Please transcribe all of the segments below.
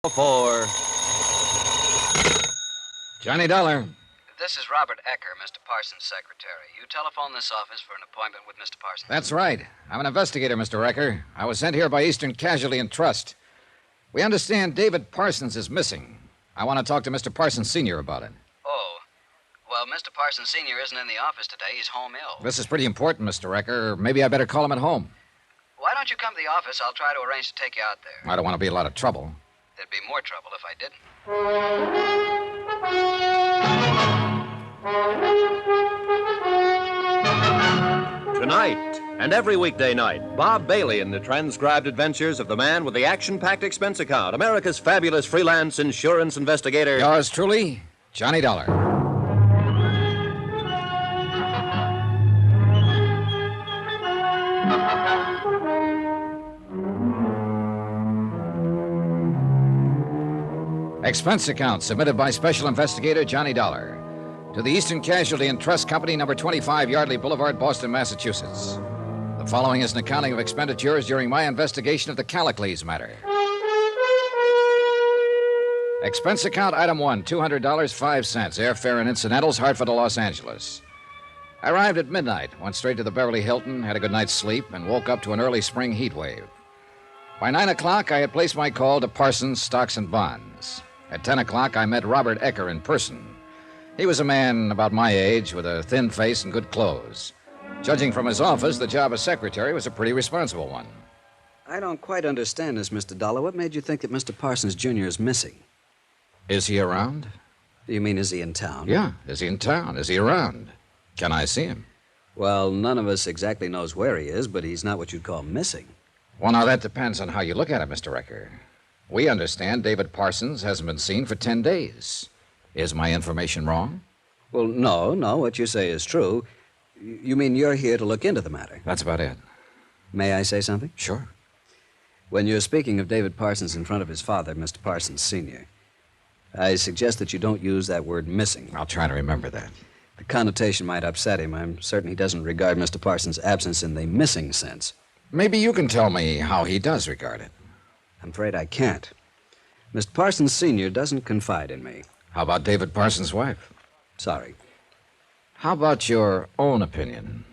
For Johnny Dollar. This is Robert Ecker, Mr. Parsons' secretary. You telephoned this office for an appointment with Mr. Parsons. That's right. I'm an investigator, Mr. Ecker. I was sent here by Eastern Casualty and Trust. We understand David Parsons is missing. I want to talk to Mr. Parsons Sr. about it. Oh. Well, Mr. Parsons Sr. isn't in the office today. He's home ill. This is pretty important, Mr. Ecker. Maybe I better call him at home. Why don't you come to the office? I'll try to arrange to take you out there. I don't want to be a lot of trouble. There'd be more trouble if I didn't. Tonight, and every weekday night, Bob Bailey in the transcribed adventures of the man with the action-packed expense account, America's fabulous freelance insurance investigator. Yours truly, Johnny Dollar. Expense account submitted by Special Investigator Johnny Dollar to the Eastern Casualty and Trust Company, number 25 Yardley Boulevard, Boston, Massachusetts. The following is an accounting of expenditures during my investigation of the Callicles matter. Expense account item 1, $200, 5 cents, airfare and incidentals, Hartford to Los Angeles. I arrived at midnight, went straight to the Beverly Hilton, had a good night's sleep, and woke up to an early spring heat wave. By 9 o'clock, I had placed my call to Parsons, Stocks and Bonds. At 10 o'clock, I met Robert Ecker in person. He was a man about my age with a thin face and good clothes. Judging from his office, the job as secretary was a pretty responsible one. I don't quite understand this, Mr. Dollar. What made you think that Mr. Parsons Jr. is missing? Is he around? You mean, is he in town? Yeah, is he in town? Is he around? Can I see him? Well, none of us exactly knows where he is, but he's not what you'd call missing. Well, now, that depends on how you look at it, Mr. Ecker. We understand David Parsons hasn't been seen for 10 days. Is my information wrong? Well, no, what you say is true. You mean you're here to look into the matter? That's about it. May I say something? Sure. When you're speaking of David Parsons in front of his father, Mr. Parsons Sr., I suggest that you don't use that word missing. I'll try to remember that. The connotation might upset him. I'm certain he doesn't regard Mr. Parsons' absence in the missing sense. Maybe you can tell me how he does regard it. I'm afraid I can't. Mr. Parsons Sr. doesn't confide in me. How about David Parsons' wife? Sorry. How about your own opinion?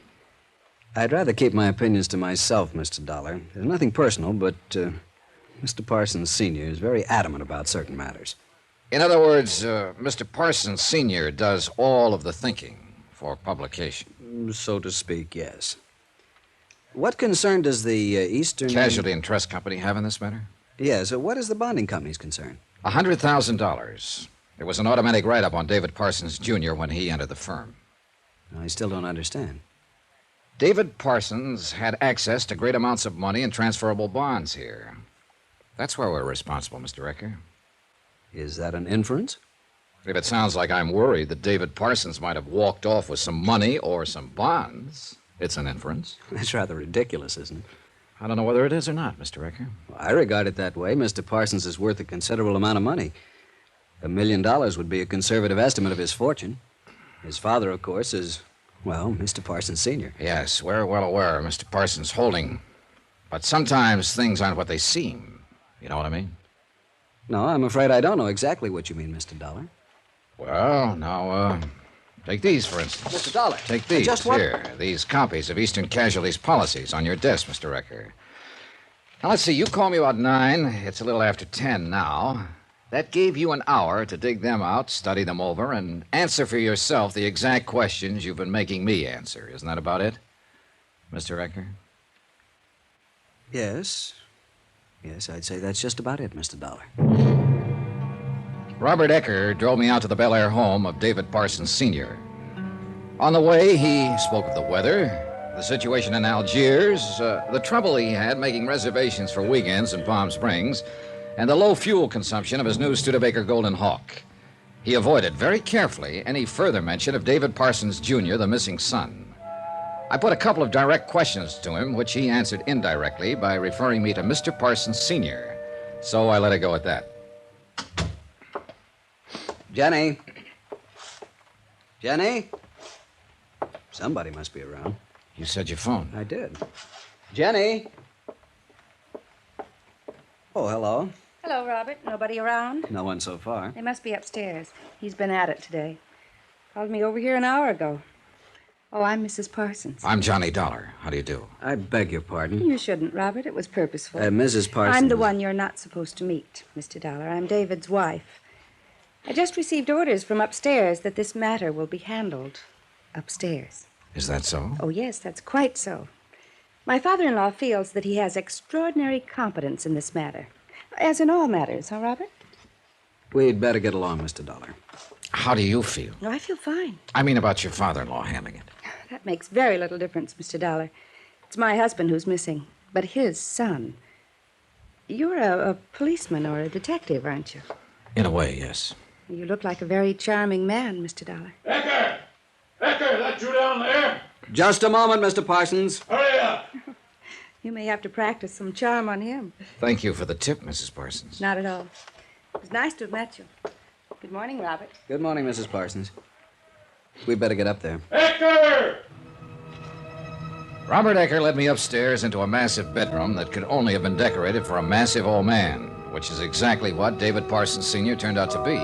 I'd rather keep my opinions to myself, Mr. Dollar. There's nothing personal, but Mr. Parsons Sr. is very adamant about certain matters. In other words, Mr. Parsons Sr. does all of the thinking for publication. So to speak, yes. What concern does the Eastern... Casualty and Trust Company have in this matter? Yes. What is the bonding company's concern? $100,000. It was an automatic write-up on David Parsons Jr. when he entered the firm. I still don't understand. David Parsons had access to great amounts of money and transferable bonds here. That's where we're responsible, Mr. Ecker. Is that an inference? If it sounds like I'm worried that David Parsons might have walked off with some money or some bonds, it's an inference. That's rather ridiculous, isn't it? I don't know whether it is or not, Mr. Ecker. Well, I regard it that way. Mr. Parsons is worth a considerable amount of money. $1 million would be a conservative estimate of his fortune. His father, of course, is, well, Mr. Parsons Sr. Yes, we're well aware of Mr. Parsons' holding. But sometimes things aren't what they seem. You know what I mean? No, I'm afraid I don't know exactly what you mean, Mr. Dollar. Well, now, take these, for instance. Mr. Dollar. Take these, Just what? here. These copies of Eastern Casualty's policies on your desk, Mr. Ecker. Now, let's see. You called me about 9. It's a little after 10 now. That gave you an hour to dig them out, study them over, and answer for yourself the exact questions you've been making me answer. Isn't that about it, Mr. Ecker? Yes. Yes, I'd say that's just about it, Mr. Dollar. Robert Ecker drove me out to the Bel Air home of David Parsons Sr. On the way, he spoke of the weather, the situation in Algiers, the trouble he had making reservations for weekends in Palm Springs, and the low fuel consumption of his new Studebaker Golden Hawk. He avoided very carefully any further mention of David Parsons Jr., the missing son. I put a couple of direct questions to him, which he answered indirectly by referring me to Mr. Parsons Sr., so I let it go at that. Jenny? Jenny? Somebody must be around. You said your phone. I did. Jenny? Oh, hello. Hello, Robert. Nobody around? No one so far. They must be upstairs. He's been at it today. Called me over here an hour ago. Oh, I'm Mrs. Parsons. I'm Johnny Dollar. How do you do? I beg your pardon. You shouldn't, Robert. It was purposeful. Mrs. Parsons. I'm the one you're not supposed to meet, Mr. Dollar. I'm David's wife. I just received orders from upstairs that this matter will be handled upstairs. Is that so? Oh, yes, that's quite so. My father-in-law feels that he has extraordinary competence in this matter. As in all matters, huh, Robert? We'd better get along, Mr. Dollar. How do you feel? No, I feel fine. I mean about your father-in-law handling it. That makes very little difference, Mr. Dollar. It's my husband who's missing, but his son. You're a policeman or a detective, aren't you? In a way, yes. You look like a very charming man, Mr. Dollar. Ecker! Ecker, that you down there? Just a moment, Mr. Parsons. Hurry up! You may have to practice some charm on him. Thank you for the tip, Mrs. Parsons. Not at all. It was nice to have met you. Good morning, Robert. Good morning, Mrs. Parsons. We'd better get up there. Ecker! Robert Ecker led me upstairs into a massive bedroom that could only have been decorated for a massive old man, which is exactly what David Parsons Sr. turned out to be.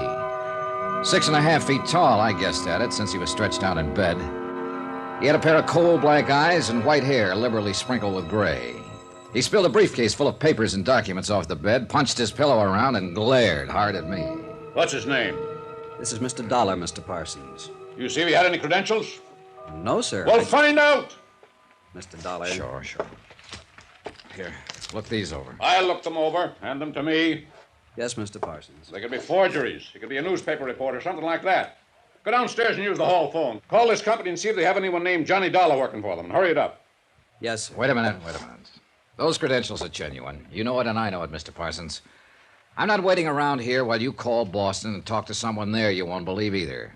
6.5 feet tall, I guessed at it, since he was stretched out in bed. He had a pair of coal black eyes and white hair liberally sprinkled with gray. He spilled a briefcase full of papers and documents off the bed, punched his pillow around, and glared hard at me. What's his name? This is Mr. Dollar, Mr. Parsons. You see if he had any credentials? No, sir. Well, find out! Mr. Dollar. Sure. Here, look these over. I'll look them over. Hand them to me. Yes, Mr. Parsons. They could be forgeries. He could be a newspaper reporter, something like that. Go downstairs and use the hall phone. Call this company and see if they have anyone named Johnny Dollar working for them. And hurry it up. Yes, sir. Wait a minute. Those credentials are genuine. You know it and I know it, Mr. Parsons. I'm not waiting around here while you call Boston and talk to someone there you won't believe either.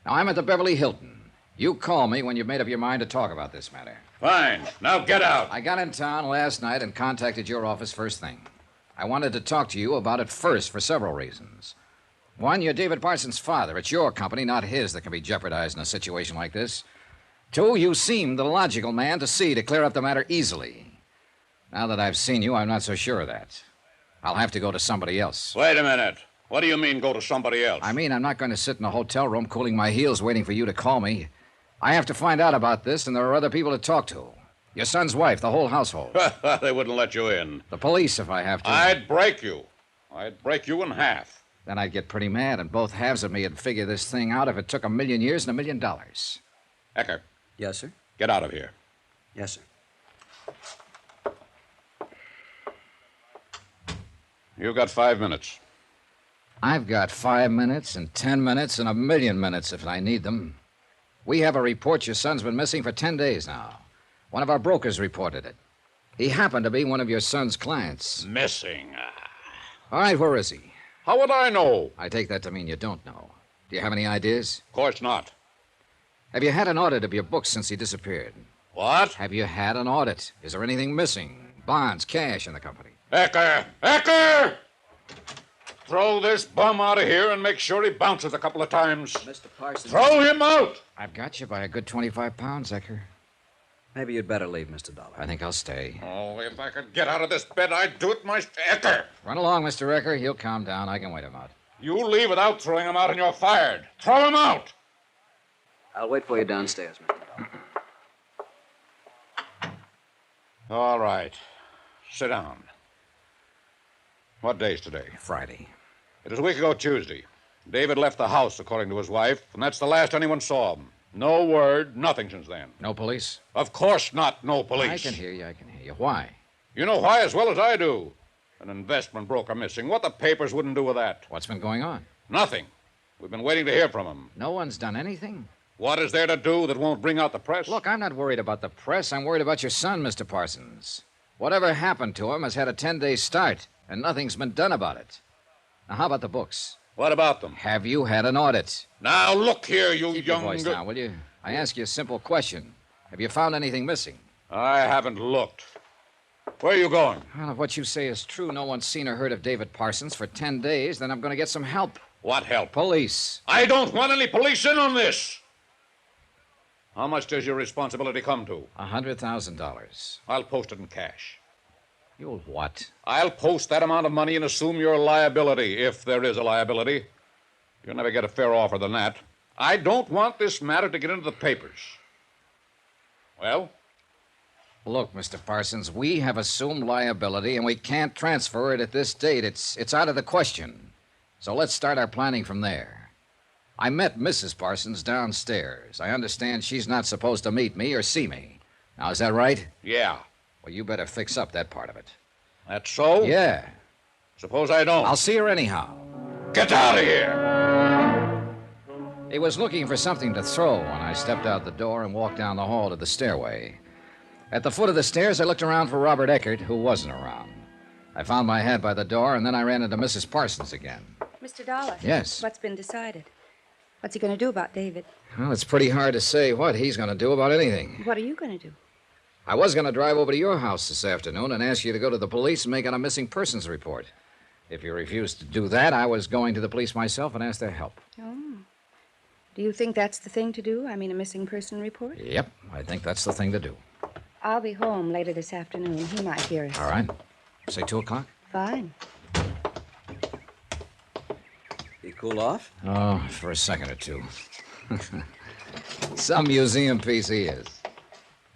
Now, I'm at the Beverly Hilton. You call me when you've made up your mind to talk about this matter. Fine. Now get out. I got in town last night and contacted your office first thing. I wanted to talk to you about it first for several reasons. One, you're David Parsons' father. It's your company, not his, that can be jeopardized in a situation like this. Two, you seem the logical man to see to clear up the matter easily. Now that I've seen you, I'm not so sure of that. I'll have to go to somebody else. Wait a minute. What do you mean, go to somebody else? I mean, I'm not going to sit in a hotel room cooling my heels waiting for you to call me. I have to find out about this, and there are other people to talk to. Your son's wife, the whole household. They wouldn't let you in. The police, if I have to. I'd break you. I'd break you in half. Then I'd get pretty mad, and both halves of me would figure this thing out if it took 1,000,000 years and $1 million. Ecker, Yes, sir. get out of here. Yes, sir. You've got 5 minutes. I've got 5 minutes and 10 minutes and 1,000,000 minutes if I need them. We have a report your son's been missing for 10 days now. One of our brokers reported it. He happened to be one of your son's clients. Missing. All right, where is he? How would I know? I take that to mean you don't know. Do you have any ideas? Of course not. Have you had an audit of your books since he disappeared? What? Have you had an audit? Is there anything missing? Bonds, cash in the company? Ecker! Ecker! Throw this bum out of here and make sure he bounces a couple of times. Mr. Parsons. Throw him out! I've got you by a good 25 pounds, Ecker. Maybe you'd better leave, Mr. Dollar. I think I'll stay. Oh, if I could get out of this bed, I'd do it myself. Ecker! Run along, Mr. Ecker. He'll calm down. I can wait him out. You leave without throwing him out and you're fired. Throw him out! I'll wait for you downstairs, Mr. Dollar. All right. Sit down. What day's today? Friday. It was a week ago Tuesday. David left the house, according to his wife, and that's the last anyone saw him. No word, nothing since then. No police? Of course not, no police. I can hear you. Why? You know why as well as I do. An investment broker missing. What the papers wouldn't do with that? What's been going on? Nothing. We've been waiting to hear from him. No one's done anything? What is there to do that won't bring out the press? Look, I'm not worried about the press. I'm worried about your son, Mr. Parsons. Whatever happened to him has had a 10-day start, and nothing's been done about it. Now, how about the books? What about them? Have you had an audit? Now, look here, you Keep your young... voice down, will you? I ask you a simple question. Have you found anything missing? I haven't looked. Where are you going? Well, if what you say is true, no one's seen or heard of David Parsons for 10 days, then I'm going to get some help. What help? Police. I don't want any police in on this. How much does your responsibility come to? $100,000. I'll post it in cash. You'll what? I'll post that amount of money and assume your liability, if there is a liability. You'll never get a fair offer than that. I don't want this matter to get into the papers. Well? Look, Mr. Parsons, we have assumed liability, and we can't transfer it at this date. It's out of the question. So let's start our planning from there. I met Mrs. Parsons downstairs. I understand she's not supposed to meet me or see me. Now, is that right? Yeah. Well, you better fix up that part of it. That's so? Yeah. Suppose I don't. I'll see her anyhow. Get out of here! He was looking for something to throw when I stepped out the door and walked down the hall to the stairway. At the foot of the stairs, I looked around for Robert Eckert, who wasn't around. I found my hat by the door, and then I ran into Mrs. Parsons again. Mr. Dollar. Yes? What's been decided? What's he going to do about David? Well, it's pretty hard to say what he's going to do about anything. What are you going to do? I was going to drive over to your house this afternoon and ask you to go to the police and make out a missing persons report. If you refused to do that, I was going to the police myself and ask their help. Oh. Do you think that's the thing to do? I mean, a missing person report? Yep, I think that's the thing to do. I'll be home later this afternoon. He might hear us. All right. Say 2 o'clock? Fine. You cool off? Oh, for a second or two. Some museum piece he is.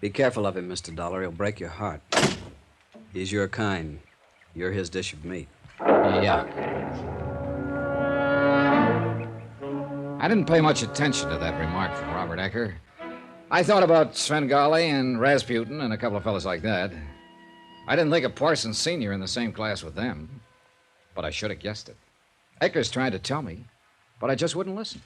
Be careful of him, Mr. Dollar. He'll break your heart. He's your kind. You're his dish of meat. Yeah. I didn't pay much attention to that remark from Robert Ecker. I thought about Svengali and Rasputin and a couple of fellas like that. I didn't think of Parsons Sr. in the same class with them. But I should have guessed it. Ecker's tried to tell me, but I just wouldn't listen.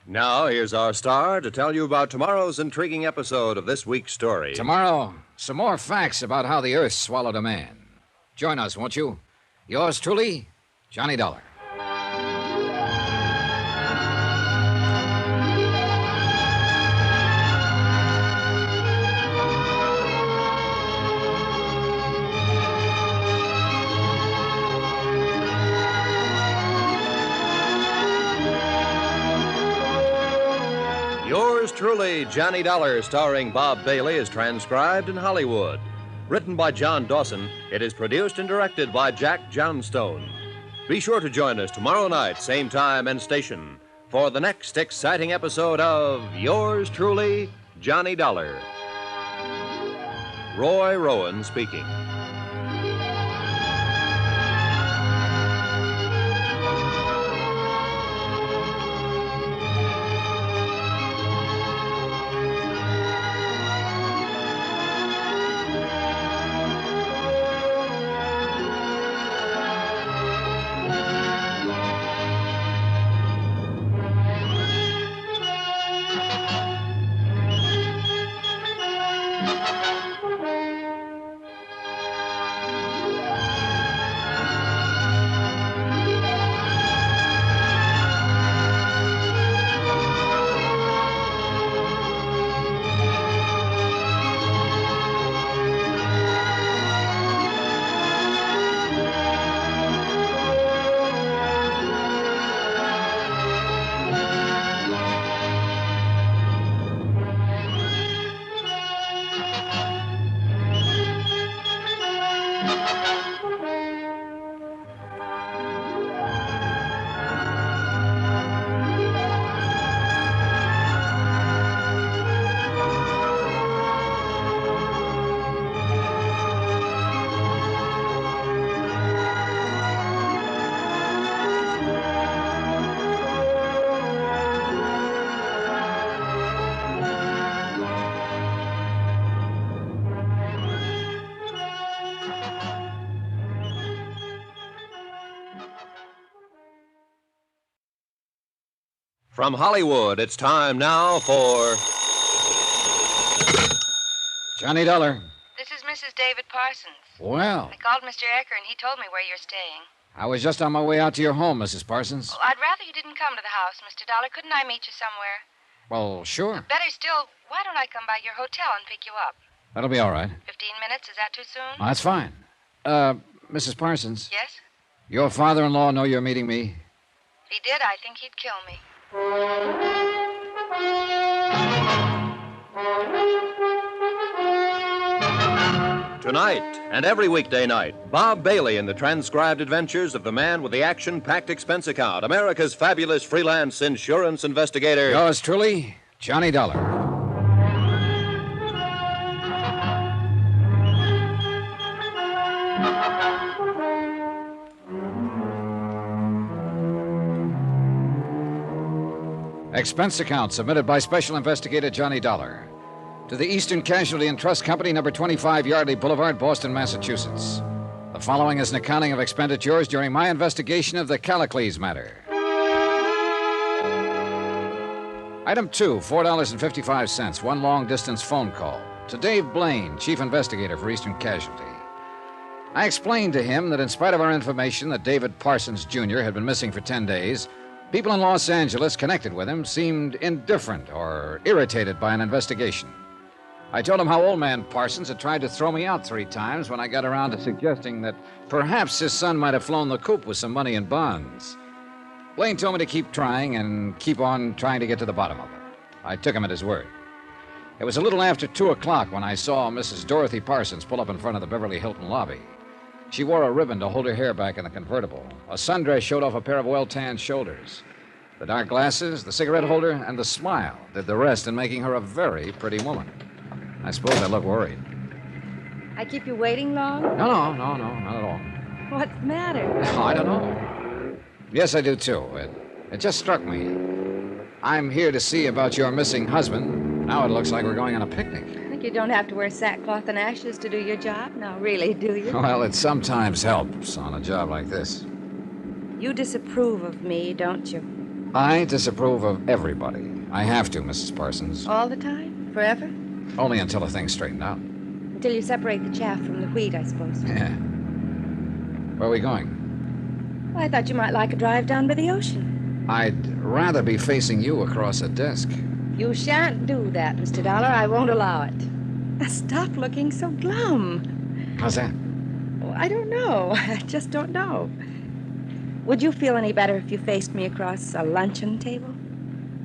Now, here's our star to tell you about tomorrow's intriguing episode of this week's story. Tomorrow, some more facts about how the Earth swallowed a man. Join us, won't you? Yours truly, Johnny Dollar. Yours truly, Johnny Dollar, starring Bob Bailey, is transcribed in Hollywood. Written by John Dawson, it is produced and directed by Jack Johnstone. Be sure to join us tomorrow night, same time and station, for the next exciting episode of Yours truly, Johnny Dollar. Roy Rowan speaking. From Hollywood, it's time now for Johnny Dollar. This is Mrs. David Parsons. Well, I called Mr. Ecker, and he told me where you're staying. I was just on my way out to your home, Mrs. Parsons. Well, I'd rather you didn't come to the house, Mr. Dollar. Couldn't I meet you somewhere? Well, sure. Better still, why don't I come by your hotel and pick you up? That'll be all right. 15 minutes, is that too soon? Well, that's fine. Mrs. Parsons, Yes? your father-in-law know you're meeting me? If he did, I think he'd kill me. Tonight and every weekday night, Bob Bailey in the transcribed adventures of the man with the action-packed expense account, America's fabulous freelance insurance investigator. Yours truly, Johnny Dollar. Expense account submitted by Special Investigator Johnny Dollar to the Eastern Casualty and Trust Company, number 25 Yardley Boulevard, Boston, Massachusetts. The following is an accounting of expenditures during my investigation of the Callicles matter. Item 2, $4.55, one long-distance phone call to Dave Blaine, Chief Investigator for Eastern Casualty. I explained to him that in spite of our information that David Parsons, Jr. had been missing for 10 days, people in Los Angeles connected with him seemed indifferent or irritated by an investigation. I told him how old man Parsons had tried to throw me out 3 times when I got around to suggesting that perhaps his son might have flown the coop with some money in bonds. Blaine told me to keep trying and keep on trying to get to the bottom of it. I took him at his word. It was a little after 2 o'clock when I saw Mrs. Dorothy Parsons pull up in front of the Beverly Hilton lobby. She wore a ribbon to hold her hair back in the convertible. A sundress showed off a pair of well-tanned shoulders. The dark glasses, the cigarette holder, and the smile did the rest in making her a very pretty woman. I suppose I look worried. I keep you waiting long? No, not at all. What's the matter? No, I don't know. Yes, I do, too. It just struck me. I'm here to see about your missing husband. Now it looks like we're going on a picnic. I think you don't have to wear sackcloth and ashes to do your job. No, really, do you? Well, it sometimes helps on a job like this. You disapprove of me, don't you? I disapprove of everybody. I have to, Mrs. Parsons. All the time? Forever? Only until the thing's straightened out. Until you separate the chaff from the wheat, I suppose. Yeah. Where are we going? Well, I thought you might like a drive down by the ocean. I'd rather be facing you across a desk. You shan't do that, Mr. Dollar. I won't allow it. Stop looking so glum. How's that? Oh, I don't know. I just don't know. Would you feel any better if you faced me across a luncheon table?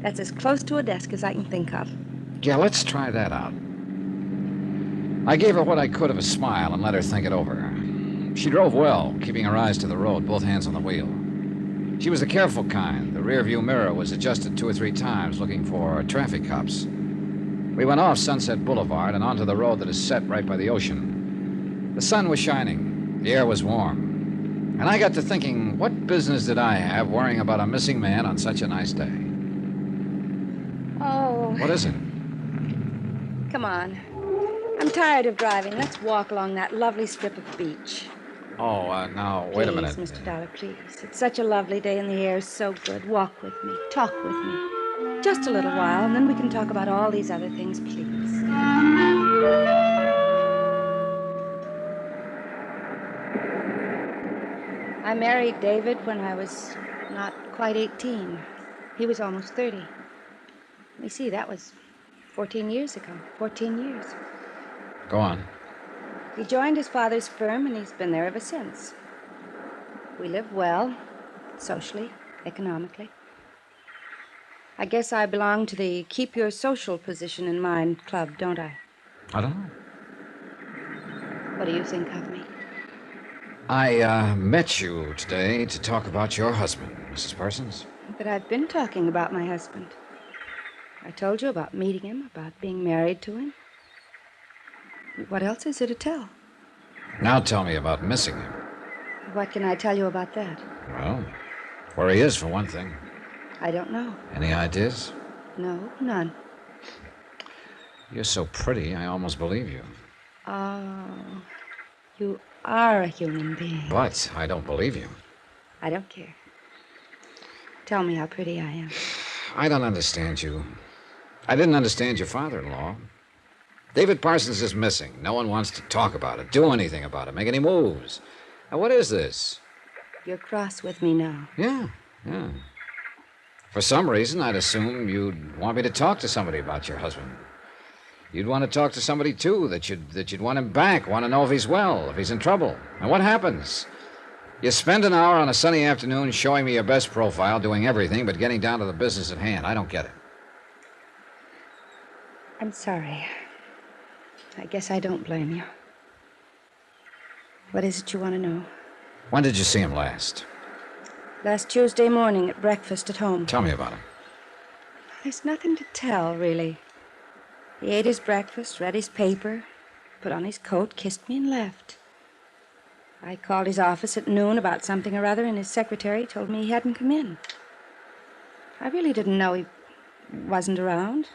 That's as close to a desk as I can think of. Yeah, let's try that out. I gave her what I could of a smile and let her think it over. She drove well, keeping her eyes to the road, both hands on the wheel. She was the careful kind. The rearview mirror was adjusted 2 or 3 times, looking for traffic cops. We went off Sunset Boulevard and onto the road that is set right by the ocean. The sun was shining. The air was warm. And I got to thinking, what business did I have worrying about a missing man on such a nice day? Oh. What is it? Come on. I'm tired of driving. Let's walk along that lovely strip of beach. Oh, now, wait a minute. Please, Mr. Dollar, please. It's such a lovely day and the air's so good. Walk with me. Talk with me. Just a little while, and then we can talk about all these other things, please. I married David when I was not quite 18. He was almost 30. Let me see, that was 14 years ago. 14 years. Go on. He joined his father's firm, and he's been there ever since. We live well, socially, economically. I guess I belong to the Keep Your Social Position in Mind club, don't I? I don't know. What do you think of me? I met you today to talk about your husband, Mrs. Parsons. But I've been talking about my husband. I told you about meeting him, about being married to him. What else is there to tell? Now tell me about missing him. What can I tell you about that? Well, where he is, for one thing. I don't know. Any ideas? No, none. You're so pretty, I almost believe you. Oh, you are a human being. But I don't believe you. I don't care. Tell me how pretty I am. I don't understand you. I didn't understand your father-in-law. David Parsons is missing. No one wants to talk about it, do anything about it, make any moves. Now, what is this? You're cross with me now. Yeah. For some reason, I'd assume you'd want me to talk to somebody about your husband. You'd want to talk to somebody, too, that you'd want him back, want to know if he's well, if he's in trouble. And what happens? You spend an hour on a sunny afternoon showing me your best profile, doing everything but getting down to the business at hand. I don't get it. I'm sorry. I guess I don't blame you. What is it you want to know? When did you see him last? Last Tuesday morning at breakfast at home. Tell me about him. There's nothing to tell, really. He ate his breakfast, read his paper, put on his coat, kissed me, and left. I called his office at noon about something or other, and his secretary told me he hadn't come in. I really didn't know he wasn't around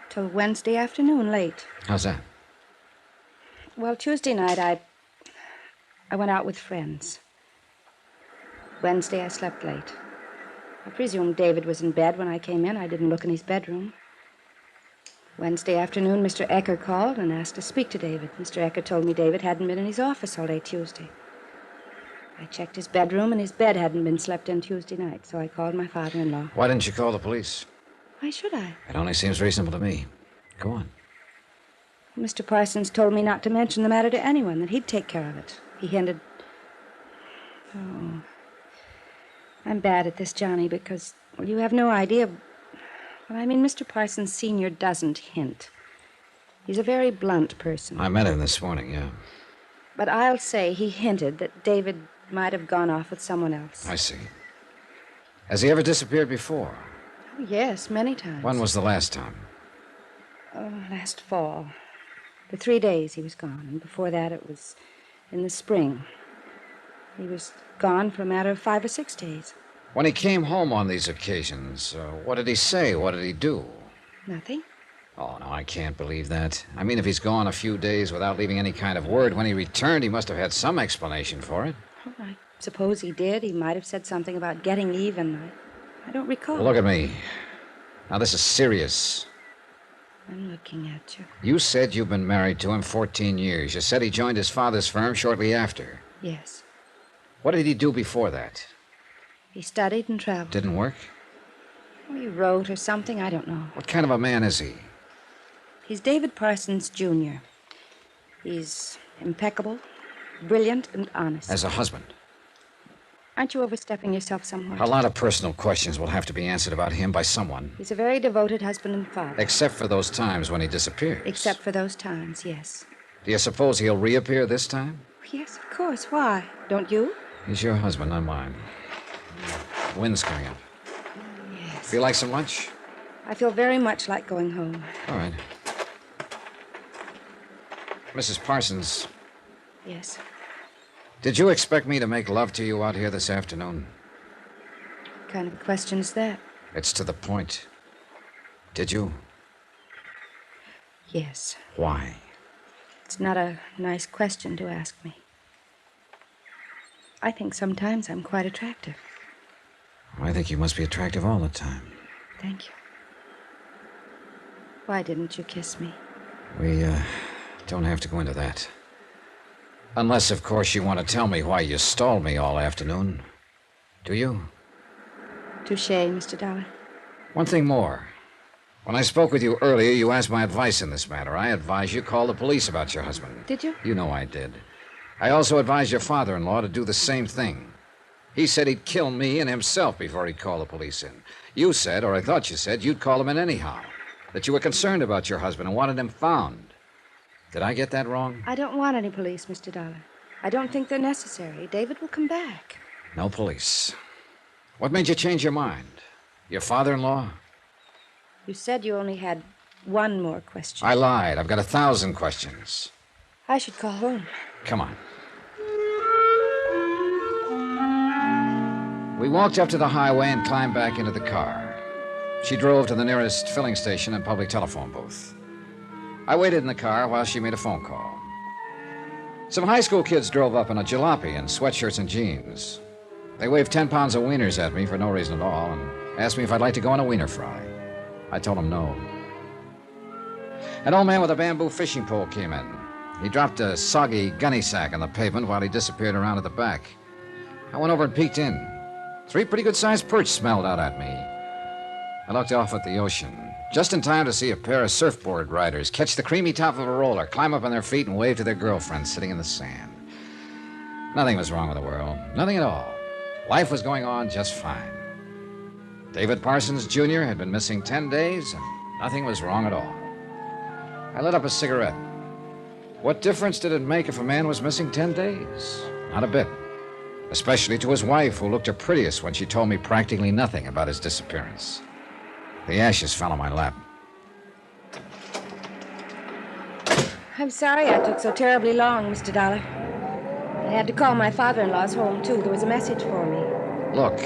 till Wednesday afternoon, late. How's that? Well, Tuesday night, I went out with friends. Wednesday, I slept late. I presume David was in bed when I came in. I didn't look in his bedroom. Wednesday afternoon, Mr. Ecker called and asked to speak to David. Mr. Ecker told me David hadn't been in his office all day Tuesday. I checked his bedroom, and his bed hadn't been slept in Tuesday night, so I called my father-in-law. Why didn't you call the police? Why should I? It only seems reasonable to me. Go on. Mr. Parsons told me not to mention the matter to anyone, that he'd take care of it. He hinted... Oh... I'm bad at this, Johnny, because, well, you have no idea. Well, I mean, Mr. Parsons Sr. doesn't hint. He's a very blunt person. I met him this morning, yeah. But I'll say he hinted that David might have gone off with someone else. I see. Has he ever disappeared before? Oh, yes, many times. When was the last time? Oh, last fall. For 3 days he was gone, and before that it was in the spring. He was gone for a matter of 5 or 6 days. When he came home on these occasions, what did he say? What did he do? Nothing. Oh, no, I can't believe that. I mean, if he's gone a few days without leaving any kind of word, when he returned, he must have had some explanation for it. Oh, I suppose he did. He might have said something about getting even. I don't recall. Well, look at me. Now, this is serious. I'm looking at you. You said you've been married to him 14 years. You said he joined his father's firm shortly after. Yes. What did he do before that? He studied and traveled. Didn't work? Oh, he wrote or something. I don't know. What kind of a man is he? He's David Parsons, Jr. He's impeccable, brilliant, and honest. As a husband? Aren't you overstepping yourself somewhat? A lot of personal questions will have to be answered about him by someone. He's a very devoted husband and father. Except for those times when he disappears. Except for those times, yes. Do you suppose he'll reappear this time? Yes, of course. Why? Don't you? He's your husband, not mine. The wind's coming up. Yes. Feel like some lunch? I feel very much like going home. All right. Mrs. Parsons. Yes. Did you expect me to make love to you out here this afternoon? What kind of question is that? It's to the point. Did you? Yes. Why? It's not a nice question to ask me. I think sometimes I'm quite attractive. I think you must be attractive all the time. Thank you. Why didn't you kiss me? We, don't have to go into that. Unless, of course, you want to tell me why you stalled me all afternoon. Do you? Touché, Mr. Dollar. One thing more. When I spoke with you earlier, you asked my advice in this matter. I advised you call the police about your husband. Did you? You know I did. I also advised your father-in-law to do the same thing. He said he'd kill me and himself before he'd call the police in. You said, or I thought you said, you'd call him in anyhow. That you were concerned about your husband and wanted him found. Did I get that wrong? I don't want any police, Mr. Dollar. I don't think they're necessary. David will come back. No police. What made you change your mind? Your father-in-law? You said you only had one more question. I lied. I've got 1,000 questions. I should call home. Come on. We walked up to the highway and climbed back into the car. She drove to the nearest filling station and public telephone booth. I waited in the car while she made a phone call. Some high school kids drove up in a jalopy and sweatshirts and jeans. They waved 10 pounds of wieners at me for no reason at all and asked me if I'd like to go on a wiener fry. I told them no. An old man with a bamboo fishing pole came in. He dropped a soggy gunny sack on the pavement while he disappeared around at the back. I went over and peeked in. 3 pretty good-sized perch smelled out at me. I looked off at the ocean. Just in time to see a pair of surfboard riders catch the creamy top of a roller, climb up on their feet, and wave to their girlfriends sitting in the sand. Nothing was wrong with the world. Nothing at all. Life was going on just fine. David Parsons, Jr. had been missing 10 days, and nothing was wrong at all. I lit up a cigarette. What difference did it make if a man was missing 10 days? Not a bit. Especially to his wife, who looked her prettiest when she told me practically nothing about his disappearance. The ashes fell on my lap. I'm sorry I took so terribly long, Mr. Dollar. I had to call my father-in-law's home, too. There was a message for me. Look,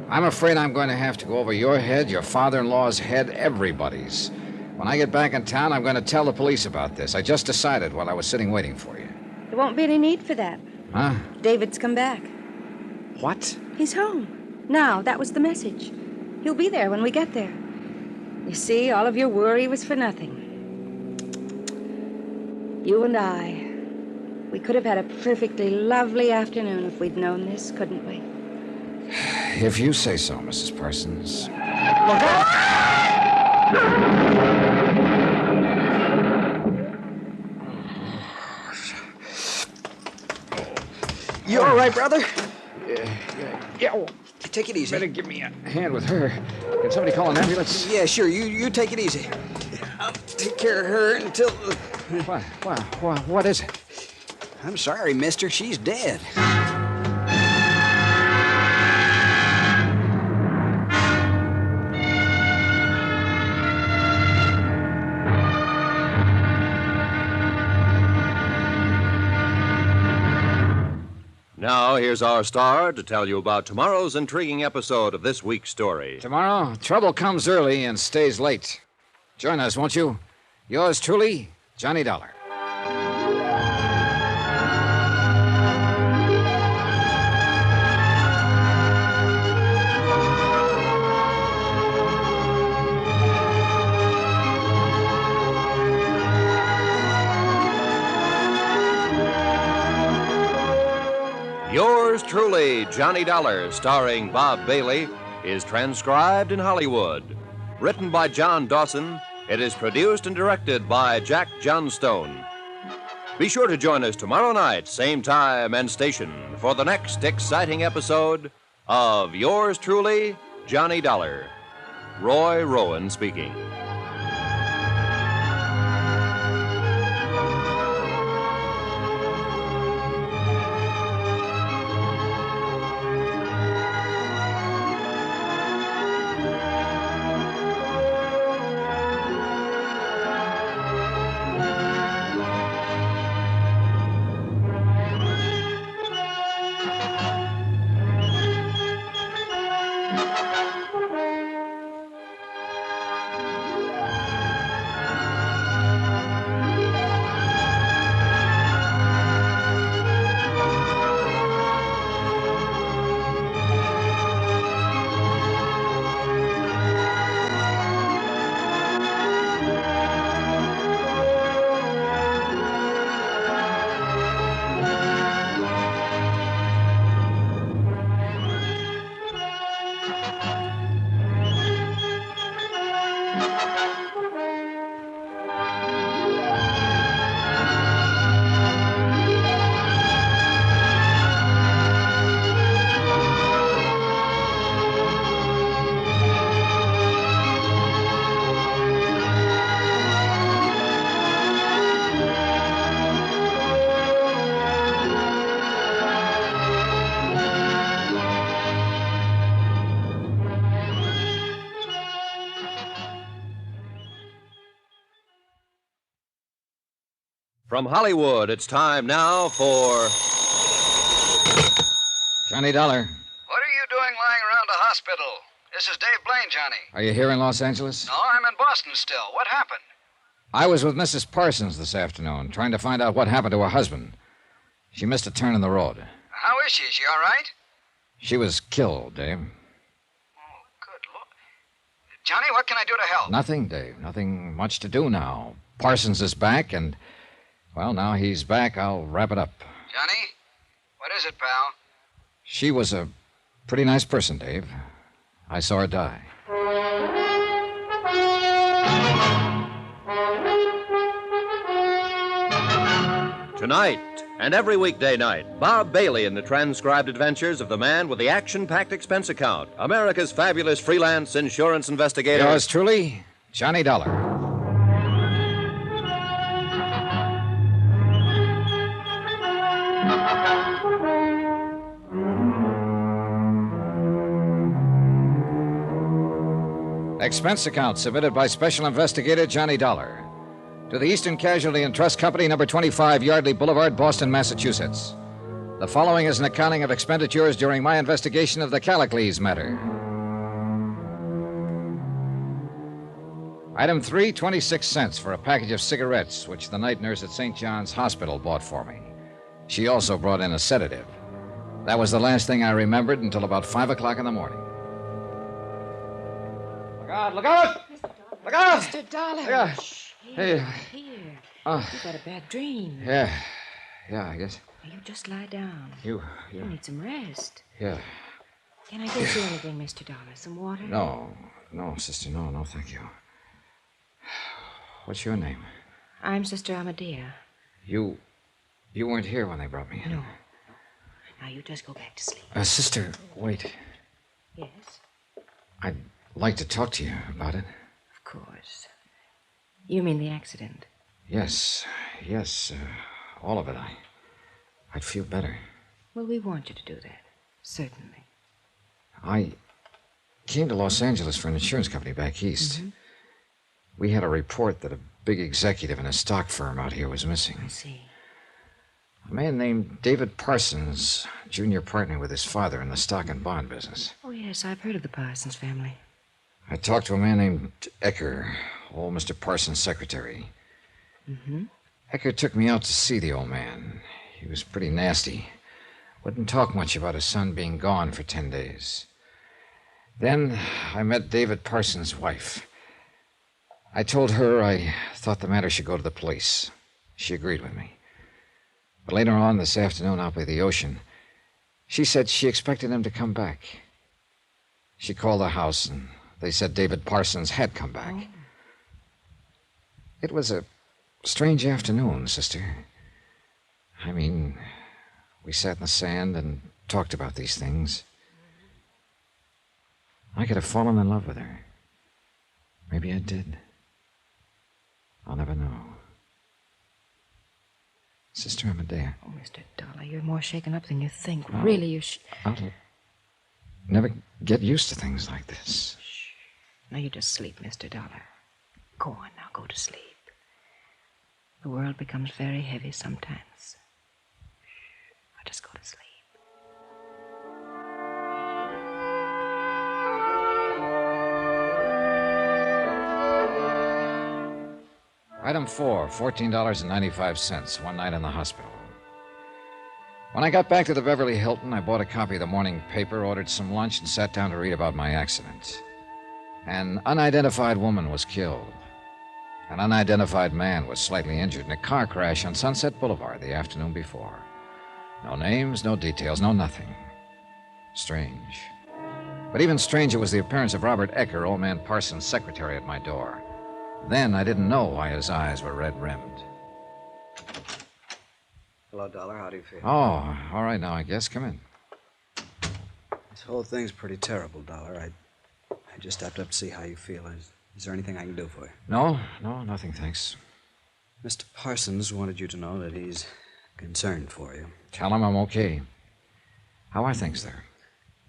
I'm afraid I'm going to have to go over your head, your father-in-law's head, everybody's. When I get back in town, I'm going to tell the police about this. I just decided while I was sitting waiting for you. There won't be any need for that. Huh? David's come back. What? He's home. Now, that was the message. He'll be there when we get there. You see, all of your worry was for nothing. You and I, we could have had a perfectly lovely afternoon if we'd known this, couldn't we? If you say so, Mrs. Parsons. Look out! You all right, brother? Yeah, well, Take it easy. better give me a hand with her. Can somebody call an ambulance? Yeah, sure. You take it easy. I'll take care of her until... What is it? I'm sorry, mister. She's dead. Now, here's our star to tell you about tomorrow's intriguing episode of this week's story. Tomorrow, trouble comes early and stays late. Join us, won't you? Yours truly, Johnny Dollar. Yours truly, Johnny Dollar, starring Bob Bailey, is transcribed in Hollywood. Written by John Dawson, it is produced and directed by Jack Johnstone. Be sure to join us tomorrow night, same time and station, for the next exciting episode of Yours truly, Johnny Dollar. Roy Rowan speaking. From Hollywood, it's time now for... Johnny Dollar. What are you doing lying around a hospital? This is Dave Blaine, Johnny. Are you here in Los Angeles? No, I'm in Boston still. What happened? I was with Mrs. Parsons this afternoon, trying to find out what happened to her husband. She missed a turn in the road. How is she? Is she all right? She was killed, Dave. Oh, good Lord. Johnny, what can I do to help? Nothing, Dave. Nothing much to do now. Parsons is back, and, well, now he's back, I'll wrap it up. Johnny, what is it, pal? She was a pretty nice person, Dave. I saw her die. Tonight, and every weekday night, Bob Bailey in the transcribed adventures of the man with the action-packed expense account, America's fabulous freelance insurance investigator. Yours truly, Johnny Dollar. Expense account submitted by Special Investigator Johnny Dollar to the Eastern Casualty and Trust Company, number 25 Yardley Boulevard, Boston, Massachusetts. The following is an accounting of expenditures during my investigation of the Callicles matter. Item 3, 26 cents for a package of cigarettes, which the night nurse at St. John's Hospital bought for me. She also brought in a sedative. That was the last thing I remembered until about 5 o'clock in the morning. Look out! Look out! Look out! Mr. Dollar. Look out! Hey. Here. Oh. You got a bad dream. Yeah, I guess. Now, you just lie down. You. You need some rest. Yeah. Can I get you anything, Mr. Dollar? Some water? No, sister, no, thank you. What's your name? I'm Sister Amadea. You weren't here when they brought me in. No. Now, you just go back to sleep. Sister, wait. Yes? I'd like to talk to you about it. Of course. You mean the accident? Yes, all of it. I'd feel better. Well, we want you to do that. Certainly. I came to Los Angeles for an insurance company back east. Mm-hmm. We had a report that a big executive in a stock firm out here was missing. I see. A man named David Parsons, junior partner with his father in the stock and bond business. Oh, yes, I've heard of the Parsons family. I talked to a man named Ecker, old Mr. Parsons' secretary. Mm-hmm. Ecker took me out to see the old man. He was pretty nasty. Wouldn't talk much about his son being gone for 10 days. Then I met David Parsons' wife. I told her I thought the matter should go to the police. She agreed with me. But later on this afternoon out by the ocean, she said she expected him to come back. She called the house, and they said David Parsons had come back. Oh. It was a strange afternoon, sister. I mean, we sat in the sand and talked about these things. I could have fallen in love with her. Maybe I did. I'll never know. Sister Amadea. Oh, Mr. Dollar, you're more shaken up than you think. Really, you're... I'll never get used to things like this. Shh. Now, you just sleep, Mr. Dollar. Go on now, go to sleep. The world becomes very heavy sometimes. Now, just go to sleep. Item 4, $14.95, one night in the hospital. When I got back to the Beverly Hilton, I bought a copy of the morning paper, ordered some lunch, and sat down to read about my accident. An unidentified woman was killed. An unidentified man was slightly injured in a car crash on Sunset Boulevard the afternoon before. No names, no details, no nothing. Strange. But even stranger was the appearance of Robert Ecker, old man Parsons' secretary, at my door. Then I didn't know why his eyes were red-rimmed. Hello, Dollar. How do you feel? Oh, all right now, I guess. Come in. This whole thing's pretty terrible, Dollar. I just stepped up to see how you feel. Is there anything I can do for you? No, nothing, thanks. Mr. Parsons wanted you to know that he's concerned for you. Tell him I'm okay. How are things there?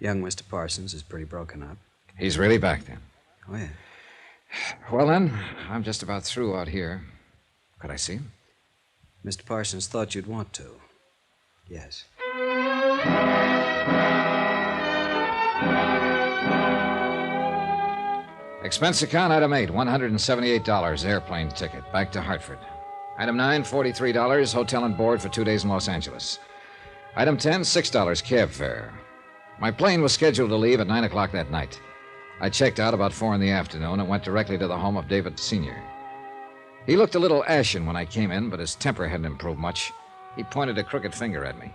Young Mr. Parsons is pretty broken up. He's really back then? Oh, yeah. Well, then, I'm just about through out here. Could I see him? Mr. Parsons thought you'd want to. Yes. Expense account, item 8, $178, airplane ticket, back to Hartford. Item 9, $43, hotel and board for 2 days in Los Angeles. Item 10, $6 cab fare. My plane was scheduled to leave at 9 o'clock that night. I checked out about 4 in the afternoon and went directly to the home of David Sr. He looked a little ashen when I came in, but his temper hadn't improved much. He pointed a crooked finger at me.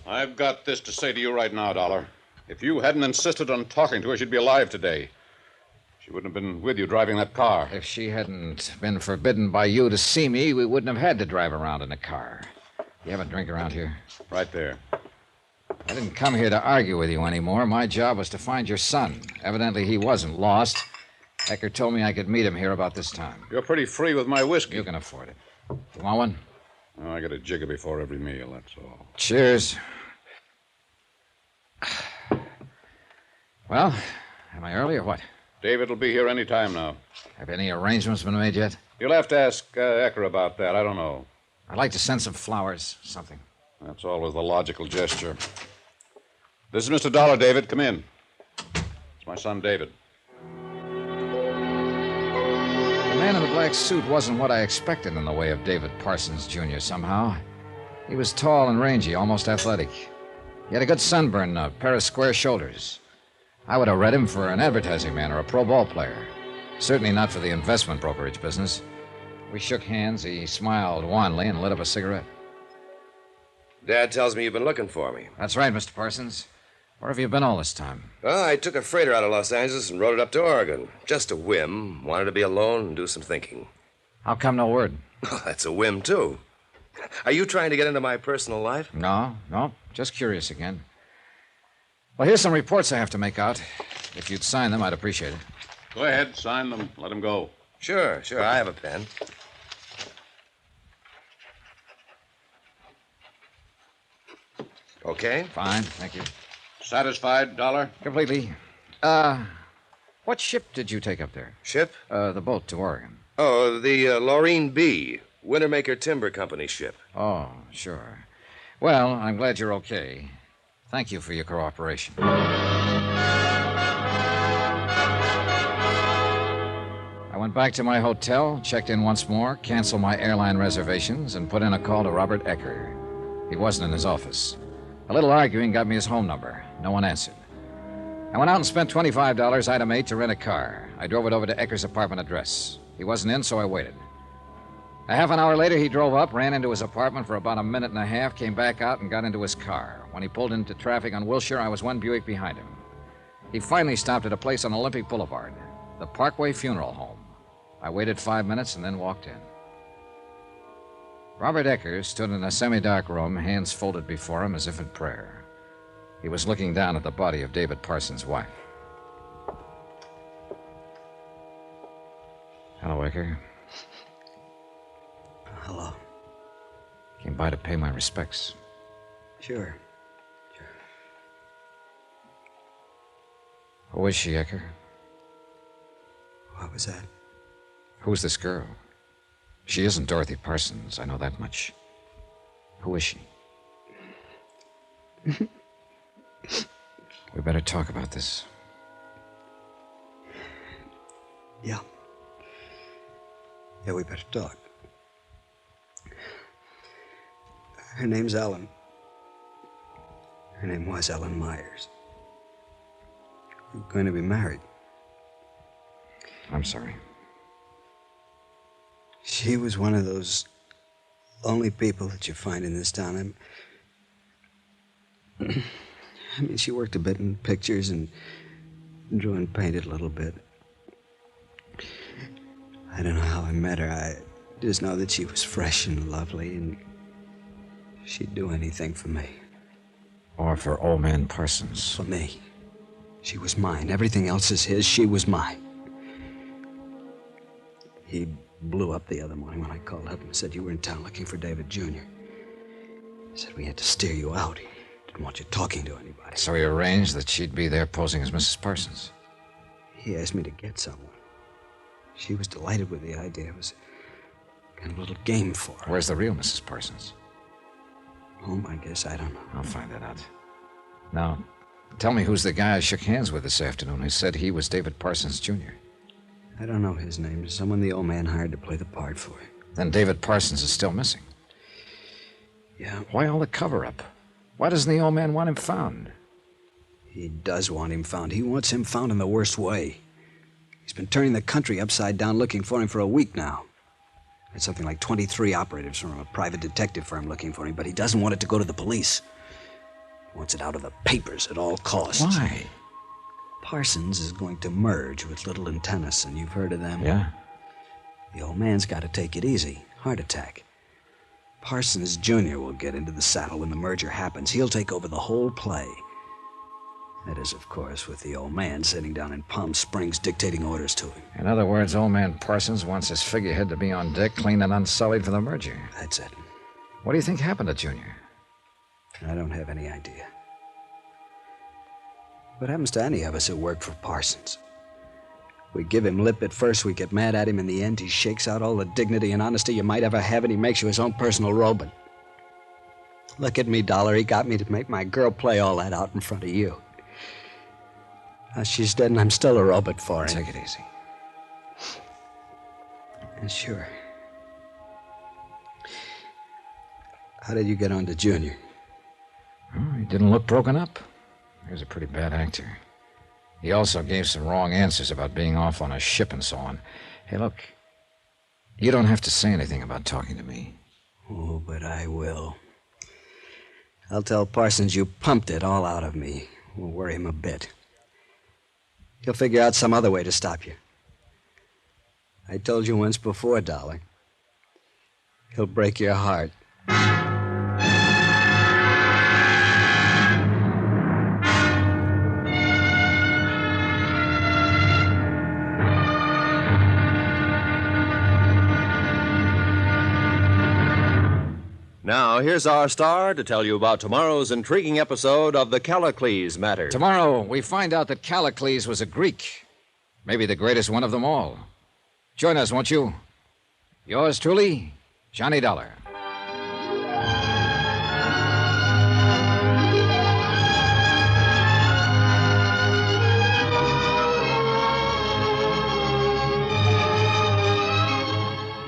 I've got this to say to you right now, Dollar. If you hadn't insisted on talking to her, she'd be alive today. She wouldn't have been with you driving that car. If she hadn't been forbidden by you to see me, we wouldn't have had to drive around in a car. You have a drink around here? Right there. I didn't come here to argue with you anymore. My job was to find your son. Evidently, he wasn't lost. Ecker told me I could meet him here about this time. You're pretty free with my whiskey. You can afford it. You want one? Oh, I get a jigger before every meal, that's all. Cheers. Well, am I early or what? David will be here any time now. Have any arrangements been made yet? You'll have to ask Ecker about that. I don't know. I'd like to send some flowers, something. That's always the logical gesture. This is Mr. Dollar, David. Come in. It's my son, David. The man in the black suit wasn't what I expected in the way of David Parsons, Jr., somehow. He was tall and rangy, almost athletic. He had a good sunburn and a pair of square shoulders. I would have read him for an advertising man or a pro ball player. Certainly not for the investment brokerage business. We shook hands. He smiled wanly and lit up a cigarette. Dad tells me you've been looking for me. That's right, Mr. Parsons. Where have you been all this time? Well, I took a freighter out of Los Angeles and rode it up to Oregon. Just a whim. Wanted to be alone and do some thinking. How come no word? Oh, that's a whim, too. Are you trying to get into my personal life? No. Just curious again. Well, here's some reports I have to make out. If you'd sign them, I'd appreciate it. Go ahead, sign them. Let him go. Sure. I have a pen. Okay. Fine, thank you. Satisfied, Dollar? Completely. What ship did you take up there? Ship? The boat to Oregon. Oh, the Laureen B. Wintermaker Timber Company ship. Oh, sure. Well, I'm glad you're okay. Thank you for your cooperation. I went back to my hotel, checked in once more, canceled my airline reservations, and put in a call to Robert Ecker. He wasn't in his office. A little arguing got me his home number. No one answered. I went out and spent $25, item 8, to rent a car. I drove it over to Ecker's apartment address. He wasn't in, so I waited. A half an hour later, he drove up, ran into his apartment for about a minute and a half, came back out and got into his car. When he pulled into traffic on Wilshire, I was one Buick behind him. He finally stopped at a place on Olympic Boulevard, the Parkway Funeral Home. I waited 5 minutes and then walked in. Robert Ecker stood in a semi-dark room, hands folded before him as if in prayer. He was looking down at the body of David Parsons' wife. Hello, Ecker. Hello. Came by to pay my respects. Sure. Who is she, Ecker? What was that? Who's this girl? She isn't Dorothy Parsons, I know that much. Who is she? We better talk about this. Yeah, we better talk. Her name's Ellen. Her name was Ellen Myers. We're going to be married. I'm sorry. She was one of those lonely people that you find in this town. I mean, she worked a bit in pictures and drew and painted a little bit. I don't know how I met her. I just know that she was fresh and lovely, and she'd do anything for me. Or for old man Parsons. For me. She was mine. Everything else is his. She was mine. He blew up the other morning when I called up and said you were in town looking for David Jr. He said we had to steer you out. He didn't want you talking to anybody. So he arranged that she'd be there posing as Mrs. Parsons. He asked me to get someone. She was delighted with the idea. It was kind of a little game for her. Where's the real Mrs. Parsons? Home, I guess. I don't know. I'll find that out. Now, tell me who's the guy I shook hands with this afternoon who said he was David Parsons, Jr. I don't know his name. Someone the old man hired to play the part for him. Then David Parsons is still missing. Yeah. Why all the cover-up? Why doesn't the old man want him found? He does want him found. He wants him found in the worst way. He's been turning the country upside down looking for him for a week now. There's something like 23 operatives from a private detective firm looking for him, but he doesn't want it to go to the police. He wants it out of the papers at all costs. Why? Parsons is going to merge with Little and Tennyson. You've heard of them? Yeah. The old man's got to take it easy. Heart attack. Parsons Jr. will get into the saddle when the merger happens. He'll take over the whole play. That is, of course, with the old man sitting down in Palm Springs dictating orders to him. In other words, old man Parsons wants his figurehead to be on deck, clean and unsullied for the merger. That's it. What do you think happened to Junior? I don't have any idea. What happens to any of us who work for Parsons? We give him lip at first, we get mad at him. In the end, he shakes out all the dignity and honesty you might ever have, and he makes you his own personal robot. Look at me, Dollar. He got me to make my girl play all that out in front of you. Now she's dead, and I'm still a robot for him. Take it easy. Yeah, sure. How did you get on to Junior? Oh, he didn't look broken up. He was a pretty bad actor. He also gave some wrong answers about being off on a ship and so on. Hey, look, you don't have to say anything about talking to me. Oh, but I will. I'll tell Parsons you pumped it all out of me. Won't worry him a bit. He'll figure out some other way to stop you. I told you once before, Dollar. He'll break your heart. Now, here's our star to tell you about tomorrow's intriguing episode of the Callicles matter. Tomorrow, we find out that Callicles was a Greek. Maybe the greatest one of them all. Join us, won't you? Yours truly, Johnny Dollar.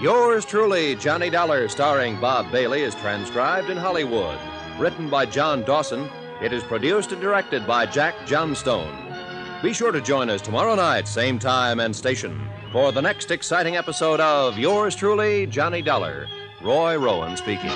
Yours truly, Johnny Dollar, starring Bob Bailey, is transcribed in Hollywood. Written by John Dawson, it is produced and directed by Jack Johnstone. Be sure to join us tomorrow night, same time and station, for the next exciting episode of Yours truly, Johnny Dollar. Roy Rowan speaking.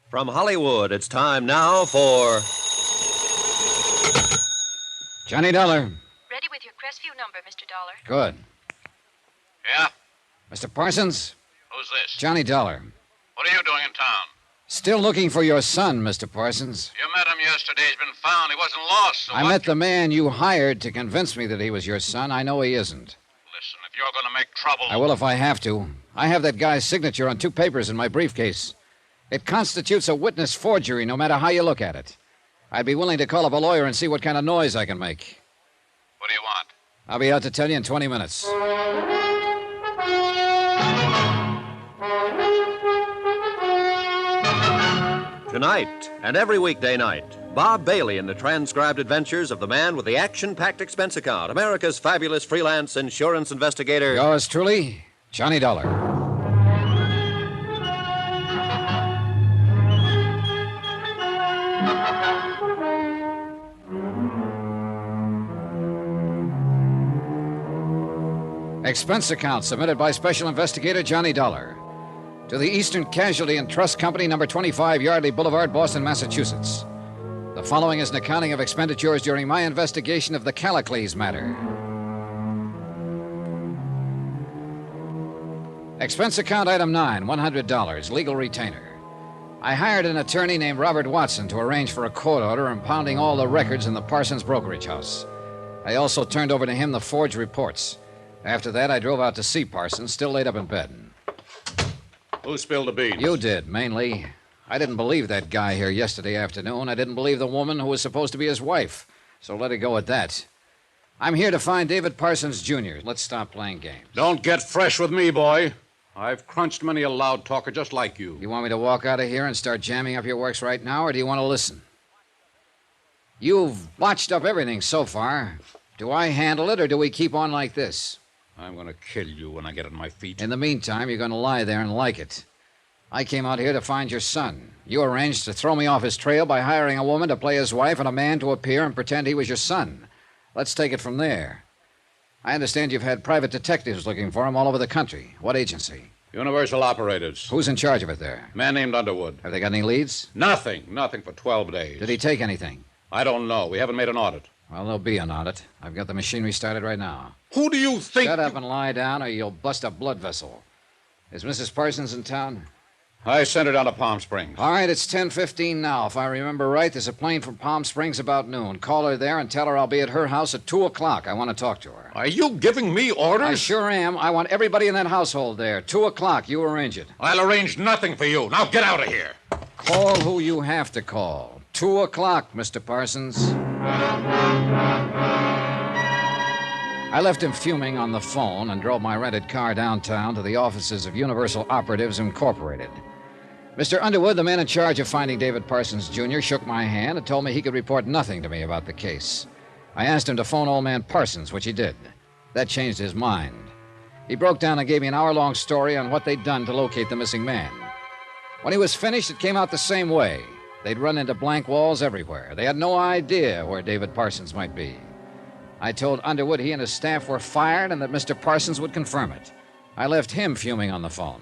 From Hollywood, it's time now for Johnny Dollar. Ready with your Crestview number, Mr. Dollar. Good. Yeah? Mr. Parsons? Who's this? Johnny Dollar. What are you doing in town? Still looking for your son, Mr. Parsons. You met him yesterday. He's been found. He wasn't lost. So I met the man you hired to convince me that he was your son. I know he isn't. Listen, if you're going to make trouble... I will if I have to. I have that guy's signature on 2 papers in my briefcase. It constitutes a witness forgery, no matter how you look at it. I'd be willing to call up a lawyer and see what kind of noise I can make. What do you want? I'll be out to tell you in 20 minutes. Tonight and every weekday night, Bob Bailey in the transcribed adventures of the man with the action-packed expense account, America's fabulous freelance insurance investigator. Yours truly, Johnny Dollar. Expense account submitted by Special Investigator Johnny Dollar to the Eastern Casualty and Trust Company, number 25 Yardley Boulevard, Boston, Massachusetts. The following is an accounting of expenditures during my investigation of the Callicles matter. Expense account item 9, $100, legal retainer. I hired an attorney named Robert Watson to arrange for a court order impounding all the records in the Parsons brokerage house. I also turned over to him the forged reports. After that, I drove out to see Parsons, still laid up in bed. Who spilled the beans? You did, mainly. I didn't believe that guy here yesterday afternoon. I didn't believe the woman who was supposed to be his wife. So let it go at that. I'm here to find David Parsons, Jr. Let's stop playing games. Don't get fresh with me, boy. I've crunched many a loud talker just like you. You want me to walk out of here and start jamming up your works right now, or do you want to listen? You've botched up everything so far. Do I handle it, or do we keep on like this? I'm going to kill you when I get on my feet. In the meantime, you're going to lie there and like it. I came out here to find your son. You arranged to throw me off his trail by hiring a woman to play his wife and a man to appear and pretend he was your son. Let's take it from there. I understand you've had private detectives looking for him all over the country. What agency? Universal Operatives. Who's in charge of it there? Man named Underwood. Have they got any leads? Nothing for 12 days. Did he take anything? I don't know. We haven't made an audit. Well, there'll be an audit. I've got the machinery started right now. Who do you think... Shut up and lie down or you'll bust a blood vessel. Is Mrs. Parsons in town? I sent her down to Palm Springs. All right, it's 10:15 now. If I remember right, there's a plane from Palm Springs about noon. Call her there and tell her I'll be at her house at 2 o'clock. I want to talk to her. Are you giving me orders? I sure am. I want everybody in that household there. 2 o'clock. You arrange it. I'll arrange nothing for you. Now get out of here. Call who you have to call. 2 o'clock, Mr. Parsons. I left him fuming on the phone and drove my rented car downtown to the offices of Universal Operatives Incorporated. Mr. Underwood, the man in charge of finding David Parsons, Jr., shook my hand and told me he could report nothing to me about the case. I asked him to phone old man Parsons, which he did. That changed his mind. He broke down and gave me an hour-long story on what they'd done to locate the missing man. When he was finished, it came out the same way. They'd run into blank walls everywhere. They had no idea where David Parsons might be. I told Underwood he and his staff were fired and that Mr. Parsons would confirm it. I left him fuming on the phone.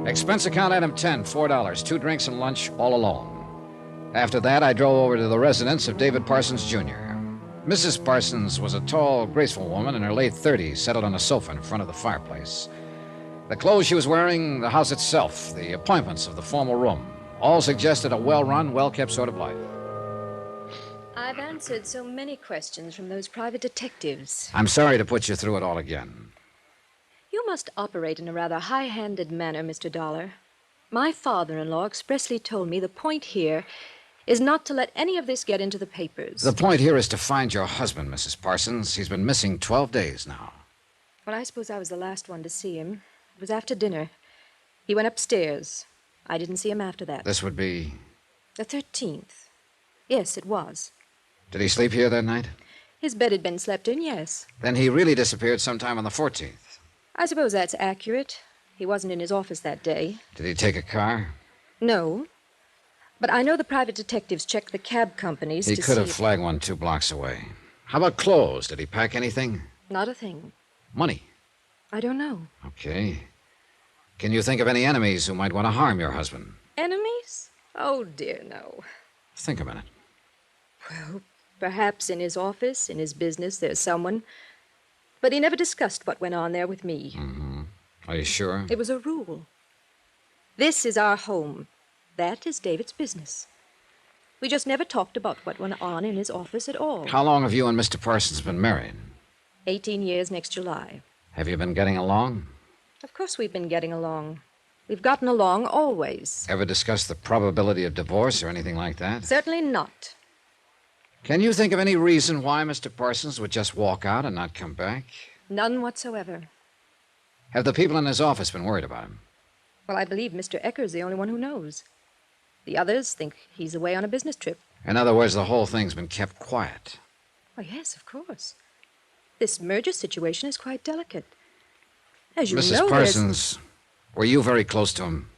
Expense account item 10, $4, 2 drinks and lunch, all alone. After that, I drove over to the residence of David Parsons, Jr. Mrs. Parsons was a tall, graceful woman in her late 30s, settled on a sofa in front of the fireplace. The clothes she was wearing, the house itself, the appointments of the formal room, all suggested a well-run, well-kept sort of life. I've answered so many questions from those private detectives. I'm sorry to put you through it all again. You must operate in a rather high-handed manner, Mr. Dollar. My father-in-law expressly told me the point here is not to let any of this get into the papers. The point here is to find your husband, Mrs. Parsons. He's been missing 12 days now. Well, I suppose I was the last one to see him. It was after dinner. He went upstairs. I didn't see him after that. This would be... The 13th. Yes, it was. Did he sleep here that night? His bed had been slept in, yes. Then he really disappeared sometime on the 14th. I suppose that's accurate. He wasn't in his office that day. Did he take a car? No. But I know the private detectives checked the cab companies He to could see... have flagged one 2 blocks away. How about clothes? Did he pack anything? Not a thing. Money? I don't know. Okay. Can you think of any enemies who might want to harm your husband? Enemies? Oh, dear, no. Think a minute. Well, perhaps in his office, in his business, there's someone. But he never discussed what went on there with me. Mm-hmm. Are you sure? It was a rule. This is our home. That is David's business. We just never talked about what went on in his office at all. How long have you and Mr. Parsons been married? 18 years next July. Have you been getting along? Of course we've been getting along. We've gotten along always. Ever discussed the probability of divorce or anything like that? Certainly not. Can you think of any reason why Mr. Parsons would just walk out and not come back? None whatsoever. Have the people in his office been worried about him? Well, I believe Mr. Ecker's the only one who knows. The others think he's away on a business trip. In other words, the whole thing's been kept quiet. Well, yes, of course. This merger situation is quite delicate. As you know, Mrs. Parsons, were you very close to him?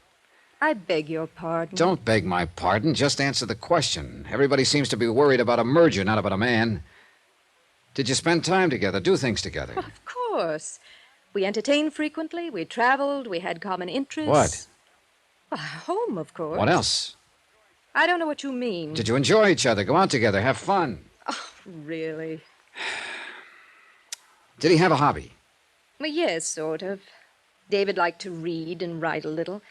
I beg your pardon. Don't beg my pardon. Just answer the question. Everybody seems to be worried about a merger, not about a man. Did you spend time together, do things together? Of course. We entertained frequently, we traveled, we had common interests. What? Well, home, of course. What else? I don't know what you mean. Did you enjoy each other, go out together, have fun? Oh, really? Did he have a hobby? Well, yes, sort of. David liked to read and write a little.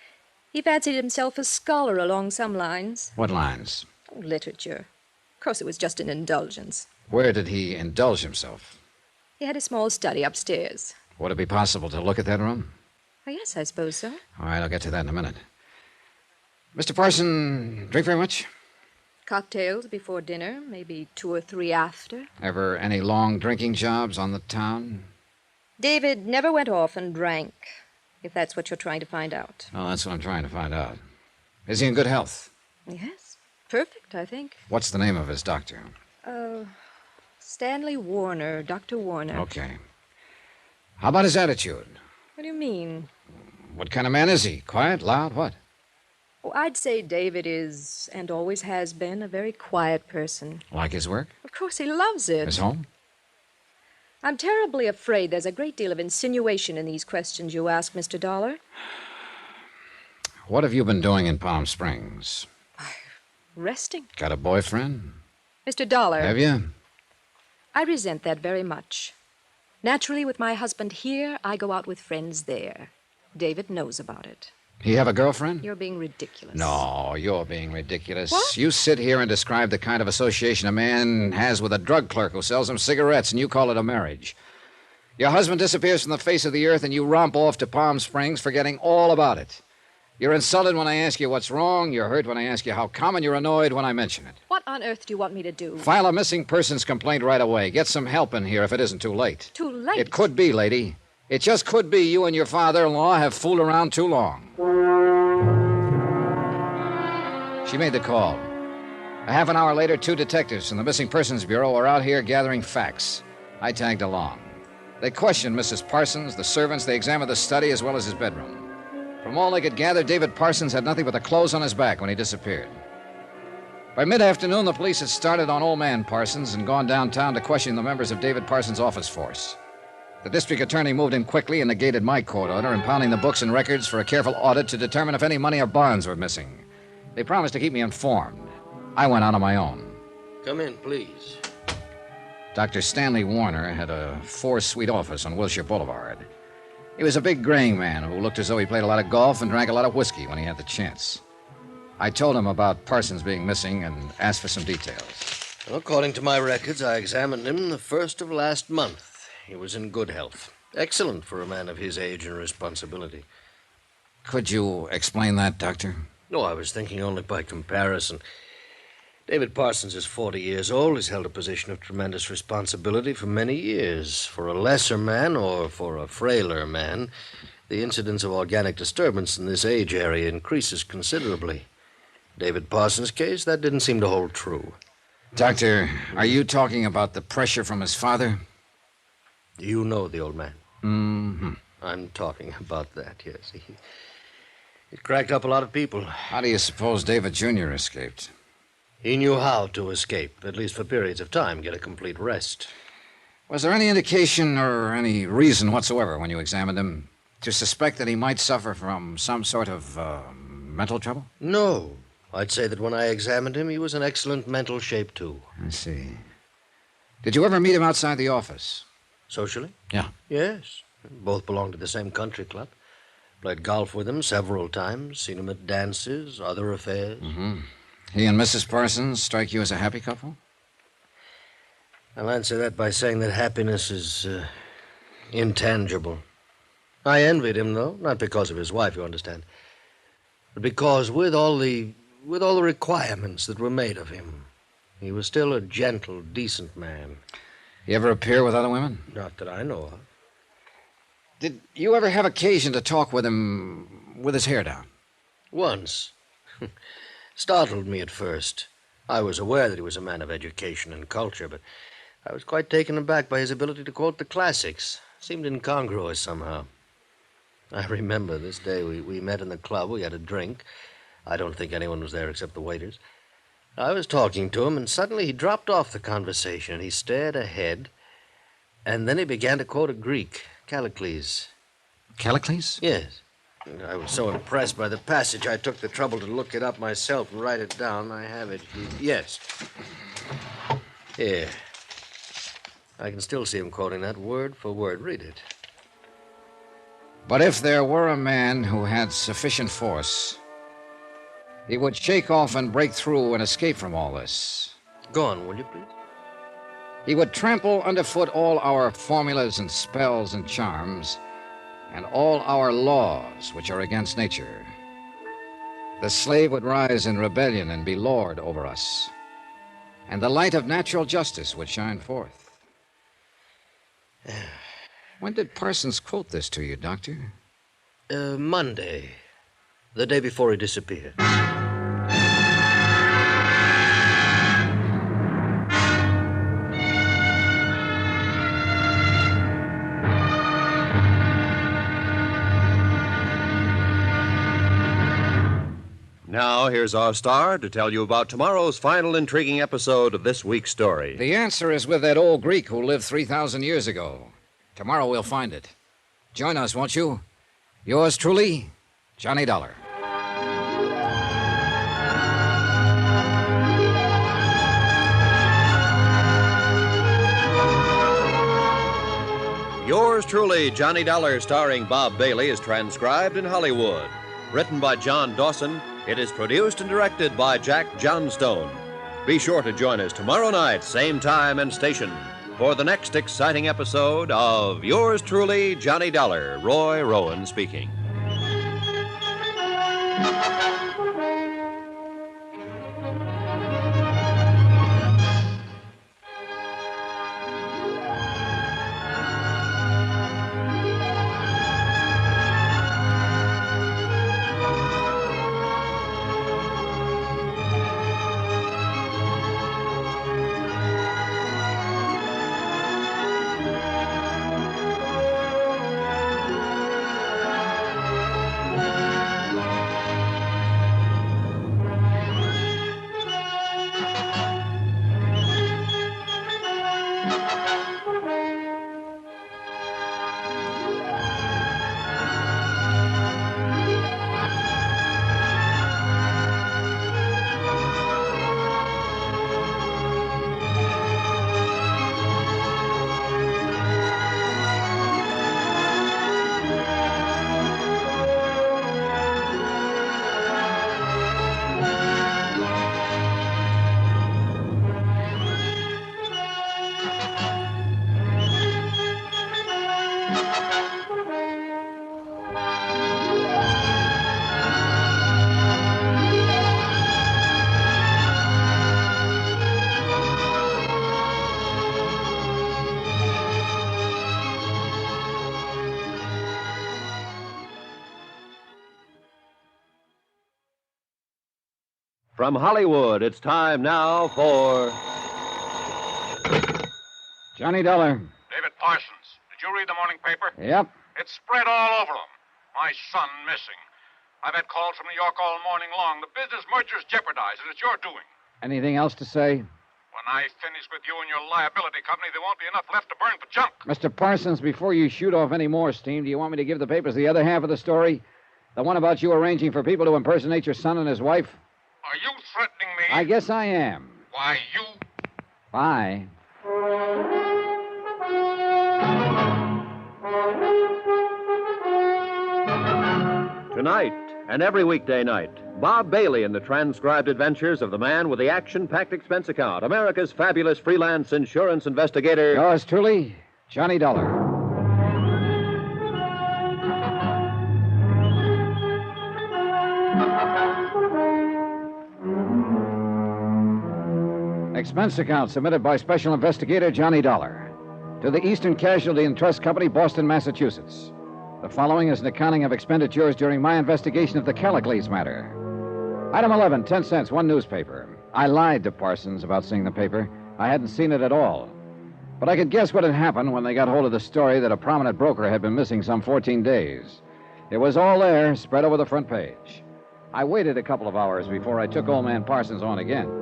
He fancied himself a scholar along some lines. What lines? Oh, literature. Of course, it was just an indulgence. Where did he indulge himself? He had a small study upstairs. Would it be possible to look at that room? Oh, yes, I suppose so. All right, I'll get to that in a minute. Mr. Parson, drink very much? Cocktails before dinner, maybe 2 or 3 after. Ever any long drinking jobs on the town? David never went off and drank, if that's what you're trying to find out. Well, that's what I'm trying to find out. Is he in good health? Yes, perfect, I think. What's the name of his doctor? Stanley Warner, Dr. Warner. Okay. How about his attitude? What do you mean? What kind of man is he? Quiet, loud, what? Oh, I'd say David is, and always has been, a very quiet person. Like his work? Of course, he loves it. His home? I'm terribly afraid there's a great deal of insinuation in these questions you ask, Mr. Dollar. What have you been doing in Palm Springs? Resting. Got a boyfriend? Mr. Dollar. Have you? I resent that very much. Naturally, with my husband here, I go out with friends there. David knows about it. He have a girlfriend? You're being ridiculous. No, you're being ridiculous. What? You sit here and describe the kind of association a man has with a drug clerk who sells him cigarettes, and you call it a marriage. Your husband disappears from the face of the earth, and you romp off to Palm Springs, forgetting all about it. You're insulted when I ask you what's wrong. You're hurt when I ask you how come, and you're annoyed when I mention it. What on earth do you want me to do? File a missing persons complaint right away. Get some help in here if it isn't too late. Too late? It could be, lady. It just could be you and your father-in-law have fooled around too long. She made the call. A half an hour later, 2 detectives from the Missing Persons Bureau were out here gathering facts. I tagged along. They questioned Mrs. Parsons, the servants. They examined the study as well as his bedroom. From all they could gather, David Parsons had nothing but the clothes on his back when he disappeared. By mid-afternoon, the police had started on old man Parsons and gone downtown to question the members of David Parsons' office force. The district attorney moved in quickly and negated my court order, impounding the books and records for a careful audit to determine if any money or bonds were missing. They promised to keep me informed. I went out on my own. Come in, please. Dr. Stanley Warner had a 4-suite office on Wilshire Boulevard. He was a big graying man who looked as though he played a lot of golf and drank a lot of whiskey when he had the chance. I told him about Parsons being missing and asked for some details. Well, according to my records, I examined him the 1st of last month. He was in good health. Excellent for a man of his age and responsibility. Could you explain that, Doctor? No, I was thinking only by comparison. David Parsons is 40 years old. He's held a position of tremendous responsibility for many years. For a lesser man, or for a frailer man, the incidence of organic disturbance in this age area increases considerably. David Parsons' case, that didn't seem to hold true. Doctor, are you talking about the pressure from his father? You know the old man. Mm-hmm. I'm talking about that, yes. He cracked up a lot of people. How do you suppose David Jr. escaped? He knew how to escape, at least for periods of time, get a complete rest. Was there any indication or any reason whatsoever when you examined him to suspect that he might suffer from some sort of mental trouble? No. I'd say that when I examined him, he was in excellent mental shape, too. I see. Did you ever meet him outside the office? Socially? Yeah. Yes. Both belonged to the same country club. Played golf with him several times, seen him at dances, other affairs. Mm-hmm. He and Mrs. Parsons strike you as a happy couple? I'll answer that by saying that happiness is intangible. I envied him, though, not because of his wife, you understand, but because with all the requirements that were made of him, he was still a gentle, decent man. You ever appear with other women? Not that I know of. Did you ever have occasion to talk with him with his hair down? Once. Startled me at first. I was aware that he was a man of education and culture, but I was quite taken aback by his ability to quote the classics. Seemed incongruous somehow. I remember this day we met in the club. We had a drink. I don't think anyone was there except the waiters. I was talking to him, and suddenly he dropped off the conversation. He stared ahead, And then he began to quote a Greek, Callicles. Callicles? Yes. I was so impressed by the passage, I took the trouble to look it up myself and write it down. I have it here. Yes. Here. I can still see him quoting that word for word. Read it. But if there were a man who had sufficient force, he would shake off and break through and escape from all this. Go on, will you, please? He would trample underfoot all our formulas and spells and charms, and all our laws which are against nature. The slave would rise in rebellion and be lord over us, and the light of natural justice would shine forth. When did Parsons quote this to you, Doctor? Monday. The day before he disappeared. Now, here's our star to tell you about tomorrow's final intriguing episode of this week's story. The answer is with that old Greek who lived 3,000 years ago. Tomorrow we'll find it. Join us, won't you? Yours truly, Johnny Dollar. Yours truly, Johnny Dollar, starring Bob Bailey, is transcribed in Hollywood. Written by John Dawson, it is produced and directed by Jack Johnstone. Be sure to join us tomorrow night, same time and station, for the next exciting episode of Yours truly, Johnny Dollar. Roy Rowan speaking. From Hollywood, it's time now for Johnny Dollar. David Parsons, did you read the morning paper? Yep. It's spread all over them. My son missing. I've had calls from New York all morning long. The business merger's jeopardized, and it's your doing. Anything else to say? When I finish with you and your liability company, there won't be enough left to burn for junk. Mr. Parsons, before you shoot off any more steam, do you want me to give the papers the other half of the story? The one about you arranging for people to impersonate your son and his wife? Are you threatening me? I guess I am. Why, you... Bye. Tonight and every weekday night, Bob Bailey in the transcribed adventures of the man with the action-packed expense account, America's fabulous freelance insurance investigator. Yours truly, Johnny Dollar. Expense account submitted by Special Investigator Johnny Dollar to the Eastern Casualty and Trust Company, Boston, Massachusetts. The following is an accounting of expenditures during my investigation of the Callicles matter. Item 11, 10 cents, one newspaper. I lied to Parsons about seeing the paper. I hadn't seen it at all. But I could guess what had happened when they got hold of the story that a prominent broker had been missing some 14 days. It was all there, spread over the front page. I waited a couple of hours before I took old man Parsons on again.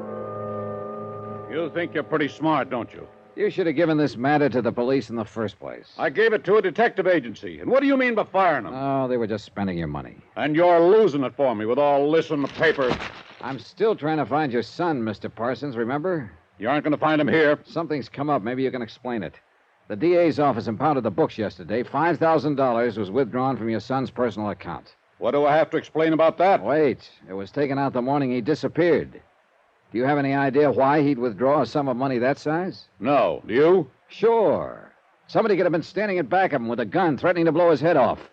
You think you're pretty smart, don't you? You should have given this matter to the police in the first place. I gave it to a detective agency. And what do you mean by firing them? Oh, they were just spending your money. And you're losing it for me with all this in the paper. I'm still trying to find your son, Mr. Parsons, remember? You aren't going to find him here. Something's come up. Maybe you can explain it. The DA's office impounded the books yesterday. $5,000 was withdrawn from your son's personal account. What do I have to explain about that? Wait. It was taken out the morning he disappeared. Do you have any idea why he'd withdraw a sum of money that size? No. Do you? Sure. Somebody could have been standing in back of him with a gun, threatening to blow his head off.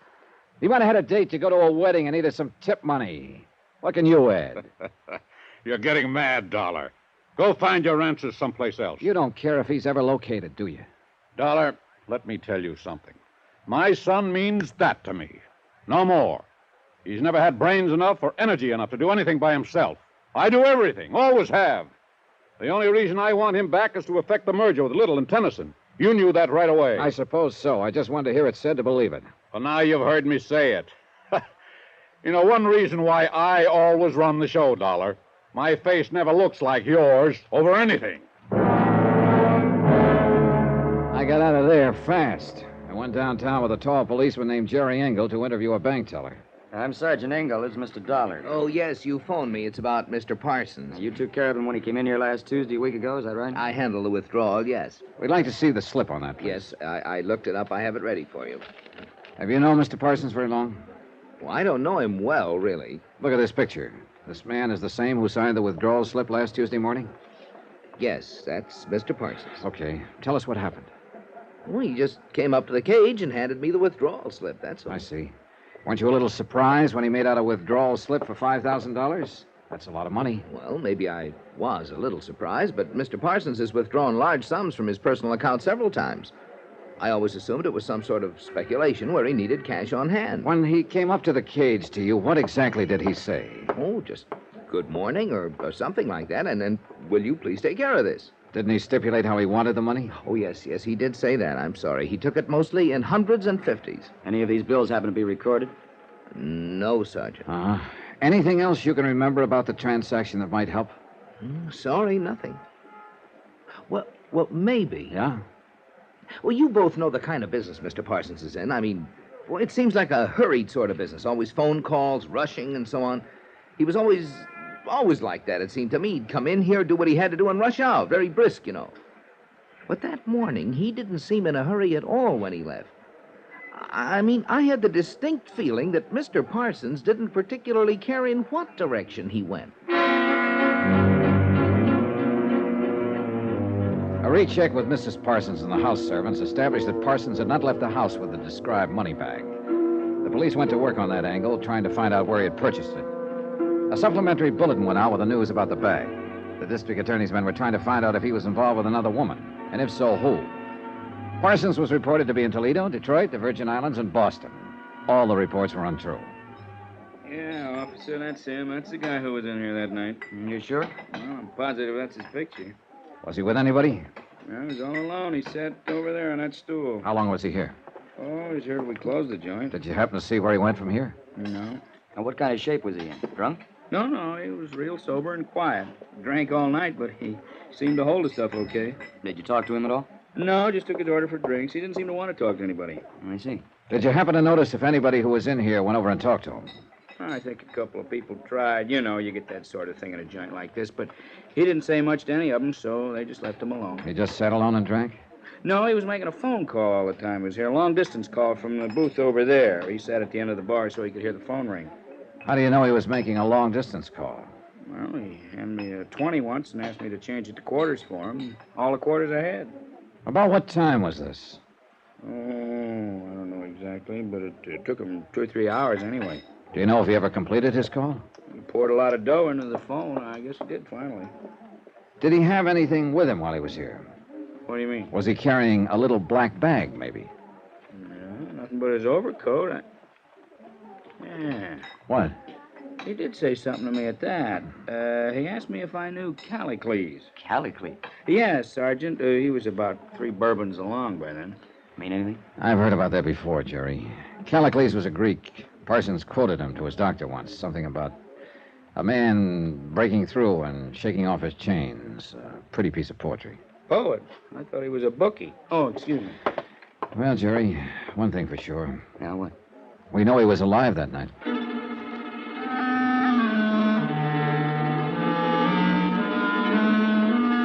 He might have had a date to go to a wedding and needed some tip money. What can you add? You're getting mad, Dollar. Go find your answers someplace else. You don't care if he's ever located, do you? Dollar, let me tell you something. My son means that to me. No more. He's never had brains enough or energy enough to do anything by himself. I do everything, always have. The only reason I want him back is to effect the merger with Little and Tennyson. You knew that right away. I suppose so. I just wanted to hear it said to believe it. Well, now you've heard me say it. You know, one reason why I always run the show, Dollar. My face never looks like yours over anything. I got out of there fast. I went downtown with a tall policeman named Jerry Engel to interview a bank teller. I'm Sergeant Engel. This is Mr. Dollar. Oh, yes, you phoned me. It's about Mr. Parsons. You took care of him when he came in here last Tuesday, a week ago, is that right? I handled the withdrawal, yes. We'd like to see the slip on that, please. Yes, I looked it up. I have it ready for you. Have you known Mr. Parsons very long? Well, I don't know him well, really. Look at this picture. This man is the same who signed the withdrawal slip last Tuesday morning? Yes, that's Mr. Parsons. Okay. Tell us what happened. Well, he just came up to the cage and handed me the withdrawal slip, that's all. I see. Weren't you a little surprised when he made out a withdrawal slip for $5,000? That's a lot of money. Well, maybe I was a little surprised, but Mr. Parsons has withdrawn large sums from his personal account several times. I always assumed it was some sort of speculation where he needed cash on hand. When he came up to the cage to you, what exactly did he say? Oh, just good morning or something like that, and then, will you please take care of this? Didn't he stipulate how he wanted the money? Oh, yes, he did say that. I'm sorry. He took it mostly in hundreds and fifties. Any of these bills happen to be recorded? No, Sergeant. Anything else you can remember about the transaction that might help? Sorry, nothing. Well, maybe. Yeah? Well, you both know the kind of business Mr. Parsons is in. I mean, well, it seems like a hurried sort of business. Always phone calls, rushing, and so on. He was always like that, it seemed to me. He'd come in here, do what he had to do, and rush out. Very brisk, you know. But that morning, he didn't seem in a hurry at all when he left. I mean, I had the distinct feeling that Mr. Parsons didn't particularly care in what direction he went. A recheck with Mrs. Parsons and the house servants established that Parsons had not left the house with the described money bag. The police went to work on that angle, trying to find out where he had purchased it. A supplementary bulletin went out with the news about the bag. The district attorney's men were trying to find out if he was involved with another woman, and if so, who. Parsons was reported to be in Toledo, Detroit, the Virgin Islands, and Boston. All the reports were untrue. Yeah, officer, that's him. That's the guy who was in here that night. You sure? Well, I'm positive that's his picture. Was he with anybody? No, he was all alone. He sat over there on that stool. How long was he here? Oh, he's heard we closed the joint. Did you happen to see where he went from here? No. And what kind of shape was he in? Drunk? No, he was real sober and quiet. Drank all night, but he seemed to hold his stuff okay. Did you talk to him at all? No, just took his order for drinks. He didn't seem to want to talk to anybody. I see. Did you happen to notice if anybody who was in here went over and talked to him? I think a couple of people tried. You know, you get that sort of thing in a joint like this, but he didn't say much to any of them, so they just left him alone. He just sat alone and drank? No, he was making a phone call all the time. He was here, a long-distance call from the booth over there. He sat at the end of the bar so he could hear the phone ring. How do you know he was making a long-distance call? Well, he handed me a 20 once and asked me to change it to quarters for him. All the quarters I had. About what time was this? Oh, I don't know exactly, but it took him 2 or 3 hours anyway. Do you know if he ever completed his call? He poured a lot of dough into the phone. I guess he did finally. Did he have anything with him while he was here? What do you mean? Was he carrying a little black bag, maybe? No, nothing but his overcoat. Yeah. What? He did say something to me at that. He asked me if I knew Callicles. Callicles? Yes, Sergeant. He was about 3 bourbons along by then. Mean anything? I've heard about that before, Jerry. Callicles was a Greek. Parsons quoted him to his doctor once. Something about a man breaking through and shaking off his chains. A pretty piece of poetry. poet. I thought he was a bookie. Oh, excuse me. Well, Jerry, one thing for sure. Yeah, what? We know he was alive that night.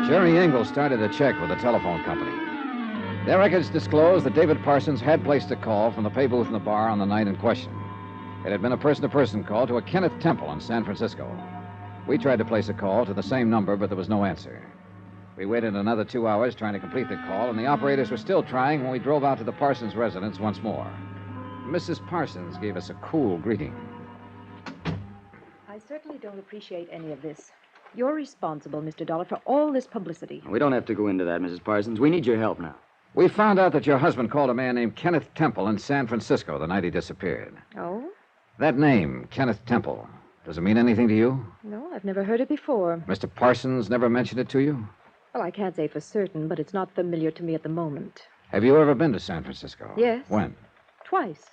Jerry Engel started a check with the telephone company. Their records disclosed that David Parsons had placed a call from the pay booth in the bar on the night in question. It had been a person-to-person call to a Kenneth Temple in San Francisco. We tried to place a call to the same number, but there was no answer. We waited another 2 hours trying to complete the call, and the operators were still trying when we drove out to the Parsons residence once more. Mrs. Parsons gave us a cool greeting. I certainly don't appreciate any of this. You're responsible, Mr. Dollar, for all this publicity. We don't have to go into that, Mrs. Parsons. We need your help now. We found out that your husband called a man named Kenneth Temple in San Francisco the night he disappeared. Oh? That name, Kenneth Temple, does it mean anything to you? No, I've never heard it before. Mr. Parsons never mentioned it to you? Well, I can't say for certain, but it's not familiar to me at the moment. Have you ever been to San Francisco? Yes. When? Twice.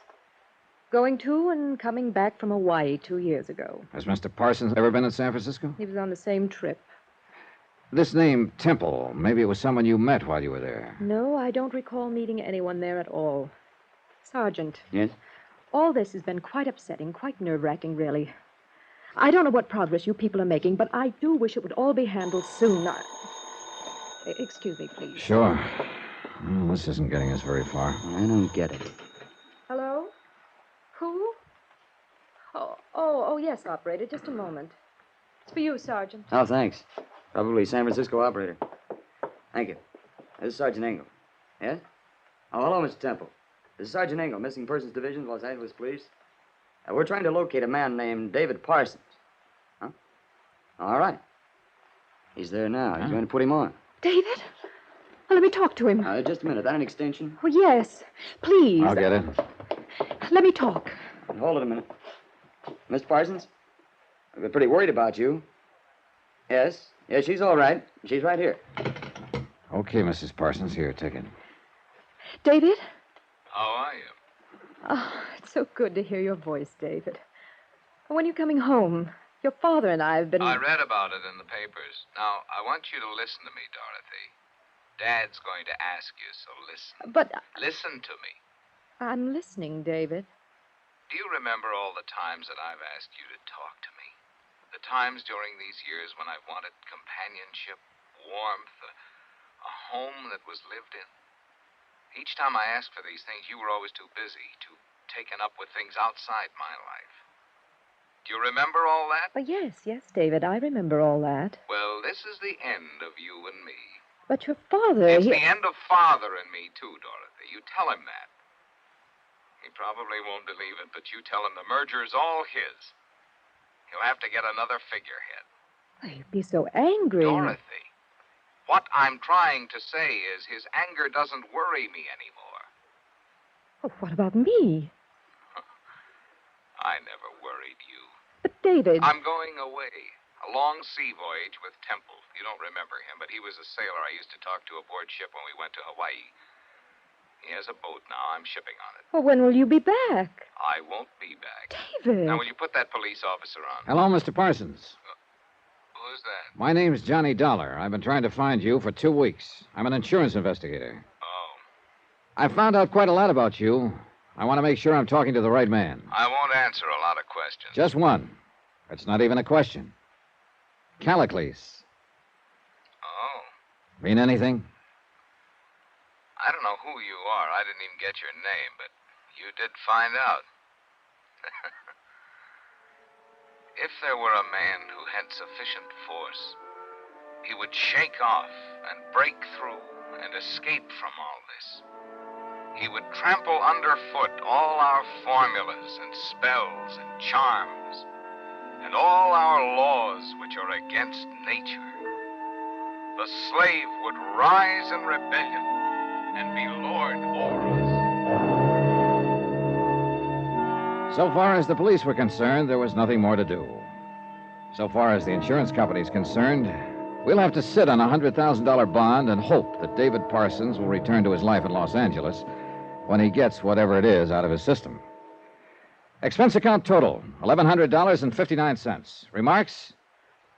Going to and coming back from Hawaii 2 years ago. Has Mr. Parsons ever been in San Francisco? He was on the same trip. This name, Temple, maybe it was someone you met while you were there. No, I don't recall meeting anyone there at all. Sergeant. Yes? All this has been quite upsetting, quite nerve-wracking, really. I don't know what progress you people are making, but I do wish it would all be handled soon. Excuse me, please. Sure. Well, this isn't getting us very far. I don't get it. Hello? Who? Oh, yes, operator. Just a moment. It's for you, Sergeant. Oh, thanks. Probably San Francisco operator. Thank you. This is Sergeant Engel. Yes? Oh, hello, Mr. Temple. This is Sergeant Engel, Missing Persons Division, Los Angeles Police. We're trying to locate a man named David Parsons. Huh? All right. He's there now. He's going to put him on. David? Well, let me talk to him. Just a minute. That an extension? Oh, yes. Please. I'll get it. Let me talk. Hold it a minute. Mr. Parsons? I've been pretty worried about you. Yes. Yes, she's all right. She's right here. Okay, Mrs. Parsons. Here, take it. David? How are you? Oh, it's so good to hear your voice, David. When are you coming home? Your father and I have been... I read about it in the papers. Now, I want you to listen to me, Dorothy. Dad's going to ask you, so listen. But... Listen to me. I'm listening, David. Do you remember all the times that I've asked you to talk to me? The times during these years when I've wanted companionship, warmth, a home that was lived in? Each time I asked for these things, you were always too busy, too taken up with things outside my life. Do you remember all that? Oh, yes, David, I remember all that. Well, this is the end of you and me. But your father... It's the end of Father and me, too, Dorothy. You tell him that. He probably won't believe it, but you tell him the merger's all his. He'll have to get another figurehead. You'd be so angry. Dorothy, what I'm trying to say is his anger doesn't worry me anymore. Oh, what about me? I never worried you. But, David... I'm going away. A long sea voyage with Temple. You don't remember him, but he was a sailor I used to talk to aboard ship when we went to Hawaii. He has a boat now. I'm shipping on it. Well, when will you be back? I won't be back. David. Now, will you put that police officer on? Hello, Mr. Parsons. Who's that? My name's Johnny Dollar. I've been trying to find you for 2 weeks. I'm an insurance investigator. Oh. I found out quite a lot about you. I want to make sure I'm talking to the right man. I won't answer a lot of questions. Just one. It's not even a question. Callicles. Oh. Mean anything? I don't know who you are. I didn't even get your name, but you did find out. If there were a man who had sufficient force, he would shake off and break through and escape from all this. He would trample underfoot all our formulas and spells and charms, and all our laws which are against nature. The slave would rise in rebellion and be lord over us. So far as the police were concerned, there was nothing more to do. So far as the insurance company's concerned, we'll have to sit on a $100,000 bond and hope that David Parsons will return to his life in Los Angeles when he gets whatever it is out of his system. Expense account total, $1,100.59. Remarks?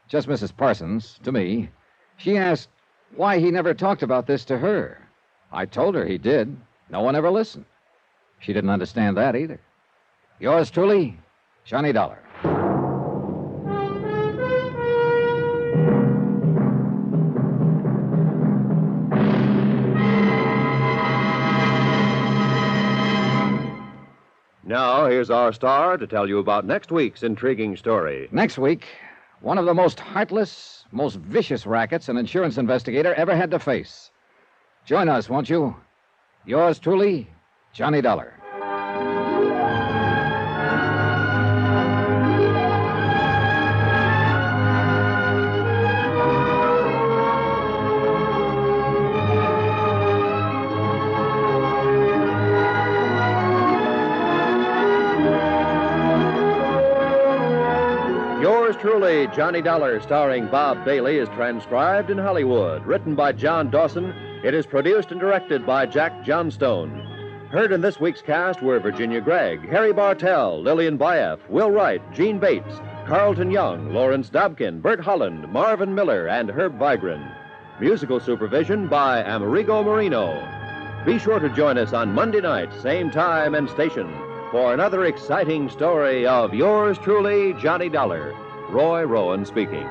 Just Mrs. Parsons, to me. She asked, why he never talked about this to her. I told her he did. No one ever listened. She didn't understand that either. Yours truly, Johnny Dollar. Now, here's our star to tell you about next week's intriguing story. Next week, one of the most heartless, most vicious rackets an insurance investigator ever had to face. Join us, won't you? Yours truly, Johnny Dollar. Yours truly, Johnny Dollar, starring Bob Bailey, is transcribed in Hollywood. Written by John Dawson, it is produced and directed by Jack Johnstone. Heard in this week's cast were Virginia Gregg, Harry Bartell, Lillian Baeff, Will Wright, Gene Bates, Carlton Young, Lawrence Dobkin, Bert Holland, Marvin Miller, and Herb Vigran. Musical supervision by Amerigo Marino. Be sure to join us on Monday night, same time and station, for another exciting story of yours truly, Johnny Dollar. Roy Rowan speaking.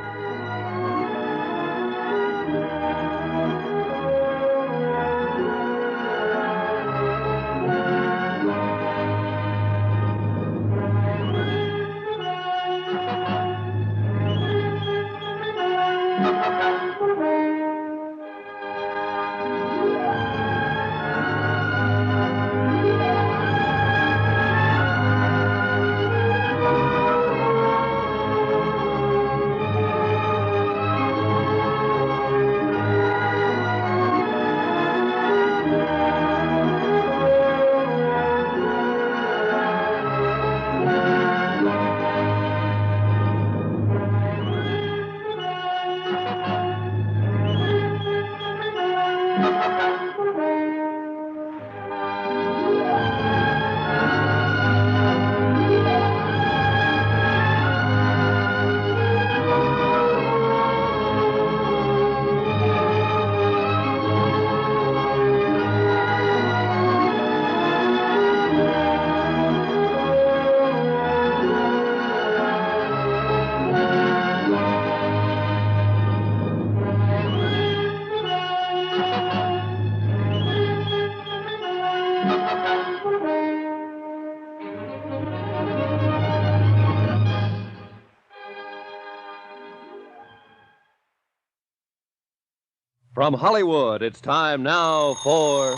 From Hollywood, it's time now for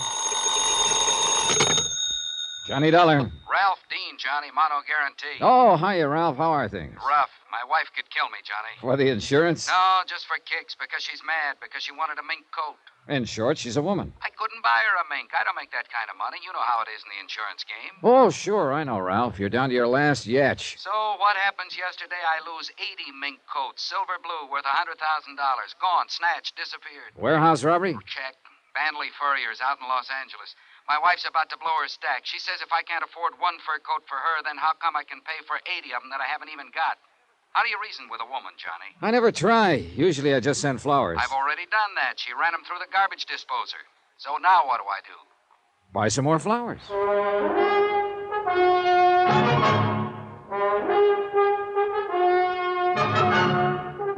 Johnny Dollar. Ralph Dean, Johnny, mono guarantee. Oh, hiya, Ralph. How are things? Rough. My wife could kill me, Johnny. For the insurance? No, just for kicks, because she's mad, because she wanted a mink coat. In short, she's a woman. I couldn't buy her a mink. I don't make that kind of money. You know how it is in the insurance game. Oh, sure, I know, Ralph. You're down to your last yatch. So what happens yesterday? I lose 80 mink coats, silver blue, worth $100,000. Gone, snatched, disappeared. Warehouse robbery? Check. Bandley Furriers out in Los Angeles. My wife's about to blow her stack. She says if I can't afford one fur coat for her, then how come I can pay for 80 of them that I haven't even got? How do you reason with a woman, Johnny? I never try. Usually I just send flowers. I've already done that. She ran them through the garbage disposer. So now what do I do? Buy some more flowers.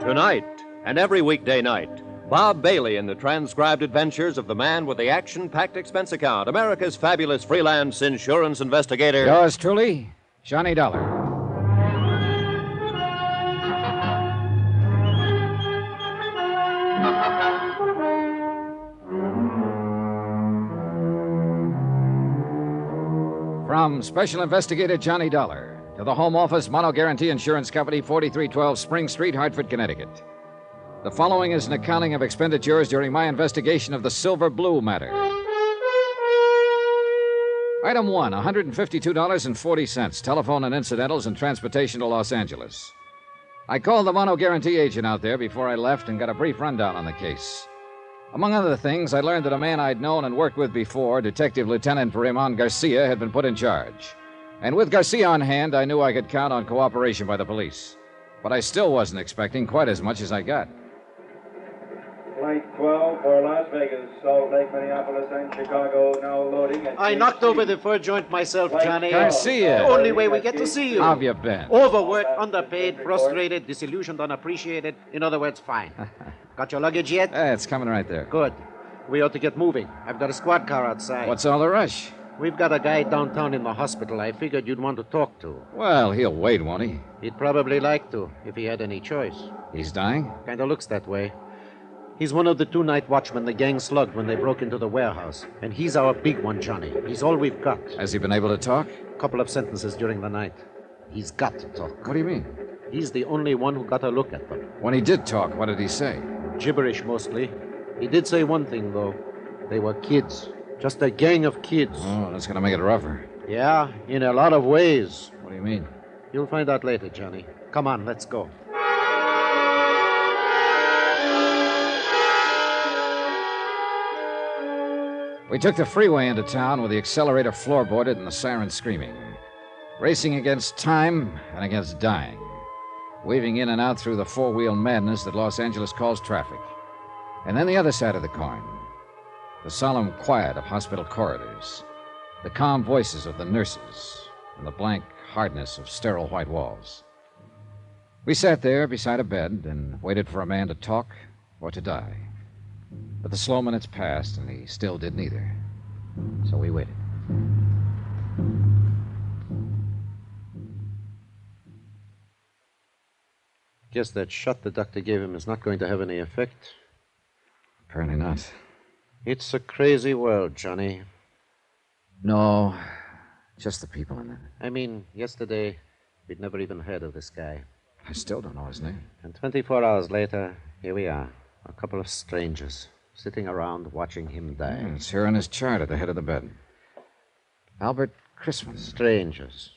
Tonight and every weekday night, Bob Bailey in the transcribed adventures of the man with the action-packed expense account, America's fabulous freelance insurance investigator. Yours truly, Johnny Dollar. From Special Investigator Johnny Dollar to the Home Office Mono Guarantee Insurance Company, 4312 Spring Street, Hartford, Connecticut. The following is an accounting of expenditures during my investigation of the Silver Blue matter. Item 1, $152.40, telephone and incidentals and transportation to Los Angeles. I called the Mono Guarantee agent out there before I left and got a brief rundown on the case. Among other things, I learned that a man I'd known and worked with before, Detective Lieutenant Raymond Garcia, had been put in charge. And with Garcia on hand, I knew I could count on cooperation by the police. But I still wasn't expecting quite as much as I got. Flight 12 for Las Vegas, Salt Lake, Minneapolis, and Chicago, now loading at I knocked over the fur joint myself, Johnny. Garcia. The only way we get to see you. How have you been? Overworked, underpaid, frustrated, disillusioned, unappreciated. In other words, fine. Got your luggage yet? It's coming right there. Good. We ought to get moving. I've got a squad car outside. What's all the rush? We've got a guy downtown in the hospital I figured you'd want to talk to. Well, he'll wait, won't he? He'd probably like to, if he had any choice. He's dying? Kind of looks that way. He's one of the 2 night watchmen the gang slugged when they broke into the warehouse. And he's our big one, Johnny. He's all we've got. Has he been able to talk? A couple of sentences during the night. He's got to talk. What do you mean? He's the only one who got a look at them. When he did talk, what did he say? Gibberish, mostly. He did say one thing, though. They were kids. Just a gang of kids. Oh, that's going to make it rougher. Yeah, in a lot of ways. What do you mean? You'll find out later, Johnny. Come on, let's go. We took the freeway into town with the accelerator floorboarded and the siren screaming. Racing against time and against dying. Weaving in and out through the four-wheel madness that Los Angeles calls traffic. And then the other side of the coin. The solemn quiet of hospital corridors. The calm voices of the nurses. And the blank hardness of sterile white walls. We sat there beside a bed and waited for a man to talk or to die. But the slow minutes passed, and he still did neither. So we waited. Guess that shot the doctor gave him is not going to have any effect. Apparently not. It's a crazy world, Johnny. No, just the people in it. I mean, yesterday, we'd never even heard of this guy. I still don't know his name. And 24 hours later, here we are, a couple of strangers, sitting around watching him die. It's here on his chart at the head of the bed. Albert Christmas. Strangers.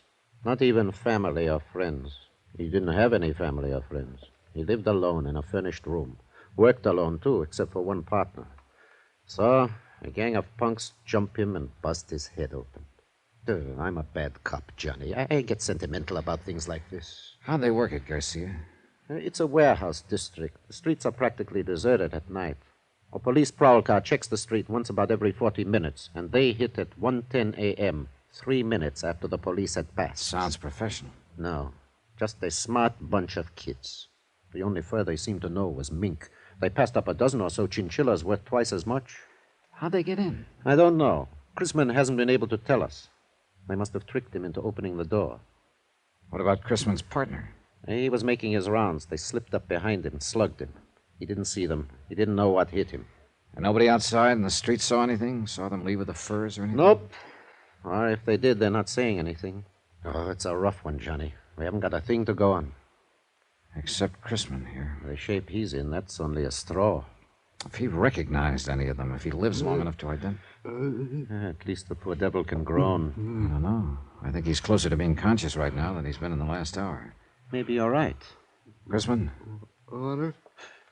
Not even family or friends. He didn't have any family or friends. He lived alone in a furnished room. Worked alone, too, except for one partner. So, a gang of punks jump him and bust his head open. I'm a bad cop, Johnny. I get sentimental about things like this. How'd they work it, Garcia? It's a warehouse district. The streets are practically deserted at night. A police prowl car checks the street once about every 40 minutes, and they hit at 1:10 a.m., 3 minutes after the police had passed. Sounds professional. No, just a smart bunch of kids. The only fur they seemed to know was mink. They passed up a dozen or so chinchillas worth twice as much. How'd they get in? I don't know. Chrisman hasn't been able to tell us. They must have tricked him into opening the door. What about Chrisman's partner? He was making his rounds. They slipped up behind him, slugged him. He didn't see them. He didn't know what hit him. And nobody outside in the street saw anything? Saw them leave with the furs or anything? Nope. Or if they did, they're not saying anything. Oh, it's a rough one, Johnny. We haven't got a thing to go on. Except Chrisman here. The shape he's in, that's only a straw. If he recognized any of them, if he lives long enough to identify... At least the poor devil can groan. I don't know. I think he's closer to being conscious right now than he's been in the last hour. Maybe you're right. Chrisman? Order?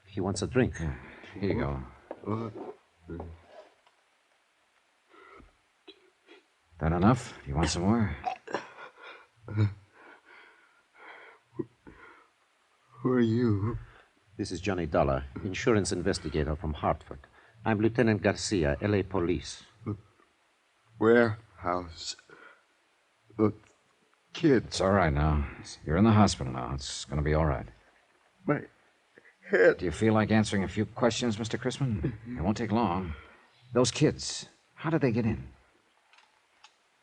He wants a drink. Yeah, here you go. That enough? You want some more? Who are you? This is Johnny Dollar, insurance investigator from Hartford. I'm Lieutenant Garcia, L.A. Police. Warehouse. The kid. It's all right now. You're in the hospital now. It's going to be all right. My head. Do you feel like answering a few questions, Mr. Chrisman? It won't take long. Those kids, how did they get in?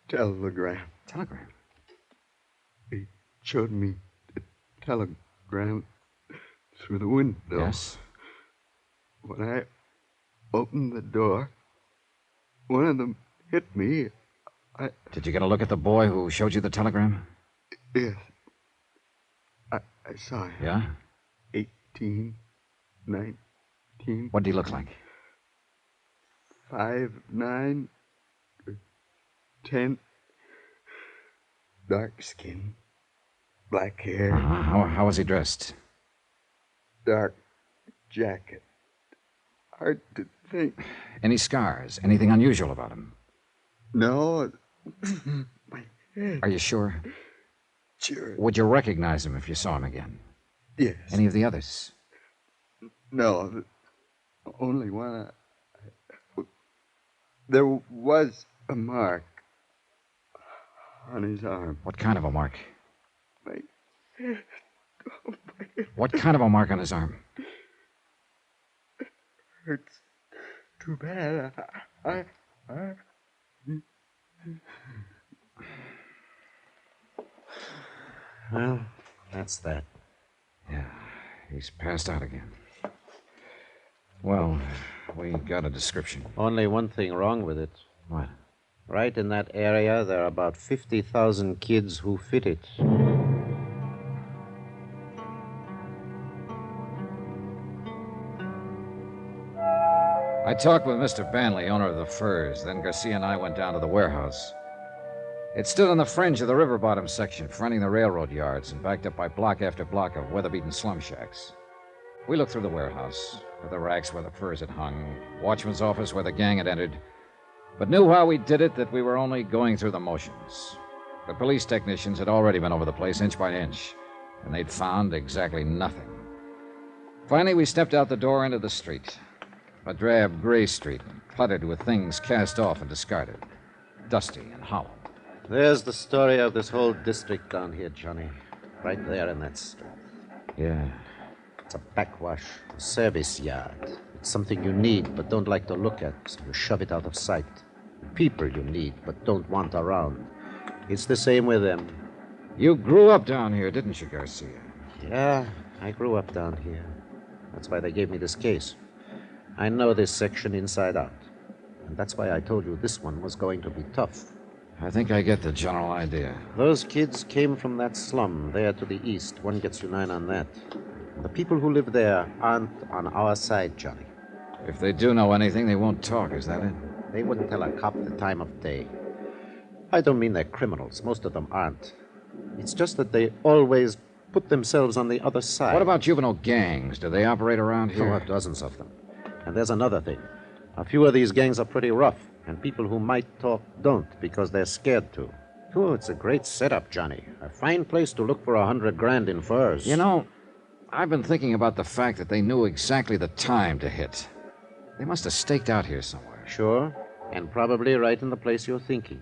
Telegram. Telegram? They showed me the telegram through the window. Yes. When I opened the door, one of them hit me. Did you get a look at the boy who showed you the telegram? Yes. I saw him. Yeah? 18, 19. What did he look like? 5'9", 10. Dark skin, black hair. How was he dressed? Dark jacket. Hard to think. Any scars? Anything unusual about him? No. My head. Are you sure? Sure. Would you recognize him if you saw him again? Yes. Any of the others? No. Only one. There was a mark on his arm. What kind of a mark? My... What kind of a mark on his arm? Hurts too bad. Well, that's that. Yeah, he's passed out again. Well, we got a description. Only one thing wrong with it. What? Right in that area, there are about 50,000 kids who fit it. I talked with Mr. Banley, owner of the Furs. Then Garcia and I went down to the warehouse. It stood on the fringe of the river bottom section, fronting the railroad yards, and backed up by block after block of weather-beaten slum shacks. We looked through the warehouse, at the racks where the furs had hung, watchman's office where the gang had entered, but knew while we did it that we were only going through the motions. The police technicians had already been over the place inch by inch, and they'd found exactly nothing. Finally, we stepped out the door into the street. A drab gray street, cluttered with things cast off and discarded, dusty and hollow. There's the story of this whole district down here, Johnny. Right there in that street. Yeah. It's a backwash, a service yard. It's something you need but don't like to look at, so you shove it out of sight. People you need but don't want around. It's the same with them. You grew up down here, didn't you, Garcia? Yeah, I grew up down here. That's why they gave me this case. I know this section inside out. And that's why I told you this one was going to be tough. I think I get the general idea. Those kids came from that slum there to the east. One gets you 9 on that. And the people who live there aren't on our side, Johnny. If they do know anything, they won't talk, is that it? They wouldn't tell a cop the time of day. I don't mean they're criminals. Most of them aren't. It's just that they always put themselves on the other side. What about juvenile gangs? Do they operate around here? Oh, dozens of them. And there's another thing. A few of these gangs are pretty rough, and people who might talk don't because they're scared to. Oh, it's a great setup, Johnny. A fine place to look for $100,000 in furs. You know, I've been thinking about the fact that they knew exactly the time to hit. They must have staked out here somewhere. Sure, and probably right in the place you're thinking.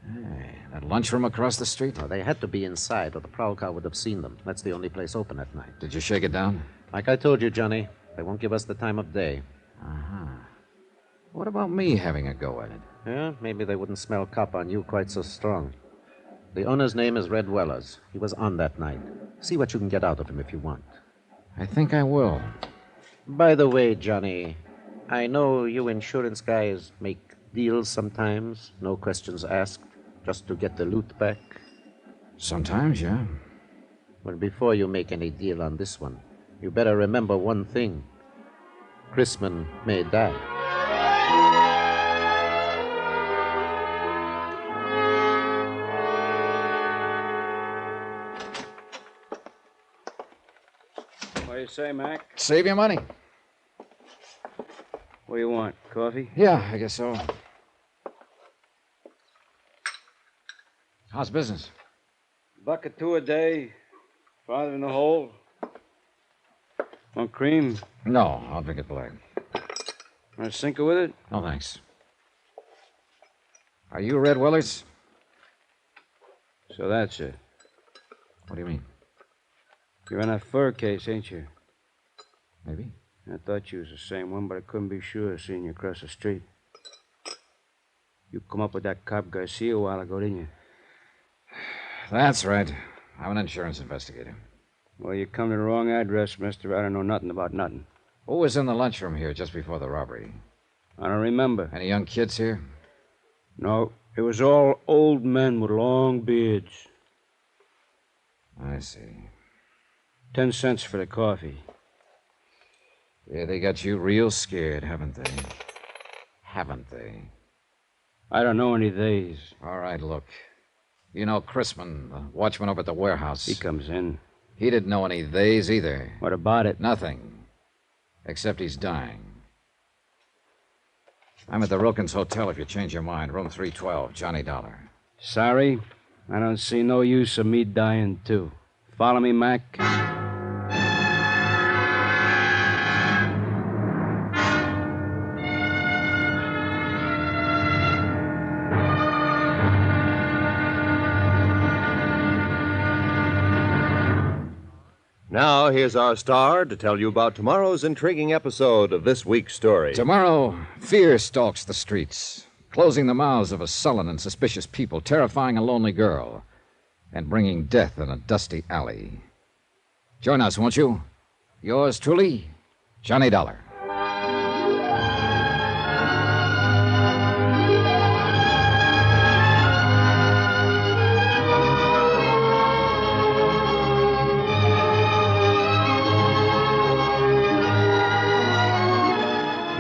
Hey, that lunchroom across the street? No, they had to be inside, or the prowl car would have seen them. That's the only place open at night. Did you shake it down? Like I told you, Johnny, they won't give us the time of day. Uh-huh. What about me having a go at it? Yeah, maybe they wouldn't smell cop on you quite so strong. The owner's name is Red Wellers. He was on that night. See what you can get out of him if you want. I think I will. By the way, Johnny, I know you insurance guys make deals sometimes, no questions asked, just to get the loot back. Sometimes, yeah. Well, before you make any deal on this one, you better remember one thing. Chrisman may die. What do you say, Mac? Save your money. What do you want? Coffee? Yeah, I guess so. How's business? $1.02 a day. Father in the hole. Want cream? No, I'll drink it black. Want a sinker with it? No, thanks. Are you Red Willers? So that's it. What do you mean? You're in that fur case, ain't you? Maybe. I thought you was the same one, but I couldn't be sure seeing you across the street. You come up with that cop Garcia a while ago, didn't you? That's right. I'm an insurance investigator. Well, you come to the wrong address, mister. I don't know nothing about nothing. Who was in the lunchroom here just before the robbery? I don't remember. Any young kids here? No, it was all old men with long beards. I see. 10 cents for the coffee. Yeah, they got you real scared, haven't they? Haven't they? I don't know any theys. All right, look. You know Chrisman, the watchman over at the warehouse. He comes in. He didn't know any theys either. What about it? Nothing. Except he's dying. I'm at the Wilkins Hotel if you change your mind. Room 312, Johnny Dollar. Sorry, I don't see no use of me dying, too. Follow me, Mac? Now, here's our star to tell you about tomorrow's intriguing episode of this week's story. Tomorrow, fear stalks the streets, closing the mouths of a sullen and suspicious people, terrifying a lonely girl, and bringing death in a dusty alley. Join us, won't you? Yours truly, Johnny Dollar.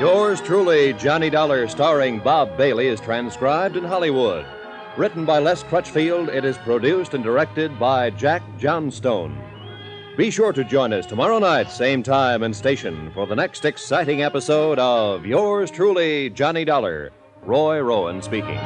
Yours truly, Johnny Dollar, starring Bob Bailey, is transcribed in Hollywood. Written by Les Crutchfield, it is produced and directed by Jack Johnstone. Be sure to join us tomorrow night, same time and station, for the next exciting episode of Yours truly, Johnny Dollar. Roy Rowan speaking.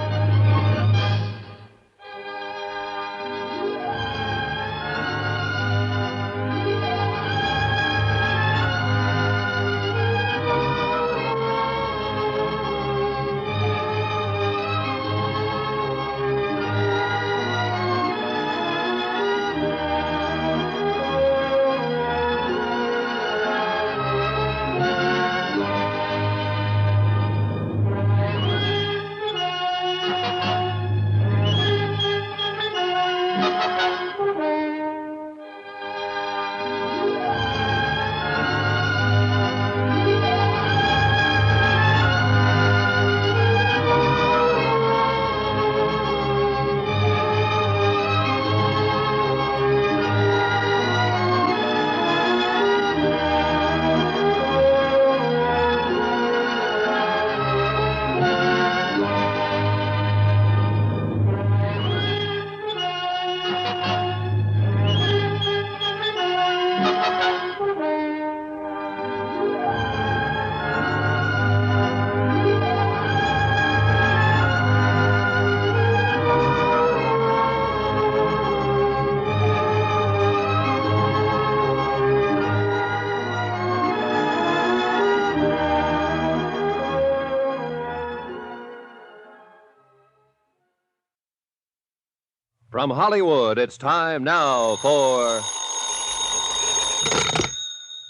From Hollywood, it's time now for...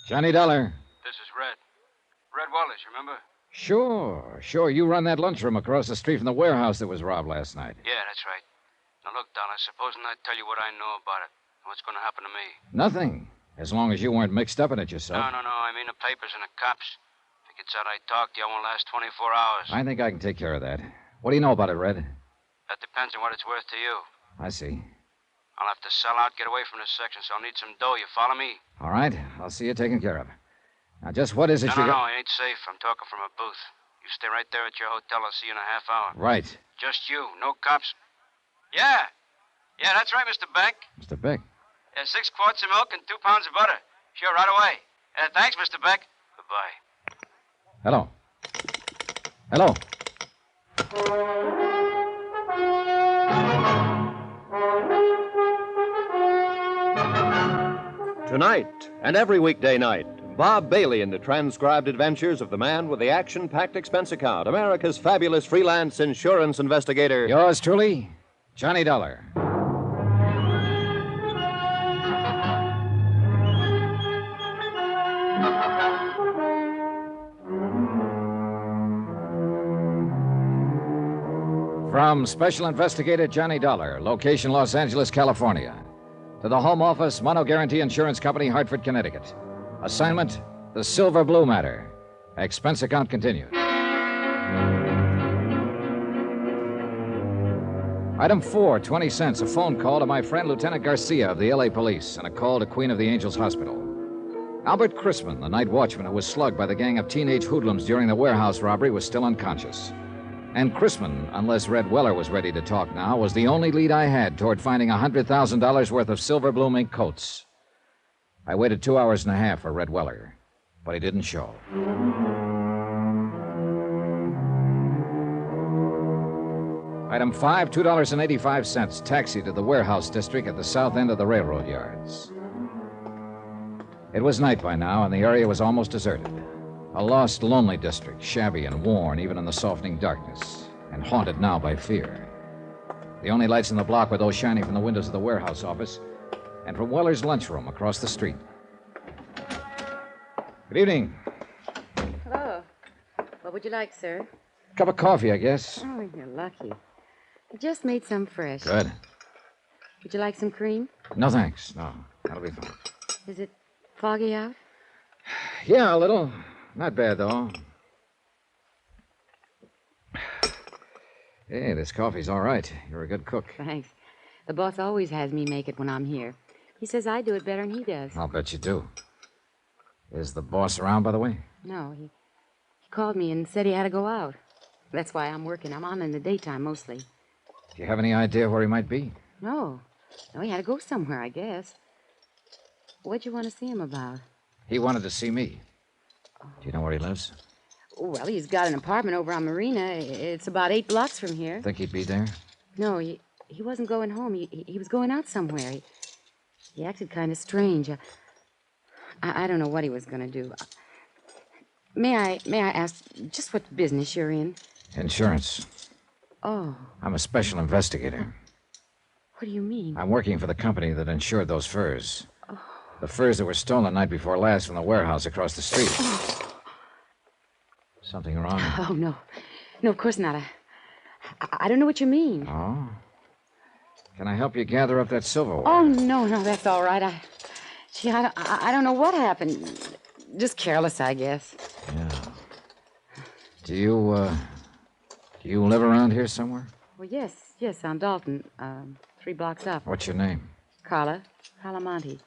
Johnny Dollar. This is Red. Red Wallace, remember? Sure. You run that lunchroom across the street from the warehouse that was robbed last night. Yeah, that's right. Now, look, Dollar, supposing I tell you what I know about it. What's going to happen to me? Nothing, as long as you weren't mixed up in it yourself. No. I mean the papers and the cops. If it gets out I talked to you, I won't last 24 hours. I think I can take care of that. What do you know about it, Red? That depends on what it's worth to you. I see. I'll have to sell out, get away from this section, so I'll need some dough. You follow me? All right. I'll see you taken care of. Now, just what is it No, you got? it ain't safe. I'm talking from a booth. You stay right there at your hotel. I'll see you in a half hour. Right. Just you. No cops. Yeah, that's right, Mr. Beck. Mr. Beck. 6 quarts of milk and 2 pounds of butter. Sure, right away. Thanks, Mr. Beck. Goodbye. Hello. Tonight and every weekday night, Bob Bailey in the transcribed adventures of the man with the action-packed expense account, America's fabulous freelance insurance investigator. Yours truly, Johnny Dollar. From Special Investigator Johnny Dollar, location Los Angeles, California. To the Home Office, Mono Guarantee Insurance Company, Hartford, Connecticut. Assignment, the Silver Blue Matter. Expense account continued. Item 4, 20 cents, a phone call to my friend Lieutenant Garcia of the L.A. Police, and a call to Queen of the Angels Hospital. Albert Chrisman, the night watchman who was slugged by the gang of teenage hoodlums during the warehouse robbery, was still unconscious. And Chrisman, unless Red Weller was ready to talk now, was the only lead I had toward finding $100,000 worth of silver blue mink coats. I waited 2 hours and a half for Red Weller, but he didn't show. Item 5, $2.85, taxi to the warehouse district at the south end of the railroad yards. It was night by now, and the area was almost deserted. A lost, lonely district, shabby and worn even in the softening darkness, and haunted now by fear. The only lights in the block were those shining from the windows of the warehouse office and from Weller's lunchroom across the street. Good evening. Hello. What would you like, sir? Cup of coffee, I guess. Oh, you're lucky. I just made some fresh. Good. Would you like some cream? No, thanks. No, that'll be fine. Is it foggy out? Yeah, a little. Not bad, though. Hey, this coffee's all right. You're a good cook. Thanks. The boss always has me make it when I'm here. He says I do it better than he does. I'll bet you do. Is the boss around, by the way? No, he called me and said he had to go out. That's why I'm working. I'm on in the daytime mostly. Do you have any idea where he might be? No, he had to go somewhere, I guess. What'd you want to see him about? He wanted to see me. Do you know where he lives? Well, he's got an apartment over on Marina. It's about 8 blocks from here. Think he'd be there? No, he wasn't going home. He was going out somewhere. He acted kind of strange. I don't know what he was going to do. May I ask just what business you're in? Insurance. Oh. I'm a special investigator. What do you mean? I'm working for the company that insured those furs. Oh. The furs that were stolen the night before last from the warehouse across the street. Oh. Something wrong? Oh, no. No, of course not. I don't know what you mean. Oh? Can I help you gather up that silverware? Oh, no, that's all right. I don't know what happened. Just careless, I guess. Yeah. Do you live around here somewhere? Well, yes, on Dalton, 3 blocks up. What's your name? Carla Monte.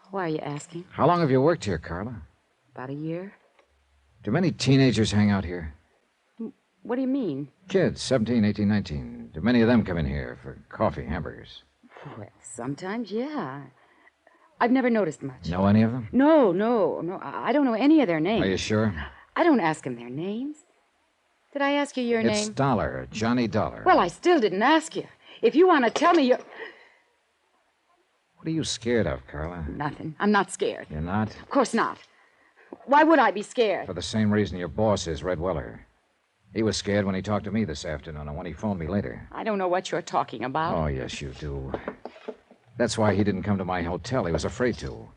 Why are you asking? How long have you worked here, Carla? About a year. Do many teenagers hang out here? What do you mean? Kids, 17, 18, 19. Do many of them come in here for coffee, hamburgers? Well, sometimes, yeah. I've never noticed much. Know any of them? No. I don't know any of their names. Are you sure? I don't ask them their names. Did I ask you your name? It's Dollar, Johnny Dollar. Well, I still didn't ask you. If you want to tell me What are you scared of, Carla? Nothing. I'm not scared. You're not? Of course not. Why would I be scared? For the same reason your boss is, Red Weller. He was scared when he talked to me this afternoon and when he phoned me later. I don't know what you're talking about. Oh, yes, you do. That's why he didn't come to my hotel. He was afraid to.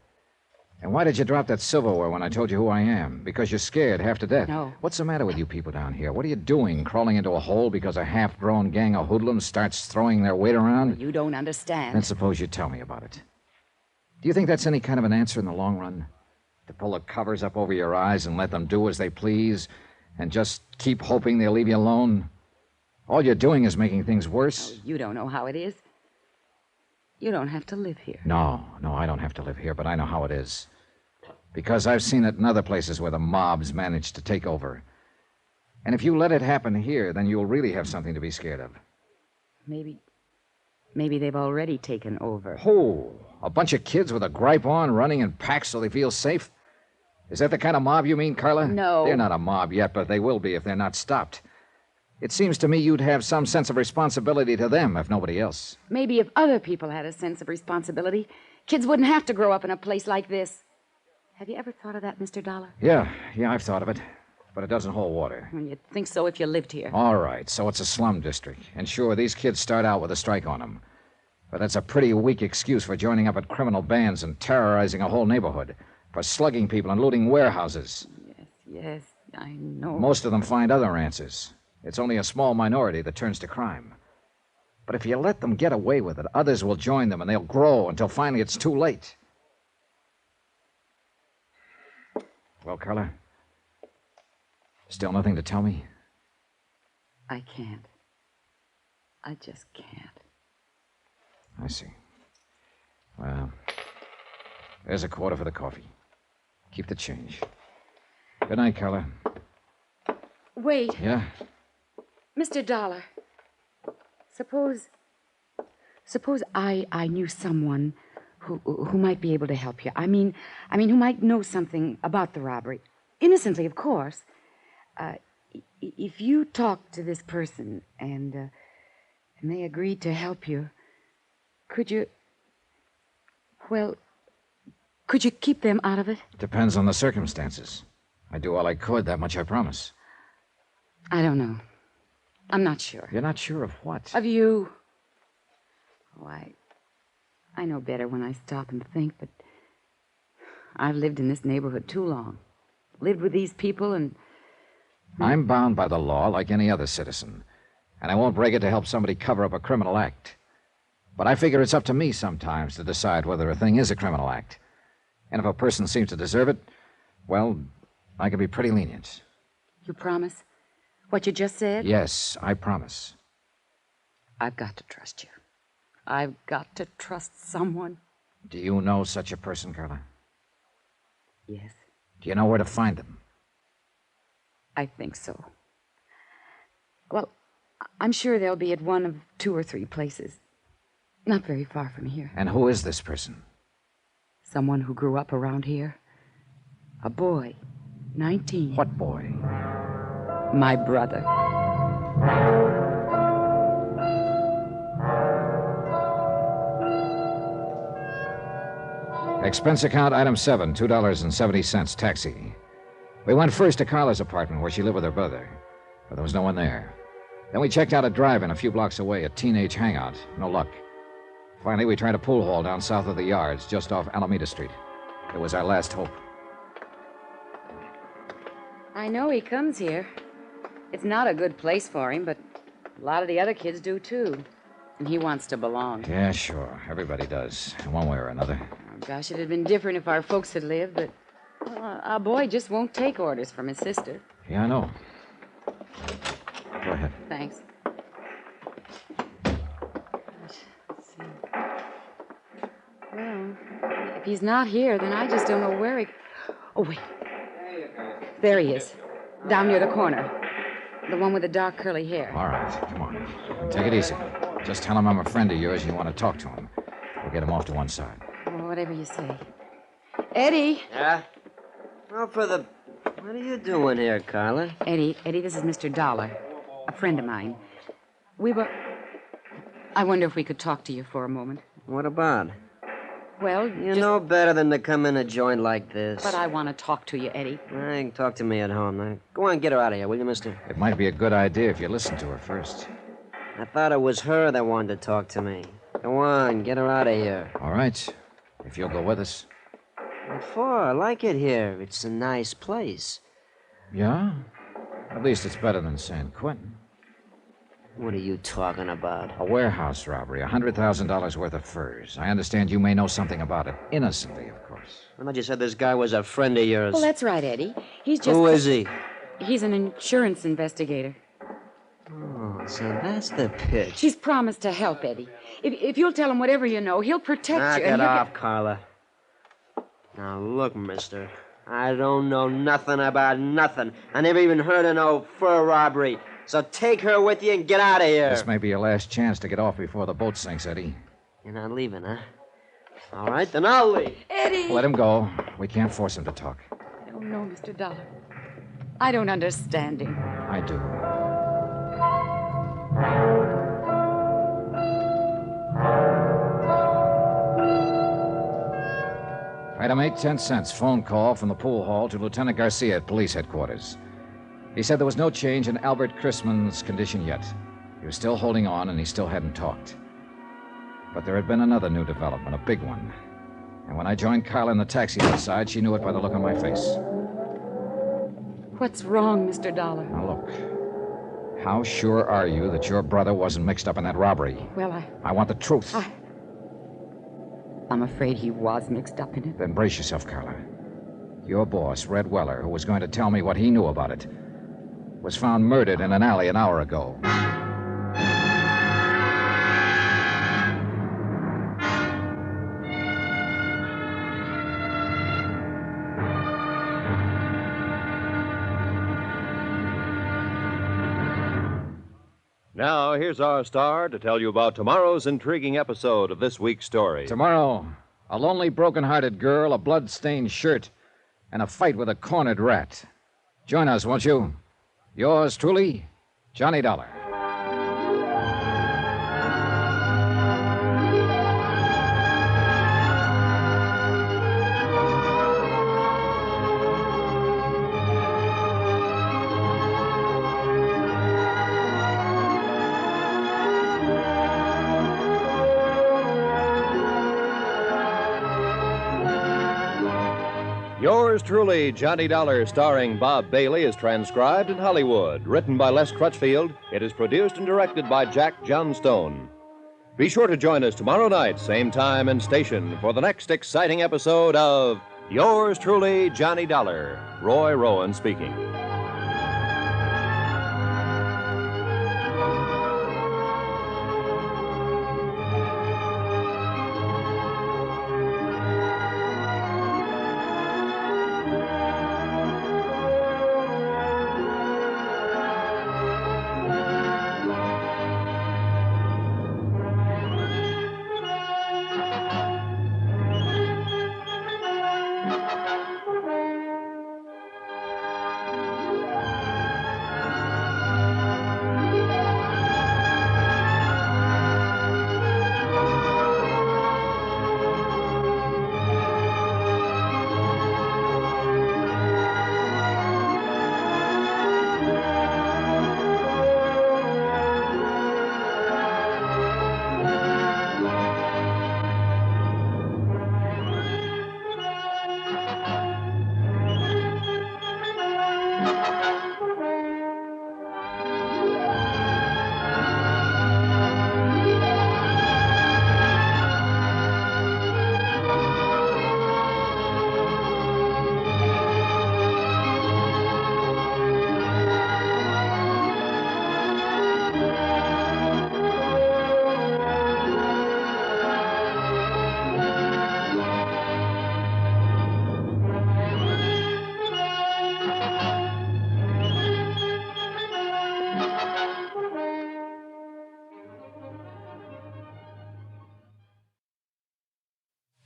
And why did you drop that silverware when I told you who I am? Because you're scared half to death. No. What's the matter with you people down here? What are you doing, crawling into a hole because a half-grown gang of hoodlums starts throwing their weight around? You don't understand. Then suppose you tell me about it. Do you think that's any kind of an answer in the long run? To pull the covers up over your eyes and let them do as they please and just keep hoping they'll leave you alone? All you're doing is making things worse. Oh, you don't know how it is. You don't have to live here. No, I don't have to live here, but I know how it is. Because I've seen it in other places where the mobs manage to take over. And if you let it happen here, then you'll really have something to be scared of. Maybe they've already taken over. Oh, a bunch of kids with a gripe on running in packs so they feel safe? Is that the kind of mob you mean, Carla? No. They're not a mob yet, but they will be if they're not stopped. It seems to me you'd have some sense of responsibility to them, if nobody else. Maybe if other people had a sense of responsibility, kids wouldn't have to grow up in a place like this. Have you ever thought of that, Mr. Dollar? Yeah, I've thought of it. But it doesn't hold water. Well, you'd think so if you lived here. All right, so it's a slum district. And sure, these kids start out with a strike on them. But that's a pretty weak excuse for joining up at criminal bands and terrorizing a whole neighborhood, for slugging people and looting warehouses. Yes, I know. Most of them find other answers. It's only a small minority that turns to crime. But if you let them get away with it, others will join them and they'll grow until finally it's too late. Well, Carla, still nothing to tell me? I can't. I just can't. I see. Well, there's a quarter for the coffee. Keep the change. Good night, Carla. Wait. Yeah? Mr. Dollar, suppose I knew someone who might be able to help you. I mean, who might know something about the robbery. Innocently, of course. If you talk to this person and they agreed to help you, could you keep them out of it? Depends on the circumstances. I'd do all I could, that much I promise. I don't know. I'm not sure. You're not sure of what? Of you. Oh, I know better when I stop and think, but I've lived in this neighborhood too long. Lived with these people and... I'm bound by the law like any other citizen, and I won't break it to help somebody cover up a criminal act. But I figure it's up to me sometimes to decide whether a thing is a criminal act. And if a person seems to deserve it, well, I can be pretty lenient. You promise? What you just said? Yes, I promise. I've got to trust you. I've got to trust someone. Do you know such a person, Carla? Yes, Do you know where to find them? I think so. Well, I'm sure they'll be at one of 2 or 3 places. Not very far from here. And who is this person? Someone who grew up around here. A boy, 19. What boy? My brother. Expense account item 7, $2.70, taxi. We went first to Carla's apartment where she lived with her brother, but there was no one there. Then we checked out a drive-in a few blocks away, a teenage hangout. No luck. Finally, we tried a pool hall down south of the yards, just off Alameda Street. It was our last hope. I know he comes here. It's not a good place for him, but a lot of the other kids do, too. And he wants to belong. Yeah, sure. Everybody does, in one way or another. Oh, gosh, it'd have been different if our folks had lived, but well, our boy just won't take orders from his sister. Yeah, I know. Go ahead. Thanks. Let's see. Well, if he's not here, then I just don't know where he... Oh, wait. There he is. Down near the corner. The one with the dark curly hair. All right, come on. Take it easy. Just tell him I'm a friend of yours and you want to talk to him. We'll get him off to one side. Oh, whatever you say. Eddie! Yeah? Well, what are you doing here, Carla? Eddie, this is Mr. Dollar, a friend of mine. I wonder if we could talk to you for a moment. What about? Well, You know better than to come in a joint like this. But I want to talk to you, Eddie. You can talk to me at home. Now, go on, get her out of here, will you, mister? It might be a good idea if you listen to her first. I thought it was her that wanted to talk to me. Go on, get her out of here. All right, if you'll go with us. What for? I like it here. It's a nice place. Yeah? At least it's better than San Quentin. What are you talking about? A warehouse robbery, $100,000 worth of furs. I understand you may know something about it. Innocently, of course. I thought you said this guy was a friend of yours. Well, that's right, Eddie. He's just... Who is he? He's an insurance investigator. Oh, so that's the pitch. He's promised to help, Eddie. If you'll tell him whatever you know, he'll protect Knock you. it off, Carla. Now, look, mister. I don't know nothing about nothing. I never even heard of no fur robbery. So take her with you and get out of here. This may be your last chance to get off before the boat sinks, Eddie. You're not leaving, huh? All right, then I'll leave. Eddie! Let him go. We can't force him to talk. I don't know, Mr. Dollar. I don't understand him. I do. Item 8, 10 cents. Phone call from the pool hall to Lieutenant Garcia at police headquarters. He said there was no change in Albert Chrisman's condition yet. He was still holding on, and he still hadn't talked. But there had been another new development, a big one. And when I joined Carla in the taxi outside, she knew it by the look on my face. What's wrong, Mr. Dollar? Now, look. How sure are you that your brother wasn't mixed up in that robbery? Well, I want the truth. I'm afraid he was mixed up in it. Then brace yourself, Carla. Your boss, Red Weller, who was going to tell me what he knew about it, was found murdered in an alley an hour ago. Now, here's our star to tell you about tomorrow's intriguing episode of this week's story. Tomorrow, a lonely, broken-hearted girl, a blood-stained shirt, and a fight with a cornered rat. Join us, won't you? Yours truly, Johnny Dollar. Yours truly, Johnny Dollar, starring Bob Bailey, is transcribed in Hollywood. Written by Les Crutchfield, it is produced and directed by Jack Johnstone. Be sure to join us tomorrow night, same time and station, for the next exciting episode of Yours truly, Johnny Dollar. Roy Rowan speaking.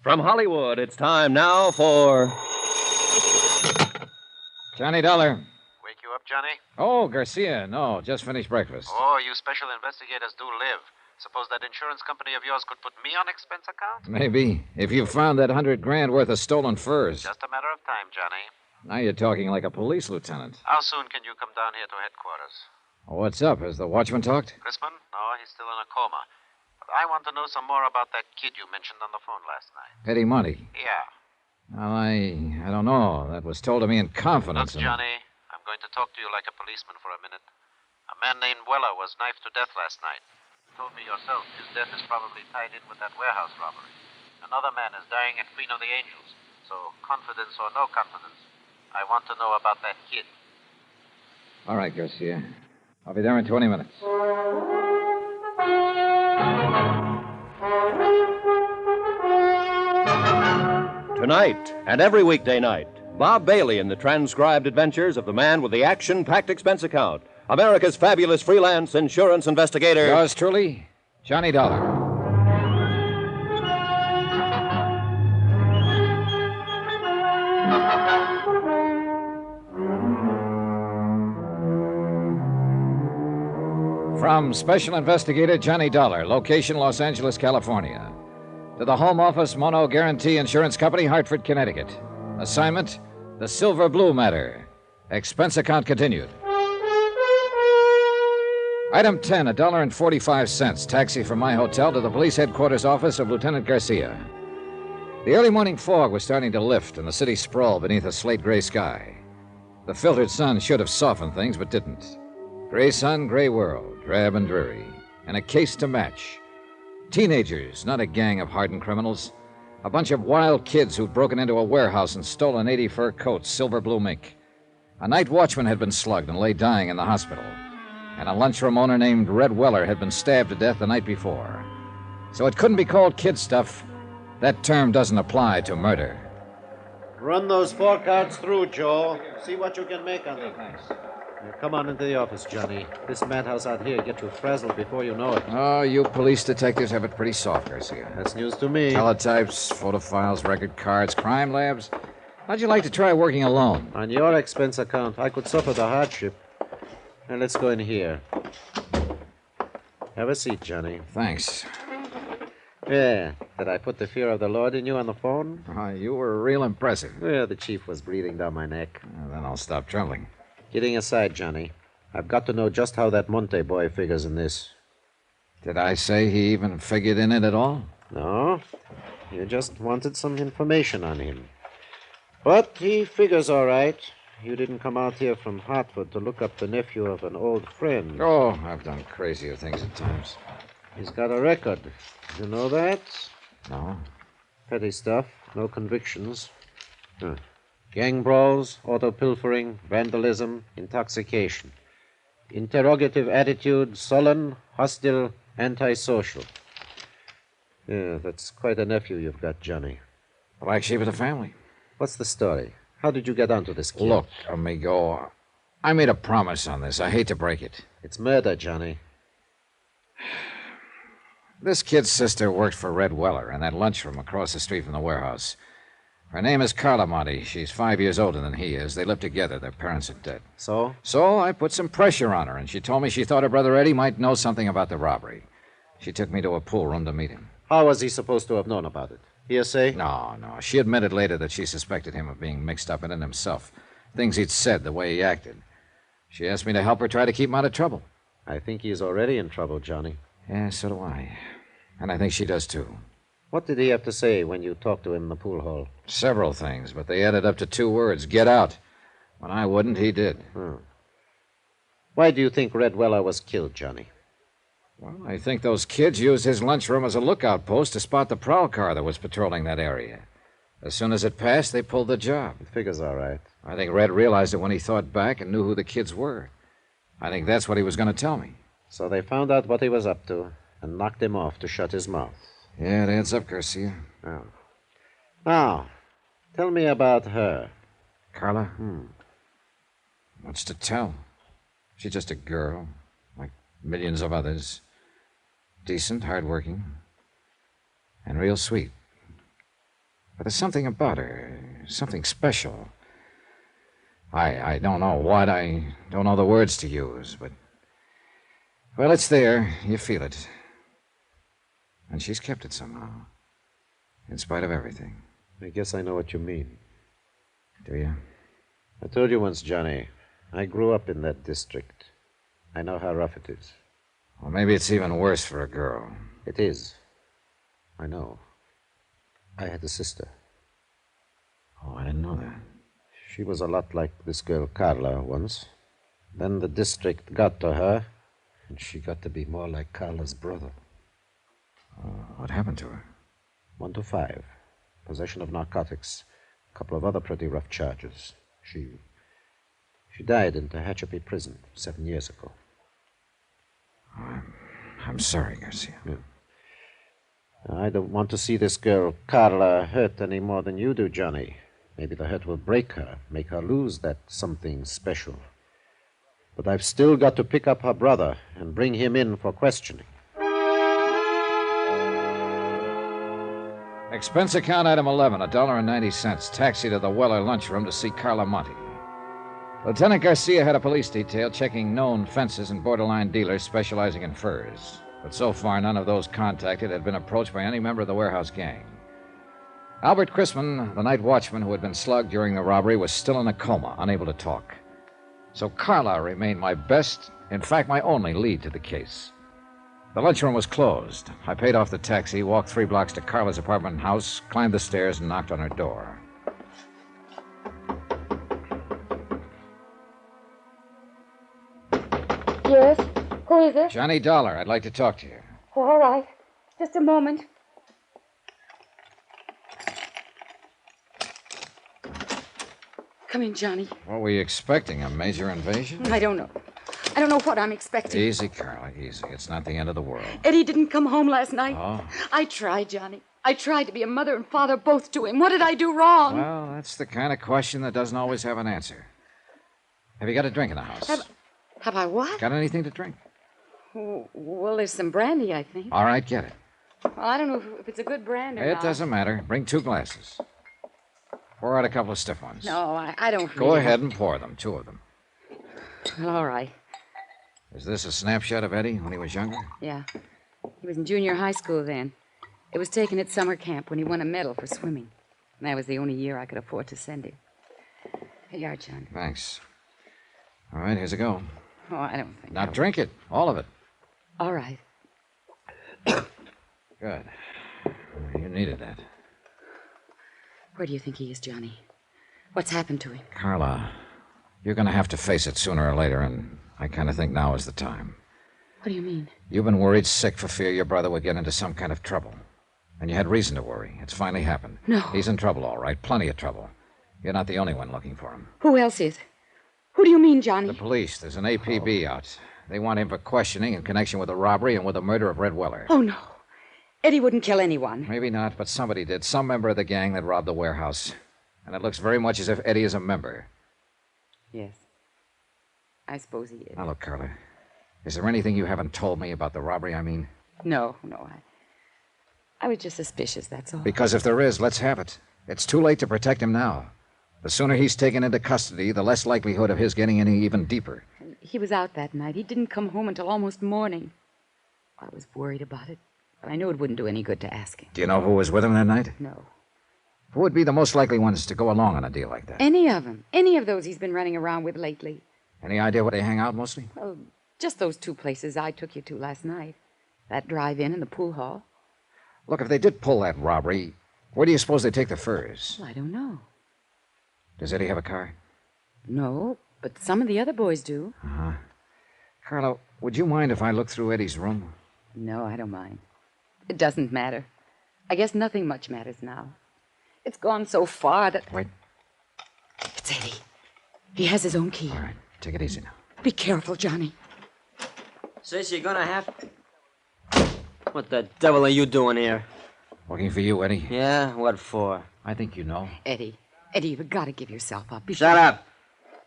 From Hollywood, it's time now for Johnny Dollar. Wake you up, Johnny? Oh, Garcia. No, just finished breakfast. Oh, you special investigators do live. Suppose that insurance company of yours could put me on expense account? Maybe. If you found that $100,000 worth of stolen furs. Just a matter of time, Johnny. Now you're talking like a police lieutenant. How soon can you come down here to headquarters? What's up? Has the watchman talked? Crispin? No, he's still in a coma. But I want to know some more about that kid you mentioned on the phone last night. Eddie Monty. Yeah. Well, I don't know. That was told to me in confidence. Look, Johnny, I'm going to talk to you like a policeman for a minute. A man named Weller was knifed to death last night. You told me yourself his death is probably tied in with that warehouse robbery. Another man is dying at Queen of the Angels. So, confidence or no confidence, I want to know about that kid. All right, Garcia. I'll be there in 20 minutes. Tonight and every weekday night, Bob Bailey in the transcribed adventures of the man with the action-packed expense account, America's fabulous freelance insurance investigator. Yours truly, Johnny Dollar. From Special Investigator Johnny Dollar, location Los Angeles, California. To the Home Office Mono Guarantee Insurance Company, Hartford, Connecticut. Assignment, the Silver Blue Matter. Expense account continued. Item 10, $1.45. Taxi from my hotel to the police headquarters office of Lieutenant Garcia. The early morning fog was starting to lift and the city sprawled beneath a slate-gray sky. The filtered sun should have softened things, but didn't. Gray sun, gray world, drab and dreary, and a case to match. Teenagers, not a gang of hardened criminals. A bunch of wild kids who'd broken into a warehouse and stolen 80 fur coats, silver blue mink. A night watchman had been slugged and lay dying in the hospital. And a lunchroom owner named Red Weller had been stabbed to death the night before. So it couldn't be called kid stuff. That term doesn't apply to murder. Run those 4 cards through, Joe. See what you can make on them. Thanks. Now, come on into the office, Johnny. This madhouse out here get you frazzled before you know it. Oh, you police detectives have it pretty soft, Garcia. That's news to me. Teletypes, photo files, record cards, crime labs. How'd you like to try working alone? On your expense account, I could suffer the hardship. Now, let's go in here. Have a seat, Johnny. Thanks. Yeah. Did I put the fear of the Lord in you on the phone? You were real impressive. Well, the chief was breathing down my neck. Then I'll stop trembling. Kidding aside, Johnny, I've got to know just how that Monte boy figures in this. Did I say he even figured in it at all? No. You just wanted some information on him. But he figures all right. You didn't come out here from Hartford to look up the nephew of an old friend. Oh, I've done crazier things at times. He's got a record. You know that? No. Petty stuff. No convictions. Huh. Gang brawls, auto pilfering, vandalism, intoxication. Interrogative attitude, sullen, hostile, antisocial. Yeah, that's quite a nephew you've got, Johnny. Black sheep of the family. What's the story? How did you get onto this kid? Look, amigo, I made a promise on this. I hate to break it. It's murder, Johnny. This kid's sister worked for Red Weller in that lunchroom across the street from the warehouse. Her name is Carla Monty. She's 5 years older than he is. They live together. Their parents are dead. So? So I put some pressure on her, and she told me she thought her brother Eddie might know something about the robbery. She took me to a pool room to meet him. How was he supposed to have known about it? Hearsay? No. She admitted later that she suspected him of being mixed up in it himself. Things he'd said, the way he acted. She asked me to help her try to keep him out of trouble. I think he's already in trouble, Johnny. Yeah, so do I. And I think she does, too. What did he have to say when you talked to him in the pool hall? Several things, but they added up to 2 words. Get out. When I wouldn't, he did. Why do you think Red Weller was killed, Johnny? Well, I think those kids used his lunchroom as a lookout post to spot the prowl car that was patrolling that area. As soon as it passed, they pulled the job. It figures all right. I think Red realized it when he thought back and knew who the kids were. I think that's what he was going to tell me. So they found out what he was up to and knocked him off to shut his mouth. Yeah, it adds up, Garcia. Oh. Now, tell me about her. Carla? What's to tell? She's just a girl, like millions of others. Decent, hardworking, and real sweet. But there's something about her, something special. I don't know what, I don't know the words to use, but... Well, it's there. You feel it. And she's kept it somehow, in spite of everything. I guess I know what you mean. Do you? I told you once, Johnny, I grew up in that district. I know how rough it is. Well, maybe it's even worse for a girl. It is. I know. I had a sister. Oh, I didn't know that. She was a lot like this girl Carla once. Then the district got to her, and she got to be more like Carla's brother. What happened to her? 1 to 5. Possession of narcotics. A couple of other pretty rough charges. She died in Tehachapi prison 7 years ago. I'm sorry, Garcia. Yeah. I don't want to see this girl Carla hurt any more than you do, Johnny. Maybe the hurt will break her, make her lose that something special. But I've still got to pick up her brother and bring him in for questioning. Expense account item 11, $1.90. Taxi to the Weller lunchroom to see Carla Monty. Lieutenant Garcia had a police detail checking known fences and borderline dealers specializing in furs. But so far, none of those contacted had been approached by any member of the warehouse gang. Albert Chrisman, the night watchman who had been slugged during the robbery, was still in a coma, unable to talk. So Carla remained my best, in fact, my only lead to the case. The lunchroom was closed. I paid off the taxi, walked 3 blocks to Carla's apartment and house, climbed the stairs, and knocked on her door. Yes? Who is it? Johnny Dollar, I'd like to talk to you. Oh, all right. Just a moment. Come in, Johnny. What were you expecting, a major invasion? I don't know. I don't know what I'm expecting. Easy, Carla, easy. It's not the end of the world. Eddie didn't come home last night. Oh? I tried, Johnny. I tried to be a mother and father both to him. What did I do wrong? Well, that's the kind of question that doesn't always have an answer. Have you got a drink in the house? Have I what? Got anything to drink? Well, there's some brandy, I think. All right, get it. Well, I don't know if it's a good brand or It not. doesn't matter. Bring 2 glasses. Pour out a couple of stiff ones. No, I don't Go ahead and pour them, 2 of them. All right. Is this a snapshot of Eddie when he was younger? Yeah. He was in junior high school then. It was taken at summer camp when he won a medal for swimming. And that was the only year I could afford to send him. Here you are, John. Thanks. All right, here's a go. Oh, I don't think Now drink it, all of it. All right. Good. You needed that. Where do you think he is, Johnny? What's happened to him? Carla, you're going to have to face it sooner or later, and I kind of think now is the time. What do you mean? You've been worried sick for fear your brother would get into some kind of trouble. And you had reason to worry. It's finally happened. No. He's in trouble, all right. Plenty of trouble. You're not the only one looking for him. Who else is? Who do you mean, Johnny? The police. There's an APB out. They want him for questioning in connection with the robbery and with the murder of Red Weller. Oh, no. Eddie wouldn't kill anyone. Maybe not, but somebody did. Some member of the gang that robbed the warehouse. And it looks very much as if Eddie is a member. Yes. I suppose he is. Now, look, Carla. Is there anything you haven't told me about the robbery, I mean? No. I was just suspicious, that's all. Because if there is, let's have it. It's too late to protect him now. The sooner he's taken into custody, the less likelihood of his getting any even deeper. He was out that night. He didn't come home until almost morning. I was worried about it, but I knew it wouldn't do any good to ask him. Do you know who was with him that night? No. Who would be the most likely ones to go along on a deal like that? Any of them. Any of those he's been running around with lately. Any idea where they hang out mostly? Well, just those two places I took you to last night. That drive-in and the pool hall. Look, if they did pull that robbery, where do you suppose they take the furs? Well, I don't know. Does Eddie have a car? No, but some of the other boys do. Uh-huh. Carla, would you mind if I look through Eddie's room? No, I don't mind. It doesn't matter. I guess nothing much matters now. It's gone so far that... Wait. It's Eddie. He has his own key. All right, take it easy now. Be careful, Johnny. Sis, you're gonna have... What the devil are you doing here? Looking for you, Eddie. Yeah? What for? I think you know. Eddie, you've got to give yourself up. Shut up!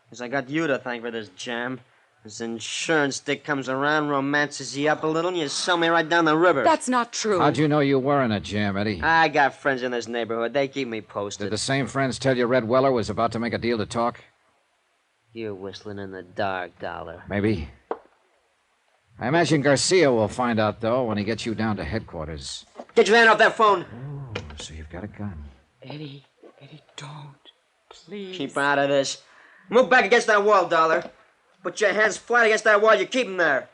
Because I got you to thank for this jam. This insurance stick comes around, romances you up a little, and you sell me right down the river. That's not true. How'd you know you were in a jam, Eddie? I got friends in this neighborhood. They keep me posted. Did the same friends tell you Red Weller was about to make a deal to talk? You're whistling in the dark, Dollar. Maybe. I imagine Garcia will find out, though, when he gets you down to headquarters. Get your hand off that phone. Oh, so you've got a gun. Eddie, don't. Please. Keep out of this. Move back against that wall, Dollar. Put your hands flat against that wall. You keep them there.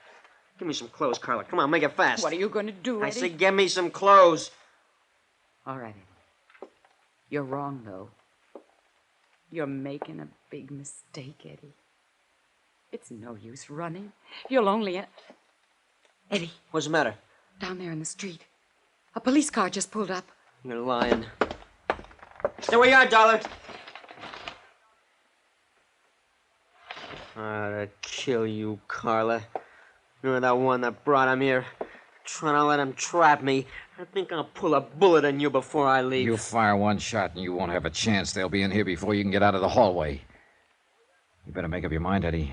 Give me some clothes, Carla. Come on, make it fast. What are you going to do, Eddie? I said give me some clothes. All right, Eddie. You're wrong, though. You're making a big mistake, Eddie. It's no use running. You'll only... Eddie. What's the matter? Down there in the street. A police car just pulled up. You're lying. Stay where you are, Dollar. I'd kill you, Carla. You're that one that brought him here. Trying to let him trap me. I think I'll pull a bullet in you before I leave. You fire one shot and you won't have a chance. They'll be in here before you can get out of the hallway. You better make up your mind, Eddie.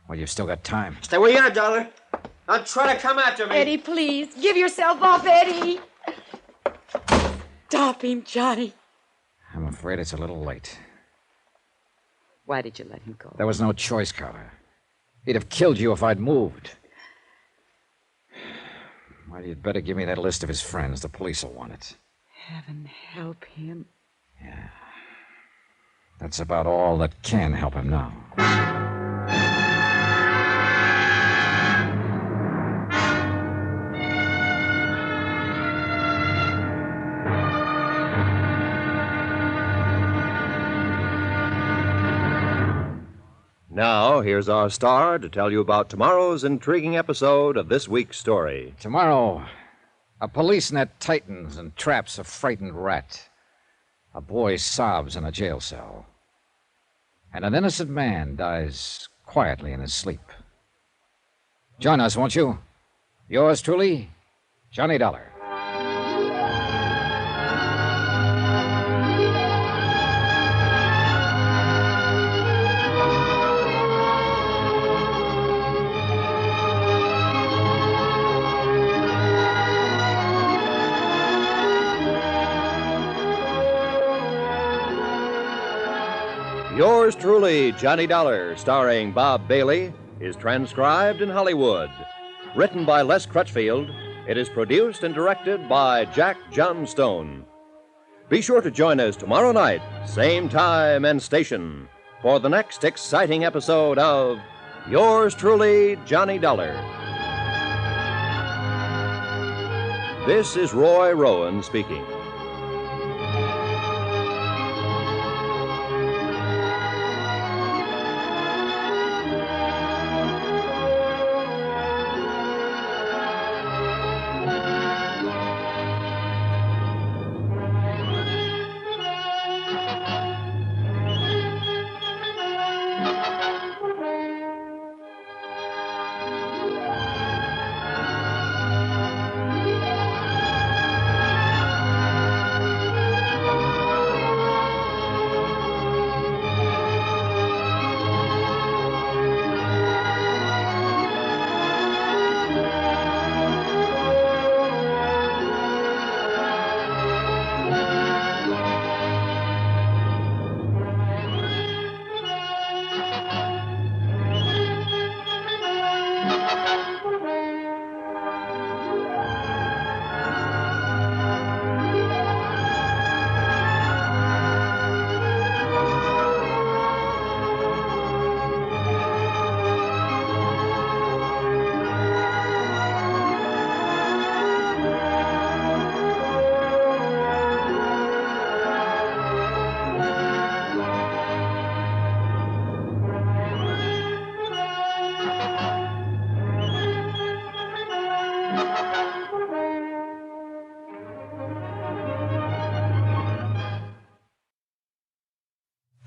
Well, you've still got time. Stay where you are, Dollar. Don't try to come after me. Eddie, please. Give yourself up, Eddie. Stop him, Johnny. I'm afraid it's a little late. Why did you let him go? There was no choice, Carla. He'd have killed you if I'd moved. Well, you'd better give me that list of his friends. The police will want it. Heaven help him. Yeah. That's about all that can help him now. Now, here's our star to tell you about tomorrow's intriguing episode of this week's story. Tomorrow, a police net tightens and traps a frightened rat. A boy sobs in a jail cell. And an innocent man dies quietly in his sleep. Join us, won't you? Yours truly, Johnny Dollar. Yours truly, Johnny Dollar, starring Bob Bailey, is transcribed in Hollywood. Written by Les Crutchfield, it is produced and directed by Jack Johnstone. Be sure to join us tomorrow night, same time and station, for the next exciting episode of Yours truly, Johnny Dollar. This is Roy Rowan speaking.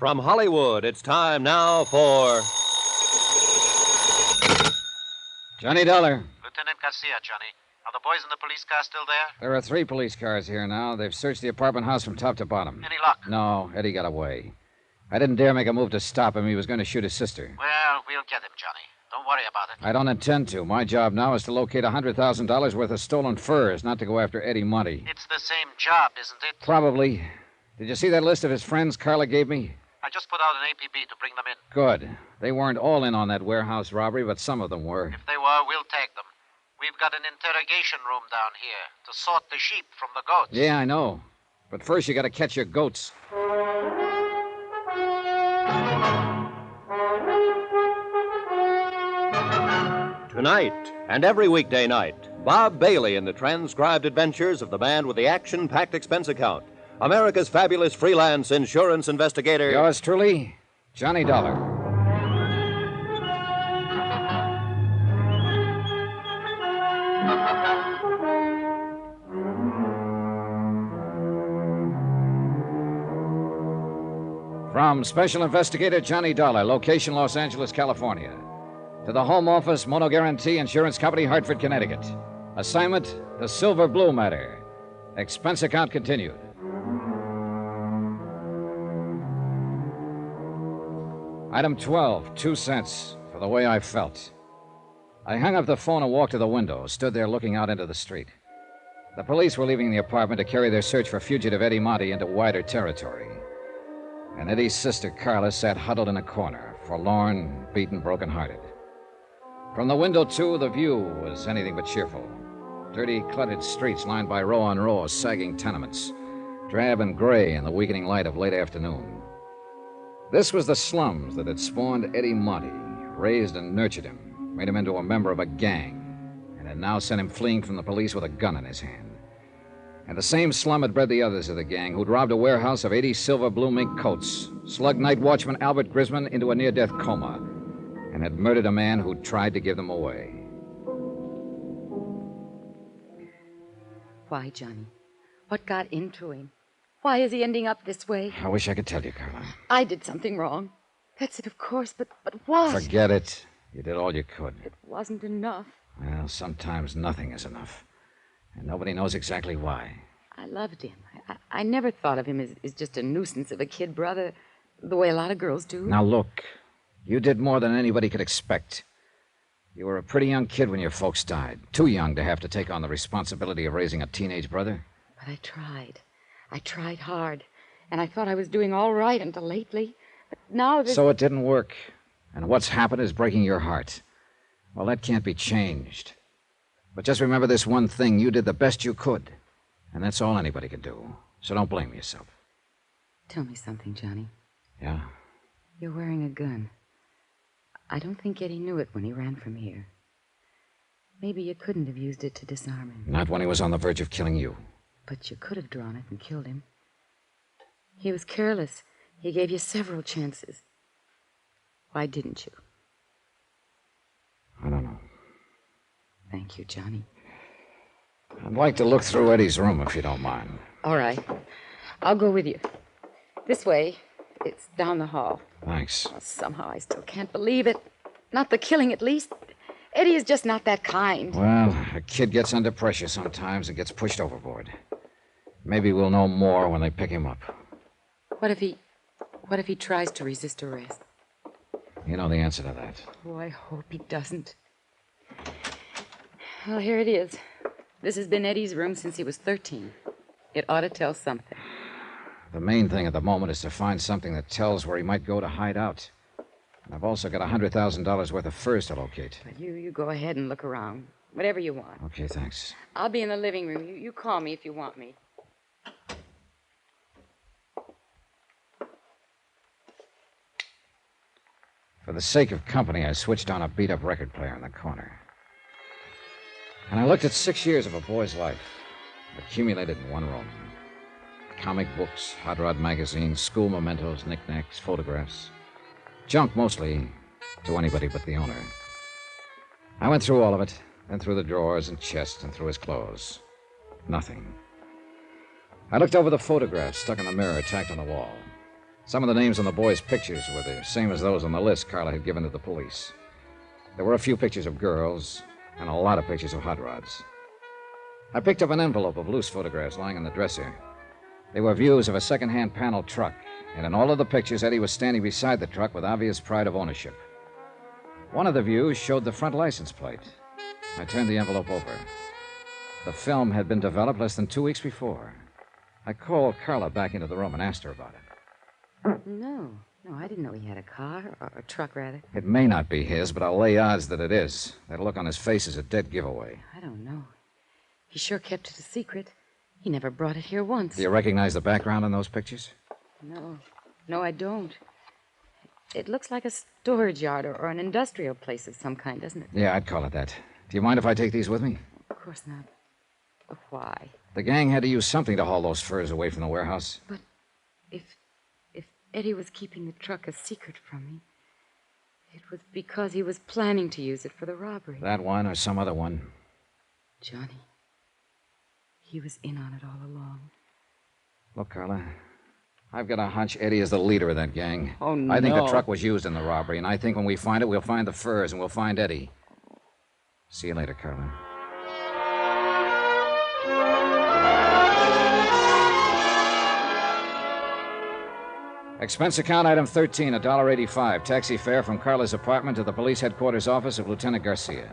From Hollywood, it's time now for Johnny Dollar. Lieutenant Garcia, Johnny. Are the boys in the police car still there? There are 3 police cars here now. They've searched the apartment house from top to bottom. Any luck? No, Eddie got away. I didn't dare make a move to stop him. He was going to shoot his sister. Well, we'll get him, Johnny. Don't worry about it. I don't intend to. My job now is to locate $100,000 worth of stolen furs, not to go after Eddie Monty. It's the same job, isn't it? Probably. Did you see that list of his friends Carla gave me? I just put out an APB to bring them in. Good. They weren't all in on that warehouse robbery, but some of them were. If they were, we'll tag them. We've got an interrogation room down here to sort the sheep from the goats. Yeah, I know. But first, you got to catch your goats. Tonight and every weekday night, Bob Bailey in the transcribed adventures of the man with the action-packed expense account, America's fabulous freelance insurance investigator. Yours truly, Johnny Dollar. From Special Investigator Johnny Dollar, location Los Angeles, California. To the Home Office, Mono Guarantee Insurance Company, Hartford, Connecticut. Assignment, the Silver Blue matter. Expense account continued. Item 12, 2 cents for the way I felt. I hung up the phone and walked to the window, stood there looking out into the street. The police were leaving the apartment to carry their search for fugitive Eddie Monty into wider territory. And Eddie's sister, Carla, sat huddled in a corner, forlorn, beaten, broken-hearted. From the window, too, the view was anything but cheerful. Dirty, cluttered streets lined by row on row of sagging tenements, drab and gray in the weakening light of late afternoon. This was the slums that had spawned Eddie Monty, raised and nurtured him, made him into a member of a gang, and had now sent him fleeing from the police with a gun in his hand. And the same slum had bred the others of the gang who'd robbed a warehouse of 80 silver blue mink coats, slugged night watchman Albert Grisman into a near-death coma, and had murdered a man who'd tried to give them away. Why, Johnny? What got into him? Why is he ending up this way? I wish I could tell you, Carla. I did something wrong. That's it, of course, but what? Forget it. You did all you could. It wasn't enough. Well, sometimes nothing is enough. And nobody knows exactly why. I loved him. I never thought of him as just a nuisance of a kid brother, the way a lot of girls do. Now, look. You did more than anybody could expect. You were a pretty young kid when your folks died. Too young to have to take on the responsibility of raising a teenage brother. But I tried. I tried hard. And I thought I was doing all right until lately. But now there's... So it didn't work. And what's happened is breaking your heart. Well, that can't be changed. But just remember this one thing. You did the best you could. And that's all anybody can do. So don't blame yourself. Tell me something, Johnny. Yeah? You're wearing a gun. I don't think Eddie knew it when he ran from here. Maybe you couldn't have used it to disarm him. Not when he was on the verge of killing you. But you could have drawn it and killed him. He was careless. He gave you several chances. Why didn't you? I don't know. Thank you, Johnny. I'd like to look through Eddie's room, if you don't mind. All right. I'll go with you. This way. It's down the hall. Thanks. Oh, somehow I still can't believe it. Not the killing, at least. Eddie is just not that kind. Well, a kid gets under pressure sometimes and gets pushed overboard. Maybe we'll know more when they pick him up. What if he tries to resist arrest? You know the answer to that. Oh, I hope he doesn't. Well, here it is. This has been Eddie's room since he was 13. It ought to tell something. The main thing at the moment is to find something that tells where he might go to hide out. And I've also got $100,000 worth of furs to locate. Well, you go ahead and look around. Whatever you want. Okay, thanks. I'll be in the living room. You call me if you want me. For the sake of company, I switched on a beat-up record player in the corner. And I looked at 6 years of a boy's life, accumulated in one room. Comic books, hot rod magazines, school mementos, knickknacks, photographs. Junk mostly to anybody but the owner. I went through all of it, then through the drawers and chests and through his clothes. Nothing. I looked over the photographs stuck in the mirror tacked on the wall. Some of the names on the boys' pictures were the same as those on the list Carla had given to the police. There were a few pictures of girls and a lot of pictures of hot rods. I picked up an envelope of loose photographs lying on the dresser. They were views of a second-hand panel truck, and in all of the pictures, Eddie was standing beside the truck with obvious pride of ownership. One of the views showed the front license plate. I turned the envelope over. The film had been developed less than 2 weeks before. I called Carla back into the room and asked her about it. No, I didn't know he had a car, or a truck, rather. It may not be his, but I'll lay odds that it is. That look on his face is a dead giveaway. I don't know. He sure kept it a secret. He never brought it here once. Do you recognize the background in those pictures? No, I don't. It looks like a storage yard or an industrial place of some kind, doesn't it? Yeah, I'd call it that. Do you mind if I take these with me? Of course not. Why? The gang had to use something to haul those furs away from the warehouse. But if Eddie was keeping the truck a secret from me, it was because he was planning to use it for the robbery. That one or some other one. Johnny, he was in on it all along. Look, Carla, I've got a hunch Eddie is the leader of that gang. Oh, no. I think the truck was used in the robbery, and I think when we find it, we'll find the furs and we'll find Eddie. See you later, Carla. Expense account item 13, $1.85. Taxi fare from Carla's apartment to the police headquarters office of Lieutenant Garcia.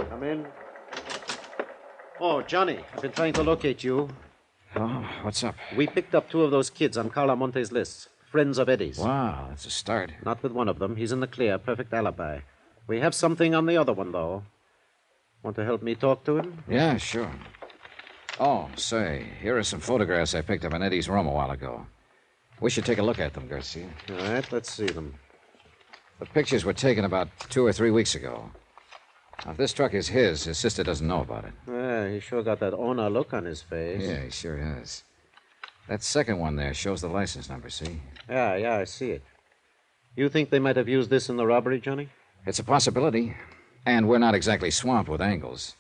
Come in. Oh, Johnny, I've been trying to locate you. Oh, what's up? We picked up 2 of those kids on Carla Monte's list. Friends of Eddie's. Wow, that's a start. Not with one of them. He's in the clear. Perfect alibi. We have something on the other one, though. Want to help me talk to him? Yeah, sure. Oh, say, here are some photographs I picked up in Eddie's room a while ago. We should take a look at them, Garcia. All right, let's see them. The pictures were taken about 2 or 3 weeks ago. Now, if this truck is his sister doesn't know about it. Yeah, he sure got that owner look on his face. Yeah, he sure has. That second one there shows the license number, see? Yeah, I see it. You think they might have used this in the robbery, Johnny? It's a possibility. And we're not exactly swamped with angles.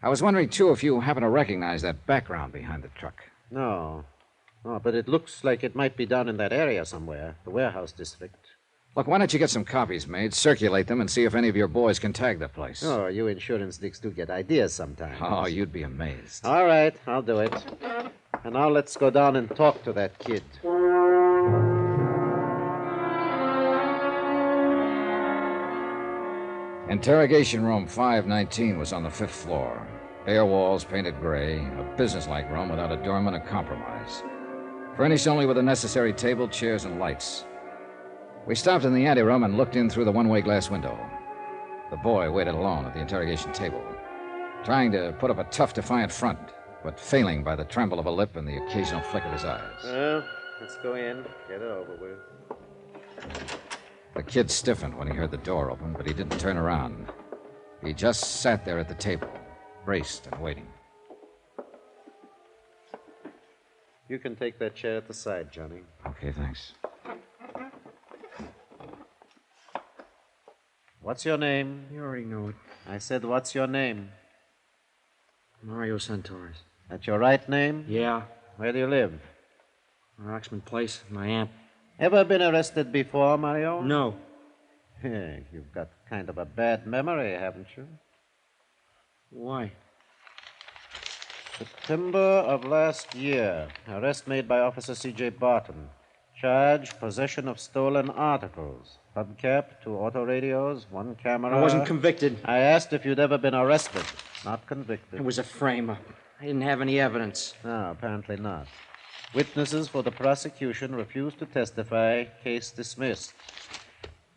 I was wondering, too, if you happen to recognize that background behind the truck. No, but it looks like it might be down in that area somewhere, the warehouse district. Look, why don't you get some copies made, circulate them, and see if any of your boys can tag the place? Oh, you insurance dicks do get ideas sometimes. Oh, you'd be amazed. All right, I'll do it. And now let's go down and talk to that kid. Interrogation room 519 was on the 5th floor. Bare walls painted gray, a businesslike room without a doorman or compromise. Furnished only with the necessary table, chairs, and lights. We stopped in the anteroom and looked in through the one-way glass window. The boy waited alone at the interrogation table, trying to put up a tough, defiant front, but failing by the tremble of a lip and the occasional flick of his eyes. Well, let's go in, get it over with. The kid stiffened when he heard the door open, but he didn't turn around. He just sat there at the table, braced and waiting. You can take that chair at the side, Johnny. Okay, thanks. What's your name? You already know it. I said, what's your name? Mario Santoris. That your right name? Yeah. Where do you live? Roxman Place, my aunt. Ever been arrested before, Mario? No. Yeah, you've got kind of a bad memory, haven't you? Why? September of last year. Arrest made by Officer C.J. Barton. Charge, possession of stolen articles. Hubcap, 2 auto radios, 1 camera. I wasn't convicted. I asked if you'd ever been arrested. Not convicted. It was a frame-up. I didn't have any evidence. No, apparently not. Witnesses for the prosecution refused to testify. Case dismissed.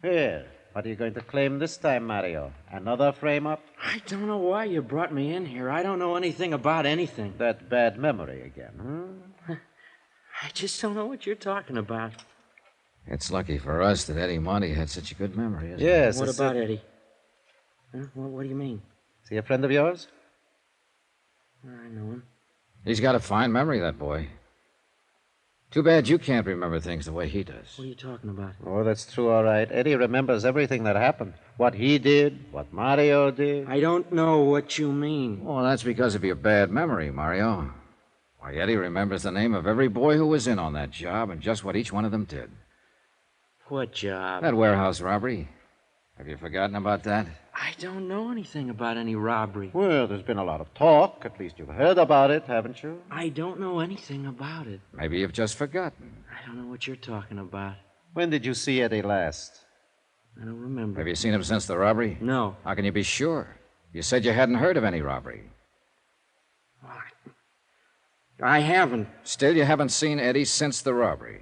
Here, what are you going to claim this time, Mario? Another frame-up? I don't know why you brought me in here. I don't know anything about anything. That bad memory again, I just don't know what you're talking about. It's lucky for us that Eddie Monty had such a good memory, isn't it? Yes. What about Eddie? Huh? What do you mean? Is he a friend of yours? I know him. He's got a fine memory, that boy. Too bad you can't remember things the way he does. What are you talking about? Oh, that's true, all right. Eddie remembers everything that happened. What he did, what Mario did. I don't know what you mean. Well, that's because of your bad memory, Mario. Why, Eddie remembers the name of every boy who was in on that job and just what each one of them did. What job? That warehouse robbery. Have you forgotten about that? I don't know anything about any robbery. Well, there's been a lot of talk. At least you've heard about it, haven't you? I don't know anything about it. Maybe you've just forgotten. I don't know what you're talking about. When did you see Eddie last? I don't remember. Have you seen him since the robbery? No. How can you be sure? You said you hadn't heard of any robbery. I haven't. Still, you haven't seen Eddie since the robbery.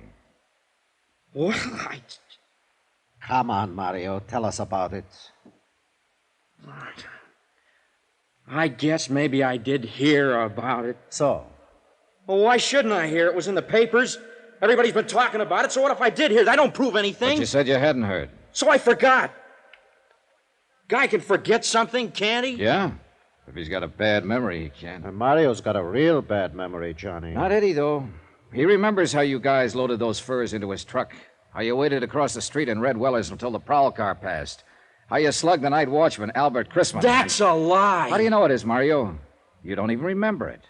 Well, Come on, Mario. Tell us about it. I guess maybe I did hear about it. So? Well, why shouldn't I hear? It was in the papers. Everybody's been talking about it, so what if I did hear it? I don't prove anything. But you said you hadn't heard. So I forgot. Guy can forget something, can't he? Yeah. If he's got a bad memory, he can. And Mario's got a real bad memory, Johnny. Not Eddie, though. He remembers how you guys loaded those furs into his truck. How you waited across the street in Red Weller's until the prowl car passed. How you slugged the night watchman, Albert Chrisman. That's a lie. How do you know it is, Mario? You don't even remember it.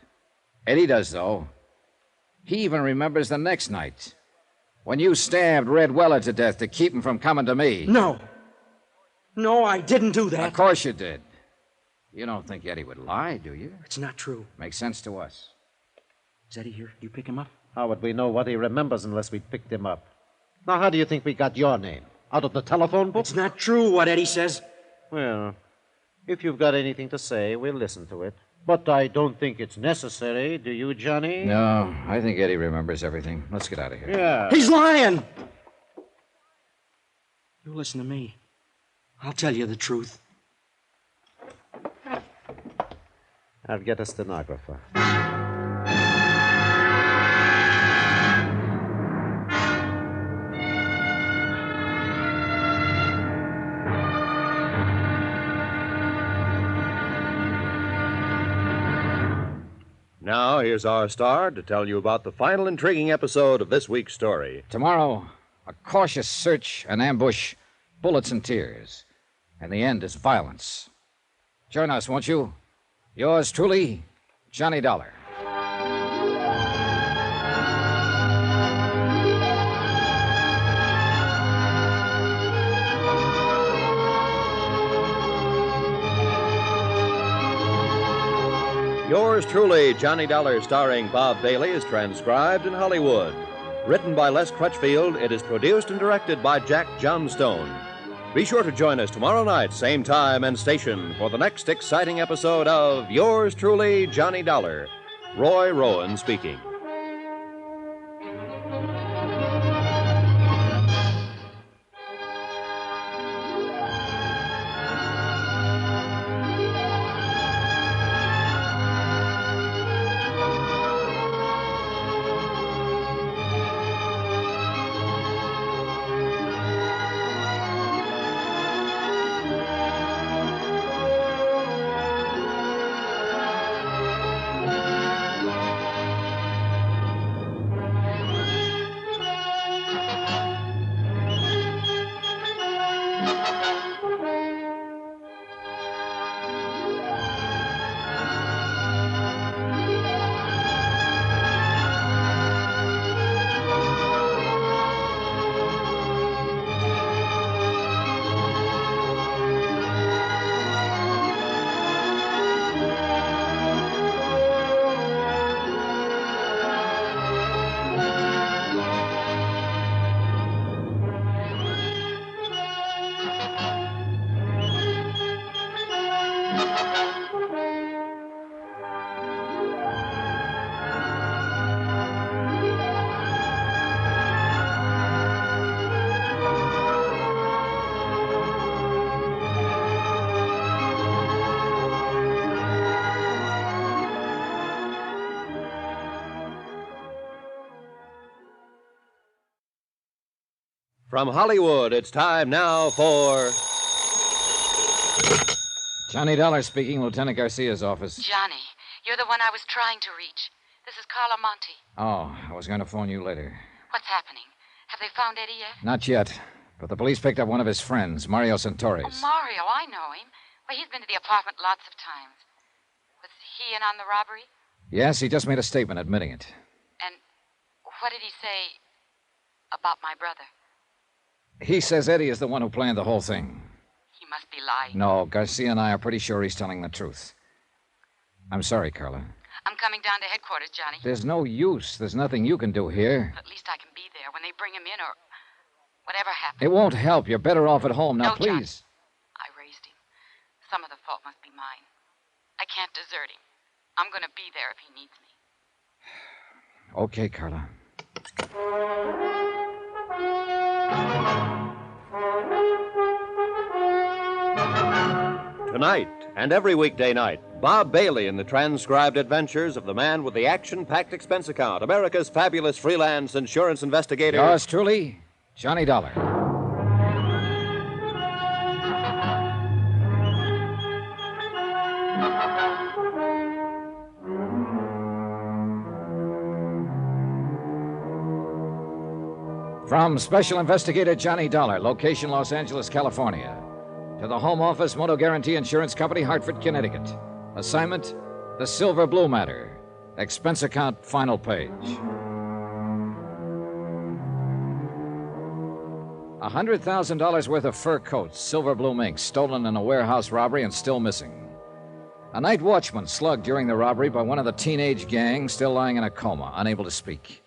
Eddie does, though. He even remembers the next night. When you stabbed Red Weller to death to keep him from coming to me. No. No, I didn't do that. Of course you did. You don't think Eddie would lie, do you? It's not true. Makes sense to us. Is Eddie here? You pick him up? How would we know what he remembers unless we picked him up? Now, how do you think we got your name? Out of the telephone book? It's not true what Eddie says. Well, if you've got anything to say, we'll listen to it. But I don't think it's necessary, do you, Johnny? No, I think Eddie remembers everything. Let's get out of here. Yeah. He's lying! You listen to me. I'll tell you the truth. I'll get a stenographer. Now, here's our star to tell you about the final intriguing episode of this week's story. Tomorrow, a cautious search, an ambush, bullets and tears. And the end is violence. Join us, won't you? Yours truly, Johnny Dollar. Yours truly, Johnny Dollar, starring Bob Bailey, is transcribed in Hollywood. Written by Les Crutchfield, it is produced and directed by Jack Johnstone. Be sure to join us tomorrow night, same time and station, for the next exciting episode of Yours truly, Johnny Dollar. Roy Rowan speaking. From Hollywood, it's time now for... Johnny Dollar speaking, Lieutenant Garcia's office. Johnny, you're the one I was trying to reach. This is Carla Monte. Oh, I was going to phone you later. What's happening? Have they found Eddie yet? Not yet, but the police picked up one of his friends, Mario Santoris. Oh, Mario, I know him. Well, he's been to the apartment lots of times. Was he in on the robbery? Yes, he just made a statement admitting it. And what did he say about my brother? He says Eddie is the one who planned the whole thing. He must be lying. No, Garcia and I are pretty sure he's telling the truth. I'm sorry, Carla. I'm coming down to headquarters, Johnny. There's no use. There's nothing you can do here. At least I can be there when they bring him in or whatever happens. It won't help. You're better off at home. Now, No, Johnny. please. I raised him. Some of the fault must be mine. I can't desert him. I'm going to be there if he needs me. Okay, Carla. Tonight and every weekday night, Bob Bailey in the transcribed adventures of the man with the action-packed expense account, America's fabulous freelance insurance investigator. Yours truly, Johnny Dollar. From Special Investigator Johnny Dollar, location Los Angeles, California, to the Home Office Moto Guarantee Insurance Company, Hartford, Connecticut. Assignment, the Silver Blue Matter. Expense account, final page. $100,000 worth of fur coats, silver blue mink, stolen in a warehouse robbery and still missing. A night watchman slugged during the robbery by one of the teenage gang, still lying in a coma, unable to speak.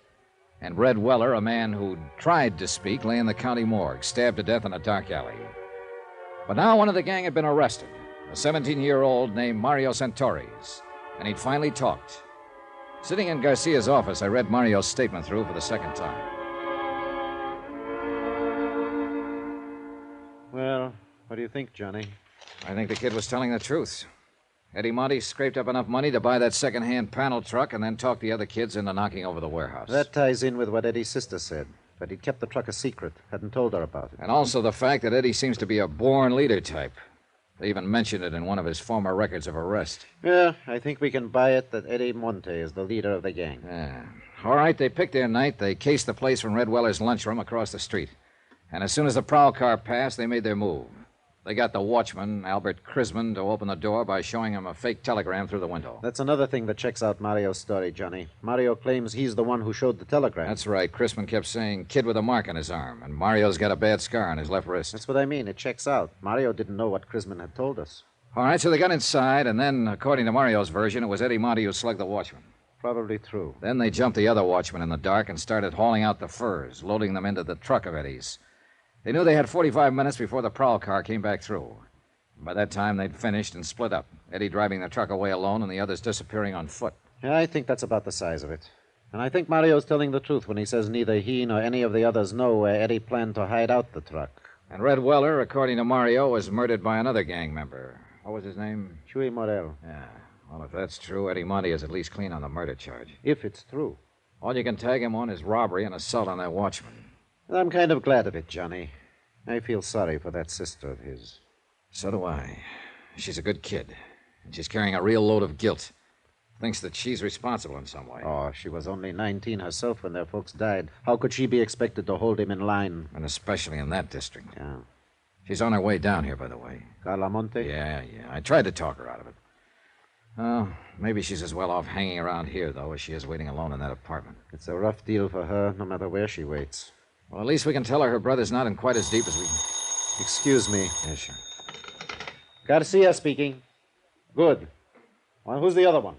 And Red Weller, a man who'd tried to speak, lay in the county morgue, stabbed to death in a dark alley. But now one of the gang had been arrested, a 17-year-old named Mario Santoris, and he'd finally talked. Sitting in Garcia's office, I read Mario's statement through for the second time. Well, what do you think, Johnny? I think the kid was telling the truth. Eddie Monte scraped up enough money to buy that second-hand panel truck and then talked the other kids into knocking over the warehouse. That ties in with what Eddie's sister said. But he'd kept the truck a secret, hadn't told her about it. And also the fact that Eddie seems to be a born leader type. They even mentioned it in one of his former records of arrest. Yeah, I think we can buy it that Eddie Monte is the leader of the gang. Yeah. All right, they picked their night. They cased the place from Red Weller's lunchroom across the street. And as soon as the prowl car passed, they made their move. They got the watchman, Albert Crisman, to open the door by showing him a fake telegram through the window. That's another thing that checks out Mario's story, Johnny. Mario claims he's the one who showed the telegram. That's right. Crisman kept saying kid with a mark on his arm, and Mario's got a bad scar on his left wrist. That's what I mean. It checks out. Mario didn't know what Crisman had told us. All right, so they got inside, and then, according to Mario's version, it was Eddie Monte who slugged the watchman. Probably true. Then they jumped the other watchman in the dark and started hauling out the furs, loading them into the truck of Eddie's. They knew they had 45 minutes before the prowl car came back through. By that time, they'd finished and split up, Eddie driving the truck away alone and the others disappearing on foot. Yeah, I think that's about the size of it. And I think Mario's telling the truth when he says neither he nor any of the others know where Eddie planned to hide out the truck. And Red Weller, according to Mario, was murdered by another gang member. What was his name? Chuy Morel. Yeah. Well, if that's true, Eddie Monte is at least clean on the murder charge. If it's true. All you can tag him on is robbery and assault on that watchman. I'm kind of glad of it, Johnny. I feel sorry for that sister of his. So do I. She's a good kid, and she's carrying a real load of guilt. Thinks that she's responsible in some way. Oh, she was only 19 herself when their folks died. How could she be expected to hold him in line? And especially in that district. Yeah. She's on her way down here, by the way. Carla Monte? Yeah. I tried to talk her out of it. Oh, maybe she's as well off hanging around here, though, as she is waiting alone in that apartment. It's a rough deal for her, no matter where she waits. Well, at least we can tell her brother's not in quite as deep as we... Excuse me. Yeah, sure. Garcia speaking. Good. Well, who's the other one?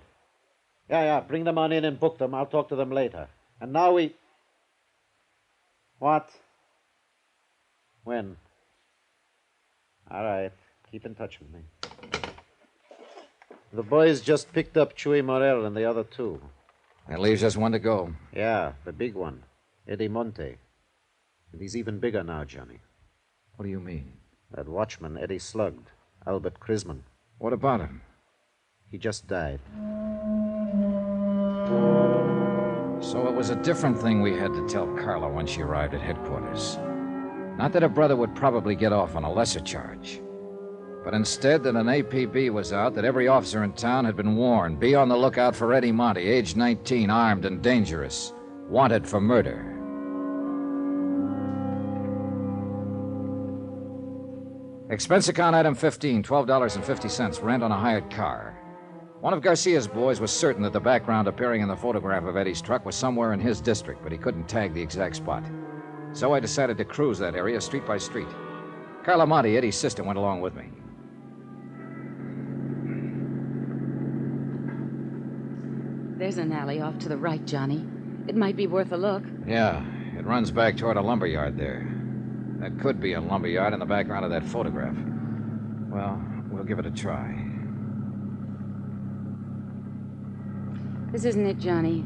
Yeah. Bring them on in and book them. I'll talk to them later. And now we... What? When? All right. Keep in touch with me. The boys just picked up Chuy Morel and the other two. That leaves just one to go. Yeah, the big one. Eddie Monte. And he's even bigger now, Johnny. What do you mean? That watchman Eddie slugged. Albert Crisman. What about him? He just died. So it was a different thing we had to tell Carla when she arrived at headquarters. Not that her brother would probably get off on a lesser charge, but instead that an APB was out, that every officer in town had been warned. Be on the lookout for Eddie Monte, age 19, armed and dangerous, wanted for murder. Expense account item 15, $12.50, rent on a hired car. One of Garcia's boys was certain that the background appearing in the photograph of Eddie's truck was somewhere in his district, but he couldn't tag the exact spot. So I decided to cruise that area street by street. Carla Monte, Eddie's sister, went along with me. There's an alley off to the right, Johnny. It might be worth a look. Yeah, it runs back toward a lumber yard there. That could be a lumber yard in the background of that photograph. Well, we'll give it a try. This isn't it, Johnny.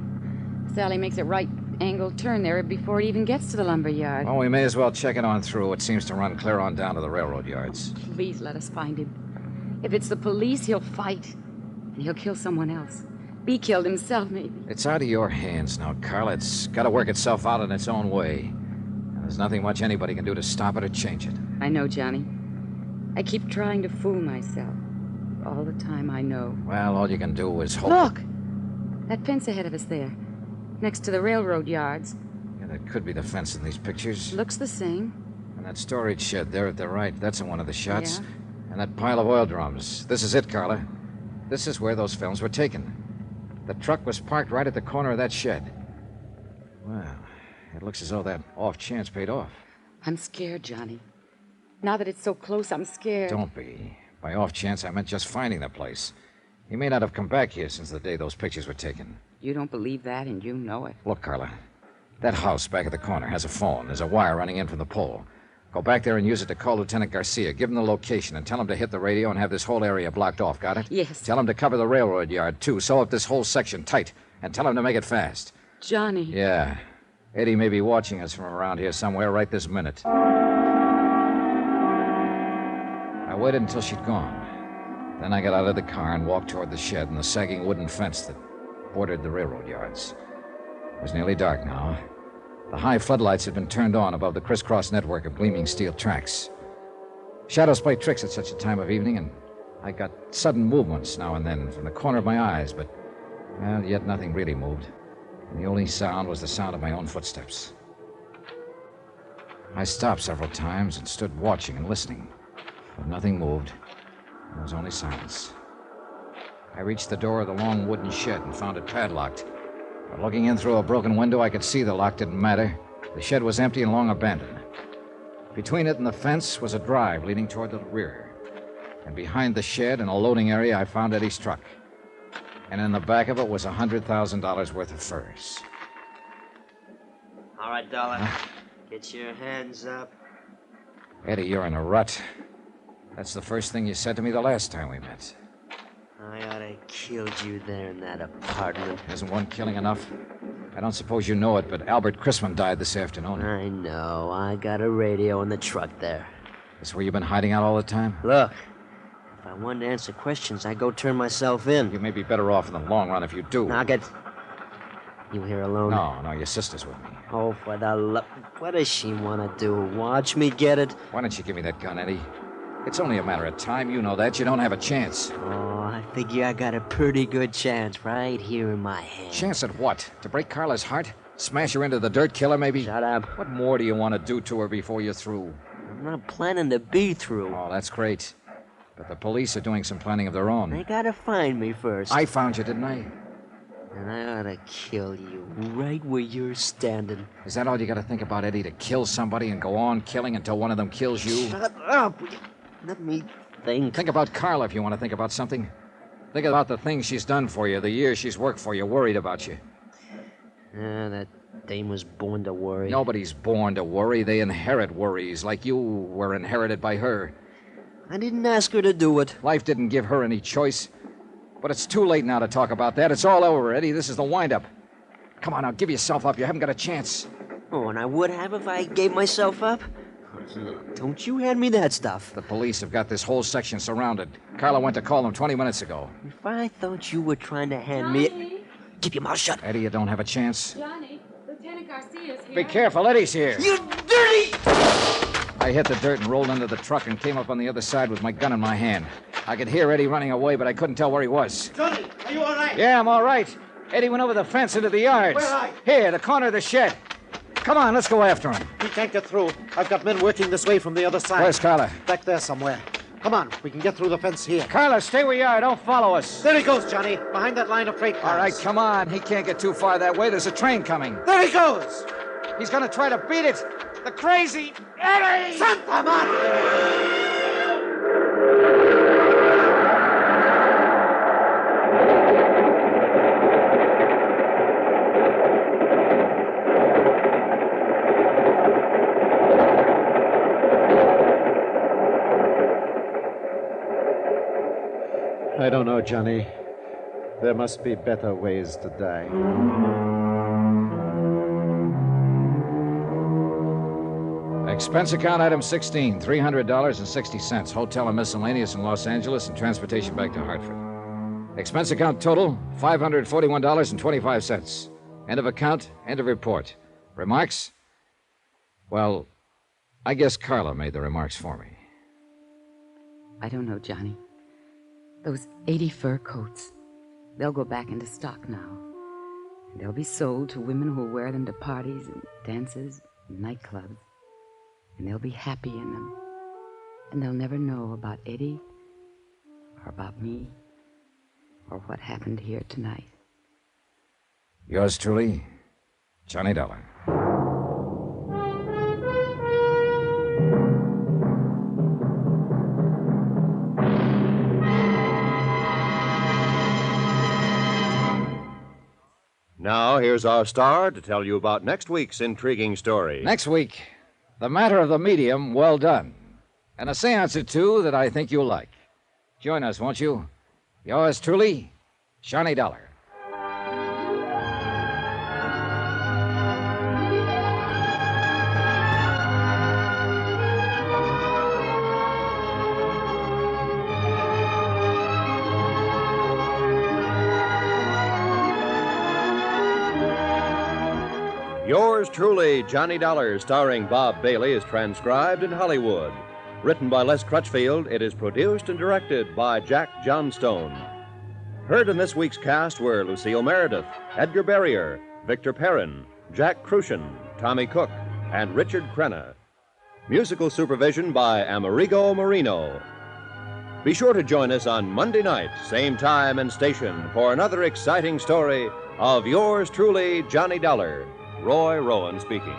Sally makes a right-angle turn there before it even gets to the lumber yard. Well, we may as well check it on through. It seems to run clear on down to the railroad yards. Please let us find him. If it's the police, he'll fight. And he'll kill someone else. Be killed himself, maybe. It's out of your hands now, Carla. It's got to work itself out in its own way. And there's nothing much anybody can do to stop it or change it. I know, Johnny. I keep trying to fool myself. All the time I know. Well, all you can do is hope. Look! That fence ahead of us there. Next to the railroad yards. Yeah, that could be the fence in these pictures. Looks the same. And that storage shed there at the right, that's in one of the shots. Yeah. And that pile of oil drums. This is it, Carla. This is where those films were taken. The truck was parked right at the corner of that shed. Well, it looks as though that off chance paid off. I'm scared, Johnny. Now that it's so close, I'm scared. Don't be. By off chance, I meant just finding the place. He may not have come back here since the day those pictures were taken. You don't believe that, and you know it. Look, Carla. That house back at the corner has a phone. There's a wire running in from the pole. Go back there and use it to call Lieutenant Garcia. Give him the location and tell him to hit the radio and have this whole area blocked off. Got it? Yes. Tell him to cover the railroad yard, too. Sew up this whole section tight. And tell him to make it fast. Johnny. Yeah. Eddie may be watching us from around here somewhere right this minute. I waited until she'd gone. Then I got out of the car and walked toward the shed and the sagging wooden fence that bordered the railroad yards. It was nearly dark now. The high floodlights had been turned on above the crisscross network of gleaming steel tracks. Shadows play tricks at such a time of evening, and I got sudden movements now and then from the corner of my eyes, but, well, yet nothing really moved. And the only sound was the sound of my own footsteps. I stopped several times and stood watching and listening, but nothing moved. There was only silence. I reached the door of the long wooden shed and found it padlocked. But looking in through a broken window, I could see the lock didn't matter. The shed was empty and long abandoned. Between it and the fence was a drive leading toward the rear. And behind the shed, in a loading area, I found Eddie's truck. And in the back of it was $100,000 worth of furs. All right, Dollar. Get your hands up. Eddie, you're in a rut. That's the first thing you said to me the last time we met. I ought to killed you there in that apartment. Isn't one killing enough? I don't suppose you know it, but Albert Chrisman died this afternoon. I know. I got a radio in the truck there. That's where you've been hiding out all the time? Look, if I wanted to answer questions, I'd go turn myself in. You may be better off in the long run if you do. Now get... You here alone? No, your sister's with me. Oh, for the love... What does she want to do? Watch me get it? Why don't you give me that gun, Eddie? It's only a matter of time. You know that. You don't have a chance. Oh, I figure I got a pretty good chance right here in my hand. Chance at what? To break Carla's heart? Smash her into the dirt, kill her, maybe? Shut up. What more do you want to do to her before you're through? I'm not planning to be through. Oh, that's great. But the police are doing some planning of their own. They gotta find me first. I found you, didn't I? And I ought to kill you right where you're standing. Is that all you got to think about, Eddie? To kill somebody and go on killing until one of them kills you? Shut up! Let me think. Think about Carla if you want to think about something. Think about the things she's done for you, the years she's worked for you, worried about you. That dame was born to worry. Nobody's born to worry. They inherit worries, like you were inherited by her. I didn't ask her to do it. Life didn't give her any choice. But it's too late now to talk about that. It's all over, Eddie. This is the wind-up. Come on now, give yourself up. You haven't got a chance. Oh, and I would have if I gave myself up? Don't you hand me that stuff. The police have got this whole section surrounded. Carla went to call them 20 minutes ago. If I thought you were trying to hand me... Keep your mouth shut. Eddie, you don't have a chance. Johnny, Lieutenant Garcia's here. Be careful, Eddie's here. You dirty... I hit the dirt and rolled into the truck and came up on the other side with my gun in my hand. I could hear Eddie running away, but I couldn't tell where he was. Johnny, are you all right? Yeah, I'm all right. Eddie went over the fence into the yards. Where are you? Here, the corner of the shed. Come on, let's go after him. He can't get through. I've got men working this way from the other side. Where's Carla? Back there somewhere. Come on, we can get through the fence here. Carla, stay where you are. Don't follow us. There he goes, Johnny, behind that line of freight cars. All right, come on. He can't get too far that way. There's a train coming. There he goes! He's going to try to beat it. The crazy Eddie! Santa Madre! I don't know, Johnny. There must be better ways to die. Expense account item 16, $300.60. Hotel and miscellaneous in Los Angeles and transportation back to Hartford. Expense account total, $541.25. End of account, end of report. Remarks? Well, I guess Carla made the remarks for me. I don't know, Johnny. Those 80 fur coats, they'll go back into stock now. And they'll be sold to women who'll wear them to parties and dances and nightclubs. And they'll be happy in them. And they'll never know about Eddie or about me or what happened here tonight. Yours truly, Johnny Dollar. Now, here's our star to tell you about next week's intriguing story. Next week, The Matter of the Medium, Well Done. And a seance or two that I think you'll like. Join us, won't you? Yours truly, Johnny Dollar. Yours truly, Johnny Dollar, starring Bob Bailey, is transcribed in Hollywood. Written by Les Crutchfield, it is produced and directed by Jack Johnstone. Heard in this week's cast were Lucille Meredith, Edgar Barrier, Victor Perrin, Jack Crucian, Tommy Cook, and Richard Crenna. Musical supervision by Amerigo Marino. Be sure to join us on Monday night, same time and station, for another exciting story of yours truly, Johnny Dollar. Roy Rowan speaking.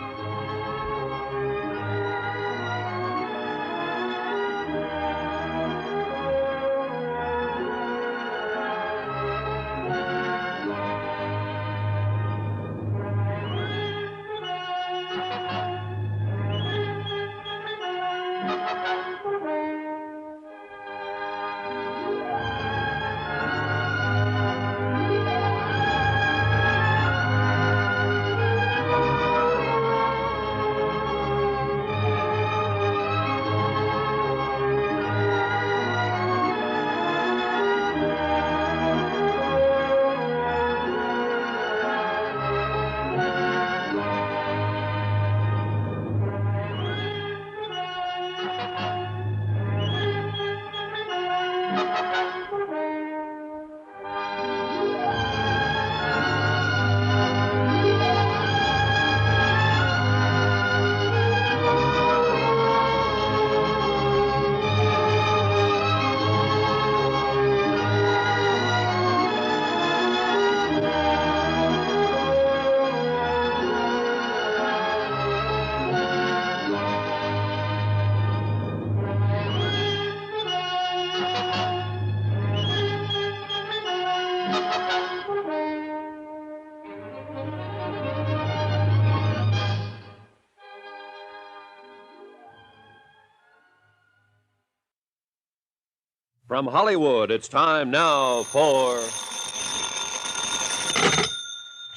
From Hollywood, it's time now for...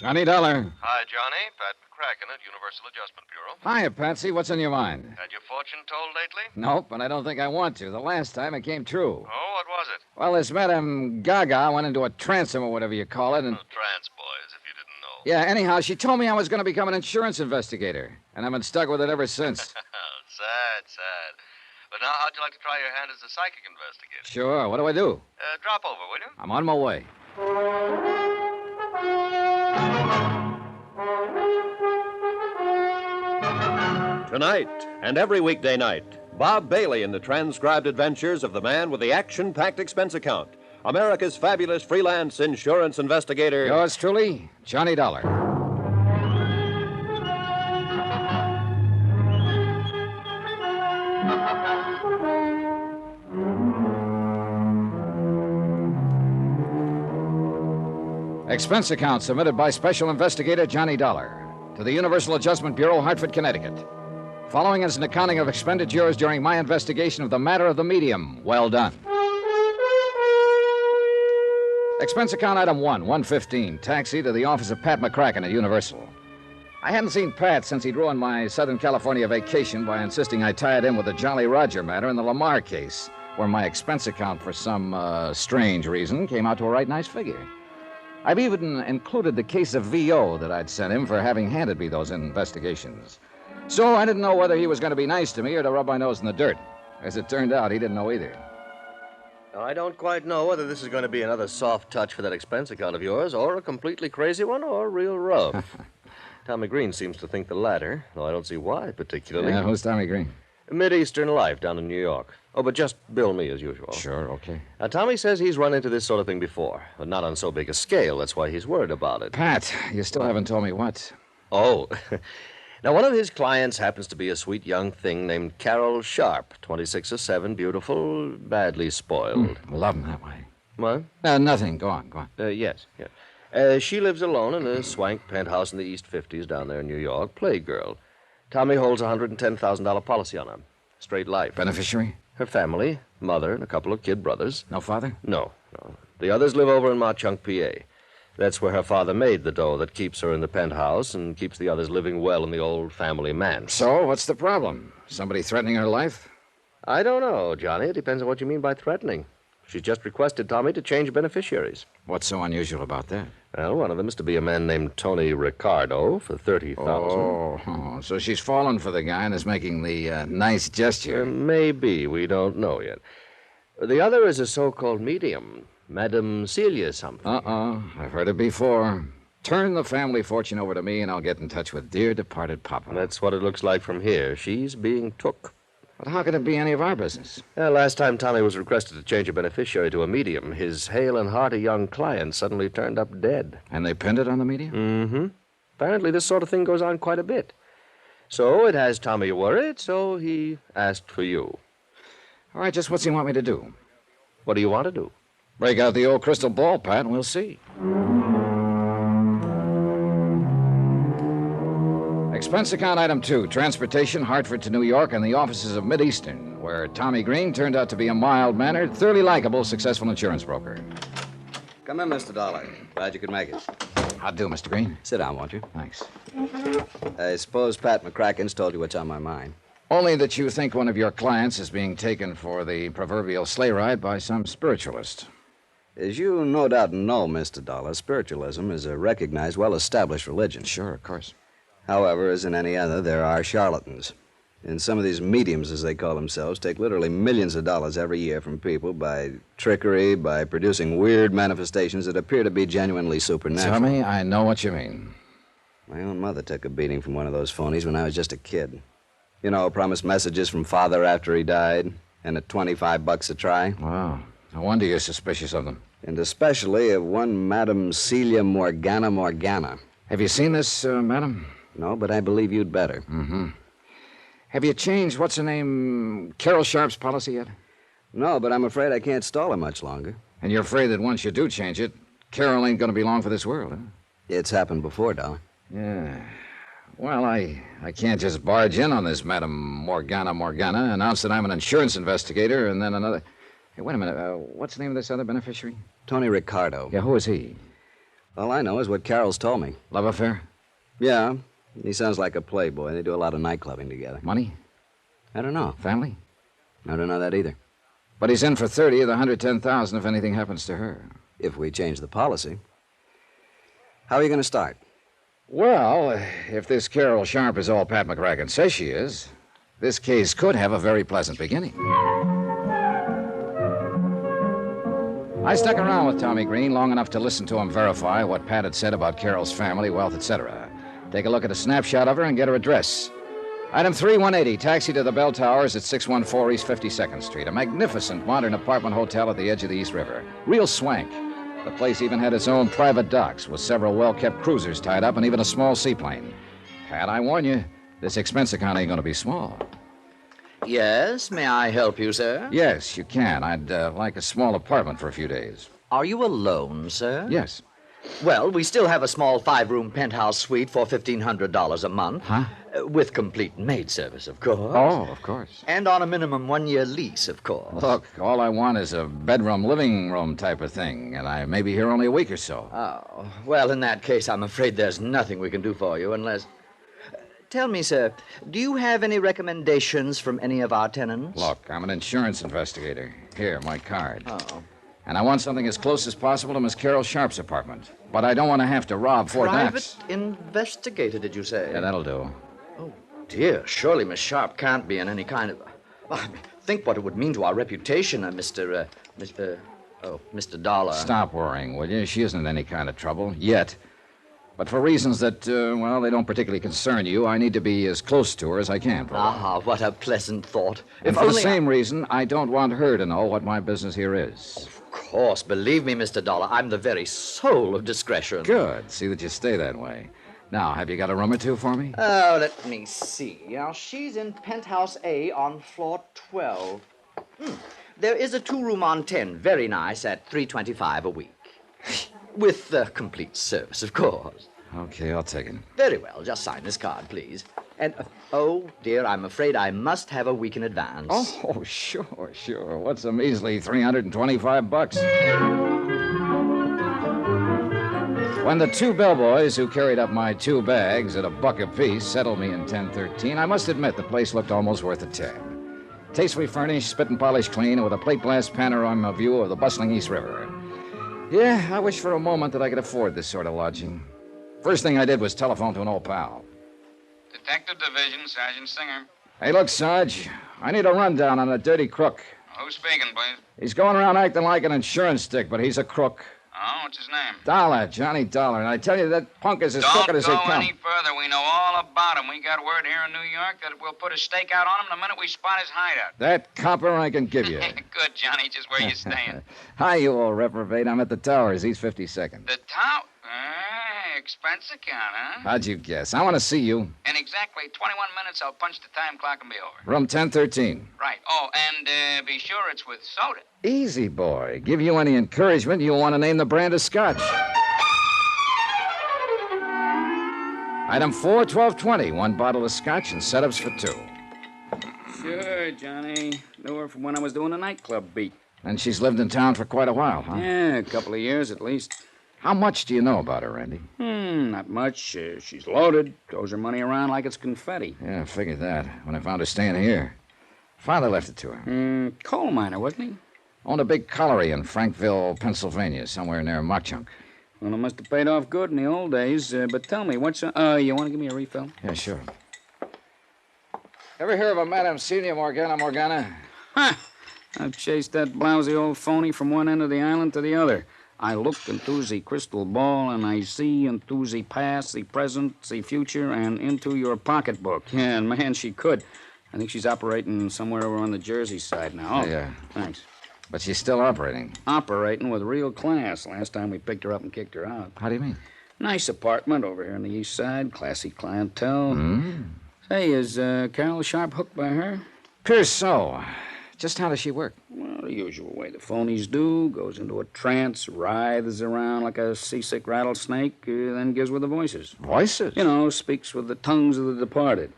Johnny Dollar. Hi, Johnny. Pat McCracken at Universal Adjustment Bureau. Hiya, Patsy. What's on your mind? Had your fortune told lately? Nope, and I don't think I want to. The last time it came true. Oh, what was it? Well, this Madame Gaga went into a transom or whatever you call it, and... Oh, trans boys, if you didn't know. Yeah, anyhow, she told me I was going to become an insurance investigator, and I've been stuck with it ever since. Sad, sad. But now, how'd you like to try your hand as a psychic investigator? Sure. What do I do? Drop over, will you? I'm on my way. Tonight and every weekday night, Bob Bailey in the transcribed adventures of the man with the action-packed expense account. America's fabulous freelance insurance investigator. Yours truly, Johnny Dollar. Expense account submitted by Special Investigator Johnny Dollar to the Universal Adjustment Bureau, Hartford, Connecticut. Following is an accounting of expenditures during my investigation of the matter of the medium. Well done. Expense account item 1, 115, taxi to the office of Pat McCracken at Universal. I hadn't seen Pat since he'd ruined my Southern California vacation by insisting I tie it in with the Jolly Roger matter in the Lamar case, where my expense account, for some strange reason, came out to a right nice figure. I've even included the case of VO that I'd sent him for having handed me those investigations. So I didn't know whether he was going to be nice to me or to rub my nose in the dirt. As it turned out, he didn't know either. Now, I don't quite know whether this is going to be another soft touch for that expense account of yours, or a completely crazy one, or real rough. Tommy Green seems to think the latter, though I don't see why particularly. Yeah, who's Tommy Green? Mid-Eastern life down in New York. Oh, but just bill me as usual. Sure, okay. Now, Tommy says he's run into this sort of thing before, but not on so big a scale. That's why he's worried about it. Pat, you still haven't told me what. Oh. Now, one of his clients happens to be a sweet young thing named Carol Sharp, 26 or 7, beautiful, badly spoiled. Love him that way. What? Nothing. Go on. Yes. She lives alone in a swank penthouse in the East 50s down there in New York, playgirl. Tommy holds a $110,000 policy on her. Straight life. Beneficiary? Her family, mother, and a couple of kid brothers. No father? No. The others live over in Mauchunk, PA. That's where her father made the dough that keeps her in the penthouse and keeps the others living well in the old family manse. So, what's the problem? Somebody threatening her life? I don't know, Johnny. It depends on what you mean by threatening. She's just requested Tommy to change beneficiaries. What's so unusual about that? Well, one of them is to be a man named Tony Ricardo for $30,000. Oh, so she's fallen for the guy and is making the nice gesture. Maybe. We don't know yet. The other is a so-called medium, Madame Celia something. I've heard it before. Turn the family fortune over to me and I'll get in touch with dear departed Papa. That's what it looks like from here. She's being took. But how could it be any of our business? Last time Tommy was requested to change a beneficiary to a medium, his hale and hearty young client suddenly turned up dead. And they pinned it on the medium? Mm-hmm. Apparently this sort of thing goes on quite a bit. So it has Tommy worried, so he asked for you. All right, just what's he want me to do? What do you want to do? Break out the old crystal ball, Pat, and we'll see. Expense account item 2, transportation, Hartford to New York, and the offices of Mid-Eastern, where Tommy Green turned out to be a mild-mannered, thoroughly likable, successful insurance broker. Come in, Mr. Dollar. Glad you could make it. How'd do, Mr. Green? Sit down, won't you? Thanks. I suppose Pat McCracken's told you what's on my mind. Only that you think one of your clients is being taken for the proverbial sleigh ride by some spiritualist. As you no doubt know, Mr. Dollar, spiritualism is a recognized, well-established religion. Sure, of course. However, as in any other, there are charlatans. And some of these mediums, as they call themselves, take literally millions of dollars every year from people by trickery, by producing weird manifestations that appear to be genuinely supernatural. Tommy, I know what you mean. My own mother took a beating from one of those phonies when I was just a kid. You know, promised messages from father after he died, and at $25 a try. Wow. No wonder you're suspicious of them. And especially of one Madame Celia Morgana. Have you seen this, madam? No, but I believe you'd better. Mm-hmm. Have you changed, what's her name, Carol Sharp's policy yet? No, but I'm afraid I can't stall her much longer. And you're afraid that once you do change it, Carol ain't going to be long for this world, huh? It's happened before, Dollar. Yeah. Well, I can't just barge in on this Madame Morgana, announce that I'm an insurance investigator, and then another... Hey, wait a minute. What's the name of this other beneficiary? Tony Ricardo. Yeah, who is he? All I know is what Carol's told me. Love affair? Yeah. He sounds like a playboy. They do a lot of night clubbing together. Money? I don't know. Family? I don't know that either. But he's in for 30 of the 110,000 if anything happens to her. If we change the policy. How are you going to start? Well, if this Carol Sharp is all Pat McCracken says she is, this case could have a very pleasant beginning. I stuck around with Tommy Green long enough to listen to him verify what Pat had said about Carol's family, wealth, etc. Take a look at a snapshot of her and get her address. Item 3180, taxi to the Bell Towers at 614 East 52nd Street. A magnificent modern apartment hotel at the edge of the East River. Real swank. The place even had its own private docks with several well-kept cruisers tied up and even a small seaplane. Pat, I warn you, this expense account ain't going to be small. Yes, may I help you, sir? Yes, you can. I'd like a small apartment for a few days. Are you alone, sir? Yes. Well, we still have a small 5-room penthouse suite for $1,500 a month. Huh? With complete maid service, of course. Oh, of course. And on a minimum 1-year lease, of course. Look, all I want is a bedroom, living room type of thing, and I may be here only a week or so. Oh, well, in that case, I'm afraid there's nothing we can do for you unless... Tell me, sir, do you have any recommendations from any of our tenants? Look, I'm an insurance investigator. Here, my card. Oh. And I want something as close as possible to Miss Carol Sharp's apartment. But I don't want to have to rob Fort Knox. Private investigator, did you say? Yeah, that'll do. Oh, dear. Surely Miss Sharp can't be in any kind of... Well, I mean, think what it would mean to our reputation, Mr. Dollar. Stop worrying, will you? She isn't in any kind of trouble, yet. But for reasons that, well, they don't particularly concern you, I need to be as close to her as I can. Ah, what a pleasant thought. And for the same reason, I don't want her to know what my business here is. Of course. Believe me, Mr. Dollar, I'm the very soul of discretion. Good. See that you stay that way. Now, have you got a room or two for me? Oh, let me see. Now, she's in penthouse A on floor 12. There is a 2-room on 10, very nice, at $325 a week. With complete service, of course. Okay, I'll take it. Very well. Just sign this card, please. And, oh, dear, I'm afraid I must have a week in advance. Oh, sure. What's a measly $325? When the 2 bellboys who carried up my 2 bags at $1 apiece settled me in 1013, I must admit the place looked almost worth a tab. Tastefully furnished, spit and polished clean, and with a plate glass panorama view of the bustling East River. Yeah, I wish for a moment that I could afford this sort of lodging. First thing I did was telephone to an old pal. Detective Division, Sergeant Singer. Hey, look, Sarge, I need a rundown on a dirty crook. Who's speaking, please? He's going around acting like an insurance stick, but he's a crook. Oh, what's his name? Dollar, Johnny Dollar. And I tell you, that punk is as crooked as they Don't go come. any further. We know all about him. We got word here in New York that we'll put a stake out on him the minute we spot his hideout. That copper I can give you. Good, Johnny. Just where you staying? Hi, you old reprobate. I'm at the Towers, East 52nd. The tower? Expense account, huh? How'd you guess? I want to see you. In exactly 21 minutes, I'll punch the time clock and be over. Room 1013. Right. Oh, and be sure it's with soda. Easy, boy. Give you any encouragement, you'll want to name the brand of scotch. Item 4, 1220. 1 bottle of scotch and setups for 2. Sure, Johnny. Knew her from when I was doing a nightclub beat. And she's lived in town for quite a while, huh? Yeah, a couple of years at least. How much do you know about her, Randy? Not much. She's loaded. Throws her money around like it's confetti. Yeah, I figured that when I found her staying here. Father left it to her. Coal miner, wasn't he? Owned a big colliery in Frankville, Pennsylvania, somewhere near Mockchunk. Well, it must have paid off good in the old days. But tell me, what's... you want to give me a refill? Yeah, sure. Ever hear of a Madame Senior Morgana? Huh! I've chased that blousy old phony from one end of the island to the other. I look into the crystal ball, and I see into the past, the present, the future, and into your pocketbook. Yeah, and man, she could. I think she's operating somewhere over on the Jersey side now. Oh, yeah. Thanks. But she's still operating. Operating with real class. Last time we picked her up and kicked her out. How do you mean? Nice apartment over here on the east side. Classy clientele. Say, is Carol Sharp hooked by her? Appears so. Just how does she work? Well, the usual way the phonies do. Goes into a trance, writhes around like a seasick rattlesnake, then gives with the voices. Voices? You know, speaks with the tongues of the departed.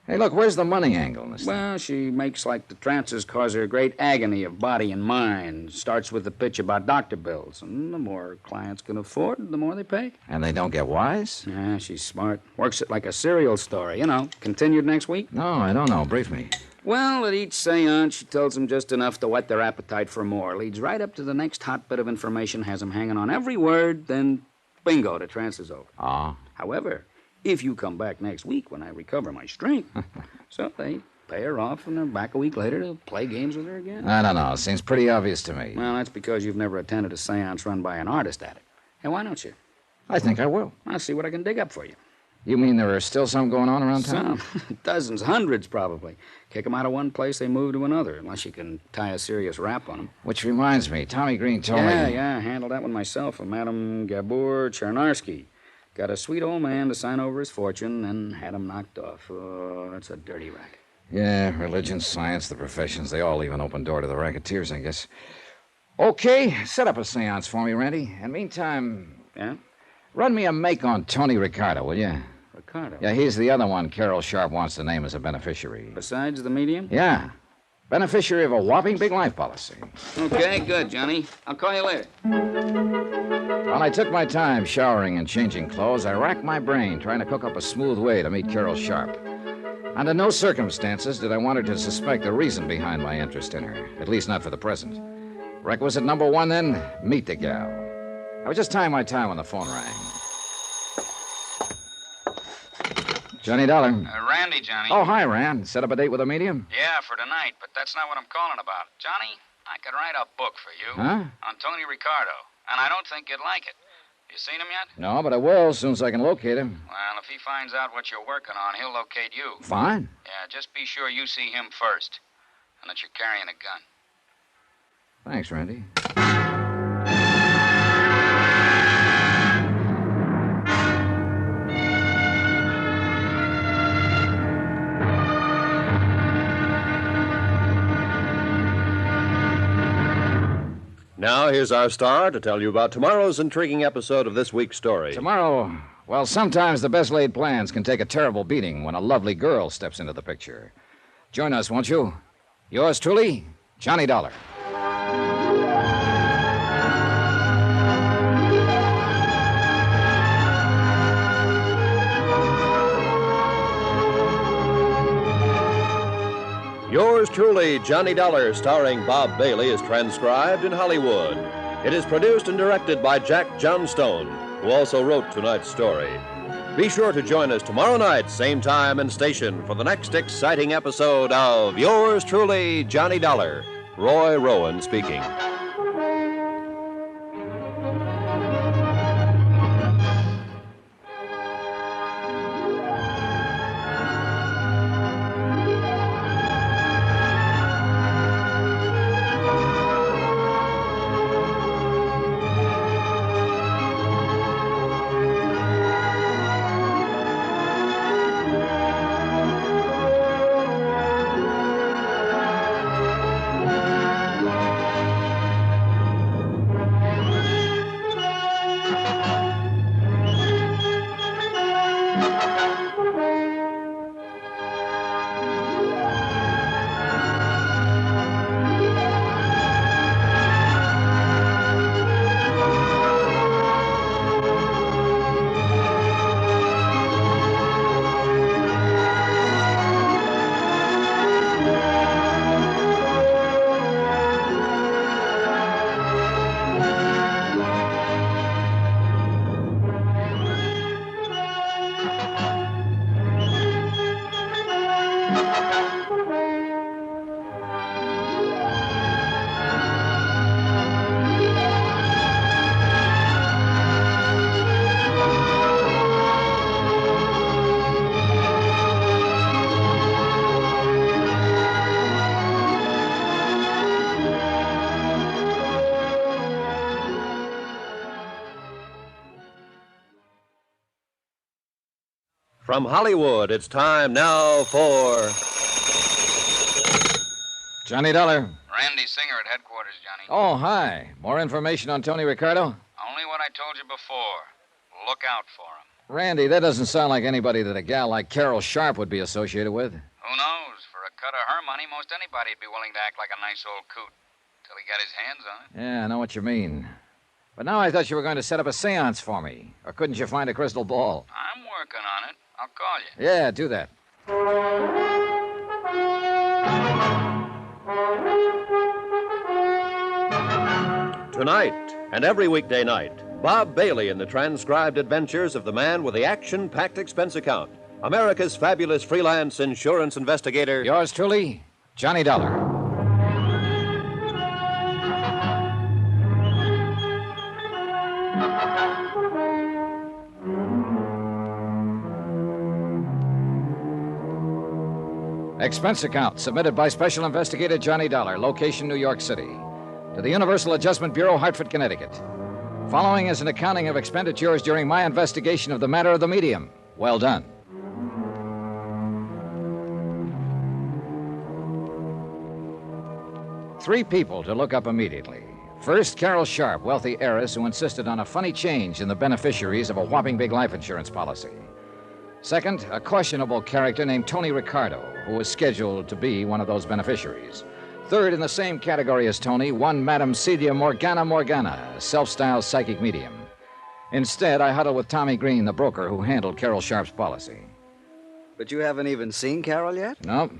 Hey, look, where's the money angle in this thing? Well, she makes like the trances cause her great agony of body and mind. Starts with the pitch about doctor bills. And the more clients can afford, the more they pay. And they don't get wise? Yeah, she's smart. Works it like a serial story, you know. Continued next week? No, I don't know. Brief me. Well, at each seance, she tells them just enough to whet their appetite for more. Leads right up to the next hot bit of information, has them hanging on every word, then bingo, the trance is over. However, if you come back next week when I recover my strength, so they pay her off and they're back a week later to play games with her again. I don't know. Seems pretty obvious to me. Well, that's because you've never attended a seance run by an artist at it. Hey, why don't you? I think I will. I'll see what I can dig up for you. You mean there are still some going on around town? Some. Dozens, hundreds probably. Kick them out of one place, they move to another, unless you can tie a serious rap on them. Which reminds me, Tommy Green told me... Yeah, I handled that one myself for Madame Gabor Chernarsky. Got a sweet old man to sign over his fortune, then had him knocked off. Oh, that's a dirty racket. Yeah, religion, science, the professions, they all leave an open door to the racketeers, I guess. Okay, set up a seance for me, Randy. And meantime... Yeah? Run me a make on Tony Ricardo, will you? Ricardo? Yeah, he's the other one Carol Sharp wants to name as a beneficiary. Besides the medium? Yeah. Beneficiary of a whopping big life policy. Okay, good, Johnny. I'll call you later. While I took my time showering and changing clothes, I racked my brain trying to cook up a smooth way to meet Carol Sharp. Under no circumstances did I want her to suspect the reason behind my interest in her, at least not for the present. Requisite number one, then, meet the gal. I was just tying my tie when the phone rang. Johnny Dollar. Randy, Johnny. Oh, hi, Rand. Set up a date with a medium? Yeah, for tonight, but that's not what I'm calling about. Johnny, I could write a book for you. Huh? On Tony Ricardo, and I don't think you'd like it. You seen him yet? No, but I will as soon as I can locate him. Well, if he finds out what you're working on, he'll locate you. Fine. Yeah, just be sure you see him first, and that you're carrying a gun. Thanks, Randy. Now, here's our star to tell you about tomorrow's intriguing episode of this week's story. Tomorrow, well, sometimes the best laid plans can take a terrible beating when a lovely girl steps into the picture. Join us, won't you? Yours truly, Johnny Dollar. Yours truly, Johnny Dollar, starring Bob Bailey, is transcribed in Hollywood. It is produced and directed by Jack Johnstone, who also wrote tonight's story. Be sure to join us tomorrow night, same time and station, for the next exciting episode of Yours truly, Johnny Dollar. Roy Rowan speaking. From Hollywood, it's time now for... Johnny Dollar. Randy Singer at headquarters, Johnny. Oh, hi. More information on Tony Ricardo? Only what I told you before. Look out for him. Randy, that doesn't sound like anybody that a gal like Carol Sharp would be associated with. Who knows? For a cut of her money, most anybody'd be willing to act like a nice old coot. Till he got his hands on it. Yeah, I know what you mean. But now I thought you were going to set up a seance for me. Or couldn't you find a crystal ball? I'm working on it. I'll call you. Yeah, do that. Tonight, and every weekday night, Bob Bailey in the transcribed adventures of the man with the action-packed expense account, America's fabulous freelance insurance investigator. Yours truly, Johnny Dollar. Expense account submitted by Special Investigator Johnny Dollar, location New York City, to the Universal Adjustment Bureau, Hartford, Connecticut. Following is an accounting of expenditures during my investigation of the matter of the medium. Well done. Three people to look up immediately. First, Carol Sharp, wealthy heiress who insisted on a funny change in the beneficiaries of a whopping big life insurance policy. Second, a questionable character named Tony Ricardo, who was scheduled to be one of those beneficiaries. Third, in the same category as Tony, one Madame Celia Morgana, a self-styled psychic medium. Instead, I huddled with Tommy Green, the broker who handled Carol Sharp's policy. But you haven't even seen Carol yet? Nope.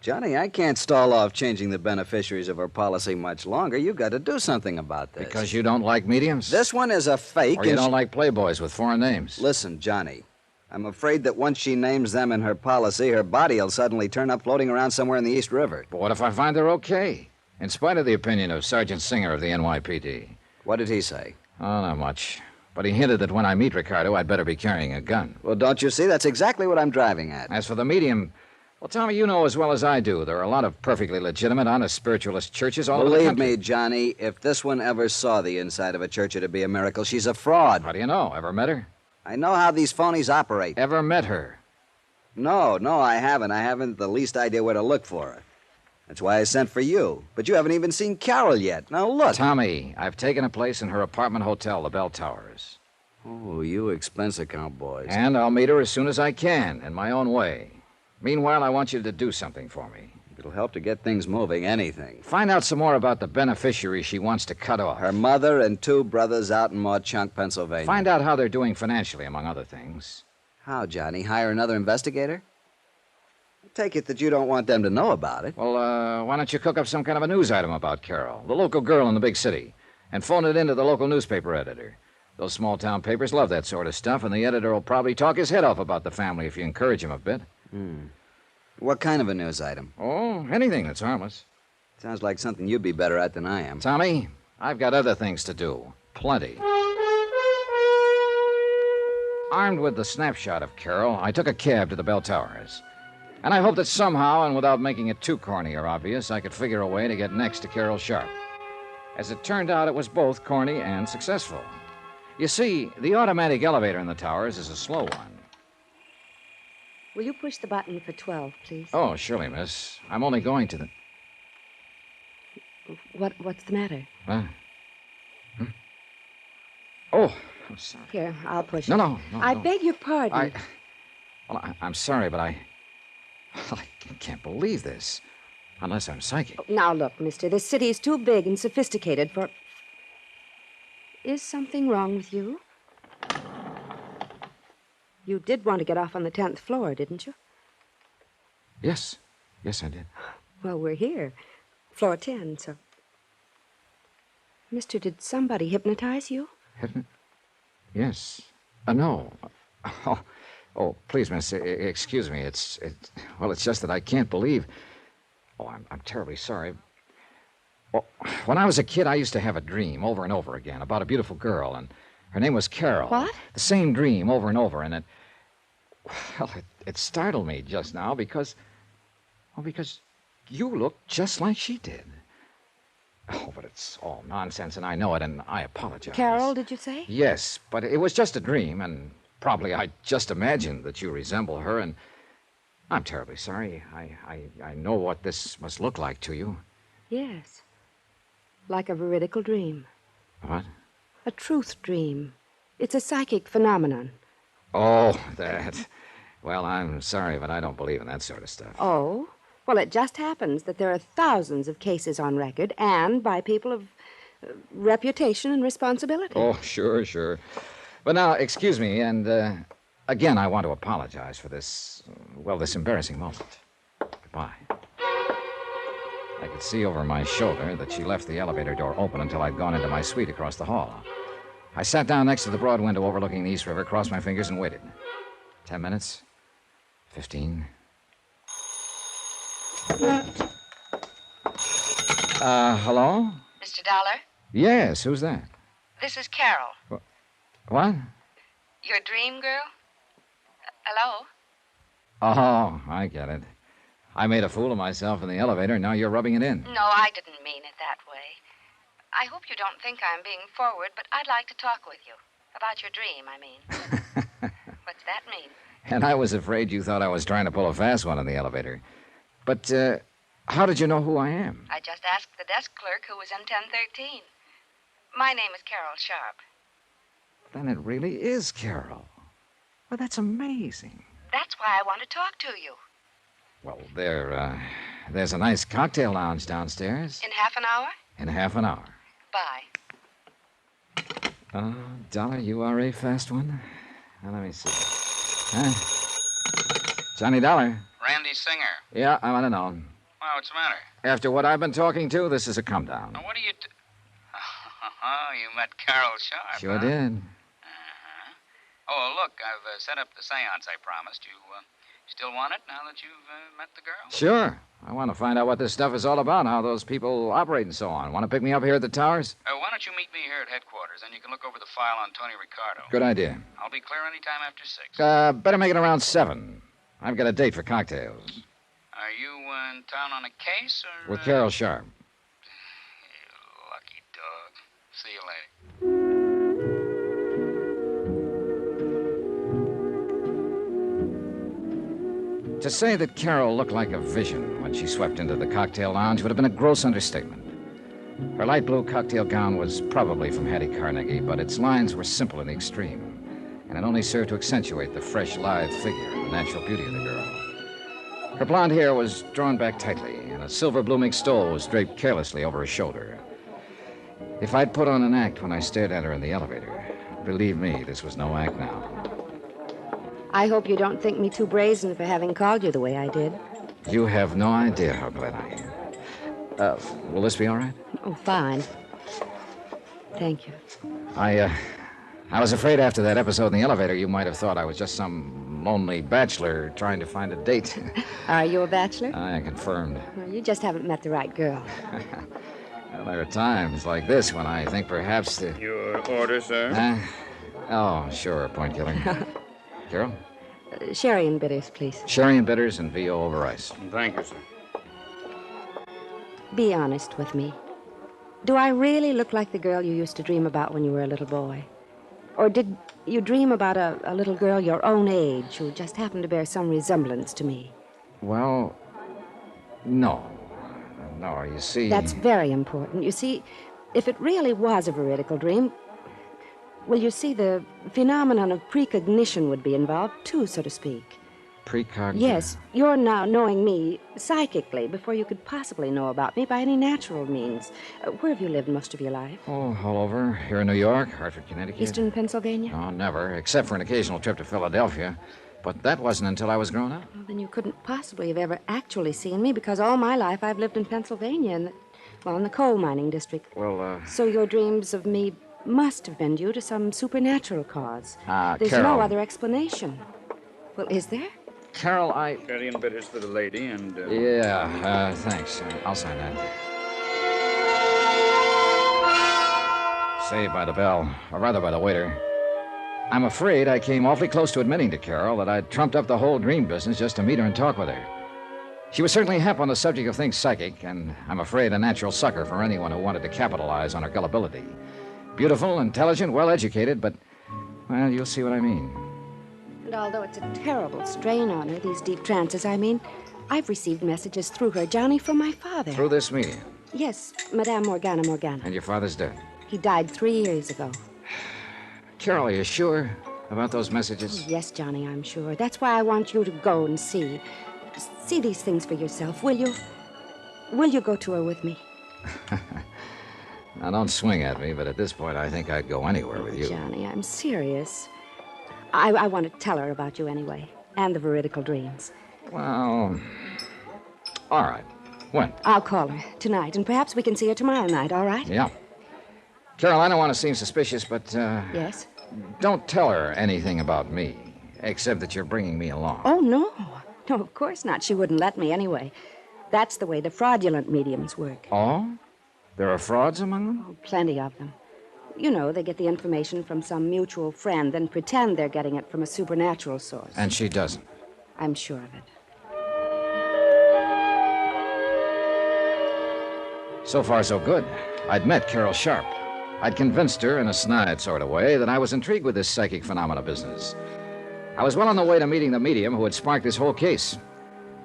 Johnny, I can't stall off changing the beneficiaries of her policy much longer. You've got to do something about this. Because you don't like mediums? This one is a fake. Or you don't like playboys with foreign names? Listen, Johnny, I'm afraid that once she names them in her policy, her body will suddenly turn up floating around somewhere in the East River. But what if I find they're okay? In spite of the opinion of Sergeant Singer of the NYPD. What did he say? Oh, not much. But he hinted that when I meet Ricardo, I'd better be carrying a gun. Well, don't you see? That's exactly what I'm driving at. As for the medium, well, Tommy, you know as well as I do, there are a lot of perfectly legitimate, honest spiritualist churches all over the country. Believe me, Johnny, if this one ever saw the inside of a church, it'd be a miracle. She's a fraud. How do you know? Ever met her? I know how these phonies operate. Ever met her? No, I haven't. I haven't the least idea where to look for her. That's why I sent for you. But you haven't even seen Carol yet. Now, look. Tommy, I've taken a place in her apartment hotel, the Bell Towers. Oh, you expense account boys. And I'll meet her as soon as I can, in my own way. Meanwhile, I want you to do something for me. It'll help to get things moving, anything. Find out some more about the beneficiary she wants to cut off. Her mother and two brothers out in Mauchunk, Pennsylvania. Find out how they're doing financially, among other things. How, Johnny? Hire another investigator? I take it that you don't want them to know about it. Well, why don't you cook up some kind of a news item about Carol, the local girl in the big city, and phone it into the local newspaper editor. Those small-town papers love that sort of stuff, and the editor will probably talk his head off about the family if you encourage him a bit. What kind of a news item? Oh, anything that's harmless. Sounds like something you'd be better at than I am. Tommy, I've got other things to do. Plenty. Armed with the snapshot of Carol, I took a cab to the Bell Towers. And I hoped that somehow, and without making it too corny or obvious, I could figure a way to get next to Carol Sharp. As it turned out, it was both corny and successful. You see, the automatic elevator in the Towers is a slow one. Will you push the button for 12, please? Oh, surely, miss. I'm only going to the... What's the matter? Huh? Oh, I'm sorry. Here, I'll push No, it. no. I beg your pardon. I'm sorry, but I can't believe this. Unless I'm psychic. Now, look, mister, this city is too big and sophisticated for... Is something wrong with you? You did want to get off on the 10th floor, didn't you? Yes, I did. Well, we're here. Floor 10, so... Mister, did somebody hypnotize you? Yes. No. Oh, please, miss, excuse me. It's just that I can't believe... Oh, I'm terribly sorry. Well, when I was a kid, I used to have a dream over and over again about a beautiful girl, and her name was Carol. What? The same dream over and over, and it startled me just now because you look just like she did. Oh, but it's all nonsense, and I know it, and I apologize. Carol, did you say? Yes, but it was just a dream, and probably I just imagined that you resemble her, and I'm terribly sorry. I know what this must look like to you. Yes. Like a veridical dream. What? A truth dream. It's a psychic phenomenon. Oh, that. Well, I'm sorry, but I don't believe in that sort of stuff. Oh? Well, it just happens that there are thousands of cases on record, and by people of reputation and responsibility. Oh, sure. But now, excuse me, and again, I want to apologize for this embarrassing moment. Goodbye. I could see over my shoulder that she left the elevator door open until I'd gone into my suite across the hall. I sat down next to the broad window overlooking the East River, crossed my fingers, and waited. 10 minutes. 15. Hello? Mr. Dollar? Yes, who's that? This is Carol. What? Your dream girl? Hello? Oh, I get it. I made a fool of myself in the elevator, and now you're rubbing it in. No, I didn't mean it that way. I hope you don't think I'm being forward, but I'd like to talk with you. About your dream, I mean. What's that mean? And I was afraid you thought I was trying to pull a fast one in the elevator. But, how did you know who I am? I just asked the desk clerk who was in 1013. My name is Carol Sharp. Then it really is Carol. Well, that's amazing. That's why I want to talk to you. Well, there's a nice cocktail lounge downstairs. In half an hour? In half an hour. Bye. Dollar, you are a fast one. Now, let me see. Johnny Dollar. Randy Singer. Yeah, I want to know. Well, what's the matter? After what I've been talking to, this is a come down. Now, what are you... Oh, you met Carol Sharp, Sure huh? did. Oh, look, I've set up the seance I promised you. Still want it now that you've met the girl? Sure. I want to find out what this stuff is all about, how those people operate and so on. Want to pick me up here at the towers? Why don't you meet me here at headquarters, and you can look over the file on Tony Ricardo. Good idea. I'll be clear any time after 6. Better make it around 7. I've got a date for cocktails. Are you in town on a case, or... With Carol Sharp. You lucky dog. See you later. To say that Carol looked like a vision when she swept into the cocktail lounge would have been a gross understatement. Her light blue cocktail gown was probably from Hattie Carnegie, but its lines were simple in the extreme, and it only served to accentuate the fresh, lithe figure and the natural beauty of the girl. Her blonde hair was drawn back tightly, and a silver blooming stole was draped carelessly over her shoulder. If I'd put on an act when I stared at her in the elevator, believe me, this was no act now. I hope you don't think me too brazen for having called you the way I did. You have no idea how glad I am. Will this be all right? Oh, fine. Thank you. I was afraid after that episode in the elevator you might have thought I was just some lonely bachelor trying to find a date. Are you a bachelor? I confirmed. Well, you just haven't met the right girl. Well, there are times like this when I think perhaps the... Your order, sir? Oh, sure, point killer. Carol? Sherry and bitters, please. Sherry and bitters and VO over ice. Thank you, sir. Be honest with me. Do I really look like the girl you used to dream about when you were a little boy? Or did you dream about a little girl your own age who just happened to bear some resemblance to me? Well, no. No, you see... That's very important. You see, if it really was a veridical dream, well, you see, the phenomenon of precognition would be involved, too, so to speak. Precognition? Yes, you're now knowing me psychically before you could possibly know about me by any natural means. Where have you lived most of your life? Oh, all over. Here in New York, Hartford, Connecticut. Eastern Pennsylvania? Oh, never, except for an occasional trip to Philadelphia. But that wasn't until I was grown up. Well, then you couldn't possibly have ever actually seen me, because all my life I've lived in Pennsylvania, in the coal mining district. Well, So your dreams of me must have been due to some supernatural cause. There's Carol. no other explanation. Well, is there? Carol, Sherry and bitters for the lady, and... Yeah, thanks. I'll sign that. Saved by the bell, or rather by the waiter. I'm afraid I came awfully close to admitting to Carol that I'd trumped up the whole dream business just to meet her and talk with her. She was certainly hep on the subject of things psychic, and I'm afraid a natural sucker for anyone who wanted to capitalize on her gullibility. Beautiful, intelligent, well-educated, but, well, you'll see what I mean. And although it's a terrible strain on her, these deep trances, I've received messages through her, Johnny, from my father. Through this medium? Yes, Madame Morgana. And your father's dead? He died 3 years ago. Carol, are you sure about those messages? Oh, yes, Johnny, I'm sure. That's why I want you to go and see. See these things for yourself, will you? Will you go to her with me? Now, don't swing at me, but at this point, I think I'd go anywhere with you. Johnny, I'm serious. I want to tell her about you anyway, and the veridical dreams. Well, all right. When? I'll call her tonight, and perhaps we can see her tomorrow night, all right? Yeah. Carol, I don't want to seem suspicious, but, Yes? don't tell her anything about me, except that you're bringing me along. Oh, no. No, of course not. She wouldn't let me anyway. That's the way the fraudulent mediums work. Oh? There are frauds among them? Oh, plenty of them. You know, they get the information from some mutual friend, then pretend they're getting it from a supernatural source. And she doesn't. I'm sure of it. So far, so good. I'd met Carol Sharp. I'd convinced her in a snide sort of way that I was intrigued with this psychic phenomena business. I was well on the way to meeting the medium who had sparked this whole case.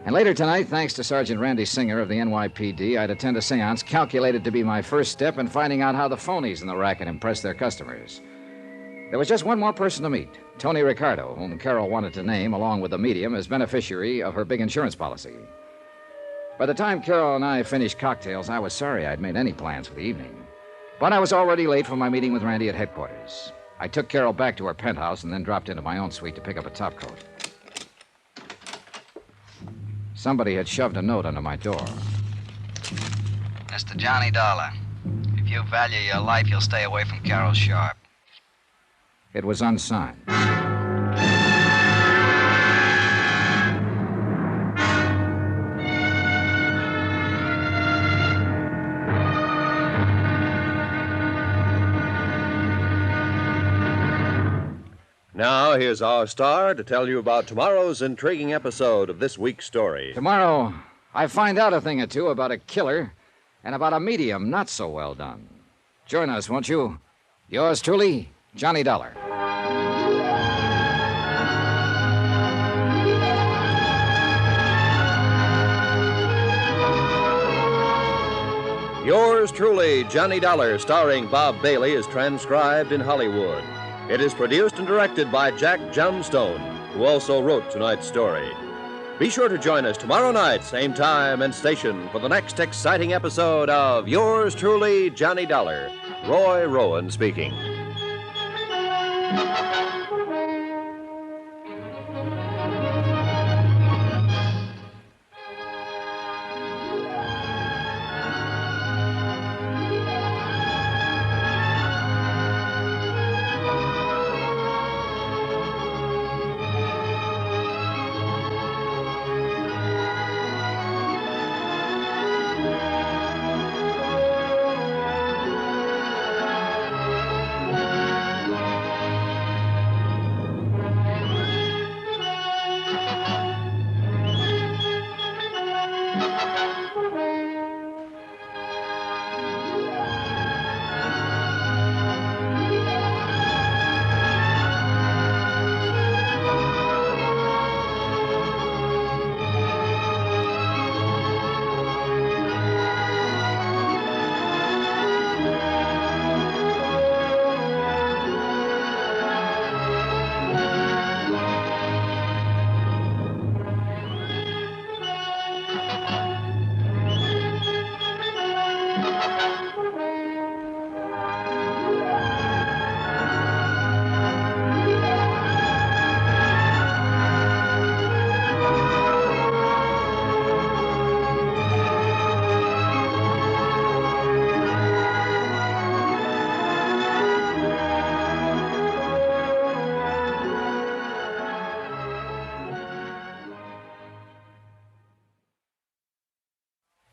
And later tonight, thanks to Sergeant Randy Singer of the NYPD, I'd attend a seance calculated to be my first step in finding out how the phonies in the racket impress their customers. There was just one more person to meet, Tony Ricardo, whom Carol wanted to name, along with the medium, as beneficiary of her big insurance policy. By the time Carol and I finished cocktails, I was sorry I'd made any plans for the evening. But I was already late for my meeting with Randy at headquarters. I took Carol back to her penthouse and then dropped into my own suite to pick up a topcoat. Somebody had shoved a note under my door. Mr. Johnny Dollar, if you value your life, you'll stay away from Carol Sharp. It was unsigned. Now, here's our star to tell you about tomorrow's intriguing episode of this week's story. Tomorrow, I find out a thing or two about a killer and about a medium not so well done. Join us, won't you? Yours truly, Johnny Dollar. Yours truly, Johnny Dollar, starring Bob Bailey, is transcribed in Hollywood. It is produced and directed by Jack Johnstone, who also wrote tonight's story. Be sure to join us tomorrow night, same time and station, for the next exciting episode of Yours truly, Johnny Dollar. Roy Rowan speaking.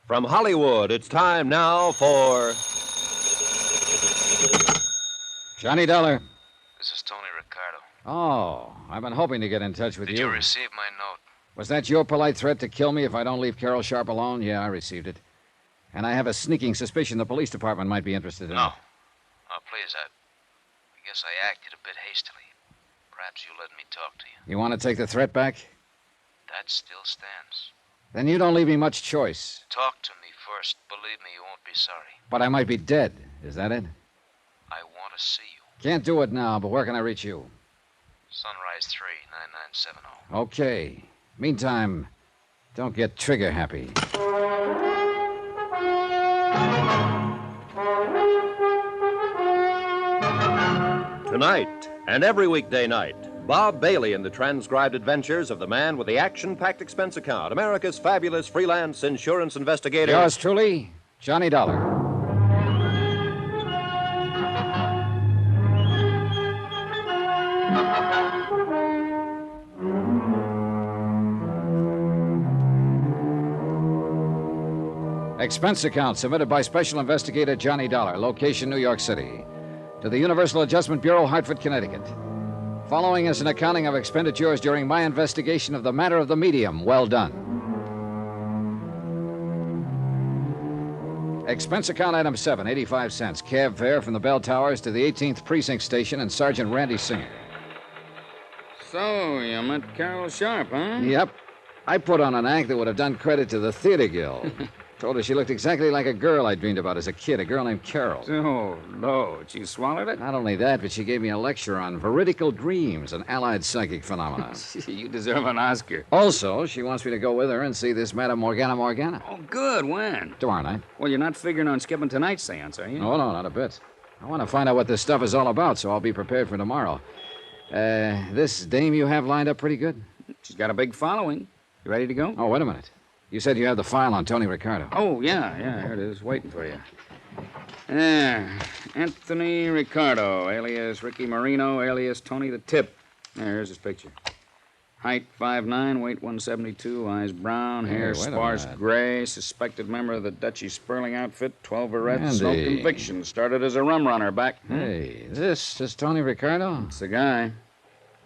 From Hollywood, it's time now for Johnny Dollar. This is Tony Ricardo. Oh, I've been hoping to get in touch with Did you receive my note? Was that your polite threat to kill me if I don't leave Carol Sharp alone? Yeah, I received it. And I have a sneaking suspicion the police department might be interested in No. it. Oh, please, I guess I acted a bit hastily. Perhaps you'll let me talk to you. You want to take the threat back? That still stands. Then you don't leave me much choice. Talk to me first. Believe me, you won't be sorry. But I might be dead. Is that it? I want to see you. Can't do it now, but where can I reach you? Sunrise 3, 9970. Okay. Meantime, don't get trigger happy. Tonight and every weekday night, Bob Bailey in the transcribed adventures of the man with the action-packed expense account, America's fabulous freelance insurance investigator. Yours truly, Johnny Dollar. Expense account submitted by Special Investigator Johnny Dollar, location New York City, to the Universal Adjustment Bureau, Hartford, Connecticut. Following is an accounting of expenditures during my investigation of the matter of the medium. Well done. Expense account item 7, 85 cents. Cab fare from the Bell Towers to the 18th Precinct Station and Sergeant Randy Singer. So, you met Carol Sharp, huh? Yep. I put on an act that would have done credit to the Theater Guild. Told her she looked exactly like a girl I dreamed about as a kid, a girl named Carol. Oh, Lord, she swallowed it? Not only that, but she gave me a lecture on veridical dreams and allied psychic phenomena. You deserve an Oscar. Also, she wants me to go with her and see this Madame Morgana. Oh, good. When? Tomorrow night. Well, you're not figuring on skipping tonight's seance, are you? Oh, no, not a bit. I want to find out what this stuff is all about, so I'll be prepared for tomorrow. This dame you have lined up pretty good? She's got a big following. You ready to go? Oh, wait a minute. You said you have the file on Tony Ricardo. Oh, yeah, here it is, waiting for you. Anthony Ricardo, alias Ricky Marino, alias Tony the Tip. Here's his picture. Height 5'9", weight 172, eyes brown, hair sparse gray, suspected member of the Dutchy Sperling outfit, 12 arrests, no convictions. Started as a rum runner back. Hey, this is Tony Ricardo? It's the guy.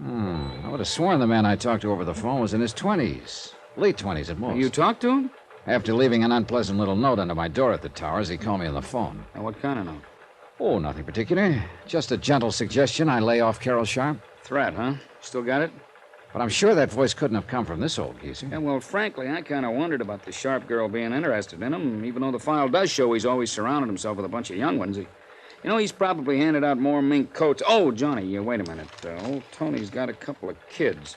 I would have sworn the man I talked to over the phone was in his 20s. Late 20s at most. You talked to him? After leaving an unpleasant little note under my door at the Towers, he called me on the phone. Now, what kind of note? Oh, nothing particular. Just a gentle suggestion I lay off Carol Sharp. Threat, huh? Still got it? But I'm sure that voice couldn't have come from this old geezer. Yeah, well, frankly, I kind of wondered about the Sharp girl being interested in him, even though the file does show he's always surrounded himself with a bunch of young ones. He's probably handed out more mink coats. Oh, Johnny, wait a minute. Old Tony's got a couple of kids.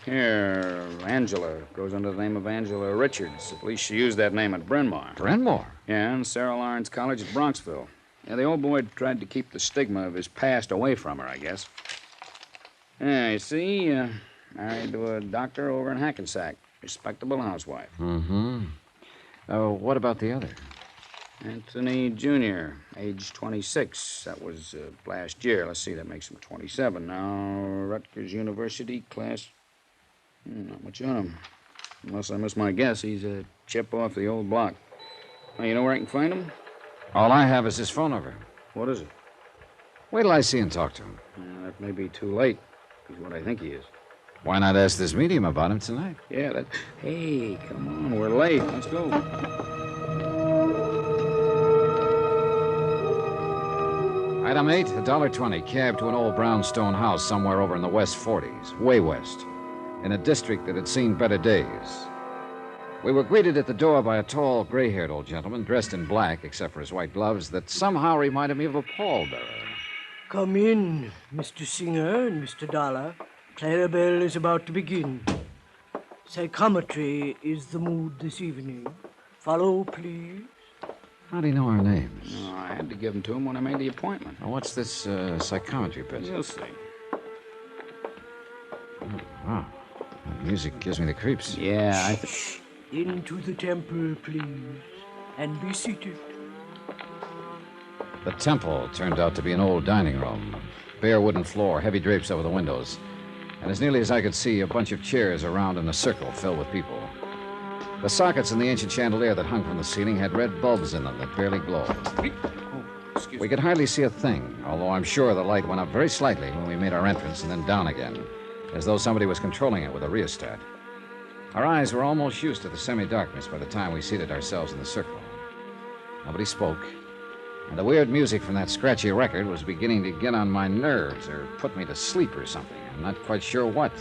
Here, Angela goes under the name of Angela Richards. At least she used that name at Bryn Mawr. Bryn Mawr? Yeah, and Sarah Lawrence College at Bronxville. Yeah, the old boy tried to keep the stigma of his past away from her, I guess. Yeah, you see, married to a doctor over in Hackensack. Respectable housewife. Mm-hmm. What about the other? Anthony Jr., age 26. That was last year. Let's see, that makes him 27 now. Rutgers University, class... not much on him. Unless I miss my guess, he's a chip off the old block. Well, you know where I can find him? All I have is his phone number. What is it? Wait till I see and talk to him. That may be too late. He's what I think he is. Why not ask this medium about him tonight? Yeah, that... Hey, come on, we're late. Let's go. Item 8, $1.20, cab to an old brownstone house somewhere over in the West 40s, way west, in a district that had seen better days. We were greeted at the door by a tall, gray-haired old gentleman dressed in black, except for his white gloves, that somehow reminded me of a pallbearer. Come in, Mr. Singer and Mr. Dollar. Clarabelle is about to begin. Psychometry is the mood this evening. Follow, please. How do you know our names? Oh, I had to give them to him when I made the appointment. Well, what's this psychometry bit? You'll see. Oh, wow. The music gives me the creeps. Yeah, Into the temple, please. And be seated. The temple turned out to be an old dining room. Bare wooden floor, heavy drapes over the windows. And as nearly as I could see, a bunch of chairs around in a circle filled with people. The sockets in the ancient chandelier that hung from the ceiling had red bulbs in them that barely glowed. We could hardly see a thing, although I'm sure the light went up very slightly when we made our entrance and then down again, as though somebody was controlling it with a rheostat. Our eyes were almost used to the semi-darkness by the time we seated ourselves in the circle. Nobody spoke, and the weird music from that scratchy record was beginning to get on my nerves or put me to sleep or something. I'm not quite sure what.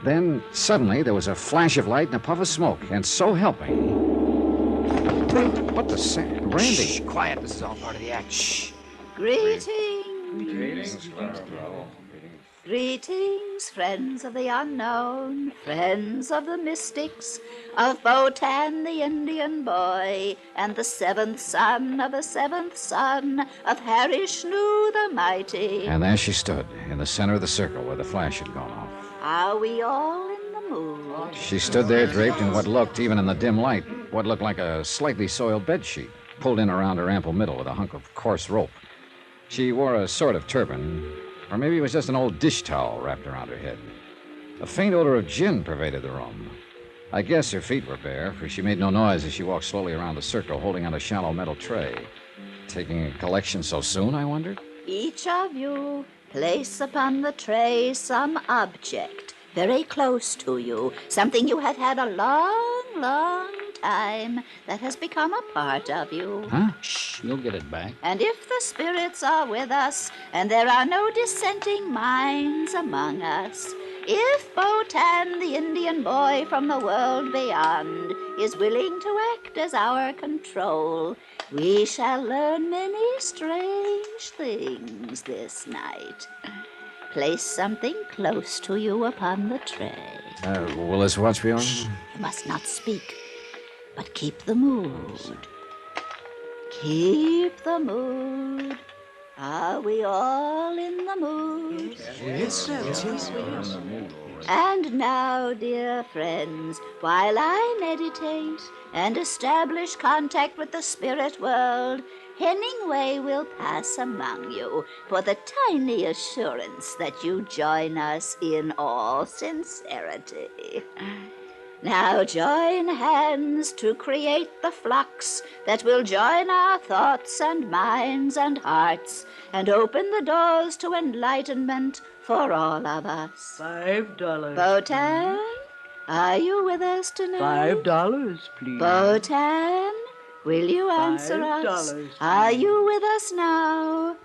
Then, suddenly, there was a flash of light and a puff of smoke, and so helping... What the... Randy! Shh, quiet. This is all part of the act. Shh. Greetings. Greetings, Greetings, friends of the unknown, friends of the mystics, of Botan the Indian boy, and the seventh son of the seventh son of Harishnu the mighty. And there she stood, in the center of the circle where the flash had gone off. Are we all in the mood? She stood there draped in what looked, even in the dim light, what looked like a slightly soiled bedsheet, pulled in around her ample middle with a hunk of coarse rope. She wore a sort of turban, or maybe it was just an old dish towel wrapped around her head. A faint odor of gin pervaded the room. I guess her feet were bare, for she made no noise as she walked slowly around the circle, holding on a shallow metal tray. Taking a collection so soon, I wondered? Each of you place upon the tray some object very close to you, something you had had a long, long time that has become a part of you. Huh? Shh, you'll get it back. And if the spirits are with us, and there are no dissenting minds among us, if Botan, the Indian boy from the world beyond, is willing to act as our control, we shall learn many strange things this night. Place something close to you upon the tray. Will this watch be on? You must not speak, but keep the mood. Keep the mood. Are we all in the mood? Yes. And now, dear friends, while I meditate and establish contact with the spirit world, Hemingway will pass among you for the tiny assurance that you join us in all sincerity. Now join hands to create the flux that will join our thoughts and minds and hearts and open the doors to enlightenment for all of us. $5. Botan, are you with us tonight? $5, please. Botan, will you answer us? $5, Are you with us now?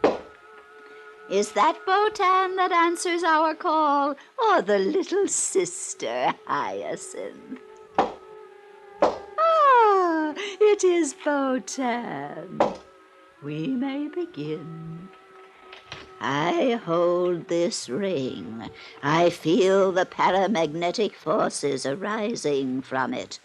Is that Botan that answers our call, or the little sister Hyacinth? Ah, it is Botan. We may begin. I hold this ring. I feel the paramagnetic forces arising from it.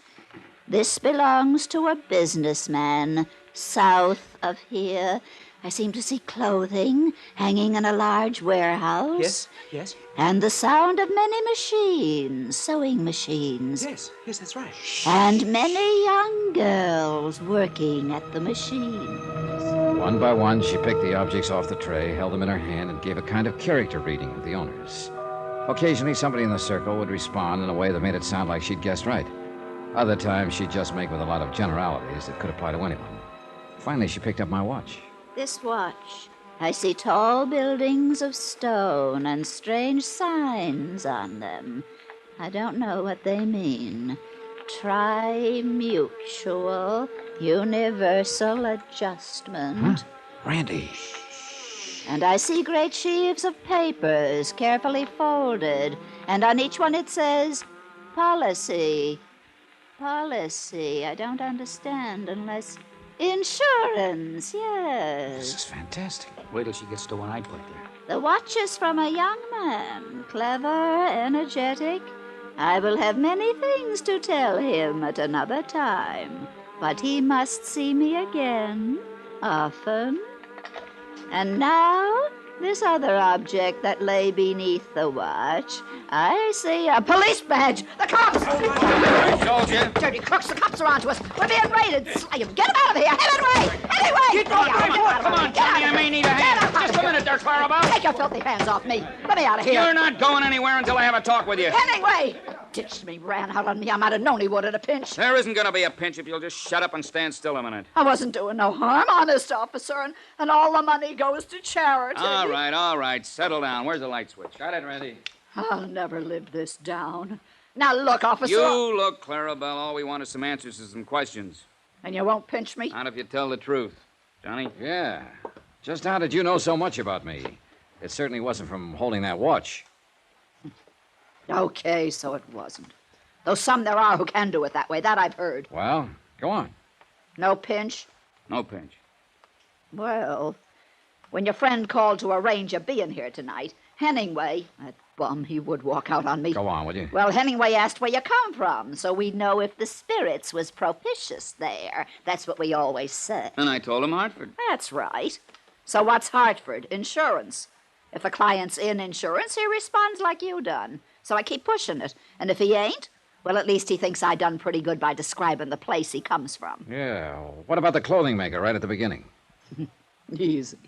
This belongs to a businessman south of here. I seem to see clothing hanging in a large warehouse. Yes. And the sound of many machines, sewing machines. Yes, that's right. And many young girls working at the machines. One by one, she picked the objects off the tray, held them in her hand, and gave a kind of character reading of the owners. Occasionally, somebody in the circle would respond in a way that made it sound like she'd guessed right. Other times, she'd just make with a lot of generalities that could apply to anyone. Finally, she picked up my watch. This watch, I see tall buildings of stone and strange signs on them. I don't know what they mean. Tri-mutual, universal adjustment. Huh? Randy. And I see great sheaves of papers carefully folded, and on each one it says, policy. Policy, I don't understand unless... Insurance, yes. This is fantastic. Wait till she gets to one I put there. The watch is from a young man, clever, energetic. I will have many things to tell him at another time, but he must see me again, often. And now, this other object that lay beneath the watch. I see a police badge. The cops! I told you. Dirty crooks, the cops are onto us. We're being raided. Slay 'em. Get 'em out of here. Hemingway! Keep going. Come on, Johnny. I may need a hand. Just a minute there, Clarabelle. Take your filthy hands off me. Let me out of here. You're not going anywhere until I have a talk with you. Hemingway! Ditched me, ran out on me. I might have known he would at a pinch. There isn't going to be a pinch if you'll just shut up and stand still a minute. I wasn't doing no harm, honest, officer, and all the money goes to charity. All right. Settle down. Where's the light switch? Got it, Randy. I'll never live this down. Now look, officer. You look, Clarabelle. All we want is some answers to some questions. And you won't pinch me? Not if you tell the truth. Johnny? Yeah. Just how did you know so much about me? It certainly wasn't from holding that watch. Okay, so it wasn't. Though some there are who can do it that way. That I've heard. Well, go on. No pinch? No pinch. Well, when your friend called to arrange your being here tonight, Hemingway, that bum, he would walk out on me. Go on, will you? Well, Hemingway asked where you come from, so we'd know if the spirits was propitious there. That's what we always say. And I told him Hartford. That's right. So what's Hartford? Insurance. If a client's in insurance, he responds like you done. So I keep pushing it. And if he ain't, well, at least he thinks I done pretty good by describing the place he comes from. Yeah. What about the clothing maker right at the beginning? Easy.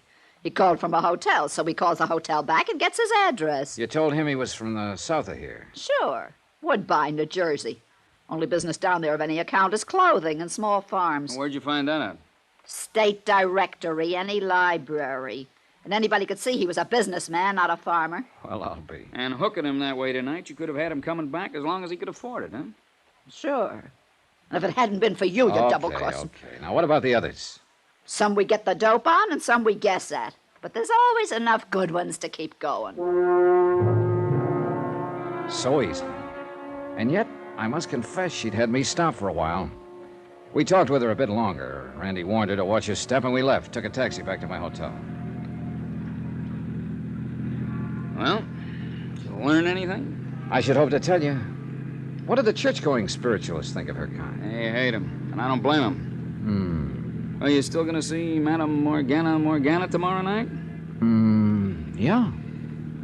He called from a hotel, so he calls the hotel back and gets his address. You told him he was from the south of here. Sure. Woodbine, New Jersey. Only business down there of any account is clothing and small farms. Where'd you find that out? State directory, any library. And anybody could see he was a businessman, not a farmer. Well, I'll be. And hooking him that way tonight, you could have had him coming back as long as he could afford it, huh? Sure. And if it hadn't been for you, you double-crossed. Okay. Now, what about the others? Some we get the dope on and some we guess at. But there's always enough good ones to keep going. So easy. And yet, I must confess she'd had me stop for a while. We talked with her a bit longer. Randy warned her to watch her step, and we left. Took a taxi back to my hotel. Well, did you learn anything? I should hope to tell you. What did the church-going spiritualists think of her kind? They hate him, and I don't blame him. Are you still going to see Madame Morgana tomorrow night? Yeah.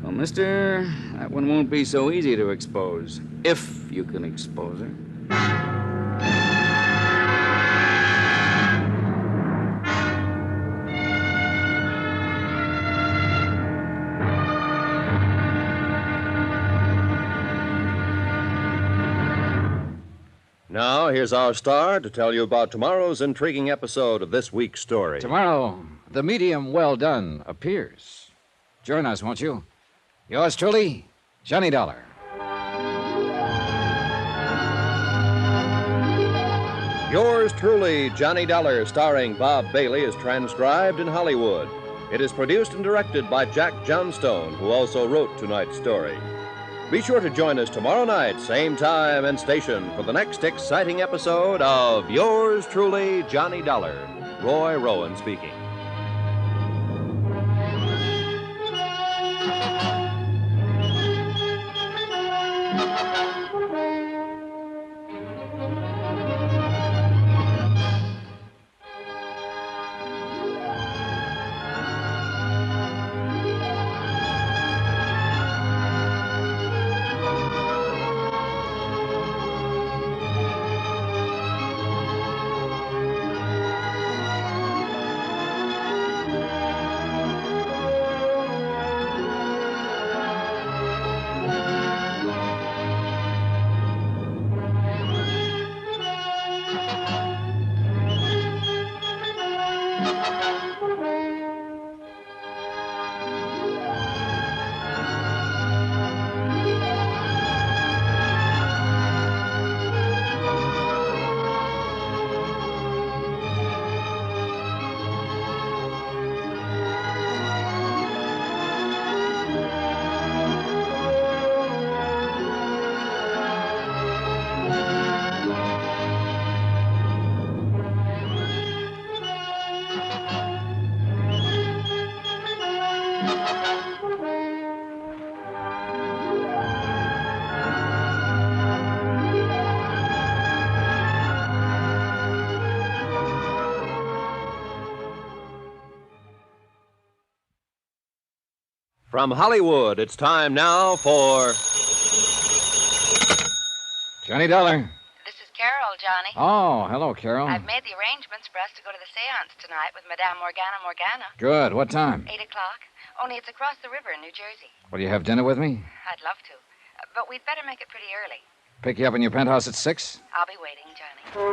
Well, mister, that one won't be so easy to expose, if you can expose her. Now, here's our star to tell you about tomorrow's intriguing episode of this week's story. Tomorrow, the medium Well Done appears. Join us, won't you? Yours truly, Johnny Dollar. Yours truly, Johnny Dollar, starring Bob Bailey, is transcribed in Hollywood. It is produced and directed by Jack Johnstone, who also wrote tonight's story. Be sure to join us tomorrow night, same time and station, for the next exciting episode of Yours truly, Johnny Dollar. Roy Rowan speaking. From Hollywood, it's time now for... Johnny Dollar. This is Carol, Johnny. Oh, hello, Carol. I've made the arrangements for us to go to the seance tonight with Madame Morgana. Good. What time? 8 o'clock. Only it's across the river in New Jersey. Will you have dinner with me? I'd love to. But we'd better make it pretty early. Pick you up in your penthouse at 6? I'll be waiting, Johnny.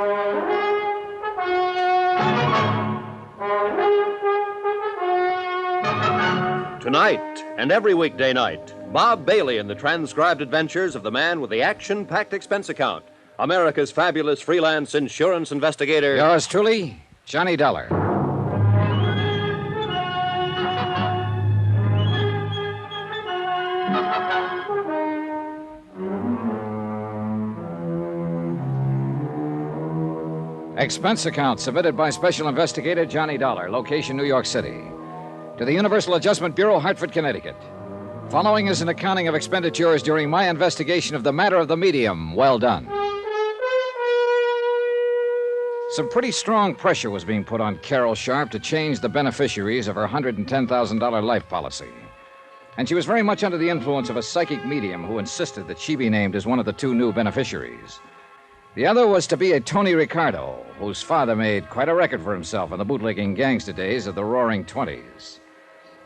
Tonight and every weekday night, Bob Bailey in the transcribed adventures of the man with the action-packed expense account, America's fabulous freelance insurance investigator. Yours truly, Johnny Dollar. Expense account submitted by Special Investigator Johnny Dollar, location New York City. To the Universal Adjustment Bureau, Hartford, Connecticut. Following is an accounting of expenditures during my investigation of the matter of the medium. Well done. Some pretty strong pressure was being put on Carol Sharp to change the beneficiaries of her $110,000 life policy. And she was very much under the influence of a psychic medium who insisted that she be named as one of the two new beneficiaries. The other was to be a Tony Ricardo, whose father made quite a record for himself in the bootlegging gangster days of the Roaring Twenties.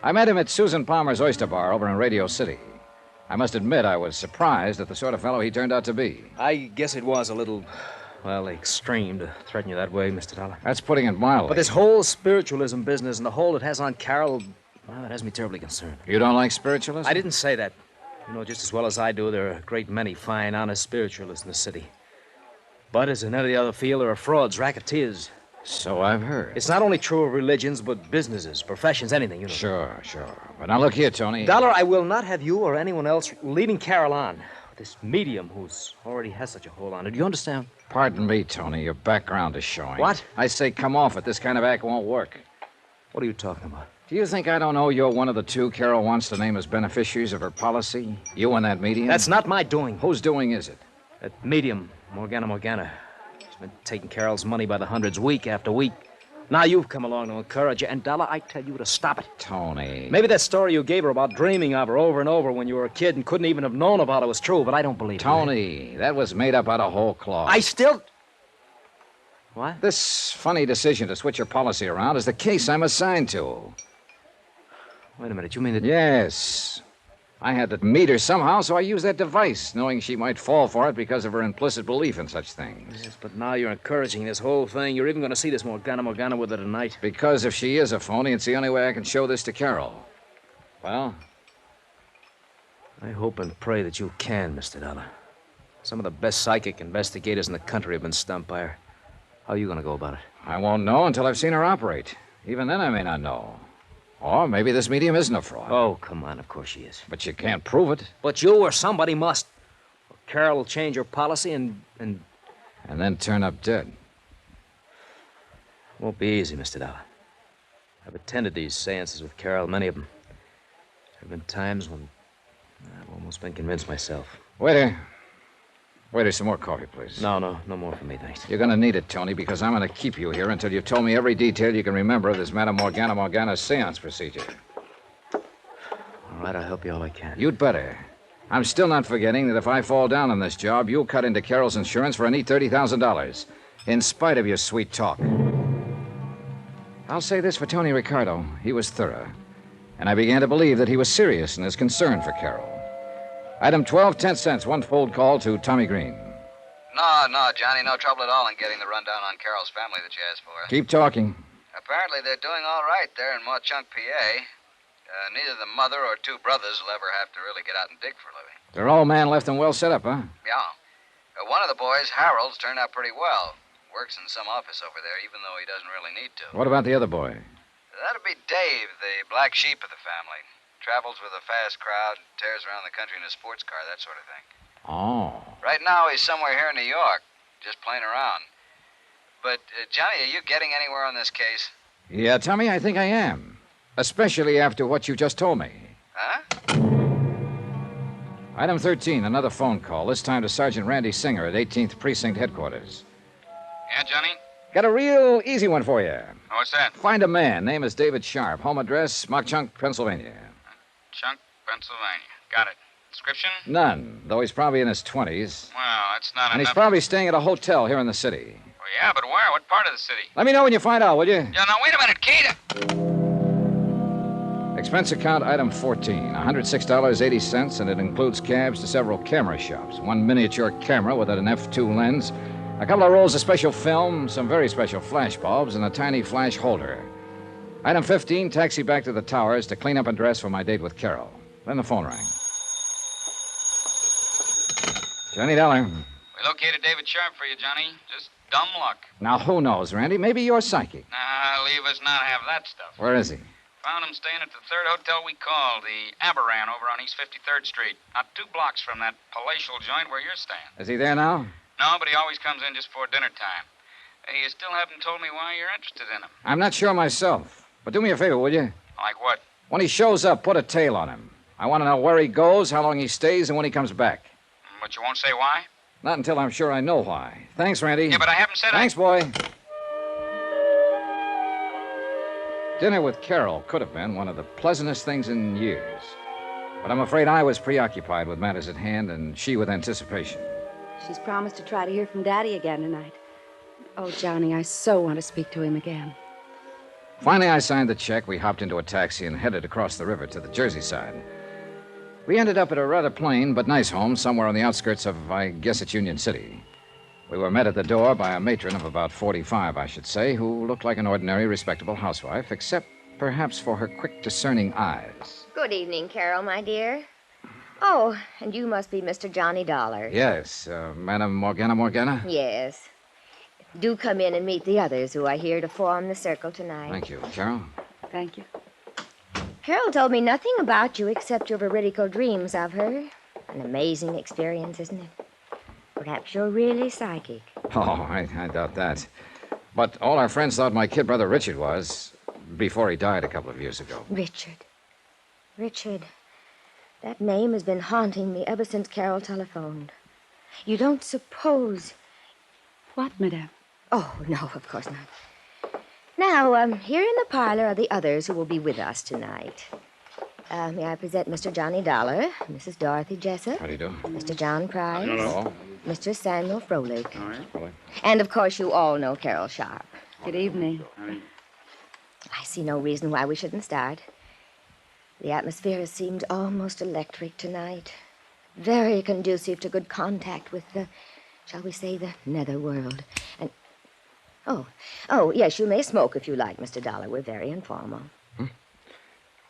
I met him at Susan Palmer's Oyster Bar over in Radio City. I must admit I was surprised at the sort of fellow he turned out to be. I guess it was a little, extreme to threaten you that way, Mr. Dollar. That's putting it mildly. But this whole spiritualism business and the hold it has on Carol, it has me terribly concerned. You don't like spiritualism? I didn't say that. You know just as well as I do there are a great many fine, honest spiritualists in the city. But as in any other field, there are frauds, racketeers. So I've heard. It's not only true of religions, but businesses, professions, anything, you know. Sure. But now look here, Tony. Dollar, I will not have you or anyone else leading Carol on. This medium who's already has such a hold on her. Do you understand? Pardon me, Tony. Your background is showing. What? I say come off it. This kind of act won't work. What are you talking about? Do you think I don't know you're one of the two Carol wants to name as beneficiaries of her policy? You and that medium? That's not my doing. Whose doing is it? That medium, Morgana. She's been taking Carol's money by the hundreds week after week. Now you've come along to encourage her, and Dollar, I tell you to stop it. Tony. Maybe that story you gave her about dreaming of her over and over when you were a kid and couldn't even have known about it was true, but I don't believe it. Tony, that was made up out of whole cloth. I still... What? This funny decision to switch your policy around is the case I'm assigned to. Wait a minute, you mean that... Yes. I had to meet her somehow, so I used that device, knowing she might fall for it because of her implicit belief in such things. Yes, but now you're encouraging this whole thing. You're even going to see this Morgana with her tonight. Because if she is a phony, it's the only way I can show this to Carol. Well? I hope and pray that you can, Mr. Dollar. Some of the best psychic investigators in the country have been stumped by her. How are you going to go about it? I won't know until I've seen her operate. Even then, I may not know. Or maybe this medium isn't a fraud. Oh, come on. Of course she is. But you can't prove it. But you or somebody must. Or Carol will change her policy and... And then turn up dead. Won't be easy, Mr. Dollar. I've attended these seances with Carol, many of them. There have been times when I've almost been convinced myself. Waiter, some more coffee, please. No more for me, thanks. You're going to need it, Tony, because I'm going to keep you here until you've told me every detail you can remember of this Madame Morgana seance procedure. All right, I'll help you all I can. You'd better. I'm still not forgetting that if I fall down on this job, you'll cut into Carol's insurance for a neat $30,000, in spite of your sweet talk. I'll say this for Tony Ricardo. He was thorough, and I began to believe that he was serious in his concern for Carol. Item 12, 10 cents, one fold call to Tommy Green. No, Johnny, no trouble at all in getting the rundown on Carol's family that you asked for. Keep talking. Apparently they're doing all right there in Mauchunk, PA. Neither the mother or two brothers will ever have to really get out and dig for a living. They're all man left and well set up, huh? Yeah. One of the boys, Harold's, turned out pretty well. Works in some office over there, even though he doesn't really need to. What about the other boy? That'd be Dave, the black sheep of the family. Travels with a fast crowd, tears around the country in a sports car, that sort of thing. Oh. Right now, he's somewhere here in New York, just playing around. But, Johnny, are you getting anywhere on this case? Yeah, Tommy, I think I am. Especially after what you just told me. Huh? Item 13, another phone call, this time to Sergeant Randy Singer at 18th Precinct Headquarters. Yeah, Johnny? Got a real easy one for you. What's that? Find a man. Name is David Sharp. Home address, Mauchunk, Pennsylvania. Chunk, Pennsylvania. Got it. Description? None, though he's probably in his 20s. Well, that's not And enough. he's probably staying at a hotel here in the city. Well, yeah, but where? What part of the city? Let me know when you find out, will you? Yeah, now, wait a minute, Kate. Expense account item 14, $106.80, and it includes cabs to several camera shops. One miniature camera with an f2 lens, a couple of rolls of special film, some very special flash bulbs, and a tiny flash holder. Item 15, taxi back to the towers to clean up and dress for my date with Carol. Then the phone rang. Johnny Dollar. We located David Sharp for you, Johnny. Just dumb luck. Now, who knows, Randy? Maybe you're psychic. Nah, leave us not have that stuff. Where is he? Found him staying at the third hotel we called, the Aberran over on East 53rd Street. Not 2 blocks from that palatial joint where you're staying. Is he there now? No, but he always comes in just before dinner time. Hey, you still haven't told me why you're interested in him. I'm not sure myself. But do me a favor, will you? Like what? When he shows up, put a tail on him. I want to know where he goes, how long he stays, and when he comes back. But you won't say why? Not until I'm sure I know why. Thanks, Randy. Yeah, but I haven't said Thanks, boy. Dinner with Carol could have been one of the pleasantest things in years. But I'm afraid I was preoccupied with matters at hand and she with anticipation. She's promised to try to hear from Daddy again tonight. Oh, Johnny, I so want to speak to him again. Finally, I signed the check. We hopped into a taxi and headed across the river to the Jersey side. We ended up at a rather plain but nice home somewhere on the outskirts of, I guess it's Union City. We were met at the door by a matron of about 45, I should say, who looked like an ordinary, respectable housewife, except perhaps for her quick, discerning eyes. Good evening, Carol, my dear. Oh, and you must be Mr. Johnny Dollar. Yes, Madam Morgana? Yes. Do come in and meet the others who are here to form the circle tonight. Thank you. Carol? Thank you. Carol told me nothing about you except your veridical dreams of her. An amazing experience, isn't it? Perhaps you're really psychic. Oh, I doubt that. But all our friends thought my kid brother Richard was, before he died a couple of years ago. Richard. Richard. That name has been haunting me ever since Carol telephoned. You don't suppose... What, madame? Oh, no, of course not. Now, here in the parlor are the others who will be with us tonight. May I present Mr. Johnny Dollar, Mrs. Dorothy Jessup. How do you do? Mr. John Price. Hello. Mr. Samuel Froelich. All right. And, of course, you all know Carol Sharp. Good evening. I see no reason why we shouldn't start. The atmosphere has seemed almost electric tonight. Very conducive to good contact with the, shall we say, the netherworld. And, oh, yes, you may smoke if you like, Mr. Dollar. We're very informal.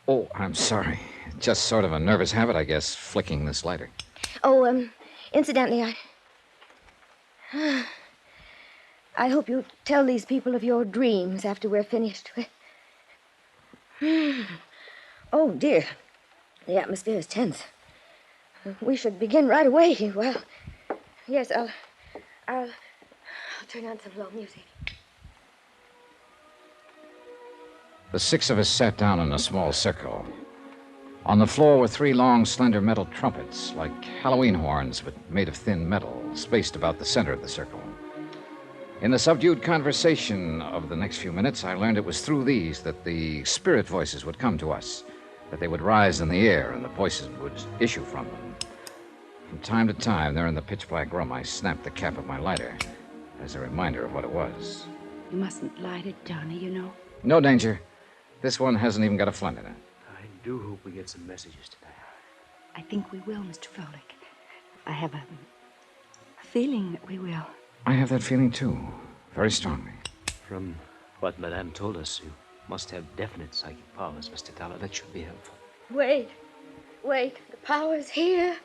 Oh, I'm sorry. Just sort of a nervous habit, I guess, flicking this lighter. Oh, incidentally, I hope you tell these people of your dreams after we're finished. Oh, dear. The atmosphere is tense. We should begin right away. Well, yes, I'll turn on some low music. The six of us sat down in a small circle. On the floor were three long, slender metal trumpets, like Halloween horns, but made of thin metal, spaced about the center of the circle. In the subdued conversation of the next few minutes, I learned it was through these that the spirit voices would come to us, that they would rise in the air and the voices would issue from them. From time to time, there in the pitch-black room, I snapped the cap of my lighter as a reminder of what it was. You mustn't light it, Johnny, you know. No danger. This one hasn't even got a flint in it. I do hope we get some messages tonight. I think we will, Mr. Froelich. I have a feeling that we will. I have that feeling, too. Very strongly. From what Madame told us, you must have definite psychic powers, Mr. Dollar. That should be helpful. Wait. The power's here.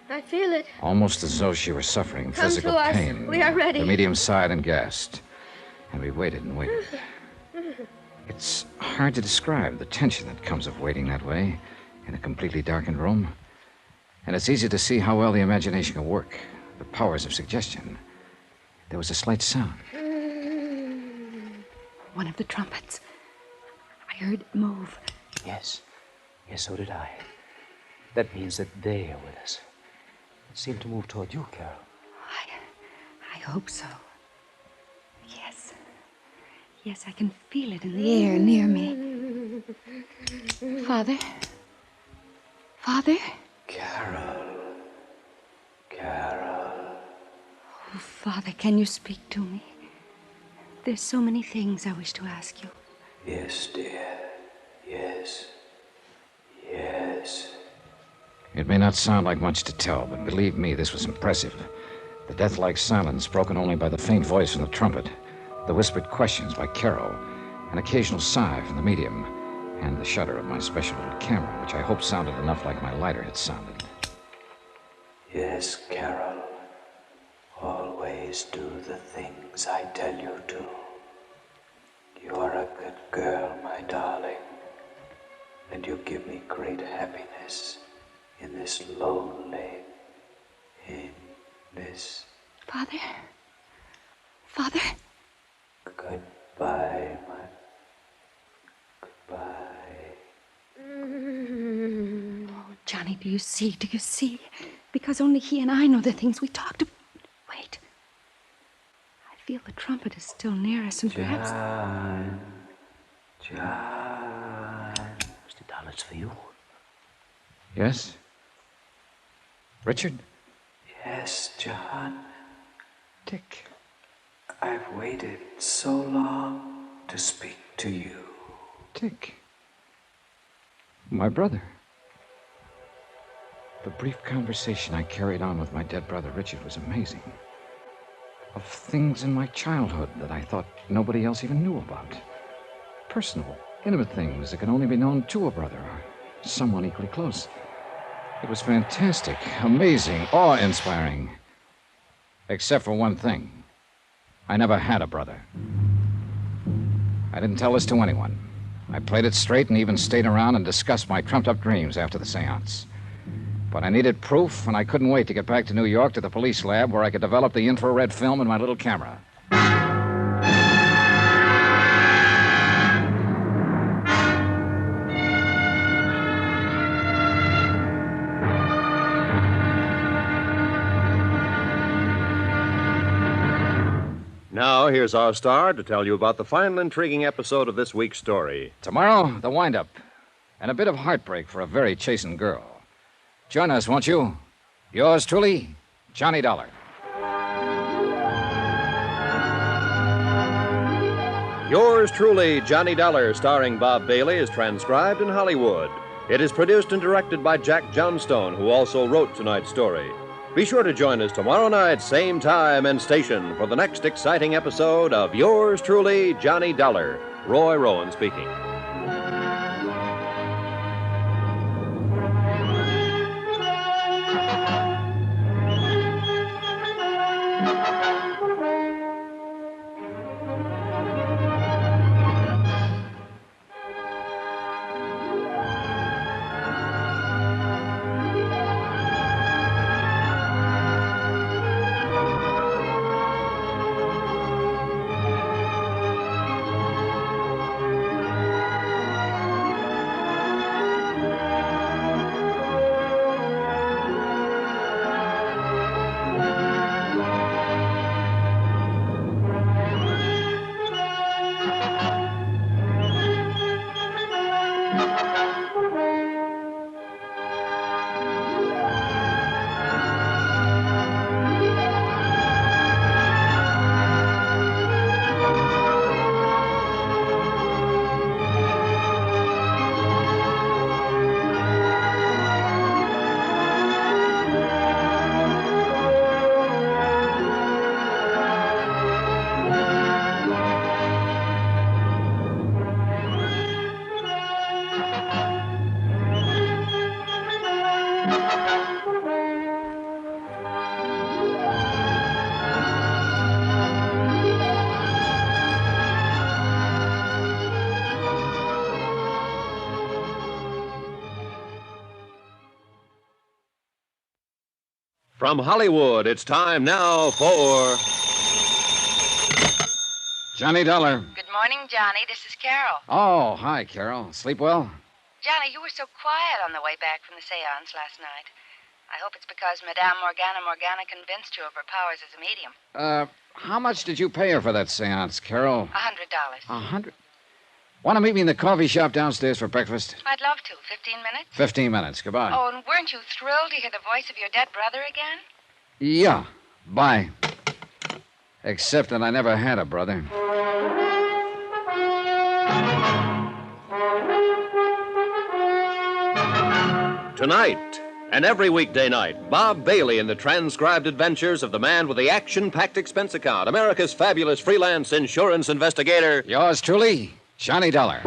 I feel it. Almost as though she were suffering Come physical to us. pain. We are ready. The medium sighed and gasped. And we waited and waited. It's hard to describe the tension that comes of waiting that way in a completely darkened room. And it's easy to see how well the imagination can work, the powers of suggestion. There was a slight sound. One of the trumpets. I heard it move. Yes, so did I. That means that they are with us. It seemed to move toward you, Carol. I hope so. Yes, I can feel it in the air near me. Father? Carol. Oh, Father, can you speak to me? There's so many things I wish to ask you. Yes, dear. Yes. It may not sound like much to tell, but believe me, this was impressive. The death-like silence broken only by the faint voice from the trumpet, the whispered questions by Carol, an occasional sigh from the medium, and the shudder of my special little camera, which I hope sounded enough like my lighter had sounded. Yes, Carol. Always do the things I tell you to. You're a good girl, my darling. And you give me great happiness in this lonely, Father? Goodbye, Oh, Johnny, do you see? Because only he and I know the things we talked about. Wait. I feel the trumpet is still near us, and perhaps... John. Mr. Dollar, it's for you. Yes? Richard? Yes, John. Dick. I've waited so long to speak to you. Dick. My brother. The brief conversation I carried on with my dead brother Richard was amazing. Of things in my childhood that I thought nobody else even knew about. Personal, intimate things that could only be known to a brother or someone equally close. It was fantastic, amazing, awe-inspiring. Except for one thing. I never had a brother. I didn't tell this to anyone. I played it straight and even stayed around and discussed my trumped-up dreams after the seance. But I needed proof, and I couldn't wait to get back to New York to the police lab where I could develop the infrared film in my little camera. Now, here's our star to tell you about the final intriguing episode of this week's story. Tomorrow, the wind-up. And a bit of heartbreak for a very chastened girl. Join us, won't you? Yours truly, Johnny Dollar. Yours truly, Johnny Dollar, starring Bob Bailey, is transcribed in Hollywood. It is produced and directed by Jack Johnstone, who also wrote tonight's story. Be sure to join us tomorrow night, same time and station, for the next exciting episode of Yours truly, Johnny Dollar. Roy Rowan speaking. From Hollywood, it's time now for... Johnny Dollar. Good morning, Johnny. This is Carol. Oh, hi, Carol. Sleep well? Johnny, you were so quiet on the way back from the seance last night. I hope it's because Madame Morgana convinced you of her powers as a medium. How much did you pay her for that seance, Carol? $100. $100? Want to meet me in the coffee shop downstairs for breakfast? I'd love to. 15 minutes? 15 minutes. Goodbye. Oh, and weren't you thrilled to hear the voice of your dead brother again? Yeah. Bye. Except that I never had a brother. Tonight, and every weekday night, Bob Bailey in the transcribed adventures of the man with the action-packed expense account, America's fabulous freelance insurance investigator. Yours truly, Johnny Dollar.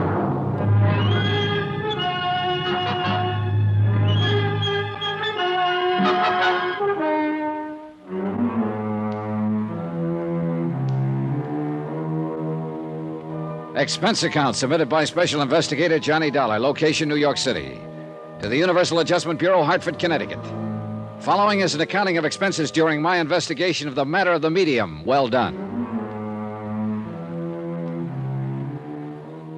Expense account submitted by Special Investigator Johnny Dollar, location New York City. To the Universal Adjustment Bureau, Hartford, Connecticut. Following is an accounting of expenses during my investigation of the matter of the medium. Well done.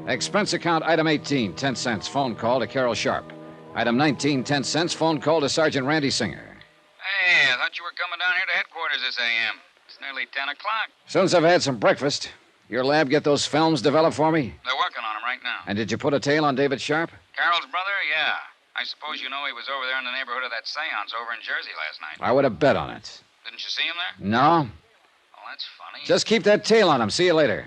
Expense account item 18, 10 cents, phone call to Carol Sharp. Item 19, 10 cents, phone call to Sergeant Randy Singer. Hey, I thought you were coming down here to headquarters this a.m. It's nearly 10 o'clock. Soon as I've had some breakfast, your lab get those films developed for me? They're working on them right now. And did you put a tail on David Sharp? Carol's brother? Yeah. I suppose you know he was over there in the neighborhood of that seance over in Jersey last night. I would have bet on it. Didn't you see him there? No. Well, that's funny. Just keep that tail on him. See you later.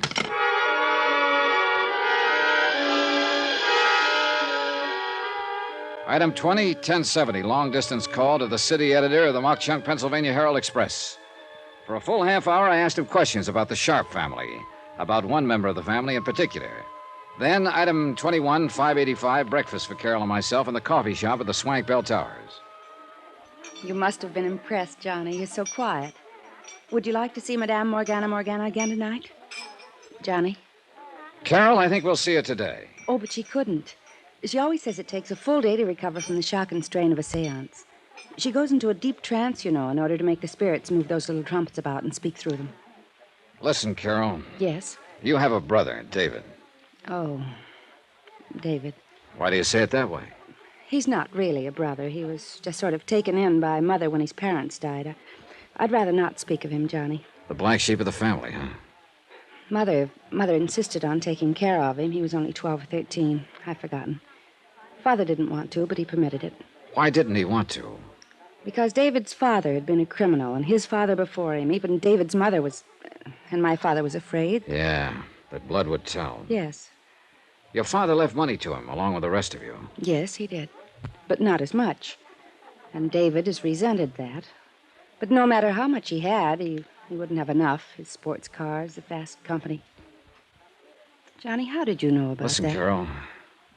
Item 20, 1070, long-distance call to the city editor of the Mock-Chunk, Pennsylvania Herald Express. For a full half hour, I asked him questions about the Sharp family, about one member of the family in particular. Then, item 21, 585, breakfast for Carol and myself in the coffee shop at the Swank Bell Towers. You must have been impressed, Johnny. You're so quiet. Would you like to see Madame Morgana again tonight? Johnny? Carol, I think we'll see her today. Oh, but she couldn't. She always says it takes a full day to recover from the shock and strain of a seance. She goes into a deep trance, in order to make the spirits move those little trumpets about and speak through them. Listen, Carol. Yes? You have a brother, David. Oh, David. Why do you say it that way? He's not really a brother. He was just sort of taken in by Mother when his parents died. I'd rather not speak of him, Johnny. The black sheep of the family, huh? Mother insisted on taking care of him. He was only 12 or 13. I've forgotten. Father didn't want to, but he permitted it. Why didn't he want to? Because David's father had been a criminal, and his father before him. Even David's mother was... And my father was afraid. Yeah, but blood would tell. Yes. Your father left money to him, along with the rest of you. Yes, he did. But not as much. And David has resented that. But no matter how much he had, he wouldn't have enough. His sports cars, the fast company. Johnny, how did you know about that? Listen, Carol,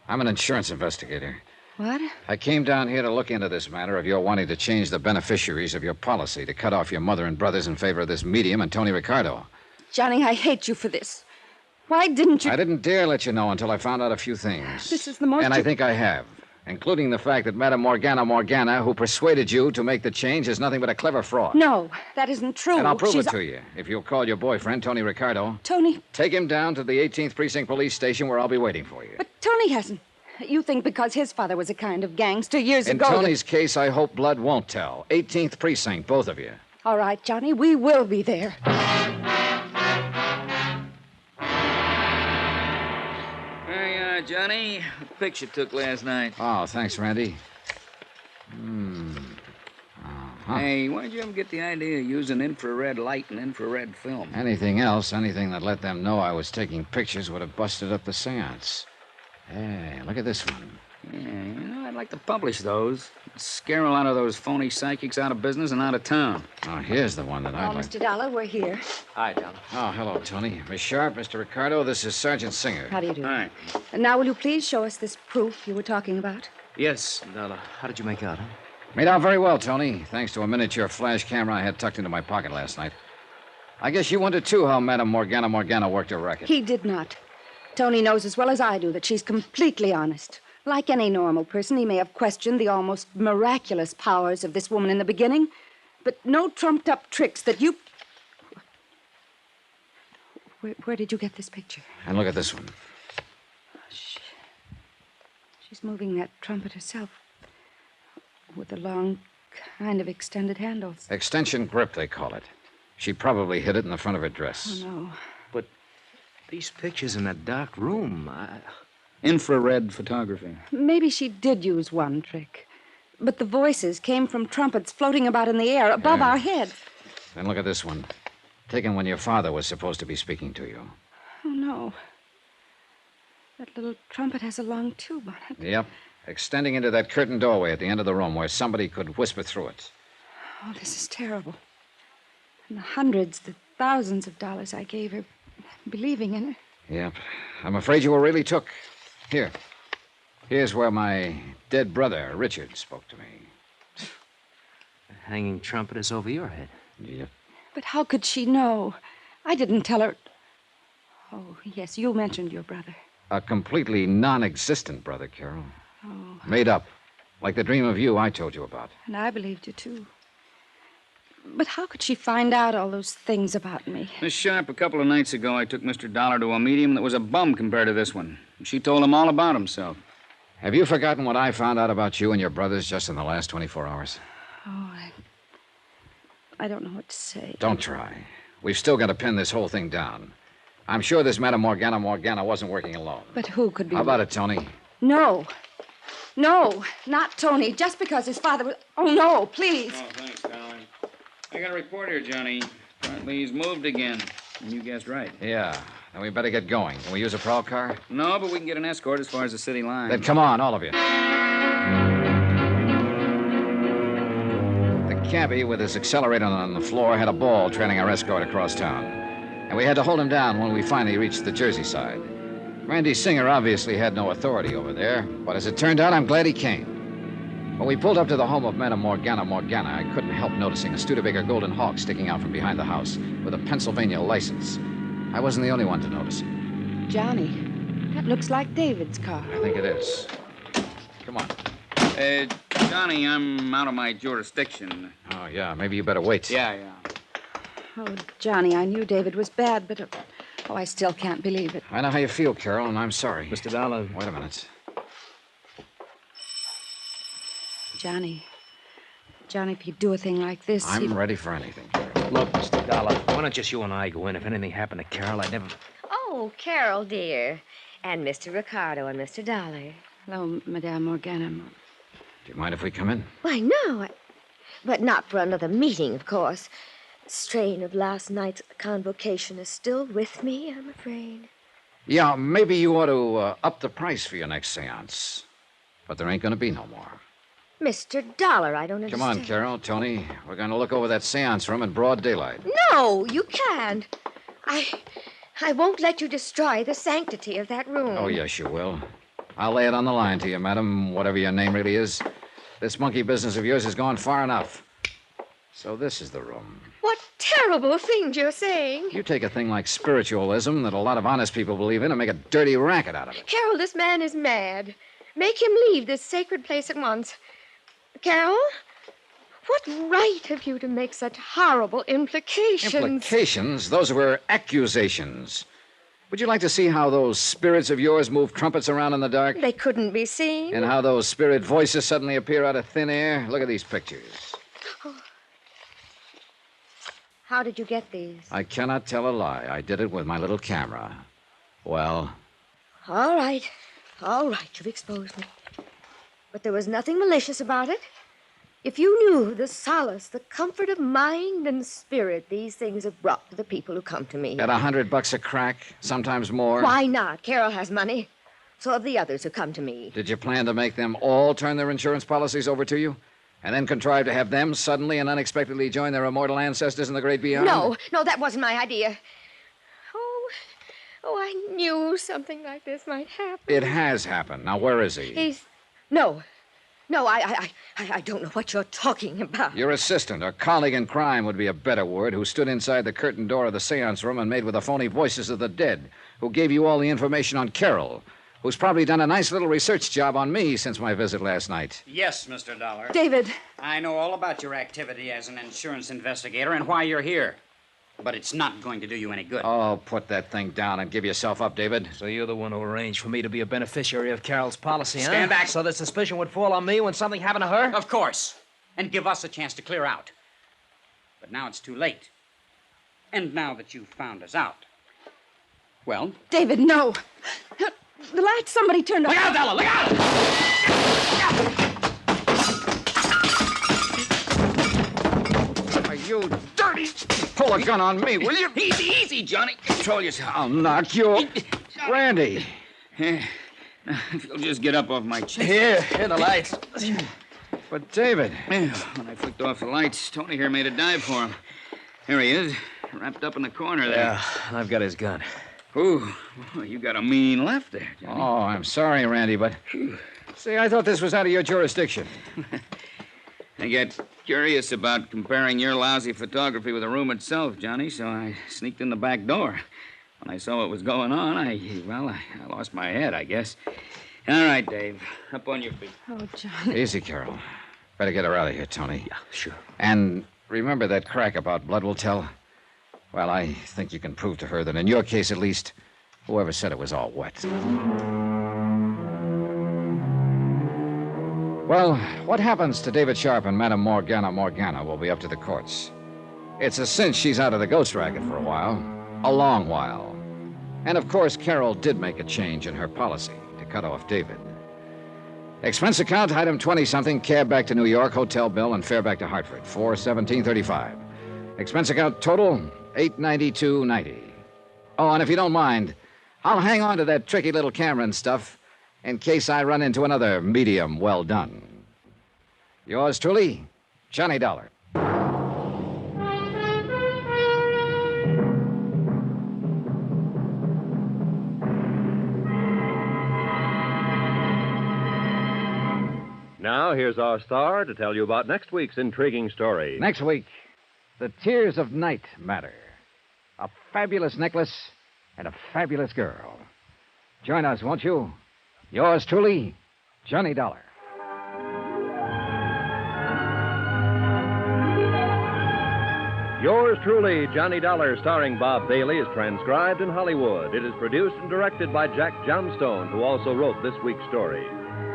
I'm an insurance investigator. What? I came down here to look into this matter of your wanting to change the beneficiaries of your policy, to cut off your mother and brothers in favor of this medium and Tony Ricardo. Johnny, I hate you for this. Why didn't you... I didn't dare let you know until I found out a few things. This is the most... And I think I have. Including the fact that Madame Morgana, who persuaded you to make the change, is nothing but a clever fraud. No, that isn't true. And I'll prove it to you. If you'll call your boyfriend, Tony Ricardo. Tony... Take him down to the 18th Precinct Police Station where I'll be waiting for you. But Tony hasn't. You think because his father was a kind of gangster years ago... In Tony's case, I hope blood won't tell. 18th Precinct, both of you. All right, Johnny, we will be there. There you are, Johnny. The picture took last night. Oh, thanks, Randy. Hey, why'd you ever get the idea of using infrared light and infrared film? Anything else, anything that let them know I was taking pictures would have busted up the seance. Hey, look at this one. Yeah, I'd like to publish those. Scare a lot of those phony psychics out of business and out of town. Oh, here's the one that I'd like. Mr. Dollar, we're here. Hi, Dollar. Oh, hello, Tony. Miss Sharp, Mr. Ricardo, this is Sergeant Singer. How do you do? Hi. And now, will you please show us this proof you were talking about? Yes, Dollar. How did you make out, huh? Made out very well, Tony, thanks to a miniature flash camera I had tucked into my pocket last night. I guess you wondered, too, how Madame Morgana worked her racket. He did not. Tony knows as well as I do that she's completely honest. Like any normal person, he may have questioned the almost miraculous powers of this woman in the beginning, but no trumped-up tricks that you... Where did you get this picture? And look at this one. She's moving that trumpet herself with the long, kind of extended handles. Extension grip, they call it. She probably hid it in the front of her dress. Oh, no. But these pictures in that dark room, Infrared photography. Maybe she did use one trick. But the voices came from trumpets floating about in the air above our heads. Then look at this one. Taken when your father was supposed to be speaking to you. Oh, no. That little trumpet has a long tube on it. Yep. Extending into that curtained doorway at the end of the room where somebody could whisper through it. Oh, this is terrible. And the hundreds, the thousands of dollars I gave her, believing in her. Yep. I'm afraid you were really took. Here. Here's where my dead brother, Richard, spoke to me. The hanging trumpet is over your head. Yep. But how could she know? I didn't tell her. Oh, yes, you mentioned your brother. A completely non-existent brother, Carol. Oh. Made up. Like the dream of you I told you about. And I believed you, too. But how could she find out all those things about me? Miss Sharp, a couple of nights ago, I took Mr. Dollar to a medium that was a bum compared to this one. She told him all about himself. Have you forgotten what I found out about you and your brothers just in the last 24 hours? Oh, I don't know what to say. Don't try. We've still got to pin this whole thing down. I'm sure this Madame Morgana wasn't working alone. But who could be... How about it, Tony? No. No, not Tony. Just because his father was... Oh, no, please. Oh, thanks, darling. I got a report here, Johnny. Apparently he's moved again. And you guessed right. Yeah. Then we better get going. Can we use a prowl car? No, but we can get an escort as far as the city line. Then come on, all of you. The cabbie, with his accelerator on the floor, had a ball trailing our escort across town. And we had to hold him down when we finally reached the Jersey side. Randy Singer obviously had no authority over there, but as it turned out, I'm glad he came. When we pulled up to the home of Madame Morgana, I couldn't help noticing a Studebaker Golden Hawk sticking out from behind the house with a Pennsylvania license. I wasn't the only one to notice it. Johnny, that looks like David's car. I think it is. Come on. Johnny, I'm out of my jurisdiction. Oh, yeah, maybe you better wait. Yeah. Oh, Johnny, I knew David was bad, but... I still can't believe it. I know how you feel, Carol, and I'm sorry. Mr. Dollar. Wait a minute. Johnny, if you do a thing like this... I'm ready for anything, Carol. Look, Mr. Dollar, why don't just you and I go in? If anything happened to Carol, I'd never... Oh, Carol, dear. And Mr. Ricardo and Mr. Dollar. Hello, Madame Morgana. Do you mind if we come in? Why, no. But not for another meeting, of course. The strain of last night's convocation is still with me, I'm afraid. Yeah, maybe you ought to up the price for your next seance. But there ain't going to be no more. Mr. Dollar, I don't understand. Come on, Carol, Tony. We're going to look over that seance room in broad daylight. No, you can't. I won't let you destroy the sanctity of that room. Oh, yes, you will. I'll lay it on the line to you, madam, whatever your name really is. This monkey business of yours has gone far enough. So this is the room. What terrible things you're saying. You take a thing like spiritualism that a lot of honest people believe in and make a dirty racket out of it. Carol, this man is mad. Make him leave this sacred place at once. Carol, what right have you to make such horrible implications? Implications? Those were accusations. Would you like to see how those spirits of yours move trumpets around in the dark? They couldn't be seen. And how those spirit voices suddenly appear out of thin air? Look at these pictures. Oh. How did you get these? I cannot tell a lie. I did it with my little camera. Well? All right, you've exposed me. But there was nothing malicious about it. If you knew the solace, the comfort of mind and spirit these things have brought to the people who come to me. At $100 a crack, sometimes more. Why not? Carol has money. So have the others who come to me. Did you plan to make them all turn their insurance policies over to you? And then contrive to have them suddenly and unexpectedly join their immortal ancestors in the great beyond? No, that wasn't my idea. Oh, I knew something like this might happen. It has happened. Now, where is he? No, I don't know what you're talking about. Your assistant or colleague in crime would be a better word, who stood inside the curtained door of the seance room and made with the phony voices of the dead, who gave you all the information on Carol, who's probably done a nice little research job on me since my visit last night. Yes, Mr. Dollar. David. I know all about your activity as an insurance investigator and why you're here. But it's not going to do you any good. Oh, put that thing down and give yourself up, David. So you're the one who arranged for me to be a beneficiary of Carol's policy, huh? Stand back. So that suspicion would fall on me when something happened to her? Of course. And give us a chance to clear out. But now it's too late. And now that you've found us out. Well? David, no. The light somebody turned on. Look out, Della! Look out! Are you dirty? Pull a gun on me, will you? Easy, Johnny. Control yourself. I'll knock you. Randy. If you'll just get up off my chest. Here, the lights. But, David. When I flicked off the lights, Tony here made a dive for him. Here he is, wrapped up in the corner there. Yeah, I've got his gun. Ooh, you got a mean left there, Johnny. Oh, I'm sorry, Randy, but... See, I thought this was out of your jurisdiction. I got curious about comparing your lousy photography with the room itself, Johnny, so I sneaked in the back door. When I saw what was going on, I lost my head, I guess. All right, Dave, up on your feet. Oh, Johnny. Easy, Carol. Better get her out of here, Tony. Yeah, sure. And remember that crack about blood will tell? Well, I think you can prove to her that in your case, at least, whoever said it was all wet. Well, what happens to David Sharp and Madame Morgana will be up to the courts. It's a cinch she's out of the ghost racket for a while. A long while. And, of course, Carol did make a change in her policy to cut off David. Expense account, item 20-something, cab back to New York, hotel bill, and fare back to Hartford, $417.35. Expense account total, $892.90. Oh, and if you don't mind, I'll hang on to that tricky little camera and stuff in case I run into another medium well done. Yours truly, Johnny Dollar. Now, here's our star to tell you about next week's intriguing story. Next week, the tears of night matter. A fabulous necklace and a fabulous girl. Join us, won't you? Yours truly, Johnny Dollar. Yours truly, Johnny Dollar, starring Bob Bailey, is transcribed in Hollywood. It is produced and directed by Jack Johnstone, who also wrote this week's story.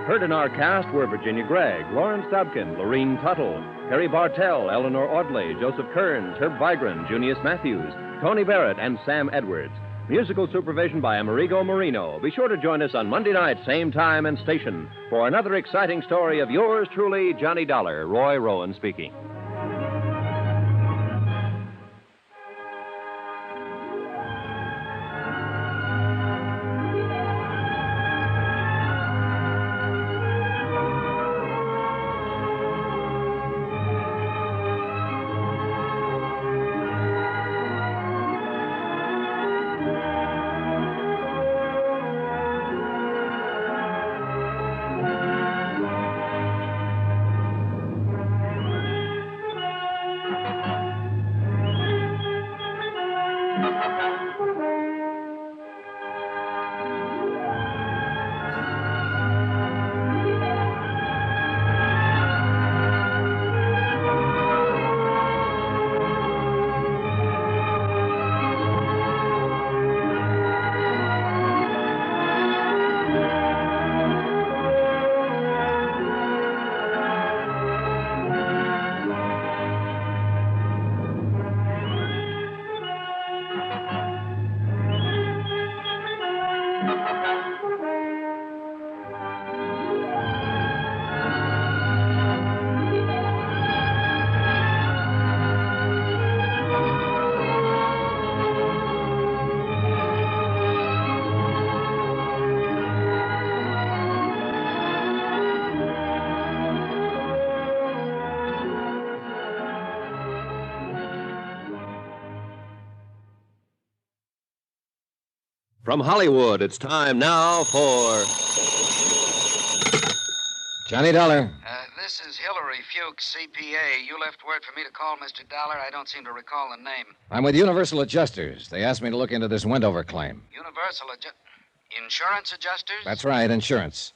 Heard in our cast were Virginia Gregg, Lawrence Dobkin, Lorene Tuttle, Harry Bartell, Eleanor Audley, Joseph Kearns, Herb Vigran, Junius Matthews, Tony Barrett, and Sam Edwards. Musical supervision by Amerigo Marino. Be sure to join us on Monday night, same time and station, for another exciting story of yours truly, Johnny Dollar. Roy Rowan speaking. From Hollywood, it's time now for Johnny Dollar. This is Hillary Fuchs, CPA. You left word for me to call Mr. Dollar. I don't seem to recall the name. I'm with Universal Adjusters. They asked me to look into this Wendover claim. Insurance adjusters? That's right, insurance.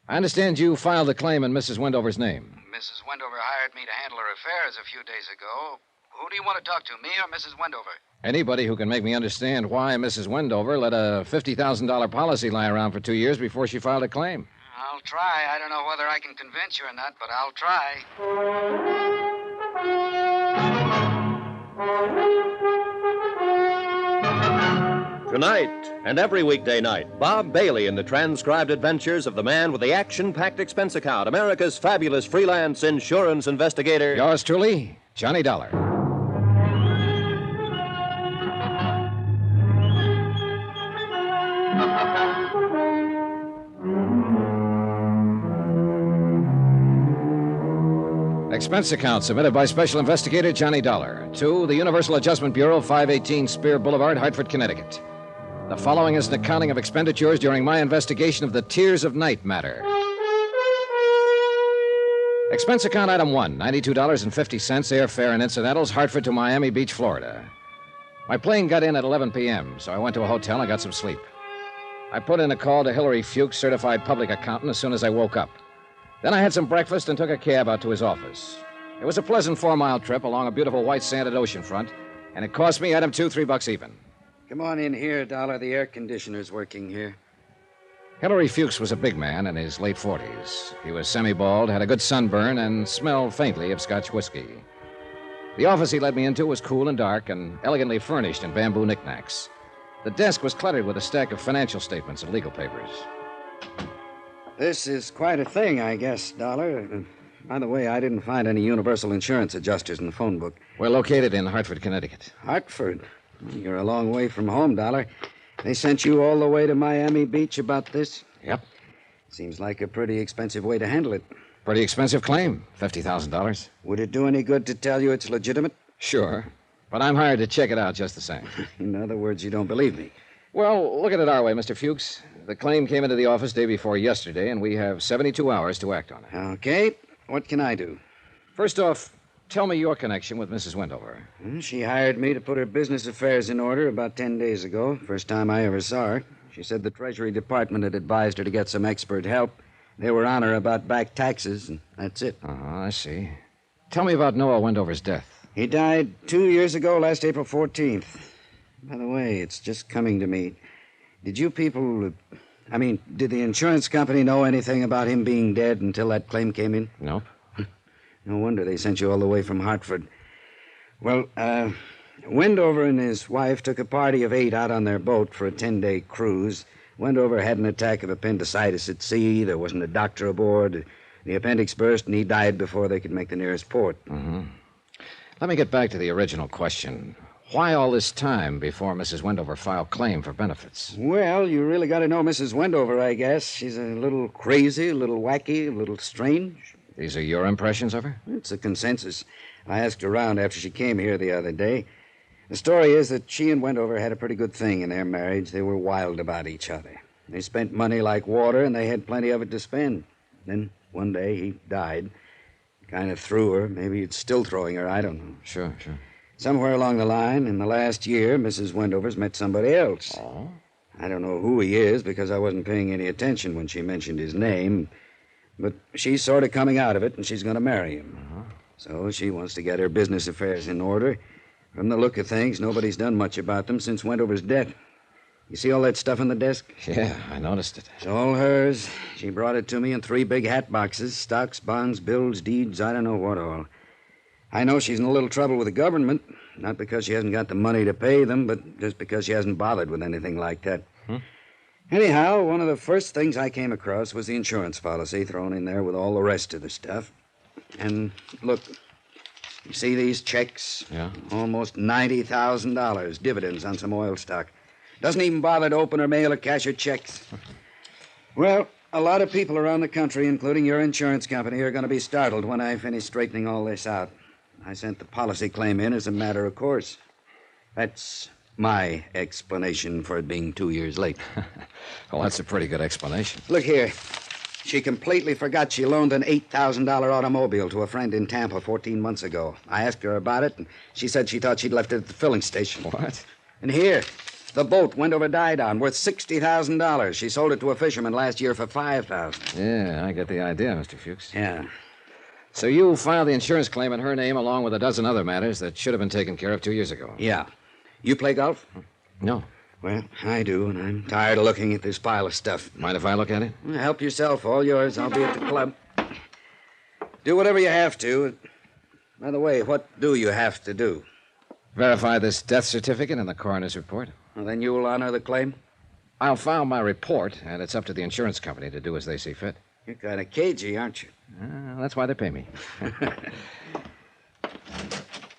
I understand you filed a claim in Mrs. Wendover's name. Mrs. Wendover hired me to handle her affairs a few days ago. Who do you want to talk to, me or Mrs. Wendover? Anybody who can make me understand why Mrs. Wendover let a $50,000 policy lie around for 2 years before she filed a claim. I'll try. I don't know whether I can convince you or not, but I'll try. Tonight and every weekday night, Bob Bailey in the transcribed adventures of the man with the action-packed expense account, America's fabulous freelance insurance investigator. Yours truly, Johnny Dollar. Expense account submitted by Special Investigator Johnny Dollar to the Universal Adjustment Bureau, 518 Spear Boulevard, Hartford, Connecticut. The following is an accounting of expenditures during my investigation of the Tears of Night matter. Expense account item 1, $92.50, airfare and incidentals, Hartford to Miami Beach, Florida. My plane got in at 11 p.m., so I went to a hotel and got some sleep. I put in a call to Hillary Fuchs, certified public accountant, as soon as I woke up. Then I had some breakfast and took a cab out to his office. It was a pleasant 4-mile trip along a beautiful white sanded oceanfront, and it cost me, item 2, $3 even. Come on in here, Dollar. The air conditioner's working here. Hillary Fuchs was a big man in his late 40s. He was semi-bald, had a good sunburn, and smelled faintly of Scotch whiskey. The office he led me into was cool and dark and elegantly furnished in bamboo knickknacks. The desk was cluttered with a stack of financial statements and legal papers. This is quite a thing, I guess, Dollar. By the way, I didn't find any Universal Insurance adjusters in the phone book. We're located in Hartford, Connecticut. Hartford? You're a long way from home, Dollar. They sent you all the way to Miami Beach about this? Yep. Seems like a pretty expensive way to handle it. Pretty expensive claim, $50,000. Would it do any good to tell you it's legitimate? Sure. But I'm hired to check it out just the same. In other words, you don't believe me. Well, look at it our way, Mr. Fuchs. The claim came into the office day before yesterday, and we have 72 hours to act on it. Okay. What can I do? First off, tell me your connection with Mrs. Wendover. She hired me to put her business affairs in order about 10 days ago. First time I ever saw her. She said the Treasury Department had advised her to get some expert help. They were on her about back taxes, and that's it. I see. Tell me about Noah Wendover's death. He died 2 years ago, last April 14th. By the way, it's just coming to me. Did you people... did the insurance company know anything about him being dead until that claim came in? Nope. No wonder they sent you all the way from Hartford. Well, Wendover and his wife took a party of 8 out on their boat for a 10-day cruise. Wendover had an attack of appendicitis at sea. There wasn't a doctor aboard. The appendix burst, and he died before they could make the nearest port. Mm-hmm. Let me get back to the original question. Why all this time before Mrs. Wendover filed claim for benefits? Well, you really got to know Mrs. Wendover, I guess. She's a little crazy, a little wacky, a little strange. These are your impressions of her? It's a consensus. I asked around after she came here the other day. The story is that she and Wendover had a pretty good thing in their marriage. They were wild about each other. They spent money like water, and they had plenty of it to spend. Then one day he died. Kind of threw her. Maybe it's still throwing her. I don't know. Sure. Somewhere along the line, in the last year, Mrs. Wendover's met somebody else. Oh? I don't know who he is because I wasn't paying any attention when she mentioned his name. But she's sort of coming out of it, and she's going to marry him. So she wants to get her business affairs in order. From the look of things, nobody's done much about them since Wendover's death. You see all that stuff on the desk? Yeah, I noticed it. It's all hers. She brought it to me in 3 big hat boxes. Stocks, bonds, bills, deeds, I don't know what all. I know she's in a little trouble with the government. Not because she hasn't got the money to pay them, but just because she hasn't bothered with anything like that. Anyhow, one of the first things I came across was the insurance policy thrown in there with all the rest of the stuff. And look, you see these checks? Yeah. Almost $90,000 dividends on some oil stock. Doesn't even bother to open or mail or cash her checks. Well, a lot of people around the country, including your insurance company, are going to be startled when I finish straightening all this out. I sent the policy claim in as a matter of course. That's my explanation for it being 2 years late. Well, that's a pretty good explanation. Look here. She completely forgot she loaned an $8,000 automobile to a friend in Tampa 14 months ago. I asked her about it, and she said she thought she'd left it at the filling station. What? And here, the boat Wendover died on, worth $60,000. She sold it to a fisherman last year for $5,000. Yeah, I get the idea, Mr. Fuchs. Yeah. So you filed the insurance claim in her name along with a dozen other matters that should have been taken care of 2 years ago. Yeah. You play golf? No. Well, I do, and I'm tired of looking at this pile of stuff. Mind if I look at it? Help yourself. All yours. I'll be at the club. Do whatever you have to. By the way, what do you have to do? Verify this death certificate and the coroner's report. Well, then you will honor the claim? I'll file my report, and it's up to the insurance company to do as they see fit. You're kind of cagey, aren't you? That's why they pay me.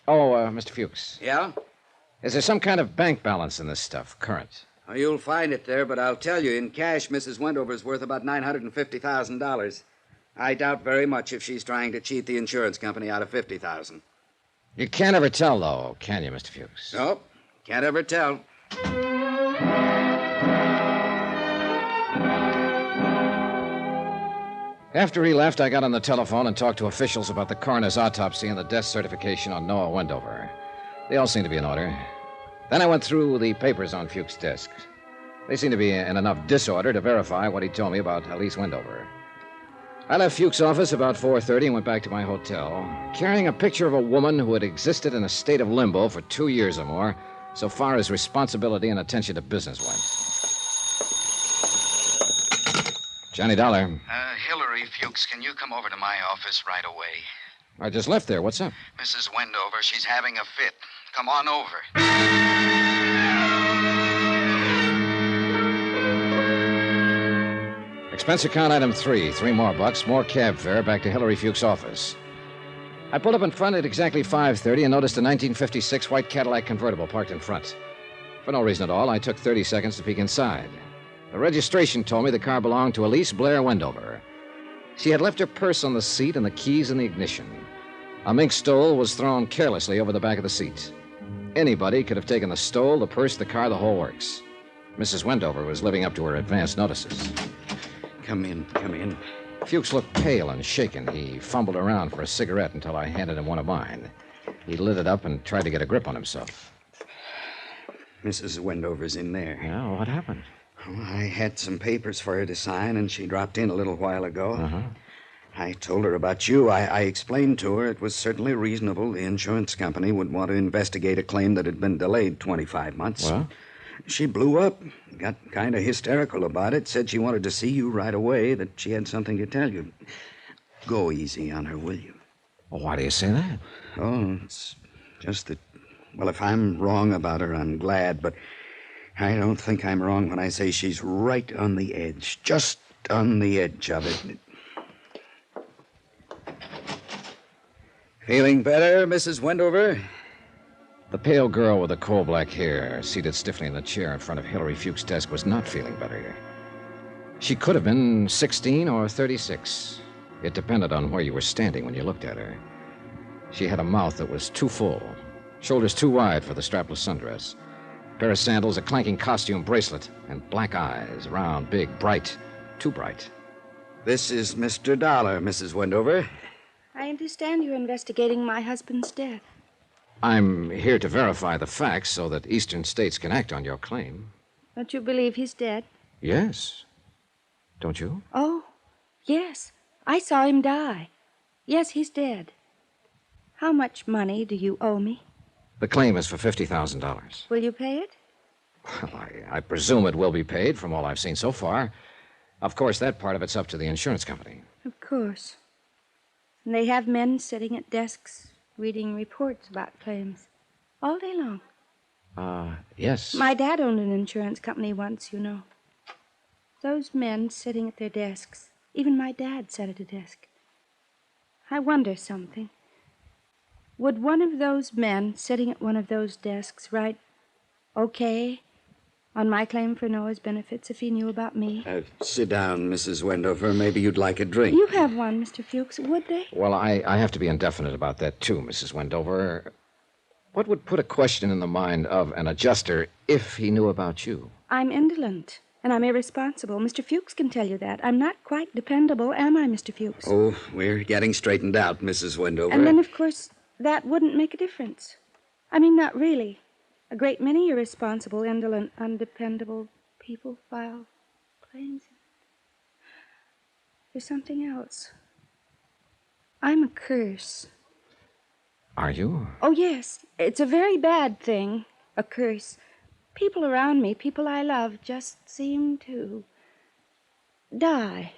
Mr. Fuchs. Yeah? Is there some kind of bank balance in this stuff, current? Well, you'll find it there, but I'll tell you, in cash, Mrs. Wendover's worth about $950,000. I doubt very much if she's trying to cheat the insurance company out of $50,000. You can't ever tell, though, can you, Mr. Fuchs? Nope. Can't ever tell. After he left, I got on the telephone and talked to officials about the coroner's autopsy and the death certification on Noah Wendover. They all seem to be in order. Then I went through the papers on Fuchs' desk. They seem to be in enough disorder to verify what he told me about Elise Wendover. I left Fuchs' office about 4:30 and went back to my hotel, carrying a picture of a woman who had existed in a state of limbo for 2 years or more, so far as responsibility and attention to business went. Johnny Dollar. Hillary Fuchs, can you come over to my office right away? I just left there. What's up? Mrs. Wendover, she's having a fit. Come on over. Expense account item 3. $3 more, more cab fare back to Hillary Fuchs' office. I pulled up in front at exactly 5:30 and noticed a 1956 white Cadillac convertible parked in front. For no reason at all, I took 30 seconds to peek inside. The registration told me the car belonged to Elise Blair Wendover. She had left her purse on the seat and the keys in the ignition. A mink stole was thrown carelessly over the back of the seat. Anybody could have taken the stole, the purse, the car, the whole works. Mrs. Wendover was living up to her advance notices. Come in, come in. Fuchs looked pale and shaken. He fumbled around for a cigarette until I handed him one of mine. He lit it up and tried to get a grip on himself. Mrs. Wendover's in there. Yeah, what happened? Well, I had some papers for her to sign, and she dropped in a little while ago. Uh-huh. I told her about you. I explained to her it was certainly reasonable the insurance company would want to investigate a claim that had been delayed 25 months. Well? She blew up, got kind of hysterical about it, said she wanted to see you right away, that she had something to tell you. Go easy on her, will you? Well, why do you say that? Oh, it's just that, well, if I'm wrong about her, I'm glad, but I don't think I'm wrong when I say she's right on the edge, just on the edge of it. Feeling better, Mrs. Wendover? The pale girl with the coal-black hair, seated stiffly in the chair in front of Hilary Fuchs' desk, was not feeling better. She could have been 16 or 36. It depended on where you were standing when you looked at her. She had a mouth that was too full, shoulders too wide for the strapless sundress, a pair of sandals, a clanking costume bracelet, and black eyes, round, big, bright, too bright. This is Mr. Dollar, Mrs. Wendover. I understand you're investigating my husband's death. I'm here to verify the facts so that Eastern states can act on your claim. Don't you believe he's dead? Yes. Don't you? Oh, yes. I saw him die. Yes, he's dead. How much money do you owe me? The claim is for $50,000. Will you pay it? Well, I presume it will be paid from all I've seen so far. Of course, that part of it's up to the insurance company. Of course. And they have men sitting at desks reading reports about claims all day long. Yes. My dad owned an insurance company once, you know. Those men sitting at their desks. Even my dad sat at a desk. I wonder something. Would one of those men sitting at one of those desks write, okay, on my claim for Noah's benefits if he knew about me? Sit down, Mrs. Wendover. Maybe you'd like a drink. You have one, Mr. Fuchs. Would they? Well, I have to be indefinite about that, too, Mrs. Wendover. What would put a question in the mind of an adjuster if he knew about you? I'm indolent, and I'm irresponsible. Mr. Fuchs can tell you that. I'm not quite dependable, am I, Mr. Fuchs? Oh, we're getting straightened out, Mrs. Wendover. And then, of course, that wouldn't make a difference. I mean, not really. A great many irresponsible, indolent, undependable people file claims. There's something else. I'm a curse. Are you? Oh, yes. It's a very bad thing, a curse. People around me, people I love, just seem to die.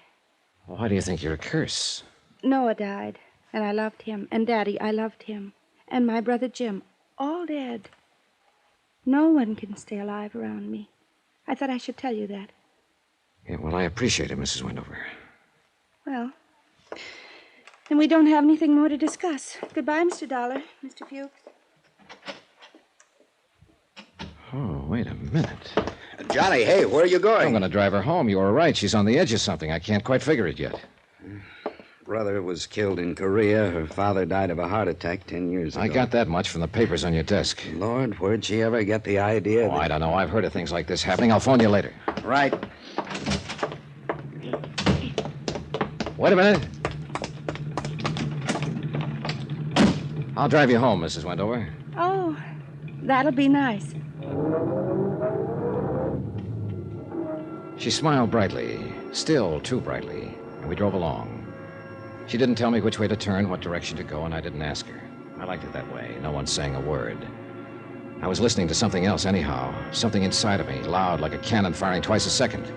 Why do you think you're a curse? Noah died, and I loved him. And Daddy, I loved him. And my brother Jim, all dead. No one can stay alive around me. I thought I should tell you that. Yeah, well, I appreciate it, Mrs. Wendover. Well, then we don't have anything more to discuss. Goodbye, Mr. Dollar, Mr. Fuchs. Oh, wait a minute. Johnny, hey, where are you going? I'm going to drive her home. You were right. She's on the edge of something. I can't quite figure it yet. Brother was killed in Korea. Her father died of a heart attack 10 years ago. I got that much from the papers on your desk. Lord, where'd she ever get the idea? Oh, I don't know. I've heard of things like this happening. I'll phone you later. Right. Wait a minute. I'll drive you home, Mrs. Wendover. Oh, that'll be nice. She smiled brightly, still too brightly, and we drove along. She didn't tell me which way to turn, what direction to go, and I didn't ask her. I liked it that way, no one saying a word. I was listening to something else anyhow, something inside of me, loud like a cannon firing twice a second.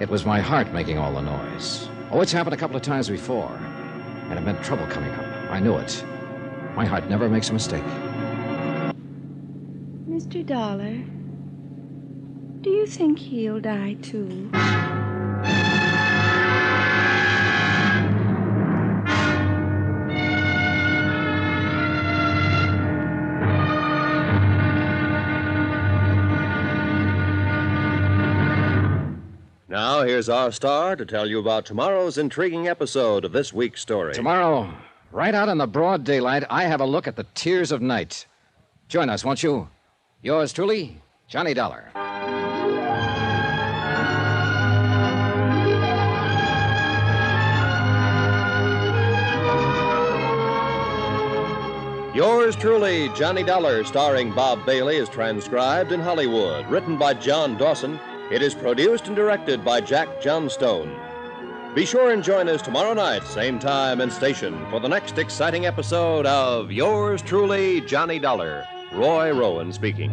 It was my heart making all the noise. Oh, it's happened a couple of times before, and it meant trouble coming up. I knew it. My heart never makes a mistake. Mr. Dollar, do you think he'll die, too? Now, here's our star to tell you about tomorrow's intriguing episode of this week's story. Tomorrow, right out in the broad daylight, I have a look at the tears of night. Join us, won't you? Yours truly, Johnny Dollar. Yours truly, Johnny Dollar, starring Bob Bailey, is transcribed in Hollywood. Written by John Dawson, it is produced and directed by Jack Johnstone. Be sure and join us tomorrow night, same time and station, for the next exciting episode of Yours truly, Johnny Dollar. Roy Rowan speaking.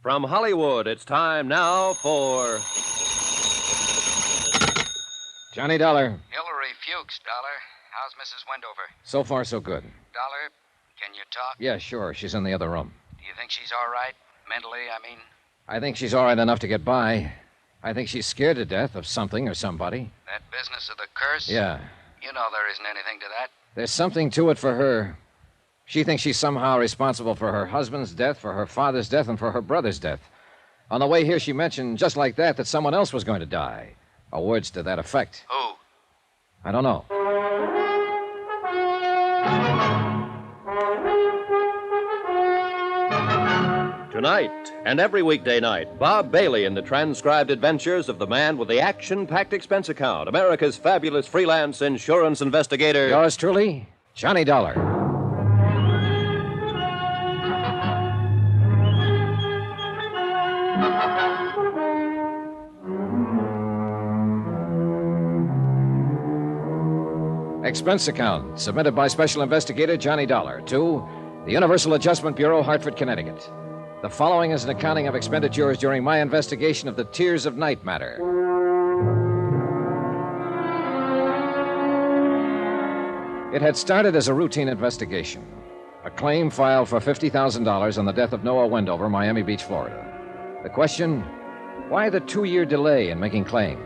From Hollywood, it's time now for Johnny Dollar. Hillary Fuchs, Dollar. How's Mrs. Wendover? So far, so good. Dollar, can you talk? Yeah, sure. She's in the other room. Do you think she's all right? Mentally, I mean? I think she's all right enough to get by. I think she's scared to death of something or somebody. That business of the curse? Yeah. You know there isn't anything to that. There's something to it for her. She thinks she's somehow responsible for her husband's death, for her father's death, and for her brother's death. On the way here, she mentioned just like that someone else was going to die. Or words to that effect. Who? I don't know. Tonight and every weekday night, Bob Bailey in the transcribed adventures of the man with the action-packed expense account, America's fabulous freelance insurance investigator. Yours truly, Johnny Dollar. Expense account submitted by Special Investigator Johnny Dollar to the Universal Adjustment Bureau, Hartford, Connecticut. The following is an accounting of expenditures during my investigation of the Tears of Night matter. It had started as a routine investigation. A claim filed for $50,000 on the death of Noah Wendover, Miami Beach, Florida. The question, why the 2-year delay in making claim?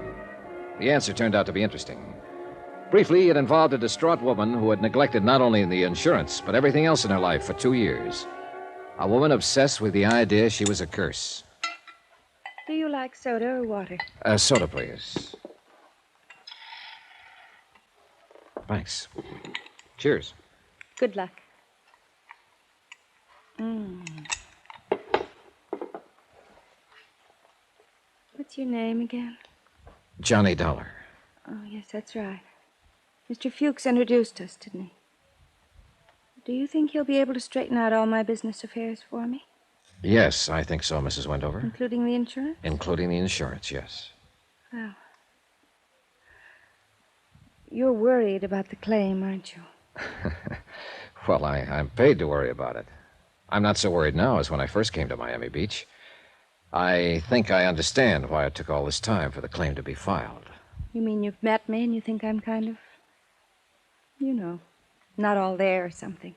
The answer turned out to be interesting. Briefly, it involved a distraught woman who had neglected not only the insurance, but everything else in her life for 2 years. A woman obsessed with the idea she was a curse. Do you like soda or water? Soda, please. Thanks. Cheers. Good luck. What's your name again? Johnny Dollar. Oh, yes, that's right. Mr. Fuchs introduced us, didn't he? Do you think he'll be able to straighten out all my business affairs for me? Yes, I think so, Mrs. Wendover. Including the insurance? Including the insurance, yes. Well, you're worried about the claim, aren't you? Well, I'm paid to worry about it. I'm not so worried now as when I first came to Miami Beach. I think I understand why it took all this time for the claim to be filed. You mean you've met me and you think I'm kind of, not all there or something?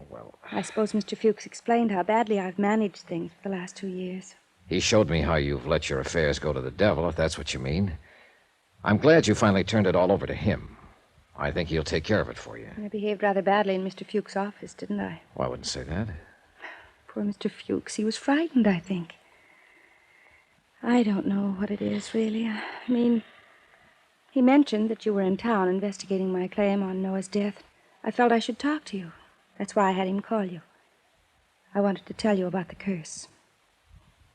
Well, I suppose Mr. Fuchs explained how badly I've managed things for the last 2 years. he showed me how you've let your affairs go to the devil, if that's what you mean. I'm glad you finally turned it all over to him. I think he'll take care of it for you. I behaved rather badly in Mr. Fuchs' office, didn't I? Well, I wouldn't say that. Poor Mr. Fuchs. He was frightened, I think. I don't know what it is, really. I mean, He mentioned that you were in town investigating my claim on Noah's death. I felt I should talk to you. That's why I had him call you. I wanted to tell you about the curse.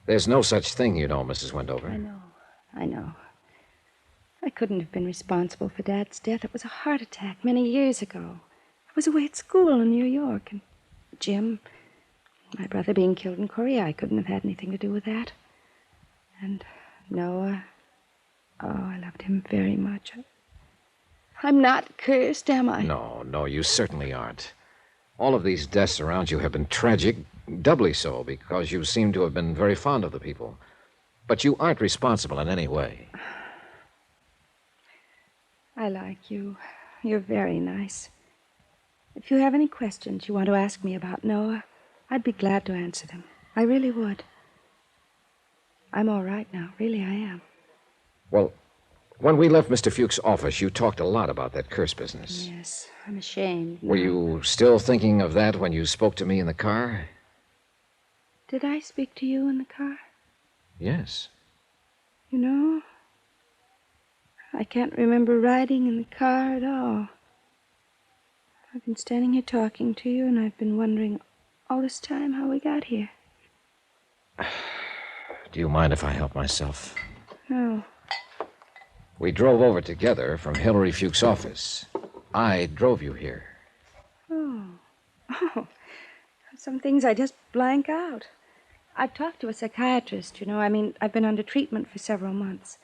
There's no such thing, you know, Mrs. Wendover. I know. I couldn't have been responsible for Dad's death. It was a heart attack many years ago. I was away at school in New York, and Jim, my brother being killed in Korea, I couldn't have had anything to do with that. And Noah, I loved him very much. I'm not cursed, am I? No, you certainly aren't. All of these deaths around you have been tragic, doubly so, because you seem to have been very fond of the people. But you aren't responsible in any way. I like you. You're very nice. If you have any questions you want to ask me about Noah, I'd be glad to answer them. I really would. I'm all right now. Really, I am. Well, when we left Mr. Fuchs' office, you talked a lot about that curse business. Yes, I'm ashamed. Were you still thinking of that when you spoke to me in the car? Did I speak to you in the car? Yes. You know, I can't remember riding in the car at all. I've been standing here talking to you, and I've been wondering all this time how we got here. Do you mind if I help myself? No. We drove over together from Hilary Fuchs' office. I drove you here. Oh. Some things I just blank out. I've talked to a psychiatrist, you know. I've been under treatment for several months.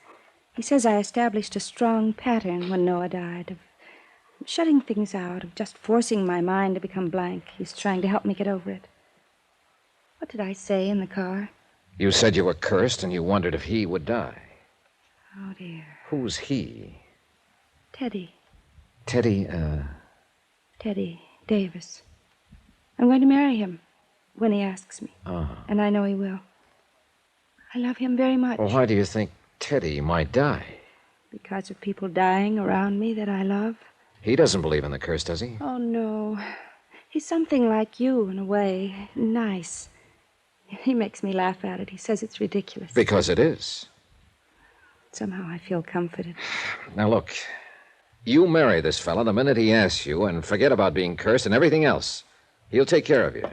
He says I established a strong pattern when Noah died of shutting things out, of just forcing my mind to become blank. He's trying to help me get over it. What did I say in the car? You said you were cursed and you wondered if he would die. Oh, dear. Who's he? Teddy. Teddy, Teddy Davis. I'm going to marry him when he asks me. And I know he will. I love him very much. Well, why do you think Teddy might die? Because of people dying around me that I love. He doesn't believe in the curse, does he? Oh, no. He's something like you, in a way. Nice. He makes me laugh at it. He says it's ridiculous. Because it is. Somehow I feel comforted. Now, look. You marry this fella the minute he asks you, and forget about being cursed and everything else. He'll take care of you.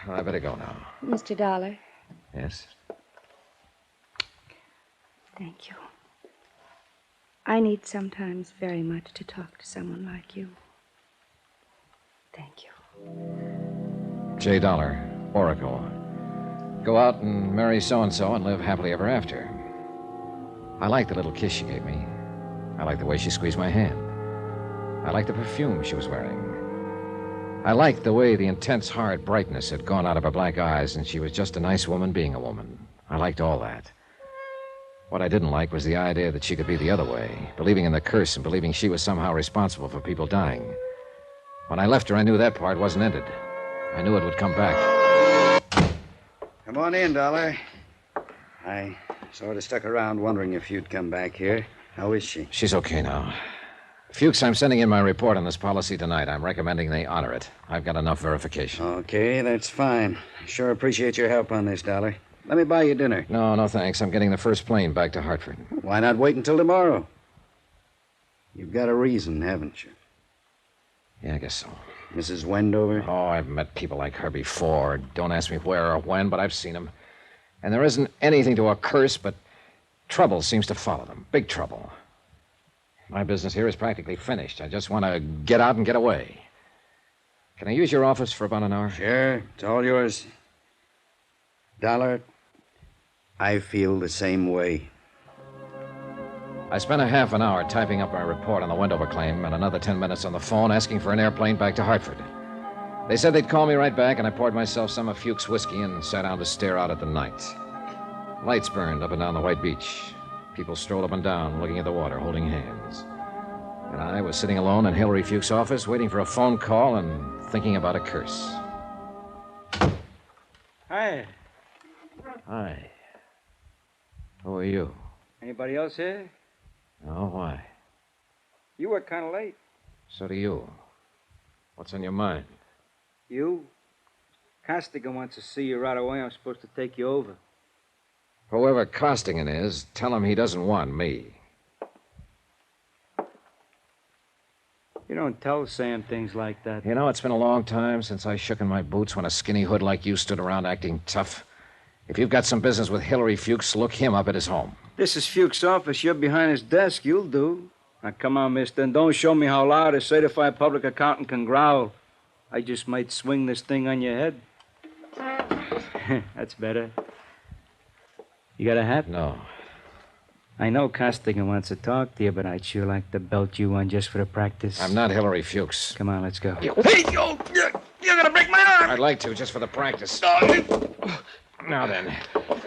Well, I better go now. Mr. Dollar. Yes? Thank you. I need sometimes very much to talk to someone like you. Thank you. J. Dollar, Oracle. Go out and marry so-and-so and live happily ever after. I like the little kiss she gave me. I like the way she squeezed my hand. I like the perfume she was wearing. I liked the way the intense, hard brightness had gone out of her black eyes, and she was just a nice woman being a woman. I liked all that. What I didn't like was the idea that she could be the other way, believing in the curse and believing she was somehow responsible for people dying. When I left her, I knew that part wasn't ended. I knew it would come back. Come on in, Dollar. I sort of stuck around wondering if you'd come back here. How is she? She's okay now. Fuchs, I'm sending in my report on this policy tonight. I'm recommending they honor it. I've got enough verification. Okay, that's fine. Sure appreciate your help on this, Dollar. Let me buy you dinner. No, thanks. I'm getting the first plane back to Hartford. Why not wait until tomorrow? You've got a reason, haven't you? Yeah, I guess so. Mrs. Wendover? Oh, I've met people like her before. Don't ask me where or when, but I've seen them. And there isn't anything to a curse, but trouble seems to follow them. Big trouble. My business here is practically finished. I just want to get out and get away. Can I use your office for about an hour? Sure. It's all yours. Dollar, I feel the same way. I spent a half an hour typing up my report on the Wendover claim and another 10 minutes on the phone asking for an airplane back to Hartford. They said they'd call me right back, and I poured myself some of Fuchs' whiskey and sat down to stare out at the night. Lights burned up and down the white beach. People strolled up and down, looking at the water, holding hands. And I was sitting alone in Hilary Fuchs' office, waiting for a phone call and thinking about a curse. Hi. Hi. Who are you? Anybody else here? Oh, why? You were kind of late. So do you. What's on your mind? You? Costigan wants to see you right away. I'm supposed to take you over. Whoever Costigan is, tell him he doesn't want me. You don't tell Sam things like that. You know, it's been a long time since I shook in my boots when a skinny hood like you stood around acting tough. If you've got some business with Hillary Fuchs, look him up at his home. This is Fuchs' office. You're behind his desk. You'll do. Now, come on, mister, and don't show me how loud a certified public accountant can growl. I just might swing this thing on your head. That's better. You got a hat? No. I know Costigan wants to talk to you, but I'd sure like to belt you one just for the practice. I'm not Hillary Fuchs. Come on, let's go. Hey, You're gonna break my arm! I'd like to, just for the practice. Now then,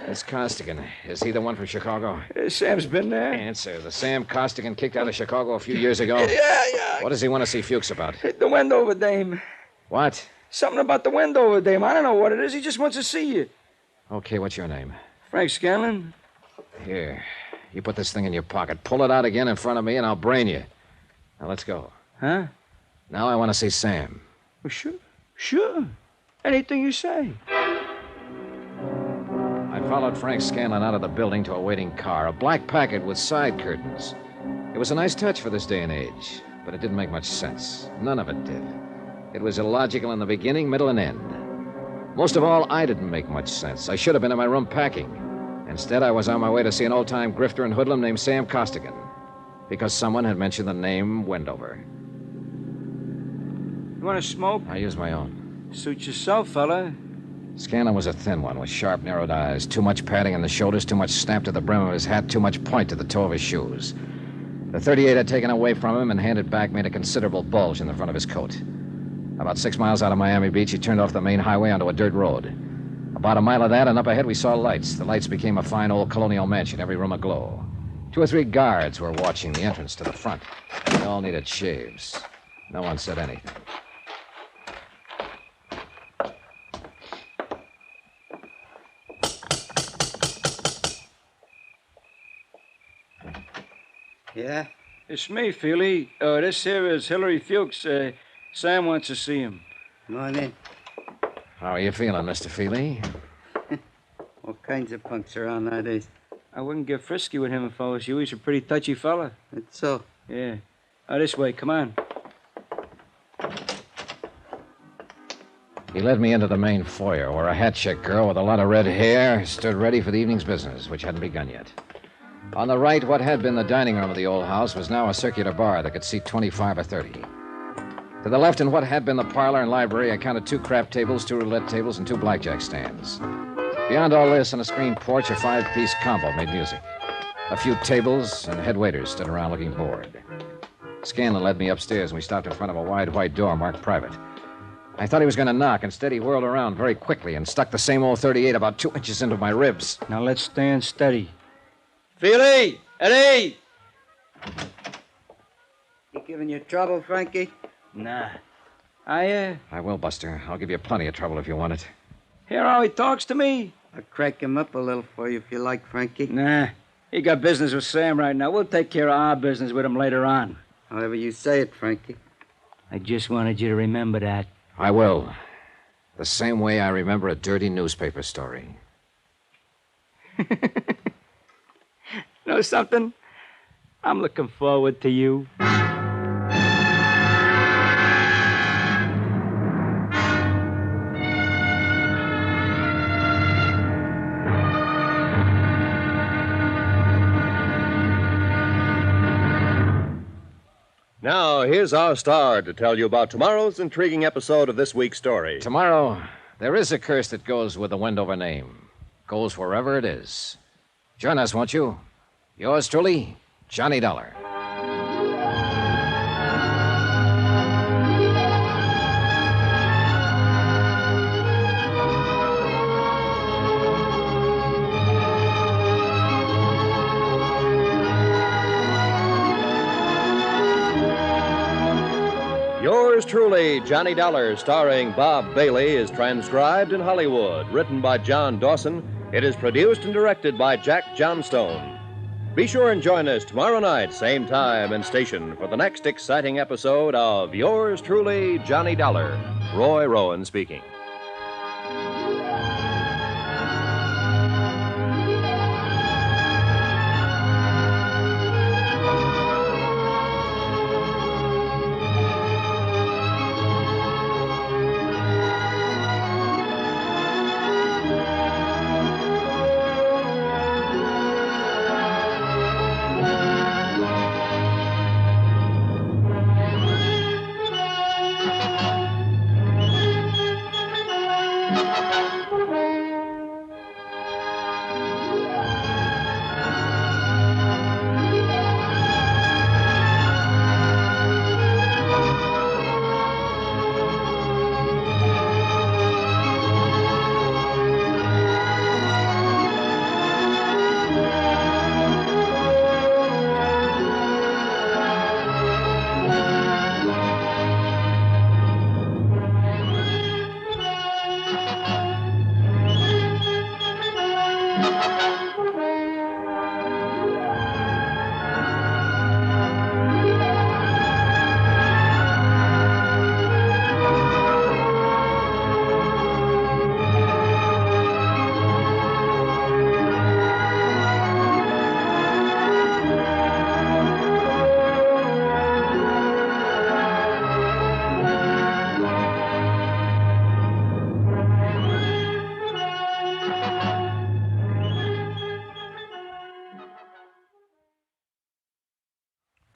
this Costigan, is he the one from Chicago? Sam's been there. Answer. The Sam Costigan kicked out of Chicago a few years ago? Yeah. What does he want to see Fuchs about? The Wendover dame. What? Something about the Wendover dame. I don't know what it is. He just wants to see you. Okay, what's your name? Frank Scanlon. Here. You put this thing in your pocket. Pull it out again in front of me, and I'll brain you. Now, let's go. Huh? Now I want to see Sam. Well, sure. Anything you say. I followed Frank Scanlon out of the building to a waiting car, a black packet with side curtains. It was a nice touch for this day and age, but it didn't make much sense. None of it did. It was illogical in the beginning, middle, and end. Most of all, I didn't make much sense. I should have been in my room packing. Instead, I was on my way to see an old-time grifter and hoodlum named Sam Costigan, because someone had mentioned the name Wendover. You want to smoke? I use my own. Suit yourself, fella. Scanlon was a thin one with sharp, narrowed eyes, too much padding in the shoulders, too much snap to the brim of his hat, too much point to the toe of his shoes. The .38 I'd taken away from him and handed back made a considerable bulge in the front of his coat. About 6 miles out of Miami Beach, he turned off the main highway onto a dirt road. About a mile of that, and up ahead we saw lights. The lights became a fine old colonial mansion, every room aglow. 2 or 3 guards were watching the entrance to the front. They all needed shaves. No one said anything. Yeah? It's me, Feely. This here is Hillary Fuchs. Sam wants to see him. Come on in. How are you feeling, Mr. Feely? All kinds of punks around nowadays. I wouldn't get frisky with him if I was you. He's a pretty touchy fella. That's so. Yeah. This way, come on. He led me into the main foyer, where a hat-check girl with a lot of red hair stood ready for the evening's business, which hadn't begun yet. On the right, what had been the dining room of the old house was now a circular bar that could seat 25 or 30. To the left, in what had been the parlor and library, I counted 2 craft tables, 2 roulette tables, and 2 blackjack stands. Beyond all this, on a screened porch, a 5-piece combo made music. A few tables and head waiters stood around looking bored. Scanlon led me upstairs, and we stopped in front of a wide white door marked private. I thought he was going to knock. Instead, he whirled around very quickly and stuck the same old .38 about 2 inches into my ribs. Now let's stand steady. Feely! Eddie! You giving you trouble, Frankie? Nah. I will, Buster. I'll give you plenty of trouble if you want it. Hear how he talks to me? I'll crack him up a little for you if you like, Frankie. Nah. He got business with Sam right now. We'll take care of our business with him later on. However you say it, Frankie. I just wanted you to remember that. I will. The same way I remember a dirty newspaper story. Know something? I'm looking forward to you. Now, here's our star to tell you about tomorrow's intriguing episode of this week's story. Tomorrow, there is a curse that goes with the Wendover name. Goes wherever it is. Join us, won't you? Yours truly, Johnny Dollar. Yours truly, Johnny Dollar, starring Bob Bailey, is transcribed in Hollywood. Written by John Dawson, it is produced and directed by Jack Johnstone. Be sure and join us tomorrow night, same time and station, for the next exciting episode of Yours truly, Johnny Dollar. Roy Rowan speaking.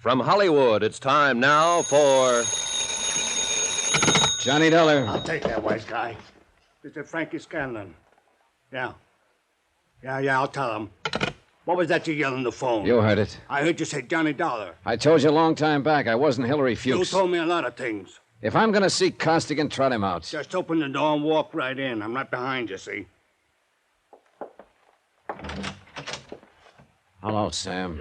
From Hollywood, it's time now for Johnny Dollar. I'll take that wise guy. Mr. Frankie Scanlon. Yeah, I'll tell him. What was that you yelled on the phone? You heard it. I heard you say Johnny Dollar. I told you a long time back I wasn't Hillary Fuchs. You told me a lot of things. If I'm going to see Costigan, trot him out. Just open the door and walk right in. I'm right behind you, see? Hello, Sam.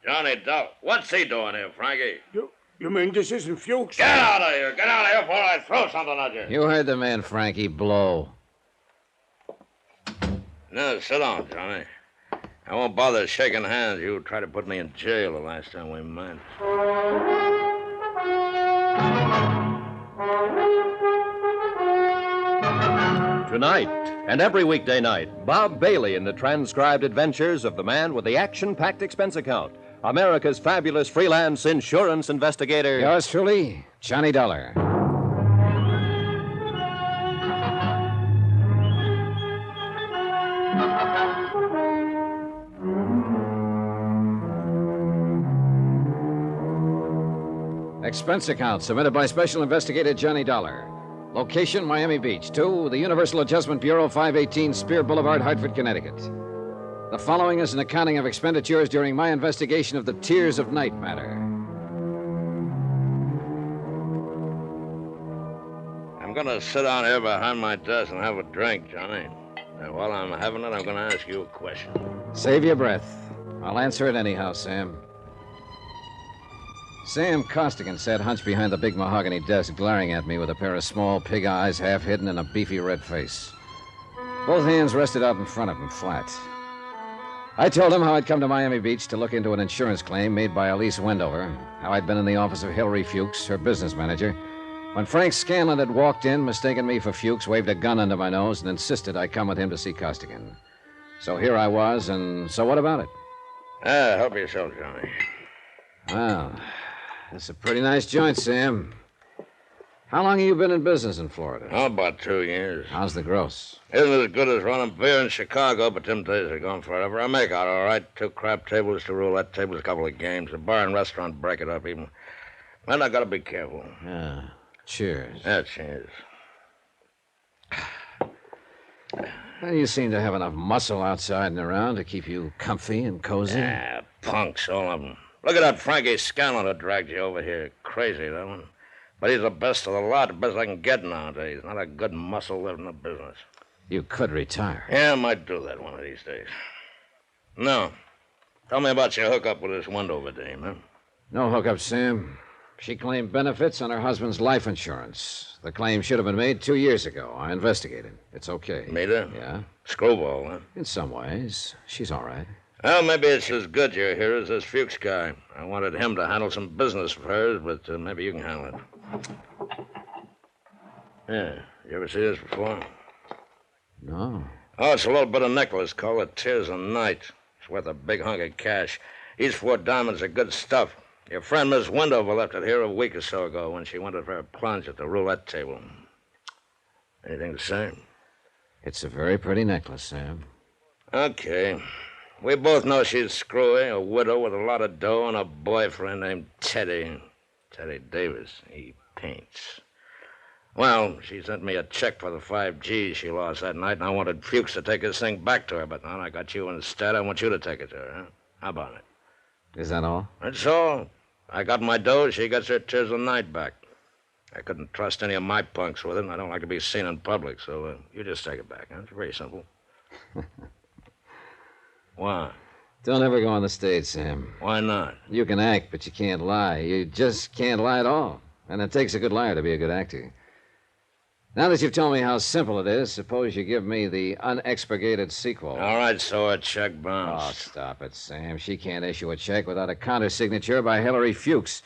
Johnny Dollar. What's he doing here, Frankie? You mean this isn't Fuchs? Get out of here! Get out of here before I throw something at you! You heard the man, Frankie. Blow. No, sit down, Johnny. I won't bother shaking hands. You tried to put me in jail the last time we met. Tonight, and every weekday night, Bob Bailey in the transcribed adventures of the man with the action-packed expense account, America's fabulous freelance insurance investigator. Yours truly, Johnny Dollar. Expense account submitted by Special Investigator Johnny Dollar. Location, Miami Beach. 2, the Universal Adjustment Bureau, 518 Spear Boulevard, Hartford, Connecticut. The following is an accounting of expenditures during my investigation of the Tears of Night matter. I'm going to sit down here behind my desk and have a drink, Johnny. And while I'm having it, I'm going to ask you a question. Save your breath. I'll answer it anyhow, Sam. Sam Costigan sat hunched behind the big mahogany desk, glaring at me with a pair of small pig eyes half hidden in a beefy red face. Both hands rested out in front of him, flat. I told him how I'd come to Miami Beach to look into an insurance claim made by Elise Wendover, how I'd been in the office of Hillary Fuchs, her business manager, when Frank Scanlon had walked in, mistaken me for Fuchs, waved a gun under my nose, and insisted I come with him to see Costigan. So here I was, and so what about it? Help yourself, Johnny. Well, that's a pretty nice joint, Sam. How long have you been in business in Florida? Oh, about 2 years. How's the gross? Isn't as good as running beer in Chicago, but them days are gone forever. I make out all right. 2 crap tables, 2 roulette tables, a couple of games. A bar and restaurant break it up even. Well, I gotta be careful. Yeah. Cheers. Yeah, cheers. Well, you seem to have enough muscle outside and around to keep you comfy and cozy. Ah, punks, all of them. Look at that Frankie Scanlon who dragged you over here. Crazy, that one. But he's the best of the lot, the best I can get nowadays. Not a good muscle left in the business. You could retire. Yeah, I might do that one of these days. No. Tell me about your hookup with this Wendover dame, huh? No hookup, Sam. She claimed benefits on her husband's life insurance. The claim should have been made 2 years ago. I investigated. It's okay. Made her? Yeah. Screwball, huh? In some ways. She's all right. Well, maybe it's as good you're here as this Fuchs guy. I wanted him to handle some business of hers, but maybe you can handle it. Yeah. You ever see this before? No. Oh, it's a little bit of necklace called the Tears of Night. It's worth a big hunk of cash. Each 4 diamonds are good stuff. Your friend Miss Wendover left it here a week or so ago when she went for a plunge at the roulette table. Anything to say? It's a very pretty necklace, Sam. Okay. We both know she's screwy, a widow with a lot of dough, and a boyfriend named Teddy. Teddy Davis. He paints. Well, she sent me a check for the 5 G's she lost that night, and I wanted Fuchs to take his thing back to her, but now I got you instead. I want you to take it to her, huh? How about it? Is that all? That's all. I got my dough, she gets her Tears of Night back. I couldn't trust any of my punks with it, and I don't like to be seen in public, so you just take it back, huh? It's very simple. Why? Don't ever go on the stage, Sam. Why not? You can act, but you can't lie. You just can't lie at all. And it takes a good liar to be a good actor. Now that you've told me how simple it is, suppose you give me the unexpurgated sequel. All right, so a check bounce. Oh, stop it, Sam. She can't issue a check without a countersignature by Hillary Fuchs.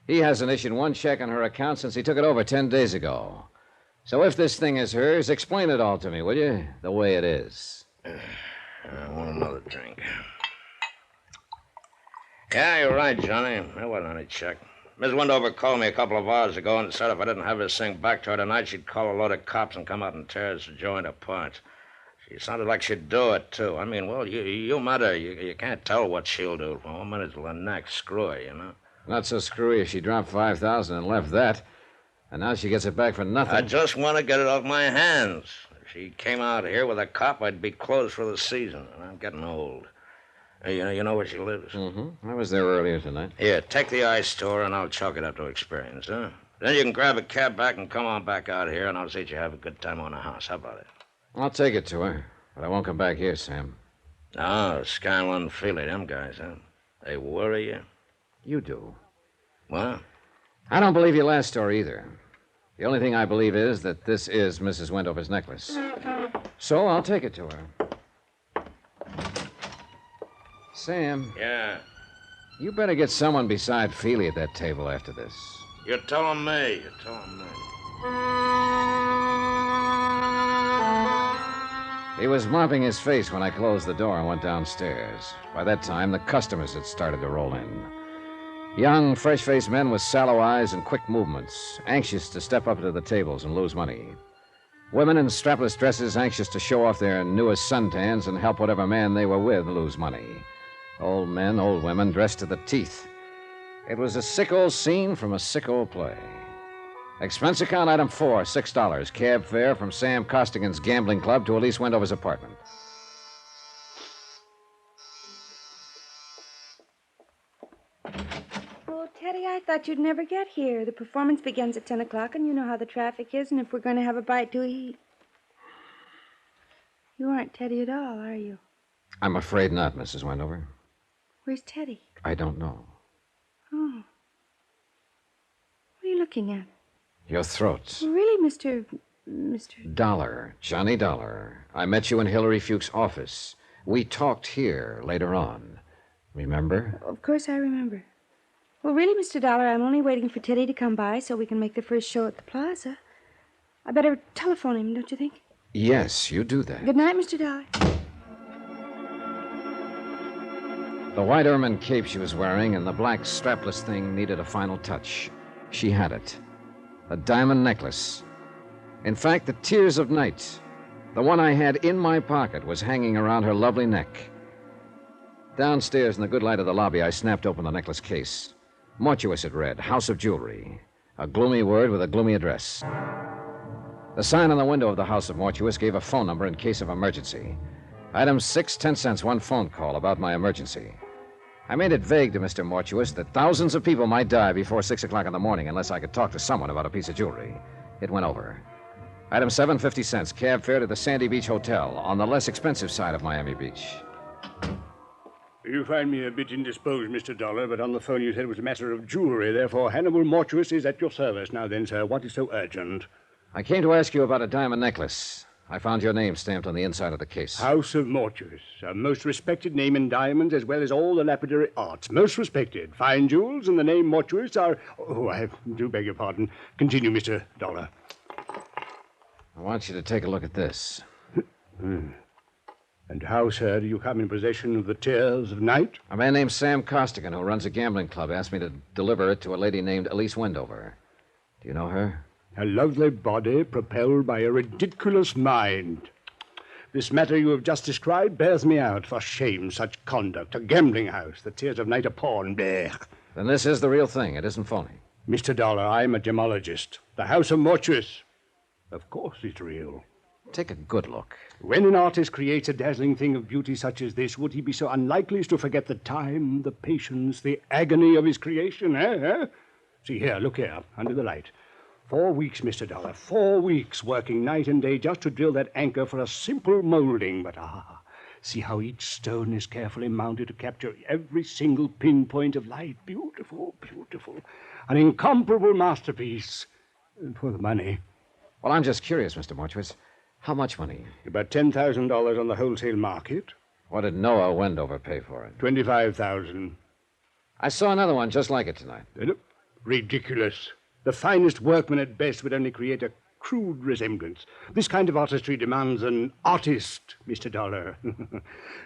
He hasn't issued one check on her account since he took it over 10 days ago. So if this thing is hers, explain it all to me, will you? The way it is. I want another drink. Yeah, you're right, Johnny. There wasn't any check. Miss Wendover called me a couple of hours ago and said if I didn't have this thing back to her tonight, she'd call a load of cops and come out and tear this joint apart. She sounded like she'd do it, too. I mean, well, you met her. You can't tell what she'll do. From one minute to the next, screw her, you know. Not so screwy if she dropped 5,000 and left that. And now she gets it back for nothing. I just want to get it off my hands. If she came out here with a cop, I'd be closed for the season, and I'm getting old. Hey, you know where she lives? I was there earlier tonight. Here, take the ice store, and I'll chalk it up to experience, huh? Then you can grab a cab back and come on back out here, and I'll see that you have a good time on the house. How about it? I'll take it to her, but I won't come back here, Sam. No, Scanlon and Feely, them guys, huh? They worry you? You do. What? I don't believe your last story either. The only thing I believe is that this is Mrs. Wendover's necklace. So I'll take it to her. Sam. Yeah? You better get someone beside Feely at that table after this. You're telling me. You're telling me. He was mopping his face when I closed the door and went downstairs. By that time, the customers had started to roll in. Young, fresh-faced men with sallow eyes and quick movements, anxious to step up to the tables and lose money. Women in strapless dresses, anxious to show off their newest suntans and help whatever man they were with lose money. Old men, old women, dressed to the teeth. It was a sick old scene from a sick old play. Expense account item 4, $6. Cab fare from Sam Costigan's gambling club to Elise Wendover's apartment. Oh, Teddy, I thought you'd never get here. The performance begins at 10 o'clock, and you know how the traffic is, and if we're going to have a bite to eat. You aren't Teddy at all, are you? I'm afraid not, Mrs. Wendover. Where's Teddy? I don't know. Oh. What are you looking at? Your throat. Really, Mr. Dollar. Johnny Dollar. I met you in Hillary Fuchs' office. We talked here later on. Remember? Of course I remember. Well, really, Mr. Dollar, I'm only waiting for Teddy to come by so we can make the first show at the plaza. I better telephone him, don't you think? Yes, you do that. Good night, Mr. Dollar. The white ermine cape she was wearing and the black strapless thing needed a final touch. She had it. A diamond necklace. In fact, the Tears of Night, the one I had in my pocket, was hanging around her lovely neck. Downstairs in the good light of the lobby, I snapped open the necklace case. Mortuous, it read, House of Jewelry. A gloomy word with a gloomy address. The sign on the window of the House of Mortuous gave a phone number in case of emergency. Item 6, 10 cents, one phone call about my emergency. I made it vague to Mr. Mortuous that thousands of people might die before 6 o'clock in the morning unless I could talk to someone about a piece of jewelry. It went over. Item 7, 50 cents, cab fare to the Sandy Beach Hotel on the less expensive side of Miami Beach. You find me a bit indisposed, Mr. Dollar, but on the phone you said it was a matter of jewelry. Therefore, Hannibal Mortuous is at your service. Now then, sir, what is so urgent? I came to ask you about a diamond necklace. I found your name stamped on the inside of the case. House of Mortuous, a most respected name in diamonds as well as all the lapidary arts. Most respected. Fine jewels and the name Mortuous are... Oh, I do beg your pardon. Continue, Mr. Dollar. I want you to take a look at this. And how, sir, do you come in possession of the Tears of Night? A man named Sam Costigan, who runs a gambling club, asked me to deliver it to a lady named Elise Wendover. Do you know her? A lovely body propelled by a ridiculous mind. This matter you have just described bears me out. For shame, such conduct. A gambling house, the Tears of Night a pawn. Blech. Then this is the real thing. It isn't phony. Mr. Dollar, I'm a gemologist. The House of Mortuous. Of course it's real. Take a good look. When an artist creates a dazzling thing of beauty such as this, would he be so unlikely as to forget the time, the patience, the agony of his creation, eh? See here, look here, under the light. 4 weeks, Mr. Dollar, 4 weeks working night and day just to drill that anchor for a simple molding. But see how each stone is carefully mounted to capture every single pinpoint of light. Beautiful, beautiful. An incomparable masterpiece. And for the money. Well, I'm just curious, Mr. Mortuous. How much money? About $10,000 on the wholesale market. What did Noah Wendover pay for it? $25,000. I saw another one just like it tonight. Ridiculous. The finest workman at best would only create a crude resemblance. This kind of artistry demands an artist, Mr. Dollar.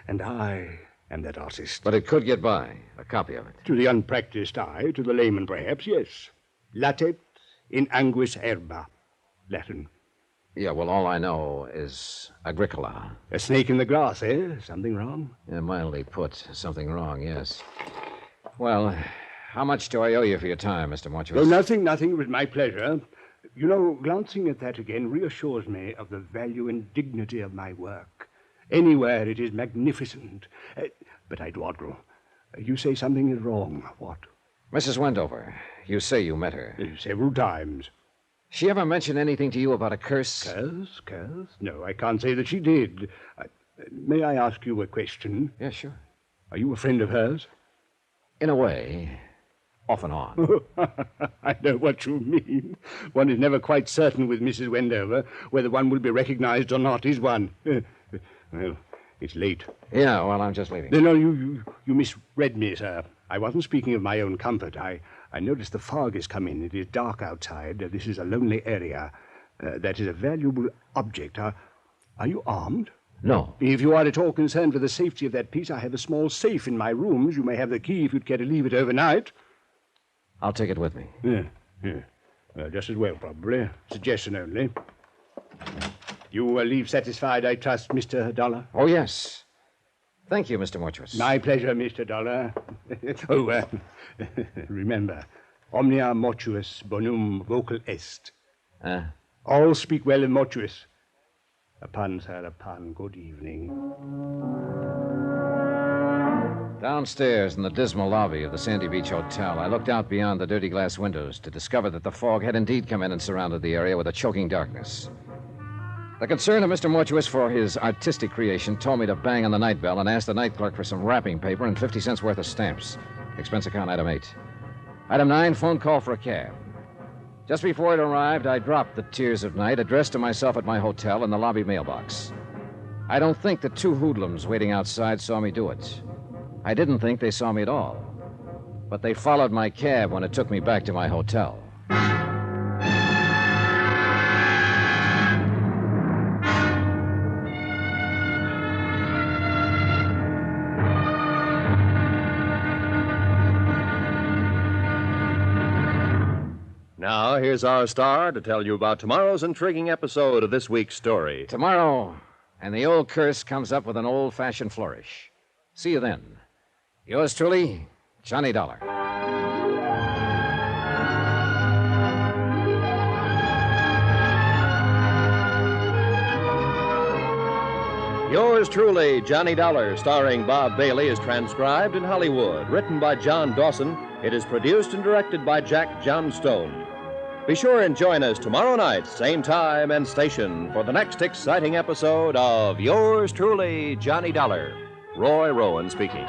And I am that artist. But it could get by, a copy of it. To the unpracticed eye, to the layman perhaps, yes. Latet in anguis herba, Latin. Yeah, well, all I know is agricola. A snake in the grass, eh? Something wrong? Yeah, mildly put. Something wrong, yes. Well, How much do I owe you for your time, Mr. Mortuis? Oh, nothing. It was my pleasure. You know, glancing at that again reassures me of the value and dignity of my work. Anywhere it is magnificent. But I dawdle. You say something is wrong. What? Mrs. Wendover, you say you met her. Several times. She ever mention anything to you about a curse? Curse? No, I can't say that she did. May I ask you a question? Yes, sure. Are you a friend of hers? In a way. Off and on. I know what you mean. One is never quite certain with Mrs. Wendover whether one will be recognized or not, is one? Well, it's late. Yeah, well, I'm just leaving. No, you misread me, sir. I wasn't speaking of my own comfort. I noticed the fog has come in. It is dark outside. This is a lonely area. That is a valuable object. Are you armed? No. If you are at all concerned for the safety of that piece, I have a small safe in my rooms. You may have the key if you'd care to leave it overnight. I'll take it with me. Yeah. Well, just as well, probably. Suggestion only. You will leave satisfied, I trust, Mr. Dollar? Oh, yes. Thank you, Mr. Mortuis. My pleasure, Mr. Dollar. Remember, omnia mortuus bonum vocal est. All speak well of Mortuis. Upon, sir, upon. Good evening. Downstairs in the dismal lobby of the Sandy Beach Hotel, I looked out beyond the dirty glass windows to discover that the fog had indeed come in and surrounded the area with a choking darkness. The concern of Mr. Mortuis for his artistic creation told me to bang on the night bell and ask the night clerk for some wrapping paper and 50 cents worth of stamps. Expense account item 8. Item 9, phone call for a cab. Just before it arrived, I dropped the tears of night addressed to myself at my hotel in the lobby mailbox. I don't think the two hoodlums waiting outside saw me do it. I didn't think they saw me at all. But they followed my cab when it took me back to my hotel. Now, here's our star to tell you about tomorrow's intriguing episode of this week's story. Tomorrow, and the old curse comes up with an old-fashioned flourish. See you then. Yours truly, Johnny Dollar. Yours truly, Johnny Dollar, starring Bob Bailey, is transcribed in Hollywood. Written by John Dawson, it is produced and directed by Jack Johnstone. Be sure and join us tomorrow night, same time and station, for the next exciting episode of Yours truly, Johnny Dollar. Roy Rowan speaking.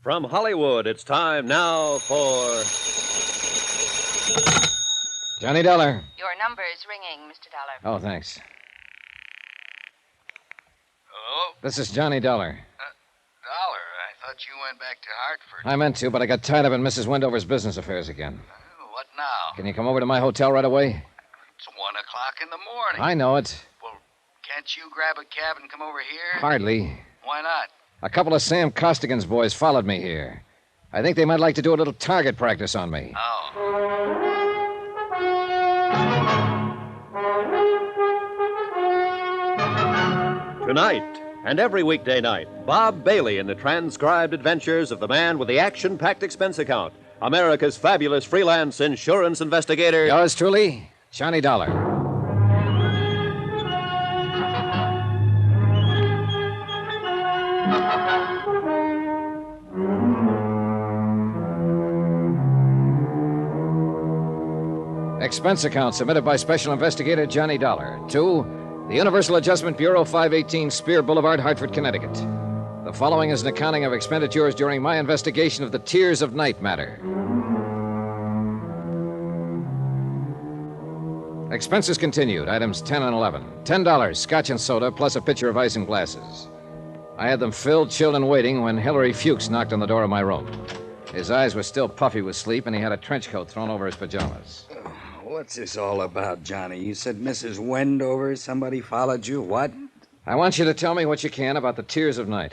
From Hollywood, it's time now for... Johnny Dollar. Your number is ringing, Mr. Dollar. Oh, thanks. Hello? This is Johnny Dollar. Dollar, I thought you went back to Hartford. I meant to, but I got tied up in Mrs. Wendover's business affairs again. What now? Can you come over to my hotel right away? It's 1 o'clock in the morning. I know it. Well, Can't you grab a cab and come over here? Hardly. Why not? A couple of Sam Costigan's boys followed me here. I think they might like to do a little target practice on me. Tonight, and every weekday night, Bob Bailey in the transcribed adventures of the man with the action-packed expense account, America's fabulous freelance insurance investigator. Yours truly, Johnny Dollar. Expense account submitted by Special Investigator Johnny Dollar to the Universal Adjustment Bureau, 518 Spear Boulevard, Hartford, Connecticut. The following is an accounting of expenditures during my investigation of the Tears of Night matter. Expenses continued, items 10 and 11. $10, scotch and soda, plus a pitcher of ice and glasses. I had them filled, chilled, and waiting when Hilary Fuchs knocked on the door of my room. His eyes were still puffy with sleep, and he had a trench coat thrown over his pajamas. What's this all about, Johnny? You said Mrs. Wendover, somebody followed you. What? I want you to tell me what you can about the Tears of Night.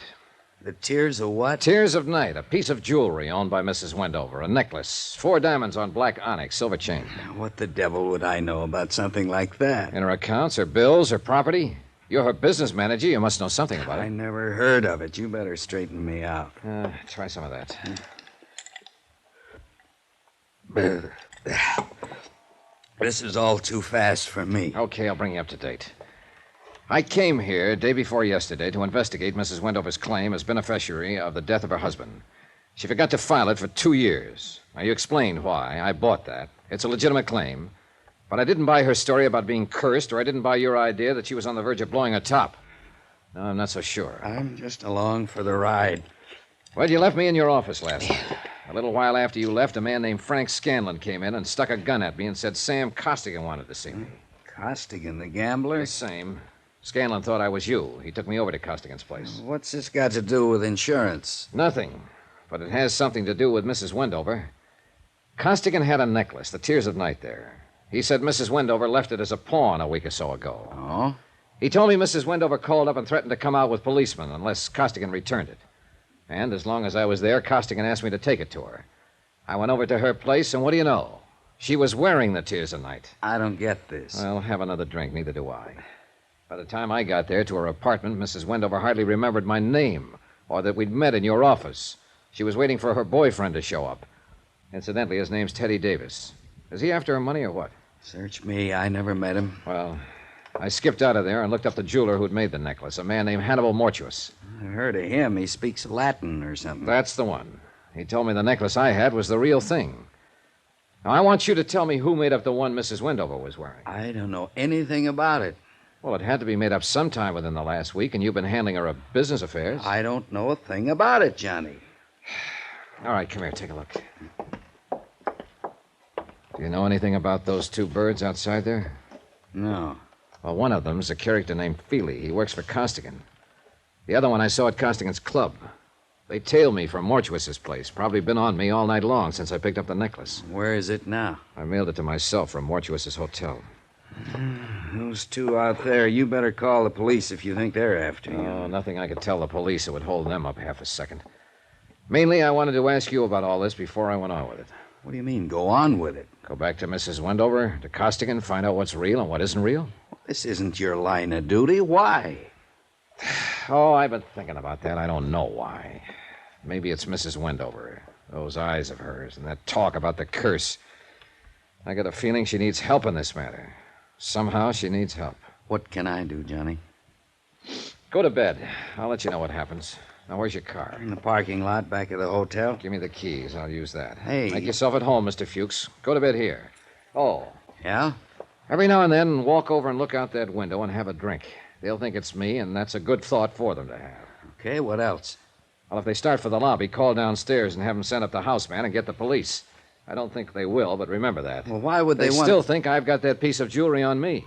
The Tears of what? Tears of Night, a piece of jewelry owned by Mrs. Wendover, a necklace, 4 diamonds on black onyx, silver chain. What the devil would I know about something like that? In her accounts, her bills, her property? You're her business manager. You must know something about it. I never heard of it. You better straighten me out. Try some of that. This is all too fast for me. Okay, I'll bring you up to date. I came here day before yesterday to investigate Mrs. Wendover's claim as beneficiary of the death of her husband. She forgot to file it for 2 years. Now, you explained why. I bought that. It's a legitimate claim. But I didn't buy her story about being cursed, or I didn't buy your idea that she was on the verge of blowing her top. No, I'm not so sure. I'm just along for the ride. Well, you left me in your office last night. A little while after you left, a man named Frank Scanlon came in and stuck a gun at me and said Sam Costigan wanted to see me. Costigan, the gambler? The same. Scanlon thought I was you. He took me over to Costigan's place. What's this got to do with insurance? Nothing. But it has something to do with Mrs. Wendover. Costigan had a necklace, the Tears of Night there. He said Mrs. Wendover left it as a pawn a week or so ago. Oh? He told me Mrs. Wendover called up and threatened to come out with policemen unless Costigan returned it. And as long as I was there, Costigan asked me to take it to her. I went over to her place, and what do you know? She was wearing the Tears of Night. I don't get this. Well, have another drink. Neither do I. By the time I got there to her apartment, Mrs. Wendover hardly remembered my name or that we'd met in your office. She was waiting for her boyfriend to show up. Incidentally, his name's Teddy Davis. Is he after her money or what? Search me. I never met him. Well, I skipped out of there and looked up the jeweler who'd made the necklace, a man named Hannibal Mortuus. I heard of him. He speaks Latin or something. That's the one. He told me the necklace I had was the real thing. Now, I want you to tell me who made up the one Mrs. Wendover was wearing. I don't know anything about it. Well, it had to be made up sometime within the last week, and you've been handling her business affairs. I don't know a thing about it, Johnny. All right, come here, take a look. Do you know anything about those 2 birds outside there? No. Well, one of them's a character named Feely. He works for Costigan. The other one I saw at Costigan's club. They tailed me from Mortuus's place. Probably been on me all night long since I picked up the necklace. Where is it now? I mailed it to myself from Mortuus's hotel. Those 2 out there, you better call the police if you think they're after you. Oh, nothing I could tell the police that would hold them up half a second. Mainly, I wanted to ask you about all this before I went on with it. What do you mean, go on with it? Go back to Mrs. Wendover, to Costigan, find out what's real and what isn't real? This isn't your line of duty. Why? Oh, I've been thinking about that. I don't know why. Maybe it's Mrs. Wendover. Those eyes of hers and that talk about the curse. I got a feeling she needs help in this matter. Somehow she needs help. What can I do, Johnny? Go to bed. I'll let you know what happens. Now, where's your car? In the parking lot back of the hotel. Give me the keys. I'll use that. Hey. Make yourself at home, Mr. Fuchs. Go to bed here. Oh. Yeah? Every now and then, walk over and look out that window and have a drink. They'll think it's me, and that's a good thought for them to have. Okay, what else? Well, if they start for the lobby, call downstairs and have them send up the houseman and get the police. I don't think they will, but remember that. Well, why would they want... still think I've got that piece of jewelry on me.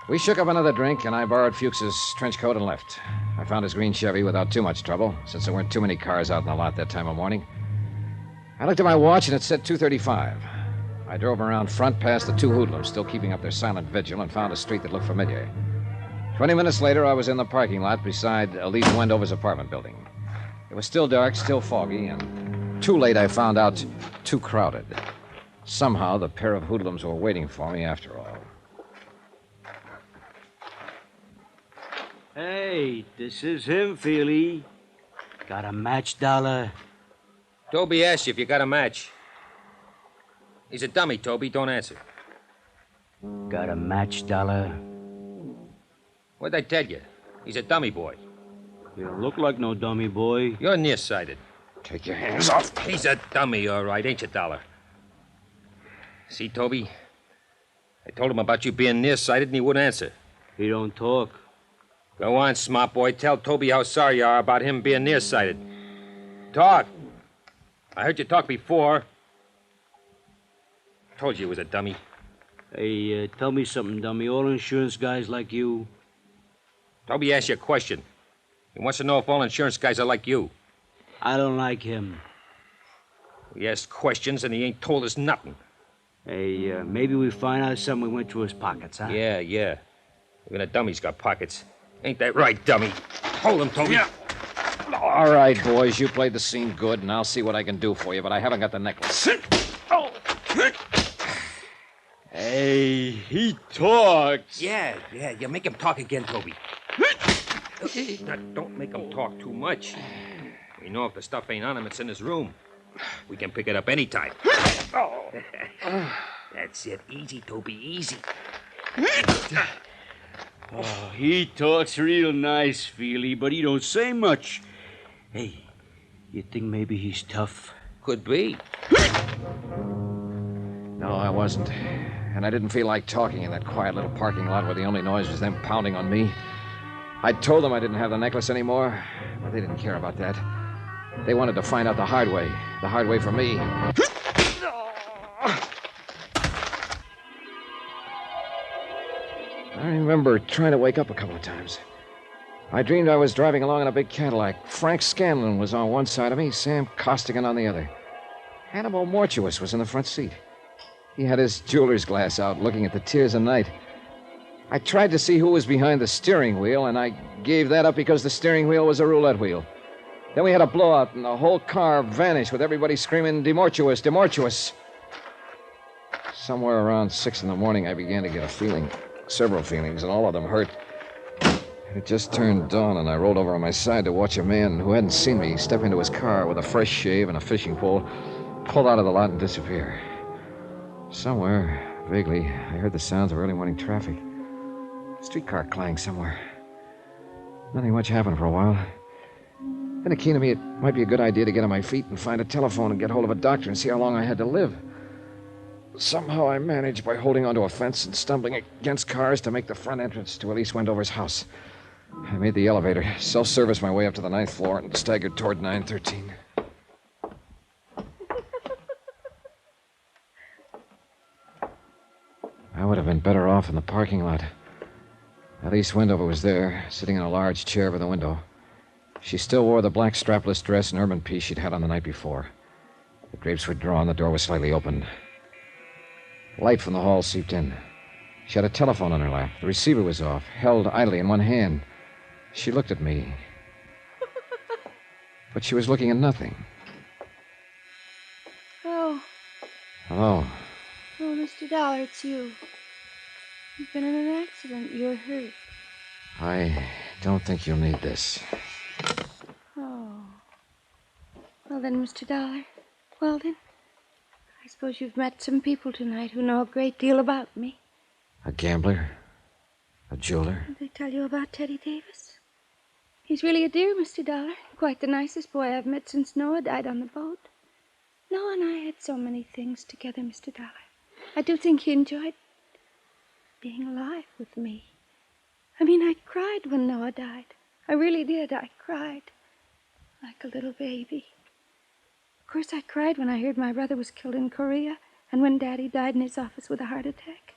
We shook up another drink, and I borrowed Fuchs's trench coat and left. I found his green Chevy without too much trouble, since there weren't too many cars out in the lot that time of morning. I looked at my watch, and it said 2:35. I drove around front past the two hoodlums, still keeping up their silent vigil, and found a street that looked familiar. 20 minutes later, I was in the parking lot beside Elise Wendover's apartment building. It was still dark, still foggy, and too late I found out too crowded. Somehow, the pair of hoodlums were waiting for me after all. Hey, this is him, Feely. Got a match, Dollar? Toby asked you if you got a match. He's a dummy, Toby. Don't answer. Got a match, Dollar? What'd I tell you? He's a dummy boy. You don't look like no dummy boy. You're nearsighted. Take your hands off. He's a dummy, all right, ain't you, Dollar? See, Toby? I told him about you being nearsighted, and he wouldn't answer. He don't talk. Go on, smart boy. Tell Toby how sorry you are about him being nearsighted. Talk. I heard you talk before. Told you he was a dummy. Hey, tell me something, dummy. All insurance guys like you? Toby asked you a question. He wants to know if all insurance guys are like you. I don't like him. We asked questions, and he ain't told us nothing. Hey, maybe we find out something we went through his pockets, huh? Yeah. Even a dummy's got pockets. Ain't that right, dummy? Hold him, Toby. Yeah. All right, boys, you played the scene good, and I'll see what I can do for you, but I haven't got the necklace. Hey, he talks. Yeah, you make him talk again, Toby. Now, don't make him talk too much. We know if the stuff ain't on him, it's in his room. We can pick it up anytime. That's it. Easy, Toby, easy. Oh, he talks real nice, Feely, but he don't say much. Hey, you think maybe he's tough? Could be. No, I wasn't. And I didn't feel like talking in that quiet little parking lot where the only noise was them pounding on me. I told them I didn't have the necklace anymore, but they didn't care about that. They wanted to find out the hard way for me. I remember trying to wake up a couple of times. I dreamed I was driving along in a big Cadillac. Frank Scanlon was on one side of me, Sam Costigan on the other. Hannibal Mortuus was in the front seat. He had his jeweler's glass out, looking at the tiers of night. I tried to see who was behind the steering wheel, and I gave that up because the steering wheel was a roulette wheel. Then we had a blowout, and the whole car vanished with everybody screaming, "Demortuous, Demortuous." Somewhere around 6 in the morning, I began to get a feeling, several feelings, and all of them hurt. It just turned dawn, and I rolled over on my side to watch a man who hadn't seen me step into his car with a fresh shave and a fishing pole, pull out of the lot and disappear. Somewhere, vaguely, I heard the sounds of early morning traffic. A streetcar clanged somewhere. Nothing much happened for a while. Then it came to me it might be a good idea to get on my feet and find a telephone and get hold of a doctor and see how long I had to live. Somehow I managed by holding onto a fence and stumbling against cars to make the front entrance to Elise Wendover's house. I made the elevator, self-serviced my way up to the 9th floor, and staggered toward 913. I would have been better off in the parking lot. Elise Wendover was there, sitting in a large chair by the window. She still wore the black strapless dress and ermine piece she'd had on the night before. The drapes were drawn, the door was slightly open. Light from the hall seeped in. She had a telephone on her lap. The receiver was off, held idly in one hand. She looked at me. But she was looking at nothing. Oh. Hello. Oh, Mr. Dollar, it's you. You've been in an accident. You're hurt. I don't think you'll need this. Oh. Well then, Mr. Dollar. Well then. I suppose you've met some people tonight who know a great deal about me. A gambler? A jeweler? Did they tell you about Teddy Davis? He's really a dear, Mr. Dollar. Quite the nicest boy I've met since Noah died on the boat. Noah and I had so many things together, Mr. Dollar. I do think he enjoyed being alive with me. I mean, I cried when Noah died. I really did. I cried like a little baby. Of course, I cried when I heard my brother was killed in Korea and when Daddy died in his office with a heart attack.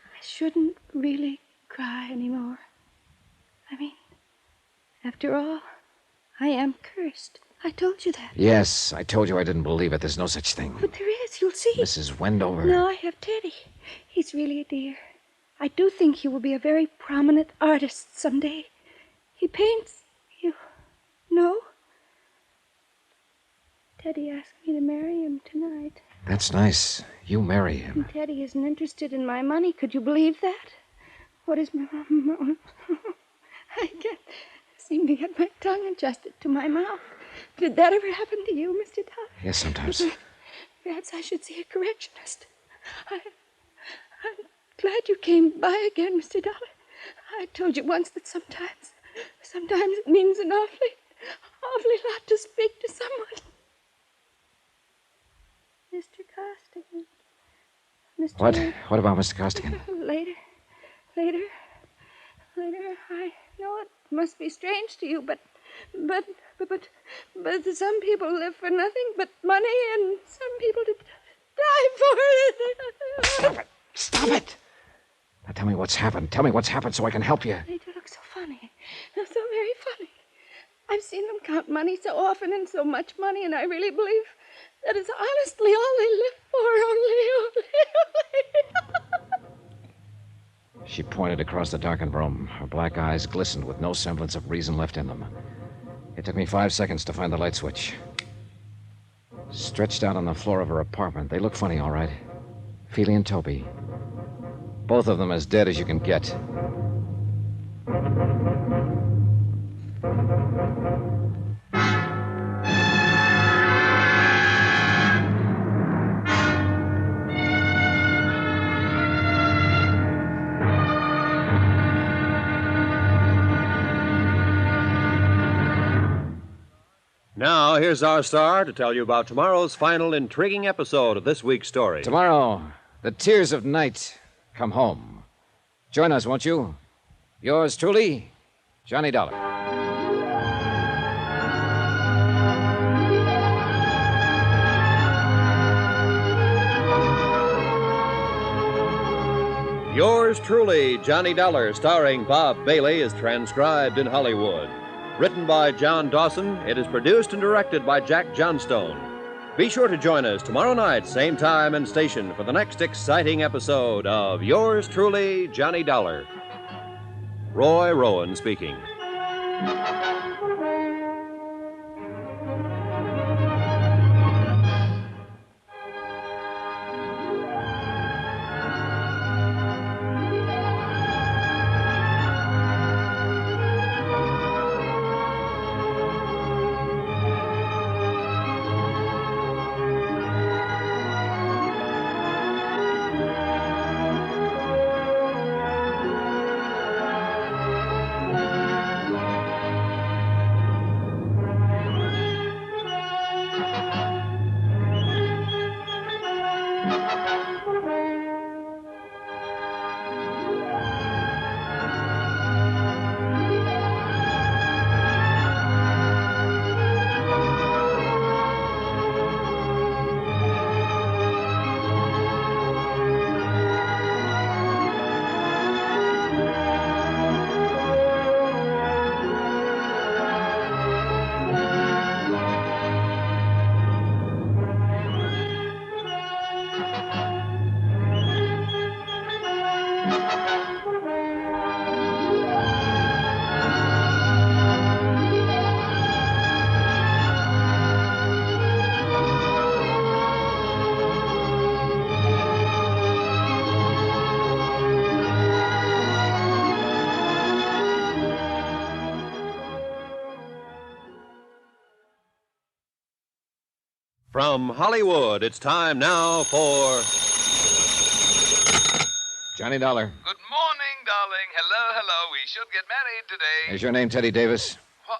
I shouldn't really cry anymore. I mean, after all, I am cursed. I told you that. Yes, I told you I didn't believe it. There's no such thing. But there is. You'll see. Mrs. Wendover. No, I have Teddy. He's really a dear. I do think he will be a very prominent artist someday. He paints. You know? Teddy asked me to marry him tonight. That's nice. You marry him. And Teddy isn't interested in my money. Could you believe that? What is my... I can't seem to get my tongue adjusted to my mouth. Did that ever happen to you, Mr. Dollar? Yes, sometimes. Perhaps I should see a correctionist. I'm glad you came by again, Mr. Dollar. I told you once that sometimes it means an awfully lot to speak to someone. Mr. Costigan. What? What about Mr. Costigan? Later. I know it must be strange to you, but some people live for nothing but money, and some people die for it. Stop it! Now tell me what's happened. Tell me what's happened so I can help you. They do look so funny. They're so very funny. I've seen them count money so often and so much money, and I really believe that is honestly all they live for. Only. She pointed across the darkened room. Her black eyes glistened with no semblance of reason left in them. It took me 5 seconds to find the light switch. Stretched out on the floor of her apartment, they look funny, all right. Feely and Toby. Both of them as dead as you can get. Now, here's our star to tell you about tomorrow's final intriguing episode of this week's story. Tomorrow, the tears of night come home. Join us, won't you? Yours truly, Johnny Dollar. Yours truly, Johnny Dollar, starring Bob Bailey, is transcribed in Hollywood. Written by John Dawson, it is produced and directed by Jack Johnstone. Be sure to join us tomorrow night, same time and station, for the next exciting episode of Yours truly, Johnny Dollar. Roy Rowan speaking. From Hollywood, it's time now for Johnny Dollar. Good morning, darling. Hello. We should get married today. Is your name Teddy Davis? What?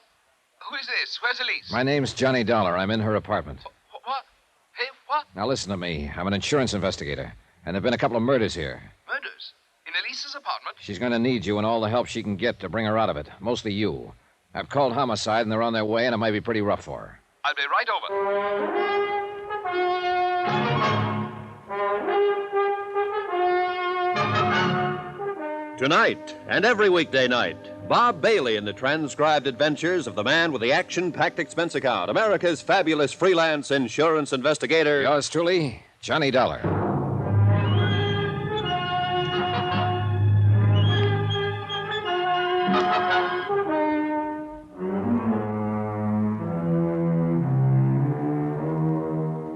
Who is this? Where's Elise? My name's Johnny Dollar. I'm in her apartment. What? Hey, what? Now listen to me. I'm an insurance investigator, and there've been a couple of murders here. Murders? In Elise's apartment? She's going to need you and all the help she can get to bring her out of it. Mostly you. I've called homicide, and they're on their way, and it might be pretty rough for her. I'll be right over. Tonight and every weekday night, Bob Bailey in the transcribed adventures of the man with the action-packed expense account, America's fabulous freelance insurance investigator. Yours truly, Johnny Dollar.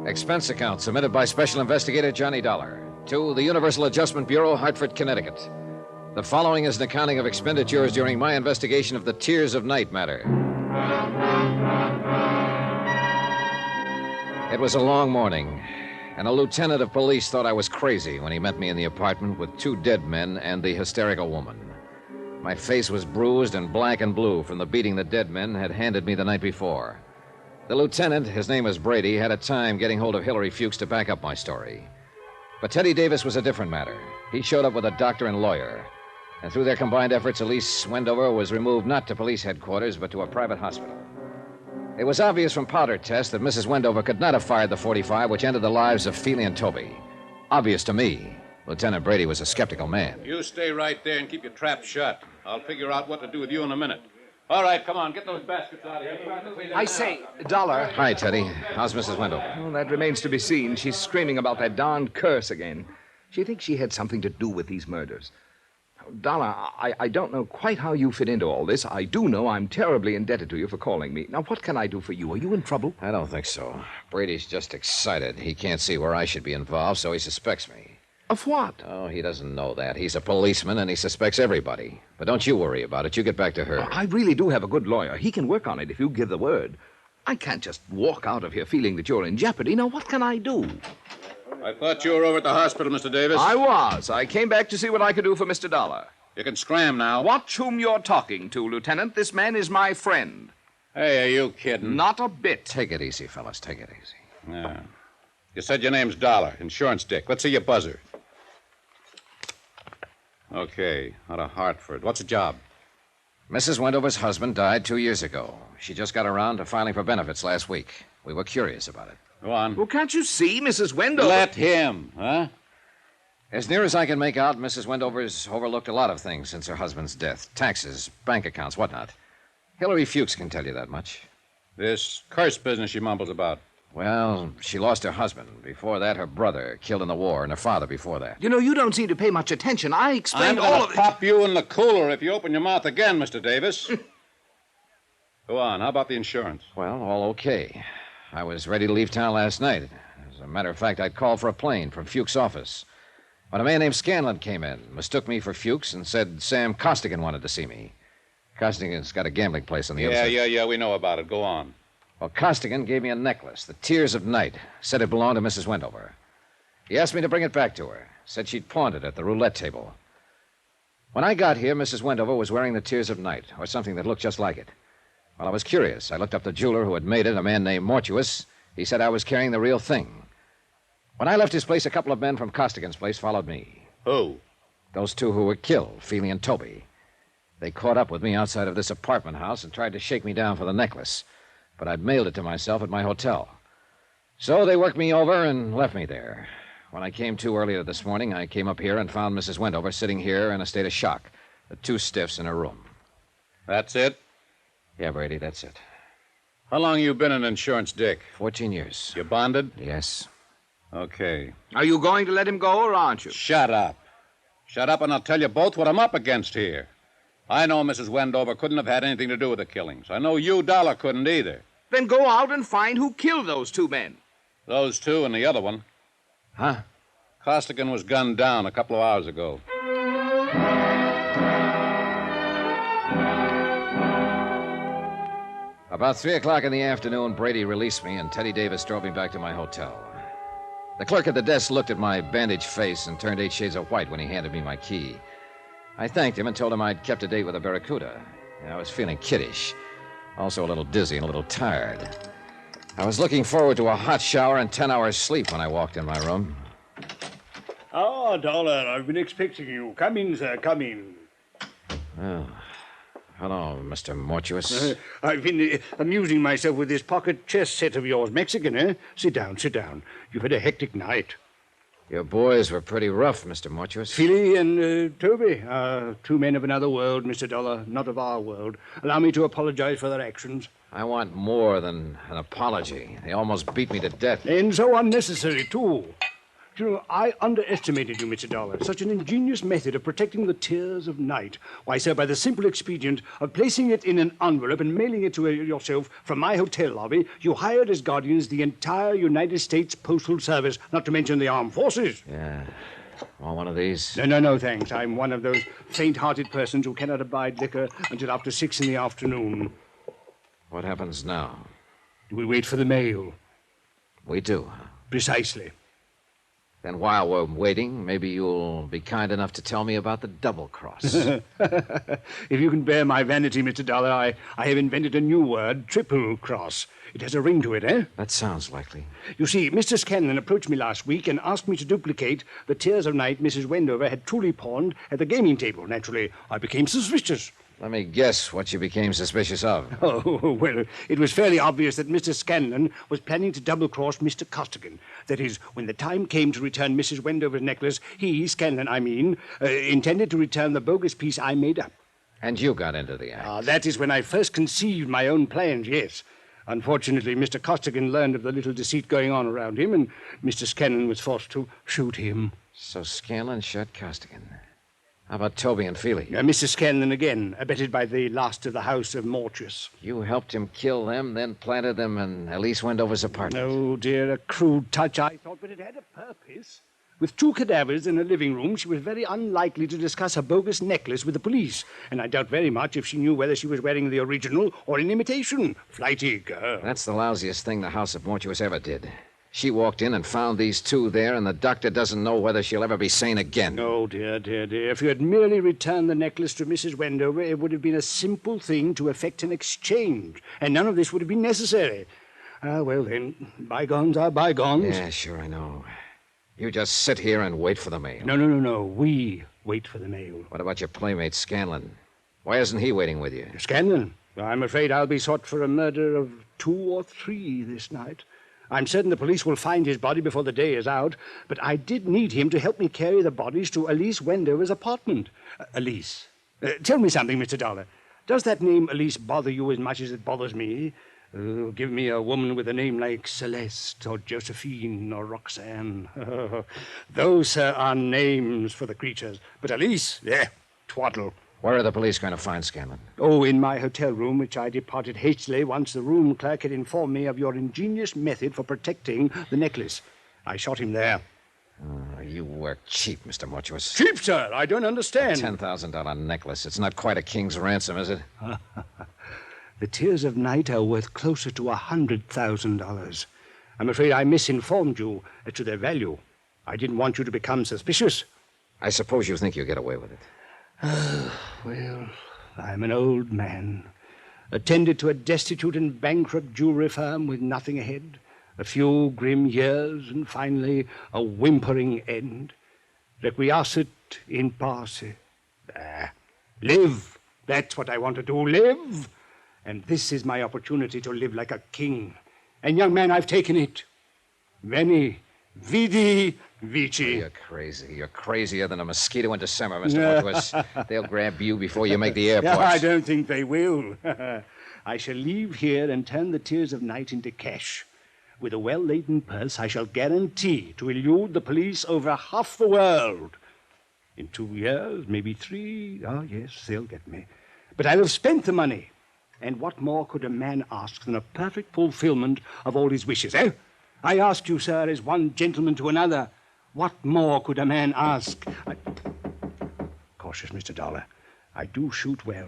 Expense account submitted by Special Investigator Johnny Dollar to the Universal Adjustment Bureau, Hartford, Connecticut. The following is an accounting of expenditures during my investigation of the Tears of Night matter. It was a long morning, and a lieutenant of police thought I was crazy when he met me in the apartment with 2 dead men and the hysterical woman. My face was bruised and black and blue from the beating the dead men had handed me the night before. The lieutenant, his name was Brady, had a time getting hold of Hillary Fuchs to back up my story. But Teddy Davis was a different matter. He showed up with a doctor and lawyer. And through their combined efforts, Elise Wendover was removed not to police headquarters, but to a private hospital. It was obvious from powder tests that Mrs. Wendover could not have fired the .45 which ended the lives of Feely and Toby. Obvious to me. Lieutenant Brady was a skeptical man. You stay right there and keep your trap shut. I'll figure out what to do with you in a minute. All right, come on, get those baskets out of here. I say, Dollar. Hi, Teddy. How's Mrs. Wendover? Well, that remains to be seen. She's screaming about that darned curse again. She thinks she had something to do with these murders. Dollar, I don't know quite how you fit into all this. I do know I'm terribly indebted to you for calling me. Now, what can I do for you? Are you in trouble? I don't think so. Brady's just excited. He can't see where I should be involved, so he suspects me. Of what? Oh, he doesn't know that. He's a policeman, and he suspects everybody. But don't you worry about it. You get back to her. I really do have a good lawyer. He can work on it if you give the word. I can't just walk out of here feeling that you're in jeopardy. Now, what can I do? I thought you were over at the hospital, Mr. Davis. I was. I came back to see what I could do for Mr. Dollar. You can scram now. Watch whom you're talking to, Lieutenant. This man is my friend. Hey, are you kidding? Not a bit. Take it easy, fellas. Take it easy. Yeah. You said your name's Dollar, insurance dick. Let's see your buzzer. Okay, out of Hartford. What's the job? Mrs. Wendover's husband died 2 years ago. She just got around to filing for benefits last week. We were curious about it. Go on. Well, can't you see, Mrs. Wendover? Let him, huh? As near as I can make out, Mrs. Wendover's overlooked a lot of things since her husband's death. Taxes, bank accounts, whatnot. Hillary Fuchs can tell you that much. This curse business she mumbles about. Well, she lost her husband. Before that, her brother, killed in the war, and her father before that. You know, you don't seem to pay much attention. I explained I'm all gonna of it. pop you in the cooler if you open your mouth again, Mr. Davis. Go on. How about the insurance? Well, all okay. I was ready to leave town last night. As a matter of fact, I'd called for a plane from Fuchs' office. When a man named Scanlon came in, mistook me for Fuchs, and said Sam Costigan wanted to see me. Costigan's got a gambling place on the other side. Yeah, we know about it. Go on. Well, Costigan gave me a necklace, the Tears of Night. Said it belonged to Mrs. Wendover. He asked me to bring it back to her. Said she'd pawned it at the roulette table. When I got here, Mrs. Wendover was wearing the Tears of Night, or something that looked just like it. Well, I was curious. I looked up the jeweler who had made it, a man named Mortuus. He said I was carrying the real thing. When I left his place, a couple of men from Costigan's place followed me. Who? Those 2 who were killed, Feely and Toby. They caught up with me outside of this apartment house and tried to shake me down for the necklace. But I'd mailed it to myself at my hotel. So they worked me over and left me there. When I came to earlier this morning, I came up here and found Mrs. Wendover sitting here in a state of shock. The 2 stiffs in her room. That's it? Yeah, Brady, that's it. How long you been an insurance dick? 14 years. You bonded? Yes. Okay. Are you going to let him go, or aren't you? Shut up. Shut up, and I'll tell you both what I'm up against here. I know Mrs. Wendover couldn't have had anything to do with the killings. I know you, Dollar, couldn't either. Then go out and find who killed those 2 men. Those 2 and the other one. Huh? Costigan was gunned down a couple of hours ago. About 3 o'clock in the afternoon, Brady released me, and Teddy Davis drove me back to my hotel. The clerk at the desk looked at my bandaged face and turned 8 shades of white when he handed me my key. I thanked him and told him I'd kept a date with a Barracuda. I was feeling kiddish, also a little dizzy and a little tired. I was looking forward to a hot shower and 10 hours sleep when I walked in my room. Ah, Dollar, I've been expecting you. Come in, sir, come in. Oh, hello, Mr. Mortuus. I've been amusing myself with this pocket chess set of yours. Mexican, eh? Sit down, sit down. You've had a hectic night. Your boys were pretty rough, Mr. Mortuus. Philly and Toby are two men of another world, Mr. Dollar, not of our world. Allow me to apologize for their actions. I want more than an apology. They almost beat me to death. And so unnecessary, too. You know, I underestimated you, Mr. Dollar. Such an ingenious method of protecting the tears of night. Why, sir, by the simple expedient of placing it in an envelope and mailing it to yourself from my hotel lobby, you hired as guardians the entire United States Postal Service, not to mention the armed forces. Yeah. Want one of these? No, thanks. I'm one of those faint-hearted persons who cannot abide liquor until after 6 in the afternoon. What happens now? We wait for the mail. We do, huh? Precisely. Then while we're waiting, maybe you'll be kind enough to tell me about the double cross. If you can bear my vanity, Mr. Dollar, I have invented a new word, triple cross. It has a ring to it, eh? That sounds likely. You see, Mr. Scanlon approached me last week and asked me to duplicate the Tears of Night Mrs. Wendover had truly pawned at the gaming table. Naturally, I became suspicious. Let me guess what you became suspicious of. Oh, well, it was fairly obvious that Mr. Scanlon was planning to double-cross Mr. Costigan. That is, when the time came to return Mrs. Wendover's necklace, he, Scanlon, intended to return the bogus piece I made up. And you got into the act. That is when I first conceived my own plans, yes. Unfortunately, Mr. Costigan learned of the little deceit going on around him, and Mr. Scanlon was forced to shoot him. So Scanlon shot Costigan. How about Toby and Feely? Mr. Scanlon again, abetted by the last of the house of Mortius. You helped him kill them, then planted them in Elise Wendover's apartment. Oh, dear, a crude touch, I thought, but it had a purpose. With 2 cadavers in a living room, she was very unlikely to discuss a bogus necklace with the police, and I doubt very much if she knew whether she was wearing the original or an imitation. Flighty girl. That's the lousiest thing the house of Mortuus ever did. She walked in and found these 2 there, and the doctor doesn't know whether she'll ever be sane again. Oh, dear. If you had merely returned the necklace to Mrs. Wendover, it would have been a simple thing to effect an exchange, and none of this would have been necessary. Well, then, bygones are bygones. Yeah, sure, I know. You just sit here and wait for the mail. No. We wait for the mail. What about your playmate, Scanlon? Why isn't he waiting with you? Scanlon? I'm afraid I'll be sought for a murder of 2 or 3 this night. I'm certain the police will find his body before the day is out, but I did need him to help me carry the bodies to Elise Wendover's apartment. Elise. Tell me something, Mr. Dollar. Does that name Elise bother you as much as it bothers me? Give me a woman with a name like Celeste or Josephine or Roxanne. Those, sir, are names for the creatures. But Elise, twaddle. Where are the police going to find Scanlon? Oh, in my hotel room, which I departed hastily once the room clerk had informed me of your ingenious method for protecting the necklace. I shot him there. You work cheap, Mr. Mortuus. Cheap, sir? I don't understand. A $10,000 necklace. It's not quite a king's ransom, is it? The Tears of Night are worth closer to $100,000. I'm afraid I misinformed you as to their value. I didn't want you to become suspicious. I suppose you think you'll get away with it. Well, I'm an old man, attended to a destitute and bankrupt jewelry firm with nothing ahead, a few grim years, and finally a whimpering end. Requiescat in pace. Live. That's what I want to do, live. And this is my opportunity to live like a king. And, young man, I've taken it. Veni, vidi, vici. You're crazy. You're crazier than a mosquito in December, Mr. Mortuus. They'll grab you before you make the airport. I don't think they will. I shall leave here and turn the Tears of Night into cash. With a well-laden purse, I shall guarantee to elude the police over half the world. In 2 years, maybe 3, yes, they'll get me. But I'll have spent the money. And what more could a man ask than a perfect fulfillment of all his wishes, eh? I ask you, sir, as one gentleman to another, what more could a man ask? Cautious, Mr. Dollar. I do shoot well.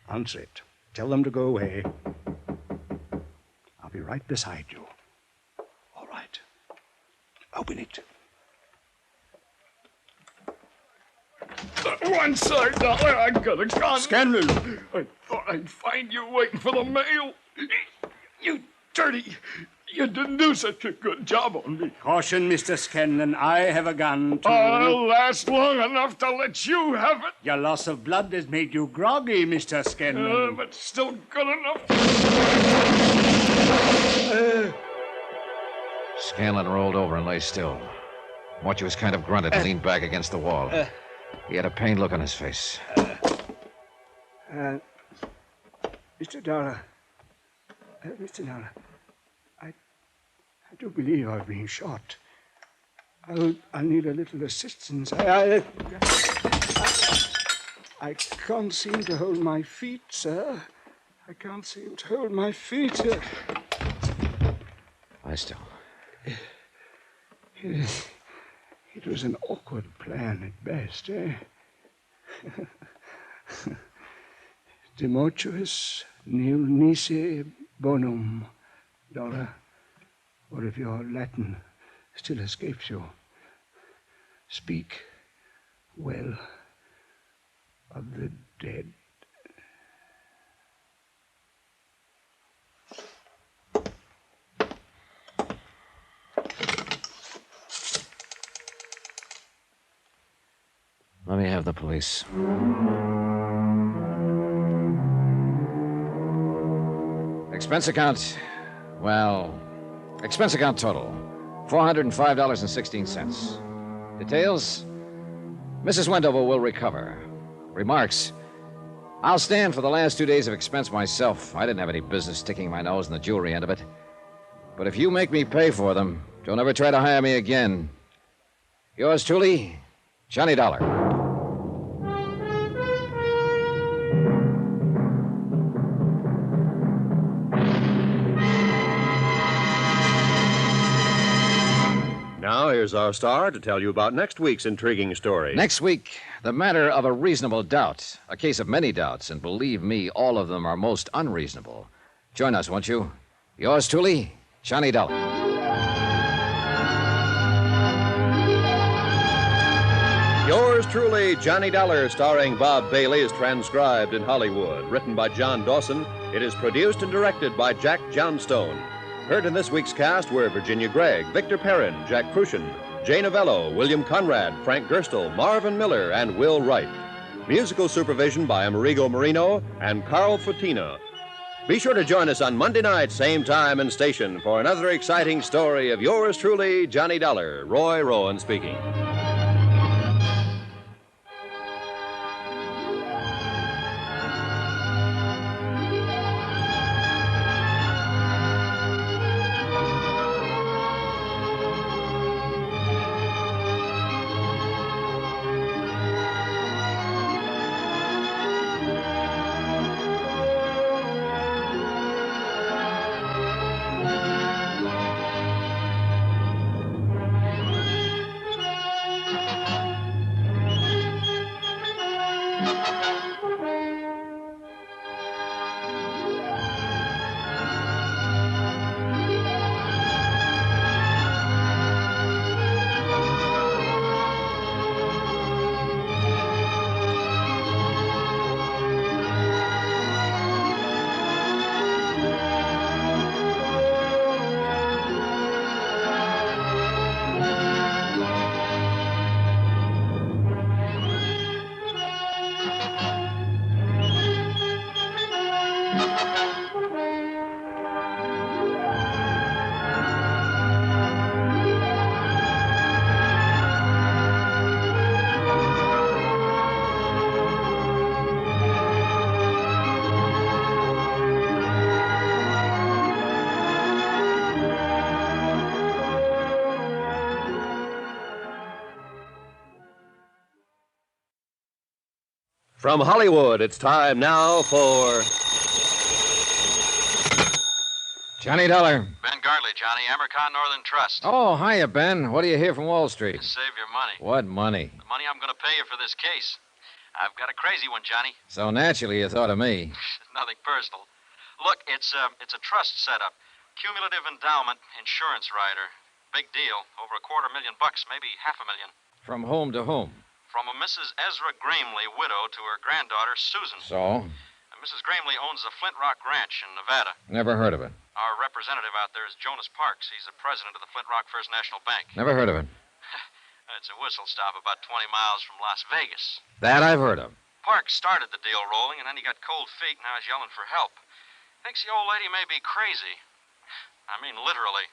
Answer it. Tell them to go away. I'll be right beside you. All right. Open it. One side, Dollar. I got a gun. Scanlon! I thought I'd find you waiting for the mail. You dirty. You didn't do such a good job on me. Caution, Mr. Scanlon. I have a gun, too. I'll last long enough to let you have it. Your loss of blood has made you groggy, Mr. Scanlon. But still good enough. Scanlon rolled over and lay still. Mortuus kind of grunted and leaned back against the wall. He had a pained look on his face. Mr. Dollar. Mr. Dollar. I do believe I've been shot. I'll need a little assistance. I can't seem to hold my feet, sir. I can't seem to hold my feet. Lie still. It was an awkward plan at best, eh? De mortuis nil nisi bonum, Dollar. Or if your Latin still escapes you, speak well of the dead. Let me have the police. Expense account. Well, expense account total $405.16. Details? Mrs. Wendover will recover. Remarks. I'll stand for the last 2 days of expense myself. I didn't have any business sticking my nose in the jewelry end of it. But if you make me pay for them, don't ever try to hire me again. Yours truly, Johnny Dollar. Now, here's our star to tell you about next week's intriguing story. Next week, the matter of a reasonable doubt. A case of many doubts, and believe me, all of them are most unreasonable. Join us, won't you? Yours truly, Johnny Dollar. Yours truly, Johnny Dollar, starring Bob Bailey, is transcribed in Hollywood. Written by John Dawson, it is produced and directed by Jack Johnstone. Heard in this week's cast were Virginia Gregg, Victor Perrin, Jack Crucian, Jay Novello, William Conrad, Frank Gerstle, Marvin Miller, and Will Wright. Musical supervision by Amerigo Marino and Carl Fatina. Be sure to join us on Monday night, same time and station, for another exciting story of yours truly, Johnny Dollar. Roy Rowan speaking. From Hollywood, it's time now for... Johnny Dollar. Ben Gartley, Johnny. Amercon Northern Trust. Oh, hiya, Ben. What do you hear from Wall Street? Save your money. What money? The money I'm going to pay you for this case. I've got a crazy one, Johnny. So naturally you thought of me. Nothing personal. Look, it's a trust setup. Cumulative endowment insurance rider. Big deal. Over $250,000, maybe $500,000. From whom to whom? From a Mrs. Ezra Gramley, widow, to her granddaughter, Susan. So? Mrs. Gramley owns the Flint Rock Ranch in Nevada. Never heard of it. Our representative out there is Jonas Parks. He's the president of the Flint Rock First National Bank. Never heard of it. It's a whistle stop about 20 miles from Las Vegas. That I've heard of. Parks started the deal rolling, and then he got cold feet, and now he's yelling for help. Thinks the old lady may be crazy. I mean, literally.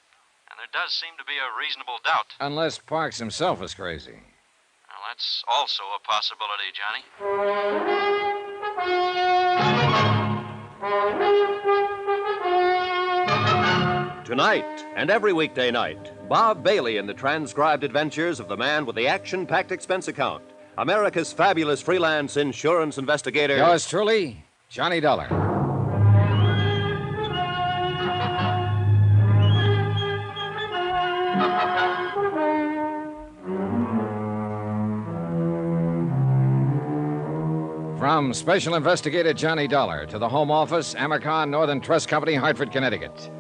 and there does seem to be a reasonable doubt. Unless Parks himself is crazy. Well, that's also a possibility, Johnny. Tonight and every weekday night, Bob Bailey in the transcribed adventures of the man with the action-packed expense account, America's fabulous freelance insurance investigator. Yours truly, Johnny Dollar. From Special Investigator Johnny Dollar to the Home Office, Amercon Northern Trust Company, Hartford, Connecticut.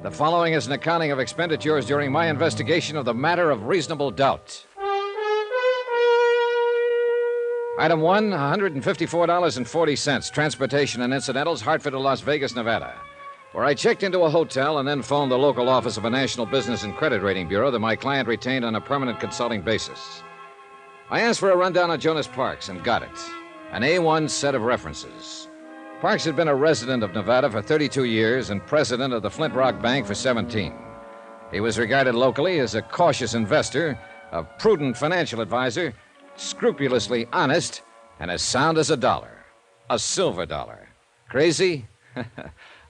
The following is an accounting of expenditures during my investigation of the matter of reasonable doubt. Item 1, $154.40, transportation and incidentals, Hartford to Las Vegas, Nevada, where I checked into a hotel and then phoned the local office of a national business and credit rating bureau that my client retained on a permanent consulting basis. I asked for a rundown on Jonas Parks and got it. An A1 set of references. Parks had been a resident of Nevada for 32 years and president of the Flint Rock Bank for 17. He was regarded locally as a cautious investor, a prudent financial advisor, scrupulously honest, and as sound as a dollar. A silver dollar. Crazy?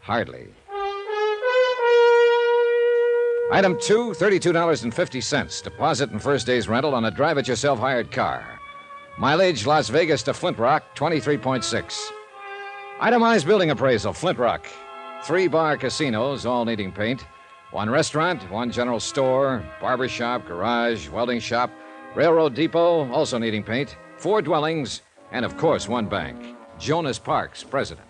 Hardly. Item 2, $32.50. Deposit and first day's rental on a drive-it-yourself hired car. Mileage, Las Vegas to Flint Rock, 23.6. Itemized building appraisal, Flint Rock. 3 bar casinos, all needing paint. 1 restaurant, 1 general store, barber shop, garage, welding shop, railroad depot, also needing paint. 4 dwellings, and of course, 1 bank. Jonas Parks, president.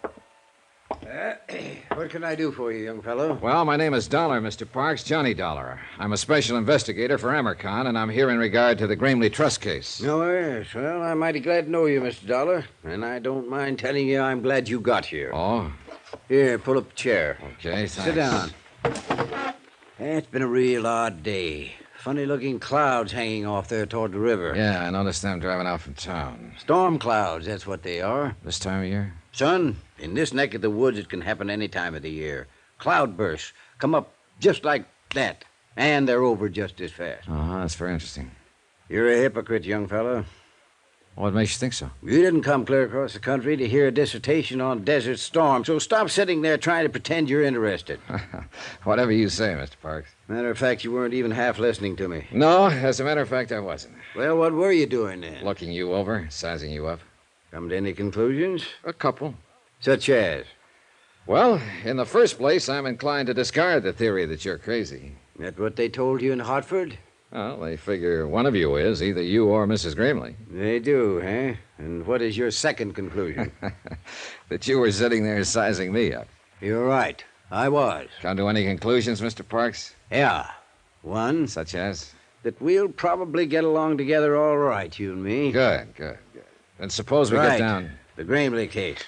What can I do for you, young fellow? Well, my name is Dollar, Mr. Parks, Johnny Dollar. I'm a special investigator for Amercon, and I'm here in regard to the Gramley Trust case. Oh, yes. Well, I'm mighty glad to know you, Mr. Dollar. And I don't mind telling you I'm glad you got here. Oh? Here, pull up a chair. Okay, thanks. Sit down. It's been a real odd day. Funny-looking clouds hanging off there toward the river. Yeah, I noticed them driving out from town. Storm clouds, that's what they are. This time of year? Son, in this neck of the woods, it can happen any time of the year. Cloudbursts come up just like that, and they're over just as fast. Uh-huh, that's very interesting. You're a hypocrite, young fellow. What makes you think so? You didn't come clear across the country to hear a dissertation on desert storms, so stop sitting there trying to pretend you're interested. Whatever you say, Mr. Parks. Matter of fact, you weren't even half listening to me. No, as a matter of fact, I wasn't. Well, what were you doing then? Looking you over, sizing you up. Come to any conclusions? A couple. Such as? Well, in the first place, I'm inclined to discard the theory that you're crazy. That what they told you in Hartford? Well, they figure one of you is, either you or Mrs. Gramley. They do, eh? And what is your second conclusion? That you were sitting there sizing me up. You're right. I was. Come to any conclusions, Mr. Parks? Yeah. One. Such as? That we'll probably get along together all right, you and me. Good. Then suppose we get down... The Gramley case.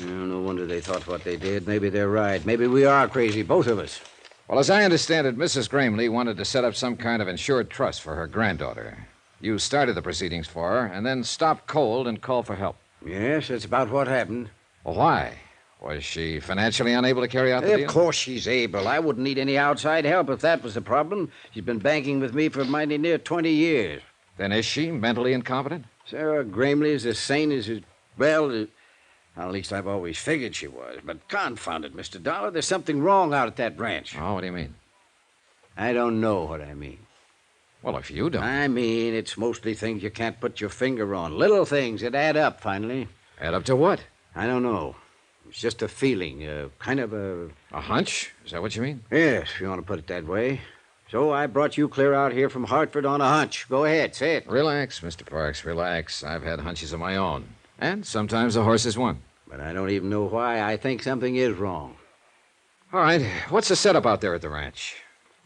Oh, no wonder they thought what they did. Maybe they're right. Maybe we are crazy, both of us. Well, as I understand it, Mrs. Gramley wanted to set up some kind of insured trust for her granddaughter. You started the proceedings for her and then stopped cold and called for help. Yes, that's about what happened. Well, why? Was she financially unable to carry out the deal? Of course she's able. I wouldn't need any outside help if that was the problem. She's been banking with me for mighty near 20 years. Then is she mentally incompetent? Sarah Gramley is as sane as... Well, at least I've always figured she was. But confound it, Mr. Dollar, there's something wrong out at that ranch. Oh, what do you mean? I don't know what I mean. Well, if you don't... I mean, it's mostly things you can't put your finger on. Little things that add up, finally. Add up to what? I don't know. It's just a feeling, kind of a... A hunch? Is that what you mean? Yes, if you want to put it that way. So I brought you clear out here from Hartford on a hunch. Go ahead, say it. Relax, Mr. Parks, relax. I've had hunches of my own. And sometimes the horse is one. But I don't even know why I think something is wrong. All right, what's the setup out there at the ranch?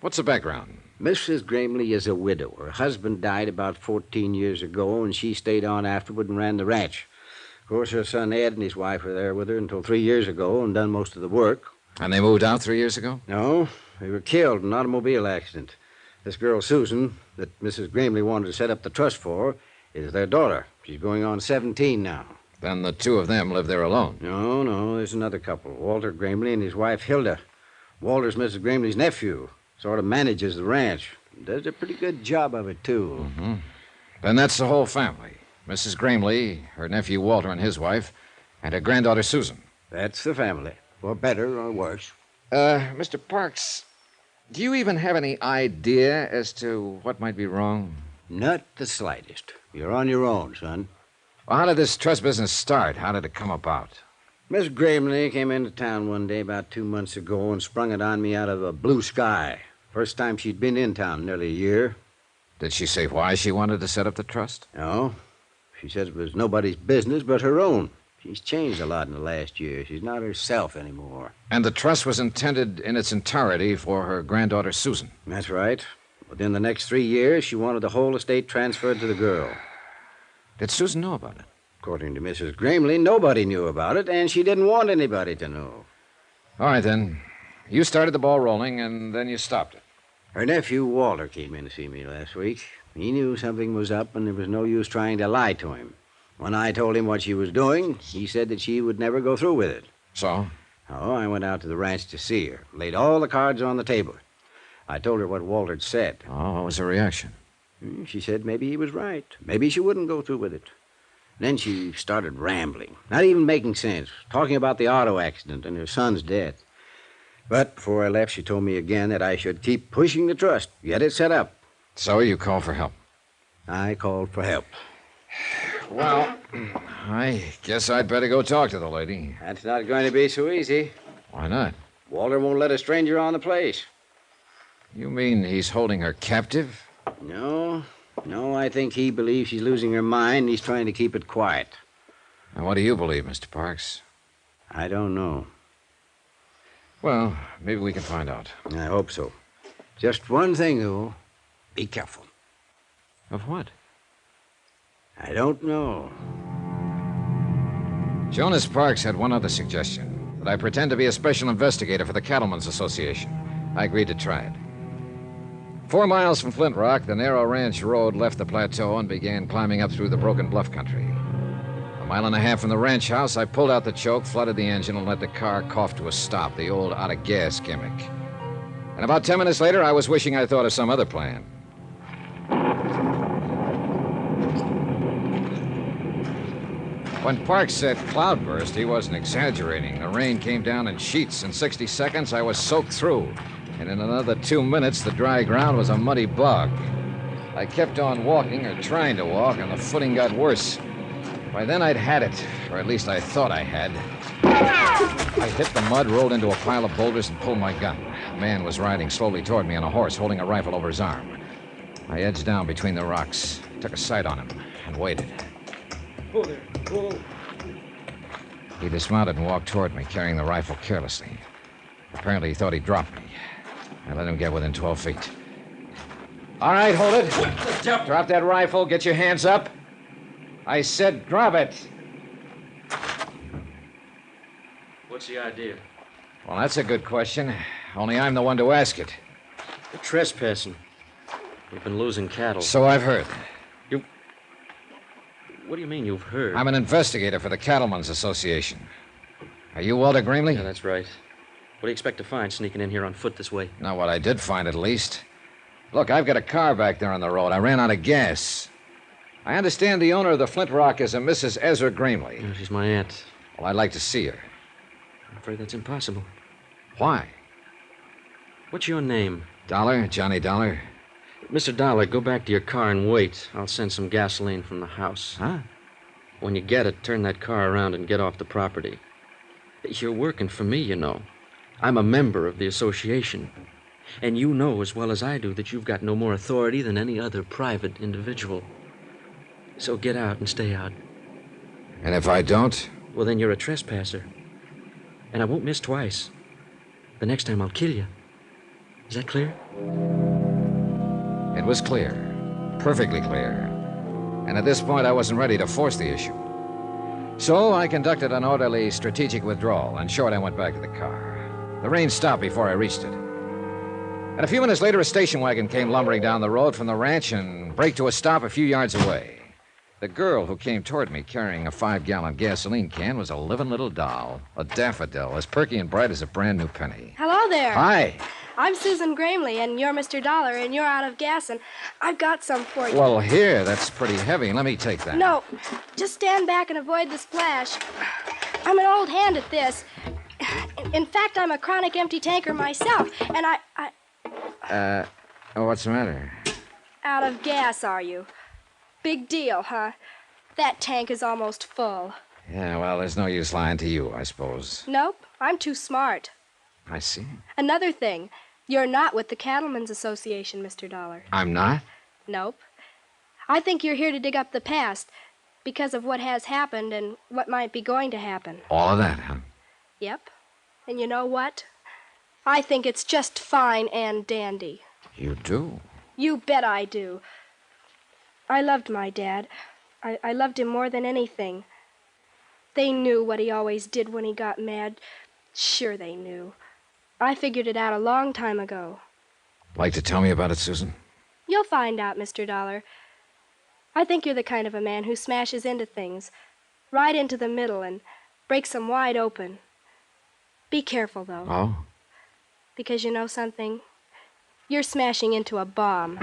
What's the background? Mrs. Gramley is a widow. Her husband died about 14 years ago, and she stayed on afterward and ran the ranch. Of course, her son Ed and his wife were there with her until 3 years ago and done most of the work. And they moved out 3 years ago? No, they were killed in an automobile accident. This girl, Susan, that Mrs. Gramley wanted to set up the trust for, is their daughter. She's going on 17 now. Then the two of them live there alone? No, there's another couple. Walter Gramley and his wife, Hilda. Walter's Mrs. Gramley's nephew. Sort of manages the ranch. Does a pretty good job of it, too. Mm-hmm. Then that's the whole family. Mrs. Gramley, her nephew Walter and his wife, and her granddaughter Susan. That's the family, for better or worse. Mr. Parks, do you even have any idea as to what might be wrong? Not the slightest. You're on your own, son. Well, how did this trust business start? How did it come about? Miss Gramley came into town one day about 2 months ago and sprung it on me out of a blue sky. First time she'd been in town in nearly a year. Did she say why she wanted to set up the trust? No. She says it was nobody's business but her own. She's changed a lot in the last year. She's not herself anymore. And the trust was intended in its entirety for her granddaughter Susan. That's right. Within the next 3 years, she wanted the whole estate transferred to the girl. Did Susan know about it? According to Mrs. Gramley, nobody knew about it, and she didn't want anybody to know. All right, then. You started the ball rolling, and then you stopped it. Her nephew, Walter, came in to see me last week. He knew something was up, and there was no use trying to lie to him. When I told him what she was doing, he said that she would never go through with it. So? Oh, I went out to the ranch to see her. Laid all the cards on the table. I told her what Walter had said. Oh, what was her reaction? She said maybe he was right. Maybe she wouldn't go through with it. Then she started rambling, not even making sense, talking about the auto accident and her son's death. But before I left, she told me again that I should keep pushing the trust, get it set up. So you called for help? I called for help. Well, I guess I'd better go talk to the lady. That's not going to be so easy. Why not? Walter won't let a stranger on the place. You mean he's holding her captive? No, I think he believes she's losing her mind and he's trying to keep it quiet. And what do you believe, Mr. Parks? I don't know. Well, maybe we can find out. I hope so. Just one thing, though. Be careful. Of what? I don't know. Jonas Parks had one other suggestion, that I pretend to be a special investigator for the Cattlemen's Association. I agreed to try it. 4 miles from Flint Rock, the narrow ranch road left the plateau and began climbing up through the broken bluff country. 1.5 miles from the ranch house, I pulled out the choke, flooded the engine, and let the car cough to a stop, the old out-of-gas gimmick. And about 10 minutes later, I was wishing I'd thought of some other plan. When Parks said cloudburst, he wasn't exaggerating. The rain came down in sheets. In 60 seconds, I was soaked through. And in another 2 minutes, the dry ground was a muddy bog. I kept on walking, or trying to walk, and the footing got worse. By then, I'd had it, or at least I thought I had. I hit the mud, rolled into a pile of boulders, and pulled my gun. A man was riding slowly toward me on a horse, holding a rifle over his arm. I edged down between the rocks, took a sight on him, and waited. Pull there, pull. He dismounted and walked toward me, carrying the rifle carelessly. Apparently, he thought he'd drop me. I let him get within 12 feet. All right, hold it. Drop that rifle. Get your hands up. I said drop it. What's the idea? Well, that's a good question. Only I'm the one to ask it. You're trespassing. We've been losing cattle. So I've heard. What do you mean you've heard? I'm an investigator for the Cattlemen's Association. Are you Walter Gramley? Yeah, that's right. What do you expect to find sneaking in here on foot this way? Not what I did find, at least. Look, I've got a car back there on the road. I ran out of gas. I understand the owner of the Flint Rock is a Mrs. Ezra Gramley. Yeah, she's my aunt. Well, I'd like to see her. I'm afraid that's impossible. Why? What's your name? Dollar, Johnny Dollar. Mr. Dollar, go back to your car and wait. I'll send some gasoline from the house. Huh? When you get it, turn that car around and get off the property. You're working for me, you know. I'm a member of the association. And you know as well as I do that you've got no more authority than any other private individual. So get out and stay out. And if I don't? Well, then you're a trespasser. And I won't miss twice. The next time I'll kill you. Is that clear? It was clear. Perfectly clear. And at this point, I wasn't ready to force the issue. So I conducted an orderly, strategic withdrawal, and short I went back to the car. The rain stopped before I reached it. And a few minutes later, a station wagon came lumbering down the road from the ranch and braked to a stop a few yards away. The girl who came toward me carrying a 5-gallon gasoline can was a living little doll, a daffodil, as perky and bright as a brand new penny. Hello there. Hi. I'm Susan Gramley, and you're Mr. Dollar, and you're out of gas, and I've got some for you. Well, here, that's pretty heavy. Let me take that. No, just stand back and avoid the splash. I'm an old hand at this. In fact, I'm a chronic empty tanker myself, and What's the matter? Out of gas, are you? Big deal, huh? That tank is almost full. Yeah, well, there's no use lying to you, I suppose. Nope, I'm too smart. I see. Another thing, you're not with the Cattlemen's Association, Mr. Dollar. I'm not? Nope. I think you're here to dig up the past because of what has happened and what might be going to happen. All of that, huh? Yep. And you know what? I think it's just fine and dandy. You do? You bet I do. I loved my dad. I loved him more than anything. They knew what he always did when he got mad. Sure they knew. I figured it out a long time ago. Like to tell me about it, Susan? You'll find out, Mr. Dollar. I think you're the kind of a man who smashes into things, right into the middle, and breaks them wide open. Be careful, though. Oh? Because you know something? You're smashing into a bomb.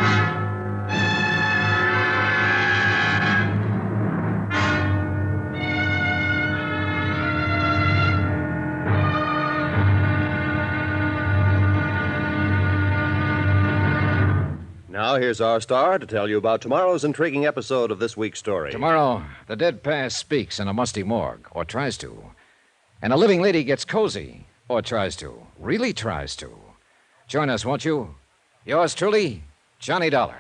Now, here's our star to tell you about tomorrow's intriguing episode of this week's story. Tomorrow, the dead past speaks in a musty morgue, or tries to. And a living lady gets cozy, or tries to. Really tries to. Join us, won't you? Yours truly, Johnny Dollar.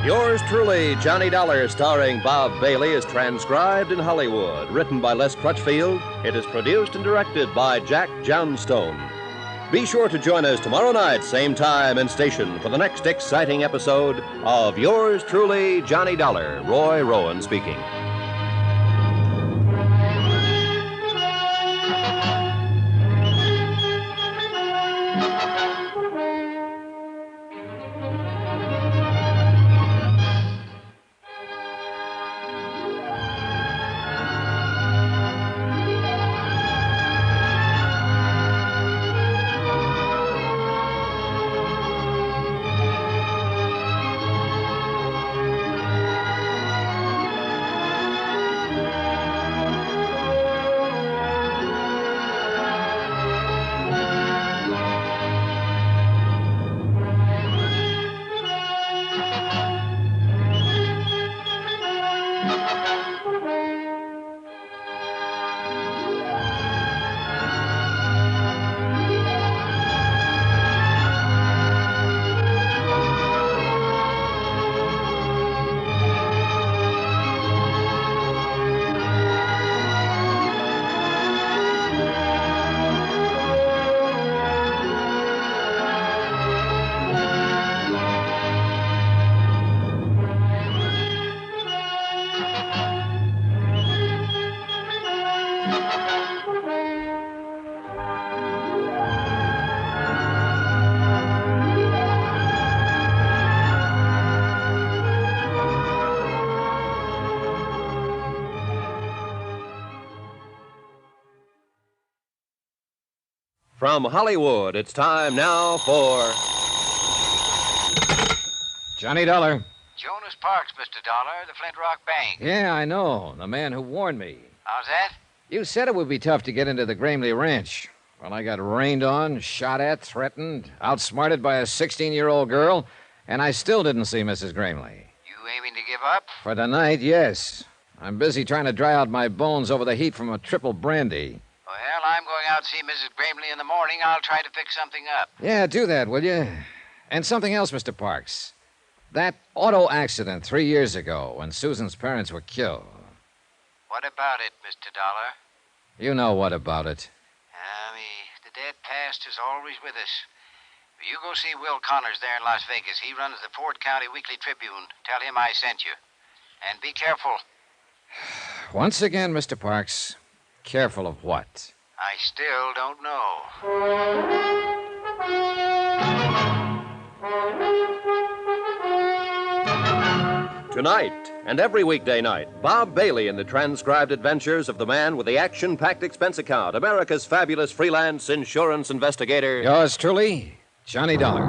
Yours truly, Johnny Dollar, starring Bob Bailey, is transcribed in Hollywood. Written by Les Crutchfield, it is produced and directed by Jack Johnstone. Be sure to join us tomorrow night, same time and station, for the next exciting episode of Yours truly, Johnny Dollar. Roy Rowan speaking. From Hollywood, it's time now for Johnny Dollar. Jonas Parks, Mr. Dollar, the Flint Rock Bank. Yeah, I know. The man who warned me. How's that? You said it would be tough to get into the Gramley Ranch. Well, I got rained on, shot at, threatened, outsmarted by a 16-year-old girl, and I still didn't see Mrs. Gramley. You aiming to give up? For tonight, yes. I'm busy trying to dry out my bones over the heat from a triple brandy. Well, I'm going out to see Mrs. Gramley in the morning. I'll try to fix something up. Yeah, do that, will you? And something else, Mr. Parks. That auto accident 3 years ago when Susan's parents were killed. What about it, Mr. Dollar? You know what about it. The dead past is always with us. You go see Will Connors there in Las Vegas. He runs the Ford County Weekly Tribune. Tell him I sent you. And be careful. Once again, Mr. Parks, careful of what? I still don't know. Tonight, and every weekday night, Bob Bailey in the transcribed adventures of the man with the action-packed expense account, America's fabulous freelance insurance investigator. Yours truly, Johnny Dollar.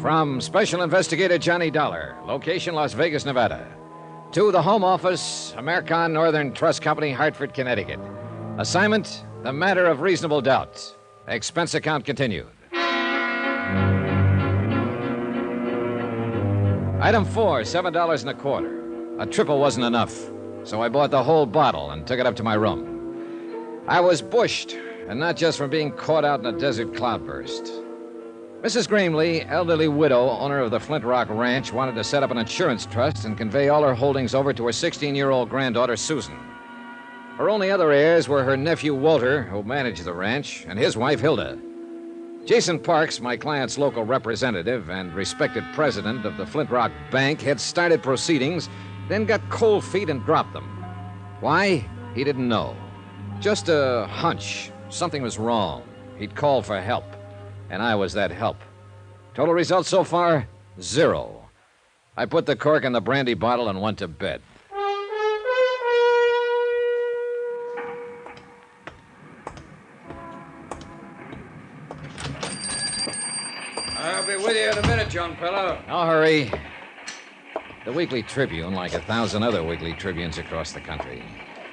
From Special Investigator Johnny Dollar, location Las Vegas, Nevada, to the Home Office, American Northern Trust Company, Hartford, Connecticut. Assignment, the matter of reasonable doubt. Expense account continued. Item 4, $7.25. A triple wasn't enough, so I bought the whole bottle and took it up to my room. I was bushed, and not just from being caught out in a desert cloudburst. Mrs. Gramley, elderly widow, owner of the Flint Rock Ranch, wanted to set up an insurance trust and convey all her holdings over to her 16-year-old granddaughter, Susan. Her only other heirs were her nephew, Walter, who managed the ranch, and his wife, Hilda. Jason Parks, my client's local representative and respected president of the Flint Rock Bank, had started proceedings, then got cold feet and dropped them. Why? He didn't know. Just a hunch. Something was wrong. He'd called for help. And I was that help. Total results so far, 0. I put the cork in the brandy bottle and went to bed. I'll be with you in a minute, young fellow. No hurry. The Weekly Tribune, like 1,000 other weekly tribunes across the country.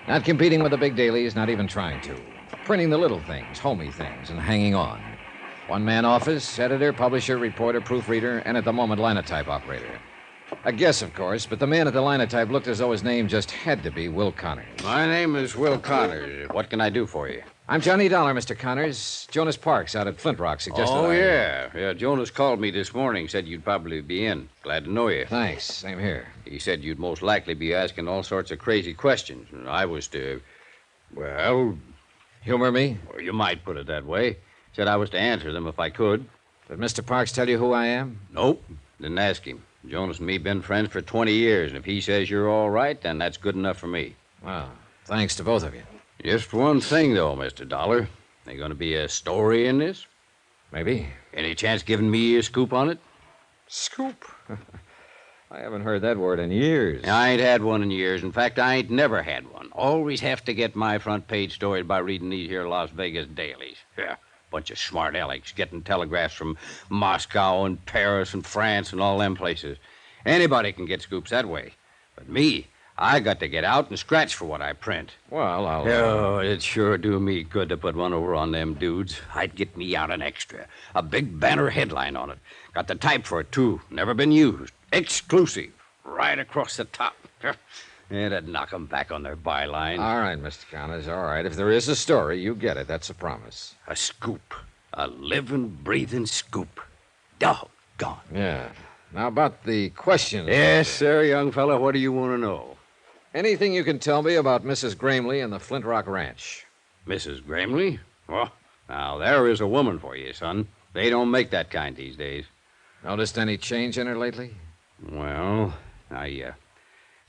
Not competing with the big dailies, not even trying to. Printing the little things, homey things, and hanging on. One-man office, editor, publisher, reporter, proofreader, and at the moment, linotype operator. A guess, of course, but the man at the linotype looked as though his name just had to be Will Connors. My name is Will Connors. What can I do for you? I'm Johnny Dollar, Mr. Connors. Jonas Parks out at Flint Rock suggested Yeah, Jonas called me this morning, said you'd probably be in. Glad to know you. Thanks, same here. He said you'd most likely be asking all sorts of crazy questions, and I was to, well... Humor me? Well, you might put it that way. Said I was to answer them if I could. Did Mr. Parks tell you who I am? Nope. Didn't ask him. Jonas and me been friends for 20 years, and if he says you're all right, then that's good enough for me. Well, thanks to both of you. Just one thing, though, Mr. Dollar. There going to be a story in this? Maybe. Any chance giving me a scoop on it? Scoop? I haven't heard that word in years. I ain't had one in years. In fact, I ain't never had one. Always have to get my front page stories by reading these here Las Vegas dailies. Yeah. Bunch of smart alecks getting telegraphs from Moscow and Paris and France and all them places. Anybody can get scoops that way. But me, I got to get out and scratch for what I print. Well, I'll... Oh, it'd sure do me good to put one over on them dudes. I'd get me out an extra. A big banner headline on it. Got the type for it, too. Never been used. Exclusive. Right across the top. It'd knock 'em back on their byline. All right, Mr. Connors, all right. If there is a story, you get it. That's a promise. A scoop. A living, breathing scoop. Doggone. Yeah. Now, about the question... Yes, sir, young fellow. What do you want to know? Anything you can tell me about Mrs. Gramley and the Flint Rock Ranch? Mrs. Gramley? Well, now, there is a woman for you, son. They don't make that kind these days. Noticed any change in her lately? Well, I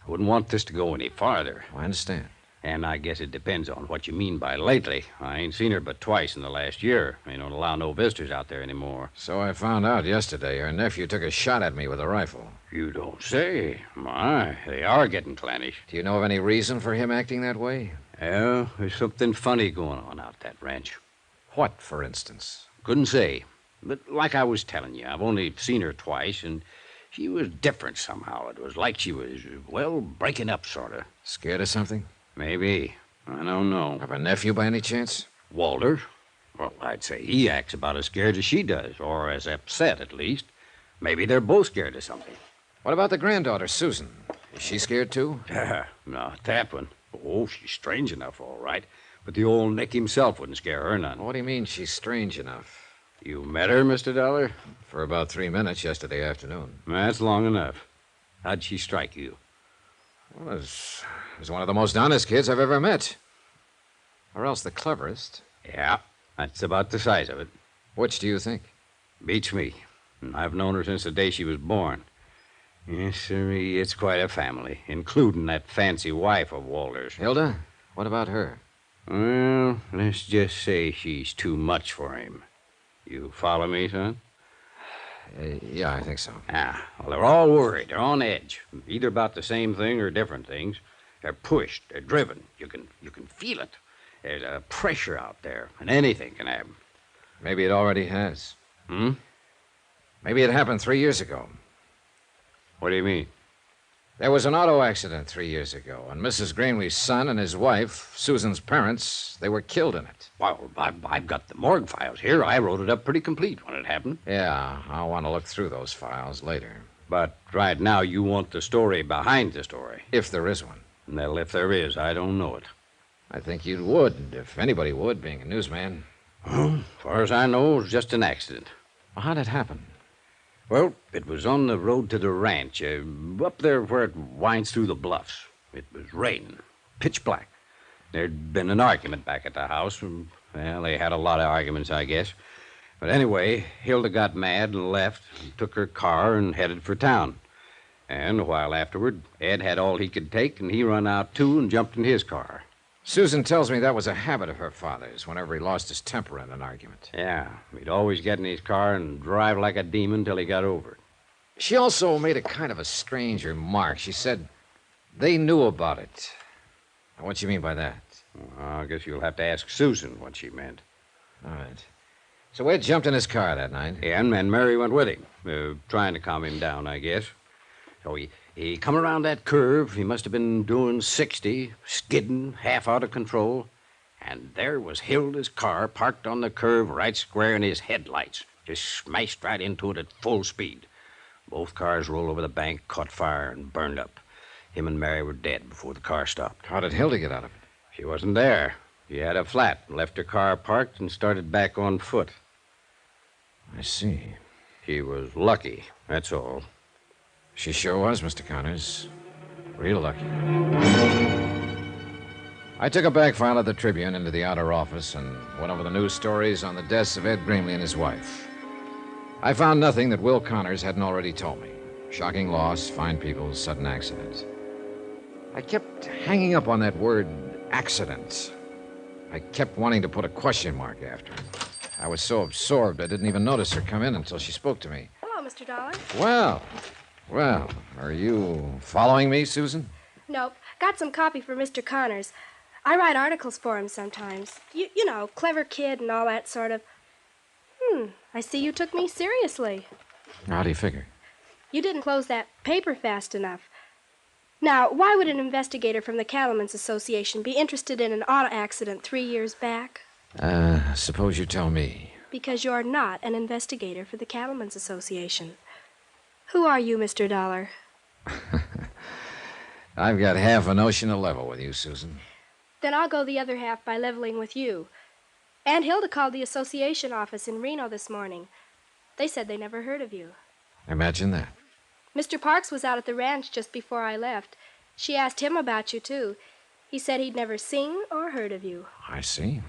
wouldn't want this to go any farther. I understand. And I guess it depends on what you mean by lately. I ain't seen her but twice in the last year. They don't allow no visitors out there anymore. So I found out yesterday her nephew took a shot at me with a rifle. You don't say. My, they are getting clannish. Do you know of any reason for him acting that way? Yeah, there's something funny going on out that ranch. What, for instance? Couldn't say. But like I was telling you, I've only seen her twice, and she was different somehow. It was like she was, well, breaking up, sort of. Scared of something? Maybe. I don't know. Of a nephew by any chance? Walter? Well, I'd say he acts about as scared as she does, or as upset, at least. Maybe they're both scared of something. What about the granddaughter, Susan? Is she scared, too? Not that one. Oh, she's strange enough, all right. But the old Nick himself wouldn't scare her none. What do you mean she's strange enough? You met her, Mr. Dollar? For about 3 minutes yesterday afternoon. That's long enough. How'd she strike you? Well, it was one of the most honest kids I've ever met. Or else the cleverest. Yeah, that's about the size of it. Which do you think? Beats me. I've known her since the day she was born. Yes, sir, it's quite a family, including that fancy wife of Walter's. Hilda? What about her? Well, let's just say she's too much for him. You follow me, son? Yeah, I think so. Well, they're all worried. They're on edge. Either about the same thing or different things. They're pushed. They're driven. You can feel it. There's a pressure out there, and anything can happen. Maybe it already has. Hmm? Maybe it happened 3 years ago. What do you mean? There was an auto accident 3 years ago, and Mrs. Greenleaf's son and his wife, Susan's parents, they were killed in it. Well, I've got the morgue files here. I wrote it up pretty complete when it happened. Yeah, I'll want to look through those files later. But right now you want the story behind the story. If there is one. Well, if there is, I don't know it. I think you would, if anybody would, being a newsman. Well, as far as I know, it was just an accident. Well, how'd it happen? Well, it was on the road to the ranch, up there where it winds through the bluffs. It was raining, pitch black. There'd been an argument back at the house. Well, they had a lot of arguments, I guess. But anyway, Hilda got mad and left, and took her car and headed for town. And a while afterward, Ed had all he could take, and he run out too and jumped in his car. Susan tells me that was a habit of her father's whenever he lost his temper in an argument. Yeah, he'd always get in his car and drive like a demon till he got over it. She also made a kind of a strange remark. She said they knew about it. What do you mean by that? Well, I guess you'll have to ask Susan what she meant. All right. So Ed jumped in his car that night. Yeah, and Mary went with him, trying to calm him down, I guess. So he come around that curve. He must have been doing 60, skidding, half out of control. And there was Hilda's car parked on the curve right square in his headlights. Just smashed right into it at full speed. Both cars rolled over the bank, caught fire, and burned up. Him and Mary were dead before the car stopped. How did Hilda get out of it? She wasn't there. She had a flat, left her car parked, and started back on foot. I see. She was lucky, that's all. She sure was, Mr. Connors. Real lucky. I took a back file of the Tribune into the outer office and went over the news stories on the deaths of Ed Greenlee and his wife. I found nothing that Will Connors hadn't already told me. Shocking loss, fine people, sudden accident. I kept hanging up on that word, accident. I kept wanting to put a question mark after it. I was so absorbed I didn't even notice her come in until she spoke to me. Hello, Mr. Dollar. Well, are you following me, Susan? Nope. Got some copy for Mr. Connors. I write articles for him sometimes. You know, clever kid and all that sort of. I see you took me seriously. How do you figure? You didn't close that paper fast enough. Now, why would an investigator from the Cattlemen's Association be interested in an auto accident 3 years back? Suppose you tell me. Because you're not an investigator for the Cattlemen's Association. Who are you, Mr. Dollar? I've got half a notion to level with you, Susan. Then I'll go the other half by leveling with you. Aunt Hilda called the association office in Reno this morning. They said they never heard of you. Imagine that. Mr. Parks was out at the ranch just before I left. She asked him about you, too. He said he'd never seen or heard of you. I see.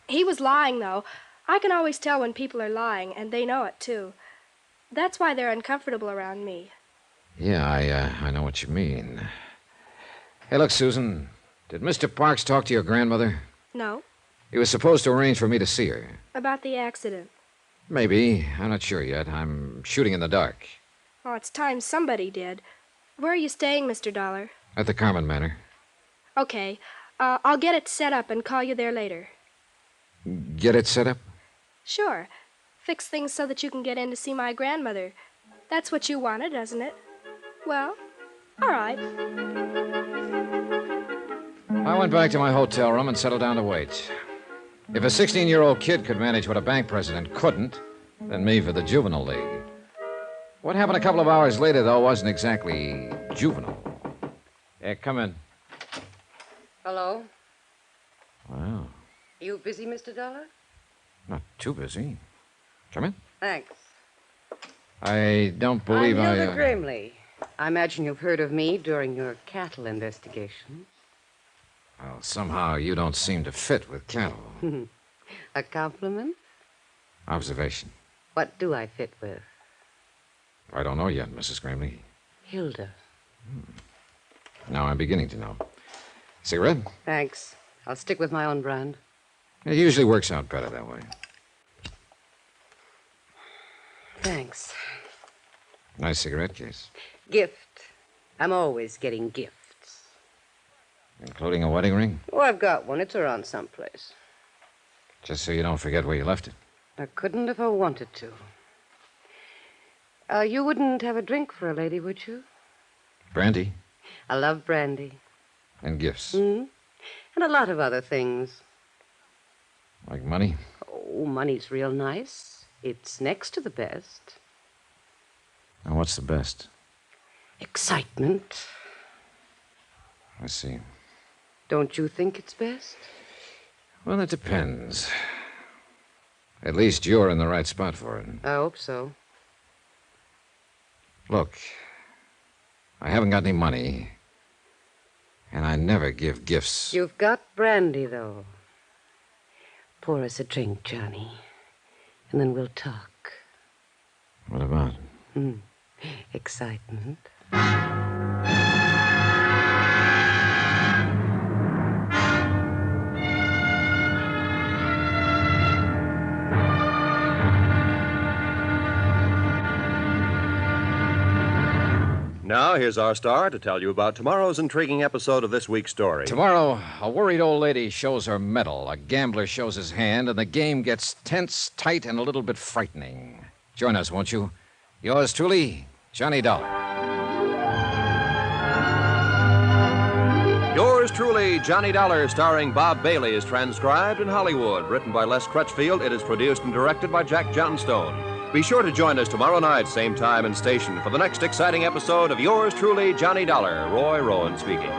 He was lying, though. I can always tell when people are lying, and they know it, too. That's why they're uncomfortable around me. Yeah, I know what you mean. Hey, look, Susan, did Mr. Parks talk to your grandmother? No. He was supposed to arrange for me to see her. About the accident. Maybe. I'm not sure yet. I'm shooting in the dark. Oh, it's time somebody did. Where are you staying, Mr. Dollar? At the Carmen Manor. Okay. I'll get it set up and call you there later. Get it set up? Sure. Fix things so that you can get in to see my grandmother. That's what you wanted, doesn't it? Well, all right. I went back to my hotel room and settled down to wait. If a 16-year-old kid could manage what a bank president couldn't, then me for the juvenile league. What happened a couple of hours later, though, wasn't exactly juvenile. Yeah, come in. Hello? Wow. You busy, Mr. Dollar? Not too busy. Come in. Thanks. I don't believe I'm Hilda Grimley. I imagine you've heard of me during your cattle investigation. Well, somehow you don't seem to fit with cattle. A compliment? Observation. What do I fit with? I don't know yet, Mrs. Grimley. Hilda. Now I'm beginning to know. Cigarette? Thanks. I'll stick with my own brand. It usually works out better that way. Thanks. Nice cigarette case. Gift. I'm always getting gifts. Including a wedding ring? Oh, I've got one. It's around someplace. Just so you don't forget where you left it. I couldn't if I wanted to. You wouldn't have a drink for a lady, would you? Brandy? I love brandy. And gifts. Hmm? And a lot of other things. Like money? Oh, money's real nice. It's next to the best. And what's the best? Excitement. I see. Don't you think it's best? Well, it depends. At least you're in the right spot for it. I hope so. Look, I haven't got any money, and I never give gifts. You've got brandy, though. Pour us a drink, Johnny, and then we'll talk. What about? Excitement. Now, here's our star to tell you about tomorrow's intriguing episode of this week's story. Tomorrow, a worried old lady shows her mettle, a gambler shows his hand, and the game gets tense, tight, and a little bit frightening. Join us, won't you? Yours truly, Johnny Dollar. Yours truly, Johnny Dollar, starring Bob Bailey, is transcribed in Hollywood. Written by Les Crutchfield, it is produced and directed by Jack Johnstone. Be sure to join us tomorrow night, same time and station, for the next exciting episode of Yours truly, Johnny Dollar. Roy Rowan speaking.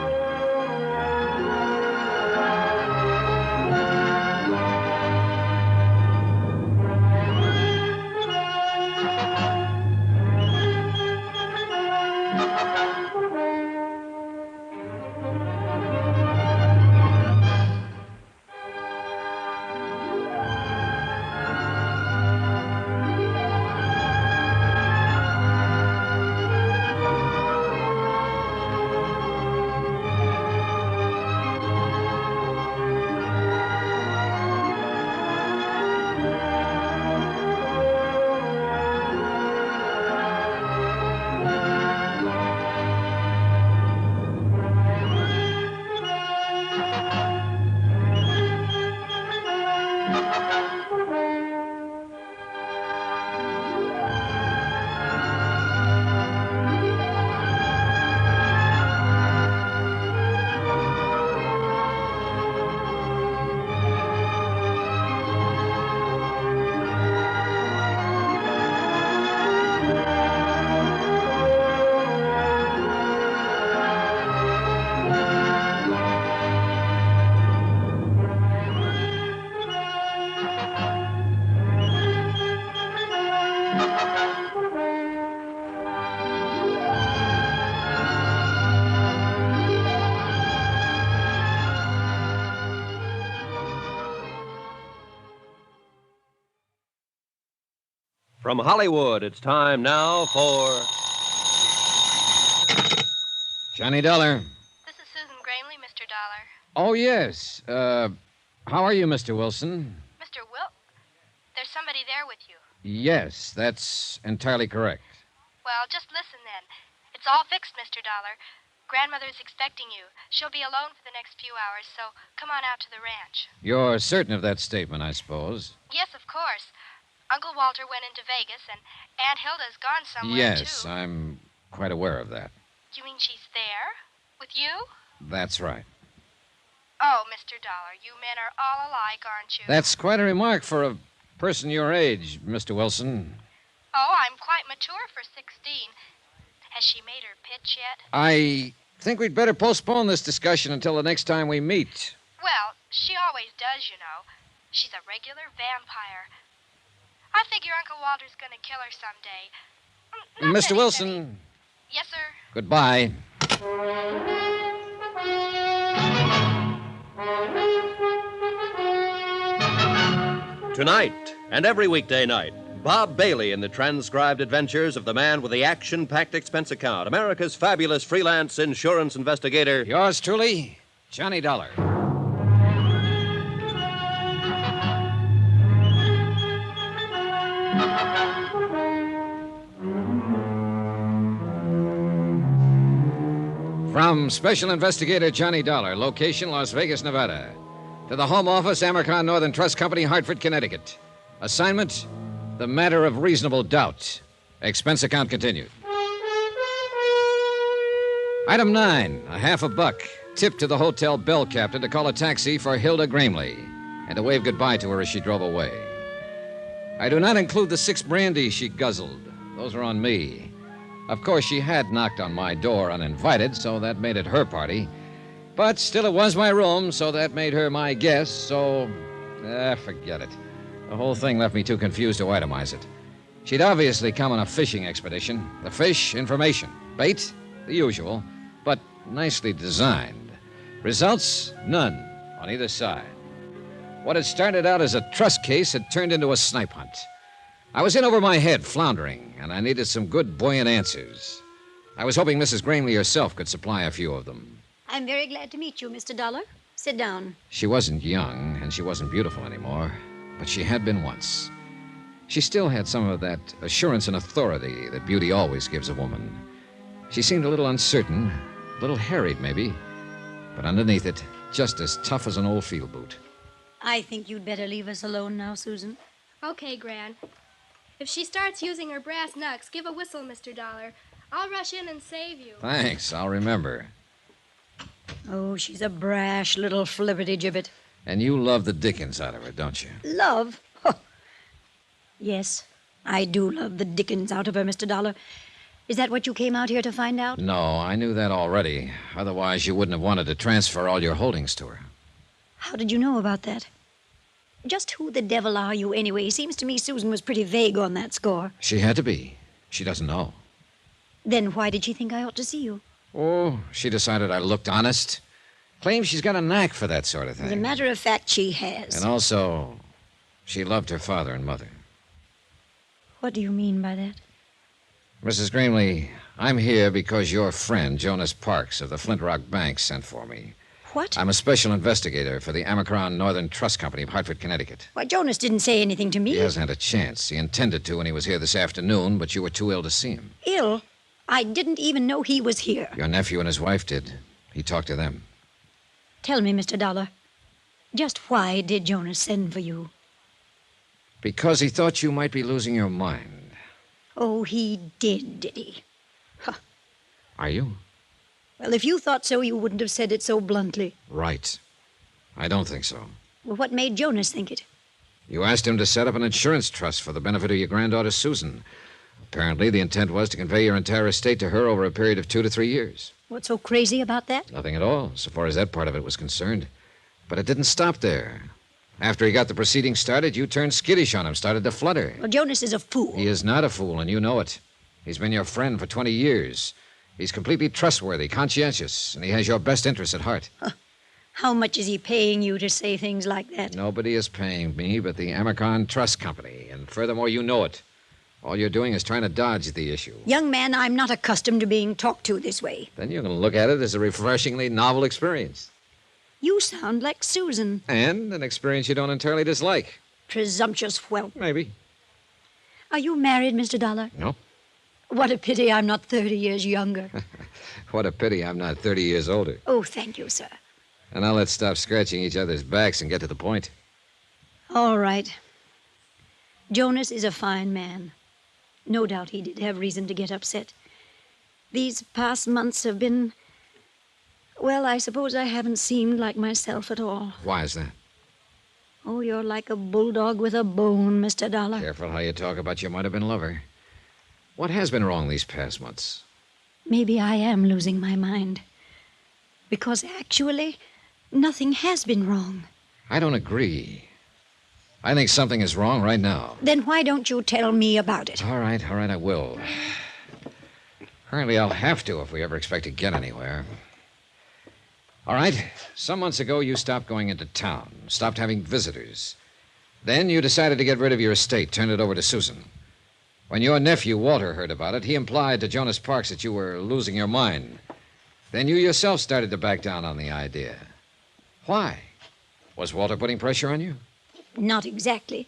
From Hollywood, it's time now for Johnny Dollar. This is Susan Gramley, Mr. Dollar. Oh, yes. How are you, Mr. Wilson? Mr. There's somebody there with you. Yes, that's entirely correct. Well, just listen then. It's all fixed, Mr. Dollar. Grandmother's expecting you. She'll be alone for the next few hours, so come on out to the ranch. You're certain of that statement, I suppose? Yes, of course. Uncle Walter went into Vegas, and Aunt Hilda's gone somewhere, Yes, too. I'm quite aware of that. You mean she's there? With you? That's right. Oh, Mr. Dollar, you men are all alike, aren't you? That's quite a remark for a person your age, Mr. Wilson. Oh, I'm quite mature for 16. Has she made her pitch yet? I think we'd better postpone this discussion until the next time we meet. Well, she always does, you know. She's a regular vampire. I figure Uncle Walter's going to kill her someday. Mr. Wilson. Yes, sir. Goodbye. Tonight and every weekday night, Bob Bailey in the transcribed adventures of the man with the action-packed expense account, America's fabulous freelance insurance investigator. Yours truly, Johnny Dollar. From Special Investigator Johnny Dollar, location Las Vegas, Nevada, to the Home Office, Amercon Northern Trust Company, Hartford, Connecticut. Assignment, the matter of reasonable doubt. Expense account continued. Item 9, a $50. Tip to the hotel bell captain to call a taxi for Hilda Gramley and to wave goodbye to her as she drove away. I do not include the 6 brandies she guzzled. Those are on me. Of course, she had knocked on my door uninvited, so that made it her party. But still, it was my room, so that made her my guest, so... forget it. The whole thing left me too confused to itemize it. She'd obviously come on a fishing expedition. The fish, information. Bait, the usual, but nicely designed. Results, none on either side. What had started out as a trust case had turned into a snipe hunt. I was in over my head, floundering, and I needed some good, buoyant answers. I was hoping Mrs. Gramley herself could supply a few of them. I'm very glad to meet you, Mr. Dollar. Sit down. She wasn't young, and she wasn't beautiful anymore, but she had been once. She still had some of that assurance and authority that beauty always gives a woman. She seemed a little uncertain, a little harried, maybe, but underneath it, just as tough as an old field boot. I think you'd better leave us alone now, Susan. Okay, Gran. If she starts using her brass knucks, give a whistle, Mr. Dollar. I'll rush in and save you. Thanks, I'll remember. Oh, she's a brash little flibberty-gibbet. And you love the dickens out of her, don't you? Love? Oh. Yes, I do love the dickens out of her, Mr. Dollar. Is that what you came out here to find out? No, I knew that already. Otherwise, you wouldn't have wanted to transfer all your holdings to her. How did you know about that? Just who the devil are you, anyway? Seems to me Susan was pretty vague on that score. She had to be. She doesn't know. Then why did she think I ought to see you? Oh, she decided I looked honest. Claims she's got a knack for that sort of thing. As a matter of fact, she has. And also, she loved her father and mother. What do you mean by that? Mrs. Gramley, I'm here because your friend, Jonas Parks of the Flint Rock Bank, sent for me. What? I'm a special investigator for the Amercon Northern Trust Company of Hartford, Connecticut. Why, Jonas didn't say anything to me. He hasn't had a chance. He intended to when he was here this afternoon, but you were too ill to see him. Ill? I didn't even know he was here. Your nephew and his wife did. He talked to them. Tell me, Mr. Dollar, just why did Jonas send for you? Because he thought you might be losing your mind. Oh, he did he? Huh. Are you? Well, if you thought so, you wouldn't have said it so bluntly. Right. I don't think so. Well, what made Jonas think it? You asked him to set up an insurance trust for the benefit of your granddaughter, Susan. Apparently, the intent was to convey your entire estate to her over a period of 2 to 3 years. What's so crazy about that? Nothing at all, so far as that part of it was concerned. But it didn't stop there. After he got the proceedings started, you turned skittish on him, started to flutter. Well, Jonas is a fool. He is not a fool, and you know it. He's been your friend for 20 years. He's completely trustworthy, conscientious, and he has your best interests at heart. Huh. How much is he paying you to say things like that? Nobody is paying me but the Amercon Trust Company, and furthermore, you know it. All you're doing is trying to dodge the issue. Young man, I'm not accustomed to being talked to this way. Then you can look at it as a refreshingly novel experience. You sound like Susan. And an experience you don't entirely dislike. Presumptuous whelp. Maybe. Are you married, Mr. Dollar? No. What a pity I'm not 30 years younger. What a pity I'm not 30 years older. Oh, thank you, sir. And now let's stop scratching each other's backs and get to the point. All right. Jonas is a fine man. No doubt he did have reason to get upset. These past months have been... Well, I suppose I haven't seemed like myself at all. Why is that? Oh, you're like a bulldog with a bone, Mr. Dollar. Careful how you talk about your might-have-been lover. What has been wrong these past months? Maybe I am losing my mind. Because actually, nothing has been wrong. I don't agree. I think something is wrong right now. Then why don't you tell me about it? All right, I will. Apparently, I'll have to if we ever expect to get anywhere. All right, some months ago, you stopped going into town, stopped having visitors. Then you decided to get rid of your estate, turn it over to Susan. When your nephew, Walter, heard about it, he implied to Jonas Parks that you were losing your mind. Then you yourself started to back down on the idea. Why? Was Walter putting pressure on you? Not exactly.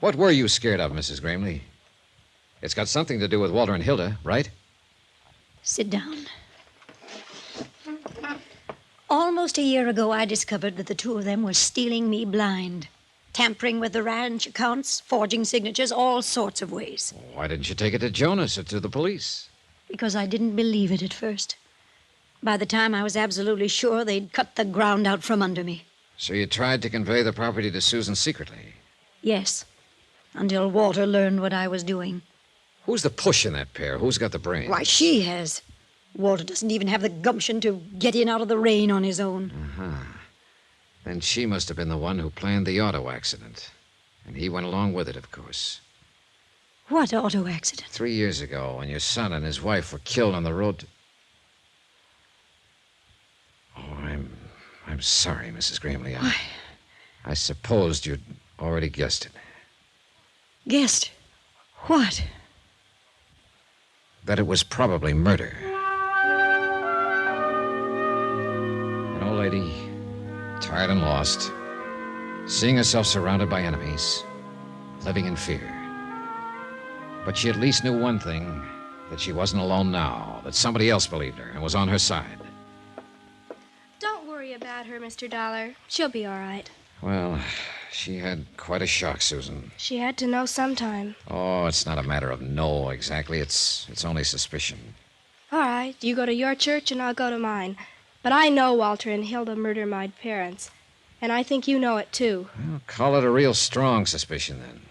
What were you scared of, Mrs. Gramley? It's got something to do with Walter and Hilda, right? Sit down. Almost a year ago, I discovered that the two of them were stealing me blind. Tampering with the ranch accounts, forging signatures, all sorts of ways. Why didn't you take it to Jonas or to the police? Because I didn't believe it at first. By the time I was absolutely sure, they'd cut the ground out from under me. So you tried to convey the property to Susan secretly? Yes, until Walter learned what I was doing. Who's the push in that pair? Who's got the brains? Why, she has. Walter doesn't even have the gumption to get in out of the rain on his own. Uh-huh. Then she must have been the one who planned the auto accident. And he went along with it, of course. What auto accident? 3 years ago, when your son and his wife were killed on the road to... Oh, I'm sorry, Mrs. Gramley. I supposed you'd already guessed it. Guessed? What? That it was probably murder. An old lady, tired and lost, seeing herself surrounded by enemies, living in fear. But she at least knew one thing, that she wasn't alone now, that somebody else believed her and was on her side. Don't worry about her, Mr. Dollar. She'll be all right. Well, she had quite a shock, Susan. She had to know sometime. Oh, it's not a matter of no, exactly. It's only suspicion. All right, you go to your church and I'll go to mine. But I know Walter and Hilda murdered my parents. And I think you know it, too. Well, call it a real strong suspicion, then.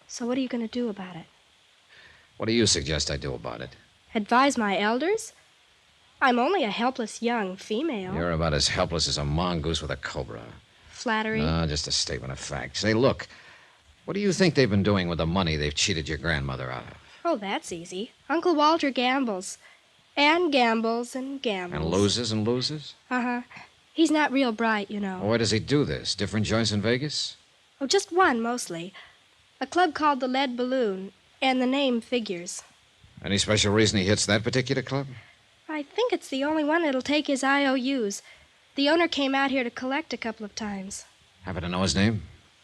So what are you going to do about it? What do you suggest I do about it? Advise my elders? I'm only a helpless young female. You're about as helpless as a mongoose with a cobra. Flattery? No, just a statement of fact. Say, look, what do you think they've been doing with the money they've cheated your grandmother out of? Oh, that's easy. Uncle Walter gambles. And gambles and gambles. And loses and loses? Uh-huh. He's not real bright, you know. Where does he do this? Different joints in Vegas? Oh, just one, mostly. A club called the Lead Balloon, and the name figures. Any special reason he hits that particular club? I think it's the only one that'll take his IOUs. The owner came out here to collect a couple of times. Happen to know his name?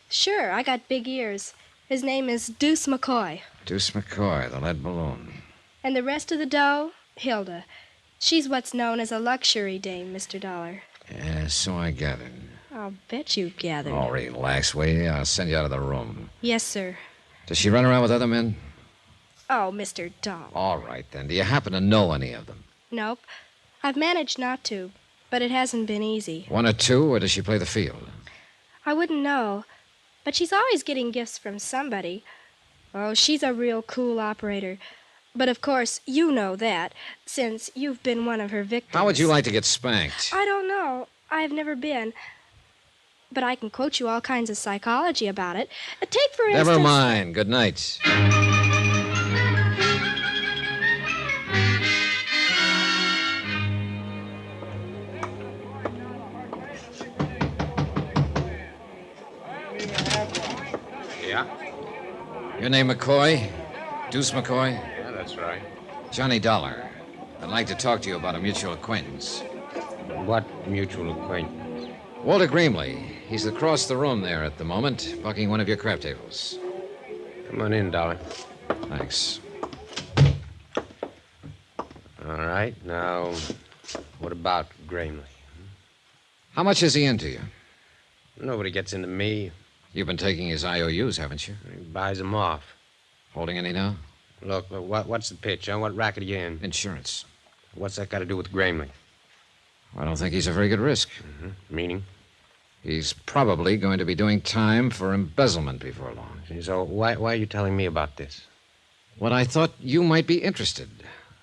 Sure, I got big ears. His name is Deuce McCoy. Deuce McCoy, the Lead Balloon. And the rest of the dough, Hilda. She's what's known as a luxury dame, Mr. Dollar. Yeah, so I gathered. I'll bet you gathered. Oh, relax, will you? I'll send you out of the room. Yes, sir. Does she run around with other men? Oh, Mr. Dollar. All right, then. Do you happen to know any of them? Nope. I've managed not to, but it hasn't been easy. One or two, or does she play the field? I wouldn't know, but she's always getting gifts from somebody. Oh, she's a real cool operator. But of course, you know that, since you've been one of her victims. How would you like to get spanked? I don't know. I've never been. But I can quote you all kinds of psychology about it. Take, for instance... Never mind. Good night. Yeah? Your name McCoy? Deuce McCoy? Yeah, that's right. Johnny Dollar. I'd like to talk to you about a mutual acquaintance. What mutual acquaintance? Walter Gramley. He's across the room there at the moment, bucking one of your crap tables. Come on in, Dollar. Thanks. All right. Now, what about Gramley? How much is he into you? Nobody gets into me. You've been taking his IOUs, haven't you? He buys them off. Holding any now? Look, what's the pitch, huh? What racket are you in? Insurance. What's that got to do with Gramley? I don't think he's a very good risk. Mm-hmm. Meaning? He's probably going to be doing time for embezzlement before long. So why are you telling me about this? Well, I thought you might be interested,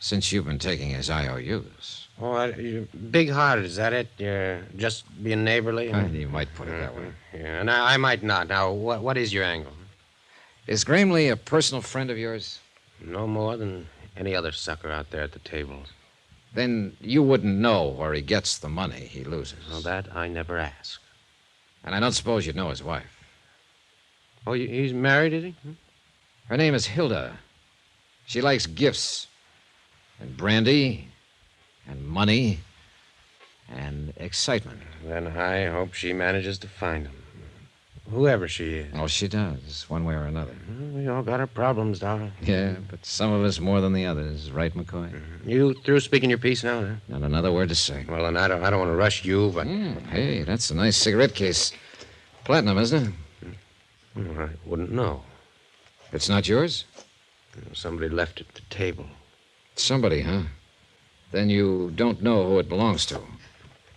since you've been taking his IOUs. Oh, you're big-hearted, is that it? You're just being neighborly? You might put it that way. Yeah, and I might not. Now, what is your angle? Is Gramley a personal friend of yours? No more than any other sucker out there at the tables. Then you wouldn't know where he gets the money he loses. Well, that I never ask. And I don't suppose you'd know his wife. Oh, he's married, is he? Her name is Hilda. She likes gifts and brandy and money and excitement. Then I hope she manages to find him. Whoever she is. Oh, she does, one way or another. We all got our problems, Dollar. Yeah, but some of us more than the others. Right, McCoy? You through speaking your piece now, huh? Not another word to say. Well, then I don't want to rush you, but... Hey, that's a nice cigarette case. Platinum, isn't it? I wouldn't know. It's not yours? Somebody left it at the table. Somebody, huh? Then you don't know who it belongs to.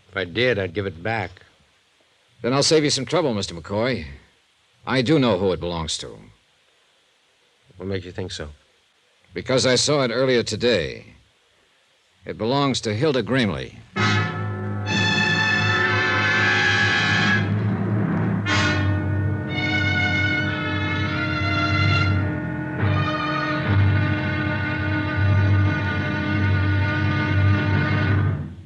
If I did, I'd give it back. Then I'll save you some trouble, Mr. McCoy. I do know who it belongs to. What makes you think so? Because I saw it earlier today. It belongs to Hilda Grimley.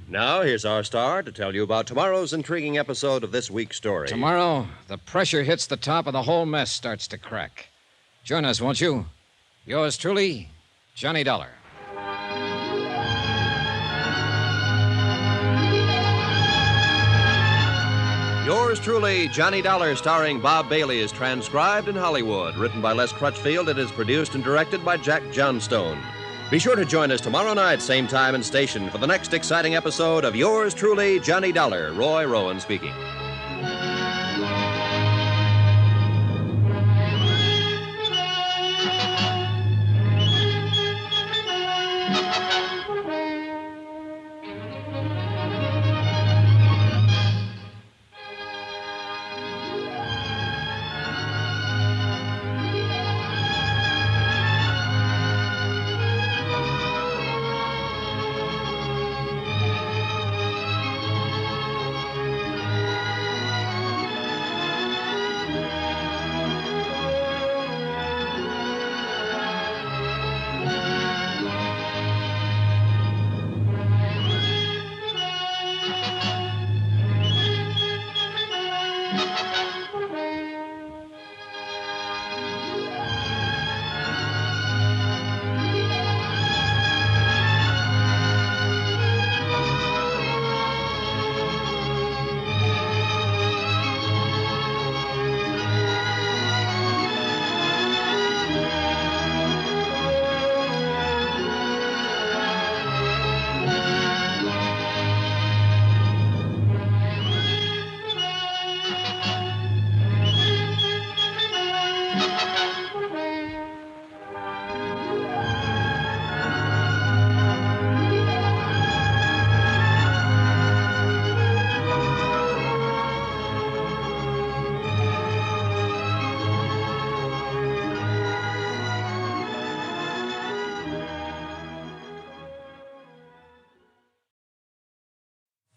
Now, here's our star to tell you about tomorrow's intriguing episode of this week's story. Tomorrow, the pressure hits the top and the whole mess starts to crack. Join us, won't you? Yours truly, Johnny Dollar. Yours truly, Johnny Dollar, starring Bob Bailey, is transcribed in Hollywood. Written by Les Crutchfield, it is produced and directed by Jack Johnstone. Be sure to join us tomorrow night, same time and station, for the next exciting episode of Yours truly, Johnny Dollar. Roy Rowan speaking.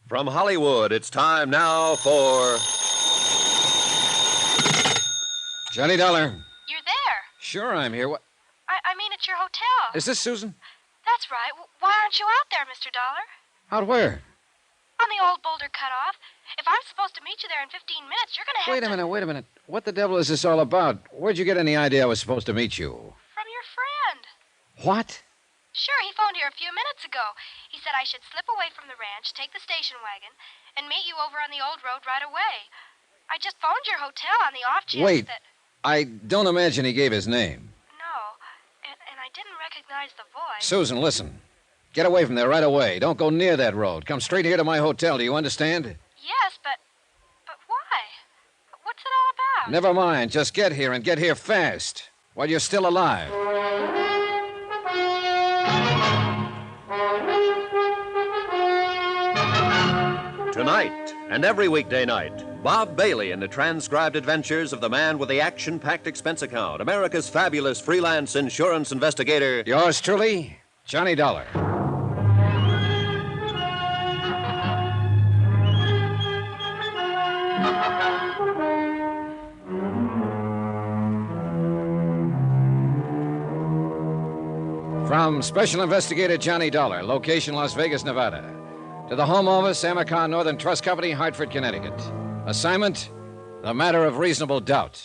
From Hollywood, it's time now for... Johnny Dollar. You're there. Sure, I'm here. What? I mean, at your hotel. Is this Susan? That's right. Why aren't you out there, Mr. Dollar? Out where? On the old boulder cutoff. If I'm supposed to meet you there in 15 minutes, you're going to have Wait a minute. What the devil is this all about? Where'd you get any idea I was supposed to meet you? From your friend. What? Sure, he phoned here a few minutes ago. He said I should slip away from the ranch, take the station wagon, and meet you over on the old road right away. I just phoned your hotel on the off chance Wait. that... I don't imagine he gave his name. No, and I didn't recognize the voice. Susan, listen. Get away from there right away. Don't go near that road. Come straight here to my hotel. Do you understand? Yes, but why? What's it all about? Never mind. Just get here and get here fast while you're still alive. Tonight and every weekday night, Bob Bailey in the transcribed adventures of the man with the action-packed expense account, America's fabulous freelance insurance investigator. Yours truly, Johnny Dollar. From Special Investigator Johnny Dollar, location Las Vegas, Nevada. To the Home Office, Amercon Northern Trust Company, Hartford, Connecticut. Assignment, the matter of reasonable doubt.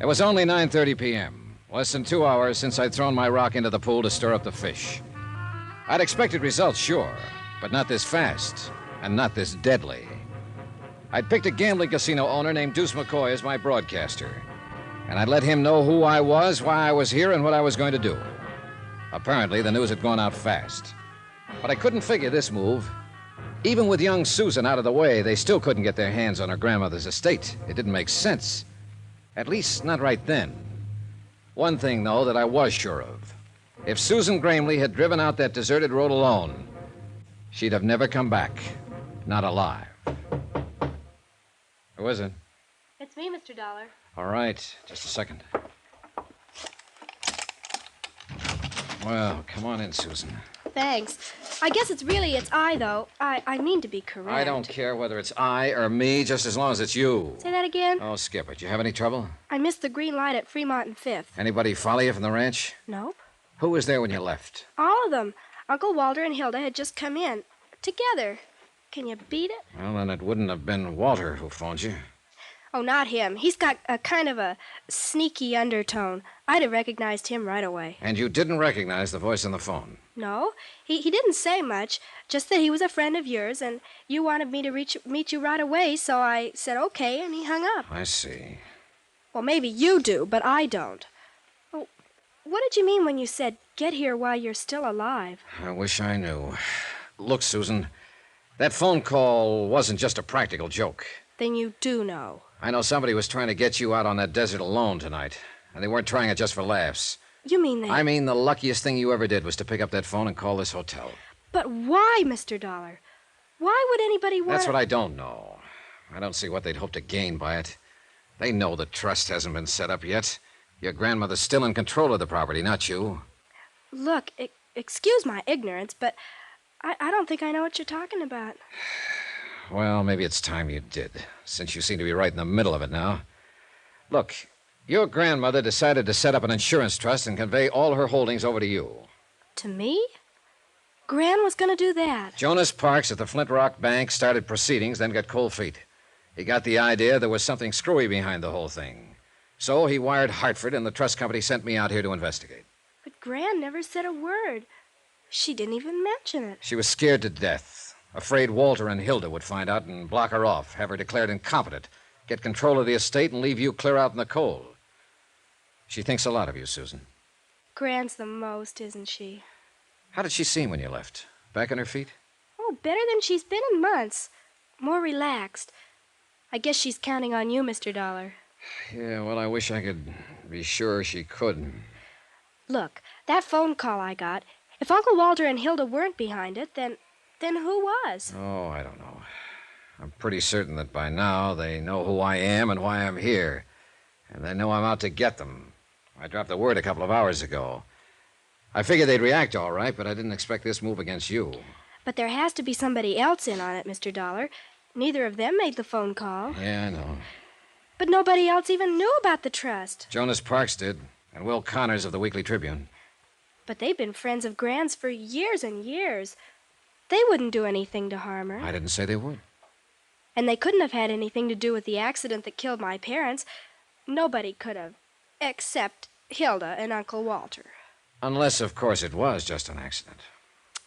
It was only 9:30 p.m. Less than 2 hours since I'd thrown my rock into the pool to stir up the fish. I'd expected results, sure, but not this fast, and not this deadly. I'd picked a gambling casino owner named Deuce McCoy as my broadcaster, and I'd let him know who I was, why I was here, and what I was going to do. Apparently, the news had gone out fast. But I couldn't figure this move. Even with young Susan out of the way, they still couldn't get their hands on her grandmother's estate. It didn't make sense. At least, not right then. One thing, though, that I was sure of. If Susan Gramley had driven out that deserted road alone, she'd have never come back. Not alive. Who is it? It's me, Mr. Dollar. All right, just a second. Well, come on in, Susan. Thanks. I guess it's I, though. I mean to be correct. I don't care whether it's I or me, just as long as it's you. Say that again? Oh, skip it. You have any trouble? I missed the green light at Fremont and 5th. Anybody follow you from the ranch? Nope. Who was there when you left? All of them. Uncle Walter and Hilda had just come in. Together. Can you beat it? Well, then it wouldn't have been Walter who phoned you. Oh, not him. He's got a kind of a sneaky undertone. I'd have recognized him right away. And you didn't recognize the voice on the phone? No. He didn't say much, just that he was a friend of yours, and you wanted me to meet you right away, so I said okay, and he hung up. I see. Well, maybe you do, but I don't. Oh, what did you mean when you said, get here while you're still alive? I wish I knew. Look, Susan, that phone call wasn't just a practical joke. Then you do know. I know somebody was trying to get you out on that desert alone tonight, and they weren't trying it just for laughs. You mean they... I mean the luckiest thing you ever did was to pick up that phone and call this hotel. But why, Mr. Dollar? Why would anybody want... That's what I don't know. I don't see what they'd hope to gain by it. They know the trust hasn't been set up yet. Your grandmother's still in control of the property, not you. Look, excuse my ignorance, but I don't think I know what you're talking about. Well, maybe it's time you did, since you seem to be right in the middle of it now. Look, your grandmother decided to set up an insurance trust and convey all her holdings over to you. To me? Gran was going to do that. Jonas Parks at the Flint Rock Bank started proceedings, then got cold feet. He got the idea there was something screwy behind the whole thing. So he wired Hartford, and the trust company sent me out here to investigate. But Gran never said a word. She didn't even mention it. She was scared to death, afraid Walter and Hilda would find out and block her off, have her declared incompetent, get control of the estate, and leave you clear out in the cold. She thinks a lot of you, Susan. Gran's the most, isn't she? How did she seem when you left? Back on her feet? Oh, better than she's been in months. More relaxed. I guess she's counting on you, Mr. Dollar. Yeah, well, I wish I could be sure she could. Look, that phone call I got, if Uncle Walter and Hilda weren't behind it, then who was? Oh, I don't know. I'm pretty certain that by now they know who I am and why I'm here. And they know I'm out to get them. I dropped the word a couple of hours ago. I figured they'd react all right, but I didn't expect this move against you. But there has to be somebody else in on it, Mr. Dollar. Neither of them made the phone call. Yeah, I know. But nobody else even knew about the trust. Jonas Parks did, and Will Connors of the Weekly Tribune. But they've been friends of Gran's for years and years. They wouldn't do anything to harm her. I didn't say they would. And they couldn't have had anything to do with the accident that killed my parents. Nobody could have, except Hilda and Uncle Walter. Unless, of course, it was just an accident.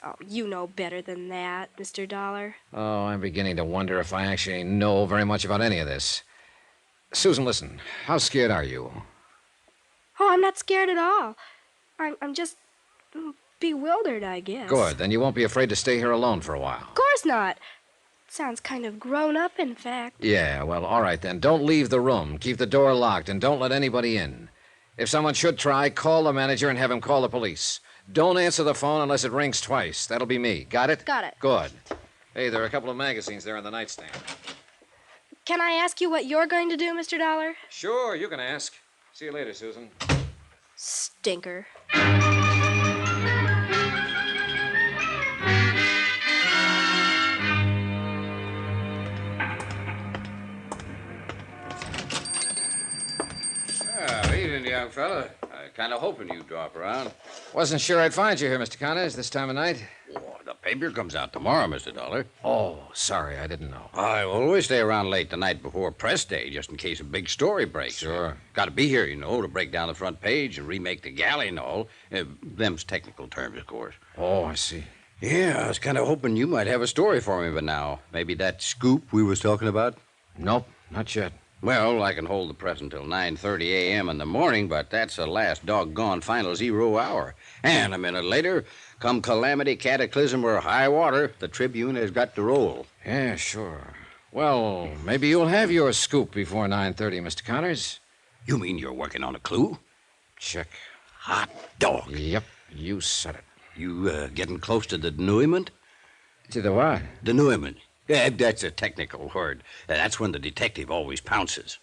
Oh, you know better than that, Mr. Dollar. Oh, I'm beginning to wonder if I actually know very much about any of this. Susan, listen, how scared are you? Oh, I'm not scared at all. I'm just bewildered, I guess. Good, then you won't be afraid to stay here alone for a while. Of course not. Sounds kind of grown up, in fact. Yeah, well, all right then. Don't leave the room. Keep the door locked and don't let anybody in. If someone should try, call the manager and have him call the police. Don't answer the phone unless it rings twice. That'll be me. Got it? Got it. Good. Hey, there are a couple of magazines there on the nightstand. Can I ask you what you're going to do, Mr. Dollar? Sure, you can ask. See you later, Susan. Stinker. Evening, young fella. I kind of hoping you'd drop around. Wasn't sure I'd find you here, Mr. Connors, this time of night. Oh, the Paper comes out tomorrow, Mr. Dollar. Oh, sorry, I didn't know. I always stay around late the night before press day, just in case a big story breaks. Sure. Got to be here, to break down the front page and remake the galley and all. Them's technical terms, of course. Oh, I see. Yeah, I was kind of hoping you might have a story for me by now. Maybe that scoop we was talking about? Nope, not yet. Well, I can hold the press until 9:30 a.m. in the morning, but that's the last doggone final 0 hour. And a minute later, come calamity, cataclysm, or high water, the Tribune has got to roll. Yeah, sure. Well, maybe you'll have your scoop before 9:30, Mr. Connors. You mean you're working on a clue? Check. Hot dog. Yep, you said it. You getting close to the denouement? To the what? Denouement. Yeah, that's a technical word. That's when the detective always pounces.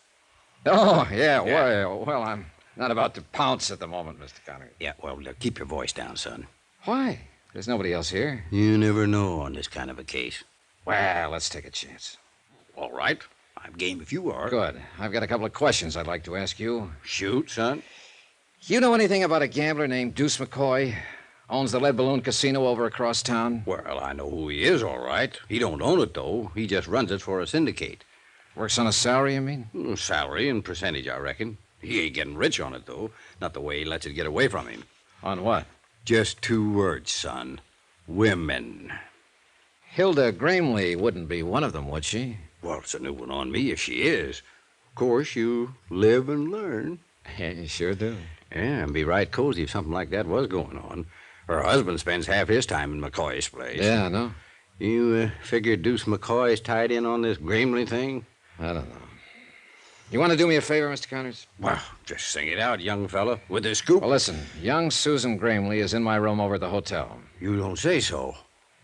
Oh, yeah. Well, I'm not about to pounce at the moment, Mr. Connors. Yeah, well, keep your voice down, son. Why? There's nobody else here. You never know on this kind of a case. Well, let's take a chance. All right. I'm game if you are. Good. I've got a couple of questions I'd like to ask you. Shoot, son. You know anything about a gambler named Deuce McCoy? Owns the Lead Balloon Casino over across town? Well, I know who he is, all right. He don't own it, though. He just runs it for a syndicate. Works on a salary, you mean? Salary and percentage, I reckon. He ain't getting rich on it, though. Not the way he lets it get away from him. On what? Just 2 words, son. Women. Hilda Gramley wouldn't be one of them, would she? Well, it's a new one on me if she is. Of course, you live and learn. Yeah, you sure do. Yeah, and be right cozy if something like that was going on. Her husband spends half his time in McCoy's place. Yeah, I know. You figure Deuce McCoy's tied in on this Gramley thing? I don't know. You want to do me a favor, Mr. Connors? Well, just sing it out, young fella, with this scoop. Well, listen, young Susan Gramley is in my room over at the hotel. You don't say so.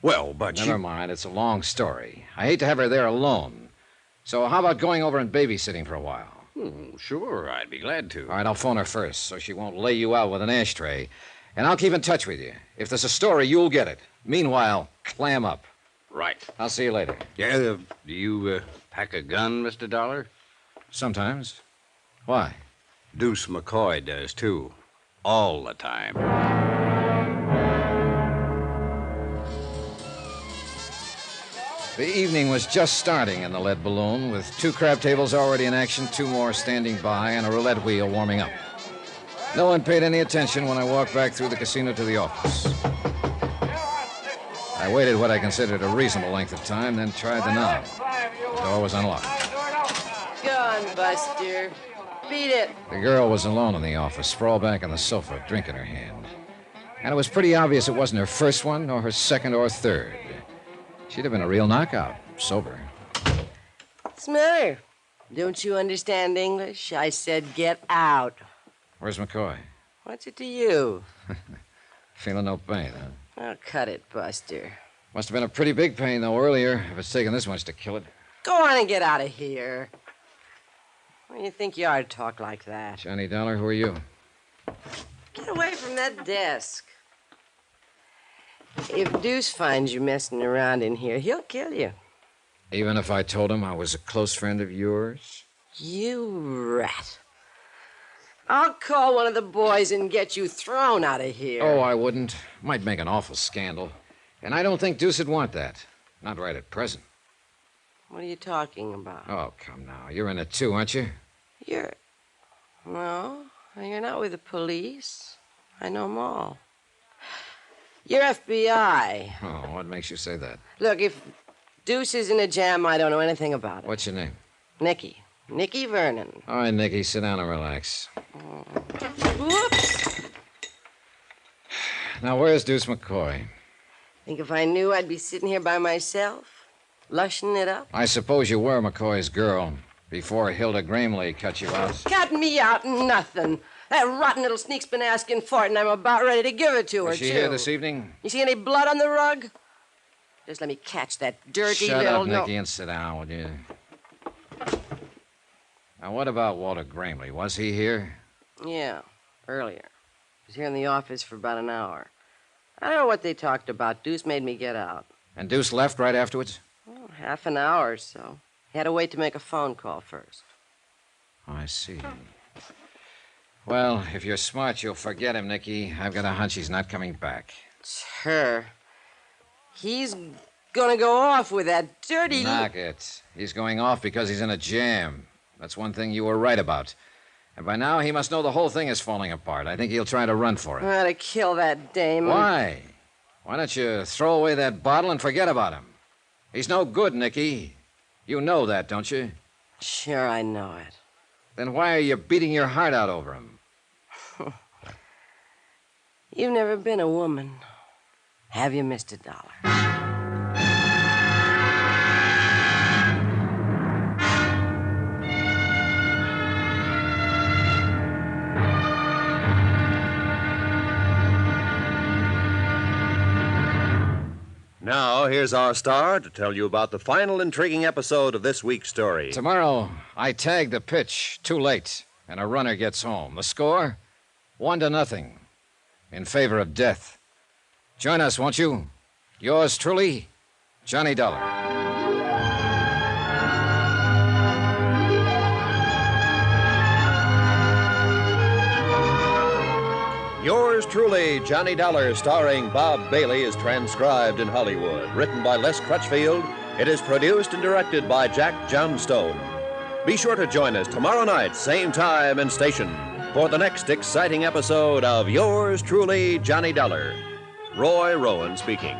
Well, but Never mind, it's a long story. I hate to have her there alone. So how about going over and babysitting for a while? Sure, I'd be glad to. All right, I'll phone her first so she won't lay you out with an ashtray. And I'll keep in touch with you. If there's a story, you'll get it. Meanwhile, clam up. Right. I'll see you later. Yeah, do you pack a gun, Mr. Dollar? Sometimes. Why? Deuce McCoy does, too. All the time. The evening was just starting in the Lead Balloon, with 2 crab tables already in action, 2 more standing by, and a roulette wheel warming up. No one paid any attention when I walked back through the casino to the office. I waited what I considered a reasonable length of time, then tried the knob. The door was unlocked. Go on, Buster. Beat it. The girl was alone in the office, sprawled back on the sofa, a drink in her hand. And it was pretty obvious it wasn't her first one, nor her second or third. She'd have been a real knockout, sober. What's the matter? Don't you understand English? I said get out. Where's McCoy? What's it to you? Feeling no pain, huh? Oh, cut it, Buster. Must have been a pretty big pain, though, earlier, if it's taken this much to kill it. Go on and get out of here. What do you think you are to talk like that? Johnny Dollar, who are you? Get away from that desk. If Deuce finds you messing around in here, he'll kill you. Even if I told him I was a close friend of yours? You rat. I'll call one of the boys and get you thrown out of here. Oh, I wouldn't. Might make an awful scandal. And I don't think Deuce would want that. Not right at present. What are you talking about? Oh, come now. You're in it too, aren't you? No, you're not with the police. I know them all. You're FBI. Oh, what makes you say that? Look, if Deuce is in a jam, I don't know anything about it. What's your name? Nicky. Nicky Vernon. All right, Nicky, sit down and relax. Whoops. Now, where's Deuce McCoy? Think if I knew I'd be sitting here by myself, lushing it up? I suppose you were McCoy's girl before Hilda Gramley cut you out. Cut me out, nothing. That rotten little sneak's been asking for it, and I'm about ready to give it to her, Was she too. here this evening? You see any blood on the rug? Just let me catch that dirty Shut little... up, Nicky, and sit down, will you? Now, what about Walter Gramley? Was he here? Yeah, earlier. He was here in the office for about an hour. I don't know what they talked about. Deuce made me get out. And Deuce left right afterwards? Oh, half an hour or so. He had to wait to make a phone call first. I see. Well, if you're smart, you'll forget him, Nicky. I've got a hunch he's not coming back. It's her. He's gonna go off with that dirty... Knock it. He's going off because he's in a jam. That's one thing you were right about. And by now, he must know the whole thing is falling apart. I think he'll try to run for it. I ought to kill that dame. Why? Why don't you throw away that bottle and forget about him? He's no good, Nicky. You know that, don't you? Sure, I know it. Then why are you beating your heart out over him? You've never been a woman, have you, Mr. Dollar? Now, here's our star to tell you about the final intriguing episode of this week's story. Tomorrow, I tag the pitch too late, and a runner gets home. The score? 1-0. In favor of death. Join us, won't you? Yours truly, Johnny Dollar. Yours truly, Johnny Dollar, starring Bob Bailey, is transcribed in Hollywood. Written by Les Crutchfield, it is produced and directed by Jack Johnstone. Be sure to join us tomorrow night, same time and station, for the next exciting episode of Yours truly, Johnny Dollar. Roy Rowan speaking.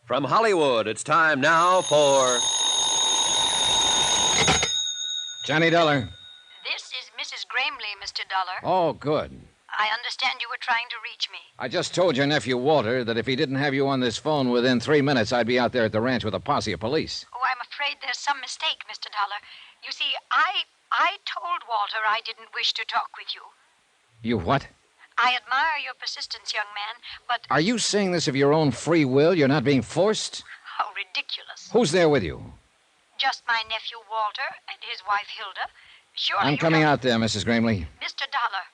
From Hollywood, it's time now for... Johnny Dollar. This is Mrs. Gramley, Mr. Dollar. Oh, good. I understand you were trying to reach me. I just told your nephew, Walter, that if he didn't have you on this phone within 3 minutes, I'd be out there at the ranch with a posse of police. Oh, I'm afraid there's some mistake, Mr. Dollar. You see, I told Walter I didn't wish to talk with you. You what? I admire your persistence, young man, but... Are you saying this of your own free will? You're not being forced? How ridiculous. Who's there with you? Just my nephew, Walter, and his wife, Hilda. Sure, I'm coming out there, Mrs. Gramley. Mr. Dollar,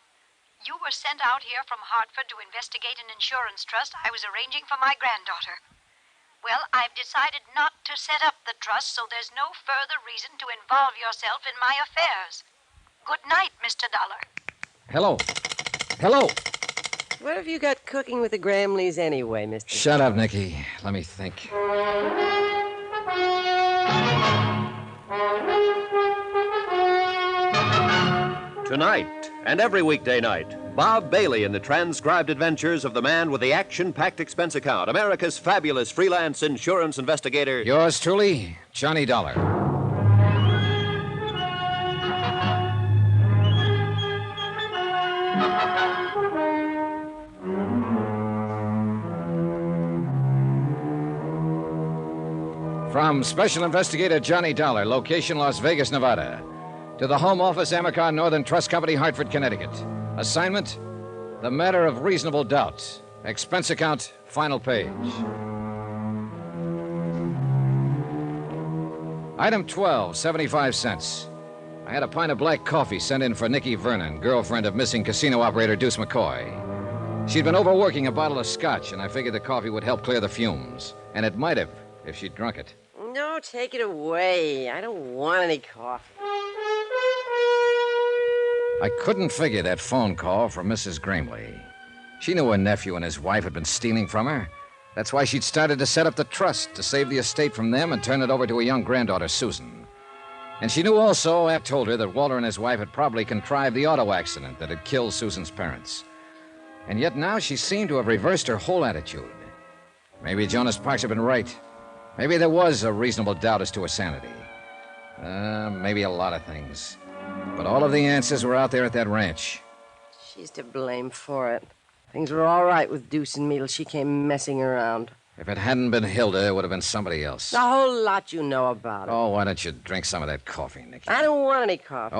you were sent out here from Hartford to investigate an insurance trust I was arranging for my granddaughter. Well, I've decided not to set up the trust, so there's no further reason to involve yourself in my affairs. Good night, Mr. Dollar. Hello. Hello. What have you got cooking with the Gramleys anyway, Mr. Shut up, Nicky. Let me think. Tonight and every weekday night, Bob Bailey in the transcribed adventures of the man with the action-packed expense account, America's fabulous freelance insurance investigator. Yours truly, Johnny Dollar. From Special Investigator Johnny Dollar, location Las Vegas, Nevada, to the Home Office, Amercar Northern Trust Company, Hartford, Connecticut. Assignment, the matter of reasonable doubt. Expense account, final page. Item 12, 75 cents. I had a pint of black coffee sent in for Nicky Vernon, girlfriend of missing casino operator Deuce McCoy. She'd been overworking a bottle of scotch, and I figured the coffee would help clear the fumes. And it might have, if she'd drunk it. No, take it away. I don't want any coffee. I couldn't figure that phone call from Mrs. Gramley. She knew her nephew and his wife had been stealing from her. That's why she'd started to set up the trust to save the estate from them and turn it over to a young granddaughter, Susan. And she knew also, App told her, that Walter and his wife had probably contrived the auto accident that had killed Susan's parents. And yet now she seemed to have reversed her whole attitude. Maybe Jonas Parks had been right. Maybe there was a reasonable doubt as to her sanity. Maybe a lot of things. But all of the answers were out there at that ranch. She's to blame for it. Things were all right with Deuce and me till she came messing around. If it hadn't been Hilda, it would have been somebody else. A whole lot you know about it. Oh, why don't you drink some of that coffee, Nicky? I don't want any coffee.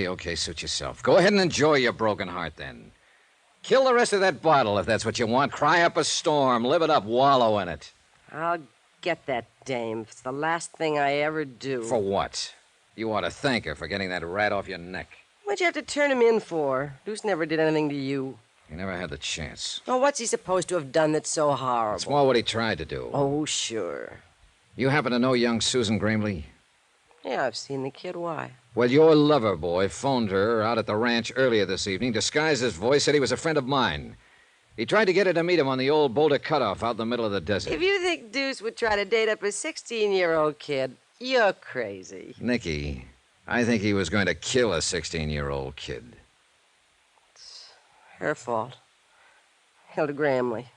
Okay, suit yourself. Go ahead and enjoy your broken heart, then. Kill the rest of that bottle if that's what you want. Cry up a storm. Live it up. Wallow in it. I'll get that dame. It's the last thing I ever do. For what? You ought to thank her for getting that rat off your neck. What'd you have to turn him in for? Deuce never did anything to you. He never had the chance. Well, what's he supposed to have done that's so horrible? It's more what he tried to do. Oh, sure. You happen to know young Susan Gramley? Yeah, I've seen the kid. Why? Well, your lover boy phoned her out at the ranch earlier this evening, disguised his voice, said he was a friend of mine. He tried to get her to meet him on the old Boulder Cutoff out in the middle of the desert. If you think Deuce would try to date up a 16-year-old kid, you're crazy. Nicky, I think he was going to kill a 16-year-old kid. It's her fault. Hilda Gramley.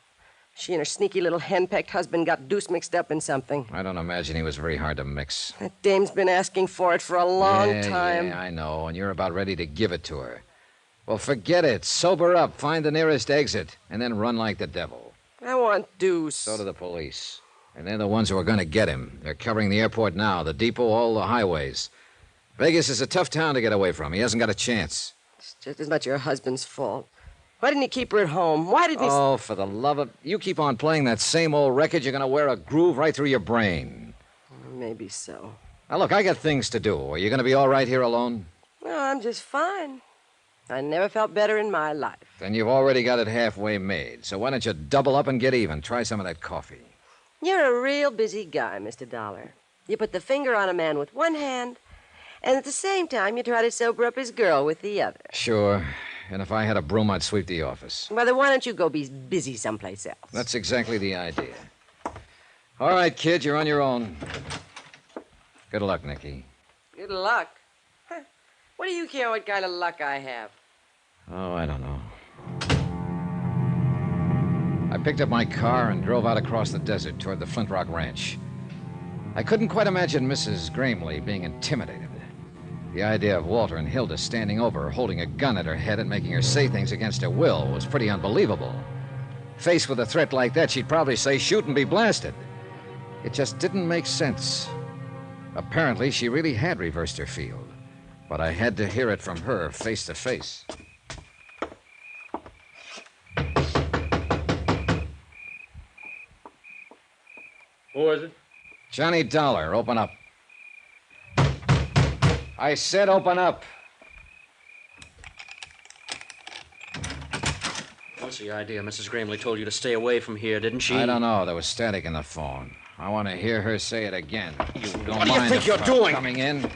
She and her sneaky little henpecked husband got Deuce mixed up in something. I don't imagine he was very hard to mix. That dame's been asking for it for a long time. Yeah, I know, and you're about ready to give it to her. Well, forget it. Sober up, find the nearest exit, and then run like the devil. I want Deuce. So do the police. And they're the ones who are going to get him. They're covering the airport now, the depot, all the highways. Vegas is a tough town to get away from. He hasn't got a chance. It's just as much your husband's fault. Why didn't he keep her at home? Why didn't he... Oh, for the love of... You keep on playing that same old record, you're going to wear a groove right through your brain. Maybe so. Now, look, I got things to do. Are you going to be all right here alone? No, I'm just fine. I never felt better in my life. Then you've already got it halfway made. So why don't you double up and get even? Try some of that coffee. You're a real busy guy, Mr. Dollar. You put the finger on a man with one hand, and at the same time you try to sober up his girl with the other. Sure. And if I had a broom, I'd sweep the office. Well, then why don't you go be busy someplace else? That's exactly the idea. All right, kid, you're on your own. Good luck, Nicky. Good luck? Huh. What do you care what kind of luck I have? Oh, I don't know. I picked up my car and drove out across the desert toward the Flint Rock Ranch. I couldn't quite imagine Mrs. Gramley being intimidated. The idea of Walter and Hilda standing over her, holding a gun at her head and making her say things against her will was pretty unbelievable. Faced with a threat like that, she'd probably say, shoot and be blasted. It just didn't make sense. Apparently, she really had reversed her field. But I had to hear it from her face to face. Who is it? Johnny Dollar, open up. I said open up. What's the idea? Mrs. Gramley told you to stay away from here, didn't she? I don't know. There was static in the phone. I want to hear her say it again. You don't What do you mind think if you're I'm doing? Coming in?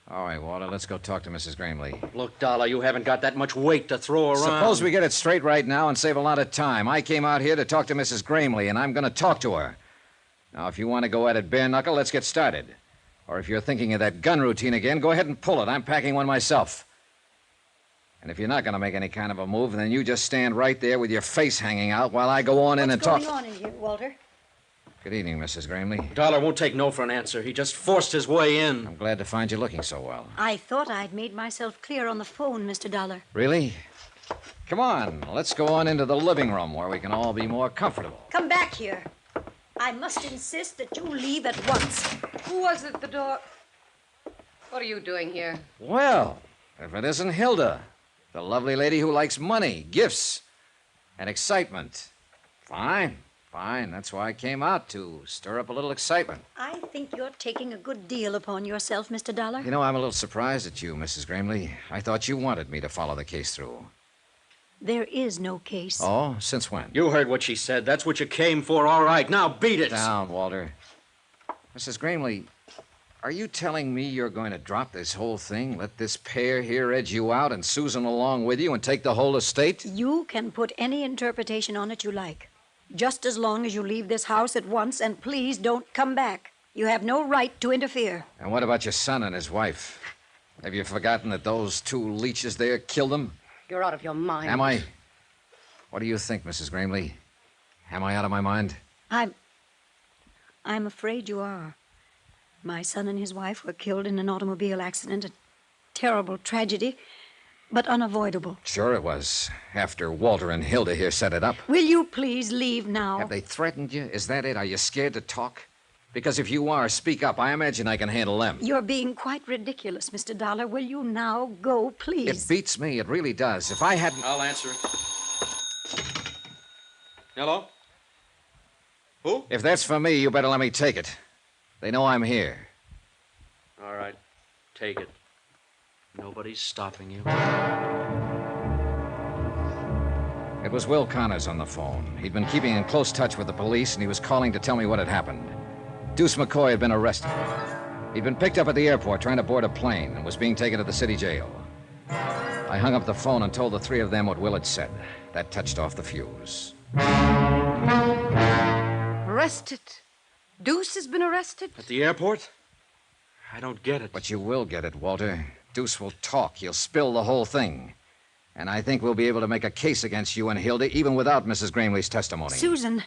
All right, Walter, let's go talk to Mrs. Gramley. Look, Dollar, you haven't got that much weight to throw around. Suppose we get it straight right now and save a lot of time. I came out here to talk to Mrs. Gramley, and I'm going to talk to her. Now, if you want to go at it bare knuckle, let's get started. Or if you're thinking of that gun routine again, go ahead and pull it. I'm packing one myself. And if you're not going to make any kind of a move, then you just stand right there with your face hanging out while I go on in and talk. What's going on in here, Walter? Good evening, Mrs. Gramley. Dollar won't take no for an answer. He just forced his way in. I'm glad to find you looking so well. I thought I'd made myself clear on the phone, Mr. Dollar. Really? Come on, let's go on into the living room where we can all be more comfortable. Come back here. I must insist that you leave at once. Who was at the door? What are you doing here? Well, if it isn't Hilda, the lovely lady who likes money, gifts, and excitement. Fine. Fine. That's why I came out, to stir up a little excitement. I think you're taking a good deal upon yourself, Mr. Dollar. You know, I'm a little surprised at you, Mrs. Gramley. I thought you wanted me to follow the case through. There is no case. Oh? Since when? You heard what she said. That's what you came for. All right, now beat it. Down, Walter. Mrs. Gramley, are you telling me you're going to drop this whole thing, let this pair here edge you out and Susan along with you and take the whole estate? You can put any interpretation on it you like. Just as long as you leave this house at once, and please don't come back. You have no right to interfere. And what about your son and his wife? Have you forgotten that those two leeches there killed them? You're out of your mind. Am I? What do you think, Mrs. Gramley? Am I out of my mind? I'm afraid you are. My son and his wife were killed in an automobile accident. A terrible tragedy, but unavoidable. Sure it was. After Walter and Hilda here set it up. Will you please leave now? Have they threatened you? Is that it? Are you scared to talk? Because if you are, speak up. I imagine I can handle them. You're being quite ridiculous, Mr. Dollar. Will you now go, please? It beats me. It really does. If I hadn't... I'll answer it. Hello? Who? If that's for me, you better let me take it. They know I'm here. All right, take it. Nobody's stopping you. It was Will Connors on the phone. He'd been keeping in close touch with the police, and he was calling to tell me what had happened. Deuce McCoy had been arrested. He'd been picked up at the airport trying to board a plane and was being taken to the city jail. I hung up the phone and told the three of them what Will had said. That touched off the fuse. Arrested? Deuce has been arrested? At the airport? I don't get it. But you will get it, Walter. Deuce will talk. He'll spill the whole thing. And I think we'll be able to make a case against you and Hilda even without Mrs. Gramley's testimony. Susan,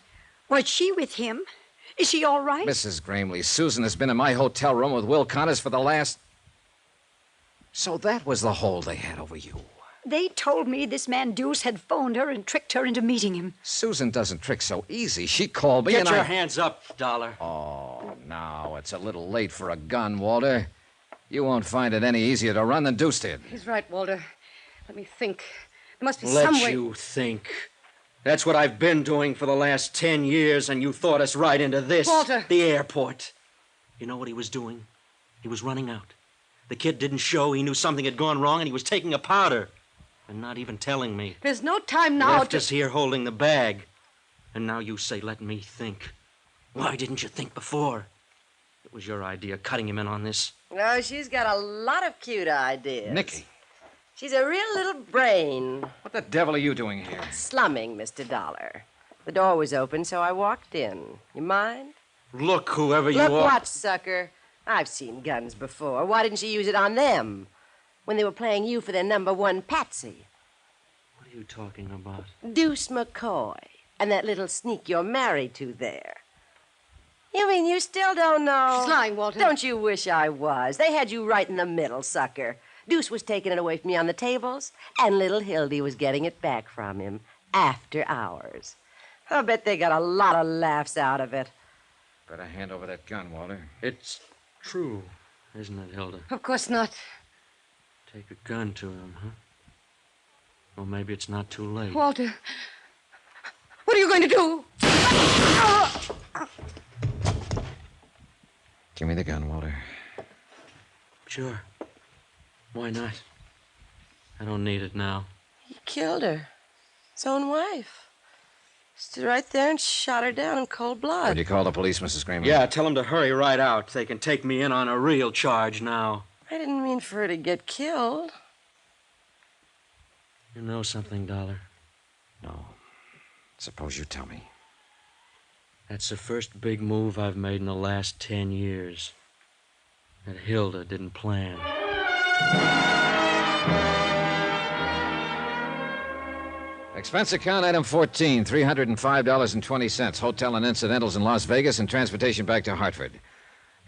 was she with him? Is she all right? Mrs. Gramley, Susan has been in my hotel room with Will Connors for the last... So that was the hold they had over you. They told me this man Deuce had phoned her and tricked her into meeting him. Susan doesn't trick so easy. She called me Get and your hands up, Dollar. Oh, now it's a little late for a gun, Walter. You won't find it any easier to run than Deuce did. He's right, Walter. Let me think. There must be some way... Let you think. That's what I've been doing for the last 10 years, and you thought us right into this. Walter! The airport. You know what he was doing? He was running out. The kid didn't show. He knew something had gone wrong, and he was taking a powder. And not even telling me. There's no time now Left us here holding the bag. And now you say, let me think. Why didn't you think before? It was your idea, cutting him in on this. No, she's got a lot of cute ideas. Nicky. She's a real little brain. What the devil are you doing here? Slumming, Mr. Dollar. The door was open, so I walked in. You mind? Look, whoever you Look are. what, sucker. I've seen guns before. Why didn't she use it on them? When they were playing you for their number one patsy. What are you talking about? Deuce McCoy. And that little sneak you're married to there. You mean you still don't know? She's lying, Walter. Don't you wish I was? They had you right in the middle, sucker. Deuce was taking it away from you on the tables, and little Hildy was getting it back from him after hours. I'll bet they got a lot of laughs out of it. Better hand over that gun, Walter. It's true, isn't it, Hilda? Of course not. Take a gun to him, huh? Well, maybe it's not too late. Walter, what are you going to do? Give me the gun, Walter. Sure. Why not? I don't need it now. He killed her. His own wife. Stood right there and shot her down in cold blood. Would you call the police, Mrs. Gramley? Yeah, tell them to hurry right out. They can take me in on a real charge now. I didn't mean for her to get killed. You know something, Dollar? No. Suppose you tell me. That's the first big move I've made in the last 10 years. That Hilda didn't plan. Expense account item 14, $305.20. Hotel and incidentals in Las Vegas and transportation back to Hartford.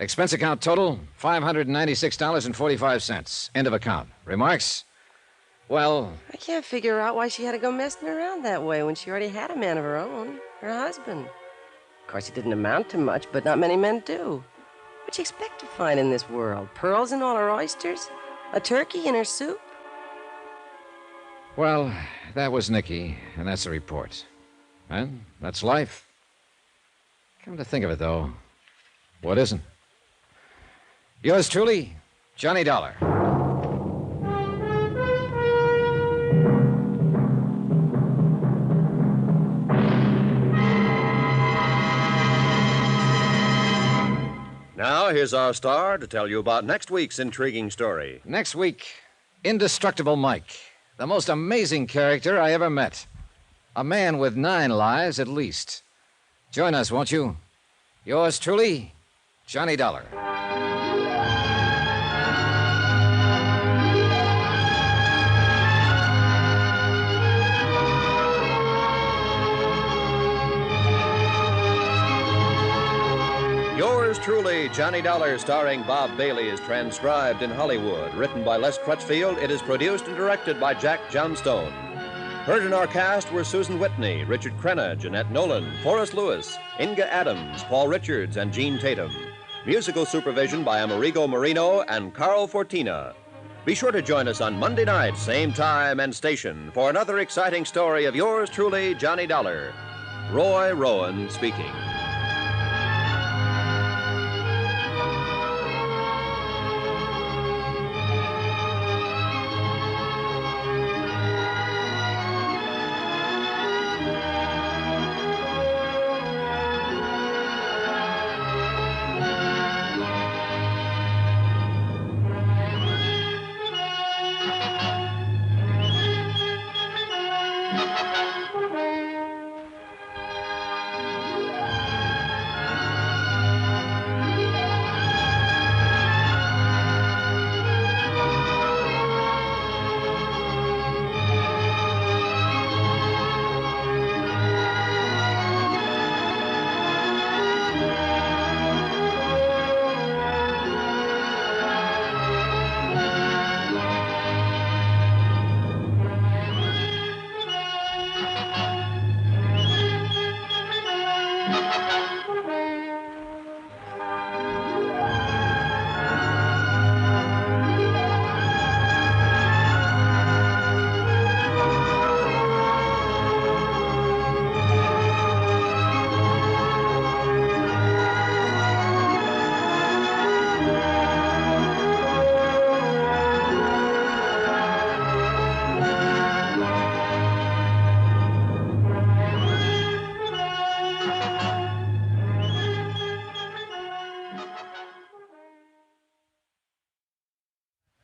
Expense account total, $596.45. End of account. Remarks? Well... I can't figure out why she had to go messing around that way when she already had a man of her own, her husband. Of course, it didn't amount to much, but not many men do. What'd you expect to find in this world? Pearls in all her oysters? A turkey in her soup? Well, that was Nicky, and that's the report. And that's life. Come to think of it, though, what isn't? Yours truly, Johnny Dollar. Now, here's our star to tell you about next week's intriguing story. Next week, Indestructible Mike, the most amazing character I ever met. A man with 9 lives at least. Join us, won't you? Yours truly, Johnny Dollar. Yours truly, Johnny Dollar, starring Bob Bailey, is transcribed in Hollywood. Written by Les Crutchfield, it is produced and directed by Jack Johnstone. Heard in our cast were Susan Whitney, Richard Crenna, Jeanette Nolan, Forrest Lewis, Inga Adams, Paul Richards, and Gene Tatum. Musical supervision by Amerigo Marino and Carl Fortina. Be sure to join us on Monday night, same time and station, for another exciting story of yours truly, Johnny Dollar. Roy Rowan speaking.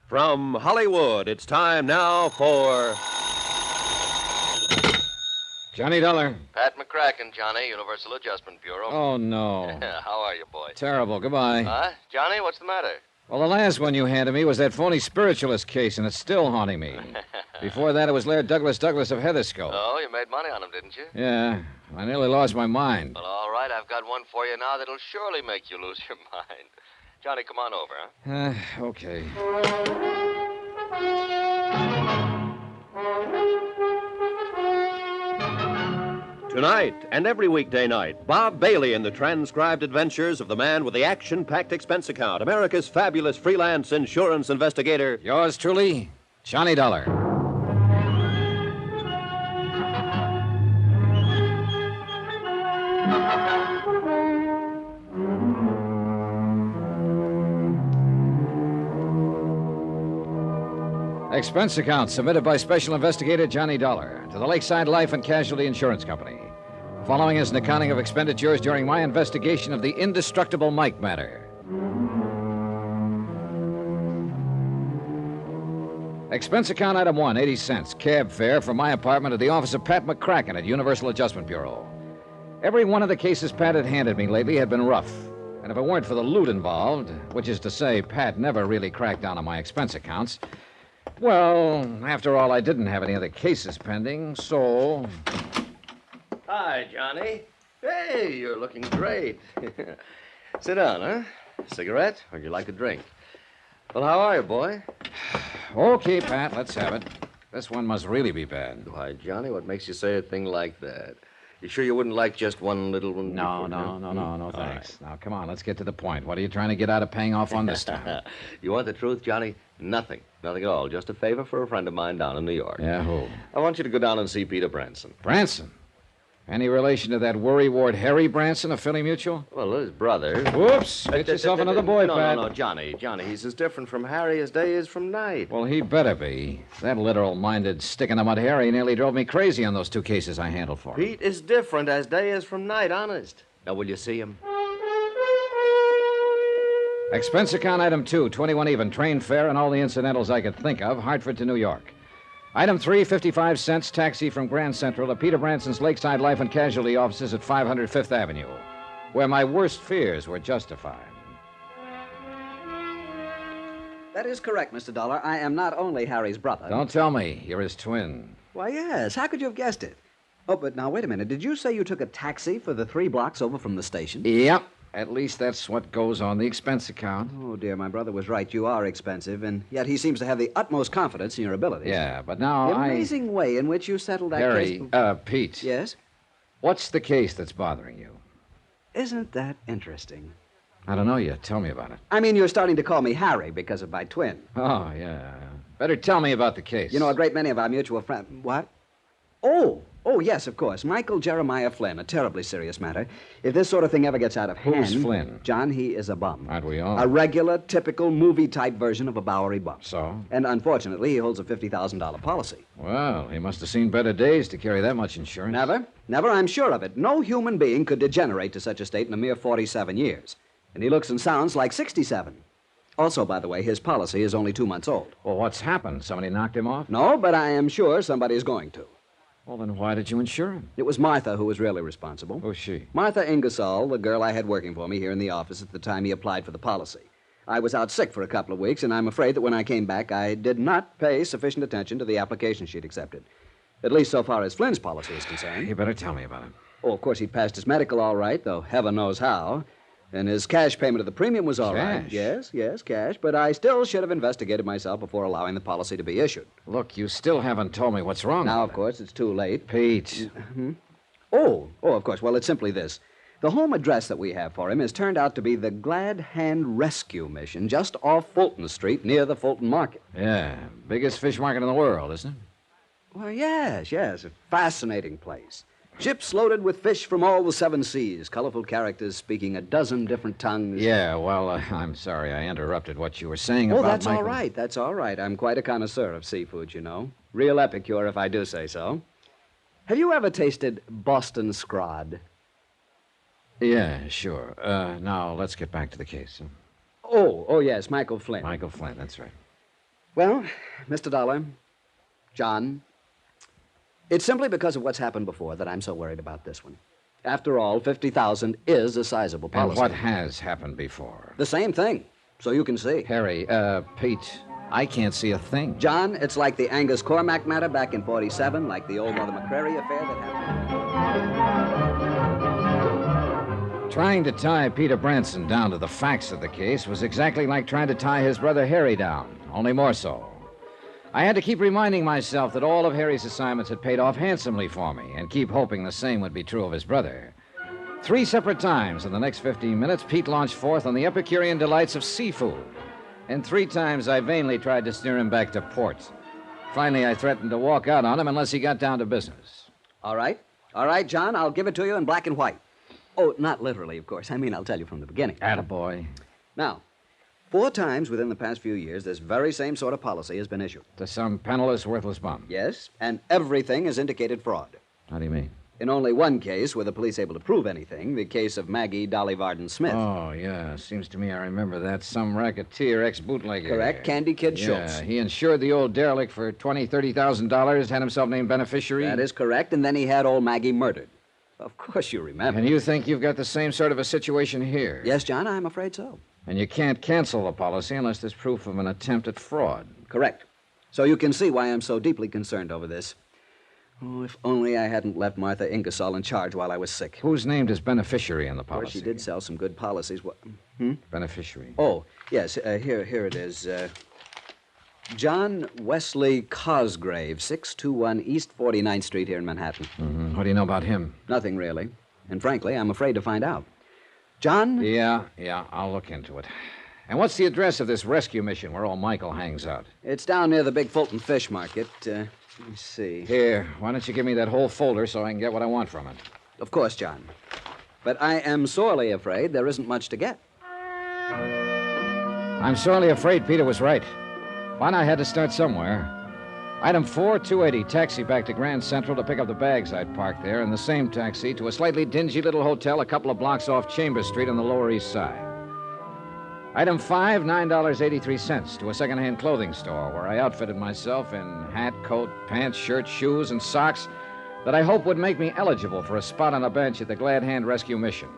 From Hollywood, it's time now for... Johnny Dollar. Pat McCracken, Johnny, Universal Adjustment Bureau. Oh, no. How are you, boy? Terrible. Goodbye. Huh? Johnny, what's the matter? Well, the last one you handed me was that phony spiritualist case, and it's still haunting me. Before that, it was Laird Douglas of Heatherscope. Oh, you made money on him, didn't you? Yeah, I nearly lost my mind. Well, all right, I've got one for you now that'll surely make you lose your mind. Johnny, come on over, huh? Okay. Tonight and every weekday night, Bob Bailey in the transcribed adventures of the man with the action-packed expense account, America's fabulous freelance insurance investigator. Yours truly, Johnny Dollar. Expense account submitted by Special Investigator Johnny Dollar to the Lakeside Life and Casualty Insurance Company. Following is an accounting of expenditures during my investigation of the Indestructible Mike matter. Expense account item 1, 80 cents. Cab fare from my apartment to the office of Pat McCracken at Universal Adjustment Bureau. Every one of the cases Pat had handed me lately had been rough. And if it weren't for the loot involved, which is to say Pat never really cracked down on my expense accounts, well, after all, I didn't have any other cases pending, so... Hi, Johnny. Hey, you're looking great. Sit down, huh? Cigarette? Or would you like a drink? Well, how are you, boy? Okay, Pat, let's have it. This one must really be bad. Why, Johnny, what makes you say a thing like that? You sure you wouldn't like just one little one? No, thanks. Now, come on, let's get to the point. What are you trying to get out of paying off on this time? You want the truth, Johnny? Nothing. Nothing at all. Just a favor for a friend of mine down in New York. Yeah, who? I want you to go down and see Peter Branson. Branson? Any relation to that worrywart Harry Branson of Philly Mutual? Well, his brother. Whoops! Get yourself another boy, Pat. No, Johnny, he's as different from Harry as day is from night. Well, he better be. That literal-minded, stick-in-the-mud Harry nearly drove me crazy on those 2 cases I handled for him. Pete is different as day is from night, honest. Now, will you see him? Expense account item 2, 21 even, train fare and all the incidentals I could think of, Hartford to New York. Item 3, 55 cents, taxi from Grand Central to Peter Branson's Lakeside Life and Casualty offices at 500 Fifth Avenue, where my worst fears were justified. That is correct, Mr. Dollar. I am not only Harry's brother. Don't tell me. You're his twin. Why, yes. How could you have guessed it? Oh, but now, wait a minute. Did you say you took a taxi for the 3 blocks over from the station? Yep. At least that's what goes on the expense account. Oh, dear, my brother was right. You are expensive, and yet he seems to have the utmost confidence in your abilities. Yeah, but now the amazing way in which you settled that case... Harry, Pete. Yes? What's the case that's bothering you? Isn't that interesting? I don't know yet. Tell me about it. I mean, you're starting to call me Harry because of my twin. Oh, yeah. Better tell me about the case. You know, a great many of our mutual friends... What? Oh, yes, of course. Michael Jeremiah Flynn, a terribly serious matter. If this sort of thing ever gets out of hand... Who's Flynn? John, he is a bum. Aren't we all? A regular, typical movie-type version of a Bowery bum. So? And unfortunately, he holds a $50,000 policy. Well, he must have seen better days to carry that much insurance. Never, I'm sure of it. No human being could degenerate to such a state in a mere 47 years. And he looks and sounds like 67. Also, by the way, his policy is only 2 months old. Well, what's happened? Somebody knocked him off? No, but I am sure somebody is going to. Well, then why did you insure him? It was Martha who was really responsible. Who's she? Martha Ingersoll, the girl I had working for me here in the office at the time he applied for the policy. I was out sick for a couple of weeks, and I'm afraid that when I came back, I did not pay sufficient attention to the application she'd accepted. At least so far as Flynn's policy is concerned. You better tell me about it. Oh, of course, he passed his medical all right, though heaven knows how. And his cash payment of the premium was all right. Yes, cash. But I still should have investigated myself before allowing the policy to be issued. Look, you still haven't told me what's wrong. Now, of course, it's too late. Pete. Oh, of course. Well, it's simply this. The home address that we have for him has turned out to be the Glad Hand Rescue Mission, just off Fulton Street, near the Fulton Market. Yeah, biggest fish market in the world, isn't it? Well, yes. A fascinating place. Ships loaded with fish from all the 7 seas, colorful characters speaking a dozen different tongues. Yeah, well, I'm sorry I interrupted what you were saying about that's Michael. all right. That's all right. I'm quite a connoisseur of seafood, you know. Real epicure, if I do say so. Have you ever tasted Boston scrod? Yeah, sure. Now, let's get back to the case. Oh, yes, Michael Flynn. Michael Flynn, that's right. Well, Mr. Dollar, John, it's simply because of what's happened before that I'm so worried about this one. After all, $50,000 is a sizable policy. And what has happened before? The same thing, so you can see. Harry, Pete, I can't see a thing. John, it's like the Angus Cormack matter back in 47, like the old Mother McCrary affair that happened. Trying to tie Peter Branson down to the facts of the case was exactly like trying to tie his brother Harry down, only more so. I had to keep reminding myself that all of Harry's assignments had paid off handsomely for me and keep hoping the same would be true of his brother. 3 separate times in the next 15 minutes, Pete launched forth on the Epicurean delights of seafood. And 3 times I vainly tried to steer him back to port. Finally, I threatened to walk out on him unless he got down to business. All right, John, I'll give it to you in black and white. Oh, not literally, of course. I mean, I'll tell you from the beginning. Attaboy. Now, 4 times within the past few years, this very same sort of policy has been issued. To some penniless, worthless bum. Yes, and everything has indicated fraud. How do you mean? In only one case were the police able to prove anything, the case of Maggie Dolly Varden Smith. Oh, yeah. Seems to me I remember that. Some racketeer, ex-bootlegger. Correct. Candy Kid Schultz. Yeah, he insured the old derelict for $20,000, $30,000, had himself named beneficiary. That is correct, and then he had old Maggie murdered. Of course you remember. And you think you've got the same sort of a situation here? Yes, John, I'm afraid so. And you can't cancel the policy unless there's proof of an attempt at fraud. Correct. So you can see why I'm so deeply concerned over this. Oh, if only I hadn't left Martha Ingersoll in charge while I was sick. Who's named as beneficiary in the policy? Of course, she did sell some good policies. Beneficiary. Oh, yes, here it is. John Wesley Cosgrave, 621 East 49th Street here in Manhattan. Mm-hmm. What do you know about him? Nothing, really. And frankly, I'm afraid to find out. John? Yeah, I'll look into it. And what's the address of this rescue mission where old Michael hangs out? It's down near the big Fulton Fish Market. Let me see. Here, why don't you give me that whole folder so I can get what I want from it? Of course, John. But I am sorely afraid there isn't much to get. I'm sorely afraid Peter was right. But I had to start somewhere. Item 4, 280, taxi back to Grand Central to pick up the bags I'd parked there, and the same taxi to a slightly dingy little hotel a couple of blocks off Chambers Street on the Lower East Side. Item 5, $9.83 to a second-hand clothing store where I outfitted myself in hat, coat, pants, shirt, shoes, and socks that I hope would make me eligible for a spot on a bench at the Glad Hand Rescue Mission.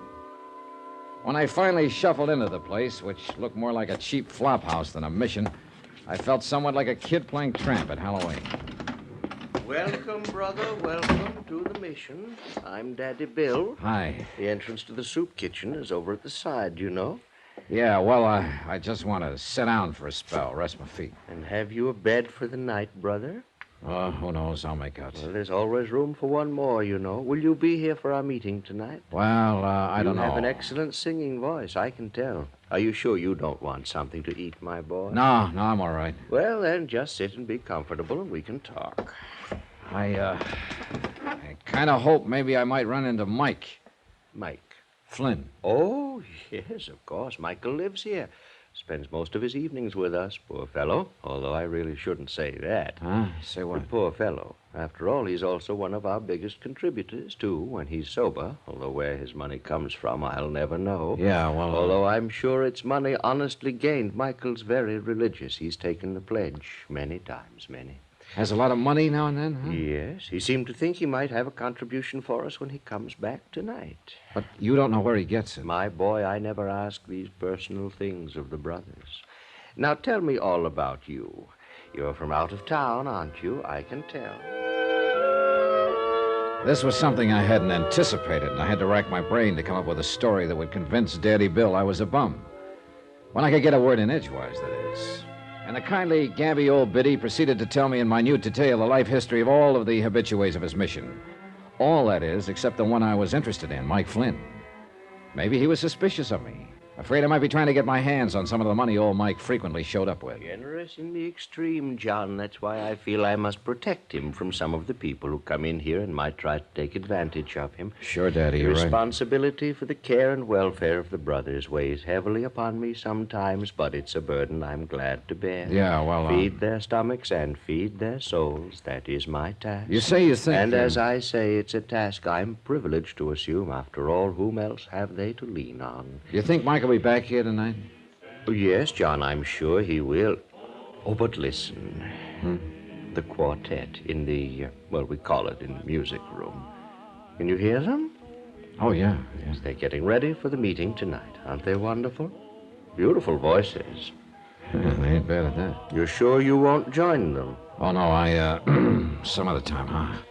When I finally shuffled into the place, which looked more like a cheap flop house than a mission, I felt somewhat like a kid playing tramp at Halloween. Welcome, brother. Welcome to the mission. I'm Daddy Bill. Hi. The entrance to the soup kitchen is over at the side, you know. Yeah, well, I just want to sit down for a spell, rest my feet. And have you a bed for the night, brother? Who knows? I'll make out. Well, there's always room for one more, you know. Will you be here for our meeting tonight? Well, I don't know. You have an excellent singing voice, I can tell. Are you sure you don't want something to eat, my boy? No, I'm all right. Well, then, just sit and be comfortable and we can talk. I kind of hope maybe I might run into Mike. Mike? Flynn. Oh, yes, of course. Michael lives here. Spends most of his evenings with us, poor fellow. Although I really shouldn't say that. Huh? Say what? The poor fellow. After all, he's also one of our biggest contributors, too, when he's sober. Although where his money comes from, I'll never know. Yeah, well... Although I'm sure it's money honestly gained. Michael's very religious. He's taken the pledge many times, many. Has a lot of money now and then, huh? Yes. He seemed to think he might have a contribution for us when he comes back tonight. But you don't know where he gets it. My boy, I never ask these personal things of the brothers. Now, tell me all about you. You're from out of town, aren't you? I can tell. This was something I hadn't anticipated, and I had to rack my brain to come up with a story that would convince Daddy Bill I was a bum. When I could get a word in edgewise, that is. And the kindly, gabby old biddy proceeded to tell me in minute detail the life history of all of the habitués of his mission. All, that is, except the one I was interested in, Mike Flynn. Maybe he was suspicious of me, afraid I might be trying to get my hands on some of the money old Mike frequently showed up with. Generous in the extreme, John. That's why I feel I must protect him from some of the people who come in here and might try to take advantage of him. Sure, Daddy, you're right. Responsibility for the care and welfare of the brothers weighs heavily upon me sometimes, but it's a burden I'm glad to bear. Yeah, well... Feed their stomachs and feed their souls. That is my task. You say you think... And as I say, it's a task I'm privileged to assume. After all, whom else have they to lean on? You think Mike will be back here tonight? Oh, yes, John, I'm sure he will. Oh, but listen. The quartet in the, we call it in the music room. Can you hear them? Oh, yeah. Yes, they're getting ready for the meeting tonight. Aren't they wonderful? Beautiful voices. They ain't bad at that. You're sure you won't join them? Oh, no, some other time, huh?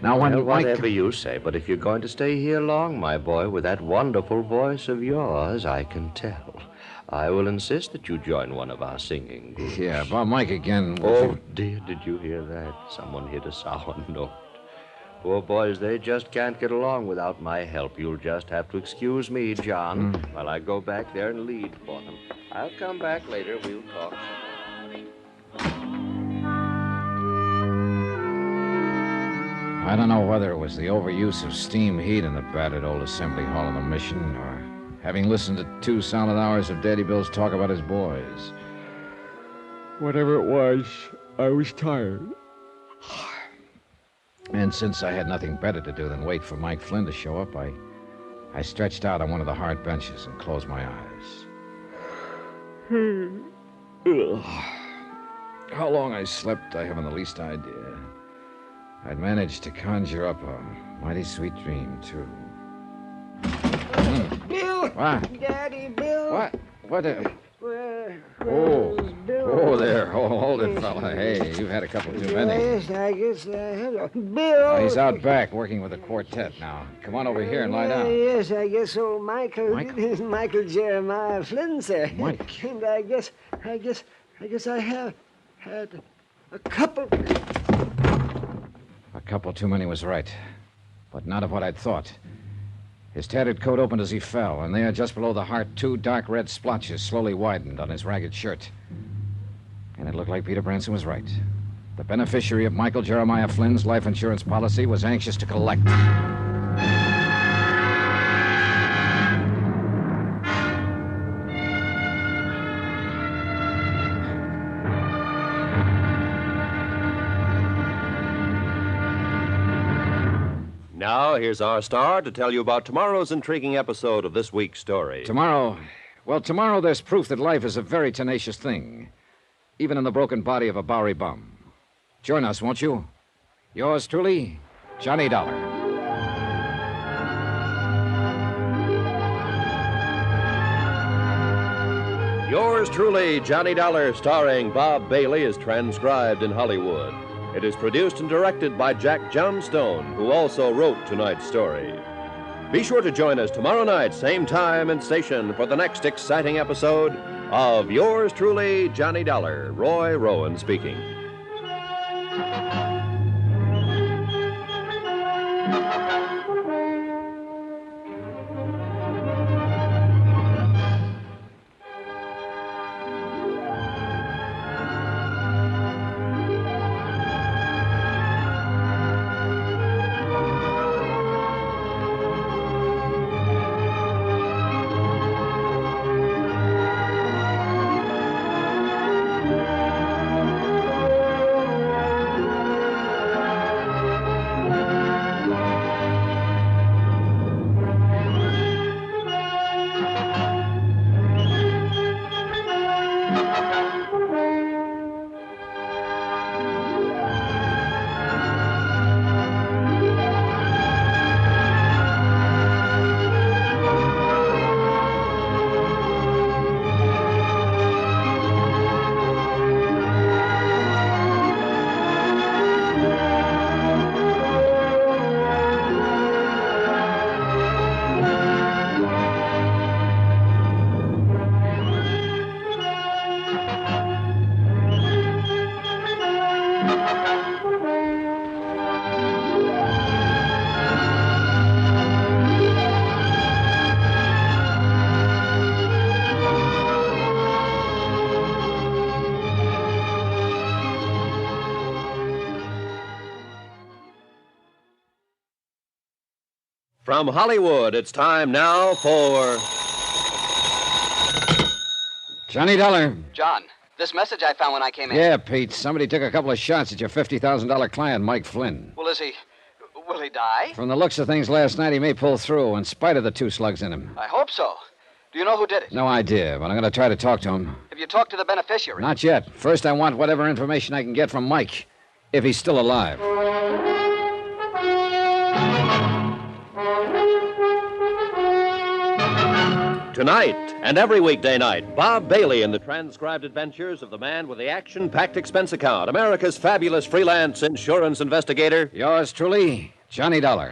Now, when well, whatever you say, but if you're going to stay here long, my boy, with that wonderful voice of yours, I can tell. I will insist that you join one of our singing groups. Yeah, about Mike again. Oh, dear, did you hear that? Someone hit a sour note. Poor boys, they just can't get along without my help. You'll just have to excuse me, John, while I go back there and lead for them. I'll come back later. We'll talk. I don't know whether it was the overuse of steam heat in the battered old assembly hall of the mission or having listened to 2 solid hours of Daddy Bill's talk about his boys. Whatever it was, I was tired. And since I had nothing better to do than wait for Mike Flynn to show up, I stretched out on one of the hard benches and closed my eyes. How long I slept, I haven't the least idea. I'd managed to conjure up a mighty sweet dream, too. Bill! What? Daddy, Bill! What? What? Where's Bill? Oh, there. Hold it, fella. Hey, you've had a couple too many. Yes, I guess I have. Bill! Oh, he's out back working with the quartet now. Come on over here and lie down. Yes, I guess old Michael Jeremiah Flynn, sir. Mike. And I guess I have had a couple. A couple too many was right, but not of what I'd thought. His tattered coat opened as he fell, and there, just below the heart, 2 dark red splotches slowly widened on his ragged shirt. And it looked like Peter Branson was right. The beneficiary of Michael Jeremiah Flynn's life insurance policy was anxious to collect. Now, here's our star to tell you about tomorrow's intriguing episode of this week's story. Tomorrow there's proof that life is a very tenacious thing, even in the broken body of a Bowery bum. Join us, won't you? Yours truly, Johnny Dollar. Yours truly, Johnny Dollar, starring Bob Bailey, is transcribed in Hollywood. It is produced and directed by Jack Johnstone, who also wrote tonight's story. Be sure to join us tomorrow night, same time and station, for the next exciting episode of Yours truly, Johnny Dollar. Roy Rowan speaking. From Hollywood, it's time now for Johnny Dollar. John, this message I found when I came in. Yeah, Pete. Somebody took a couple of shots at your $50,000 client, Mike Flynn. Well, will he die? From the looks of things last night, he may pull through, in spite of the 2 slugs in him. I hope so. Do you know who did it? No idea, but I'm going to try to talk to him. Have you talked to the beneficiary? Not yet. First, I want whatever information I can get from Mike, if he's still alive. Tonight and every weekday night, Bob Bailey in the transcribed adventures of the man with the action-packed expense account, America's fabulous freelance insurance investigator. Yours truly, Johnny Dollar.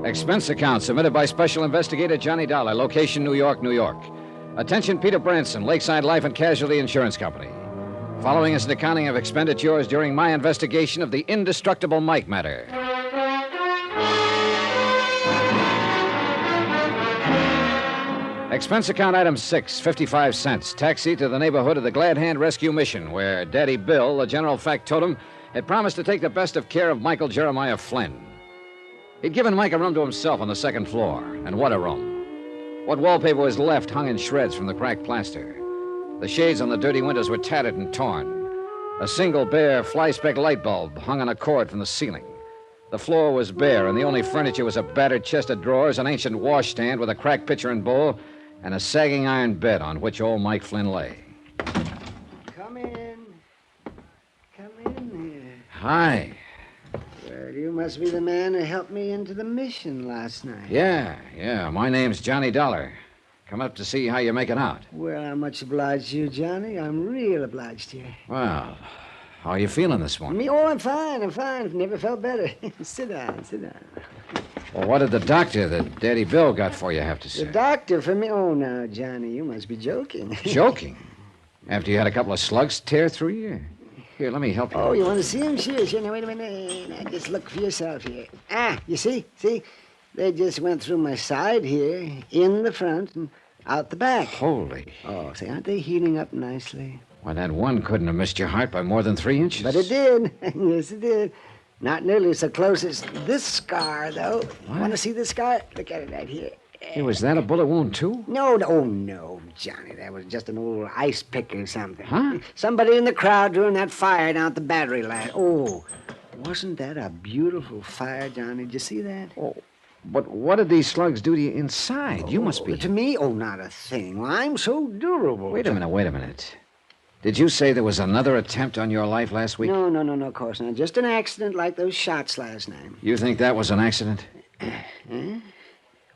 Expense account submitted by Special Investigator Johnny Dollar, location New York, New York. Attention, Peter Branson, Lakeside Life and Casualty Insurance Company. Following is an accounting of expenditures during my investigation of the indestructible Mike matter. Expense account item 6, 55 cents. Taxi to the neighborhood of the Glad Hand Rescue Mission, where Daddy Bill, the general factotum, had promised to take the best of care of Michael Jeremiah Flynn. He'd given Mike a room to himself on the second floor, and what a room. What wallpaper was left hung in shreds from the cracked plaster. The shades on the dirty windows were tattered and torn. A single bare fly-speck light bulb hung on a cord from the ceiling. The floor was bare, and the only furniture was a battered chest of drawers, an ancient washstand with a cracked pitcher and bowl, and a sagging iron bed on which old Mike Flynn lay. Come in. Come in here. Hi. Well, you must be the man who helped me into the mission last night. Yeah. My name's Johnny Dollar. Come up to see how you're making out. Well, I'm much obliged to you, Johnny. I'm real obliged to you. Well, how are you feeling this morning? Me? Oh, I'm fine. Never felt better. Sit down. Well, what did the doctor that Daddy Bill got for you have to say? The doctor for me? Oh, now, Johnny, you must be joking. Joking? After you had a couple of slugs tear through you? Here, let me help you. Oh, you want to see him? Sure. Now, wait a minute. Now, just look for yourself here. You see? They just went through my side here, in the front, and out the back. Holy. Oh, say, aren't they healing up nicely? Why, that one couldn't have missed your heart by more than 3 inches. But it did. Yes, it did. Not nearly so close as this scar, though. What? Want to see this scar? Look at it right here. Hey, was that a bullet wound, too? No, Johnny. That was just an old ice pick or something. Huh? Somebody in the crowd during that fire down at the battery line. Oh, wasn't that a beautiful fire, Johnny? Did you see that? Oh, but what did these slugs do to you inside? You must be... To me? Oh, not a thing. Well, I'm so durable. Wait a minute. Did you say there was another attempt on your life last week? No, of course not. Just an accident like those shots last night. You think that was an accident? Huh?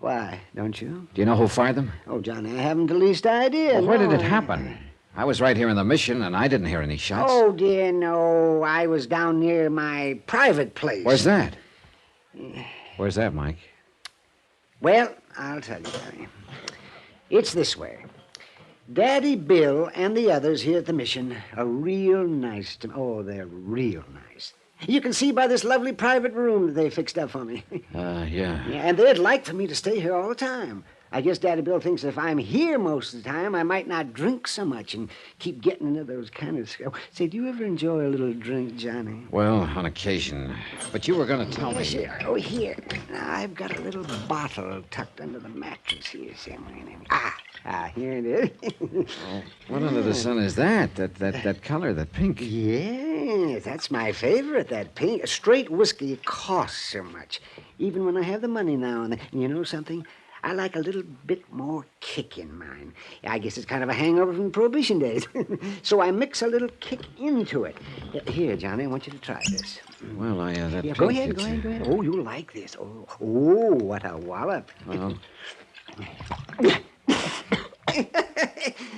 Why, don't you? Do you know who fired them? Oh, Johnny, I haven't the least idea. Well, where did it happen? I was right here in the Mission, and I didn't hear any shots. Oh, dear, no. I was down near my private place. Where's that? Where's that, Mike? Well, I'll tell you, Johnny. It's this way. Daddy Bill and the others here at the Mission are real nice to me. Oh, they're real nice. You can see by this lovely private room that they fixed up for me. Yeah. And they'd like for me to stay here all the time. I guess Daddy Bill thinks if I'm here most of the time, I might not drink so much and keep getting into those kind of... Say, do you ever enjoy a little drink, Johnny? Well, on occasion. But you were going to tell me... Sure. Oh, here. Now, I've got a little bottle tucked under the mattress here. Here it is. What under the sun is that? That color, that pink? Yes, that's my favorite, that pink. Straight whiskey costs so much. Even when I have the money now and then. And you know something? I like a little bit more kick in mine. I guess it's kind of a hangover from Prohibition days. So I mix a little kick into it. Here, Johnny, I want you to try this. Well, that pink... Go ahead. Oh, you'll like this. Oh, what a wallop. Well...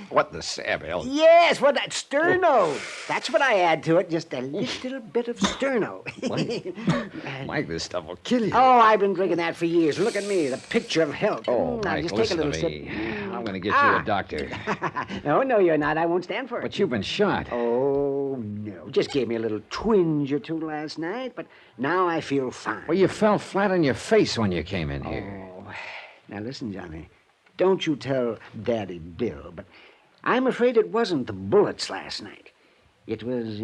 What the Saville? Yes, what that sterno. That's what I add to it, just a little bit of sterno. Mike, this stuff will kill you. Oh, I've been drinking that for years. Look at me, the picture of health. Oh, now, Mike, just listen take a to little me. sip. I'm going to get you a doctor. No, you're not. I won't stand for it. But you've been shot. Oh, no. Just gave me a little twinge or two last night, but now I feel fine. Well, you fell flat on your face when you came in here. Oh, now listen, Johnny. Don't you tell Daddy Bill, but I'm afraid it wasn't the bullets last night. It was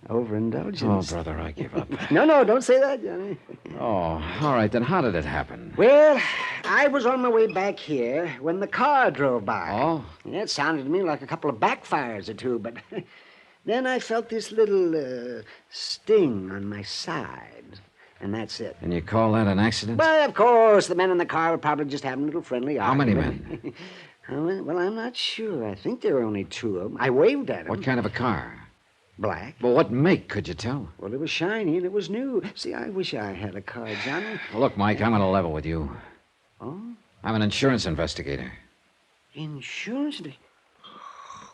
overindulgence. Oh, brother, I give up. No, don't say that, Johnny. Oh, all right, then how did it happen? Well, I was on my way back here when the car drove by. Oh? Yeah, it sounded to me like a couple of backfires or two, but then I felt this little sting on my side. And that's it. And you call that an accident? Well, of course, the men in the car were probably just having a little friendly argument. How many men? Well, I'm not sure. I think there were only two of them. I waved at them. What kind of a car? Black. Well, what make, could you tell? Well, it was shiny and it was new. See, I wish I had a car, Johnny. Well, look, Mike, I'm on a level with you. Oh? I'm an insurance investigator. Insurance?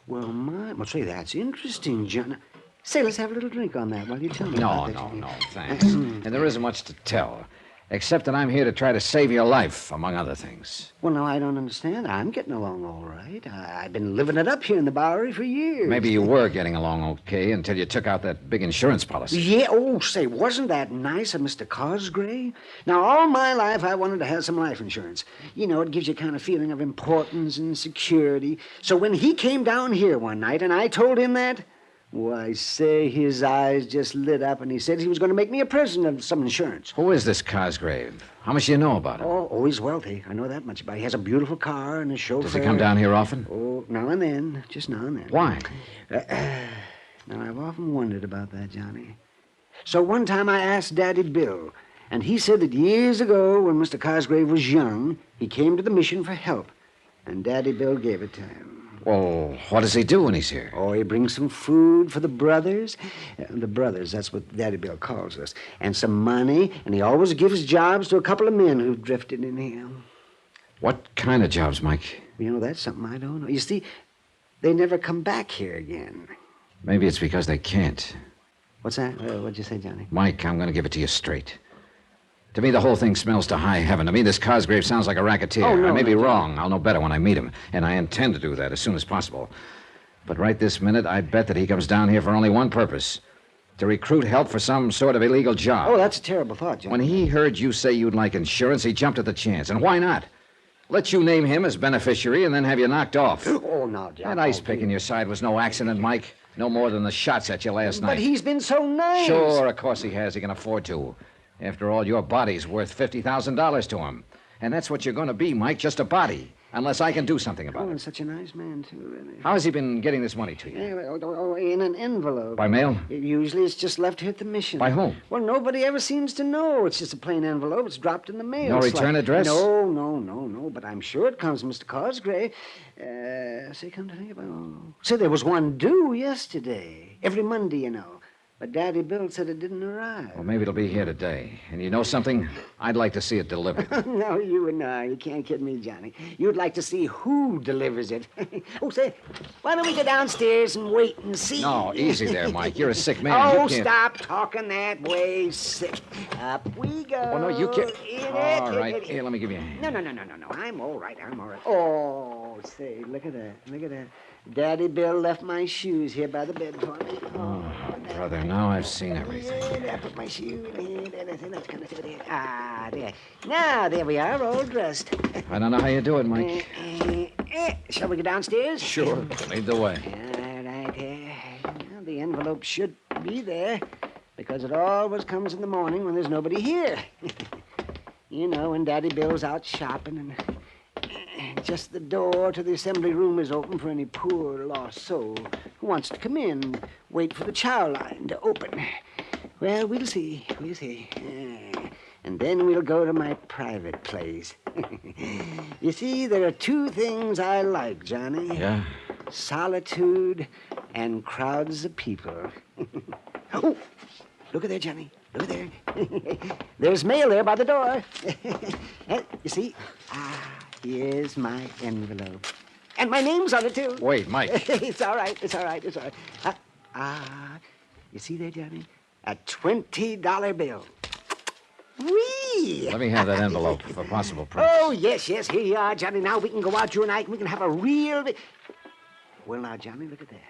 Well, say, that's interesting, John. Say, let's have a little drink on that while you tell me about that. No, thanks. And there isn't much to tell, except that I'm here to try to save your life, among other things. Well, no, I don't understand. I'm getting along all right. I've been living it up here in the Bowery for years. Maybe you were getting along okay until you took out that big insurance policy. Yeah, say, wasn't that nice of Mr. Cosgrave? Now, all my life, I wanted to have some life insurance. You know, it gives you a kind of feeling of importance and security. So when he came down here one night and I told him that, why, say, his eyes just lit up, and he said he was going to make me a present of some insurance. Who is this Cosgrave? How much do you know about him? Oh, he's wealthy. I know that much about him. He has a beautiful car and a chauffeur. Does he come down here often? Oh, now and then. Just now and then. Why? Now, I've often wondered about that, Johnny. So one time I asked Daddy Bill, and he said that years ago, when Mr. Cosgrave was young, he came to the Mission for help, and Daddy Bill gave it to him. Well, what does he do when he's here? Oh, he brings some food for the brothers. The brothers, that's what Daddy Bill calls us. And some money, and he always gives jobs to a couple of men who've drifted in here. What kind of jobs, Mike? You know, that's something I don't know. You see, they never come back here again. Maybe it's because they can't. What's that? What'd you say, Johnny? Mike, I'm going to give it to you straight. To me, the whole thing smells to high heaven. To me, this Cosgrave sounds like a racketeer. Oh, no, I may be no, wrong. I'll know better when I meet him. And I intend to do that as soon as possible. But right this minute, I bet that he comes down here for only one purpose. To recruit help for some sort of illegal job. Oh, that's a terrible thought, Johnny. When he heard you say you'd like insurance, he jumped at the chance. And why not? Let you name him as beneficiary and then have you knocked off. Oh, no, John. That ice pick in your side was no accident, Mike. No more than the shots at you last night. But he's been so nice. Sure, of course he has. He can afford to. After all, your body's worth $50,000 to him. And that's what you're going to be, Mike, just a body. Unless I can do something about it. And such a nice man, too, really. How has he been getting this money to you? In an envelope. By mail? Usually it's just left here at the mission. By whom? Well, nobody ever seems to know. It's just a plain envelope. It's dropped in the mail. No return address? No. But I'm sure it comes from Mr. Cosgray. Say, come to think about it. Say, there was one due yesterday. Every Monday, you know. But Daddy Bill said it didn't arrive. Well, maybe it'll be here today. And you know something? I'd like to see it delivered. No, you can't kid me, Johnny. You'd like to see who delivers it. Oh, say, why don't we go downstairs and wait and see? No, easy there, Mike. You're a sick man. Oh, You can't... stop talking that way, sick. Up we go. Oh, no, you can't. All right. In it. Here, let me give you a hand. No. I'm all right. Oh, say, look at that. Daddy Bill left my shoes here by the bed for me. Oh, brother, now I've seen everything. I put my shoe in there. That's kind of there. There. Now, there we are, all dressed. I don't know how you do it, Mike. Shall we go downstairs? Sure. Lead the way. All right, here. Well, the envelope should be there, because it always comes in the morning when there's nobody here. You know, when Daddy Bill's out shopping and just the door to the assembly room is open for any poor lost soul who wants to come in and wait for the chow line to open. Well, we'll see. And then we'll go to my private place. You see, there are two things I like, Johnny. Yeah? Solitude and crowds of people. Oh, look at there, Johnny. Look at there. There's mail there by the door. You see? Here's my envelope. And my name's on it, too. Wait, Mike. It's all right. You see there, Johnny? A $20 bill. Whee! Let me have that envelope for possible proof. Oh, yes. Here you are, Johnny. Now we can go out, you and I, and we can have a real... Well, now, Johnny, look at that.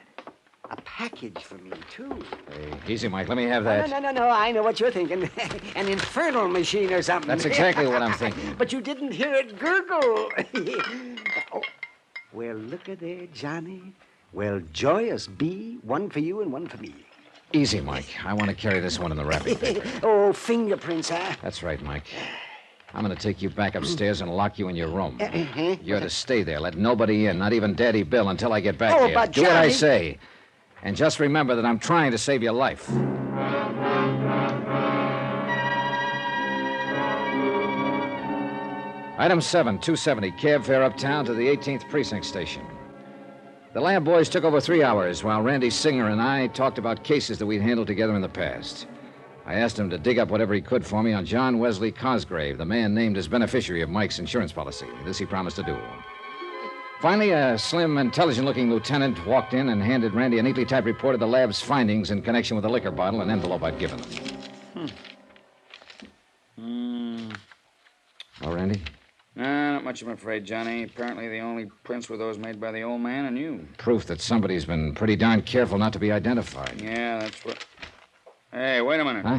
A package for me, too. Hey, easy, Mike. Let me have that. No. I know what you're thinking. An infernal machine or something. That's exactly what I'm thinking. But you didn't hear it gurgle. Oh. Well, look at there, Johnny. Well, joyous be, one for you and one for me. Easy, Mike. I want to carry this one in the wrapping paper. Oh, fingerprints, huh? That's right, Mike. I'm going to take you back upstairs and lock you in your room. You're to stay there. Let nobody in, not even Daddy Bill, until I get back here. But do Johnny... what I say. And just remember that I'm trying to save your life. Item 7, 270, cab fare uptown to the 18th Precinct Station. The lab boys took over 3 hours while Randy Singer and I talked about cases that we'd handled together in the past. I asked him to dig up whatever he could for me on John Wesley Cosgrave, the man named as beneficiary of Mike's insurance policy. This he promised to do. Finally, a slim, intelligent-looking lieutenant walked in and handed Randy a neatly typed report of the lab's findings in connection with the liquor bottle and envelope I'd given them. Oh, Randy? Not much, I'm afraid, Johnny. Apparently the only prints were those made by the old man and you. Proof that somebody's been pretty darn careful not to be identified. Yeah, that's what... Hey, wait a minute. Huh?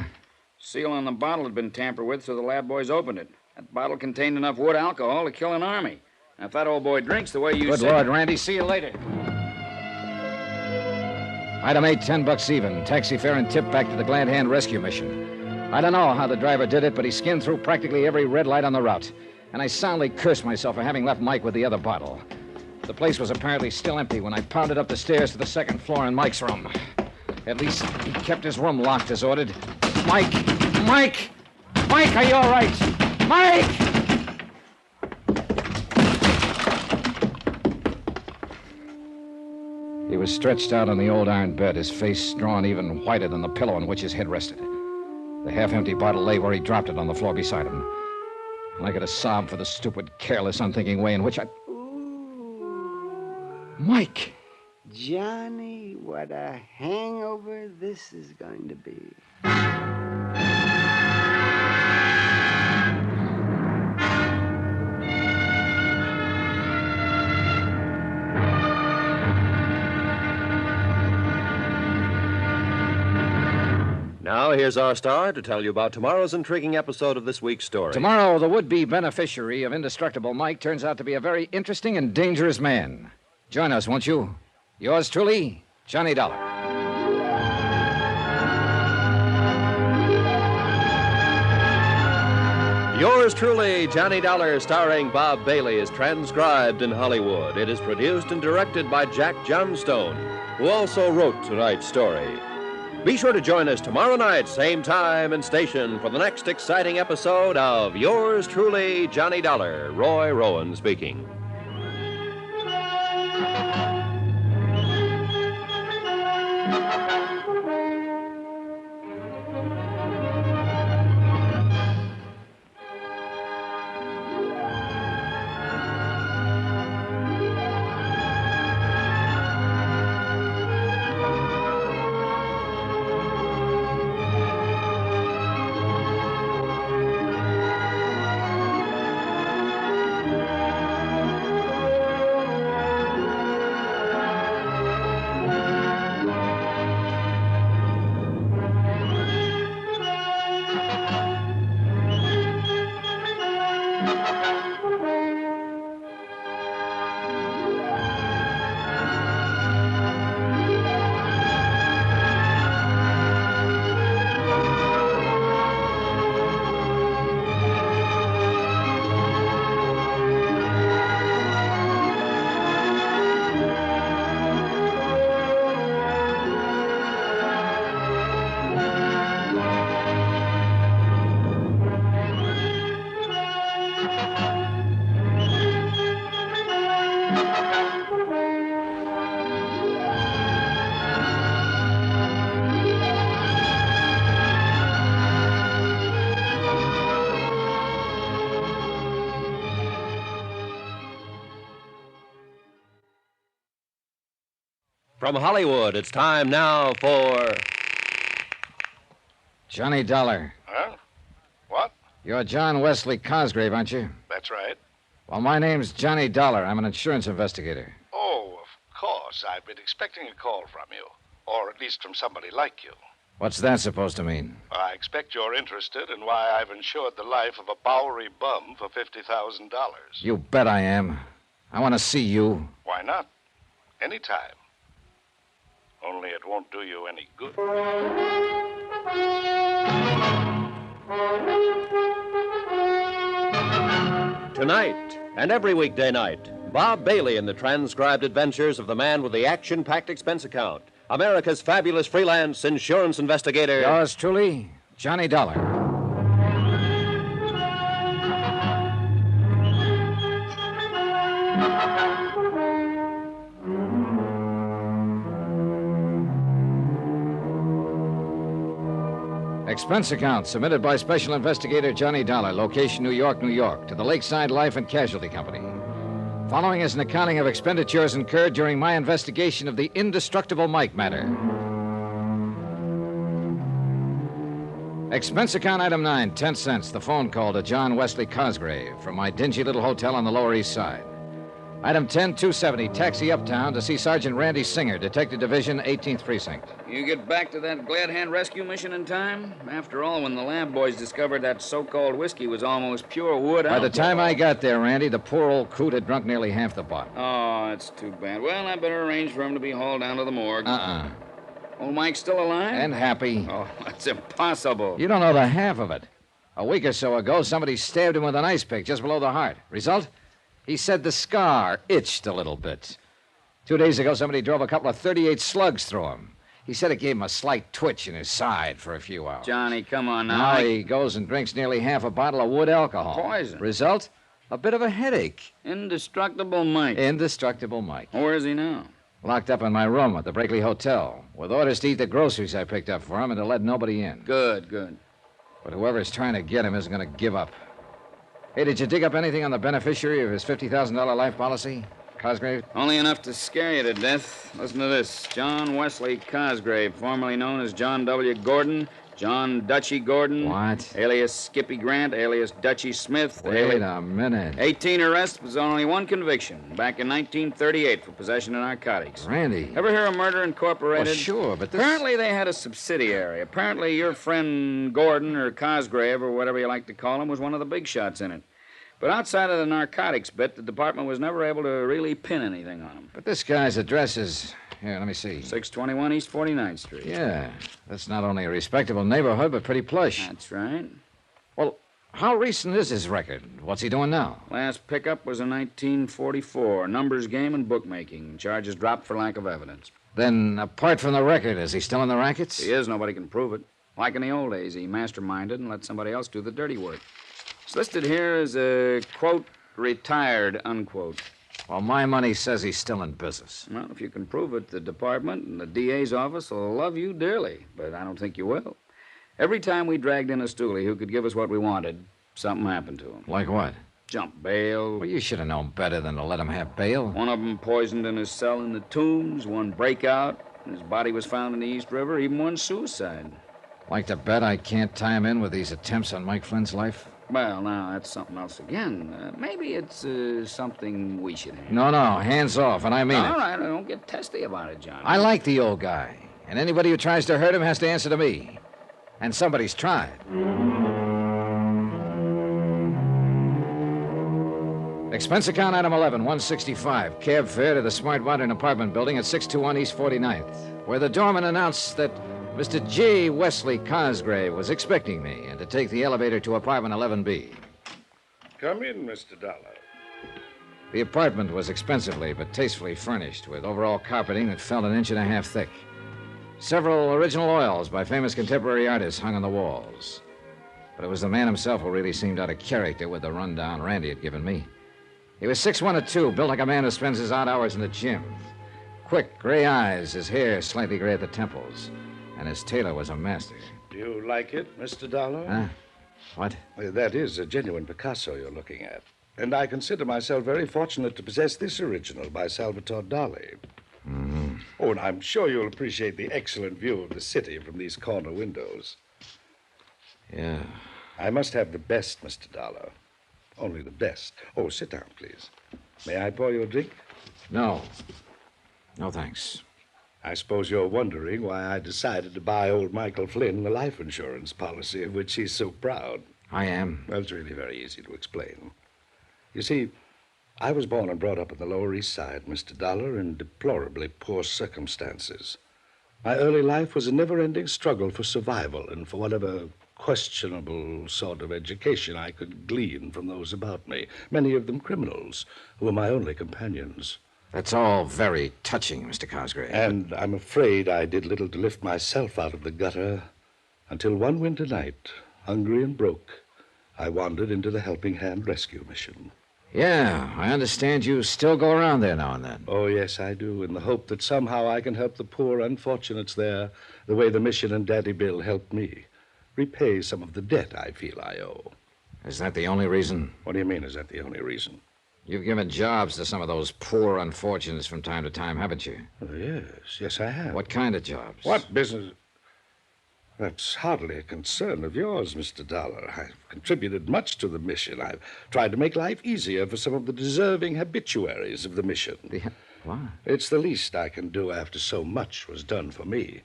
Seal on the bottle had been tampered with, so the lab boys opened it. That bottle contained enough wood alcohol to kill an army. Now, if that old boy drinks the way you said... Good Lord, Randy. See you later. Item 8, $10 even. Taxi fare and tip back to the Glad Hand rescue mission. I don't know how the driver did it, but he skimmed through practically every red light on the route. And I soundly cursed myself for having left Mike with the other bottle. The place was apparently still empty when I pounded up the stairs to the second floor in Mike's room. At least he kept his room locked as ordered. Mike! Mike! Mike, are you all right? Mike! He was stretched out on the old iron bed, his face drawn even whiter than the pillow on which his head rested. The half-empty bottle lay where he dropped it on the floor beside him. And I could have sobbed for the stupid, careless, unthinking way in which I... Mike! Johnny, what a hangover this is going to be. Now, here's our star to tell you about tomorrow's intriguing episode of this week's story. Tomorrow, the would-be beneficiary of indestructible Mike turns out to be a very interesting and dangerous man. Join us, won't you? Yours truly, Johnny Dollar. Yours truly, Johnny Dollar, starring Bob Bailey, is transcribed in Hollywood. It is produced and directed by Jack Johnstone, who also wrote tonight's story. Be sure to join us tomorrow night, same time and station, for the next exciting episode of Yours truly, Johnny Dollar. Roy Rowan speaking. From Hollywood, it's time now for... Johnny Dollar. Huh? What? You're John Wesley Cosgrave, aren't you? That's right. Well, my name's Johnny Dollar. I'm an insurance investigator. Oh, of course. I've been expecting a call from you. Or at least from somebody like you. What's that supposed to mean? I expect you're interested in why I've insured the life of a Bowery bum for $50,000. You bet I am. I want to see you. Why not? Anytime. Only it won't do you any good. Tonight and every weekday night, Bob Bailey in the transcribed adventures of the man with the action-packed expense account, America's fabulous freelance insurance investigator. Yours truly, Johnny Dollar. Expense account submitted by Special Investigator Johnny Dollar, location New York, New York, to the Lakeside Life and Casualty Company. Following is an accounting of expenditures incurred during my investigation of the indestructible Mike matter. Expense account item 9, 10 cents, the phone call to John Wesley Cosgrave from my dingy little hotel on the Lower East Side. Item 10, 270, taxi uptown to see Sergeant Randy Singer, Detective Division, 18th Precinct. You get back to that Glad Hand rescue mission in time? After all, when the lab boys discovered that so-called whiskey was almost pure wood By the time I got there, Randy, the poor old coot had drunk nearly half the bottle. Oh, that's too bad. Well, I better arrange for him to be hauled down to the morgue. Old Mike's still alive? And happy. Oh, that's impossible. You don't know the half of it. A week or so ago, somebody stabbed him with an ice pick just below the heart. Result? He said the scar itched a little bit. 2 days ago, somebody drove a couple of .38 slugs through him. He said it gave him a slight twitch in his side for a few hours. Johnny, come on now. Now he goes and drinks nearly half a bottle of wood alcohol. Poison. Result? A bit of a headache. Indestructible Mike. Indestructible Mike. Where is he now? Locked up in my room at the Brakely Hotel, with orders to eat the groceries I picked up for him and to let nobody in. Good, good. But whoever's trying to get him isn't going to give up. Hey, did you dig up anything on the beneficiary of his $50,000 life policy, Cosgrave? Only enough to scare you to death. Listen to this. John Wesley Cosgrave, formerly known as John W. Gordon, John Dutchy Gordon. What? Alias Skippy Grant, alias Dutchy Smith. Wait a minute. 18 arrests, but only one conviction. Back in 1938 for possession of narcotics. Randy. Ever hear of Murder Incorporated? Well, sure, but this... Apparently they had a subsidiary. Apparently your friend Gordon or Cosgrave or whatever you like to call him was one of the big shots in it. But outside of the narcotics bit, the department was never able to really pin anything on him. But this guy's address is... Here, let me see. 621 East 49th Street. Yeah. That's not only a respectable neighborhood, but pretty plush. That's right. Well, How recent is his record? What's he doing now? Last pickup was in 1944. Numbers game and bookmaking. Charges dropped for lack of evidence. Then, apart from the record, is he still in the rackets? He is. Nobody can prove it. Like in the old days, he masterminded and let somebody else do the dirty work. It's listed here as a, quote, retired, unquote. Well, my money says he's still in business. Well, if you can prove it, the department and the DA's office will love you dearly, but I don't think you will. Every time we dragged in a stoolie who could give us what we wanted, something happened to him. Like what? Jump bail. Well, you should have known better than to let him have bail. One of them poisoned in his cell in the Tombs, one breakout. His body was found in the East River, even one suicide. Like to bet I can't tie him in with these attempts on Mike Flynn's life? Well, now, that's something else again. Maybe it's something we should handle. No, hands off, and I mean it. All right, don't get testy about it, John. I like the old guy, and anybody who tries to hurt him has to answer to me. And somebody's tried. Expense account item 11, 165. Cab fare to the Smart Modern apartment building at 621 East 49th, where the doorman announced that Mr. J. Wesley Cosgrave was expecting me and to take the elevator to apartment 11B. Come in, Mr. Dollar. The apartment was expensively but tastefully furnished with overall carpeting that felt an inch and a half thick. Several original oils by famous contemporary artists hung on the walls. But it was the man himself who really seemed out of character with the rundown Randy had given me. He was 6'1" or 2, built like a man who spends his odd hours in the gym. Quick, gray eyes, his hair slightly gray at the temples, and his tailor was a master. Do you like it, Mr. Dollar? Huh? What? That is a genuine Picasso you're looking at. And I consider myself very fortunate to possess this original by Salvatore Dali. Mm-hmm. Oh, and I'm sure you'll appreciate the excellent view of the city from these corner windows. Yeah. I must have the best, Mr. Dollar. Only the best. Oh, sit down, please. May I pour you a drink? No. No, thanks. I suppose you're wondering why I decided to buy old Michael Flynn the life insurance policy of which he's so proud. I am. Well, it's really very easy to explain. You see, I was born and brought up on the Lower East Side, Mr. Dollar, in deplorably poor circumstances. My early life was a never-ending struggle for survival and for whatever questionable sort of education I could glean from those about me, many of them criminals, who were my only companions. That's all very touching, Mr. Cosgrave. And I'm afraid I did little to lift myself out of the gutter until one winter night, hungry and broke, I wandered into the Helping Hand Rescue Mission. Yeah, I understand you still go around there now and then. Oh, yes, I do, in the hope that somehow I can help the poor unfortunates there the way the mission and Daddy Bill helped me. Repay some of the debt I feel I owe. Is that the only reason? What do you mean, is that the only reason? You've given jobs to some of those poor unfortunates from time to time, haven't you? Oh, yes, I have. What kind of jobs? What business? That's hardly a concern of yours, Mr. Dollar. I've contributed much to the mission. I've tried to make life easier for some of the deserving habituaries of the mission. What? It's the least I can do after so much was done for me.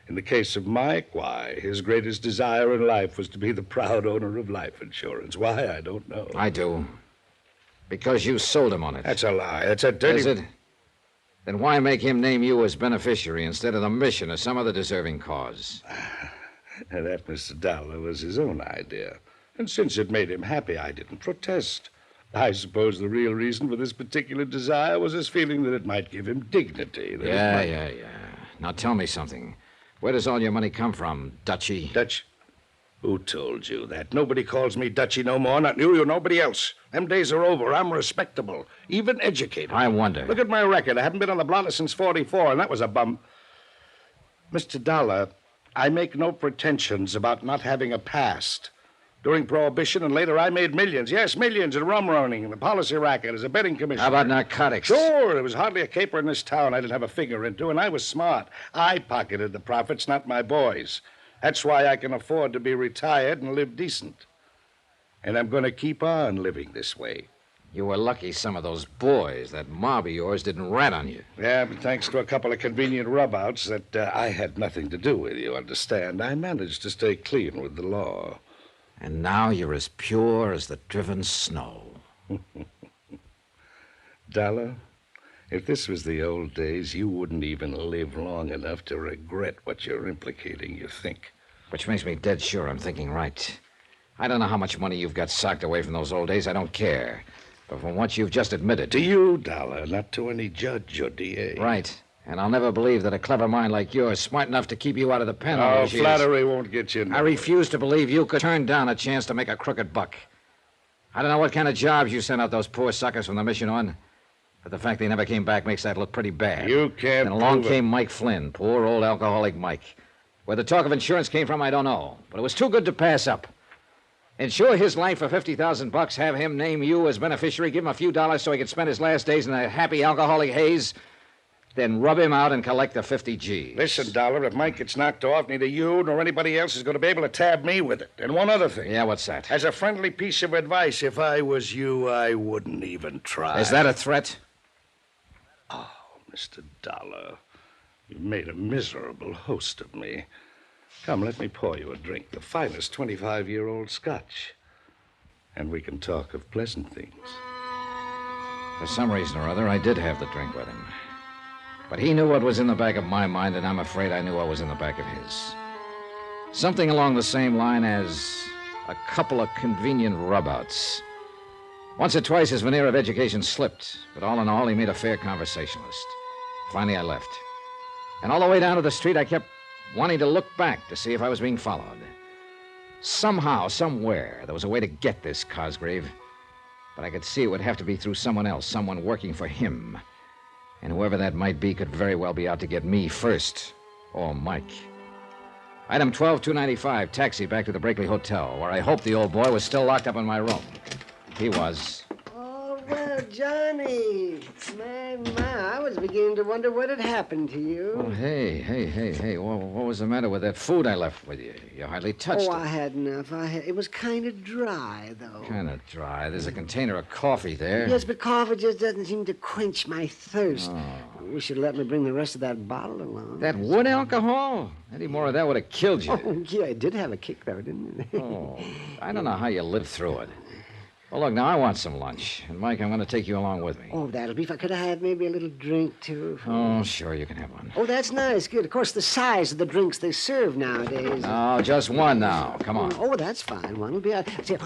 In the case of Mike, why, his greatest desire in life was to be the proud owner of life insurance. Why, I don't know. I do. Because you sold him on it. That's a lie. That's a dirty... Is it? Then why make him name you as beneficiary instead of the mission or some other deserving cause? That, Mr. Dollar, was his own idea. And since it made him happy, I didn't protest. I suppose the real reason for this particular desire was his feeling that it might give him dignity. Yeah. Now tell me something. Where does all your money come from, Dutchie? Dutch? Who told you that? Nobody calls me Dutchie no more, not you or nobody else. Them days are over. I'm respectable, even educated. I wonder. Look at my record. I haven't been on the blotter since 44, and that was a bum. Mr. Dollar, I make no pretensions about not having a past. During Prohibition and later, I made millions. Yes, millions in rum running and the policy racket as a betting commissioner. How about narcotics? Sure. There was hardly a caper in this town I didn't have a finger into, and I was smart. I pocketed the profits, not my boys. That's why I can afford to be retired and live decent. And I'm going to keep on living this way. You were lucky some of those boys, that mob of yours, didn't rat on you. Yeah, but thanks to a couple of convenient rub-outs that I had nothing to do with, you understand, I managed to stay clean with the law. And now you're as pure as the driven snow. Dollar, if this was the old days, you wouldn't even live long enough to regret what you're implicating, you think. Which makes me dead sure I'm thinking right. I don't know how much money you've got socked away from those old days. I don't care. But from what you've just admitted... To you, Dollar, not to any judge or DA. Right. And I'll never believe that a clever mind like yours, smart enough to keep you out of the pen all Oh, those years... flattery won't get you nowhere. I refuse to believe you could turn down a chance to make a crooked buck. I don't know what kind of jobs you sent out those poor suckers from the mission on, but the fact they never came back makes that look pretty bad. You can't And along prove it. came Mike Flynn, poor old alcoholic Mike. Where the talk of insurance came from, I don't know, but it was too good to pass up. Insure his life for $50,000, have him name you as beneficiary, give him a few dollars so he could spend his last days in a happy alcoholic haze, then rub him out and collect the 50 G's. Listen, Dollar, if Mike gets knocked off, neither you nor anybody else is going to be able to tab me with it. And one other thing. Yeah, what's that? As a friendly piece of advice, if I was you, I wouldn't even try. Is that a threat? Oh, Mr. Dollar, you made a miserable host of me. Come, let me pour you a drink, the finest 25-year-old Scotch. And we can talk of pleasant things. For some reason or other, I did have the drink with him. But he knew what was in the back of my mind, and I'm afraid I knew what was in the back of his. Something along the same line as a couple of convenient rub-outs. Once or twice his veneer of education slipped, but all in all, he made a fair conversationalist. Finally, I left. And all the way down to the street, I kept wanting to look back to see if I was being followed. Somehow, somewhere, there was a way to get this Cosgrave. But I could see it would have to be through someone else, someone working for him. And whoever that might be could very well be out to get me first, or Mike. Item 12295, taxi back to the Brakely Hotel, where I hoped the old boy was still locked up in my room. He was. Oh, well, Johnny. My, I was beginning to wonder what had happened to you. Oh, hey. What was the matter with that food I left with you? You hardly touched it. I had enough. It was kind of dry, though. Kind of dry. There's a container of coffee there. Yes, but coffee just doesn't seem to quench my thirst. Oh. You should let me bring the rest of that bottle along. That wood alcohol? Any more of that would have killed you. Oh, yeah, it did have a kick, though, didn't it? Oh, I don't know how you lived through it. Well, look, now I want some lunch. And, Mike, I'm going to take you along with me. Oh, that'll be if I could have had maybe a little drink, too. Oh, sure, you can have one. Oh, that's nice. Good. Of course, the size of the drinks they serve nowadays. No, just one now. Come on. Oh, that's fine. One will be out. See,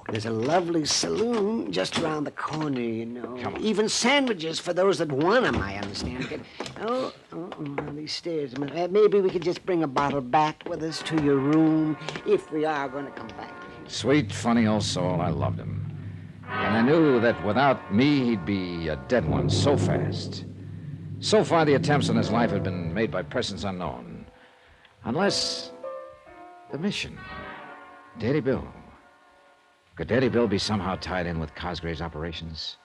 there's a lovely saloon just around the corner, you know. Come on. Even sandwiches for those that want them, I understand. Good. These stairs. Maybe we could just bring a bottle back with us to your room if we are going to come back. Sweet, funny old soul. I loved him. And I knew that without me, he'd be a dead one so fast. So far, the attempts on his life had been made by persons unknown. Unless the mission. Daddy Bill. Could Daddy Bill be somehow tied in with Cosgrave's operations?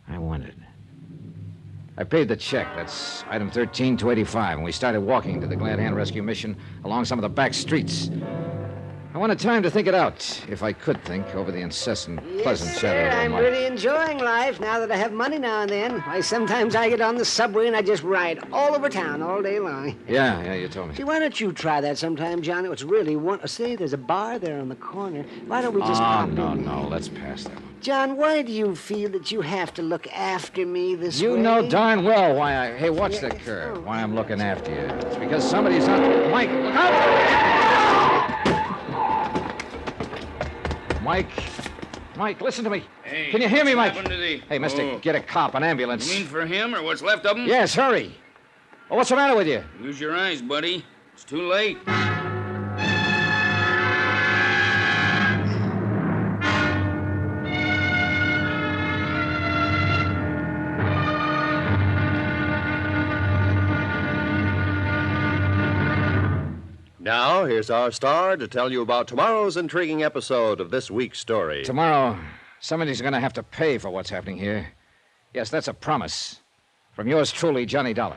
I wondered. I paid the check. That's item 13285, and we started walking to the Glad Hand Rescue Mission along some of the back streets. I wanted time to think it out, if I could think, over the incessant, pleasant shadow of I'm my... really enjoying life now that I have money now and then. Why, sometimes I get on the subway and I just ride all over town all day long. Yeah, you told me. See, why don't you try that sometime, Johnny? It's really say, there's a bar there on the corner. Why don't we just pop in? No, let's pass that one. John, why do you feel that you have to look after me this way? You know darn well why I... Hey, watch that curve. Why I'm looking after you. It's because somebody's on... Mike, look out! Mike, listen to me. Hey, can you hear me, Mike? What happened to the... Hey, mister, get a cop, an ambulance. You mean for him or what's left of him? Yes, hurry. Well, what's the matter with you? Use your eyes, buddy. It's too late. Now, here's our star to tell you about tomorrow's intriguing episode of this week's story. Tomorrow, somebody's going to have to pay for what's happening here. Yes, that's a promise. From yours truly, Johnny Dollar.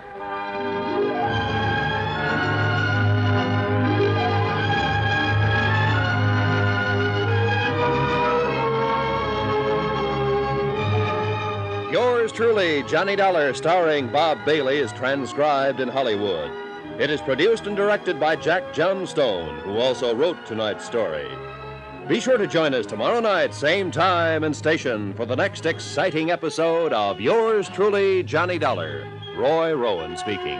Yours truly, Johnny Dollar, starring Bob Bailey, is transcribed in Hollywood. It is produced and directed by Jack Johnstone, who also wrote tonight's story. Be sure to join us tomorrow night, same time and station, for the next exciting episode of Yours truly, Johnny Dollar. Roy Rowan speaking.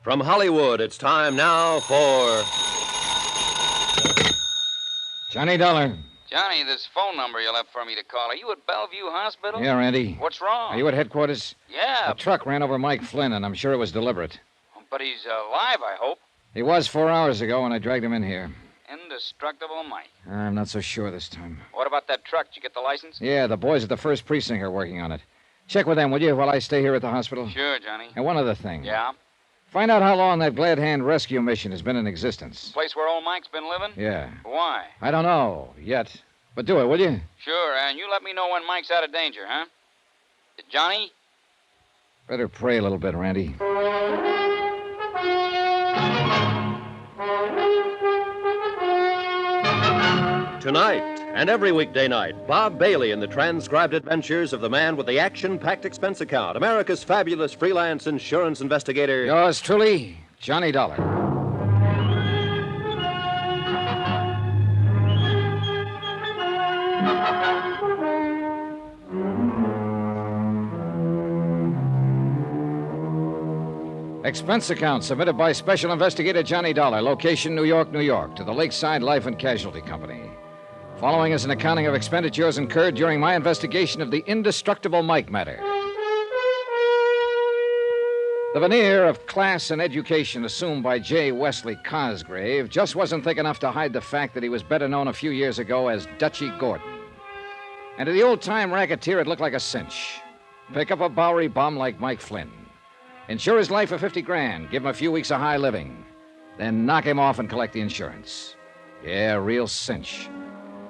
From Hollywood, it's time now for Johnny Dollar. Johnny, this phone number you left for me to call. Are you at Bellevue Hospital? Yeah, Randy. What's wrong? Are you at headquarters? Yeah. A truck ran over Mike Flynn, and I'm sure it was deliberate. But he's alive, I hope. He was 4 hours ago when I dragged him in here. Indestructible Mike. I'm not so sure this time. What about that truck? Did you get the license? Yeah, the boys at the 1st Precinct are working on it. Check with them, will you, while I stay here at the hospital? Sure, Johnny. And one other thing. Yeah? Find out how long that Glad Hand rescue mission has been in existence. Place where old Mike's been living? Yeah. Why? I don't know yet. But do it, will you? Sure, and you let me know when Mike's out of danger, huh? Johnny? Better pray a little bit, Randy. Tonight and every weekday night, Bob Bailey in the transcribed adventures of the man with the action-packed expense account, America's fabulous freelance insurance investigator. Yours truly, Johnny Dollar. Expense account submitted by Special Investigator Johnny Dollar, location New York, New York, to the Lakeside Life and Casualty Company. Following is an accounting of expenditures incurred during my investigation of the indestructible Mike matter. The veneer of class and education assumed by J. Wesley Cosgrave just wasn't thick enough to hide the fact that he was better known a few years ago as Dutchy Gordon. And to the old-time racketeer, it looked like a cinch. Pick up a Bowery bum like Mike Flynn. Insure his life for $50,000, give him a few weeks of high living. Then knock him off and collect the insurance. Yeah, real cinch.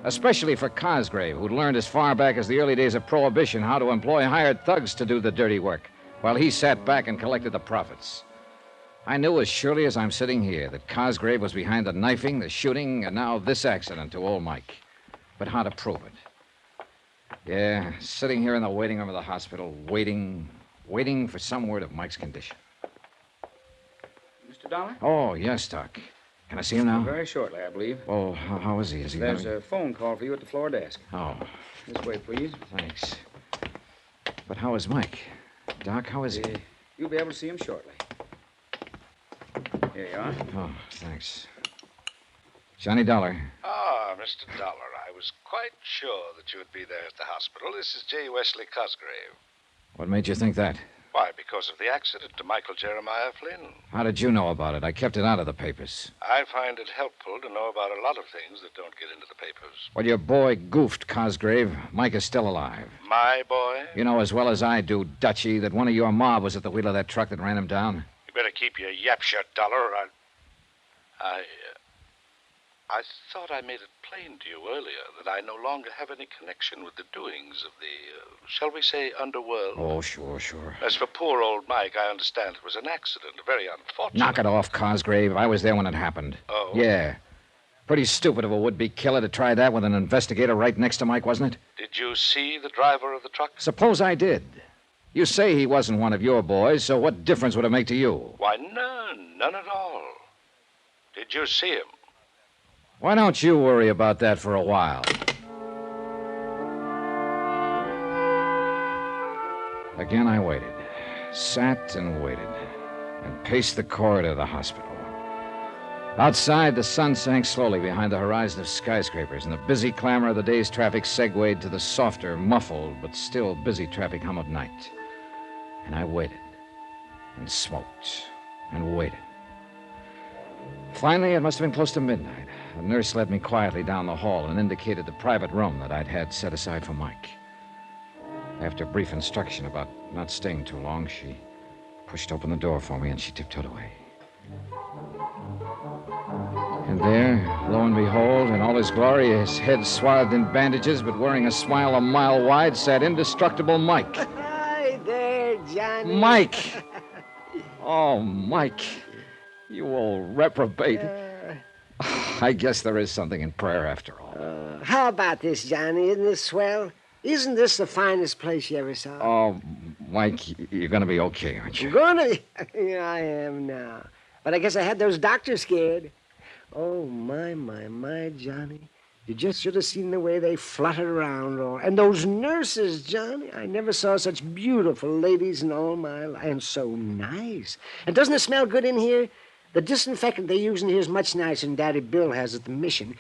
Especially for Cosgrave, who'd learned as far back as the early days of Prohibition how to employ hired thugs to do the dirty work, while he sat back and collected the profits. I knew as surely as I'm sitting here that Cosgrave was behind the knifing, the shooting, and now this accident to old Mike. But how to prove it? Yeah, sitting here in the waiting room of the hospital, waiting for some word of Mike's condition. Mr. Dollar? Oh, yes, Doc. Can I see him now? Very shortly, I believe. Oh, how is he? Is he There's a phone call for you at the floor desk. Oh. This way, please. Thanks. But how is Mike? Doc, how is he? You'll be able to see him shortly. Here you are. Oh, thanks. Johnny Dollar. Ah, Mr. Dollar, I was quite sure that you would be there at the hospital. This is J. Wesley Cosgrave. What made you think that? Why, because of the accident to Michael Jeremiah Flynn. How did you know about it? I kept it out of the papers. I find it helpful to know about a lot of things that don't get into the papers. Well, your boy goofed, Cosgrave. Mike is still alive. My boy? You know as well as I do, Dutchy, that one of your mob was at the wheel of that truck that ran him down. You better keep your yap shut, Dollar. I thought I made it plain to you earlier that I no longer have any connection with the doings of the, shall we say, underworld. Oh, sure. As for poor old Mike, I understand it was an accident, very unfortunate. Knock it off, Cosgrave. I was there when it happened. Oh? Yeah. Pretty stupid of a would-be killer to try that with an investigator right next to Mike, wasn't it? Did you see the driver of the truck? Suppose I did. You say he wasn't one of your boys, so what difference would it make to you? Why, none at all. Did you see him? Why don't you worry about that for a while? Again, I waited. Sat and waited. And paced the corridor of the hospital. Outside, the sun sank slowly behind the horizon of skyscrapers, and the busy clamor of the day's traffic segued to the softer, muffled, but still busy traffic hum of night. And I waited. And smoked. And waited. Finally, it must have been close to midnight. The nurse led me quietly down the hall and indicated the private room that I'd had set aside for Mike. After brief instruction about not staying too long, she pushed open the door for me and she tiptoed away. And there, lo and behold, in all his glory, his head swathed in bandages but wearing a smile a mile wide, sat indestructible Mike. Hi there, Johnny. Mike! Oh, Mike. You old reprobate. I guess there is something in prayer after all. How about this, Johnny? Isn't this swell? Isn't this the finest place you ever saw? Oh, Mike, you're going to be okay, aren't you? I'm gonna be. Yeah, I am now. But I guess I had those doctors scared. Oh, my, Johnny. You just should have seen the way they fluttered around. And those nurses, Johnny. I never saw such beautiful ladies in all my life. And so nice. And doesn't it smell good in here? The disinfectant they use in here is much nicer than Daddy Bill has at the mission.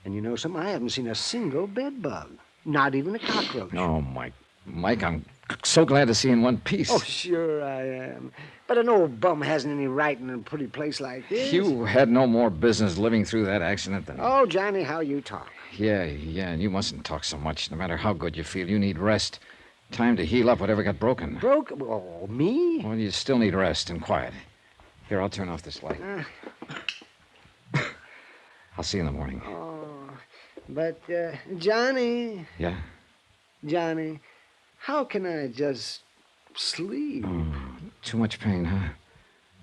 And you know something? I haven't seen a single bed bug. Not even a cockroach. Oh, Mike. Mike, I'm so glad to see you in one piece. Oh, sure I am. But an old bum hasn't any right in a pretty place like this. You had no more business living through that accident than... Oh, Johnny, how you talk. Yeah, and you mustn't talk so much. No matter how good you feel, you need rest. Time to heal up whatever got broken. Broken? Oh, me? Well, you still need rest and quiet. Here, I'll turn off this light. I'll see you in the morning. Oh, but, Johnny... Yeah? Johnny, how can I just sleep? Oh, too much pain, huh?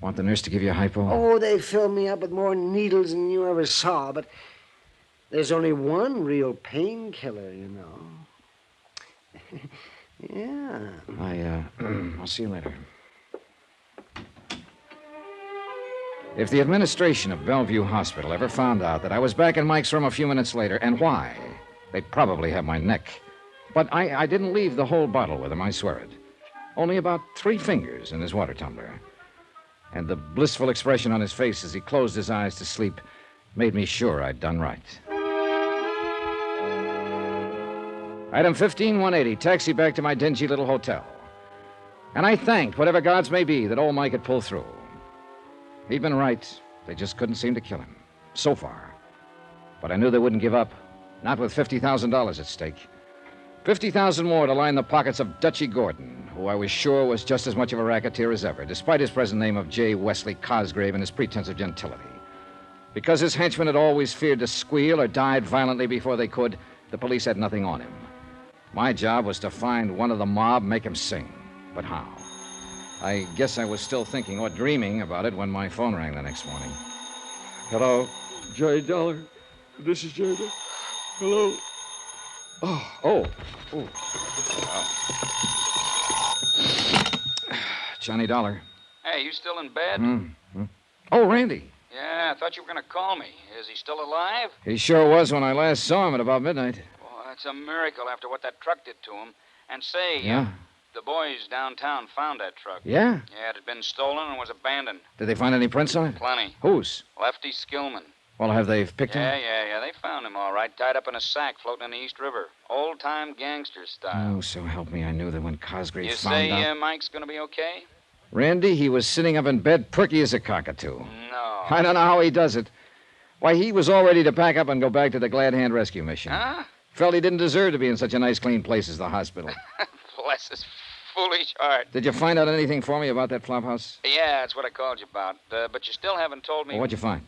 Want the nurse to give you a hypo? Oh, they filled me up with more needles than you ever saw, but there's only one real painkiller, you know. Yeah. I'll see you later. If the administration of Bellevue Hospital ever found out that I was back in Mike's room a few minutes later, and why, they'd probably have my neck. But I didn't leave the whole bottle with him, I swear it. Only about 3 fingers in his water tumbler. And the blissful expression on his face as he closed his eyes to sleep made me sure I'd done right. Item 15180, taxi back to my dingy little hotel. And I thanked whatever gods may be that old Mike had pulled through. He'd been right. They just couldn't seem to kill him. So far. But I knew they wouldn't give up. Not with $50,000 at stake. 50,000 more to line the pockets of Dutchy Gordon, who I was sure was just as much of a racketeer as ever, despite his present name of J. Wesley Cosgrave and his pretense of gentility. Because his henchmen had always feared to squeal or died violently before they could, the police had nothing on him. My job was to find one of the mob, make him sing. But how? I guess I was still thinking or dreaming about it when my phone rang the next morning. Hello, J. Dollar. This is J. Dollar. Hello. Oh. Johnny Dollar. Hey, you still in bed? Oh, Randy. Yeah, I thought you were going to call me. Is he still alive? He sure was when I last saw him at about midnight. Oh, that's a miracle after what that truck did to him. And say, Yeah? The boys downtown found that truck. Yeah? Yeah, it had been stolen and was abandoned. Did they find any prints on it? Plenty. Whose? Lefty Skillman. Well, have they picked him? Yeah. They found him all right, tied up in a sack floating in the East River. Old-time gangster style. Oh, so help me, I knew that when Cosgrave You found out... say Mike's going to be okay? Randy, he was sitting up in bed, perky as a cockatoo. No. I don't know how he does it. Why, he was all ready to pack up and go back to the Glad Hand Rescue Mission. Huh? Felt he didn't deserve to be in such a nice, clean place as the hospital. Bless his foolish heart. Did you find out anything for me about that flophouse? Yeah, that's what I called you about. But you still haven't told me... Well, what'd you find?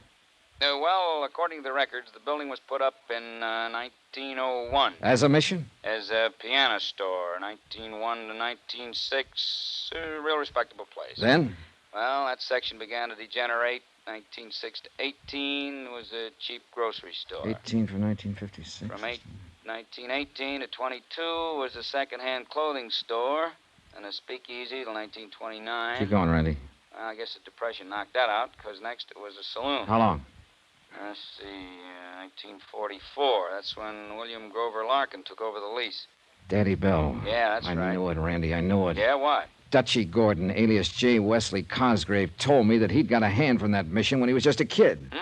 Well, according to the records, the building was put up in 1901. As a mission? As a piano store, 1901 to 1906. A real respectable place. Then? Well, that section began to degenerate. 1906 to 18 was a cheap grocery store. 18 for 1956. From 1918 to 22 was a second-hand clothing store. And a speakeasy till 1929. Keep going, Randy. Well, I guess the Depression knocked that out, because next it was a saloon. How long? Let's see, 1944. That's when William Grover Larkin took over the lease. Daddy Bell. Yeah, that's right. I knew it, Randy. I knew it. Yeah, what? Dutchy Gordon, alias J. Wesley Cosgrave, told me that he'd got a hand from that mission when he was just a kid.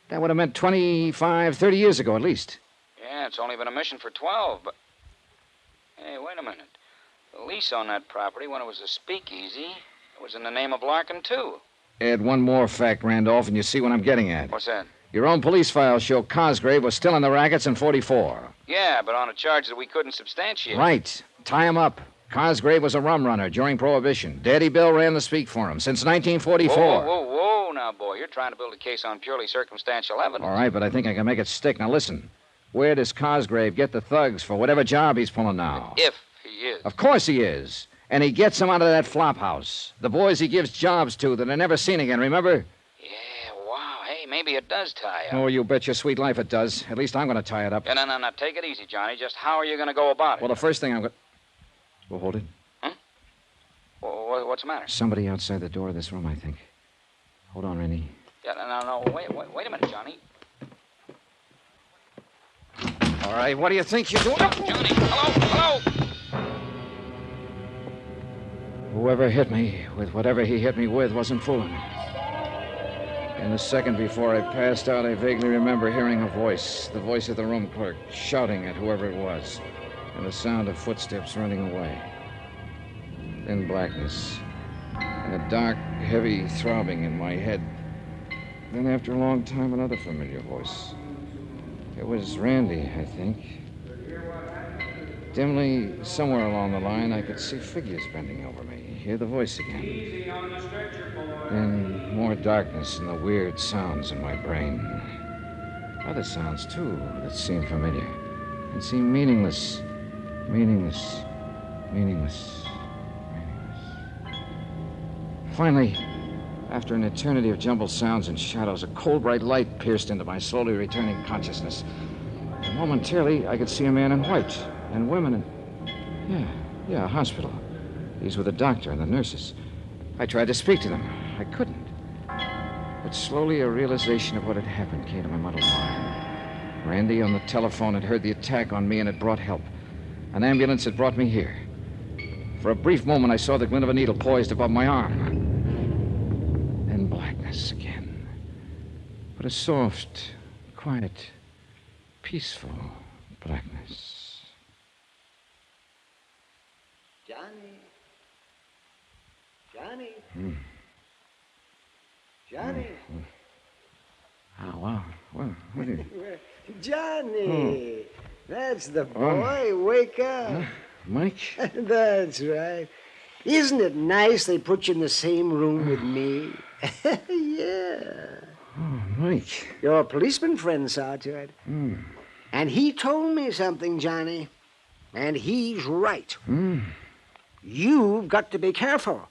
That would have meant 25, 30 years ago at least. Yeah, it's only been a mission for 12, but... Hey, wait a minute. The lease on that property, when it was a speakeasy, it was in the name of Larkin, too. Add one more fact, Randolph, and you see what I'm getting at. What's that? Your own police files show Cosgrave was still in the rackets in 44. Yeah, but on a charge that we couldn't substantiate. Right. Tie him up. Cosgrave was a rum runner during Prohibition. Daddy Bill ran the speak for him since 1944. Whoa, now, boy. You're trying to build a case on purely circumstantial evidence. All right, but I think I can make it stick. Now, listen. Where does Cosgrave get the thugs for whatever job he's pulling now? If he is. Of course he is. And he gets them out of that flop house. The boys he gives jobs to that are never seen again, remember? Yeah, wow. Hey, maybe it does tie up. Oh, you bet your sweet life it does. At least I'm going to tie it up. Yeah, no. Take it easy, Johnny. Just how are you going to go about it? Well, the first thing I'm going to... Well, hold it. Huh? Well, what's the matter? Somebody outside the door of this room, I think. Hold on, Randy. Yeah, no. Wait a minute, Johnny. All right, what do you think you're doing? Johnny, hello! Whoever hit me with whatever he hit me with wasn't fooling me. In the second before I passed out, I vaguely remember hearing a voice, the voice of the room clerk, shouting at whoever it was, and the sound of footsteps running away. Then blackness, and a dark, heavy throbbing in my head. Then after a long time, another familiar voice. It was Randy, I think. Dimly, somewhere along the line, I could see figures bending over me, hear the voice again. Then more darkness and the weird sounds in my brain. Other sounds, too, that seemed familiar and seemed meaningless. Meaningless. Finally, after an eternity of jumbled sounds and shadows, a cold, bright light pierced into my slowly returning consciousness. And momentarily, I could see a man in white and women in... Yeah, a hospital. These were the doctor and the nurses. I tried to speak to them. I couldn't. But slowly, a realization of what had happened came to my muddled mind. Randy on the telephone had heard the attack on me and had brought help. An ambulance had brought me here. For a brief moment, I saw the glint of a needle poised above my arm. Then blackness again. But a soft, quiet, peaceful blackness. Johnny? Oh, wow. Well, what do you... Johnny! That's the boy. Wake up. Mike? That's right. Isn't it nice they put you in the same room with me? Yeah. Oh, Mike. Your policeman friend saw to it. And he told me something, Johnny. And he's right. You've got to be careful.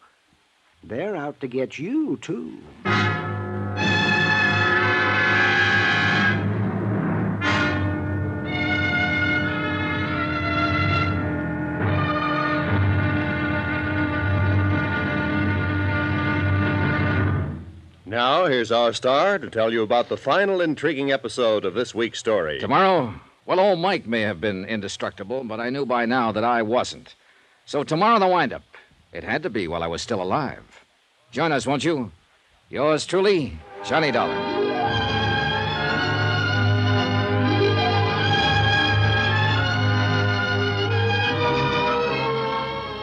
They're out to get you, too. Now, here's our star to tell you about the final intriguing episode of this week's story. Tomorrow? Well, old Mike may have been indestructible, but I knew by now that I wasn't. So tomorrow, the wind-up. It had to be while I was still alive. Join us, won't you? Yours truly, Johnny Dollar.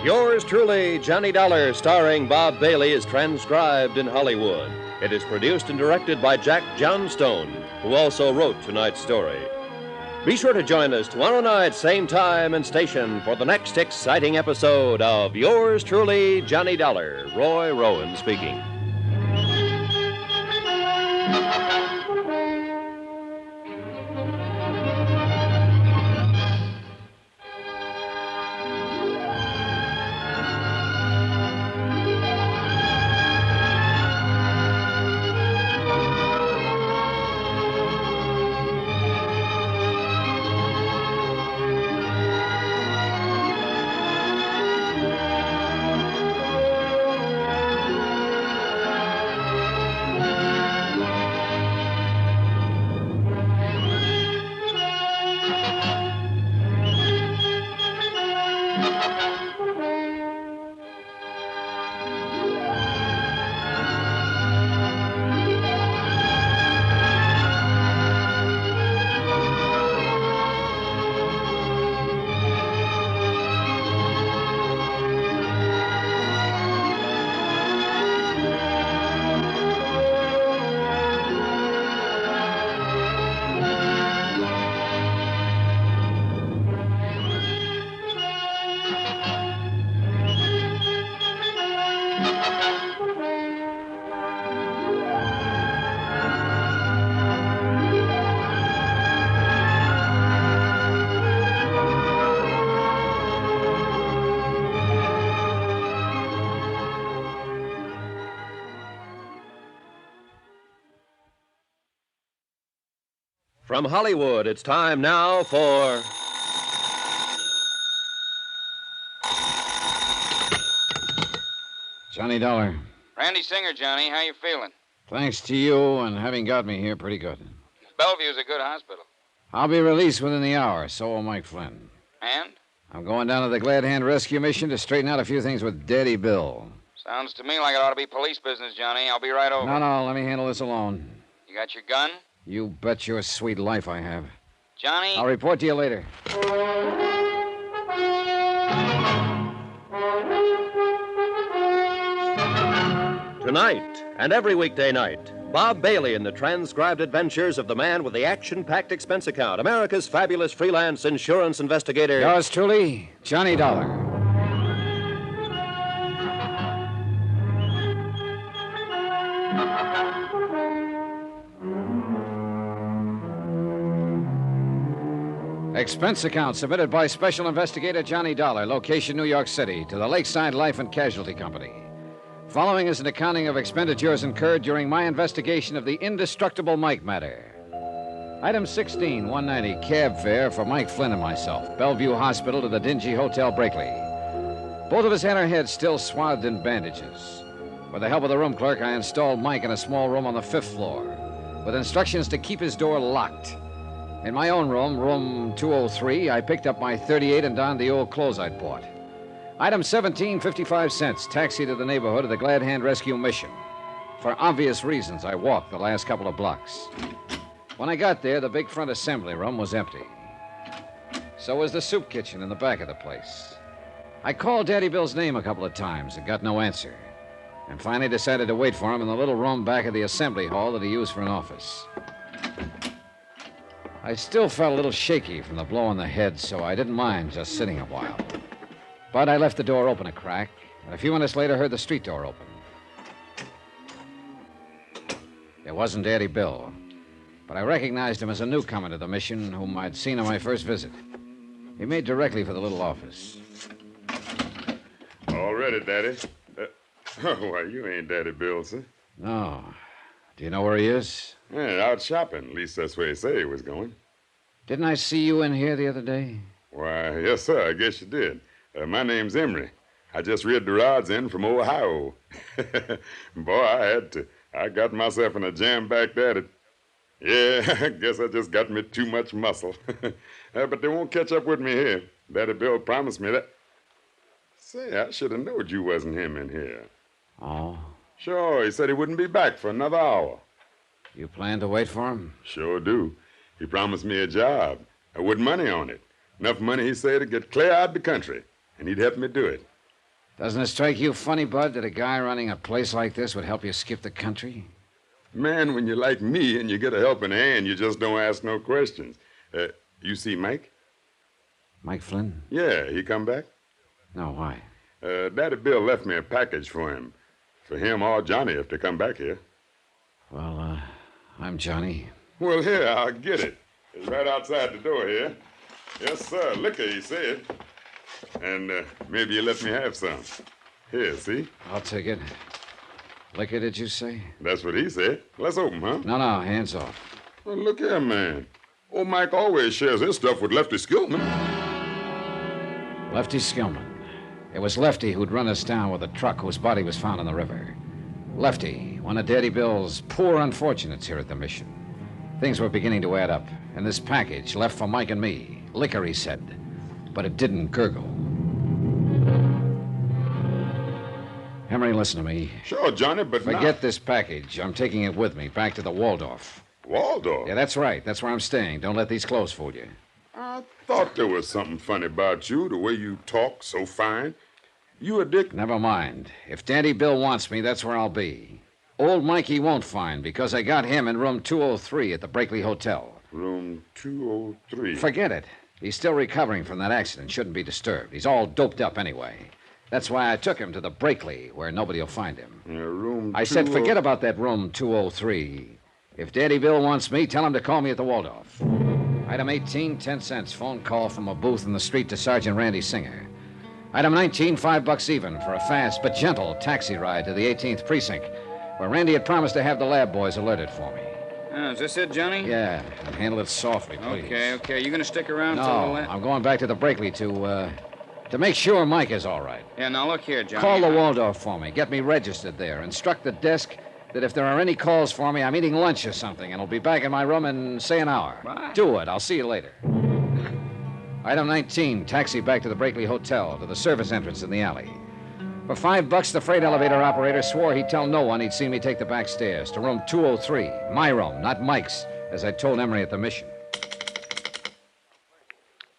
Yours truly, Johnny Dollar, starring Bob Bailey, is transcribed in Hollywood. It is produced and directed by Jack Johnstone, who also wrote tonight's story. Be sure to join us tomorrow night, same time and station, for the next exciting episode of Yours truly, Johnny Dollar. Roy Rowan speaking. From Hollywood, it's time now for... Johnny Dollar. Randy Singer, Johnny. How you feeling? Thanks to you and having got me here, pretty good. Bellevue's a good hospital. I'll be released within the hour, so will Mike Flynn. And? I'm going down to the Glad Hand Rescue Mission to straighten out a few things with Daddy Bill. Sounds to me like it ought to be police business, Johnny. I'll be right over. No, let me handle this alone. You got your gun? You bet your sweet life I have. Johnny? I'll report to you later. Tonight and every weekday night, Bob Bailey in the transcribed adventures of the man with the action-packed expense account, America's fabulous freelance insurance investigator. Yours truly, Johnny Dollar. Expense account submitted by Special Investigator Johnny Dollar, location New York City, to the Lakeside Life and Casualty Company. Following is an accounting of expenditures incurred during my investigation of the indestructible Mike matter. Item 16, 190, cab fare for Mike Flynn and myself, Bellevue Hospital to the dingy Hotel Brakely. Both of us had our heads still swathed in bandages. With the help of the room clerk, I installed Mike in a small room on the 5th floor, with instructions to keep his door locked. In my own room, room 203, I picked up my .38 and donned the old clothes I'd bought. Item 17, 55 cents, taxi to the neighborhood of the Glad Hand Rescue Mission. For obvious reasons, I walked the last couple of blocks. When I got there, the big front assembly room was empty. So was the soup kitchen in the back of the place. I called Daddy Bill's name a couple of times and got no answer. And finally decided to wait for him in the little room back of the assembly hall that he used for an office. I still felt a little shaky from the blow on the head, so I didn't mind just sitting a while. But I left the door open a crack, and a few minutes later heard the street door open. It wasn't Daddy Bill, but I recognized him as a newcomer to the mission whom I'd seen on my first visit. He made directly for the little office. All ready, Daddy. Why, you ain't Daddy Bill, sir. No. Do you know where he is? Yeah, out shopping. At least that's where he said he was going. Didn't I see you in here the other day? Why, yes, sir. I guess you did. My name's Emery. I just read the rods in from Ohio. Boy, I had to. I got myself in a jam back there. Yeah, I guess I just got me too much muscle. But they won't catch up with me here. Daddy Bill promised me that. Say, I should have known you wasn't him in here. Oh? Sure, he said he wouldn't be back for another hour. You plan to wait for him? Sure do. He promised me a job, with money on it. Enough money, he said, to get clear out of the country, and he'd help me do it. Doesn't it strike you funny, Bud, that a guy running a place like this would help you skip the country? Man, when you're like me and you get a helping hand, you just don't ask no questions. You see Mike? Mike Flynn? Yeah, he come back? No, why? Daddy Bill left me a package for him. For him or Johnny if they come back here. Well, I'm Johnny. Well, here, I'll get it. It's right outside the door here. Yes, sir. Liquor, he said. And maybe you let me have some. Here, see? I'll take it. Liquor, did you say? That's what he said. Let's open, huh? No, hands off. Well, look here, man. Old Mike always shares his stuff with Lefty Skillman. Lefty Skillman. It was Lefty who'd run us down with a truck whose body was found in the river. Lefty, one of Daddy Bill's poor unfortunates here at the mission. Things were beginning to add up, and this package left for Mike and me. Liquor, he said, but it didn't gurgle. Emery, listen to me. Sure, Johnny, but forget this package. I'm taking it with me back to the Waldorf. Waldorf? Yeah, that's right. That's where I'm staying. Don't let these clothes fool you. I thought there was something funny about you, the way you talk so fine. You a dick? Never mind. If Daddy Bill wants me, that's where I'll be. Old Mikey won't find, because I got him in room 203 at the Brakely Hotel. Room 203? Forget it. He's still recovering from that accident. Shouldn't be disturbed. He's all doped up anyway. That's why I took him to the Brakely, where nobody will find him. Room I said forget about that room 203. If Daddy Bill wants me, tell him to call me at the Waldorf. Item 18, 10 cents. Phone call from a booth in the street to Sergeant Randy Singer. Item 19, $5 even for a fast but gentle taxi ride to the 18th precinct, where Randy had promised to have the lab boys alerted for me. Is this it, Johnny? Yeah, and handle it softly, please. Okay. You gonna stick around No, till... I'm going back to the Brakely to make sure Mike is all right. Yeah, now look here, Johnny. Call the Waldorf for me. Get me registered there. Instruct the desk that if there are any calls for me, I'm eating lunch or something, and I'll be back in my room in, say, an hour. What? Do it. I'll see you later. Item 19, taxi back to the Brakely Hotel, to the service entrance in the alley. For $5, the freight elevator operator swore he'd tell no one he'd seen me take the back stairs to room 203. My room, not Mike's, as I told Emery at the mission.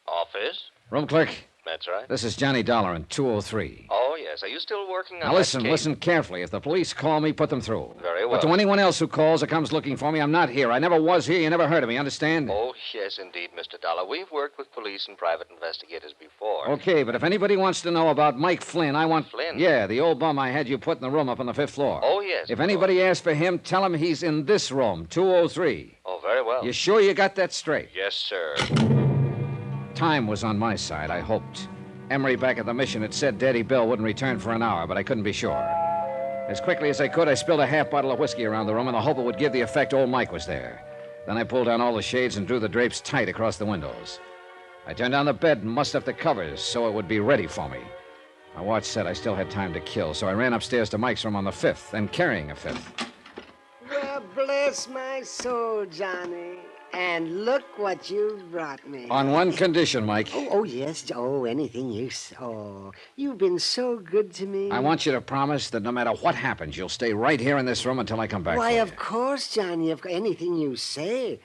Office? Room clerk, That's right. this is Johnny Dollar in 203. Oh, yes. Are you still working on Now listen, that case? listen carefully. If the police call me, put them through. Very well. But to anyone else who calls or comes looking for me, I'm not here. I never was here. You never heard of me, understand? Oh, yes, indeed, Mr. Dollar. We've worked with police and private investigators before. Okay, but if anybody wants to know about Mike Flynn, I want... Flynn? Yeah, the old bum I had you put in the room up on the 5th floor. Oh, yes. If anybody asks for him, tell him he's in this room, 203. Oh, very well. You sure you got that straight? Yes, sir. Time was on my side, I hoped. Emery back at the mission had said Daddy Bill wouldn't return for an hour, but I couldn't be sure. As quickly as I could, I spilled a half bottle of whiskey around the room in the hope it would give the effect old Mike was there. Then I pulled down all the shades and drew the drapes tight across the windows. I turned down the bed and mussed up the covers so it would be ready for me. My watch said I still had time to kill, so I ran upstairs to Mike's room on the 5th, and carrying a 5th. Well, bless my soul, Johnny. And look what you've brought me. On one condition, Mike. Oh, yes. Oh, anything you say. Oh, you've been so good to me. I want you to promise that no matter what happens, you'll stay right here in this room until I come back. Why, for of course, Johnny. Anything you say.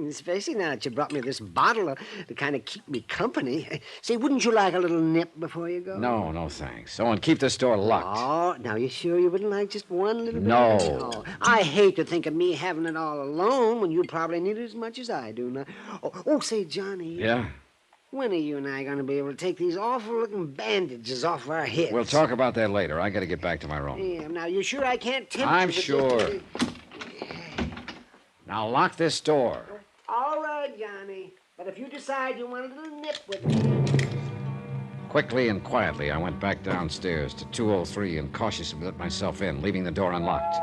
Especially now that you brought me this bottle to kind of keep me company. Say, wouldn't you like a little nip before you go? you. No, thanks. Oh, and keep this door locked. Oh, now you sure you wouldn't like just one little bit? No. Oh, I hate to think of me having it all alone when you probably need it as much as I do now. Oh, say, Johnny. Yeah? When are you and I going to be able to take these awful-looking bandages off our heads? We'll talk about that later. I got to get back to my room. Yeah, now you sure I can't tempt I'm you? sure. Now lock this door. All right, Johnny. But if you decide you want a little nip with me... Quickly and quietly, I went back downstairs to 203 and cautiously let myself in, leaving the door unlocked.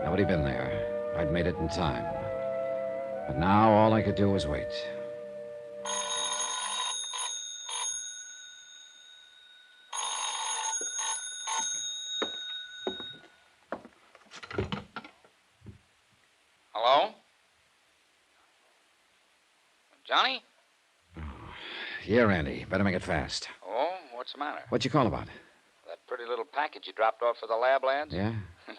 Nobody been there. I'd made it in time. But now all I could do was wait. Hello? Johnny? Yeah, Randy. Better make it fast. Oh, what's the matter? What'd you call about? That pretty little package you dropped off for the lab lads? Yeah?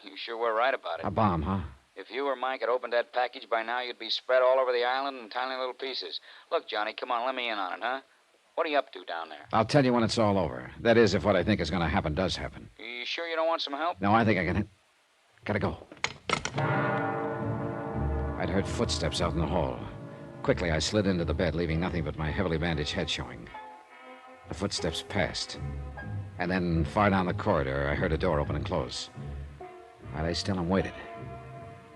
You sure were right about it. A bomb, huh? If you or Mike had opened that package by now, you'd be spread all over the island in tiny little pieces. Look, Johnny, come on, let me in on it, huh? What are you up to down there? I'll tell you when it's all over. That is, if what I think is going to happen does happen. You sure you don't want some help? No, I think I can... Gotta go. I'd heard footsteps out in the hall. Quickly, I slid into the bed, leaving nothing but my heavily bandaged head showing. The footsteps passed. And then, far down the corridor, I heard a door open and close. I lay still and waited.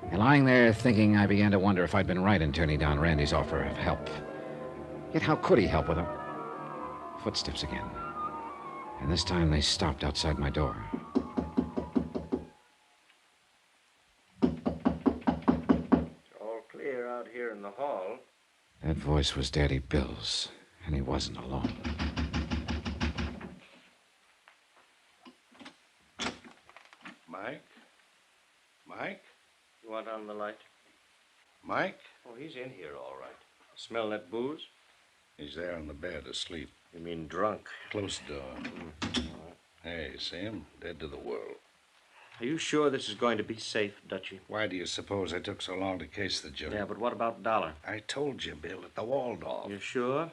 And lying there thinking, I began to wonder if I'd been right in turning down Randy's offer of help. Yet how could he help with a... Footsteps again. And this time they stopped outside my door. It's all clear out here in the hall. That voice was Daddy Bill's, and he wasn't alone. Mike? Mike? You want on the light? Mike? Oh, he's in here, all right. Smell that booze? He's there on the bed, asleep. You mean drunk? Close the door. Hey, see him? Dead to the world. Are you sure this is going to be safe, Dutchie? Why do you suppose I took so long to case the jury? Yeah, but what about Dollar? I told you, Bill, at the Waldorf. You sure?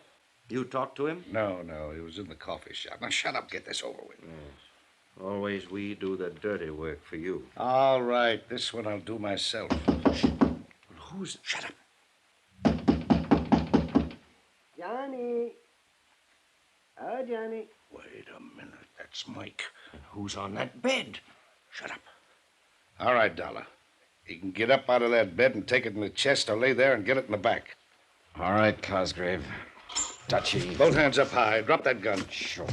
You talked to him? No, he was in the coffee shop. Now, shut up, get this over with. Yes. Always we do the dirty work for you. All right, this one I'll do myself. Who's... Shut up. Johnny. Oh, Johnny. Wait a minute. That's Mike. Who's on that bed? Shut up. All right, Dollar. You can get up out of that bed and take it in the chest or lay there and get it in the back. All right, Cosgrave. Dutchie. Both hands up high. Drop that gun. Sure.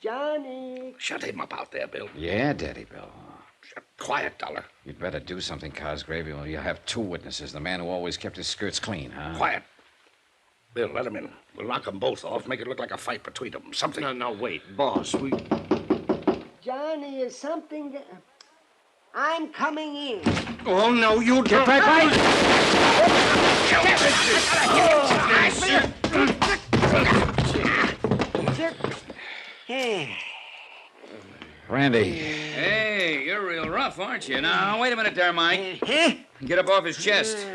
Johnny. Shut him up out there, Bill. Yeah, Daddy Bill. Quiet, Dollar. You'd better do something, Cosgrave. You'll have two witnesses. The man who always kept his skirts clean, huh? Quiet. Bill, let him in. We'll knock them both off, make it look like a fight between them. Something. No, wait. Boss, we... Johnny, is something... I'm coming in. Oh, no, you Get don't. back, Randy. Hey, you're real rough, aren't you? Now, wait a minute there, Mike. Get up off his chest.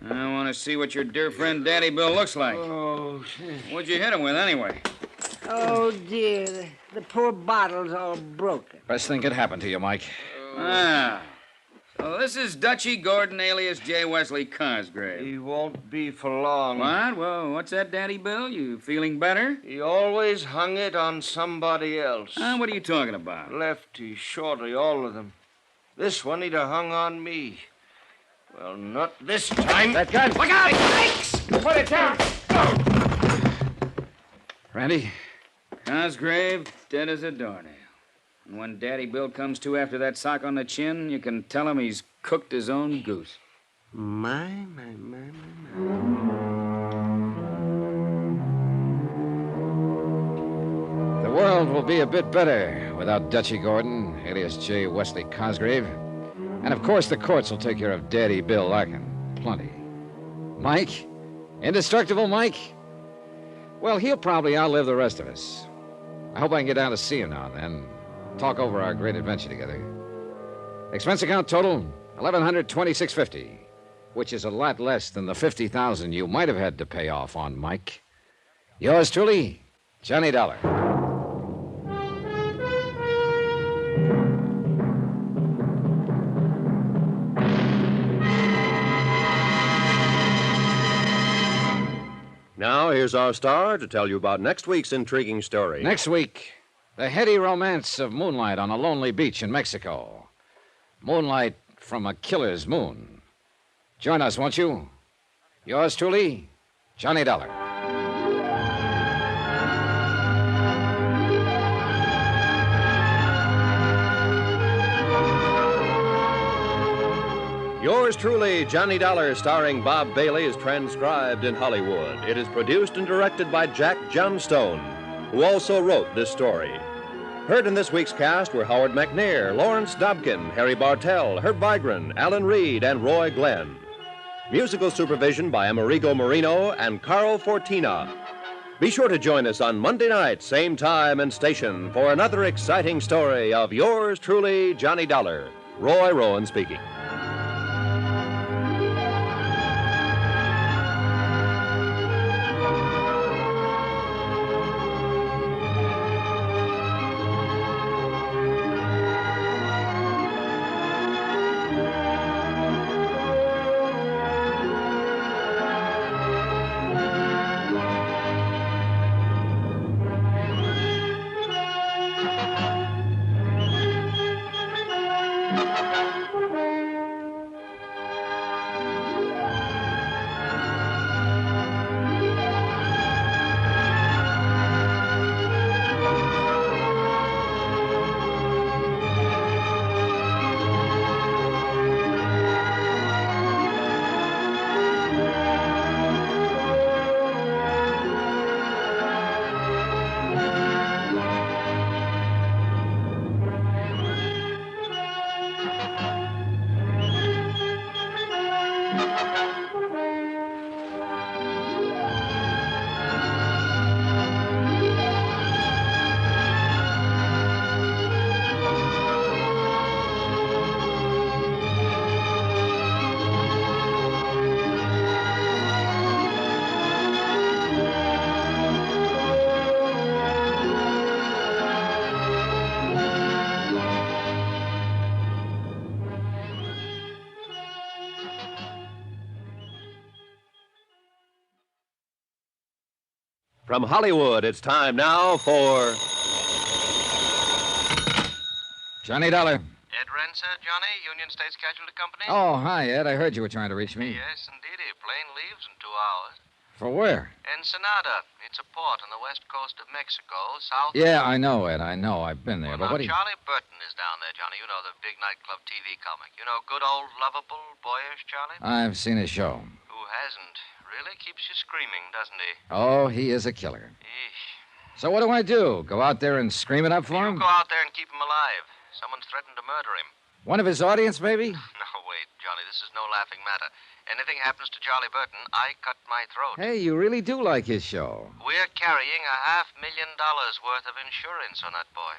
I want to see what your dear friend Daddy Bill looks like. Oh, What'd you hit him with, anyway? oh dear. The poor bottle's all broken. Best thing could happen to you, Mike. Ah. So this is Dutchy Gordon, alias J. Wesley Cosgrave. He won't be for long. What? Well, what's that, Daddy Bill? You feeling better? He always hung it on somebody else. What are you talking about? Lefty, shorty, all of them. This one he'd have hung on me. Well, not this time. That gun! Look out! Thanks! Put it down! Randy? Cosgrave, dead as a doornail. And when Daddy Bill comes to after that sock on the chin, you can tell him he's cooked his own goose. My. The world will be a bit better without Dutchy Gordon, alias J. Wesley Cosgrave. And, of course, the courts will take care of Daddy Bill Larkin. Plenty. Mike? Indestructible Mike? Well, he'll probably outlive the rest of us. I hope I can get down to see him now and then. Talk over our great adventure together. Expense account total, $1,126.50, which is a lot less than the $50,000 you might have had to pay off on Mike. Yours truly, Johnny Dollar. Now, here's our star to tell you about next week's intriguing story. Next week, the heady romance of moonlight on a lonely beach in Mexico. Moonlight from a killer's moon. Join us, won't you? Yours truly, Johnny Dollar. Yours truly, Johnny Dollar, starring Bob Bailey, is transcribed in Hollywood. It is produced and directed by Jack Johnstone, who also wrote this story. Heard in this week's cast were Howard McNair, Lawrence Dobkin, Harry Bartell, Herb Vigran, Alan Reed, and Roy Glenn. Musical supervision by Amerigo Marino and Carl Fortina. Be sure to join us on Monday night, same time and station, for another exciting story of yours truly, Johnny Dollar. Roy Rowan speaking. From Hollywood, it's time now for... Johnny Dollar. Ed Renser, Johnny, Union States Casualty Company? Oh, hi, Ed. I heard you were trying to reach me. Yes, indeedy. Plane leaves in 2 hours. For where? Ensenada. It's a port on the west coast of Mexico, south... Yeah, I know, Ed. I know. I've been there. Well, But now, what do you... Charlie Burton is down there, Johnny. You know, the big nightclub TV comic. You know, good old, lovable, boyish Charlie? I've seen his show. Who hasn't? Really keeps you screaming, doesn't he? Oh, he is a killer. Eesh. So what do I do? Go out there and scream it up for him? Go out there and keep him alive. Someone's threatened to murder him. One of his audience, maybe? No, wait, Johnny, this is no laughing matter. Anything happens to Charlie Burton, I cut my throat. Hey, you really do like his show. We're carrying $500,000 worth of insurance on that boy.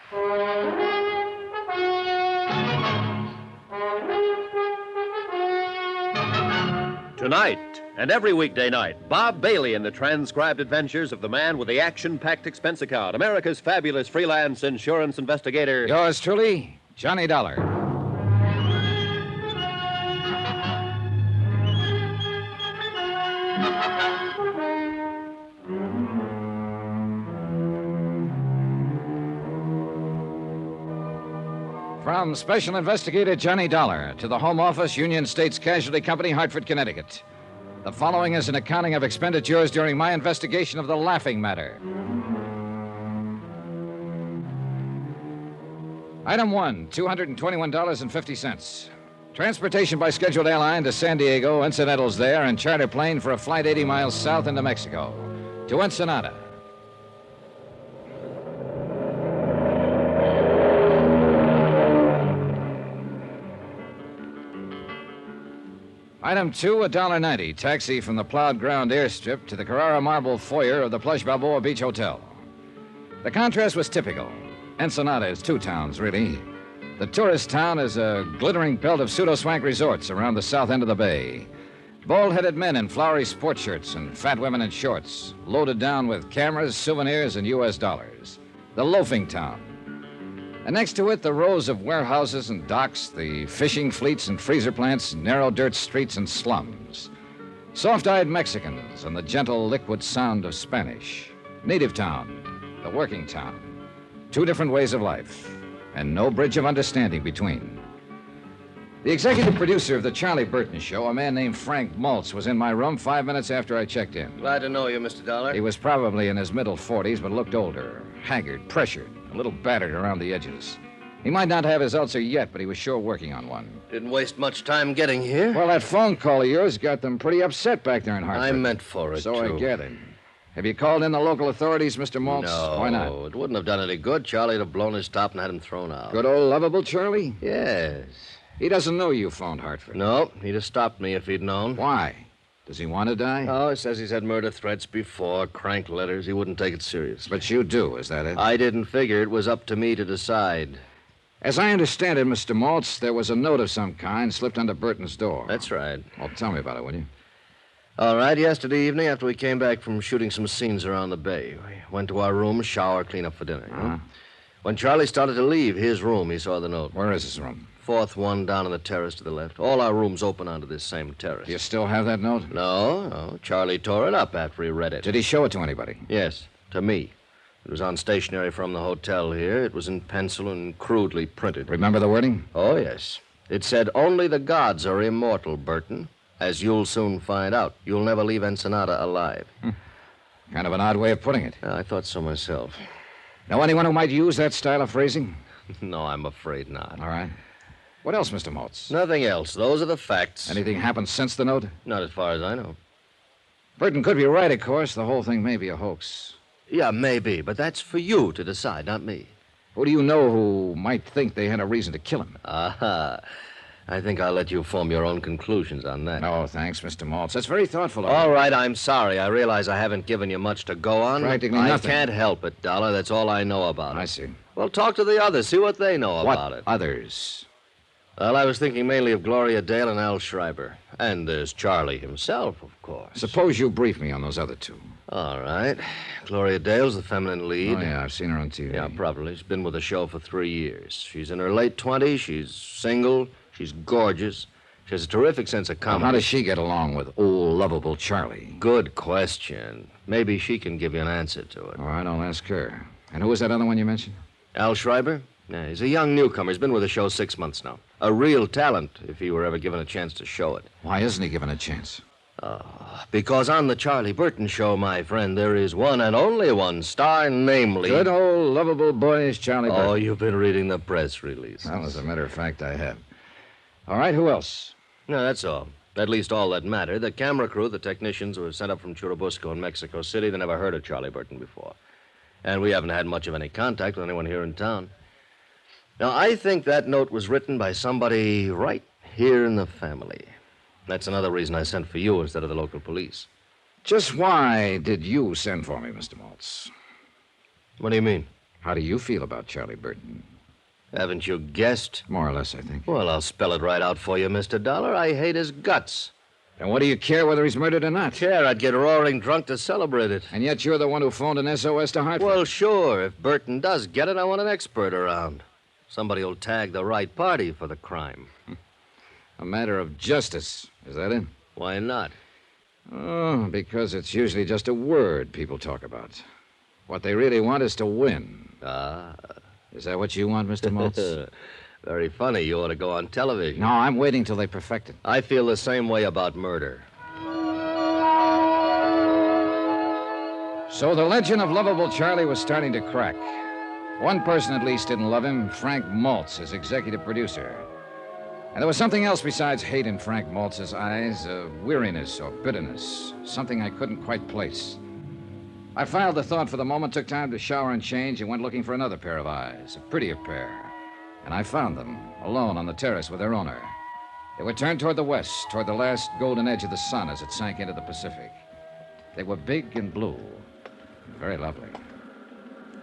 Tonight and every weekday night, Bob Bailey in the transcribed adventures of the man with the action-packed expense account, America's fabulous freelance insurance investigator. Yours truly, Johnny Dollar. From Special Investigator Johnny Dollar to the Home Office, Union States Casualty Company, Hartford, Connecticut. The following is an accounting of expenditures during my investigation of the laughing matter. Item 1, $221.50. Transportation by scheduled airline to San Diego, incidentals there, and charter plane for a flight 80 miles south into Mexico. To Ensenada. Item 2, $1.90. Taxi from the plowed ground airstrip to the Carrara marble foyer of the plush Balboa Beach Hotel. The contrast was typical. Ensenada is two towns, really. The tourist town is a glittering belt of pseudo-swank resorts around the south end of the bay. Bald-headed men in flowery sports shirts and fat women in shorts, loaded down with cameras, souvenirs, and U.S. dollars. The loafing town. And next to it, the rows of warehouses and docks, the fishing fleets and freezer plants, narrow dirt streets and slums. Soft-eyed Mexicans and the gentle liquid sound of Spanish. Native town, the working town. Two different ways of life, and no bridge of understanding between. The executive producer of the Charlie Burton Show, a man named Frank Maltz, was in my room 5 minutes after I checked in. Glad to know you, Mr. Dollar. He was probably in his middle 40s, but looked older, haggard, pressured, a little battered around the edges. He might not have his ulcer yet, but he was sure working on one. Didn't waste much time getting here. Well, that phone call of yours got them pretty upset back there in Hartford. I meant for it, So too. I gathered. Have you called in the local authorities, Mr. Maltz? No. Why not? It wouldn't have done any good. Charlie'd have blown his top and had him thrown out. Good old lovable Charlie? Yes. He doesn't know you phoned Hartford. No, he'd have stopped me if he'd known. Why? Does he want to die? Oh, he says he's had murder threats before, crank letters. He wouldn't take it serious. But you do, is that it? I didn't figure it was up to me to decide. As I understand it, Mr. Maltz, there was a note of some kind slipped under Burton's door. That's right. Well, tell me about it, will you? All right, yesterday evening, after we came back from shooting some scenes around the bay, we went to our room, shower, clean up for dinner. You know? When Charlie started to leave his room, he saw the note. Where is his room? Fourth one down on the terrace to the left. All our rooms open onto this same terrace. Do you still have that note? No. Charlie tore it up after he read it. Did he show it to anybody? Yes, to me. It was on stationery from the hotel here. It was in pencil and crudely printed. Remember the wording? Oh, yes. It said, "Only the gods are immortal, Burton. As you'll soon find out, you'll never leave Ensenada alive." Kind of an odd way of putting it. I thought so myself. Know anyone who might use that style of phrasing? No, I'm afraid not. All right. What else, Mr. Maltz? Nothing else. Those are the facts. Anything happened since the note? Not as far as I know. Burton could be right, of course. The whole thing may be a hoax. Yeah, maybe, but that's for you to decide, not me. Who do you know who might think they had a reason to kill him? Aha. I think I'll let you form your own conclusions on that. No, thanks, Mr. Maltz. That's very thoughtful of you. All right, I'm sorry. I realize I haven't given you much to go on. Practically I nothing. can't help it, Dollar. That's all I know about it. I see. Well, talk to the others. See what they know about it. Others? Well, I was thinking mainly of Gloria Dale and Al Schreiber. And there's Charlie himself, of course. Suppose you brief me on those other two. All right. Gloria Dale's the feminine lead. Oh, yeah, I've seen her on TV. Yeah, probably. She's been with the show for 3 years. She's in her late 20s. She's single. She's gorgeous. She has a terrific sense of comedy. How does she get along with old, lovable Charlie? Good question. Maybe she can give you an answer to it. All right, I'll ask her. And who was that other one you mentioned? Al Schreiber? Yeah, he's a young newcomer. He's been with the show 6 months now. A real talent, if he were ever given a chance to show it. Why isn't he given a chance? Because on the Charlie Burton Show, my friend, there is one and only one star, namely... Good old, lovable boyish Charlie Burton. Oh, you've been reading the press release. Well, as a matter of fact, I have. All right, who else? No, that's all. At least all that mattered. The camera crew, the technicians who were sent up from Churubusco in Mexico City, they never heard of Charlie Burton before. And we haven't had much of any contact with anyone here in town. Now, I think that note was written by somebody right here in the family. That's another reason I sent for you instead of the local police. Just why did you send for me, Mr. Maltz? What do you mean? How do you feel about Charlie Burton? Haven't you guessed? More or less, I think. Well, I'll spell it right out for you, Mr. Dollar. I hate his guts. And what do you care whether he's murdered or not? Care, I'd get roaring drunk to celebrate it. And yet you're the one who phoned an SOS to Hartford. Well, sure. If Burton does get it, I want an expert around. Somebody who'll tag the right party for the crime. A matter of justice. Is that it? Why not? Oh, because it's usually just a word people talk about. What they really want is to win. Ah. Is that what you want, Mr. Maltz? Very funny. You ought to go on television. No, I'm waiting till they perfect it. I feel the same way about murder. So the legend of lovable Charlie was starting to crack. One person at least didn't love him, Frank Maltz, his executive producer. And there was something else besides hate in Frank Maltz's eyes, a weariness or bitterness, something I couldn't quite place. I filed the thought for the moment, took time to shower and change, and went looking for another pair of eyes, a prettier pair. And I found them, alone on the terrace with their owner. They were turned toward the west, toward the last golden edge of the sun as it sank into the Pacific. They were big and blue, very lovely.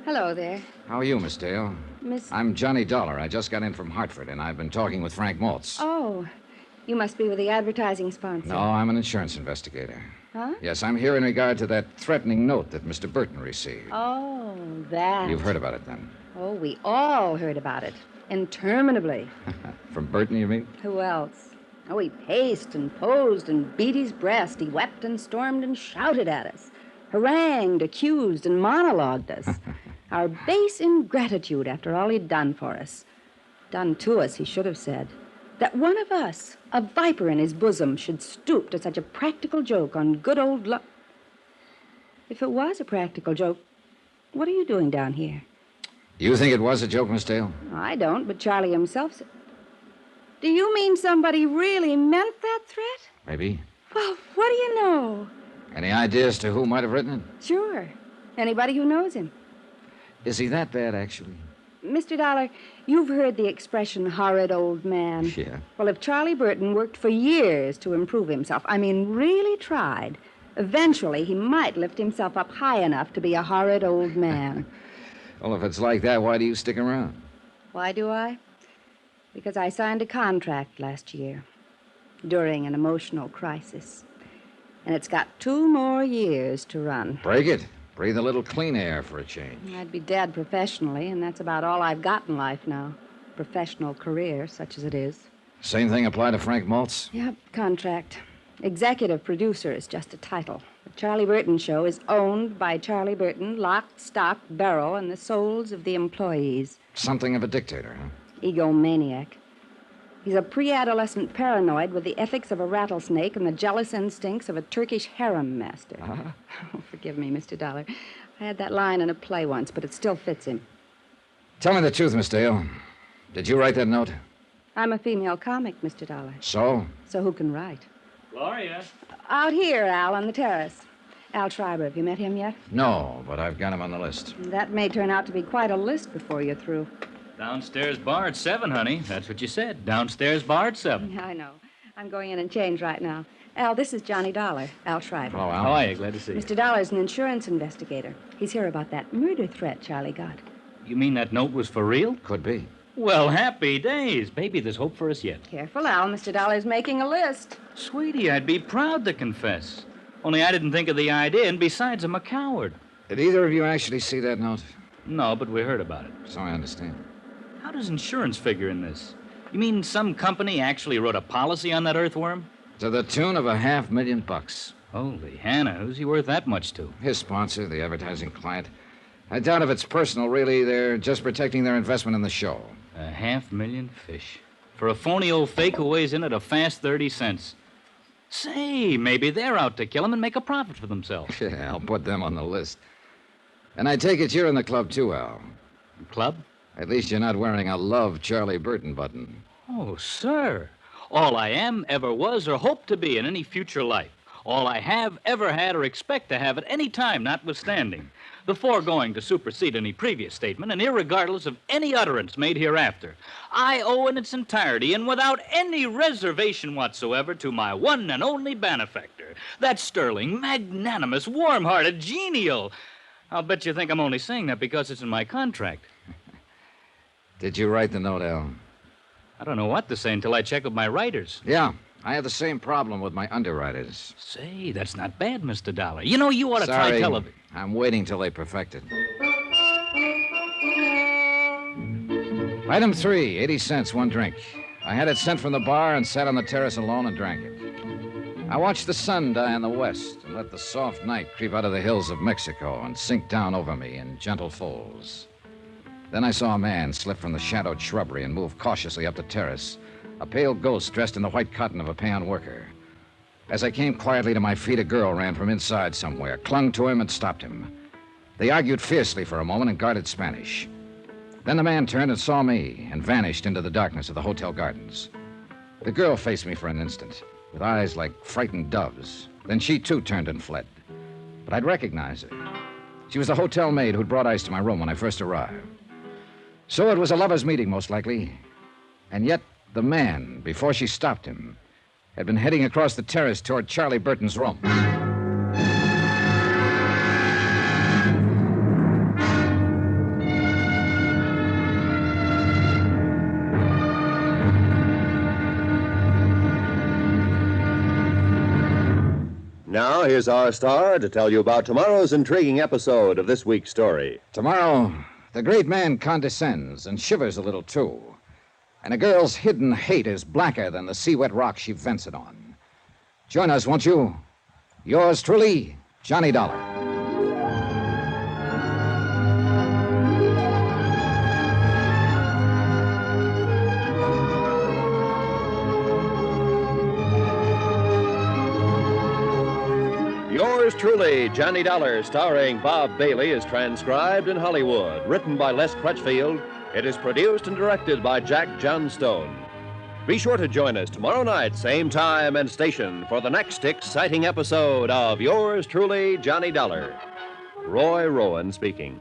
Hello there. How are you, Miss Dale? Miss... I'm Johnny Dollar. I just got in from Hartford, and I've been talking with Frank Maltz. Oh, you must be with the advertising sponsor. No, I'm an insurance investigator. Huh? Yes, I'm here in regard to that threatening note that Mr. Burton received. Oh, that. You've heard about it, then? Oh, we all heard about it. Interminably. From Burton, you mean? Who else? Oh, he paced and posed and beat his breast. He wept and stormed and shouted at us. Harangued, accused, and monologued us. Our base ingratitude after all he'd done for us. Done to us, he should have said. That one of us, a viper in his bosom, should stoop to such a practical joke on good old luck. If it was a practical joke, what are you doing down here? You think it was a joke, Miss Dale? I don't, but Charlie himself said... Do you mean somebody really meant that threat? Maybe. Well, what do you know? Any idea as to who might have written it? Sure. Anybody who knows him. Is he that bad, actually? Mr. Dollar, you've heard the expression horrid old man. Yeah. Well, if Charlie Burton worked for years to improve himself, I mean really tried, eventually he might lift himself up high enough to be a horrid old man. Well, if it's like that, why do you stick around? Why do I? Because I signed a contract last year during an emotional crisis. And it's got 2 more years to run. Break it. Breathe a little clean air for a change. I'd be dead professionally, and that's about all I've got in life now. Professional career, such as it is. Same thing apply to Frank Maltz? Yep, contract. Executive producer is just a title. The Charlie Burton Show is owned by Charlie Burton, lock, stock, barrel, and the souls of the employees. Something of a dictator, huh? Egomaniac. He's a pre-adolescent paranoid with the ethics of a rattlesnake and the jealous instincts of a Turkish harem master. Uh-huh. Oh, forgive me, Mr. Dollar. I had that line in a play once, but it still fits him. Tell me the truth, Miss Dale. Did you write that note? I'm a female comic, Mr. Dollar. So? So who can write? Gloria? Out here, Al, on the terrace. Al Schreiber, have you met him yet? No, but I've got him on the list. That may turn out to be quite a list before you're through. Downstairs bar at 7, honey. That's what you said. Downstairs bar at 7. I know. I'm going in and change right now. Al, this is Johnny Dollar, Al Schreiber. Hello, Al. How are you? Glad to see you. Mr. Dollar's an insurance investigator. He's here about that murder threat Charlie got. You mean that note was for real? Could be. Well, happy days. Maybe there's hope for us yet. Careful, Al. Mr. Dollar's making a list. Sweetie, I'd be proud to confess. Only I didn't think of the idea, and besides, I'm a coward. Did either of you actually see that note? No, but we heard about it. So I understand. How does insurance figure in this? You mean some company actually wrote a policy on that earthworm? To the tune of $500,000. Holy Hannah, who's he worth that much to? His sponsor, the advertising client. I doubt if it's personal, really. They're just protecting their investment in the show. $500,000 fish. For a phony old fake who weighs in at a fast 30 cents. Say, maybe they're out to kill him and make a profit for themselves. Yeah, I'll put them on the list. And I take it you're in the club, too, Al. Club? At least you're not wearing a Love Charlie Burton button. Oh, sir. All I am, ever was, or hope to be in any future life. All I have, ever had, or expect to have at any time, notwithstanding. the foregoing to supersede any previous statement and irregardless of any utterance made hereafter, I owe in its entirety and without any reservation whatsoever to my one and only benefactor, that sterling, magnanimous, warm-hearted, genial. I'll bet you think I'm only saying that because it's in my contract. Did you write the note, Al? I don't know what to say until I check with my writers. Yeah, I have the same problem with my underwriters. Say, that's not bad, Mr. Dollar. You know, you ought to Sorry, try television. I'm waiting till they perfect it. Item 3, 80 cents, one drink. I had it sent from the bar and sat on the terrace alone and drank it. I watched the sun die in the west and let the soft night creep out of the hills of Mexico and sink down over me in gentle folds. Then I saw a man slip from the shadowed shrubbery and move cautiously up the terrace, a pale ghost dressed in the white cotton of a peon worker. As I came quietly to my feet, a girl ran from inside somewhere, clung to him, and stopped him. They argued fiercely for a moment and guarded Spanish. Then the man turned and saw me and vanished into the darkness of the hotel gardens. The girl faced me for an instant, with eyes like frightened doves. Then she, too, turned and fled. But I'd recognize her. She was the hotel maid who'd brought ice to my room when I first arrived. So it was a lover's meeting, most likely. And yet, the man, before she stopped him, had been heading across the terrace toward Charlie Burton's room. Now, here's our star to tell you about tomorrow's intriguing episode of this week's story. Tomorrow, the great man condescends and shivers a little, too. And a girl's hidden hate is blacker than the sea-wet rock she vents it on. Join us, won't you? Yours truly, Johnny Dollar. Yours truly, Johnny Dollar, starring Bob Bailey, is transcribed in Hollywood. Written by Les Crutchfield, it is produced and directed by Jack Johnstone. Be sure to join us tomorrow night, same time and station, for the next exciting episode of Yours truly, Johnny Dollar. Roy Rowan speaking.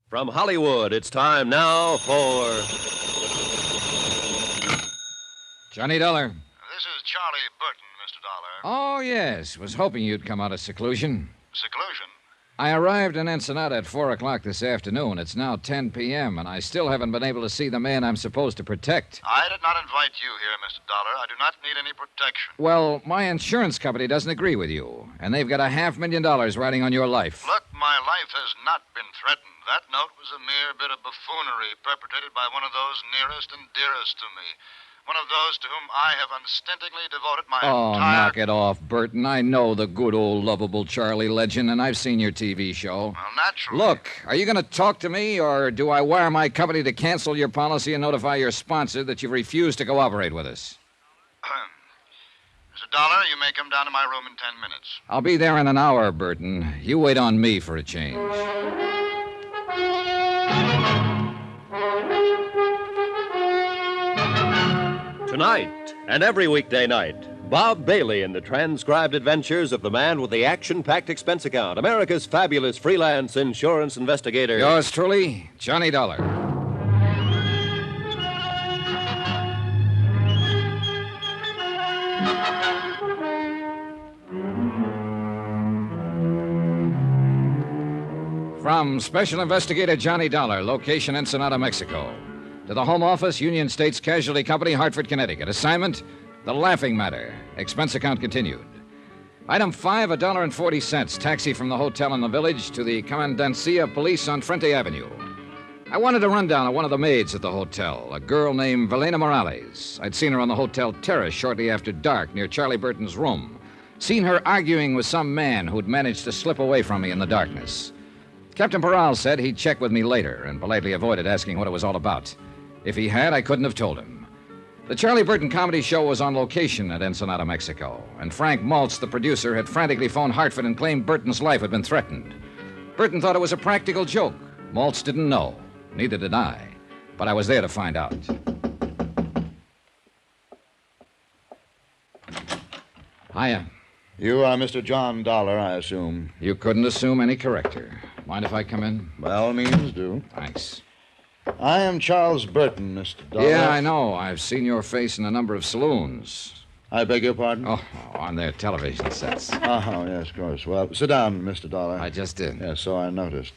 From Hollywood, it's time now for... Johnny Dollar. This is Charlie Burton, Mr. Dollar. Oh, yes. Was hoping you'd come out of seclusion. Seclusion? I arrived in Ensenada at 4 o'clock this afternoon. It's now 10 p.m., and I still haven't been able to see the man I'm supposed to protect. I did not invite you here, Mr. Dollar. I do not need any protection. Well, my insurance company doesn't agree with you, and they've got $500,000 riding on your life. Look, my life has not been threatened. That note was a mere bit of buffoonery perpetrated by one of those nearest and dearest to me. One of those to whom I have unstintingly devoted my entire... knock it off, Burton. I know the good old lovable Charlie legend, and I've seen your TV show. Well, naturally. Look, are you going to talk to me, or do I wire my company to cancel your policy and notify your sponsor that you've refused to cooperate with us? Mr. Dollar, you may come down to my room in 10 minutes. I'll be there in an hour, Burton. You wait on me for a change. Tonight and every weekday night, Bob Bailey in the transcribed adventures of the man with the action-packed expense account, America's fabulous freelance insurance investigator. Yours truly, Johnny Dollar. From Special Investigator Johnny Dollar, location Ensenada, Mexico. To the Home Office, Union States Casualty Company, Hartford, Connecticut. Assignment, The Laughing Matter. Expense account continued. Item 5, $1.40. Taxi from the hotel in the village to the Commandancia of Police on Frente Avenue. I wanted a rundown of one of the maids at the hotel, a girl named Velena Morales. I'd seen her on the hotel terrace shortly after dark near Charlie Burton's room. Seen her arguing with some man who'd managed to slip away from me in the darkness. Captain Portrayal said he'd check with me later and politely avoided asking what it was all about. If he had, I couldn't have told him. The Charlie Burton comedy show was on location at Ensenada, Mexico, and Frank Maltz, the producer, had frantically phoned Hartford and claimed Burton's life had been threatened. Burton thought it was a practical joke. Maltz didn't know. Neither did I. But I was there to find out. Hiya. You are Mr. John Dollar, I assume. You couldn't assume any corrector. Mind if I come in? By all means, do. Thanks. I am Charles Burton, Mr. Dollar. Yeah, I know. I've seen your face in a number of saloons. I beg your pardon? Oh, on their television sets. Oh, yes, of course. Well, sit down, Mr. Dollar. I just did. Yes, so I noticed.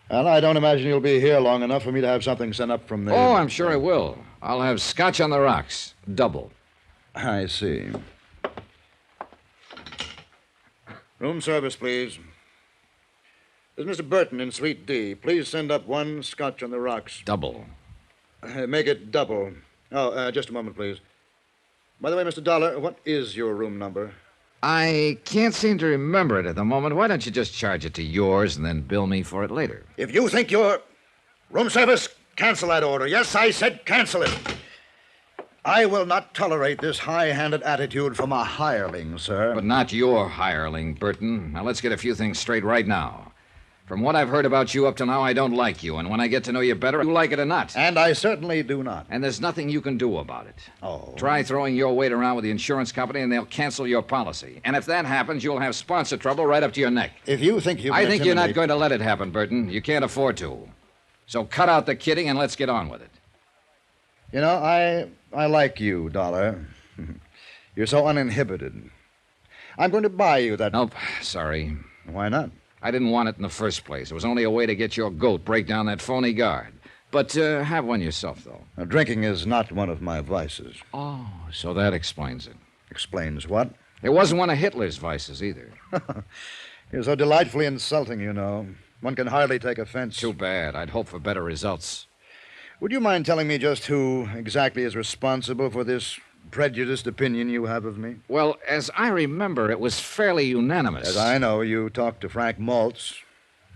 Well, I don't imagine you'll be here long enough for me to have something sent up from there. Oh, I'm sure I will. I'll have scotch on the rocks. Double. I see. Room service, please. There's Mr. Burton in Suite D. Please send up one scotch on the rocks. Double. Make it double. Oh, just a moment, please. By the way, Mr. Dollar, what is your room number? I can't seem to remember it at the moment. Why don't you just charge it to yours and then bill me for it later? If you think you're... Room service, cancel that order. Yes, I said cancel it. I will not tolerate this high-handed attitude from a hireling, sir. But not your hireling, Burton. Now, let's get a few things straight right now. From what I've heard about you up to now, I don't like you. And when I get to know you better, you like it or not. And I certainly do not. And there's nothing you can do about it. Oh. Try throwing your weight around with the insurance company, and they'll cancel your policy. And if that happens, you'll have sponsor trouble right up to your neck. If you think you can I think you're not going to let it happen, Burton. You can't afford to. So cut out the kidding and let's get on with it. You know, I like you, Dollar. You're so uninhibited. I'm going to buy you that... Nope, sorry. Why not? I didn't want it in the first place. It was only a way to get your goat break down that phony guard. But have one yourself, though. Now, drinking is not one of my vices. Oh, so that explains it. Explains what? It wasn't one of Hitler's vices, either. You're so delightfully insulting, you know. One can hardly take offense. Too bad. I'd hope for better results. Would you mind telling me just who exactly is responsible for this prejudiced opinion you have of me? Well, as I remember, it was fairly unanimous. As I know, you talked to Frank Maltz.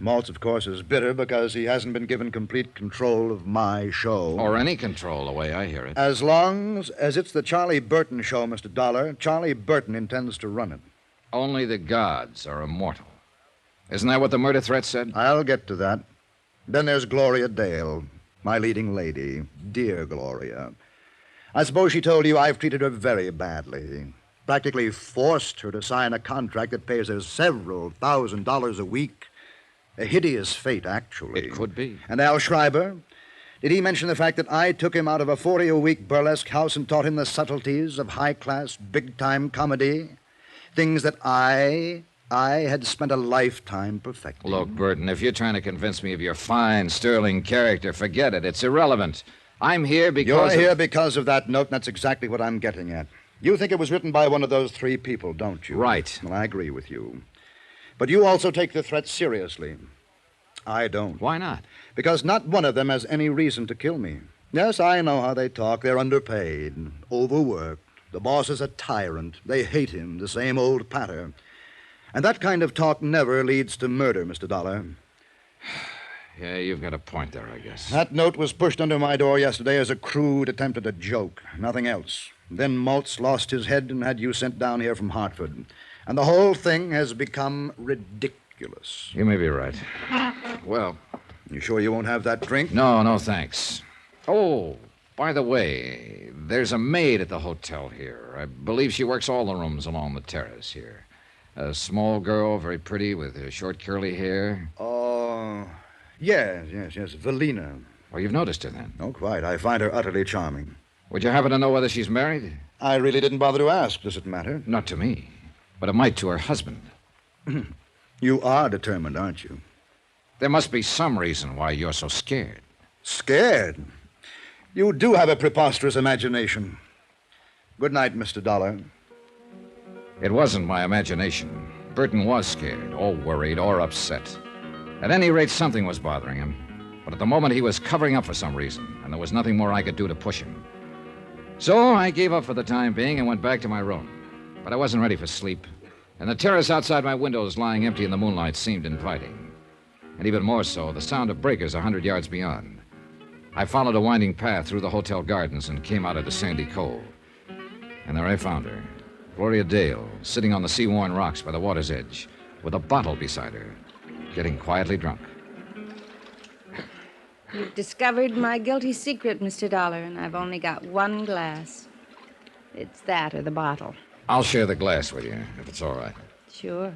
Maltz, of course, is bitter because he hasn't been given complete control of my show. Or any control, the way I hear it. As long as it's the Charlie Burton show, Mr. Dollar, Charlie Burton intends to run it. Only the gods are immortal. Isn't that what the murder threat said? I'll get to that. Then there's Gloria Dale, my leading lady. Dear Gloria. I suppose she told you I've treated her very badly. Practically forced her to sign a contract that pays her several $1,000s a week. A hideous fate, actually. It could be. And Al Schreiber? Did he mention the fact that I took him out of a 40-a-week burlesque house and taught him the subtleties of high-class, big-time comedy? Things that I had spent a lifetime perfecting. Look, Burton, if you're trying to convince me of your fine, sterling character, forget it. It's irrelevant. I'm here because... You're here because of that note, and that's exactly what I'm getting at. You think it was written by one of those three people, don't you? Right. Well, I agree with you. But you also take the threat seriously. I don't. Why not? Because not one of them has any reason to kill me. Yes, I know how they talk. They're underpaid, overworked. The boss is a tyrant. They hate him, the same old patter. And that kind of talk never leads to murder, Mr. Dollar. Yeah, you've got a point there, I guess. That note was pushed under my door yesterday as a crude attempt at a joke. Nothing else. Then Maltz lost his head and had you sent down here from Hartford. And the whole thing has become ridiculous. You may be right. Well... You sure you won't have that drink? No, thanks. Oh, by the way, there's a maid at the hotel here. I believe she works all the rooms along the terrace here. A small girl, very pretty, with short curly hair. Oh, yes, Valina. Oh, you've noticed her then? Oh, quite. I find her utterly charming. Would you happen to know whether she's married? I really didn't bother to ask. Does it matter? Not to me, but it might to her husband. You are determined, aren't you? There must be some reason why you're so scared. Scared? You do have a preposterous imagination. Good night, Mr. Dollar. It wasn't my imagination. Burton was scared, or worried, or upset. At any rate, something was bothering him. But at the moment, he was covering up for some reason, and there was nothing more I could do to push him. So I gave up for the time being and went back to my room. But I wasn't ready for sleep, and the terrace outside my windows lying empty in the moonlight seemed inviting. And even more so, the sound of breakers 100 yards beyond. I followed a winding path through the hotel gardens and came out into Sandy Cove. And there I found her, Gloria Dale, sitting on the sea-worn rocks by the water's edge, with a bottle beside her, getting quietly drunk. You've discovered my guilty secret, Mr. Dollar, and I've only got one glass. It's that or the bottle. I'll share the glass with you, if it's all right. Sure.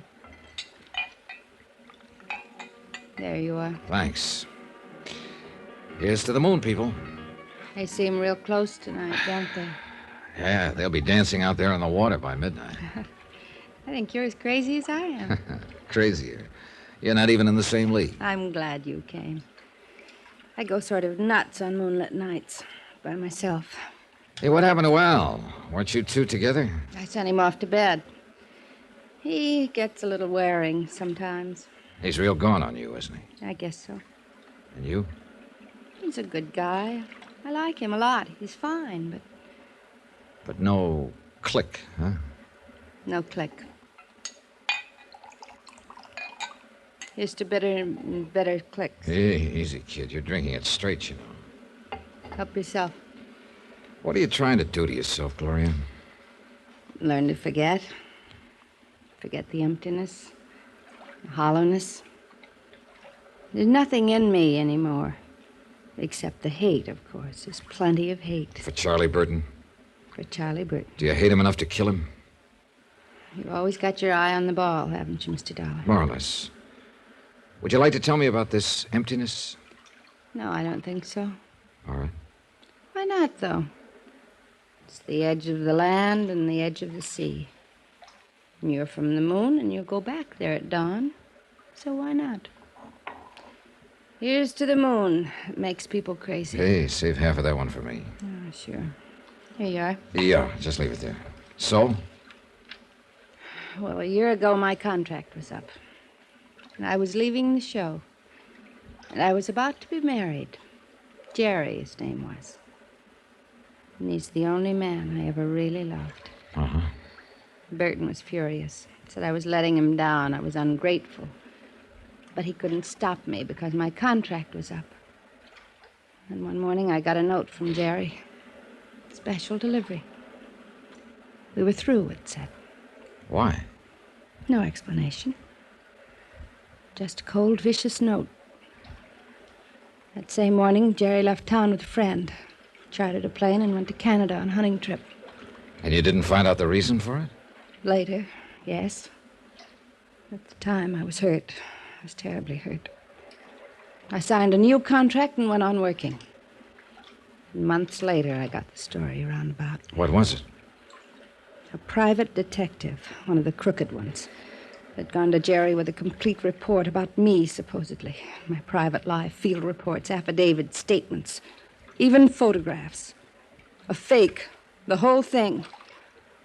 There you are. Thanks. Here's to the moon, people. They seem real close tonight, don't they? Yeah, they'll be dancing out there on the water by midnight. I think you're as crazy as I am. Crazier. You're not even in the same league. I'm glad you came. I go sort of nuts on moonlit nights by myself. Hey, what happened to Al? Weren't you two together? I sent him off to bed. He gets a little wearing sometimes. He's real gone on you, isn't he? I guess so. And you? He's a good guy. I like him a lot. He's fine, but... But no click, huh? No click. Here's to better clicks. Hey, easy, kid. You're drinking it straight, you know. Help yourself. What are you trying to do to yourself, Gloria? Learn to forget. Forget the emptiness, the hollowness. There's nothing in me anymore. Except the hate, of course. There's plenty of hate. For Charlie Burton? For Charlie Burton. Do you hate him enough to kill him? You've always got your eye on the ball, haven't you, Mr. Dollar? More or less. Would you like to tell me about this emptiness? No, I don't think so. All right. Why not, though? It's the edge of the land and the edge of the sea. And you're from the moon, and you'll go back there at dawn. So why not? Here's to the moon. It makes people crazy. Hey, save half of that one for me. Oh, sure. Here you are. Yeah, just leave it there. So? Well, a year ago, my contract was up. And I was leaving the show. And I was about to be married. Jerry, his name was. And he's the only man I ever really loved. Uh-huh. Burton was furious. Said I was letting him down. I was ungrateful. But he couldn't stop me because my contract was up. And one morning I got a note from Jerry. Special delivery. We were through, it said. Why? No explanation. Just a cold, vicious note. That same morning, Jerry left town with a friend. Chartered a plane and went to Canada on a hunting trip. And you didn't find out the reason for it? Later, yes. At the time, I was hurt. I was terribly hurt. I signed a new contract and went on working. And months later, I got the story roundabout. What was it? A private detective, one of the crooked ones, had gone to Jerry with a complete report about me, supposedly. My private life, field reports, affidavits, statements, even photographs. A fake, the whole thing.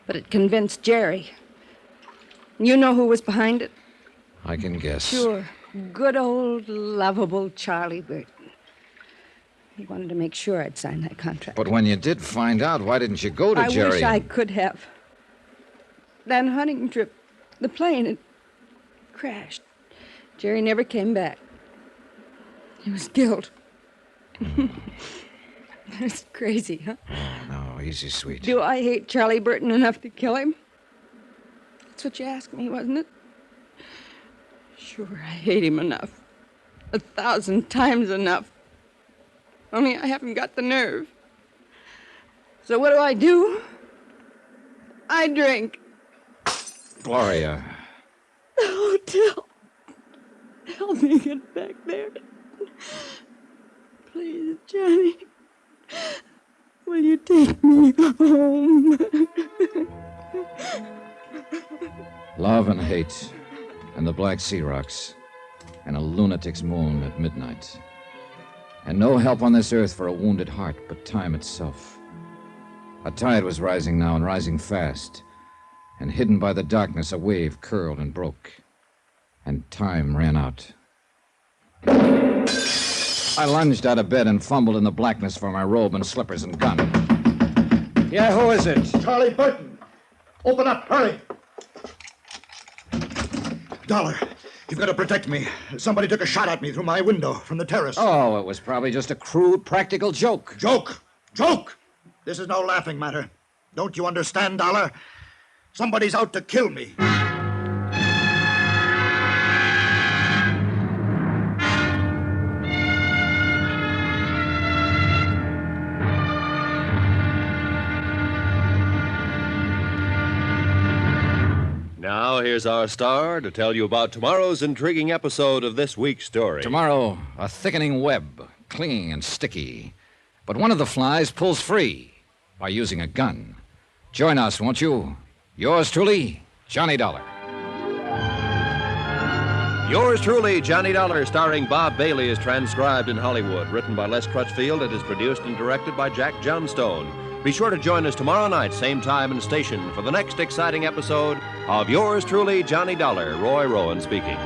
But it convinced Jerry. You know who was behind it? I can guess. Sure. Good old, lovable Charlie Burton. He wanted to make sure I'd sign that contract. But when you did find out, why didn't you go to Jerry? I wish I could have. That hunting trip, the plane, it crashed. Jerry never came back. He was killed. It's crazy, huh? Oh, no. easy, sweet. Do I hate Charlie Burton enough to kill him? That's what you asked me, wasn't it? Sure, I hate him enough. 1,000 times enough. Only I haven't got the nerve. So what do? I drink. Gloria. The hotel. Help me get back there. Please, Johnny. Will you take me home? Love and hate, and the Black Sea Rocks, and a lunatic's moon at midnight. And no help on this earth for a wounded heart but time itself. A tide was rising now, and rising fast. And hidden by the darkness, a wave curled and broke. And time ran out. I lunged out of bed and fumbled in the blackness for my robe and slippers and gun. Yeah, who is it? Charlie Burton. Open up, hurry. Dollar, you've got to protect me. Somebody took a shot at me through my window from the terrace. Oh, it was probably just a crude, practical joke. Joke? Joke? This is no laughing matter. Don't you understand, Dollar? Somebody's out to kill me. Now, here's our star to tell you about tomorrow's intriguing episode of this week's story. Tomorrow, a thickening web, clinging and sticky. But one of the flies pulls free by using a gun. Join us, won't you? Yours truly, Johnny Dollar. Yours truly, Johnny Dollar, starring Bob Bailey, is transcribed in Hollywood. Written by Les Crutchfield, it is produced and directed by Jack Johnstone. Be sure to join us tomorrow night, same time and station, for the next exciting episode of Yours truly, Johnny Dollar. Roy Rowan speaking.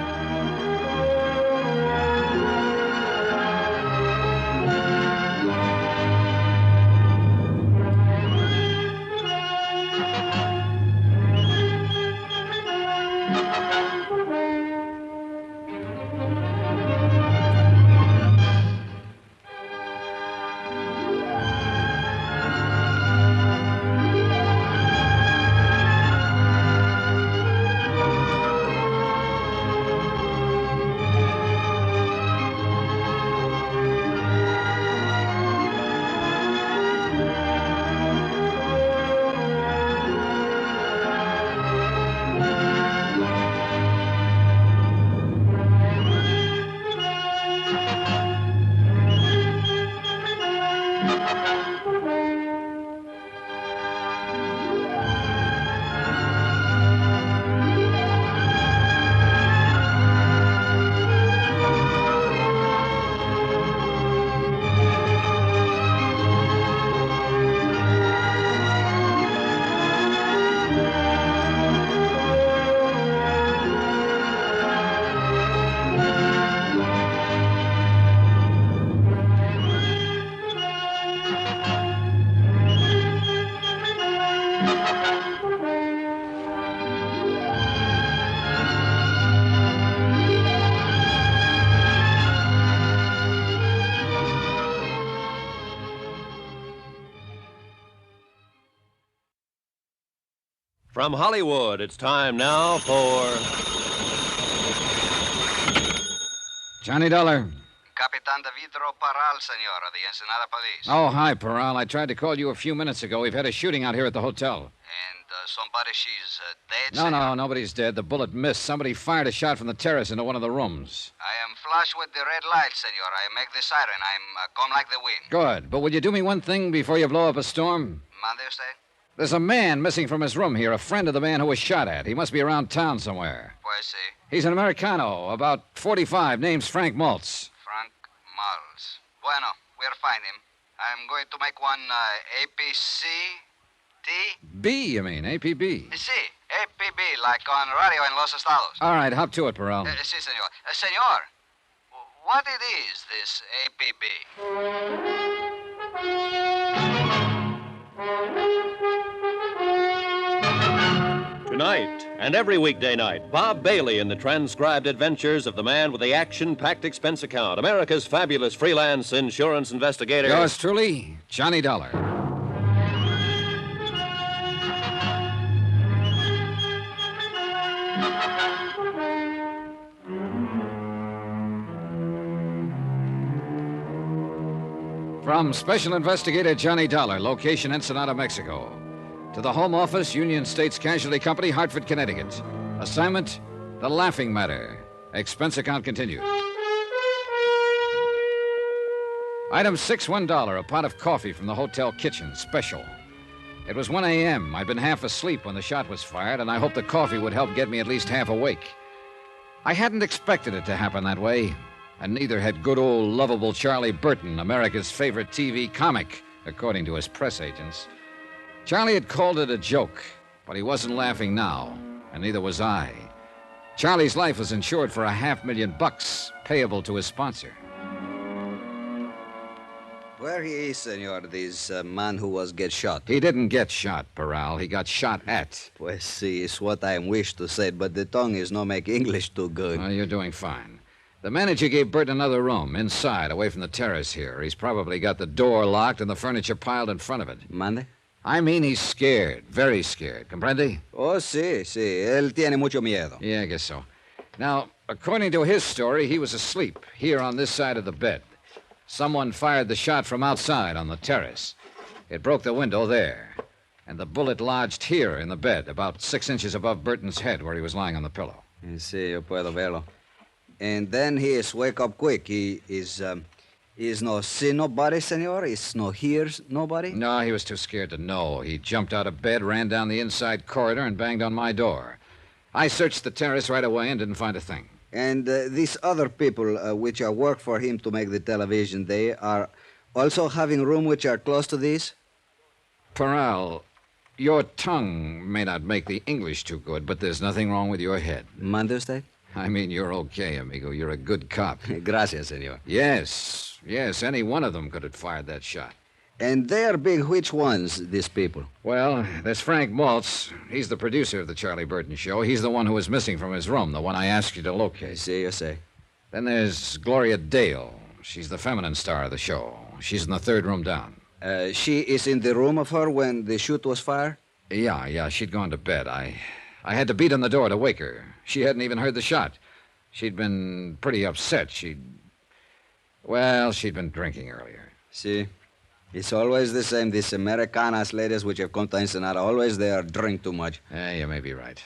From Hollywood, it's time now for... Johnny Dollar. Capitan de Vidro Parral, senor, of the Ensenada Police. Oh, hi, Parral. I tried to call you a few minutes ago. We've had a shooting out here at the hotel. And somebody, she's dead, No, senor? nobody's dead. The bullet missed. Somebody fired a shot from the terrace into one of the rooms. I am flush with the red light, senor. I make the siren. I'm come like the wind. Good. But will you do me one thing before you blow up a storm? Mande usted? There's a man missing from his room here, a friend of the man who was shot at. He must be around town somewhere. Pues sí. He's an Americano, about 45, name's Frank Maltz. Frank Maltz. Bueno, we'll find him. I'm going to make one APC T. B, you mean, APB. Sí, APB, like on radio in Los Estados. All right, hop to it, Parral. Sí, senor. Senor, what it is, this APB? Tonight and every weekday night, Bob Bailey in the transcribed adventures of the man with the action-packed expense account, America's fabulous freelance insurance investigator. Yours truly, Johnny Dollar. From Special Investigator Johnny Dollar, location Ensenada, Mexico, to the Home Office, Union States Casualty Company, Hartford, Connecticut. Assignment, The Laughing Matter. Expense account continued. Item 6, $1, a pot of coffee from the hotel kitchen, special. It was 1 a.m. I'd been half asleep when the shot was fired, and I hoped the coffee would help get me at least half awake. I hadn't expected it to happen that way, and neither had good old lovable Charlie Burton, America's favorite TV comic, according to his press agents. Charlie had called it a joke, but he wasn't laughing now, and neither was I. Charlie's life was insured for $500,000, payable to his sponsor. Where he is, senor, this man who was get shot? He didn't get shot, Peral. He got shot at. Pues sí, it's what I wish to say, but the tongue is not make English too good. Well, you're doing fine. The manager gave Bert another room, inside, away from the terrace here. He's probably got the door locked and the furniture piled in front of it. Mande? I mean, he's scared. Very scared. Comprende? Oh, sí, sí. Él tiene mucho miedo. Yeah, I guess so. Now, according to his story, he was asleep, here on this side of the bed. Someone fired the shot from outside on the terrace. It broke the window there, and the bullet lodged here in the bed, about 6 inches above Burton's head where he was lying on the pillow. Sí, yo puedo verlo. And then he is wake up quick. He is no see nobody, senor? Is no hears nobody? No, he was too scared to know. He jumped out of bed, ran down the inside corridor, and banged on my door. I searched the terrace right away and didn't find a thing. And these other people which are work for him to make the television, they are also having room which are close to this? Peral, your tongue may not make the English too good, but there's nothing wrong with your head. Mande usted? I mean, you're okay, amigo. You're a good cop. Gracias, senor. Yes, any one of them could have fired that shot. And they are big which ones, these people? Well, there's Frank Maltz. He's the producer of the Charlie Burton show. He's the one who was missing from his room, the one I asked you to locate. See, you say. Then there's Gloria Dale. She's the feminine star of the show. She's in the third room down. She is in the room of her when the shoot was fired? Yeah, she'd gone to bed. I had to beat on the door to wake her. She hadn't even heard the shot. She'd been pretty upset. She'd been drinking earlier. See? It's always the same. These Americanas ladies which have come to Ensenada, always they are drink too much. You may be right.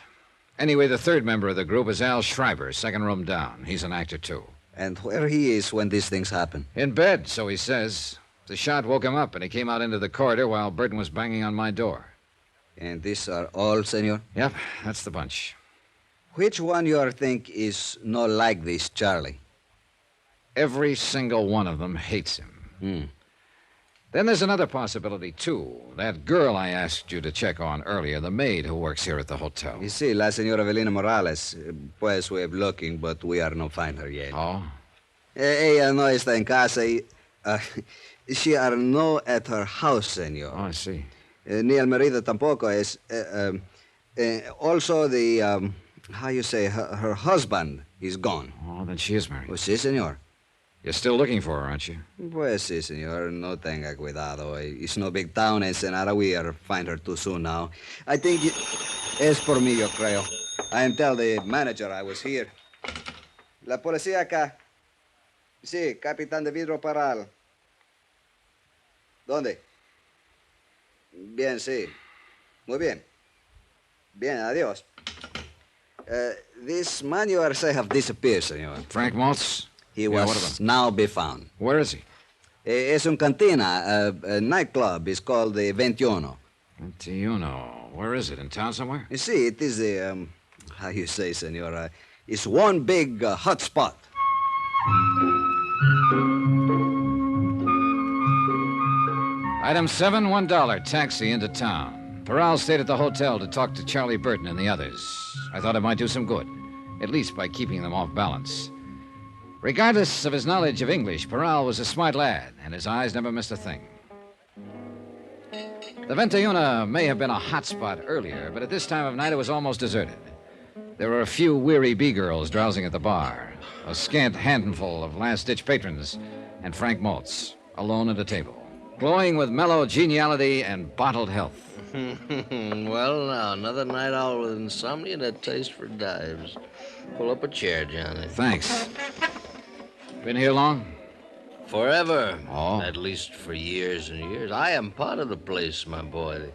Anyway, the third member of the group is Al Schreiber, second room down. He's an actor, too. And where he is when these things happen? In bed, so he says. The shot woke him up, and he came out into the corridor while Burton was banging on my door. And these are all, senor? Yep, that's the bunch. Which one you think is not like this, Charlie? Every single one of them hates him. Then there's another possibility, too. That girl I asked you to check on earlier, the maid who works here at the hotel. You see, la señora Evelina Morales. Pues we are looking, but we are not find her yet. Oh? Ella no está en casa. She are no at her house, señor. Oh, I see. Ni el marido tampoco es. Also, the, how you say, her husband is gone. Oh, then she is married. Oh, sí, señor. You're still looking for her, aren't you? Pues sí, señor. No tenga cuidado. It's no big town, Ensenada. We are find her too soon now. I think es por mí, yo creo. I am tell the manager I was here. La policía acá. Sí, capitán de vidro Paral. ¿Dónde? Bien, sí. Muy bien. Bien, adiós. This man you are say have disappeared, señor. Frank Maltz? He was now be found. Where is he? Es un cantina, a nightclub. It's called the 21. 21. Where is it? In town somewhere? You see, it is the, how you say, senor, it's one big hot spot. Item 7, $1, taxi into town. Peral stayed at the hotel to talk to Charlie Burton and the others. I thought it might do some good, at least by keeping them off balance. Regardless of his knowledge of English, Peral was a smart lad, and his eyes never missed a thing. The 21 may have been a hot spot earlier, but at this time of night it was almost deserted. There were a few weary B-girls drowsing at the bar, a scant handful of last-ditch patrons, and Frank Maltz, alone at a table, glowing with mellow geniality and bottled health. Well, now, another night out with insomnia and a taste for dives. Pull up a chair, Johnny. Thanks. Been here long? Forever. Oh? At least for years and years. I am part of the place, my boy.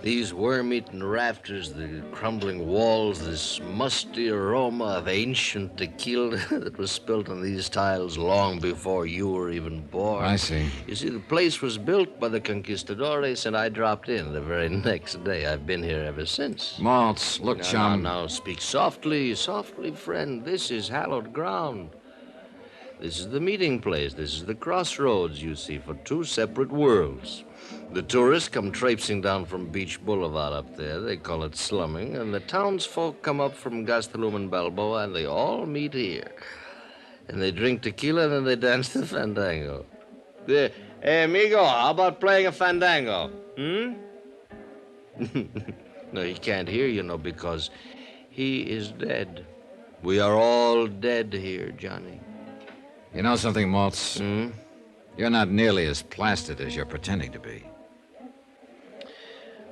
These worm-eaten rafters, the crumbling walls, this musty aroma of ancient tequila that was spilt on these tiles long before you were even born. I see. You see, the place was built by the conquistadores, and I dropped in the very next day. I've been here ever since. Maltz, look, chum. Now, speak softly, softly, friend. This is hallowed ground. This is the meeting place. This is the crossroads, you see, for two separate worlds. The tourists come traipsing down from Beach Boulevard up there. They call it slumming. And the townsfolk come up from Gastelum and Balboa, and they all meet here. And they drink tequila, and then they dance the fandango. Hey, amigo, how about playing a fandango? No, he can't hear you, because he is dead. We are all dead here, Johnny. You know something, Maltz? You're not nearly as plastered as you're pretending to be.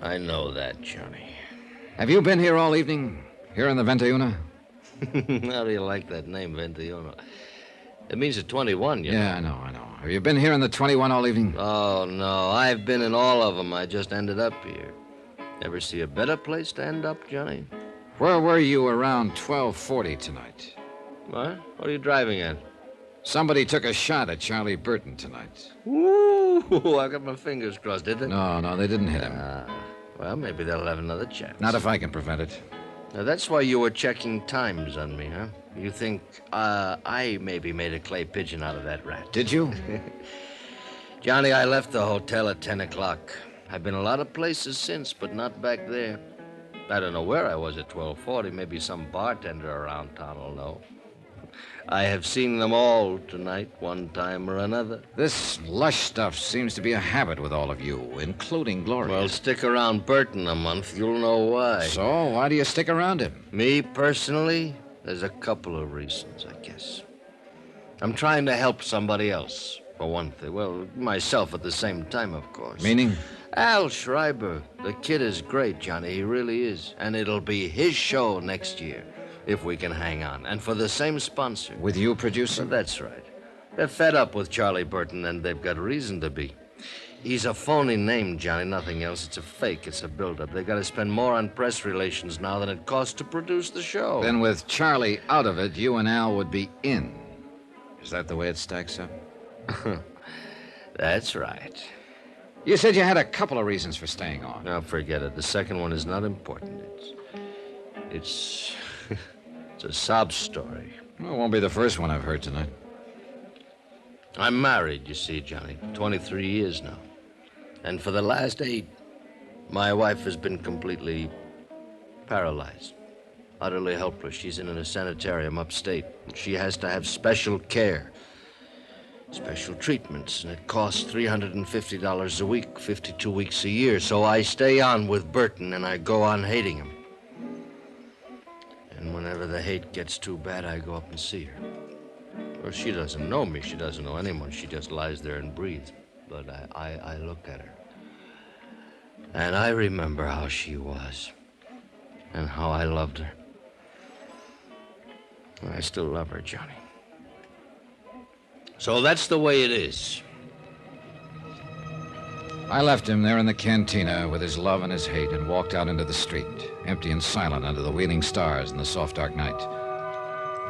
I know that, Johnny. Have you been here all evening? Here in the Ventayuna? How do you like that name, Ventayuna? It means a 21, you know. Yeah, I know. Have you been here in the 21 all evening? Oh, no. I've been in all of them. I just ended up here. Ever see a better place to end up, Johnny? Where were you around 12:40 tonight? What? What are you driving at? Somebody took a shot at Charlie Burton tonight. Ooh, I got my fingers crossed, did they? No, they didn't hit him. Well, maybe they'll have another chance. Not if I can prevent it. Now, that's why you were checking times on me, huh? You think I maybe made a clay pigeon out of that rat. Did you? Johnny, I left the hotel at 10 o'clock. I've been a lot of places since, but not back there. I don't know where I was at 12:40. Maybe some bartender around town will know. I have seen them all tonight, one time or another. This lush stuff seems to be a habit with all of you, including Gloria. Well, stick around Burton a month. You'll know why. So, why do you stick around him? Me, personally, there's a couple of reasons, I guess. I'm trying to help somebody else, for one thing. Well, myself at the same time, of course. Meaning? Al Schreiber. The kid is great, Johnny. He really is. And it'll be his show next year, if we can hang on. And for the same sponsor. With you producing? Well, that's right. They're fed up with Charlie Burton, and they've got reason to be. He's a phony name, Johnny, nothing else. It's a fake. It's a build-up. They got to spend more on press relations now than it costs to produce the show. Then with Charlie out of it, you and Al would be in. Is that the way it stacks up? That's right. You said you had a couple of reasons for staying on. Now, forget it. The second one is not important. It's a sob story. Well, it won't be the first one I've heard tonight. I'm married, you see, Johnny. 23 years now. And for the last 8, my wife has been completely paralyzed. Utterly helpless. She's in a sanitarium upstate. She has to have special care. Special treatments, and it costs $350 a week, 52 weeks a year. So I stay on with Burton, and I go on hating him. And whenever the hate gets too bad, I go up and see her. Well, she doesn't know me. She doesn't know anyone. She just lies there and breathes. But I look at her. And I remember how she was. And how I loved her. And I still love her, Johnny. So that's the way it is. I left him there in the cantina with his love and his hate and walked out into the street, empty and silent under the wheeling stars in the soft, dark night.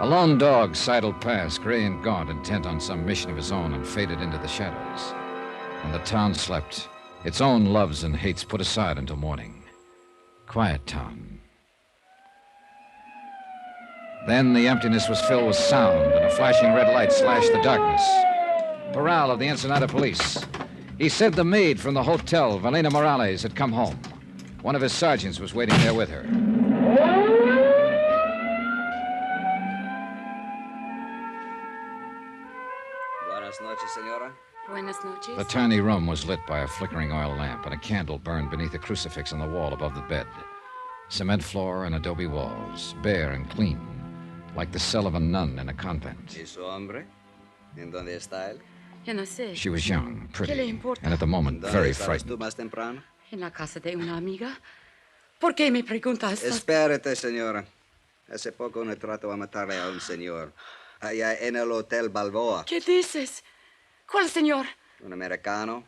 A lone dog sidled past, gray and gaunt, intent on some mission of his own, and faded into the shadows. And the town slept, its own loves and hates put aside until morning. Quiet town. Then the emptiness was filled with sound, and a flashing red light slashed the darkness. Portrayal of the Ensenada police. He said the maid from the hotel, Valena Morales, had come home. One of his sergeants was waiting there with her. Buenas noches, senora. Buenas noches. The tiny room was lit by a flickering oil lamp, and a candle burned beneath a crucifix on the wall above the bed. Cement floor and adobe walls, bare and clean, like the cell of a nun in a convent. ¿Y su hombre? ¿En dónde está él? Yo no sé. She was young, ¿Qué le pretty, importa? and at the moment very frightened. ¿Tú más temprano? En la casa de una amiga. ¿Por qué me preguntas? Espérate, señora. Hace poco uno trató de matarle a un señor allá en el Hotel Balboa. ¿Qué dices? ¿Cuál, señor? Un americano,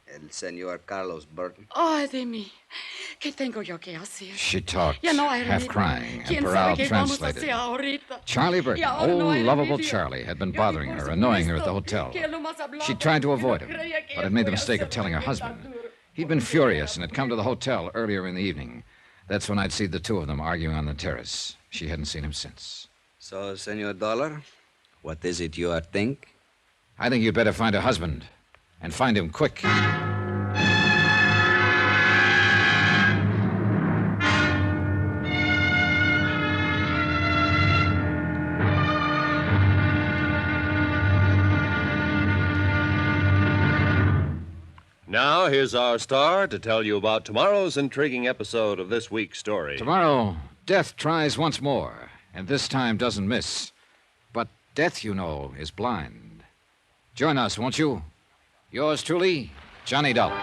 el señor Carlos Burton. Ay, de mí. ¿Qué tengo yo que hacer? She talked, Ya no hay half remedio. crying, and ¿Quién sabe Peral qué vamos a translated. hacer ahorita? Charlie Burton, Y ahora no old hay lovable remedio. Charlie, had been Yo bothering ni her, por annoying her at the supuesto hotel. que él nomás hablaba She tried to porque no avoid him, creía que but él had made the fuera a mistake of hacer telling her tan husband. duro. He'd been furious and had come to the hotel earlier in the evening. That's when I'd seen the two of them arguing on the terrace. She hadn't seen him since. So, Senor Dollar, what is it you think? I think you'd better find a husband, and find him quick. Now, here's our star to tell you about tomorrow's intriguing episode of this week's story. Tomorrow, death tries once more, and this time doesn't miss. But death, you know, is blind. Join us, won't you? Yours truly, Johnny Dollar.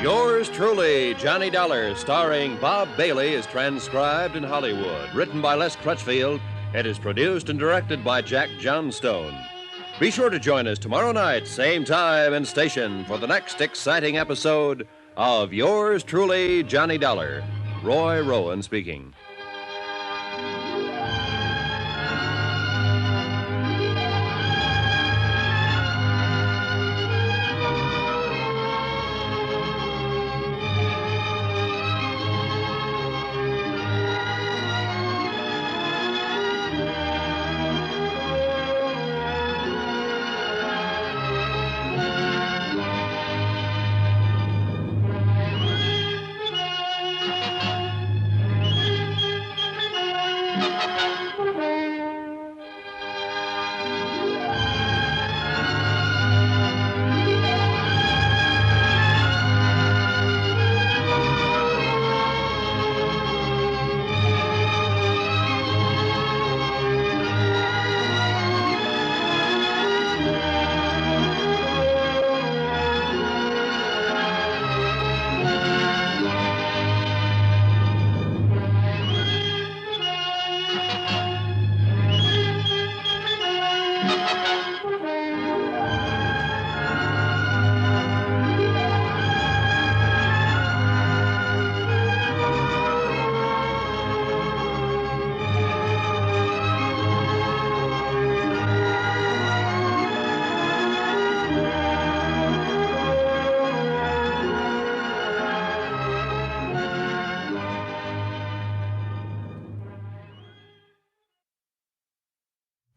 Yours truly, Johnny Dollar, starring Bob Bailey, is transcribed in Hollywood. Written by Les Crutchfield, it is produced and directed by Jack Johnstone. Be sure to join us tomorrow night, same time and station, for the next exciting episode of Yours truly, Johnny Dollar. Roy Rowan speaking.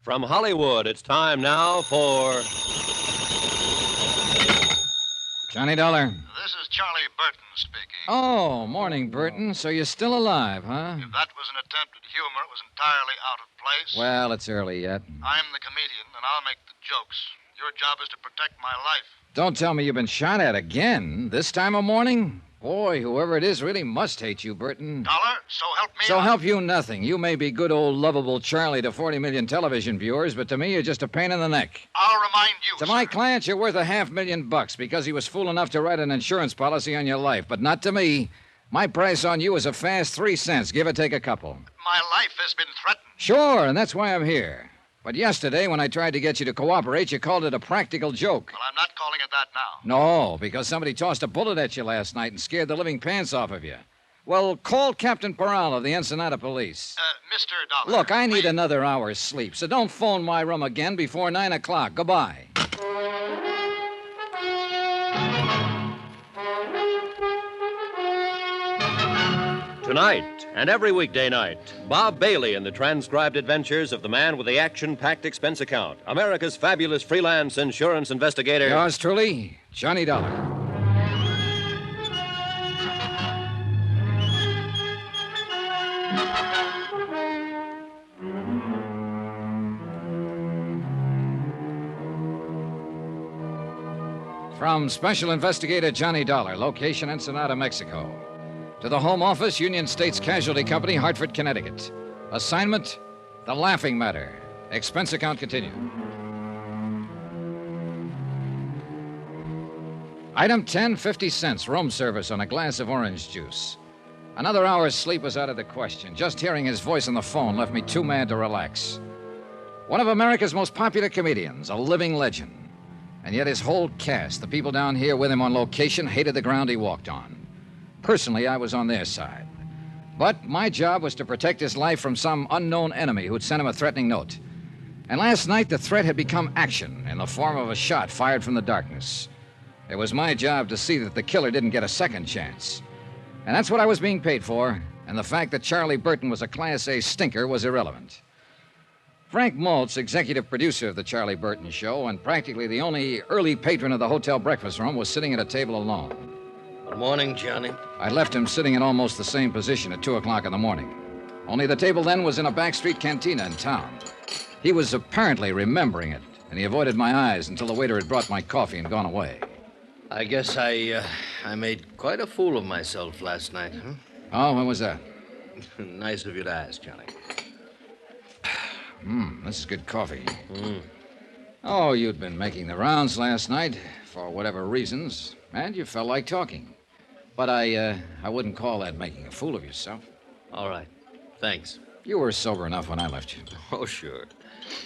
From Hollywood, it's time now for Johnny Dollar. This is Charlie Burton speaking. Oh, morning, Burton. So you're still alive, huh? If that was an attempt at humor, it was entirely out of place. Well, it's early yet. I'm the comedian, and I'll make the jokes. Your job is to protect my life. Don't tell me you've been shot at again. This time of morning? Boy, whoever it is really must hate you, Burton. Dollar, so help me. So help you nothing. You may be good old lovable Charlie to 40 million television viewers, but to me you're just a pain in the neck. I'll remind you. To my client, you're worth $500,000 because he was fool enough to write an insurance policy on your life, but not to me. My price on you is a fast 3 cents, give or take a couple. My life has been threatened. Sure, and that's why I'm here. But yesterday, when I tried to get you to cooperate, you called it a practical joke. Well, I'm not calling it that now. No, because somebody tossed a bullet at you last night and scared the living pants off of you. Well, call Captain Portrayal of the Ensenada Police. Mr. Dollar. Look, I need another hour's sleep, so don't phone my room again before 9 o'clock. Goodbye. Tonight and every weekday night, Bob Bailey in the transcribed adventures of the man with the action-packed expense account, America's fabulous freelance insurance investigator. Yours truly, Johnny Dollar. From Special Investigator Johnny Dollar, location Ensenada, Mexico. To the Home Office, Union States Casualty Company, Hartford, Connecticut. Assignment, The Laughing Matter. Expense account continued. Item 10, 50 cents, room service on a glass of orange juice. Another hour's sleep was out of the question. Just hearing his voice on the phone left me too mad to relax. One of America's most popular comedians, a living legend. And yet his whole cast, the people down here with him on location, hated the ground he walked on. Personally, I was on their side. But my job was to protect his life from some unknown enemy who'd sent him a threatening note. And last night, the threat had become action in the form of a shot fired from the darkness. It was my job to see that the killer didn't get a second chance. And that's what I was being paid for, and the fact that Charlie Burton was a Class A stinker was irrelevant. Frank Maltz, executive producer of the Charlie Burton Show, and practically the only early patron of the hotel breakfast room, was sitting at a table alone. Good morning, Johnny. I left him sitting in almost the same position at 2 o'clock in the morning. Only the table then was in a backstreet cantina in town. He was apparently remembering it, and he avoided my eyes until the waiter had brought my coffee and gone away. I guess I made quite a fool of myself last night, huh? Oh, when was that? Nice of you to ask, Johnny. This is good coffee. Oh, you'd been making the rounds last night, for whatever reasons, and you felt like talking. But I wouldn't call that making a fool of yourself. All right. Thanks. You were sober enough when I left you. Oh, sure.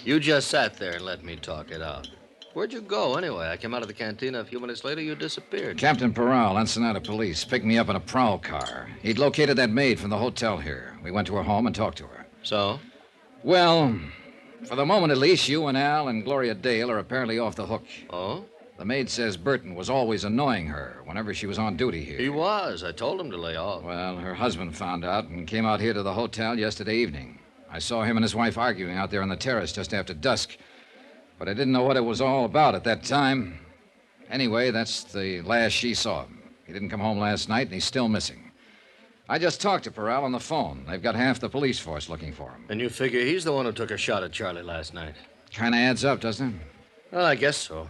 You just sat there and let me talk it out. Where'd you go, anyway? I came out of the cantina a few minutes later, you disappeared. Captain Portrayal, Ensenada Police, picked me up in a prowl car. He'd located that maid from the hotel here. We went to her home and talked to her. So? Well, for the moment at least, you and Al and Gloria Dale are apparently off the hook. Oh? The maid says Burton was always annoying her whenever she was on duty here. He was. I told him to lay off. Well, her husband found out and came out here to the hotel yesterday evening. I saw him and his wife arguing out there on the terrace just after dusk. But I didn't know what it was all about at that time. Anyway, that's the last she saw him. He didn't come home last night, and he's still missing. I just talked to Portrayal on the phone. They've got half the police force looking for him. And you figure he's the one who took a shot at Charlie last night? Kind of adds up, doesn't it? Well, I guess so.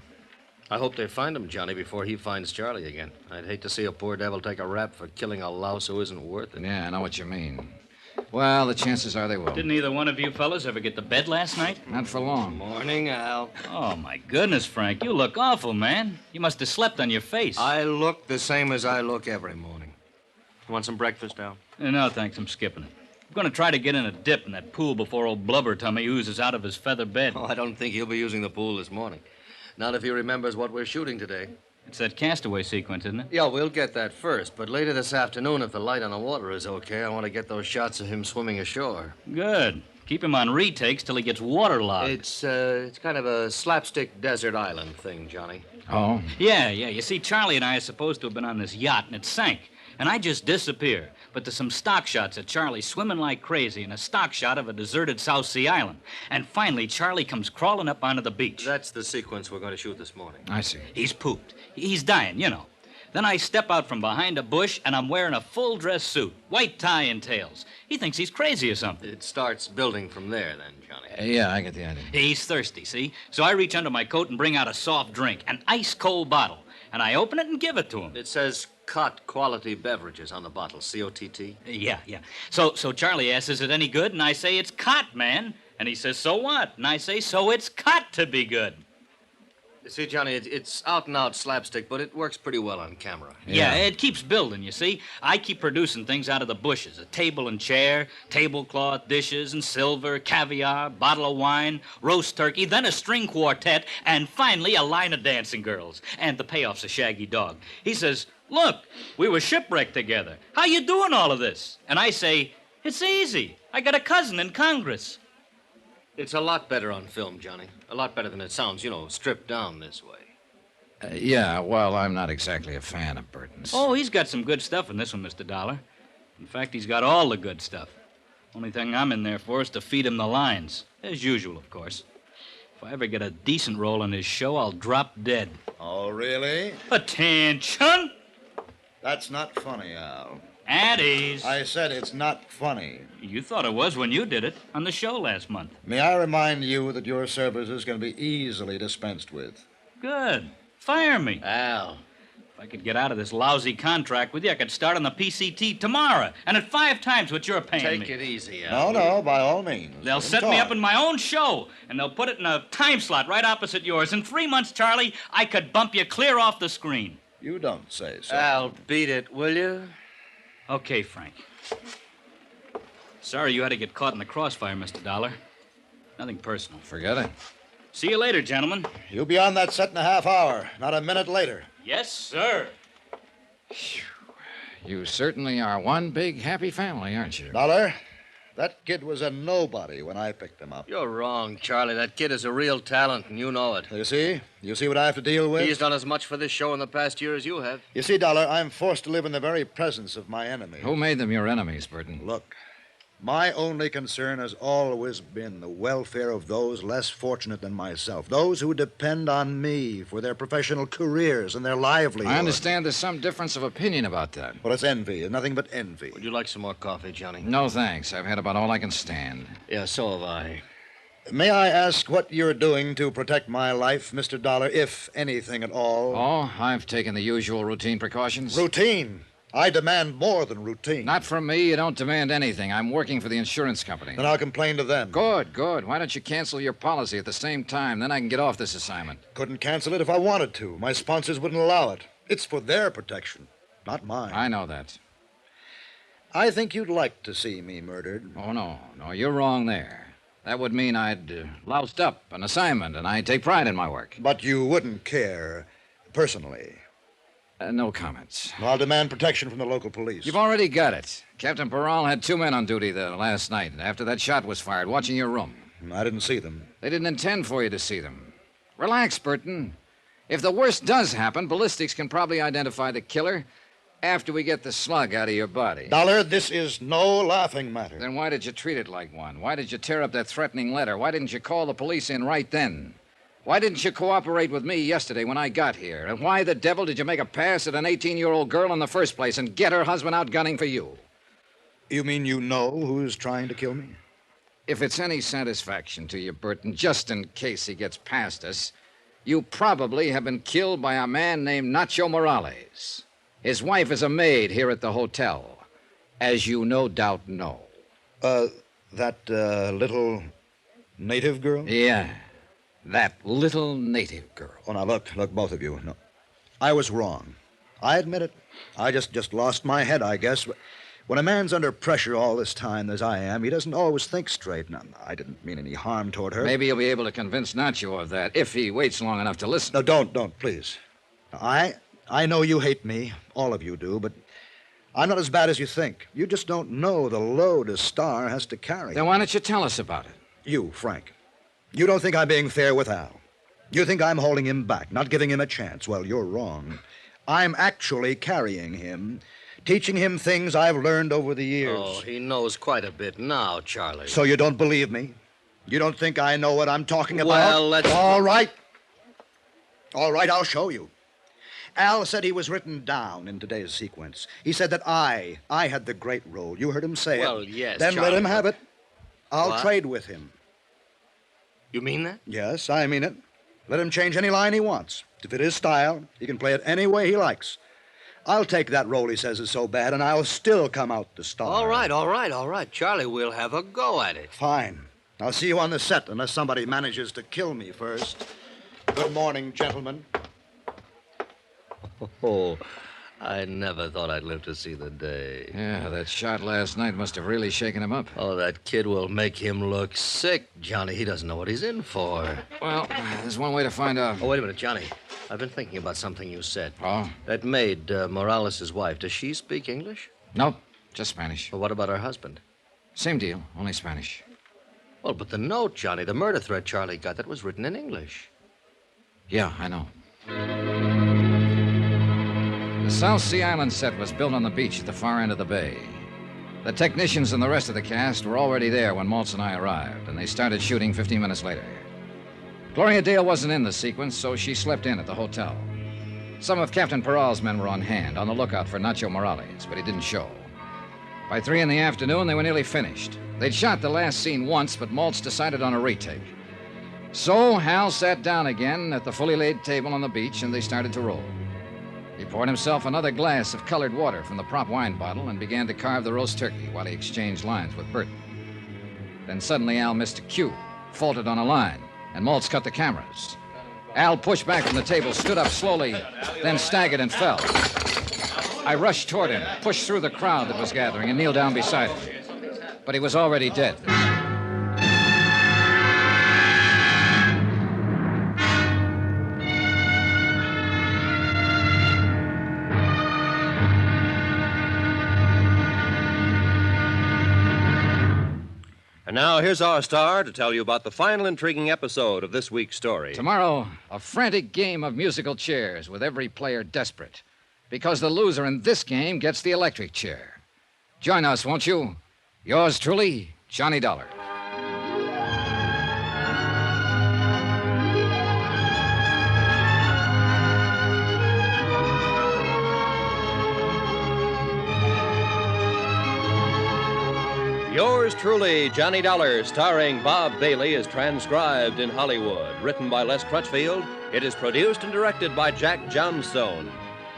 I hope they find him, Johnny, before he finds Charlie again. I'd hate to see a poor devil take a rap for killing a louse who isn't worth it. Yeah, I know what you mean. Well, the chances are they will. Didn't either one of you fellas ever get to bed last night? Not for long. Morning, Al. Oh, my goodness, Frank. You look awful, man. You must have slept on your face. I look the same as I look every morning. You want some breakfast, Al? No, thanks. I'm skipping it. I'm going to try to get in a dip in that pool before old Blubber Tummy oozes out of his feather bed. Oh, I don't think he'll be using the pool this morning. Not if he remembers what we're shooting today. It's that castaway sequence, isn't it? Yeah, we'll get that first. But later this afternoon, if the light on the water is okay, I want to get those shots of him swimming ashore. Good. Keep him on retakes till he gets waterlogged. It's kind of a slapstick desert island thing, Johnny. Oh? Yeah. You see, Charlie and I are supposed to have been on this yacht, and it sank. And I just disappear. But there's some stock shots of Charlie swimming like crazy and a stock shot of a deserted South Sea island. And finally, Charlie comes crawling up onto the beach. That's the sequence we're going to shoot this morning. I see. He's pooped. He's dying, you know. Then I step out from behind a bush, and I'm wearing a full-dress suit, white tie and tails. He thinks he's crazy or something. It starts building from there, then, Johnny. Yeah, I get the idea. He's thirsty, see? So I reach under my coat and bring out a soft drink, an ice-cold bottle. And I open it and give it to him. It says Cott Quality Beverages on the bottle, C-O-T-T. Yeah. So Charlie asks, is it any good? And I say, it's Cott, man. And he says, so what? And I say, so it's Cott to be good. You see, Johnny, it's out-and-out slapstick, but it works pretty well on camera. Yeah, it keeps building, you see. I keep producing things out of the bushes. A table and chair, tablecloth, dishes and silver, caviar, bottle of wine, roast turkey, then a string quartet, and finally a line of dancing girls. And the payoff's a shaggy dog. He says, look, we were shipwrecked together. How you doing all of this? And I say, it's easy. I got a cousin in Congress. It's a lot better on film, Johnny. A lot better than it sounds, stripped down this way. Yeah, well, I'm not exactly a fan of Burton's. Oh, he's got some good stuff in this one, Mr. Dollar. In fact, he's got all the good stuff. Only thing I'm in there for is to feed him the lines. As usual, of course. If I ever get a decent role in his show, I'll drop dead. Oh, really? Attention! That's not funny, Al. At ease. I said it's not funny. You thought it was when you did it on the show last month. May I remind you that your services can be easily dispensed with? Good. Fire me. Al. If I could get out of this lousy contract with you, I could start on the PCT tomorrow, and at 5 times what you're paying me. Take it easy, Al. No, by all means. They'll set me up in my own show, and they'll put it in a time slot right opposite yours. In 3 months, Charlie, I could bump you clear off the screen. You don't say so. Al, beat it, will you? Okay, Frank. Sorry you had to get caught in the crossfire, Mr. Dollar. Nothing personal. Forget it. See you later, gentlemen. You'll be on that set in a half hour, not a minute later. Yes, sir. You certainly are one big happy family, aren't you? Dollar, that kid was a nobody when I picked him up. You're wrong, Charlie. That kid is a real talent, and you know it. You see? You see what I have to deal with? He's done as much for this show in the past year as you have. You see, Dollar, I'm forced to live in the very presence of my enemy. Who made them your enemies, Burton? Look, my only concern has always been the welfare of those less fortunate than myself, those who depend on me for their professional careers and their livelihood. I understand there's some difference of opinion about that. Well, it's envy, nothing but envy. Would you like some more coffee, Johnny? No, thanks. I've had about all I can stand. Yeah, so have I. May I ask what you're doing to protect my life, Mr. Dollar, if anything at all? Oh, I've taken the usual routine precautions. Routine? I demand more than routine. Not from me. You don't demand anything. I'm working for the insurance company. Then I'll complain to them. Good, good. Why don't you cancel your policy at the same time? Then I can get off this assignment. Couldn't cancel it if I wanted to. My sponsors wouldn't allow it. It's for their protection, not mine. I know that. I think you'd like to see me murdered. Oh, no. No, you're wrong there. That would mean I'd loused up an assignment, and I take pride in my work. But you wouldn't care personally. No comments. Well, I'll demand protection from the local police. You've already got it. Captain Portrayal had 2 men on duty the last night after that shot was fired, watching your room. I didn't see them. They didn't intend for you to see them. Relax, Burton. If the worst does happen, ballistics can probably identify the killer after we get the slug out of your body. Dollar, this is no laughing matter. Then why did you treat it like one? Why did you tear up that threatening letter? Why didn't you call the police in right then? Why didn't you cooperate with me yesterday when I got here? And why the devil did you make a pass at an 18-year-old girl in the first place and get her husband out gunning for you? You mean you know who's trying to kill me? If it's any satisfaction to you, Burton, just in case he gets past us, you probably have been killed by a man named Nacho Morales. His wife is a maid here at the hotel, as you no doubt know. That little native girl? Yeah. That little native girl. Oh, now, look, both of you. No, I was wrong. I admit it. I just lost my head, I guess. When a man's under pressure all this time, as I am, he doesn't always think straight. Now, I didn't mean any harm toward her. Maybe you'll be able to convince Nacho of that, if he waits long enough to listen. No, don't, please. I know you hate me. All of you do, but I'm not as bad as you think. You just don't know the load a star has to carry. Then why don't you tell us about it? You, Frank. You don't think I'm being fair with Al. You think I'm holding him back, not giving him a chance. Well, you're wrong. I'm actually carrying him, teaching him things I've learned over the years. Oh, he knows quite a bit now, Charlie. So you don't believe me? You don't think I know what I'm talking about? Well, let's... All right, I'll show you. Al said he was written down in today's sequence. He said that I had the great role. You heard him say it. Well, yes, Then Charlie, let him have it. I'll What? trade with him. You mean that? Yes, I mean it. Let him change any line he wants. To fit his style, he can play it any way he likes. I'll take that role he says is so bad, and I'll still come out the star. All right. Charlie, we'll have a go at it. Fine. I'll see you on the set unless somebody manages to kill me first. Good morning, gentlemen. Oh, I never thought I'd live to see the day. Yeah, that shot last night must have really shaken him up. Oh, that kid will make him look sick, Johnny. He doesn't know what he's in for. Well, there's one way to find out. Oh, wait a minute, Johnny. I've been thinking about something you said. Oh? That maid, Morales' wife, does she speak English? Nope, just Spanish. Well, what about her husband? Same deal, only Spanish. Well, but the note, Johnny, the murder threat Charlie got, that was written in English. Yeah, I know. The South Sea Island set was built on the beach at the far end of the bay. The technicians and the rest of the cast were already there when Maltz and I arrived, and they started shooting 15 minutes later. Gloria Dale wasn't in the sequence, so she slept in at the hotel. Some of Captain Portrayal's men were on hand, on the lookout for Nacho Morales, but he didn't show. By 3 in the afternoon, they were nearly finished. They'd shot the last scene once, but Maltz decided on a retake. So Hal sat down again at the fully laid table on the beach, and they started to roll. He poured himself another glass of colored water from the prop wine bottle and began to carve the roast turkey while he exchanged lines with Burton. Then suddenly Al missed a cue, faltered on a line, and Maltz cut the cameras. Al pushed back from the table, stood up slowly, then staggered and fell. I rushed toward him, pushed through the crowd that was gathering, and kneeled down beside him. But he was already dead. And now here's our star to tell you about the final intriguing episode of this week's story. Tomorrow, a frantic game of musical chairs with every player desperate. Because the loser in this game gets the electric chair. Join us, won't you? Yours truly, Johnny Dollar. Yours truly, Johnny Dollar, starring Bob Bailey, is transcribed in Hollywood. Written by Les Crutchfield, it is produced and directed by Jack Johnstone.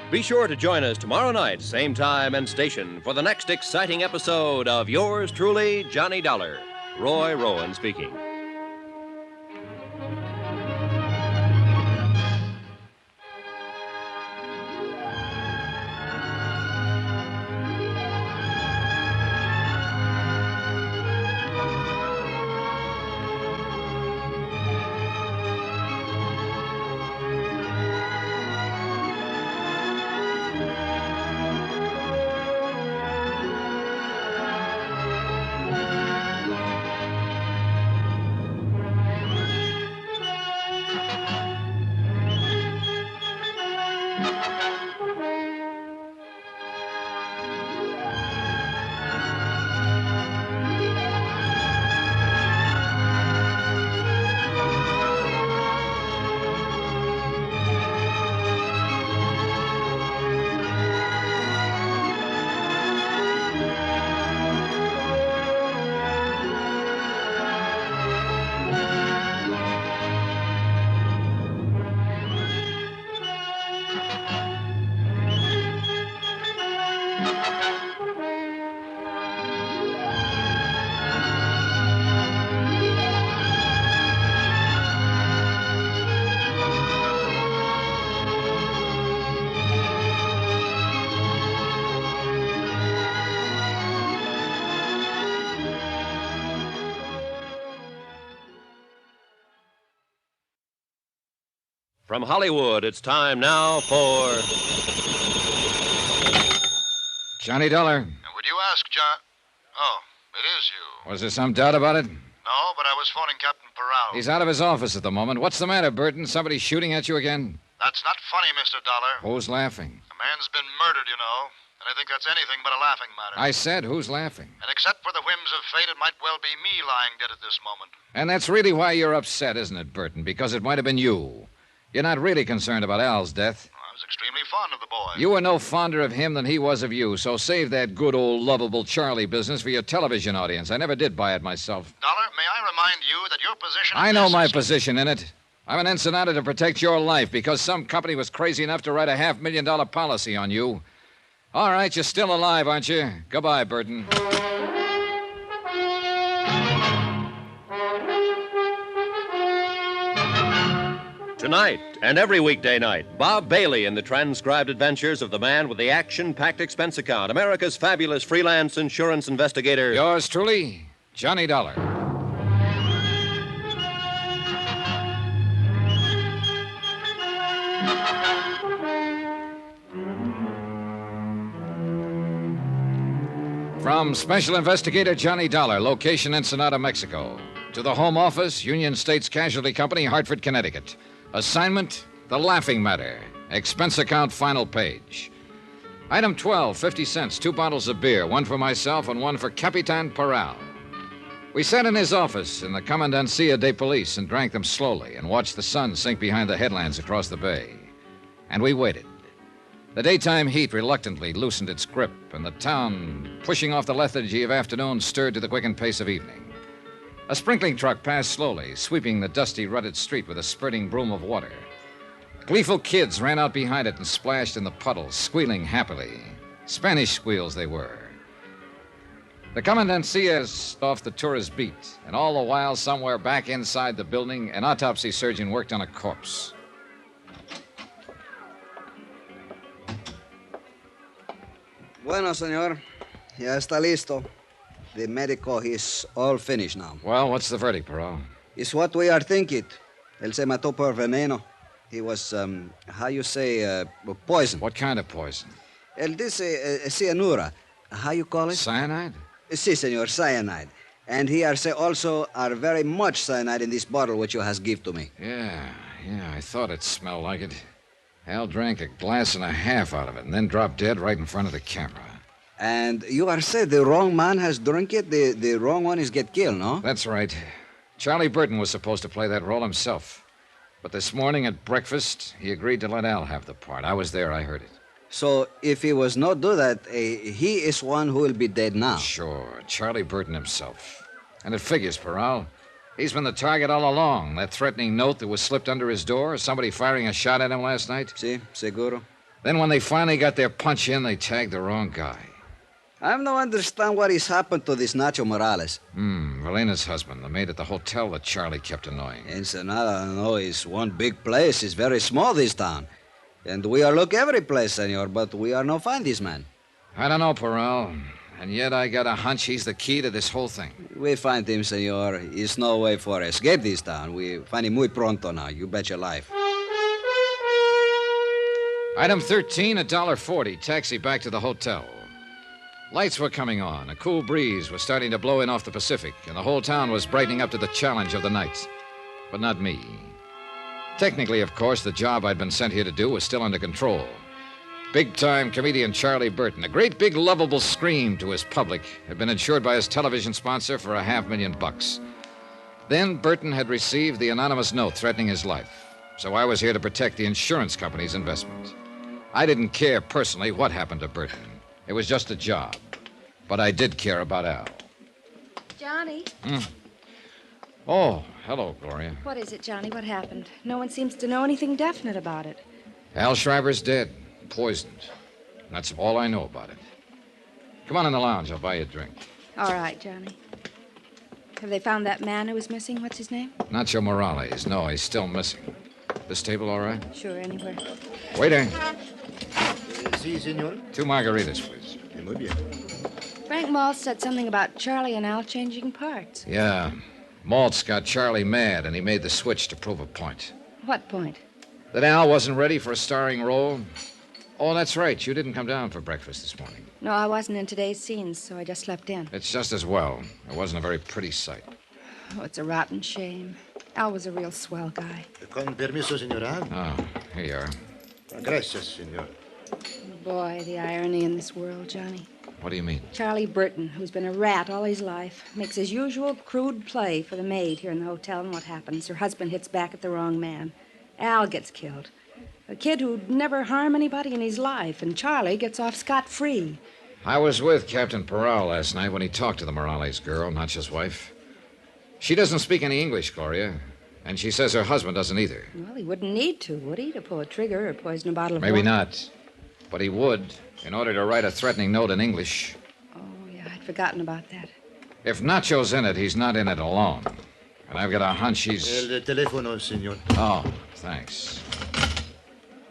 Be sure to join us tomorrow night, same time and station, for the next exciting episode of Yours truly, Johnny Dollar. Roy Rowan speaking. From Hollywood, it's time now for Johnny Dollar. Would you ask John... Oh, it is you. Was there some doubt about it? No, but I was phoning Captain Portrayal. He's out of his office at the moment. What's the matter, Burton? Somebody shooting at you again? That's not funny, Mr. Dollar. Who's laughing? A man's been murdered, you know. And I think that's anything but a laughing matter. I said, who's laughing? And except for the whims of fate, it might well be me lying dead at this moment. And that's really why you're upset, isn't it, Burton? Because it might have been you. You're not really concerned about Al's death. I was extremely fond of the boy. You were no fonder of him than he was of you, so save that good old lovable Charlie business for your television audience. I never did buy it myself. Dollar, may I remind you that your position... I know my position in it. I'm an ensenada to protect your life because some company was crazy enough to write a $500,000 policy on you. All right, you're still alive, aren't you? Goodbye, Burton. Tonight and every weekday night, Bob Bailey in the transcribed adventures of the man with the action-packed expense account, America's fabulous freelance insurance investigator. Yours truly, Johnny Dollar. From Special Investigator Johnny Dollar, location Ensenada, Mexico, to the Home Office, Union States Casualty Company, Hartford, Connecticut. Assignment, The Laughing Matter. Expense account, final page. Item 12, 50 cents, 2 bottles of beer, one for myself and one for Capitan Portrayal. We sat in his office in the Comandancia de Police and drank them slowly and watched the sun sink behind the headlands across the bay. And we waited. The daytime heat reluctantly loosened its grip, and the town, pushing off the lethargy of afternoon, stirred to the quickened pace of evening. A sprinkling truck passed slowly, sweeping the dusty, rutted street with a spurting broom of water. Gleeful kids ran out behind it and splashed in the puddles, squealing happily. Spanish squeals they were. The Comandancias off the tourist beat, and all the while, somewhere back inside the building, an autopsy surgeon worked on a corpse. Bueno, senor. Ya está listo. The medico is all finished now. Well, what's the verdict, Perot? It's what we are thinking. Él se mató por veneno. He was, how you say, poison. What kind of poison? Él dice cianura. How you call it? Cyanide? Si, senor, cyanide. And he also are very much cyanide in this bottle which you has give to me. Yeah, I thought it smelled like it. Al drank a glass and a half out of it and then dropped dead right in front of the camera. And you are saying the wrong man has drunk it? The wrong one is get killed, no? That's right. Charlie Burton was supposed to play that role himself. But this morning at breakfast, he agreed to let Al have the part. I was there, I heard it. So if he was not do that, he is one who will be dead now. Sure, Charlie Burton himself. And it figures, Peral. He's been the target all along. That threatening note that was slipped under his door, somebody firing a shot at him last night. Si, seguro. Then when they finally got their punch in, they tagged the wrong guy. I don't understand what has happened to this Nacho Morales. Velena's husband, the maid at the hotel that Charlie kept annoying. Ensenada, no, is one big place. It's very small, this town. And we are look every place, senor, but we are no find this man. I don't know, Peral. And yet I got a hunch he's the key to this whole thing. We find him, senor. There's no way for escape this town. We find him muy pronto now. You bet your life. Item 13, $1.40. Taxi back to the hotel. Lights were coming on. A cool breeze was starting to blow in off the Pacific, and the whole town was brightening up to the challenge of the night. But not me. Technically, of course, the job I'd been sent here to do was still under control. Big-time comedian Charlie Burton, a great big lovable scream to his public, had been insured by his television sponsor for $500,000. Then Burton had received the anonymous note threatening his life, so I was here to protect the insurance company's investment. I didn't care personally what happened to Burton. It was just a job. But I did care about Al. Johnny? Oh, hello, Gloria. What is it, Johnny? What happened? No one seems to know anything definite about it. Al Shriver's dead. Poisoned. That's all I know about it. Come on in the lounge. I'll buy you a drink. All right, Johnny. Have they found that man who was missing? What's his name? Nacho Morales. No, he's still missing. This table all right? Sure, anywhere. Waiter. Si, senor. 2 margaritas, please. Muy bien. Frank Maltz said something about Charlie and Al changing parts. Yeah. Maltz got Charlie mad, and he made the switch to prove a point. What point? That Al wasn't ready for a starring role. Oh, that's right. You didn't come down for breakfast this morning. No, I wasn't in today's scenes, so I just slept in. It's just as well. It wasn't a very pretty sight. Oh, it's a rotten shame. Al was a real swell guy. Con permiso, señora. Oh, here you are. Gracias, senor. Boy, the irony in this world, Johnny. What do you mean? Charlie Burton, who's been a rat all his life, makes his usual crude play for the maid here in the hotel, and what happens? Her husband hits back at the wrong man. Al gets killed. A kid who'd never harm anybody in his life, and Charlie gets off scot-free. I was with Captain Peral last night when he talked to the Morales girl, Nacho's wife. She doesn't speak any English, Gloria, and she says her husband doesn't either. Well, he wouldn't need to, would he, to pull a trigger or poison a bottle of Maybe water? not. But he would, in order to write a threatening note in English. Oh, yeah, I'd forgotten about that. If Nacho's in it, he's not in it alone. And I've got a hunch he's... El teléfono, senor. Oh, thanks.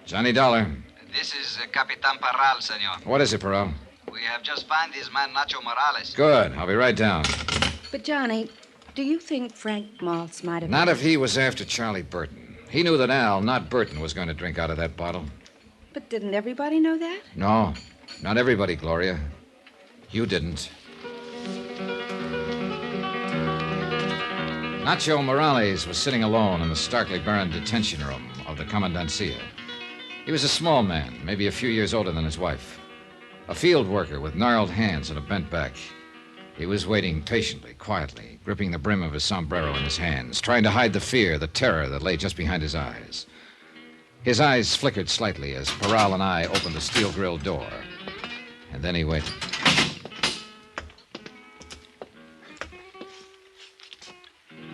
Johnny Dollar. This is Capitan Parral, senor. What is it, Peral? We have just found this man, Nacho Morales. Good. I'll be right down. But, Johnny, do you think Frank Maltz might have... Not if he was after Charlie Burton. He knew that Al, not Burton, was going to drink out of that bottle. But didn't everybody know that? No, not everybody, Gloria. You didn't. Nacho Morales was sitting alone in the starkly barren detention room of the Commandancia. He was a small man, maybe a few years older than his wife. A field worker with gnarled hands and a bent back. He was waiting patiently, quietly, gripping the brim of his sombrero in his hands, trying to hide the fear, the terror that lay just behind his eyes. His eyes flickered slightly as Peral and I opened the steel-grilled door. And then he waited.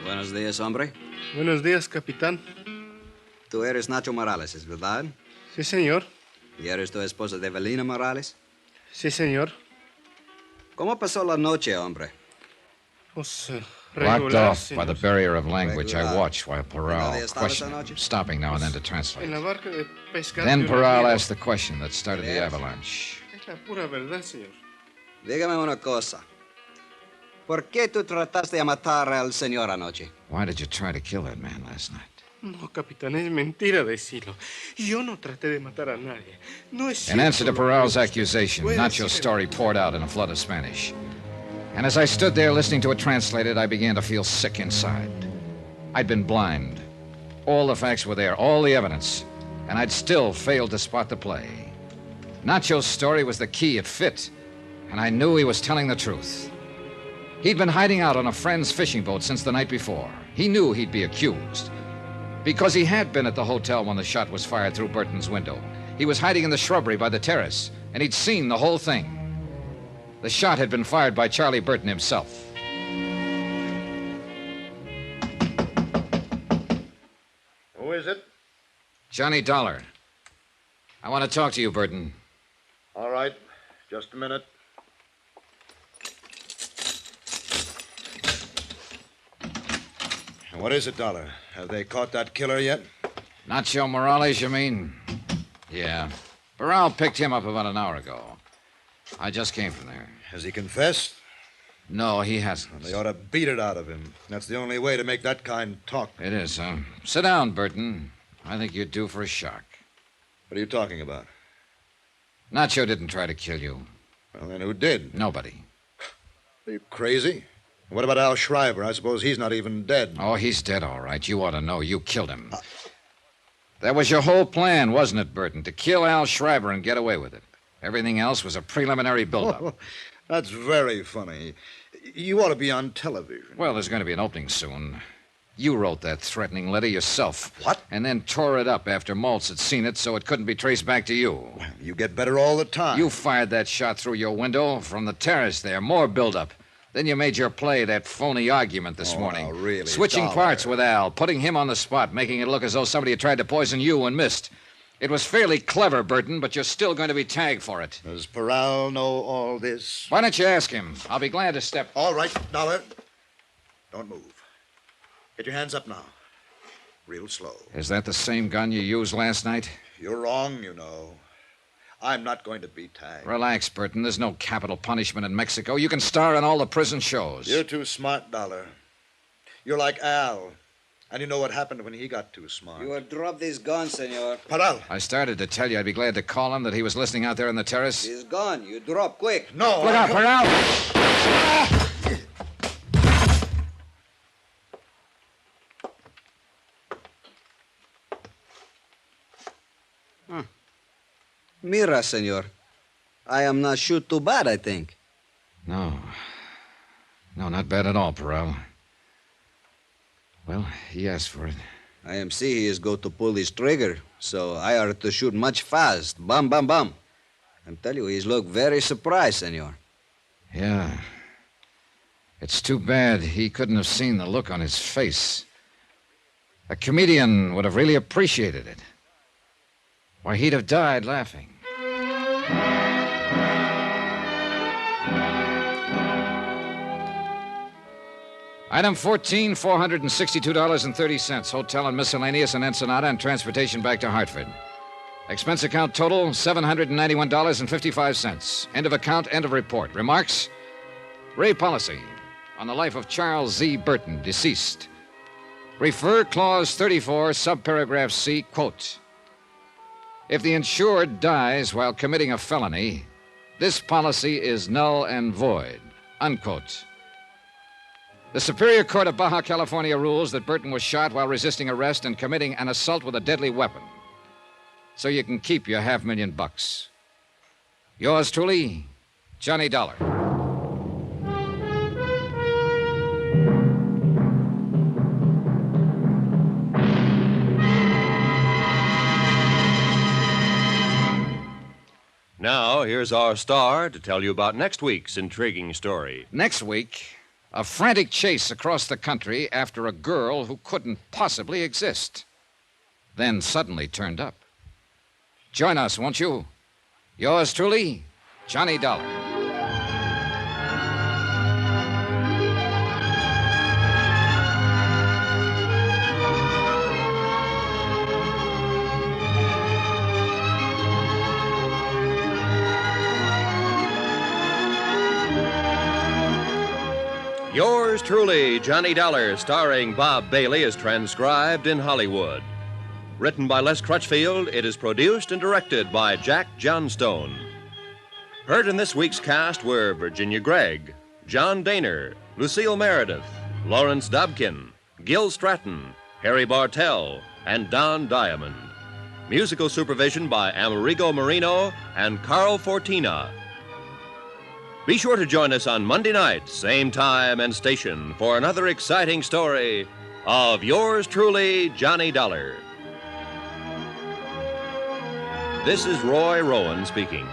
Buenos días, hombre. Buenos días, capitán. Tú eres Nacho Morales, ¿es verdad? Sí, señor. ¿Y eres tu esposa de Evelina Morales? Sí, señor. ¿Cómo pasó la noche, hombre? Pues, Blocked regular, off by the barrier of language, I watched while Peral ¿Dónde estabas questioned anoche? him, stopping now and then to translate. En la barca de pesca. Then de un Peral amigo. asked the question that started the avalanche. La pura verdad, señor. Dígame una cosa. ¿Por qué tú trataste de matar al señor anoche? Why did you try to kill that man last night? No, capitán, es mentira decirlo. Yo no traté de matar a nadie. No es In cierto. answer to Peral's accusation, Nacho's story poured out in a flood of Spanish. And as I stood there listening to it translated, I began to feel sick inside. I'd been blind. All the facts were there, all the evidence, and I'd still failed to spot the play. Nacho's story was the key. It fit, and I knew he was telling the truth. He'd been hiding out on a friend's fishing boat since the night before. He knew he'd be accused, because he had been at the hotel when the shot was fired through Burton's window. He was hiding in the shrubbery by the terrace, and he'd seen the whole thing. The shot had been fired by Charlie Burton himself. Who is it? Johnny Dollar. I want to talk to you, Burton. All right. Just a minute. What is it, Dollar? Have they caught that killer yet? Nacho Morales, you mean? Yeah. Peral picked him up about an hour ago. I just came from there. Has he confessed? No, he hasn't. Well, they ought to beat it out of him. That's the only way to make that kind talk. It is, huh? Sit down, Burton. I think you're due for a shock. What are you talking about? Nacho didn't try to kill you. Well, then who did? Nobody. Are you crazy? What about Al Shriver? I suppose he's not even dead. Oh, he's dead, all right. You ought to know. You killed him. That was your whole plan, wasn't it, Burton? To kill Al Shriver and get away with it. Everything else was a preliminary buildup. That's very funny. You ought to be on television. Well, there's going to be an opening soon. You wrote that threatening letter yourself. What? And then tore it up after Maltz had seen it so it couldn't be traced back to you. Well, you get better all the time. You fired that shot through your window from the terrace there. More buildup. Then you made your play, that phony argument this morning. Now, really, Switching Dollar. parts with Al, putting him on the spot, making it look as though somebody had tried to poison you and missed. It was fairly clever, Burton, but you're still going to be tagged for it. Does Peral know all this? Why don't you ask him? I'll be glad to step... All right, Dollar. Don't move. Get your hands up now. Real slow. Is that the same gun you used last night? You're wrong, you know. I'm not going to be tagged. Relax, Burton. There's no capital punishment in Mexico. You can star in all the prison shows. You're too smart, Dollar. You're like Al. And you know what happened when he got too smart. You will drop this gun, senor. Peral. I started to tell you I'd be glad to call him that he was listening out there on the terrace. He's gone. You drop quick. No. Look out, Peral! Mira, senor. I am not shoot too bad, I think. No. No, not bad at all, Peral. Well, he asked for it. I am see he is go to pull his trigger, so I are to shoot much fast. Bam, bam, bam. I'm tell you, he's look very surprised, senor. Yeah. It's too bad he couldn't have seen the look on his face. A comedian would have really appreciated it. Why, he'd have died laughing. Item 14, $462.30. Hotel and miscellaneous in Ensenada and transportation back to Hartford. Expense account total, $791.55. End of account, end of report. Remarks? Ray policy on the life of Charles Z. Burton, deceased. Refer clause 34, subparagraph C, quote. If the insured dies while committing a felony, this policy is null and void, unquote. The Superior Court of Baja California rules that Burton was shot while resisting arrest and committing an assault with a deadly weapon. So you can keep your $500,000. Yours truly, Johnny Dollar. Now, here's our star to tell you about next week's intriguing story. Next week, a frantic chase across the country after a girl who couldn't possibly exist. Then suddenly turned up. Join us, won't you? Yours truly, Johnny Dollar. Yours truly, Johnny Dollar, starring Bob Bailey, is transcribed in Hollywood. Written by Les Crutchfield, it is produced and directed by Jack Johnstone. Heard in this week's cast were Virginia Gregg, John Daner, Lucille Meredith, Lawrence Dobkin, Gil Stratton, Harry Bartell, and Don Diamond. Musical supervision by Amerigo Marino and Carl Fortina. Be sure to join us on Monday night, same time and station, for another exciting story of yours truly, Johnny Dollar. This is Roy Rowan speaking.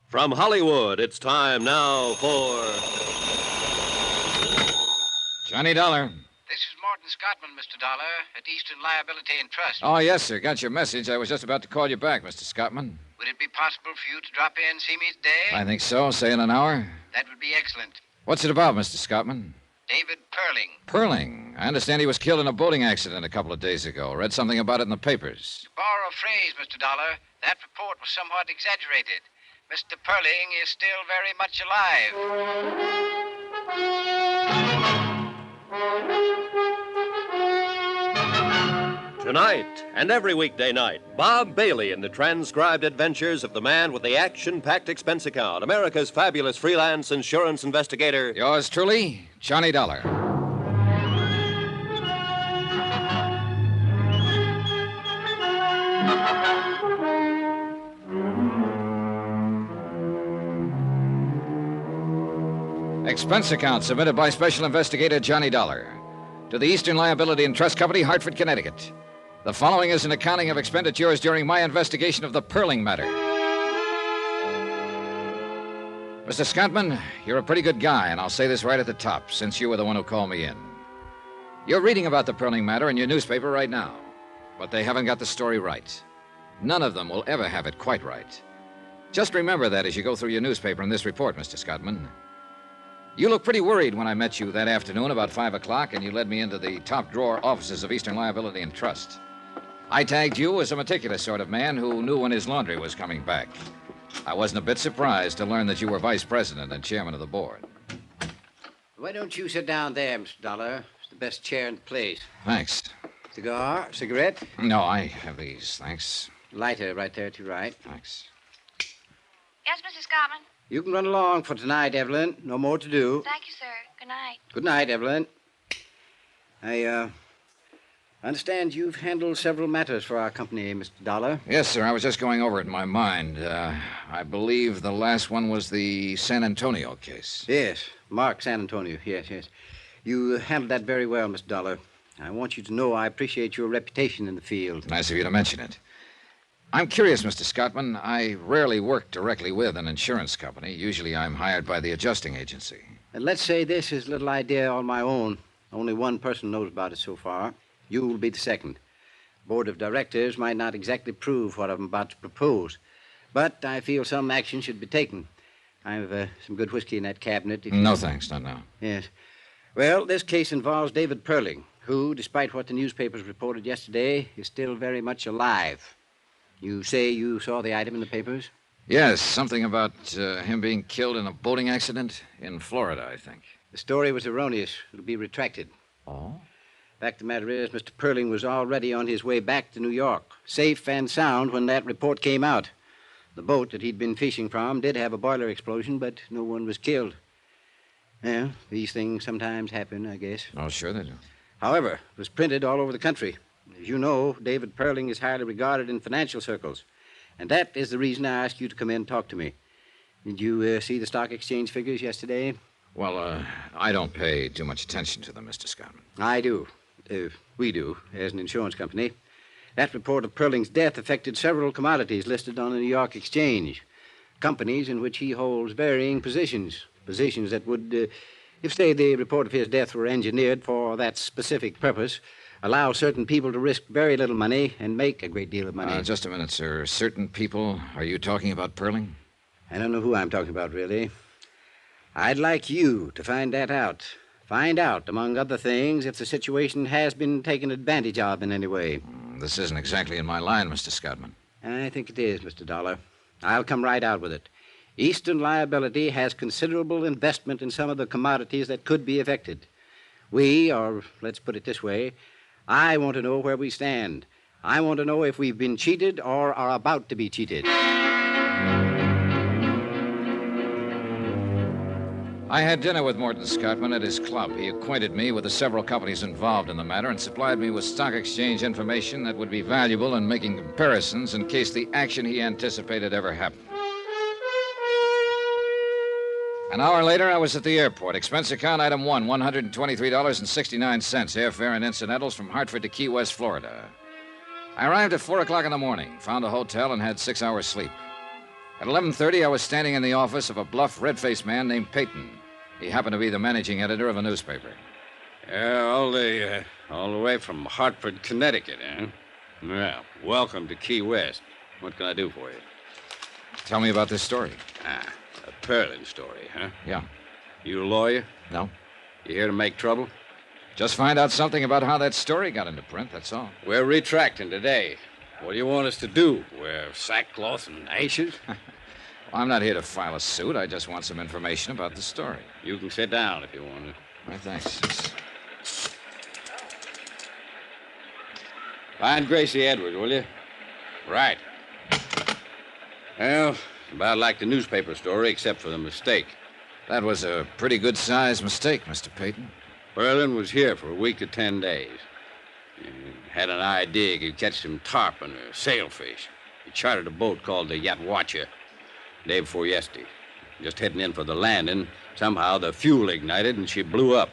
From Hollywood, it's time now for Johnny Dollar. This is Morton Scottman, Mr. Dollar, at Eastern Liability and Trust. Oh, yes, sir. Got your message. I was just about to call you back, Mr. Scottman. Would it be possible for you to drop in and see me today? I think so. Say in an hour. That would be excellent. What's it about, Mr. Scottman? David Perling. Perling. I understand he was killed in a boating accident a couple of days ago. Read something about it in the papers. To borrow a phrase, Mr. Dollar, that report was somewhat exaggerated. Mr. Perling is still very much alive. Tonight and every weekday night, Bob Bailey in the transcribed adventures of the man with the action-packed expense account, America's fabulous freelance insurance investigator. Yours truly, Johnny Dollar. Expense account submitted by Special Investigator Johnny Dollar to the Eastern Liability and Trust Company, Hartford, Connecticut. The following is an accounting of expenditures during my investigation of the Perling matter. Mr. Scottman, you're a pretty good guy, and I'll say this right at the top, since you were the one who called me in. You're reading about the Perling matter in your newspaper right now, but they haven't got the story right. None of them will ever have it quite right. Just remember that as you go through your newspaper in this report, Mr. Scottman. You looked pretty worried when I met you that afternoon about 5 o'clock, and you led me into the top-drawer offices of Eastern Liability and Trust. I tagged you as a meticulous sort of man who knew when his laundry was coming back. I wasn't a bit surprised to learn that you were vice president and chairman of the board. Why don't you sit down there, Mr. Dollar? It's the best chair in the place. Thanks. Cigar? Cigarette? No, I have these, thanks. Lighter right there at your right. Thanks. Yes, Mr. Scottman? You can run along for tonight, Evelyn. No more to do. Thank you, sir. Good night. Good night, Evelyn. I understand you've handled several matters for our company, Mr. Dollar. Yes, sir. I was just going over it in my mind. I believe the last one was the San Antonio case. Yes, Mark San Antonio. Yes. You handled that very well, Mr. Dollar. I want you to know I appreciate your reputation in the field. Nice of you to mention it. I'm curious, Mr. Scottman. I rarely work directly with an insurance company. Usually I'm hired by the adjusting agency. And let's say this is a little idea on my own. Only one person knows about it so far. You will be the second. Board of directors might not exactly approve what I'm about to propose, but I feel some action should be taken. I have some good whiskey in that cabinet. No, thanks. Not now. Yes. Well, this case involves David Perling, who, despite what the newspapers reported yesterday, is still very much alive. You say you saw the item in the papers? Yes, something about him being killed in a boating accident in Florida, I think. The story was erroneous. It'll be retracted. Oh? Fact of the matter is, Mr. Perling was already on his way back to New York, safe and sound when that report came out. The boat that he'd been fishing from did have a boiler explosion, but no one was killed. Well, these things sometimes happen, I guess. Oh, sure they do. However, it was printed all over the country. As you know, David Perling is highly regarded in financial circles. And that is the reason I asked you to come in and talk to me. Did you see the stock exchange figures yesterday? Well, I don't pay too much attention to them, Mr. Scottman. I do. We do, as an insurance company. That report of Perling's death affected several commodities listed on the New York Exchange. Companies in which he holds varying positions. Positions that would, if, say, the report of his death were engineered for that specific purpose, allow certain people to risk very little money and make a great deal of money. Just a minute, sir. Certain people? Are you talking about Perling? I don't know who I'm talking about, really. I'd like you to find that out. Find out, among other things, if the situation has been taken advantage of in any way. This isn't exactly in my line, Mr. Scottman. I think it is, Mr. Dollar. I'll come right out with it. Eastern Liability has considerable investment in some of the commodities that could be affected. We, or let's put it this way, I want to know where we stand. I want to know if we've been cheated or are about to be cheated. I had dinner with Morton Scottman at his club. He acquainted me with the several companies involved in the matter and supplied me with stock exchange information that would be valuable in making comparisons in case the action he anticipated ever happened. An hour later, I was at the airport. Expense account item 1, $123.69, airfare and incidentals from Hartford to Key West, Florida. I arrived at 4 o'clock in the morning, found a hotel, and had 6 hours sleep. At 11:30, I was standing in the office of a bluff, red-faced man named Peyton. He happened to be the managing editor of a newspaper. Yeah, all the way from Hartford, Connecticut, eh? Well, welcome to Key West. What can I do for you? Tell me about this story. A Perling story, huh? Yeah. You a lawyer? No. You here to make trouble? Just find out something about how that story got into print, that's all. We're retracting today. What do you want us to do? Wear sackcloth and ashes? Well, I'm not here to file a suit. I just want some information about the story. You can sit down if you want to. All right, thanks. Find Gracie Edwards, will you? Right. Well, about like the newspaper story, except for the mistake. That was a pretty good-sized mistake, Mr. Peyton. Perlin was here for a week to 10 days. He had an idea he could catch some tarpon or sailfish. He chartered a boat called the Yacht Watcher day before yesterday. Just heading in for the landing, somehow the fuel ignited and she blew up.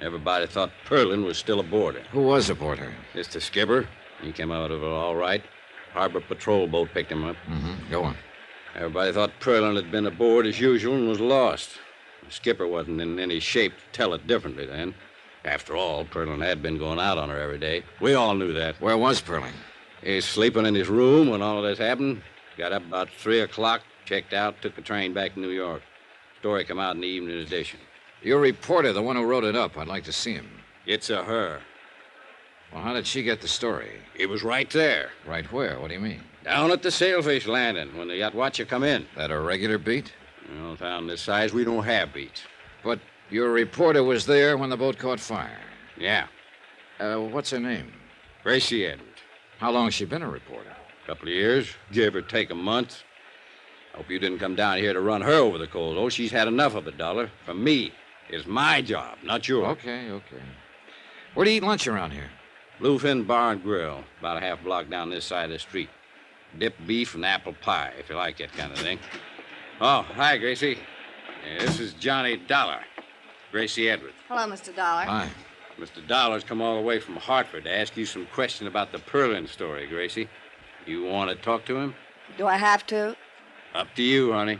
Everybody thought Perlin was still aboard her. Who was aboard her? It's the skipper. He came out of it all right. Harbor patrol boat picked him up. Go on. Everybody thought Perlin had been aboard as usual and was lost. The skipper wasn't in any shape to tell it differently then. After all, Perlin had been going out on her every day. We all knew that. Where was Perling? He's sleeping in his room when all of this happened. Got up about 3 o'clock, checked out, took the train back to New York. Story come out in the evening edition. Your reporter, the one who wrote it up, I'd like to see him. It's a her. Well, how did she get the story? It was right there. Right where? What do you mean? Down at the sailfish landing when the yacht watcher come in. That a regular beat? Well, town this size, we don't have beats. But your reporter was there when the boat caught fire? Yeah. What's her name? Gracie Edwards. How long has she been a reporter? A couple of years, give or take a month. Hope you didn't come down here to run her over the coals. Oh, she's had enough of it, Dollar. From me. It's my job, not yours. Okay. Where do you eat lunch around here? Bluefin Bar and Grill, about a half block down this side of the street. Dipped beef and apple pie, if you like that kind of thing. Oh, hi, Gracie. This is Johnny Dollar. Gracie Edwards. Hello, Mr. Dollar. Hi. Mr. Dollar's come all the way from Hartford to ask you some question about the Perlin story, Gracie. You want to talk to him? Do I have to? Up to you, honey.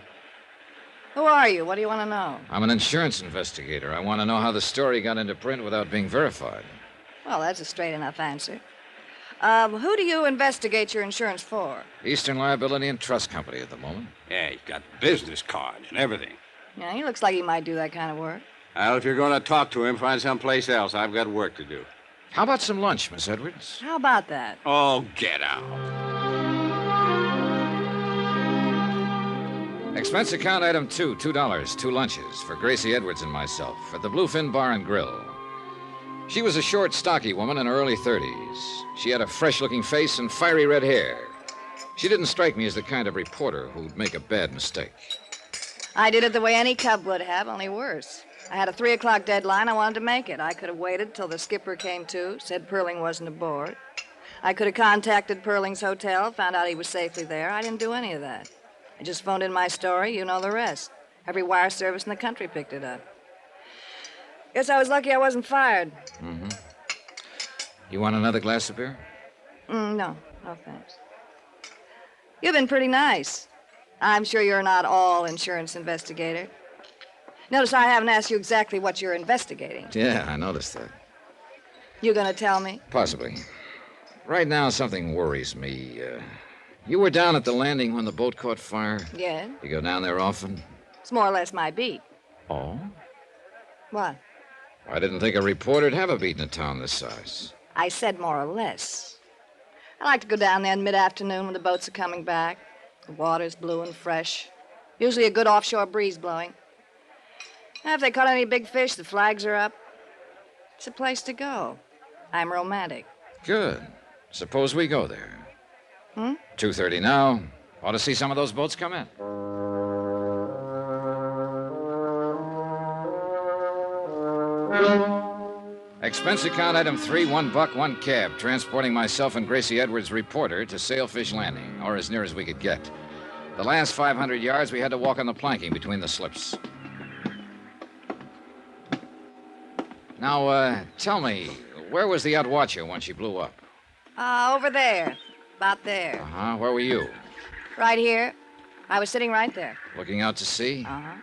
Who are you? What do you want to know? I'm an insurance investigator. I want to know how the story got into print without being verified. Well, that's a straight enough answer. Who do you investigate your insurance for? Eastern Liability and Trust Company at the moment. Yeah, he's got business cards and everything. Yeah, he looks like he might do that kind of work. Well, if you're going to talk to him, find someplace else. I've got work to do. How about some lunch, Miss Edwards? How about that? Oh, get out. Expense account item 2, $2, 2 lunches for Gracie Edwards and myself at the Bluefin Bar and Grill. She was a short, stocky woman in her early 30s. She had a fresh-looking face and fiery red hair. She didn't strike me as the kind of reporter who'd make a bad mistake. I did it the way any cub would have, only worse. I had a 3 o'clock deadline. I wanted to make it. I could have waited till the skipper came to, said Perling wasn't aboard. I could have contacted Perling's hotel, found out he was safely there. I didn't do any of that. I just phoned in my story. You know the rest. Every wire service in the country picked it up. Guess I was lucky I wasn't fired. Mm-hmm. You want another glass of beer? No, thanks. You've been pretty nice. I'm sure you're not all insurance investigator. Notice I haven't asked you exactly what you're investigating. Yeah, I noticed that. You gonna tell me? Possibly. Right now, something worries me. You were down at the landing when the boat caught fire? Yeah. You go down there often? It's more or less my beat. Oh? What? I didn't think a reporter'd have a beat in a town this size. I said more or less. I like to go down there in mid-afternoon when the boats are coming back. The water's blue and fresh. Usually a good offshore breeze blowing. And if they caught any big fish, the flags are up. It's a place to go. I'm romantic. Good. Suppose we go there. 2:30 now. Ought to see some of those boats come in. Expense account item 3, $1, 1 cab, transporting myself and Gracie Edwards, reporter, to Sailfish Landing, or as near as we could get. The last 500 yards, we had to walk on the planking between the slips. Now, tell me, where was the outwatcher when she blew up? Over there. About there. Uh-huh. Where were you? Right here. I was sitting right there. Looking out to sea? Uh-huh.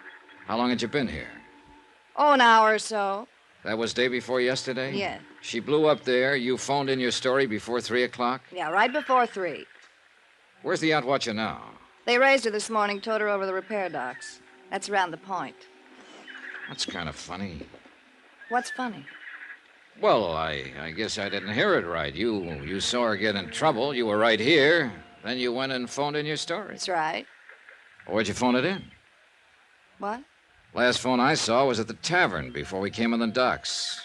How long had you been here? Oh, an hour or so. That was day before yesterday? Yeah. She blew up there. You phoned in your story before 3 o'clock? Yeah, right before 3. Where's the outwatcher now? They raised her this morning, towed her over the repair docks. That's around the point. That's kind of funny. What's funny? Well, I guess I didn't hear it right. You saw her get in trouble. You were right here. Then you went and phoned in your story. That's right. Where'd you phone it in? What? Last phone I saw was at the tavern before we came on the docks.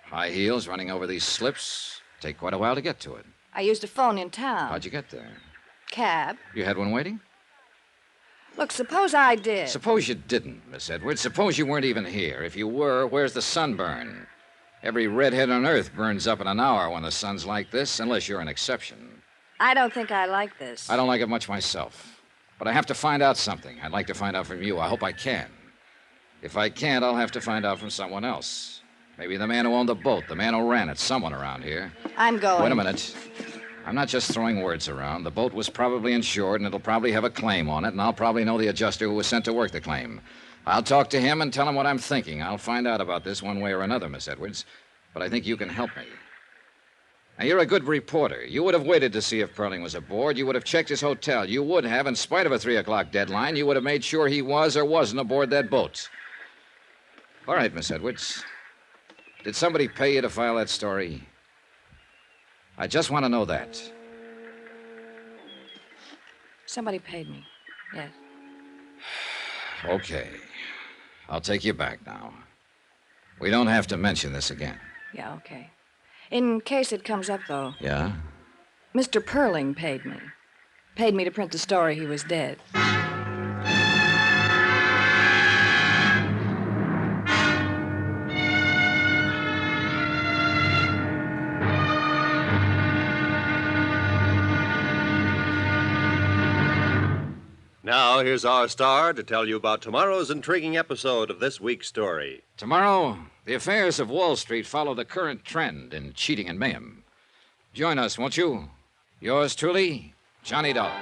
High heels running over these slips. Take quite a while to get to it. I used a phone in town. How'd you get there? Cab. You had one waiting? Look, suppose I did. Suppose you didn't, Miss Edwards. Suppose you weren't even here. If you were, where's the sunburn? Every redhead on Earth burns up in an hour when the sun's like this, unless you're an exception. I don't think I like this. I don't like it much myself. But I have to find out something. I'd like to find out from you. I hope I can. If I can't, I'll have to find out from someone else. Maybe the man who owned the boat, the man who ran it, someone around here. I'm going. Wait a minute. I'm not just throwing words around. The boat was probably insured, and it'll probably have a claim on it, and I'll probably know the adjuster who was sent to work the claim. I'll talk to him and tell him what I'm thinking. I'll find out about this one way or another, Miss Edwards. But I think you can help me. Now, you're a good reporter. You would have waited to see if Perling was aboard. You would have checked his hotel. You would have, in spite of a 3 o'clock deadline, you would have made sure he was or wasn't aboard that boat. All right, Miss Edwards. Did somebody pay you to file that story? I just want to know that. Somebody paid me. Yes. Okay. I'll take you back now. We don't have to mention this again. Yeah, okay. In case it comes up, though, Yeah? Mr. Perling paid me. Paid me to print the story he was dead. Now, here's our star to tell you about tomorrow's intriguing episode of this week's story. Tomorrow, the affairs of Wall Street follow the current trend in cheating and mayhem. Join us, won't you? Yours truly, Johnny Dollar.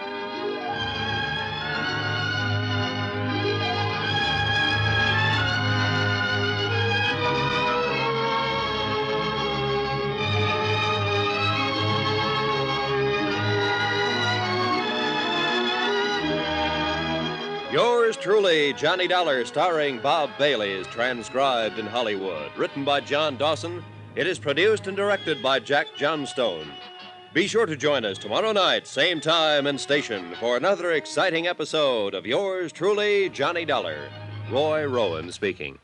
Yours truly, Johnny Dollar, starring Bob Bailey, is transcribed in Hollywood. Written by John Dawson, it is produced and directed by Jack Johnstone. Be sure to join us tomorrow night, same time and station, for another exciting episode of Yours truly, Johnny Dollar. Roy Rowan speaking.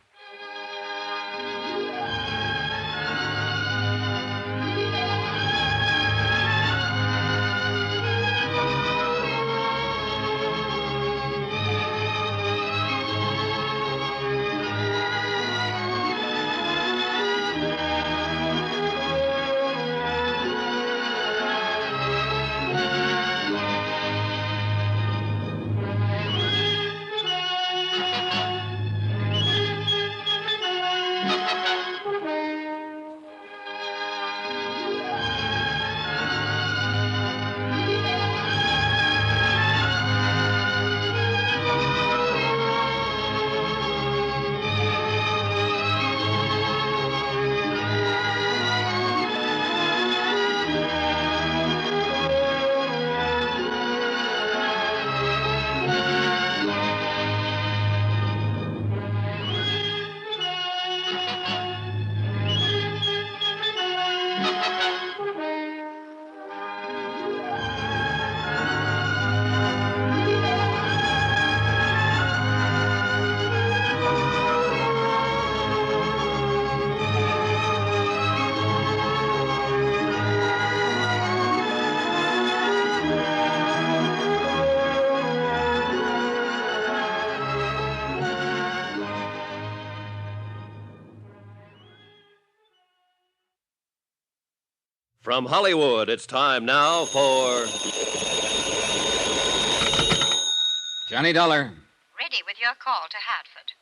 From Hollywood, it's time now for Johnny Dollar. Ready with your call to Hartford.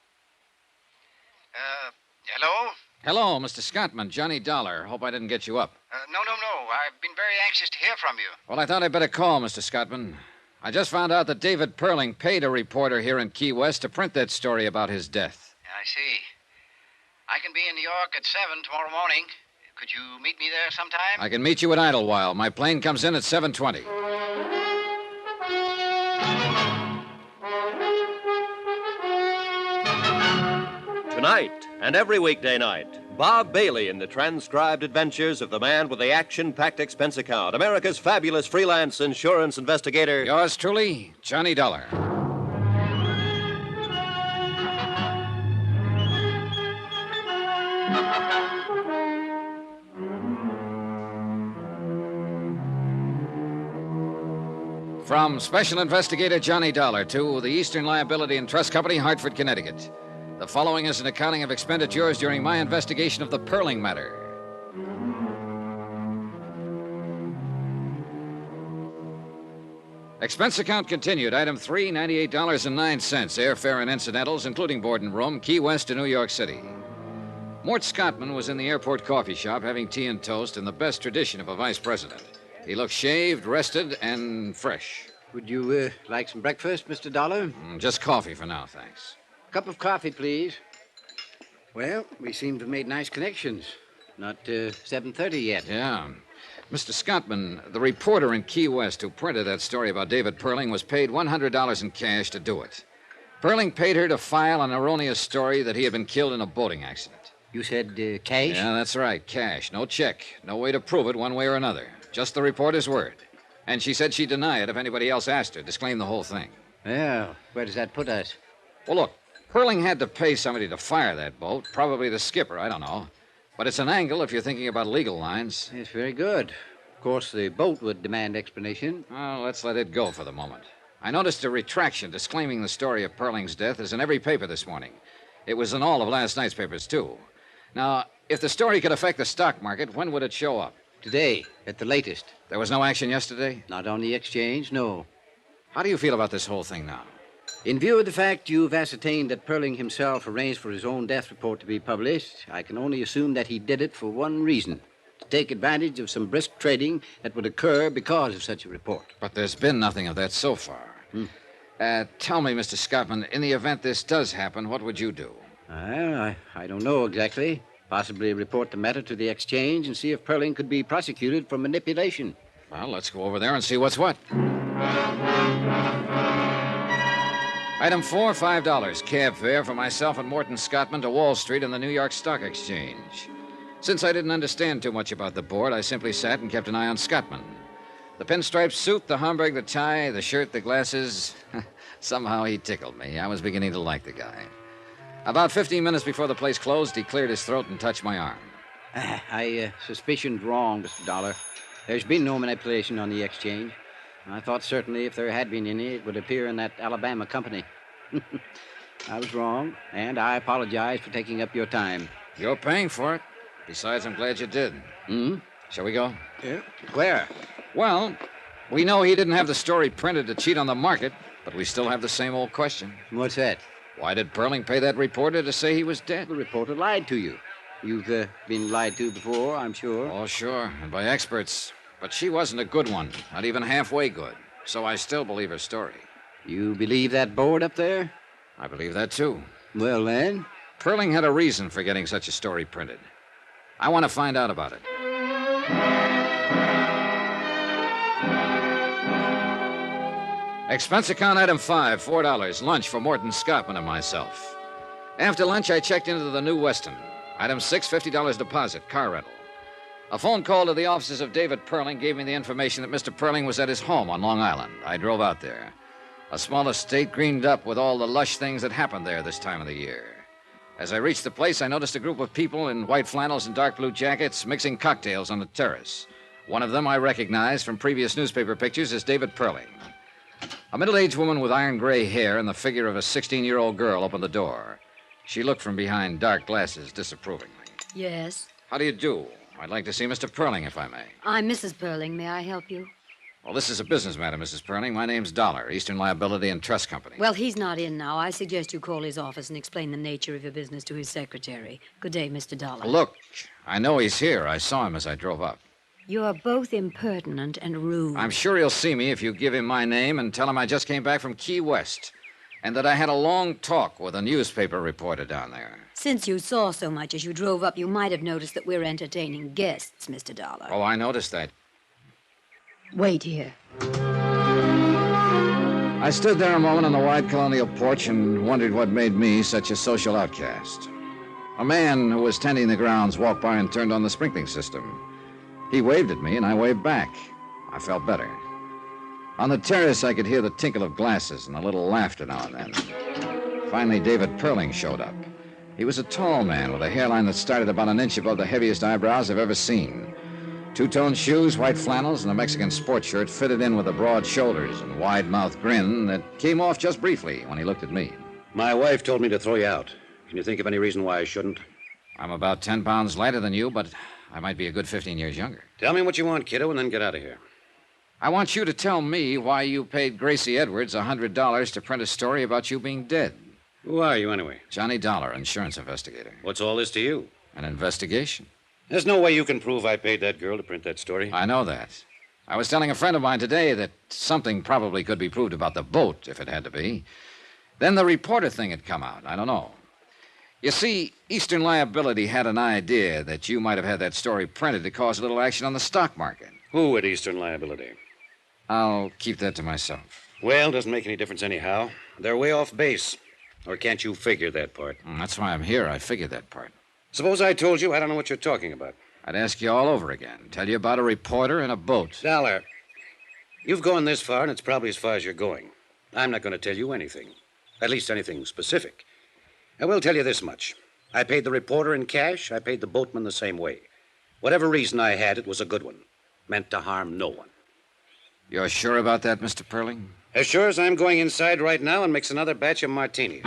Hello? Hello, Mr. Scottman. Johnny Dollar. Hope I didn't get you up. No. I've been very anxious to hear from you. Well, I thought I'd better call, Mr. Scottman. I just found out that David Perling paid a reporter here in Key West to print that story about his death. I see. I can be in New York at 7 tomorrow morning. Could you meet me there sometime? I can meet you at Idlewild. My plane comes in at 7:20. Tonight and every weekday night, Bob Bailey in the transcribed adventures of the man with the action-packed expense account, America's fabulous freelance insurance investigator. Yours truly, Johnny Dollar. From Special Investigator Johnny Dollar to the Eastern Liability and Trust Company, Hartford, Connecticut. The following is an accounting of expenditures during my investigation of the Perling matter. Expense account continued. Item 3, $98.09. Airfare and incidentals, including board and room, Key West to New York City. Mort Scottman was in the airport coffee shop having tea and toast in the best tradition of a vice president. He looked shaved, rested, and fresh. Would you like some breakfast, Mr. Dollar? Just coffee for now, thanks. Cup of coffee, please. Well, we seem to have made nice connections. Not 7:30 yet. Yeah. Mr. Scottman, the reporter in Key West who printed that story about David Perling was paid $100 in cash to do it. Perling paid her to file an erroneous story that he had been killed in a boating accident. You said cash? Yeah, that's right, cash. No check. No way to prove it one way or another. Just the reporter's word. And she said she'd deny it if anybody else asked her. Disclaim the whole thing. Well, where does that put us? Well, look, Perling had to pay somebody to fire that boat. Probably the skipper, I don't know. But it's an angle if you're thinking about legal lines. It's very good. Of course, the boat would demand explanation. Well, let's let it go for the moment. I noticed a retraction disclaiming the story of Perling's death is in every paper this morning. It was in all of last night's papers, too. Now, if the story could affect the stock market, when would it show up? Today, at the latest. There was no action yesterday? Not on the exchange, no. How do you feel about this whole thing now? In view of the fact you've ascertained that Perling himself arranged for his own death report to be published, I can only assume that he did it for one reason: to take advantage of some brisk trading that would occur because of such a report. But there's been nothing of that so far. Tell me, Mr. Scottman, in the event this does happen, what would you do? I don't know exactly. Possibly report the matter to the exchange and see if Perling could be prosecuted for manipulation. Well, let's go over there and see what's what. Item 4, $5. Cab fare for myself and Morton Scottman to Wall Street and the New York Stock Exchange. Since I didn't understand too much about the board, I simply sat and kept an eye on Scottman. The pinstripe suit, the Homburg, the tie, the shirt, the glasses. Somehow he tickled me. I was beginning to like the guy. About 15 minutes before the place closed, he cleared his throat and touched my arm. I suspicioned wrong, Mr. Dollar. There's been no manipulation on the exchange. I thought certainly if there had been any, it would appear in that Alabama company. I was wrong, and I apologize for taking up your time. You're paying for it. Besides, I'm glad you did. Shall we go? Yeah. Where? Well, we know he didn't have the story printed to cheat on the market, but we still have the same old question. What's that? Why did Perling pay that reporter to say he was dead? The reporter lied to you. You've been lied to before, I'm sure. Oh, sure, and by experts. But she wasn't a good one, not even halfway good. So I still believe her story. You believe that board up there? I believe that, too. Well, then? Perling had a reason for getting such a story printed. I want to find out about it. Expense account item 5, $4. Lunch for Morton Scottman and myself. After lunch, I checked into the New Weston. Item 6, $50 deposit, car rental. A phone call to the offices of David Perling gave me the information that Mr. Perling was at his home on Long Island. I drove out there. A small estate greened up with all the lush things that happened there this time of the year. As I reached the place, I noticed a group of people in white flannels and dark blue jackets mixing cocktails on the terrace. One of them I recognized from previous newspaper pictures as David Perling. A middle-aged woman with iron gray hair and the figure of a 16-year-old girl opened the door. She looked from behind dark glasses disapprovingly. Yes? How do you do? I'd like to see Mr. Perling, if I may. I'm Mrs. Perling. May I help you? Well, this is a business matter, Mrs. Perling. My name's Dollar, Eastern Liability and Trust Company. Well, he's not in now. I suggest you call his office and explain the nature of your business to his secretary. Good day, Mr. Dollar. Look, I know he's here. I saw him as I drove up. You're both impertinent and rude. I'm sure he'll see me if you give him my name and tell him I just came back from Key West and that I had a long talk with a newspaper reporter down there. Since you saw so much as you drove up, you might have noticed that we're entertaining guests, Mr. Dollar. Oh, I noticed that. Wait here. I stood there a moment on the wide colonial porch and wondered what made me such a social outcast. A man who was tending the grounds walked by and turned on the sprinkling system. He waved at me, and I waved back. I felt better. On the terrace, I could hear the tinkle of glasses and a little laughter now and then. Finally, David Perling showed up. He was a tall man with a hairline that started about an inch above the heaviest eyebrows I've ever seen. Two-tone shoes, white flannels, and a Mexican sports shirt fitted in with the broad shoulders and wide-mouthed grin that came off just briefly when he looked at me. My wife told me to throw you out. Can you think of any reason why I shouldn't? I'm about 10 pounds lighter than you, but I might be a good 15 years younger. Tell me what you want, kiddo, and then get out of here. I want you to tell me why you paid Gracie Edwards $100 to print a story about you being dead. Who are you, anyway? Johnny Dollar, insurance investigator. What's all this to you? An investigation. There's no way you can prove I paid that girl to print that story. I know that. I was telling a friend of mine today that something probably could be proved about the boat, if it had to be. Then the reporter thing had come out. I don't know. You see, Eastern Liability had an idea that you might have had that story printed to cause a little action on the stock market. Who at Eastern Liability? I'll keep that to myself. Well, doesn't make any difference anyhow. They're way off base. Or can't you figure that part? That's why I'm here. I figured that part. Suppose I told you I don't know what you're talking about. I'd ask you all over again. Tell you about a reporter and a boat. Dollar, you've gone this far, and it's probably as far as you're going. I'm not going to tell you anything. At least anything specific. I will tell you this much. I paid the reporter in cash. I paid the boatman the same way. Whatever reason I had, it was a good one. Meant to harm no one. You're sure about that, Mr. Perling? As sure as I'm going inside right now and mix another batch of martinis.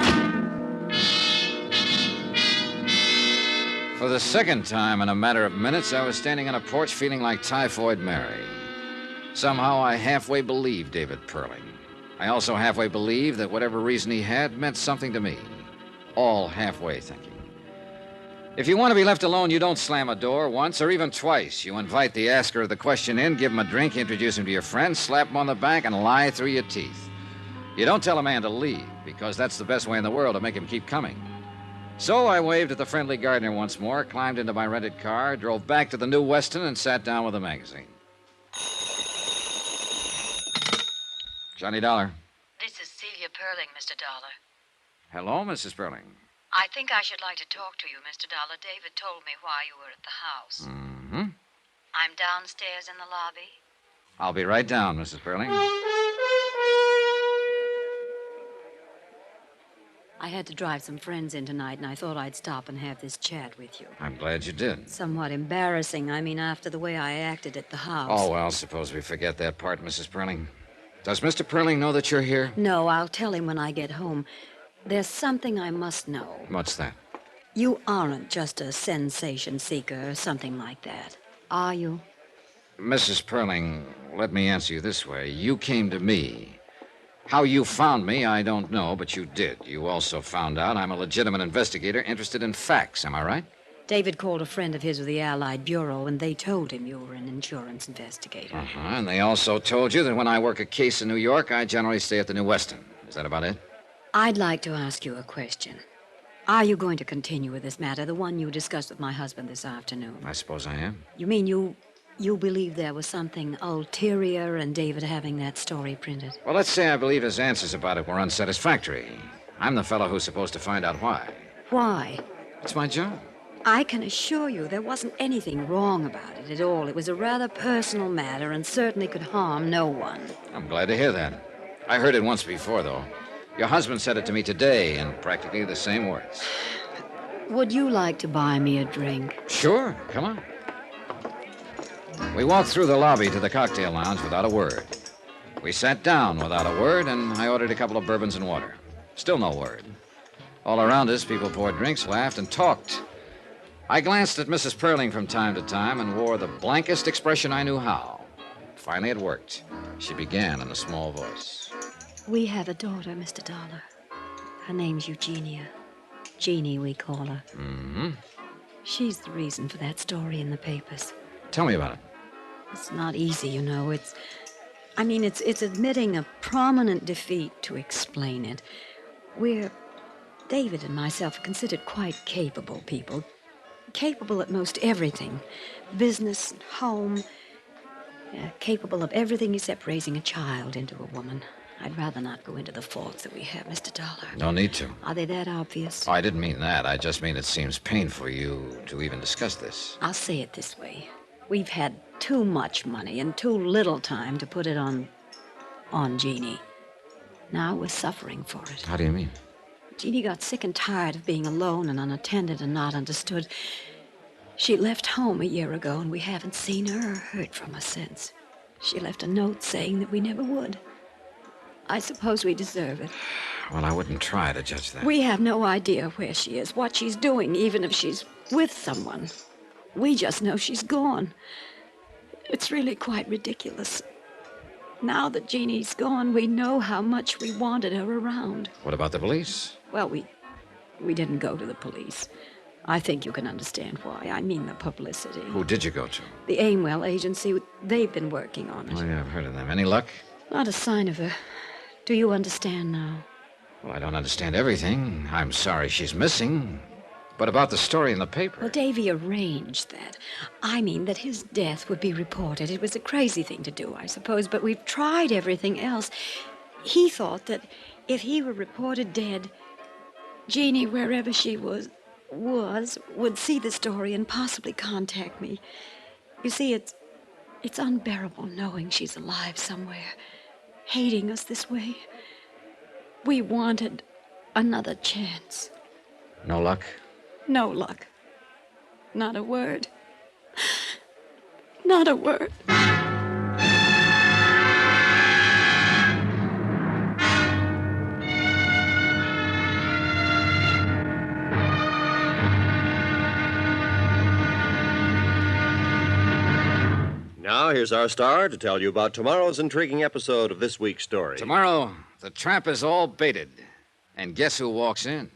For the second time in a matter of minutes, I was standing on a porch feeling like Typhoid Mary. Somehow I halfway believed David Perling. I also halfway believed that whatever reason he had meant something to me. All halfway thinking. If you want to be left alone, you don't slam a door once or even twice. You invite the asker of the question in, give him a drink, introduce him to your friends, slap him on the back, and lie through your teeth. You don't tell a man to leave, because that's the best way in the world to make him keep coming. So I waved at the friendly gardener once more, climbed into my rented car, drove back to the New Weston, and sat down with a magazine. Johnny Dollar. This is Celia Perling. Perling, Mr. Dollar. Hello, Mrs. Perling. I think I should like to talk to you, Mr. Dollar. David told me why you were at the house. Mm-hmm. I'm downstairs in the lobby. I'll be right down, Mrs. Perling. I had to drive some friends in tonight, and I thought I'd stop and have this chat with you. I'm glad you did. Somewhat embarrassing, after the way I acted at the house. Oh, well, suppose we forget that part, Mrs. Perling. Does Mr. Perling know that you're here? No, I'll tell him when I get home. There's something I must know. What's that? You aren't just a sensation seeker or something like that, are you? Mrs. Perling, let me answer you this way. You came to me. How you found me, I don't know, but you did. You also found out I'm a legitimate investigator interested in facts. Am I right? David called a friend of his with the Allied Bureau, and they told him you were an insurance investigator. Uh-huh. And they also told you that when I work a case in New York, I generally stay at the New Weston. Is that about it? I'd like to ask you a question. Are you going to continue with this matter, the one you discussed with my husband this afternoon? I suppose I am. You mean you believe there was something ulterior in David having that story printed? Well, let's say I believe his answers about it were unsatisfactory. I'm the fellow who's supposed to find out why. Why? It's my job. I can assure you there wasn't anything wrong about it at all. It was a rather personal matter and certainly could harm no one. I'm glad to hear that. I heard it once before, though. Your husband said it to me today in practically the same words. Would you like to buy me a drink? Sure. Come on. We walked through the lobby to the cocktail lounge without a word. We sat down without a word, and I ordered a couple of bourbons and water. Still no word. All around us, people poured drinks, laughed, and talked. I glanced at Mrs. Perling from time to time and wore the blankest expression I knew how. Finally, it worked. She began in a small voice. We have a daughter, Mr. Dollar. Her name's Eugenia. Jeannie, we call her. Mm-hmm. She's the reason for that story in the papers. Tell me about it. It's not easy, you know. It's admitting a prominent defeat to explain it. David and myself are considered quite capable people. Capable at most everything. Business, home. Capable of everything except raising a child into a woman. I'd rather not go into the faults that we have, Mr. Dollar. No need to. Are they that obvious? Oh, I didn't mean that. I just mean it seems painful you to even discuss this. I'll say it this way. We've had too much money and too little time to put it on Jeannie. Now we're suffering for it. How do you mean? Jeannie got sick and tired of being alone and unattended and not understood. She left home a year ago, and we haven't seen her or heard from her since. She left a note saying that we never would. I suppose we deserve it. Well, I wouldn't try to judge that. We have no idea where she is, what she's doing, even if she's with someone. We just know she's gone. It's really quite ridiculous. Now that Jeannie's gone, we know how much we wanted her around. What about the police? Well, we didn't go to the police. I think you can understand why. I mean the publicity. Who did you go to? The Aimwell agency. They've been working on it. Oh, yeah, I've heard of them. Any luck? Not a sign of her. Do you understand now? Well, I don't understand everything. I'm sorry she's missing. But about the story in the paper... Well, Davy arranged that. I mean that his death would be reported. It was a crazy thing to do, I suppose, but we've tried everything else. He thought that if he were reported dead, Jeannie, wherever she was, would see the story and possibly contact me. You see, it's unbearable knowing she's alive somewhere, hating us this way. We wanted another chance. No luck? No luck. Not a word. Not a word. Now, here's our star to tell you about tomorrow's intriguing episode of this week's story. Tomorrow, the trap is all baited. And guess who walks in?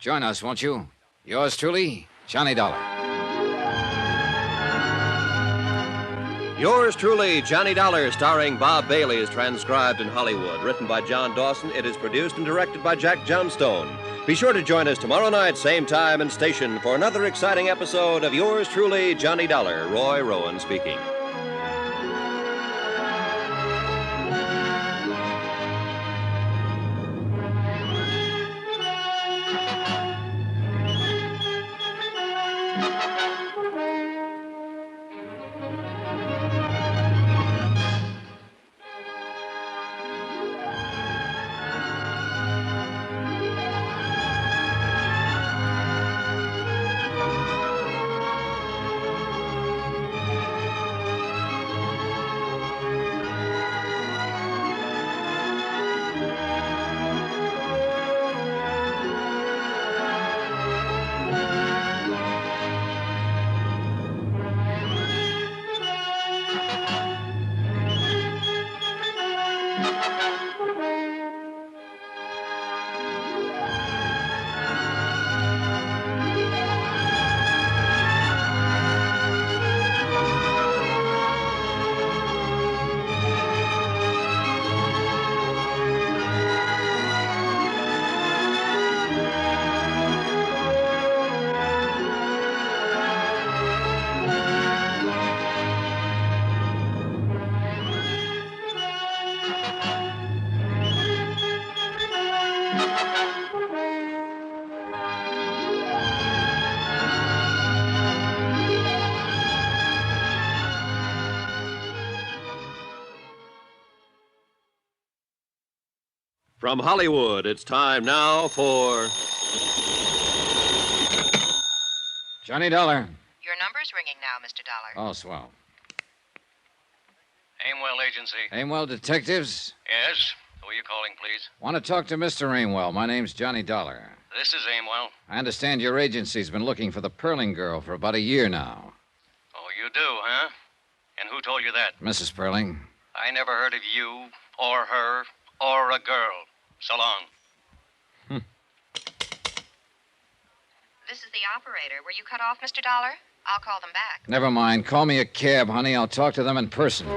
Join us, won't you? Yours truly, Johnny Dollar. Yours truly, Johnny Dollar, starring Bob Bailey, is transcribed in Hollywood. Written by John Dawson, it is produced and directed by Jack Johnstone. Be sure to join us tomorrow night, same time and station, for another exciting episode of Yours truly, Johnny Dollar. Roy Rowan speaking. From Hollywood, it's time now for... Johnny Dollar. Your number's ringing now, Mr. Dollar. Oh, swell. Aimwell Agency. Aimwell Detectives? Yes? Who are you calling, please? Want to talk to Mr. Aimwell. My name's Johnny Dollar. This is Aimwell. I understand your agency's been looking for the Perling girl for about a year now. Oh, you do, huh? And who told you that? Mrs. Perling. I never heard of you, or her, or a girl. So long. This is the operator. Were you cut off, Mr. Dollar? I'll call them back. Never mind. Call me a cab, honey. I'll talk to them in person.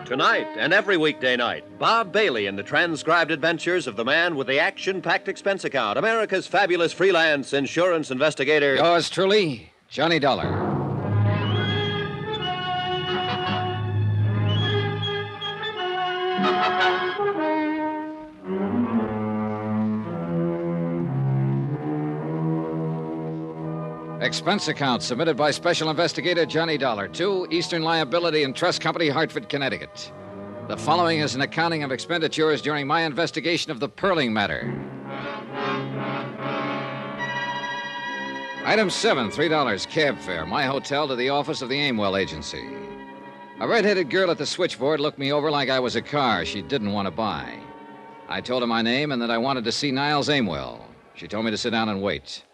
Tonight and every weekday night, Bob Bailey in the transcribed adventures of the man with the action-packed expense account, America's fabulous freelance insurance investigator. Yours truly, Johnny Dollar. Expense account submitted by Special Investigator Johnny Dollar to Eastern Liability and Trust Company, Hartford, Connecticut. The following is an accounting of expenditures during my investigation of the Perling matter. Item 7, $3 cab fare, my hotel to the office of the Aimwell Agency. A red-headed girl at the switchboard looked me over like I was a car she didn't want to buy. I told her my name and that I wanted to see Niles Aimwell. She told me to sit down and wait.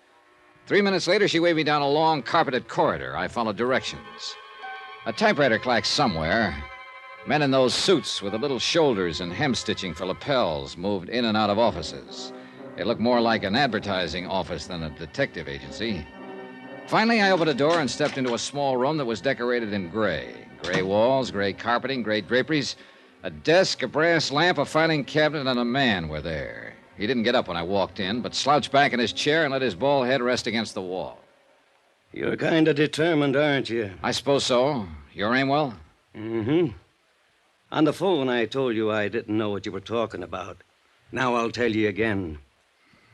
3 minutes later, she waved me down a long, carpeted corridor. I followed directions. A typewriter clacked somewhere. Men in those suits with the little shoulders and hem stitching for lapels moved in and out of offices. It looked more like an advertising office than a detective agency. Finally, I opened a door and stepped into a small room that was decorated in gray. Gray walls, gray carpeting, gray draperies. A desk, a brass lamp, a filing cabinet, and a man were there. He didn't get up when I walked in, but slouched back in his chair and let his bald head rest against the wall. You're kind of determined, aren't you? I suppose so. You're Aimwell? Mm-hmm. On the phone, I told you I didn't know what you were talking about. Now I'll tell you again.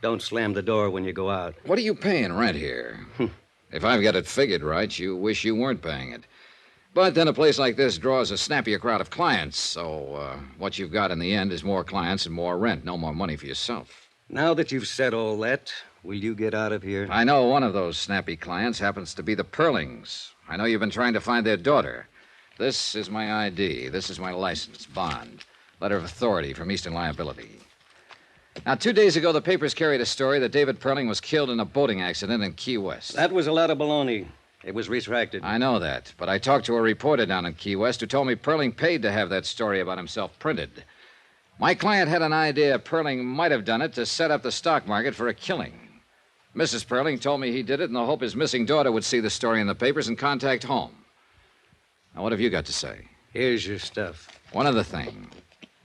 Don't slam the door when you go out. What are you paying rent here? If I've got it figured right, you wish you weren't paying it. But then a place like this draws a snappier crowd of clients, so what you've got in the end is more clients and more rent, no more money for yourself. Now that you've said all that, will you get out of here? I know one of those snappy clients happens to be the Perlings. I know you've been trying to find their daughter. This is my ID. This is my license, bond, letter of authority from Eastern Liability. Now, 2 days ago, the papers carried a story that David Perling was killed in a boating accident in Key West. That was a lot of baloney. It was retracted. I know that, but I talked to a reporter down in Key West who told me Perling paid to have that story about himself printed. My client had an idea Perling might have done it to set up the stock market for a killing. Mrs. Perling told me he did it in the hope his missing daughter would see the story in the papers and contact home. Now, what have you got to say? Here's your stuff. One other thing.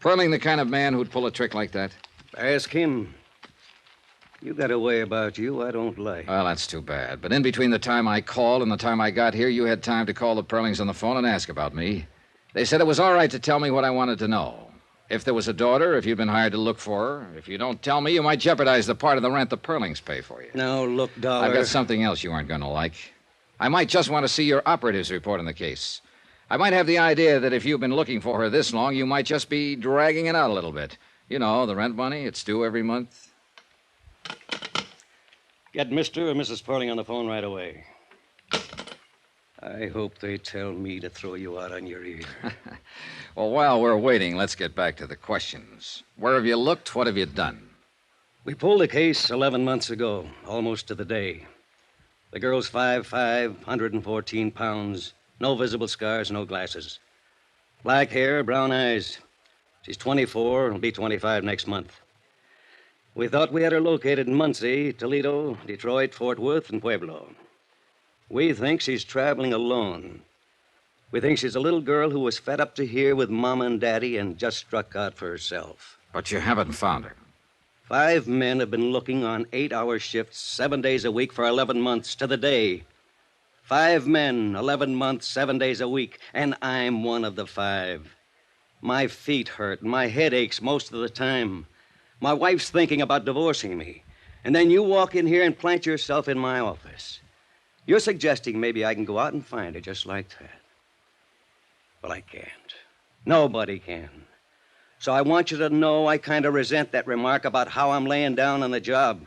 Perling the kind of man who'd pull a trick like that? Ask him. You got a way about you I don't like. Well, that's too bad. But in between the time I called and the time I got here, you had time to call the Perlings on the phone and ask about me. They said it was all right to tell me what I wanted to know. If there was a daughter, if you'd been hired to look for her. If you don't tell me, you might jeopardize the part of the rent the Perlings pay for you. Now, look, Dollar. I've got something else you aren't going to like. I might just want to see your operatives report on the case. I might have the idea that if you've been looking for her this long, you might just be dragging it out a little bit. You know, the rent money, it's due every month. Get Mr. or Mrs. Perling on the phone right away. I hope they tell me to throw you out on your ear. Well, while we're waiting, let's get back to the questions. Where have you looked? What have you done? We pulled the case 11 months ago, almost to the day. The girl's 5'5", 114 pounds, no visible scars, no glasses. Black hair, brown eyes. She's 24 and will be 25 next month. We thought we had her located in Muncie, Toledo, Detroit, Fort Worth, and Pueblo. We think she's traveling alone. We think she's a little girl who was fed up to here with Mama and Daddy and just struck out for herself. But you haven't found her. 5 men have been looking on 8-hour shifts, 7 days a week for 11 months to the day. 5 men, 11 months, 7 days a week, and I'm one of the 5. My feet hurt, and my head aches most of the time. My wife's thinking about divorcing me. And then you walk in here and plant yourself in my office. You're suggesting maybe I can go out and find her just like that. Well, I can't. Nobody can. So I want you to know I kind of resent that remark about how I'm laying down on the job.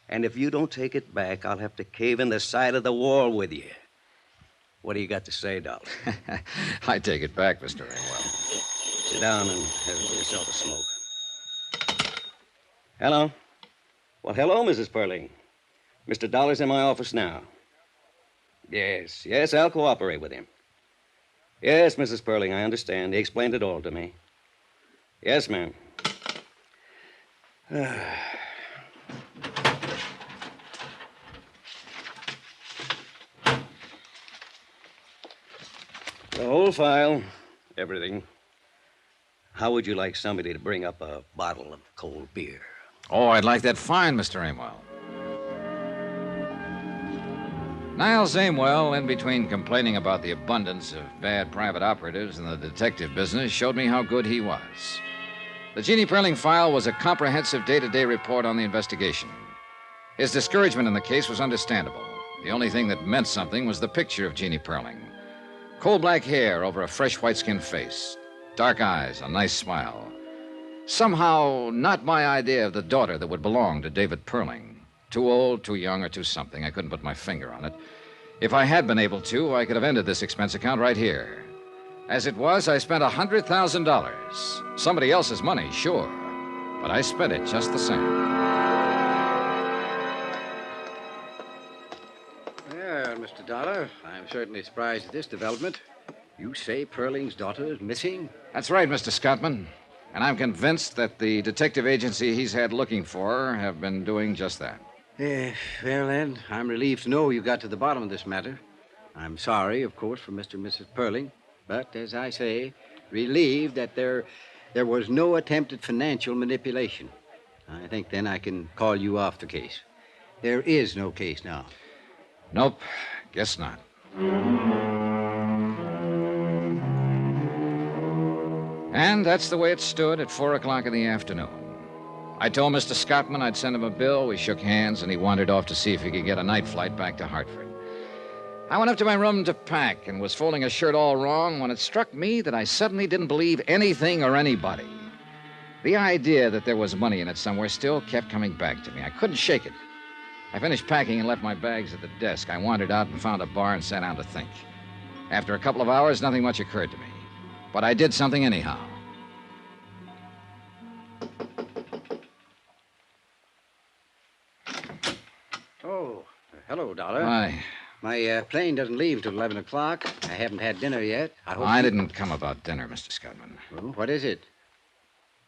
And if you don't take it back, I'll have to cave in the side of the wall with you. What do you got to say, Dollar? I take it back, Mr. Ringwell. Sit down and have yourself a smoke. Hello? Well, hello, Mrs. Perling. Mr. Dollar's in my office now. Yes, I'll cooperate with him. Yes, Mrs. Perling, I understand. He explained it all to me. Yes, ma'am. The whole file, everything. How would you like somebody to bring up a bottle of cold beer? Oh, I'd like that fine, Mr. Amwell. Niles Amwell, in between complaining about the abundance of bad private operatives in the detective business, showed me how good he was. The Jeannie Perling file was a comprehensive day-to-day report on the investigation. His discouragement in the case was understandable. The only thing that meant something was the picture of Jeannie Perling. Coal-black hair over a fresh white-skinned face. Dark eyes, a nice smile. Somehow, not my idea of the daughter that would belong to David Perling. Too old, too young, or too something. I couldn't put my finger on it. If I had been able to, I could have ended this expense account right here. As it was, I spent $100,000. Somebody else's money, sure. But I spent it just the same. Well, Mr. Dollar, I'm certainly surprised at this development. You say Perling's daughter is missing? That's right, Mr. Scottman. And I'm convinced that the detective agency he's had looking for her have been doing just that. Well, then, I'm relieved to know you got to the bottom of this matter. I'm sorry, of course, for Mr. and Mrs. Perling. But, as I say, relieved that there was no attempted financial manipulation. I think then I can call you off the case. There is no case now. Nope, guess not. And that's the way it stood at 4 o'clock in the afternoon. I told Mr. Scottman I'd send him a bill. We shook hands, and he wandered off to see if he could get a night flight back to Hartford. I went up to my room to pack and was folding a shirt all wrong when it struck me that I suddenly didn't believe anything or anybody. The idea that there was money in it somewhere still kept coming back to me. I couldn't shake it. I finished packing and left my bags at the desk. I wandered out and found a bar and sat down to think. After a couple of hours, nothing much occurred to me. But I did something anyhow. Oh, hello, Dollar. Hi. My plane doesn't leave till 11 o'clock. I haven't had dinner yet. I didn't come about dinner, Mr. Scottman. Well, what is it?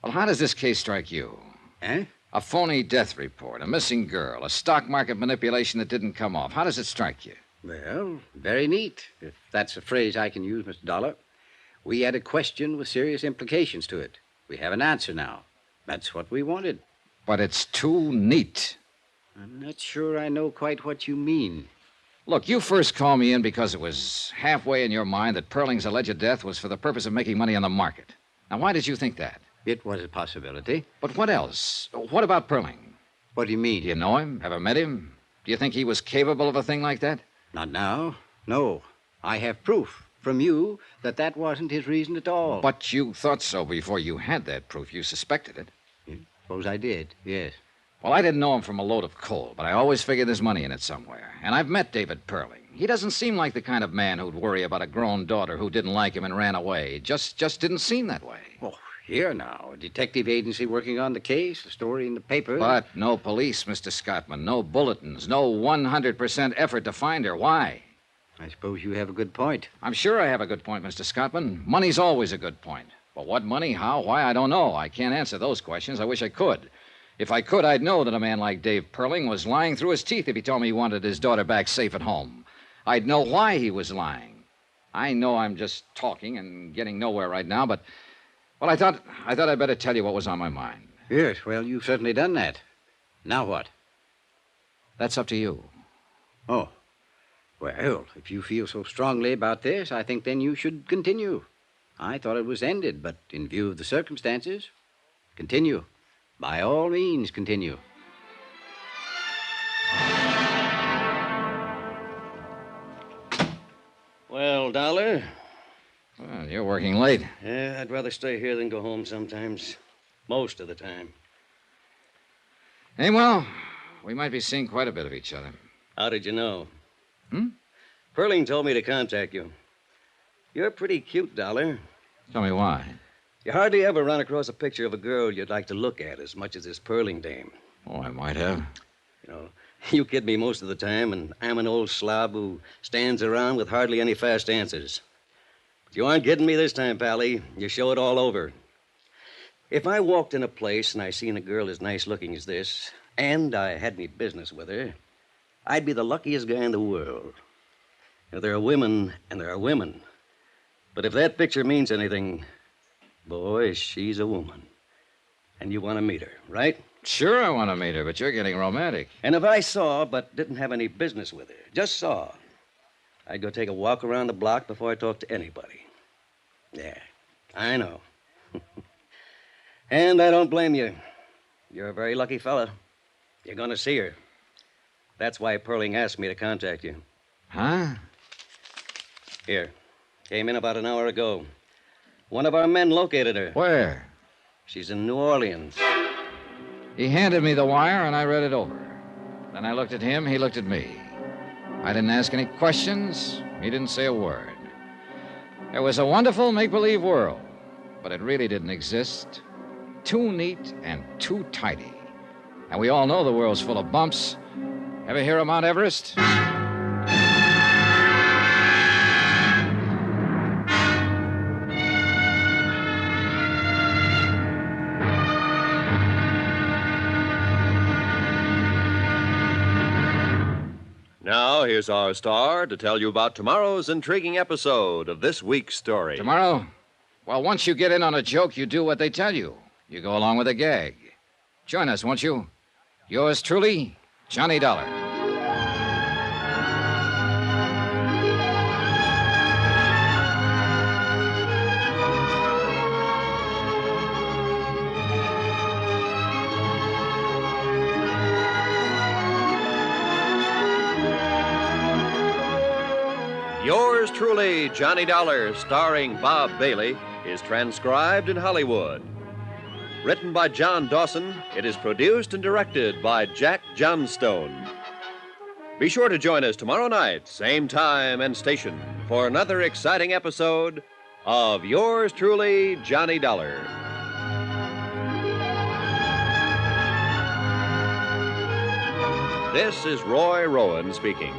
Well, how does this case strike you? Eh? A phony death report, a missing girl, a stock market manipulation that didn't come off. How does it strike you? Well, very neat, if that's a phrase I can use, Mr. Dollar. We had a question with serious implications to it. We have an answer now. That's what we wanted. But it's too neat. I'm not sure I know quite what you mean. Look, you first called me in because it was halfway in your mind that Perling's alleged death was for the purpose of making money on the market. Now, why did you think that? It was a possibility. But what else? What about Perling? What do you mean? Do you know him? Ever met him? Do you think he was capable of a thing like that? Not now. No. I have proof from you that that wasn't his reason at all. But you thought so before you had that proof. You suspected it. Suppose I did, yes. Well, I didn't know him from a load of coal, but I always figured there's money in it somewhere. And I've met David Perling. He doesn't seem like the kind of man who'd worry about a grown daughter who didn't like him and ran away. Just didn't seem that way. Oh, here now. A detective agency working on the case, a story in the paper. But no police, Mr. Scottman. No bulletins. No 100% effort to find her. Why? I suppose you have a good point. I'm sure I have a good point, Mr. Scottman. Money's always a good point. But what money, how, why, I don't know. I can't answer those questions. I wish I could. If I could, I'd know that a man like Dave Perling was lying through his teeth if he told me he wanted his daughter back safe at home. I'd know why he was lying. I know I'm just talking and getting nowhere right now, but, well, I thought I'd better tell you what was on my mind. Yes, well, you've certainly done that. Now what? That's up to you. Oh. Well, if you feel so strongly about this, I think then you should continue. I thought it was ended, but in view of the circumstances, continue. By all means, continue. Well, Dollar, Well, you're working late. Yeah, I'd rather stay here than go home sometimes. Most of the time. Hey, well, we might be seeing quite a bit of each other. How did you know? Hmm? Perling told me to contact you. You're pretty cute, Dollar. Tell me why. You hardly ever run across a picture of a girl you'd like to look at as much as this Perling dame. Oh, I might have. You know, you kid me most of the time, and I'm an old slob who stands around with hardly any fast answers. But you aren't kidding me this time, Pally. You show it all over. If I walked in a place and I seen a girl as nice looking as this, and I had any business with her, I'd be the luckiest guy in the world. Now, there are women and there are women. But if that picture means anything, boy, she's a woman. And you want to meet her, right? Sure I want to meet her, but you're getting romantic. And if I saw but didn't have any business with her, just saw, I'd go take a walk around the block before I talked to anybody. Yeah, I know. And I don't blame you. You're a very lucky fella. You're going to see her. That's why Perling asked me to contact you. Huh? Here. Came in about an hour ago. One of our men located her. Where? She's in New Orleans. He handed me the wire, and I read it over. Then I looked at him, he looked at me. I didn't ask any questions. He didn't say a word. It was a wonderful make-believe world, but it really didn't exist. Too neat and too tidy. And we all know the world's full of bumps. Ever hear of Mount Everest? Now, here's our star to tell you about tomorrow's intriguing episode of this week's story. Tomorrow? Well, once you get in on a joke, you do what they tell you. You go along with a gag. Join us, won't you? Yours truly, Johnny Dollar. Yours truly, Johnny Dollar, starring Bob Bailey, is transcribed in Hollywood. Written by John Dawson, it is produced and directed by Jack Johnstone. Be sure to join us tomorrow night, same time and station, for another exciting episode of Yours truly, Johnny Dollar. This is Roy Rowan speaking.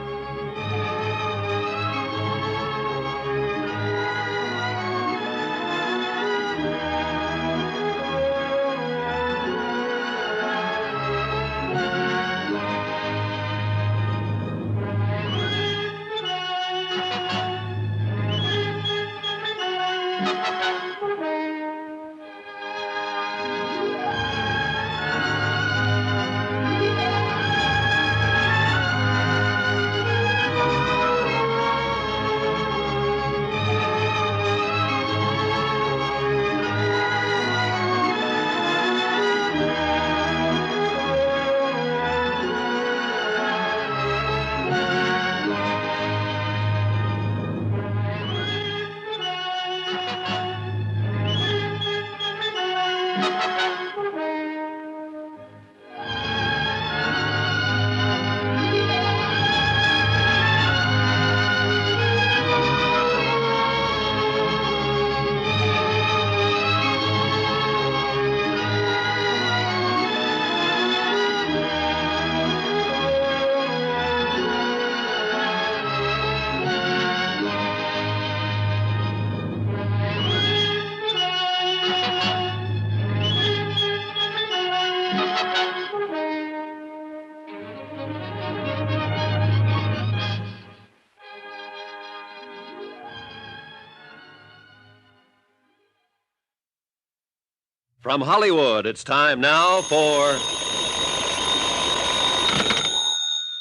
From Hollywood, it's time now for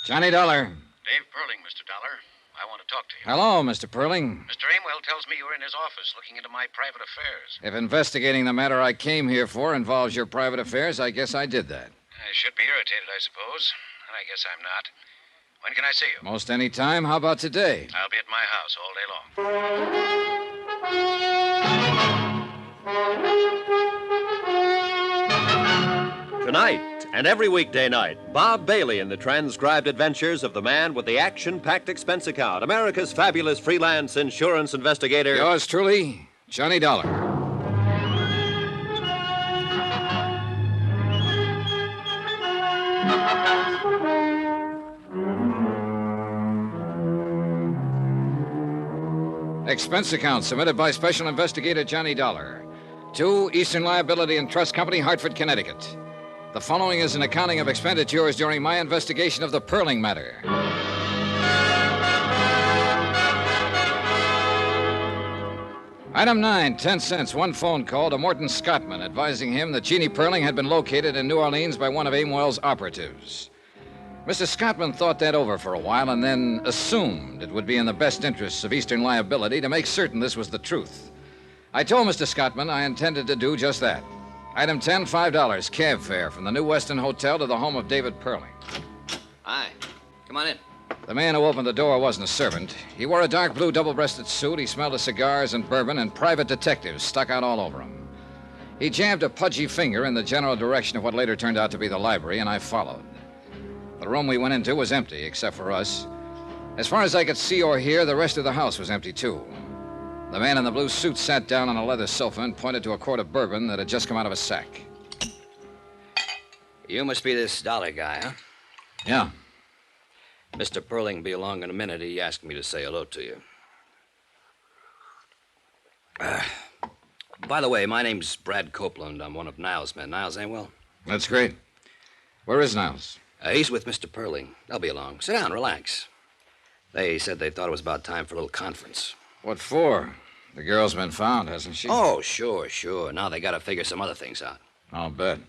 Johnny Dollar. Dave Perling, Mr. Dollar. I want to talk to you. Hello, Mr. Perling. Mr. Amwell tells me you're in his office looking into my private affairs. If investigating the matter I came here for involves your private affairs, I guess I did that. I should be irritated, I suppose. And I guess I'm not. When can I see you? Most any time. How about today? I'll be at my house all day long. Tonight and every weekday night, Bob Bailey in the transcribed adventures of the man with the action-packed expense account, America's fabulous freelance insurance investigator. Yours truly, Johnny Dollar. Expense account submitted by Special Investigator Johnny Dollar to Eastern Liability and Trust Company, Hartford, Connecticut. The following is an accounting of expenditures during my investigation of the Perling matter. Item 9, 10 cents, one phone call to Morton Scottman advising him that Jeannie Perling had been located in New Orleans by one of Aimwell's operatives. Mr. Scottman thought that over for a while and then assumed it would be in the best interests of Eastern Liability to make certain this was the truth. I told Mr. Scottman I intended to do just that. Item 10, $5, cab fare from the New Weston Hotel to the home of David Perling. Hi. Come on in. The man who opened the door wasn't a servant. He wore a dark blue double-breasted suit. He smelled of cigars and bourbon, and private detectives stuck out all over him. He jabbed a pudgy finger in the general direction of what later turned out to be the library, and I followed. The room we went into was empty, except for us. As far as I could see or hear, the rest of the house was empty, too. The man in the blue suit sat down on a leather sofa and pointed to a quart of bourbon that had just come out of a sack. You must be this Dollar guy, huh? Yeah. Mr. Perling will be along in a minute. He asked me to say hello to you. By the way, my name's Brad Copeland. I'm one of Niles' men. Niles Aimwell? That's great. Where is Niles? He's with Mr. Perling. They'll be along. Sit down, relax. They said they thought it was about time for a little conference. What for? The girl's been found, hasn't she? Oh, sure. Now they gotta figure some other things out. I'll bet.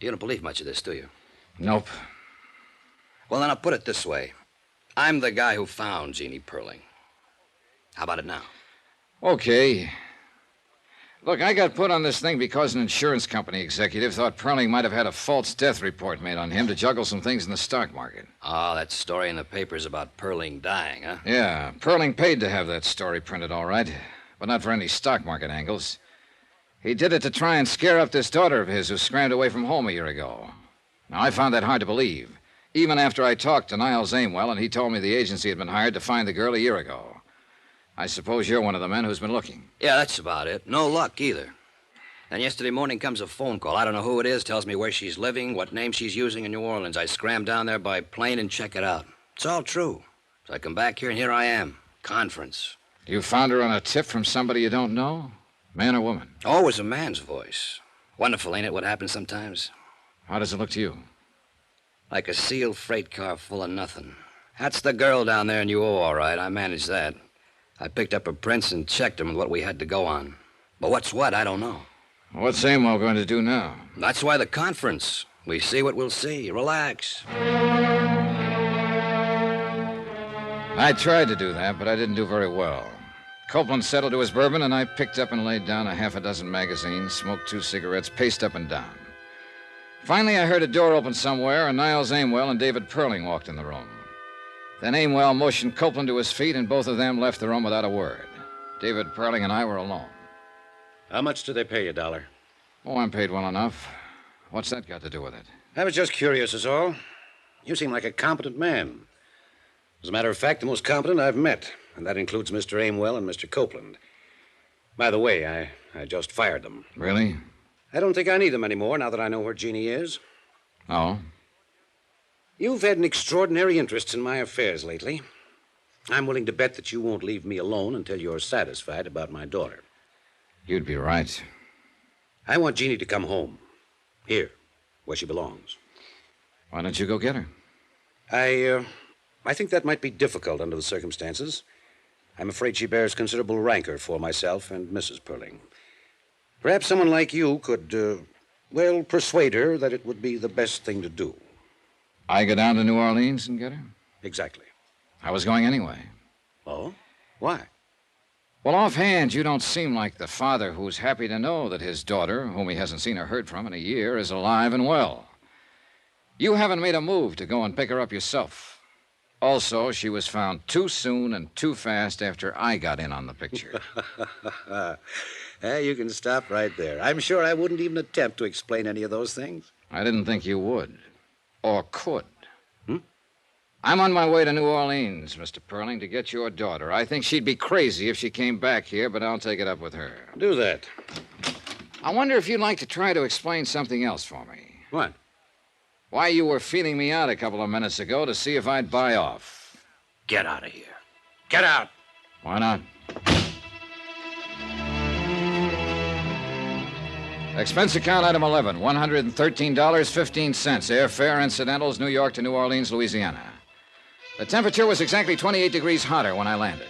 You don't believe much of this, do you? Nope. Well, then I'll put it this way. I'm the guy who found Jeannie Perling. How about it now? Okay. Look, I got put on this thing because an insurance company executive thought Perling might have had a false death report made on him to juggle some things in the stock market. Oh, that story in the papers about Perling dying, huh? Yeah, Perling paid to have that story printed, all right, but not for any stock market angles. He did it to try and scare up this daughter of his who scrammed away from home a year ago. Now, I found that hard to believe, even after I talked to Niles Aimwell and he told me the agency had been hired to find the girl a year ago. I suppose you're one of the men who's been looking. Yeah, that's about it. No luck, either. Then yesterday morning comes a phone call. I don't know who it is, tells me where she's living, what name she's using in New Orleans. I scram down there by plane and check it out. It's all true. So I come back here, and here I am. Conference. You found her on a tip from somebody you don't know? Man or woman? Always a man's voice. Wonderful, ain't it, what happens sometimes? How does it look to you? Like a sealed freight car full of nothing. That's the girl down there in UO, all right. I managed that. I picked up her prints and checked them with what we had to go on. But what's what, I don't know. What's Aimwell going to do now? That's why the conference. We see what we'll see. Relax. I tried to do that, but I didn't do very well. Copeland settled to his bourbon, and I picked up and laid down a half a dozen magazines, smoked 2 cigarettes, paced up and down. Finally, I heard a door open somewhere, and Niles Aimwell and David Perling walked in the room. Then Aimwell motioned Copeland to his feet, and both of them left the room without a word. David Perling and I were alone. How much do they pay you, Dollar? Oh, I'm paid well enough. What's that got to do with it? I was just curious, is all. You seem like a competent man. As a matter of fact, the most competent I've met, and that includes Mr. Aimwell and Mr. Copeland. By the way, I just fired them. Really? I don't think I need them anymore now that I know where Jeannie is. Oh? You've had an extraordinary interest in my affairs lately. I'm willing to bet that you won't leave me alone until you're satisfied about my daughter. You'd be right. I want Jeannie to come home. Here, where she belongs. Why don't you go get her? I think that might be difficult under the circumstances. I'm afraid she bears considerable rancor for myself and Mrs. Perling. Perhaps someone like you could, persuade her that it would be the best thing to do. I go down to New Orleans and get her? Exactly. I was going anyway. Oh? Why? Well, offhand, you don't seem like the father who's happy to know that his daughter, whom he hasn't seen or heard from in a year, is alive and well. You haven't made a move to go and pick her up yourself. Also, she was found too soon and too fast after I got in on the picture. You can stop right there. I'm sure I wouldn't even attempt to explain any of those things. I didn't think you would. Or could. I'm on my way to New Orleans, Mr. Perling, to get your daughter. I think she'd be crazy if she came back here, but I'll take it up with her. Do that. I wonder if you'd like to try to explain something else for me. What? Why you were feeling me out a couple of minutes ago to see if I'd buy off. Get out of here. Get out. Why not? Expense account item 11, $113.15. Airfare, incidentals, New York to New Orleans, Louisiana. The temperature was exactly 28 degrees hotter when I landed.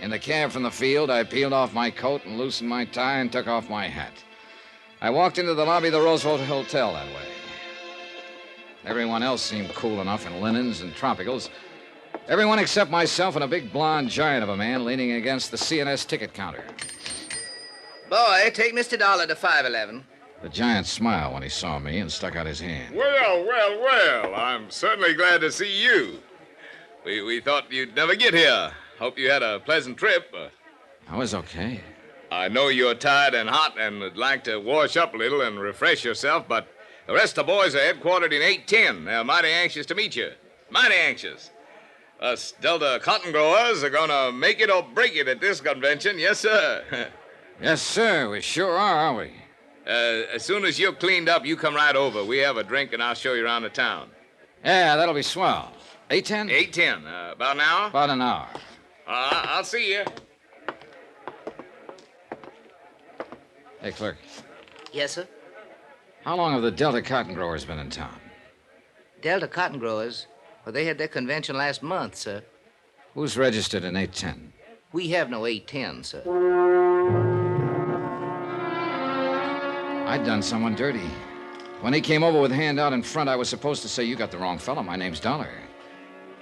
In the cab from the field, I peeled off my coat and loosened my tie and took off my hat. I walked into the lobby of the Roosevelt Hotel that way. Everyone else seemed cool enough in linens and tropicals. Everyone except myself and a big blonde giant of a man leaning against the CNS ticket counter. Boy, take Mr. Dollar to 511. The giant smiled when he saw me and stuck out his hand. Well, I'm certainly glad to see you. We thought you'd never get here. Hope you had a pleasant trip. I was okay. I know you're tired and hot and would like to wash up a little and refresh yourself, but the rest of the boys are headquartered in 810. They're mighty anxious to meet you. Mighty anxious. Us Delta cotton growers are going to make it or break it at this convention. Yes, sir. Yes, sir. We sure are, aren't we? As soon as you're cleaned up, you come right over. We have a drink, and I'll show you around the town. Yeah, that'll be swell. 8:10? 8:10. About an hour? About an hour. I'll see you. Hey, clerk. Yes, sir? How long have the Delta cotton growers been in town? Delta cotton growers? Well, they had their convention last month, sir. Who's registered in 810? We have no 810, sir. I'd done someone dirty. When he came over with a hand out in front, I was supposed to say, "You got the wrong fellow. My name's Dollar."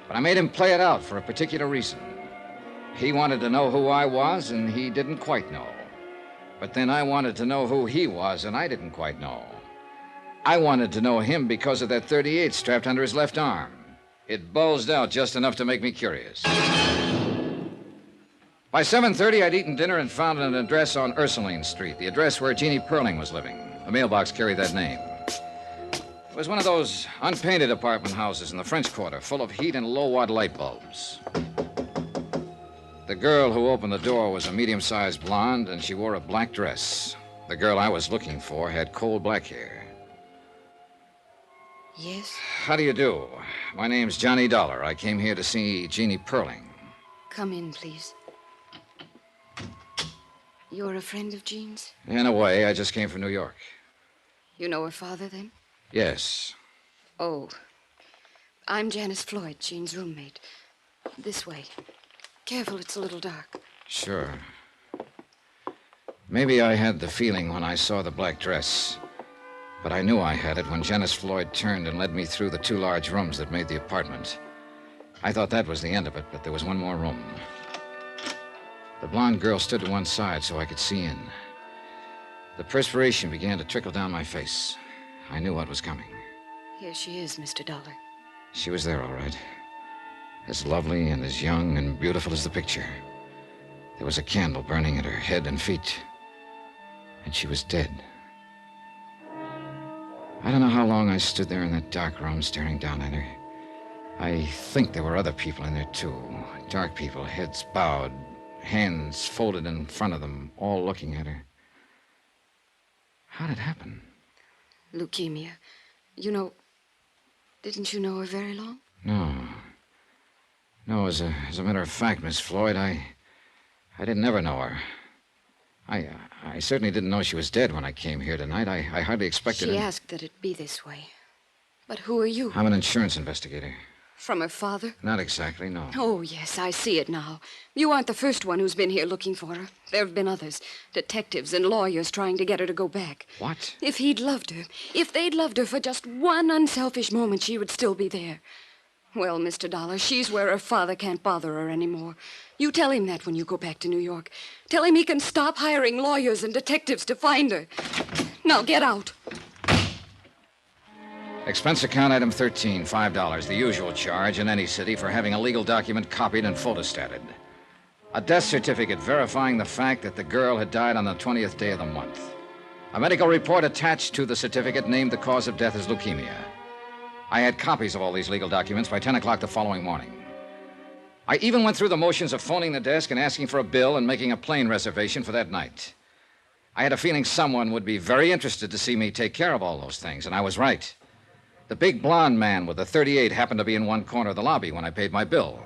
But I made him play it out for a particular reason. He wanted to know who I was, and he didn't quite know. But then I wanted to know who he was, and I didn't quite know. I wanted to know him because of that .38 strapped under his left arm. It bulged out just enough to make me curious. By 7:30, I'd eaten dinner and found an address on Ursuline Street, the address where Jeannie Perling was living. The mailbox carried that name. It was one of those unpainted apartment houses in the French Quarter, full of heat and low-watt light bulbs. The girl who opened the door was a medium-sized blonde, and she wore a black dress. The girl I was looking for had coal black hair. Yes? How do you do? My name's Johnny Dollar. I came here to see Jeannie Perling. Come in, please. You're a friend of Jean's? In a way, I just came from New York. You know her father, then? Yes. Oh. I'm Janice Floyd, Jean's roommate. This way. Careful, it's a little dark. Sure. Maybe I had the feeling when I saw the black dress. But I knew I had it when Janice Floyd turned and led me through the two large rooms that made the apartment. I thought that was the end of it, but there was one more room. The blonde girl stood to one side so I could see in. The perspiration began to trickle down my face. I knew what was coming. Here she is, Mr. Dollar. She was there, all right. As lovely and as young and beautiful as the picture. There was a candle burning at her head and feet. And she was dead. I don't know how long I stood there in that dark room staring down at her. I think there were other people in there, too. Dark people, heads bowed, hands folded in front of them, all looking at her. How'd it happen? Leukemia. You know, didn't you know her very long? No. No, as a matter of fact, Miss Floyd, I didn't ever know her. I certainly didn't know she was dead when I came here tonight. I hardly expected She asked that it be this way. But who are you? I'm an insurance investigator. From her father? Not exactly, no. Oh, yes, I see it now. You aren't the first one who's been here looking for her. There have been others. Detectives and lawyers trying to get her to go back. What? If he'd loved her, if they'd loved her for just one unselfish moment, she would still be there. Well, Mr. Dollar, she's where her father can't bother her anymore. You tell him that when you go back to New York. Tell him he can stop hiring lawyers and detectives to find her. Now, get out. Expense account item 13, $5, the usual charge in any city for having a legal document copied and photostated. A death certificate verifying the fact that the girl had died on the 20th day of the month. A medical report attached to the certificate named the cause of death as leukemia. I had copies of all these legal documents by 10 o'clock the following morning. I even went through the motions of phoning the desk and asking for a bill and making a plane reservation for that night. I had a feeling someone would be very interested to see me take care of all those things, and I was right. The big blonde man with the .38 happened to be in one corner of the lobby when I paid my bill.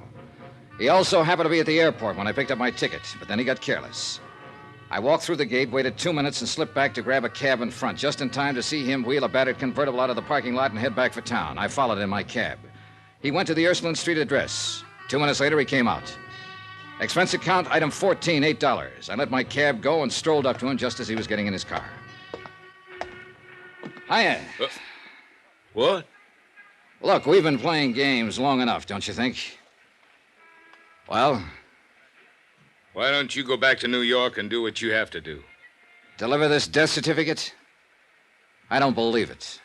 He also happened to be at the airport when I picked up my ticket, but then he got careless. I walked through the gate, waited 2 minutes, and slipped back to grab a cab in front, just in time to see him wheel a battered convertible out of the parking lot and head back for town. I followed in my cab. He went to the Ursuline Street address. 2 minutes later, he came out. Expense account, item 14, $8. I let my cab go and strolled up to him just as he was getting in his car. Hiya. What? Look, we've been playing games long enough, don't you think? Well? Why don't you go back to New York and do what you have to do? Deliver this death certificate? I don't believe it.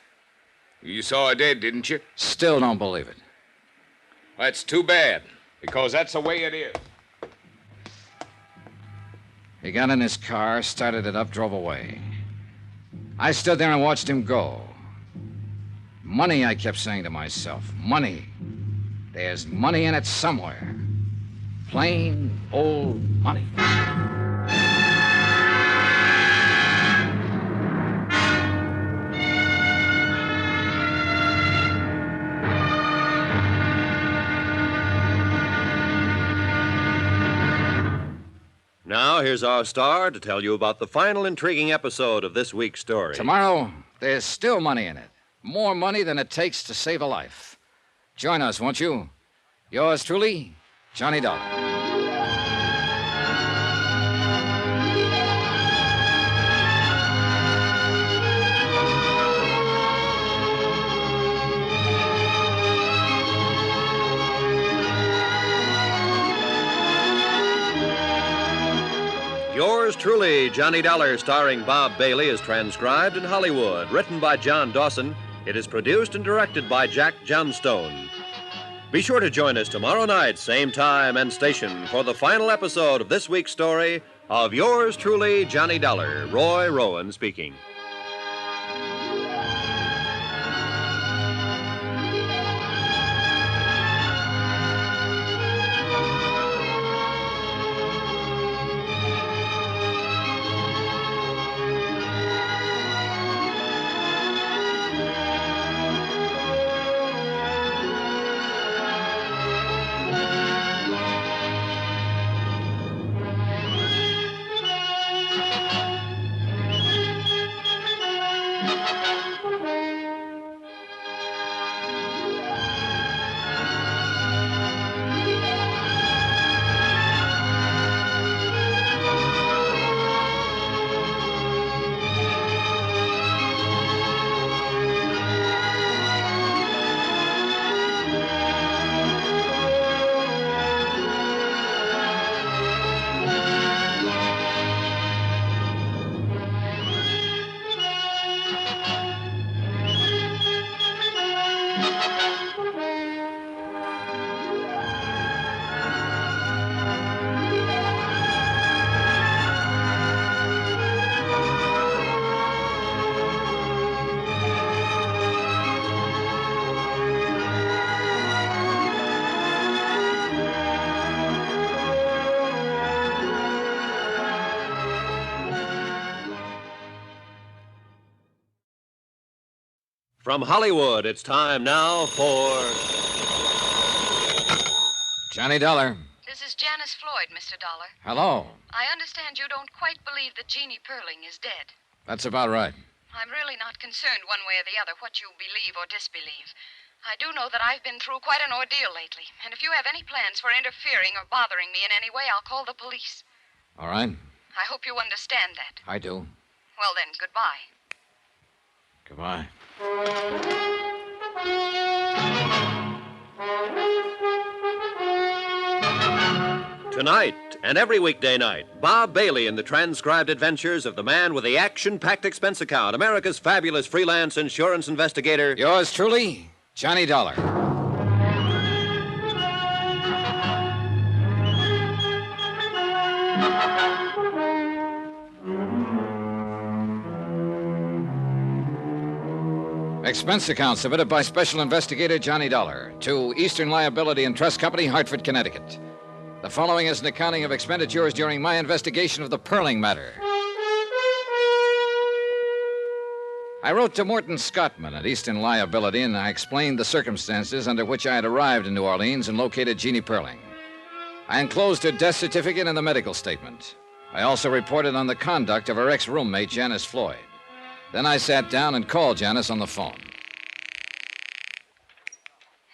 You saw her dead, didn't you? Still don't believe it. That's too bad, because that's the way it is. He got in his car, started it up, drove away. I stood there and watched him go. Money, I kept saying to myself. Money. There's money in it somewhere. Plain old money. Now, here's our star to tell you about the final intriguing episode of this week's story. Tomorrow, there's still money in it. More money than it takes to save a life. Join us, won't you? Yours truly, Johnny Dollar. Yours truly, Johnny Dollar, starring Bob Bailey, is transcribed in Hollywood. Written by John Dawson, it is produced and directed by Jack Johnstone. Be sure to join us tomorrow night, same time and station, for the final episode of this week's story of Yours truly, Johnny Dollar. Roy Rowan speaking. From Hollywood, it's time now for... Johnny Dollar. This is Janice Floyd, Mr. Dollar. Hello. I understand you don't quite believe that Jeannie Perling is dead. That's about right. I'm really not concerned one way or the other what you believe or disbelieve. I do know that I've been through quite an ordeal lately, and if you have any plans for interfering or bothering me in any way, I'll call the police. All right. I hope you understand that. I do. Well then, goodbye. Goodbye. Tonight, And every weekday night, Bob Bailey in the transcribed adventures of the man with the action-packed expense account, America's fabulous freelance insurance investigator. Yours truly, Johnny Dollar. Expense account submitted by Special Investigator Johnny Dollar to Eastern Liability and Trust Company, Hartford, Connecticut. The following is an accounting of expenditures during my investigation of the Perling matter. I wrote to Morton Scottman at Eastern Liability, and I explained the circumstances under which I had arrived in New Orleans and located Jeannie Perling. I enclosed her death certificate and the medical statement. I also reported on the conduct of her ex-roommate, Janice Floyd. Then I sat down and called Janice on the phone.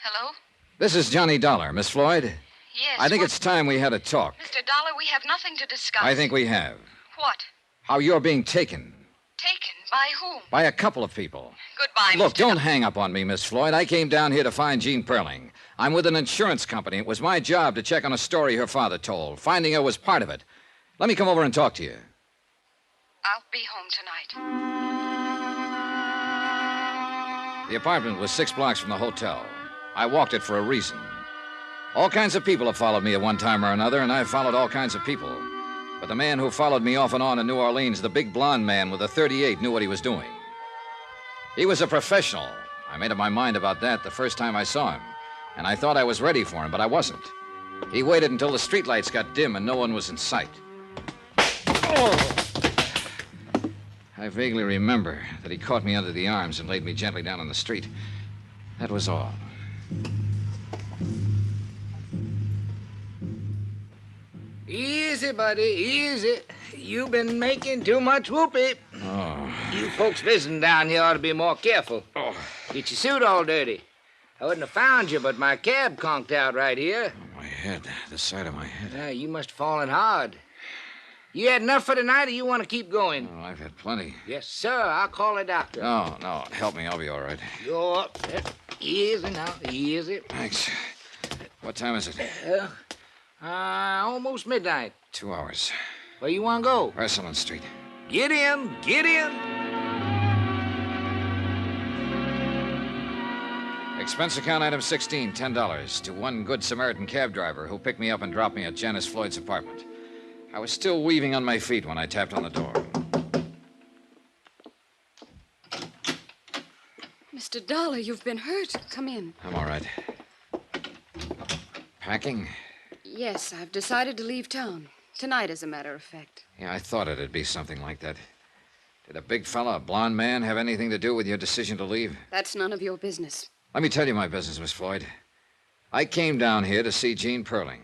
Hello? This is Johnny Dollar, Miss Floyd. Yes. I think it's time we had a talk. Mr. Dollar, we have nothing to discuss. I think we have. What? How you're being taken. Taken? By whom? By a couple of people. Goodbye, Look, Mr. don't hang up on me, Miss Floyd. I came down here to find Jean Perling. I'm with an insurance company. It was my job to check on a story her father told. Finding her was part of it. Let me come over and talk to you. I'll be home tonight. The apartment was 6 blocks from the hotel. I walked it for a reason. All kinds of people have followed me at one time or another, and I've followed all kinds of people. But the man who followed me off and on in New Orleans, the big blonde man with a .38, knew what he was doing. He was a professional. I made up my mind about that the first time I saw him, and I thought I was ready for him, but I wasn't. He waited until the streetlights got dim and no one was in sight. Oh! I vaguely remember that he caught me under the arms and laid me gently down on the street. That was all. Easy, buddy, easy. You've been making too much whoopee. Oh. You folks visiting down here ought to be more careful. Oh. Get your suit all dirty. I wouldn't have found you, but my cab conked out right here. My head, the side of my head. You must have fallen hard. You had enough for tonight, or you want to keep going? Oh, I've had plenty. Yes, sir. I'll call a doctor. No, help me. I'll be all right. Go up. Easy now, easy. Thanks. What time is it? Almost midnight. 2 hours. Where you want to go? Ursuline Street. Get in, get in. Expense account item 16, $10 to one Good Samaritan cab driver who picked me up and dropped me at Janice Floyd's apartment. I was still weaving on my feet when I tapped on the door. Mr. Dollar, you've been hurt. Come in. I'm all right. Packing? Yes, I've decided to leave town. Tonight, as a matter of fact. Yeah, I thought it'd be something like that. Did a big fella, a blonde man, have anything to do with your decision to leave? That's none of your business. Let me tell you my business, Miss Floyd. I came down here to see Jean Perling.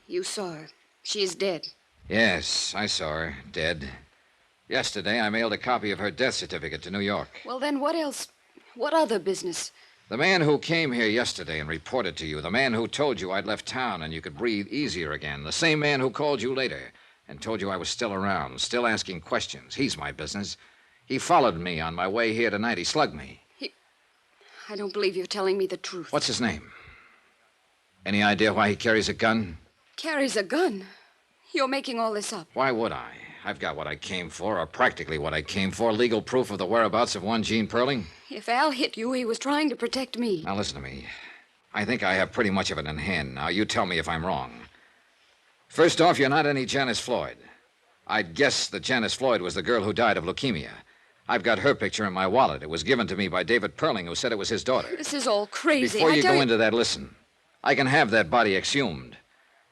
You saw her. She is dead. Yes, I saw her, dead. Yesterday, I mailed a copy of her death certificate to New York. Well, then what else? What other business? The man who came here yesterday and reported to you, the man who told you I'd left town and you could breathe easier again, the same man who called you later and told you I was still around, still asking questions. He's my business. He followed me on my way here tonight. He slugged me. I don't believe you're telling me the truth. What's his name? Any idea why he carries a gun? Carries a gun? You're making all this up. Why would I? I've got what I came for, or practically what I came for, legal proof of the whereabouts of one Jean Perling. If Al hit you, he was trying to protect me. Now, listen to me. I think I have pretty much of it in hand. Now, you tell me if I'm wrong. First off, you're not any Janice Floyd. I'd guess that Janice Floyd was the girl who died of leukemia. I've got her picture in my wallet. It was given to me by David Perling, who said it was his daughter. This is all crazy. Before you go into that, listen. I can have that body exhumed.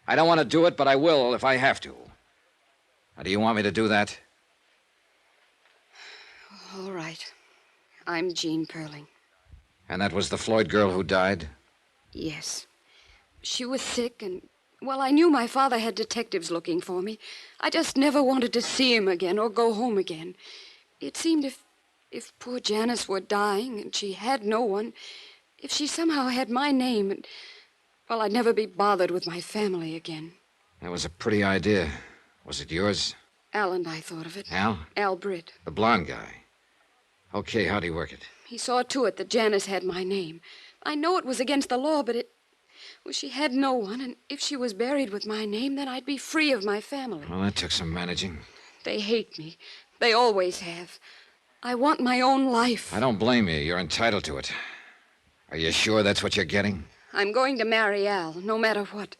I don't want to do it, but I will if I have to. Now, do you want me to do that? All right. I'm Jean Perling. And that was the Floyd girl who died? Yes. She was sick, and, well, I knew my father had detectives looking for me. I just never wanted to see him again or go home again. It seemed if poor Janice were dying and she had no one, if she somehow had my name, and, well, I'd never be bothered with my family again. That was a pretty idea. Was it yours? Al and I thought of it. Al? Al Britt. The blonde guy. Okay, how'd he work it? He saw to it that Janice had my name. I know it was against the law, but Well, she had no one, and if she was buried with my name, then I'd be free of my family. Well, that took some managing. They hate me. They always have. I want my own life. I don't blame you. You're entitled to it. Are you sure that's what you're getting? I'm going to marry Al, no matter what.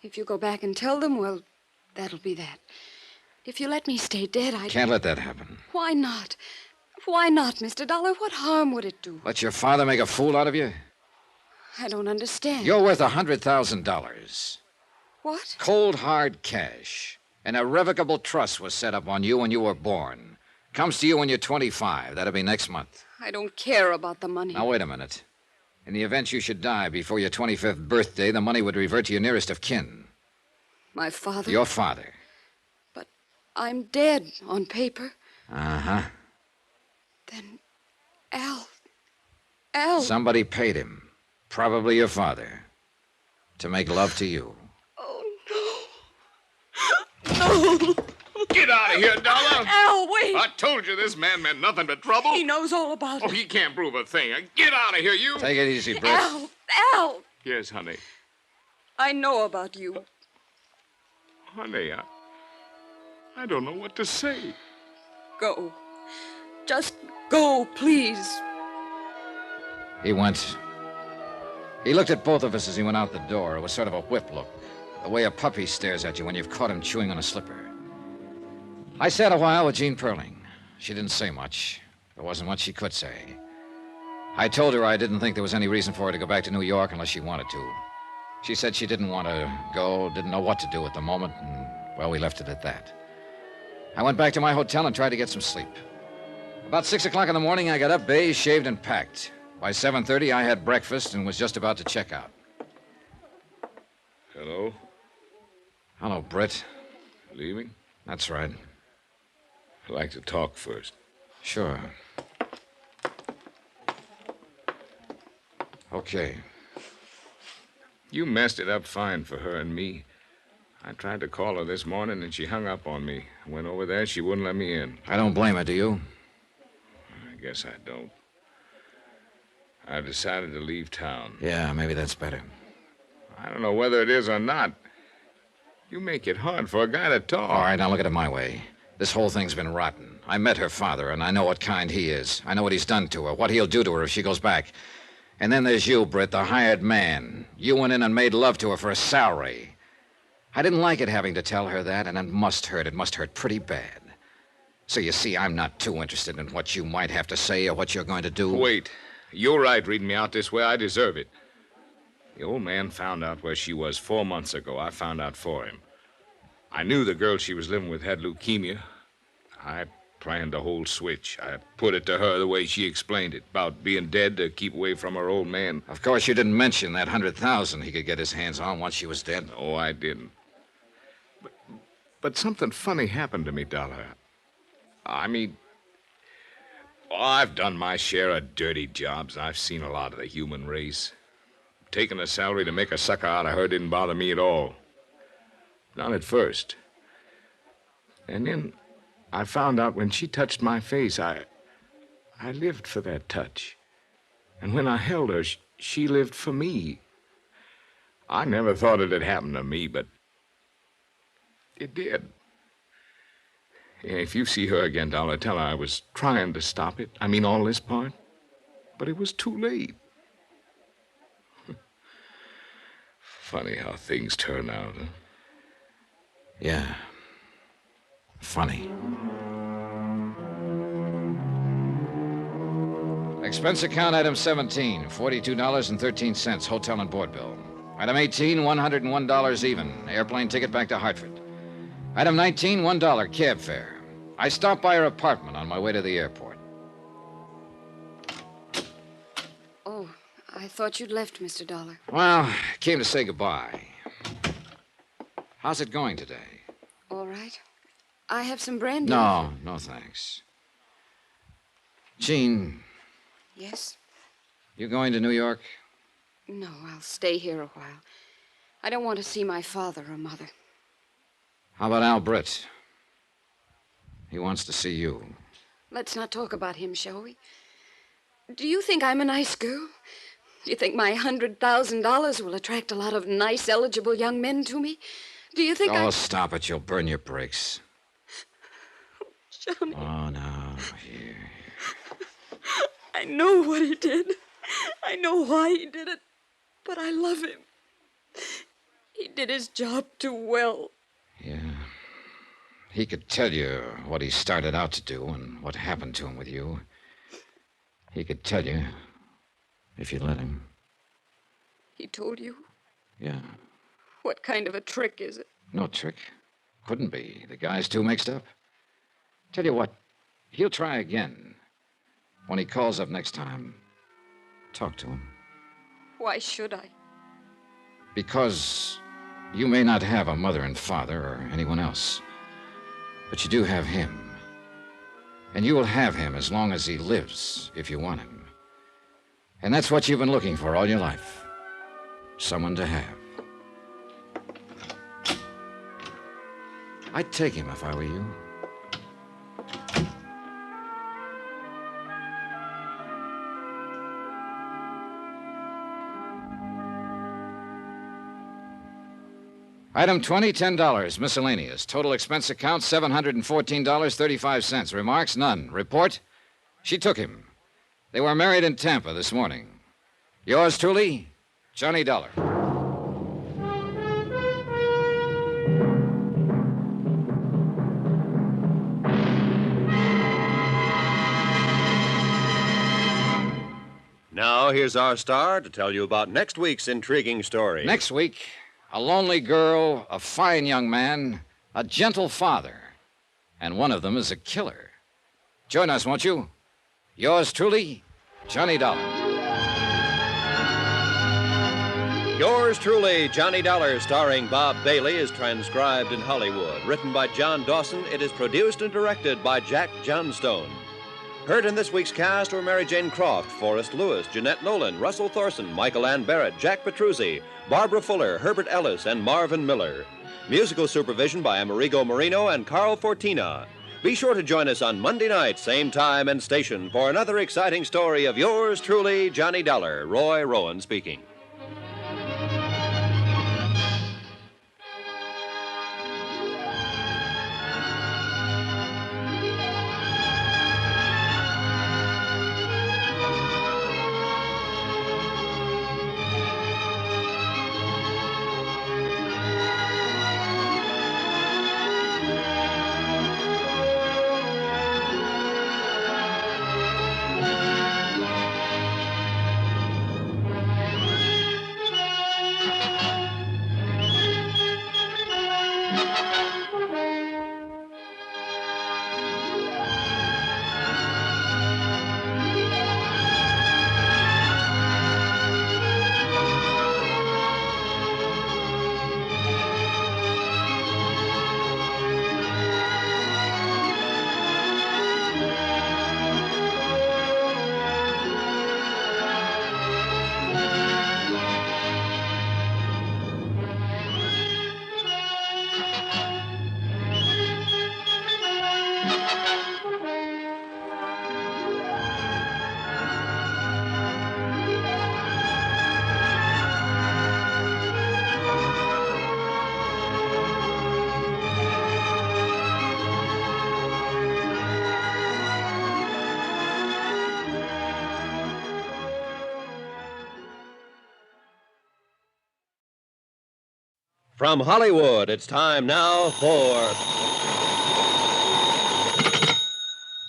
If you go back and tell them, well, that'll be that. If you let me stay dead, I Can't let that happen. Why not? Why not, Mr. Dollar? What harm would it do? Let your father make a fool out of you? I don't understand. You're worth $100,000. What? Cold, hard cash. An irrevocable trust was set up on you when you were born. Comes to you when you're 25. That'll be next month. I don't care about the money. Now, wait a minute. In the event you should die before your 25th birthday, the money would revert to your nearest of kin. My father? Your father. But I'm dead on paper. Uh-huh. Then Al... Somebody paid him, probably your father, to make love to you. Oh, no. No. Get out of here, Dollar! Al, wait! I told you this man meant nothing but trouble. He knows all about it. Oh, he can't prove a thing. Get out of here, you! Take it easy, Britt. Al! Yes, honey. I know about you. Honey, I don't know what to say. Go. Just go, please. He went. He looked at both of us as he went out the door. It was sort of a whip look, the way a puppy stares at you when you've caught him chewing on a slipper. I sat a while with Jean Perling. She didn't say much. There wasn't much she could say. I told her I didn't think there was any reason for her to go back to New York unless she wanted to. She said she didn't want to go, didn't know what to do at the moment, and, well, we left it at that. I went back to my hotel and tried to get some sleep. About 6 o'clock in the morning, I got up, bathed, shaved, and packed. By 7:30, I had breakfast and was just about to check out. Hello? Hello, Britt. Leaving? That's right. I'd like to talk first. Sure. Okay. You messed it up fine for her and me. I tried to call her this morning, and she hung up on me. I went over there, she wouldn't let me in. I don't blame her, do you? I guess I don't. I decided to leave town. Yeah, maybe that's better. I don't know whether it is or not. You make it hard for a guy to talk. All right, now look at it my way. This whole thing's been rotten. I met her father, and I know what kind he is. I know what he's done to her, what he'll do to her if she goes back. And then there's you, Britt, the hired man. You went in and made love to her for a salary. I didn't like it having to tell her that, and it must hurt. It must hurt pretty bad. So you see, I'm not too interested in what you might have to say or what you're going to do. Wait. You're right reading me out this way. I deserve it. The old man found out where she was 4 months ago. I found out for him. I knew the girl she was living with had leukemia. I planned the whole switch. I put it to her the way she explained it, about being dead to keep away from her old man. Of course, you didn't mention that $100,000 he could get his hands on once she was dead. Oh, I didn't. But something funny happened to me, Dollar. I mean, I've done my share of dirty jobs. I've seen a lot of the human race. Taking a salary to make a sucker out of her didn't bother me at all. Not at first. And then I found out when she touched my face, I lived for that touch. And when I held her, she lived for me. I never thought it had happened to me, but it did. If you see her again, Dollar, tell her I was trying to stop it. I mean, all this part. But it was too late. Funny how things turn out, huh? Yeah. Funny. Expense account item 17, $42.13, hotel and board bill. Item 18, $101 even, airplane ticket back to Hartford. Item 19, $1 cab fare. I stopped by her apartment on my way to the airport. Oh, I thought you'd left, Mr. Dollar. Well, came to say goodbye. How's it going today? All right. I have some brandy. No thanks. Jean, Yes? you going to New York? No, I'll stay here a while. I don't want to see my father or mother. How about Al Britt? He wants to see you. Let's not talk about him, shall we? Do you think I'm a nice girl? Do you think my $100,000 will attract a lot of nice, eligible young men to me? Do you think Oh, stop it. You'll burn your brakes. Johnny. Oh, no. Here. I know what he did. I know why he did it. But I love him. He did his job too well. Yeah. He could tell you what he started out to do and what happened to him with you. He could tell you if you'd let him. He told you? Yeah. What kind of a trick is it? No trick. Couldn't be. The guy's too mixed up. Tell you what, he'll try again. When he calls up next time, talk to him. Why should I? Because you may not have a mother and father or anyone else, but you do have him. And you will have him as long as he lives, if you want him. And that's what you've been looking for all your life. Someone to have. I'd take him if I were you. Item 20, $10. Miscellaneous. Total expense account, $714.35. Remarks, none. Report? She took him. They were married in Tampa this morning. Yours truly, Johnny Dollar. Now, here's our star to tell you about next week's intriguing story. Next week, a lonely girl, a fine young man, a gentle father, and one of them is a killer. Join us, won't you? Yours truly, Johnny Dollar. Yours truly, Johnny Dollar, starring Bob Bailey, is transcribed in Hollywood. Written by John Dawson, it is produced and directed by Jack Johnstone. Heard in this week's cast were Mary Jane Croft, Forrest Lewis, Jeanette Nolan, Russell Thorson, Michael Ann Barrett, Jack Petruzzi, Barbara Fuller, Herbert Ellis, and Marvin Miller. Musical supervision by Amerigo Marino and Carl Fortina. Be sure to join us on Monday night, same time and station, for another exciting story of yours truly, Johnny Dollar. Roy Rowan speaking. From Hollywood, it's time now for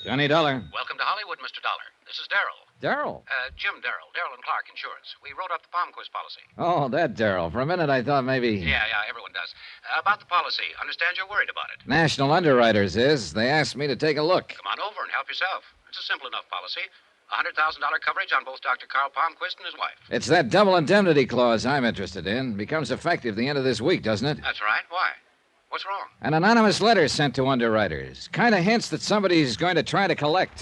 Johnny Dollar. Welcome to Hollywood, Mr. Dollar. This is Darrell. Darrell? Jim Darrell. Darrell and Clark Insurance. We wrote up the palm quiz policy. Oh, that Darrell. For a minute, I thought maybe... Yeah, everyone does. About the policy. Understand you're worried about it. National Underwriters is. They asked me to take a look. Come on over and help yourself. It's a simple enough policy. $100,000 coverage on both Dr. Carl Palmquist and his wife. It's that double indemnity clause I'm interested in. Becomes effective the end of this week, doesn't it? That's right. Why? What's wrong? An anonymous letter sent to underwriters. Kind of hints that somebody's going to try to collect.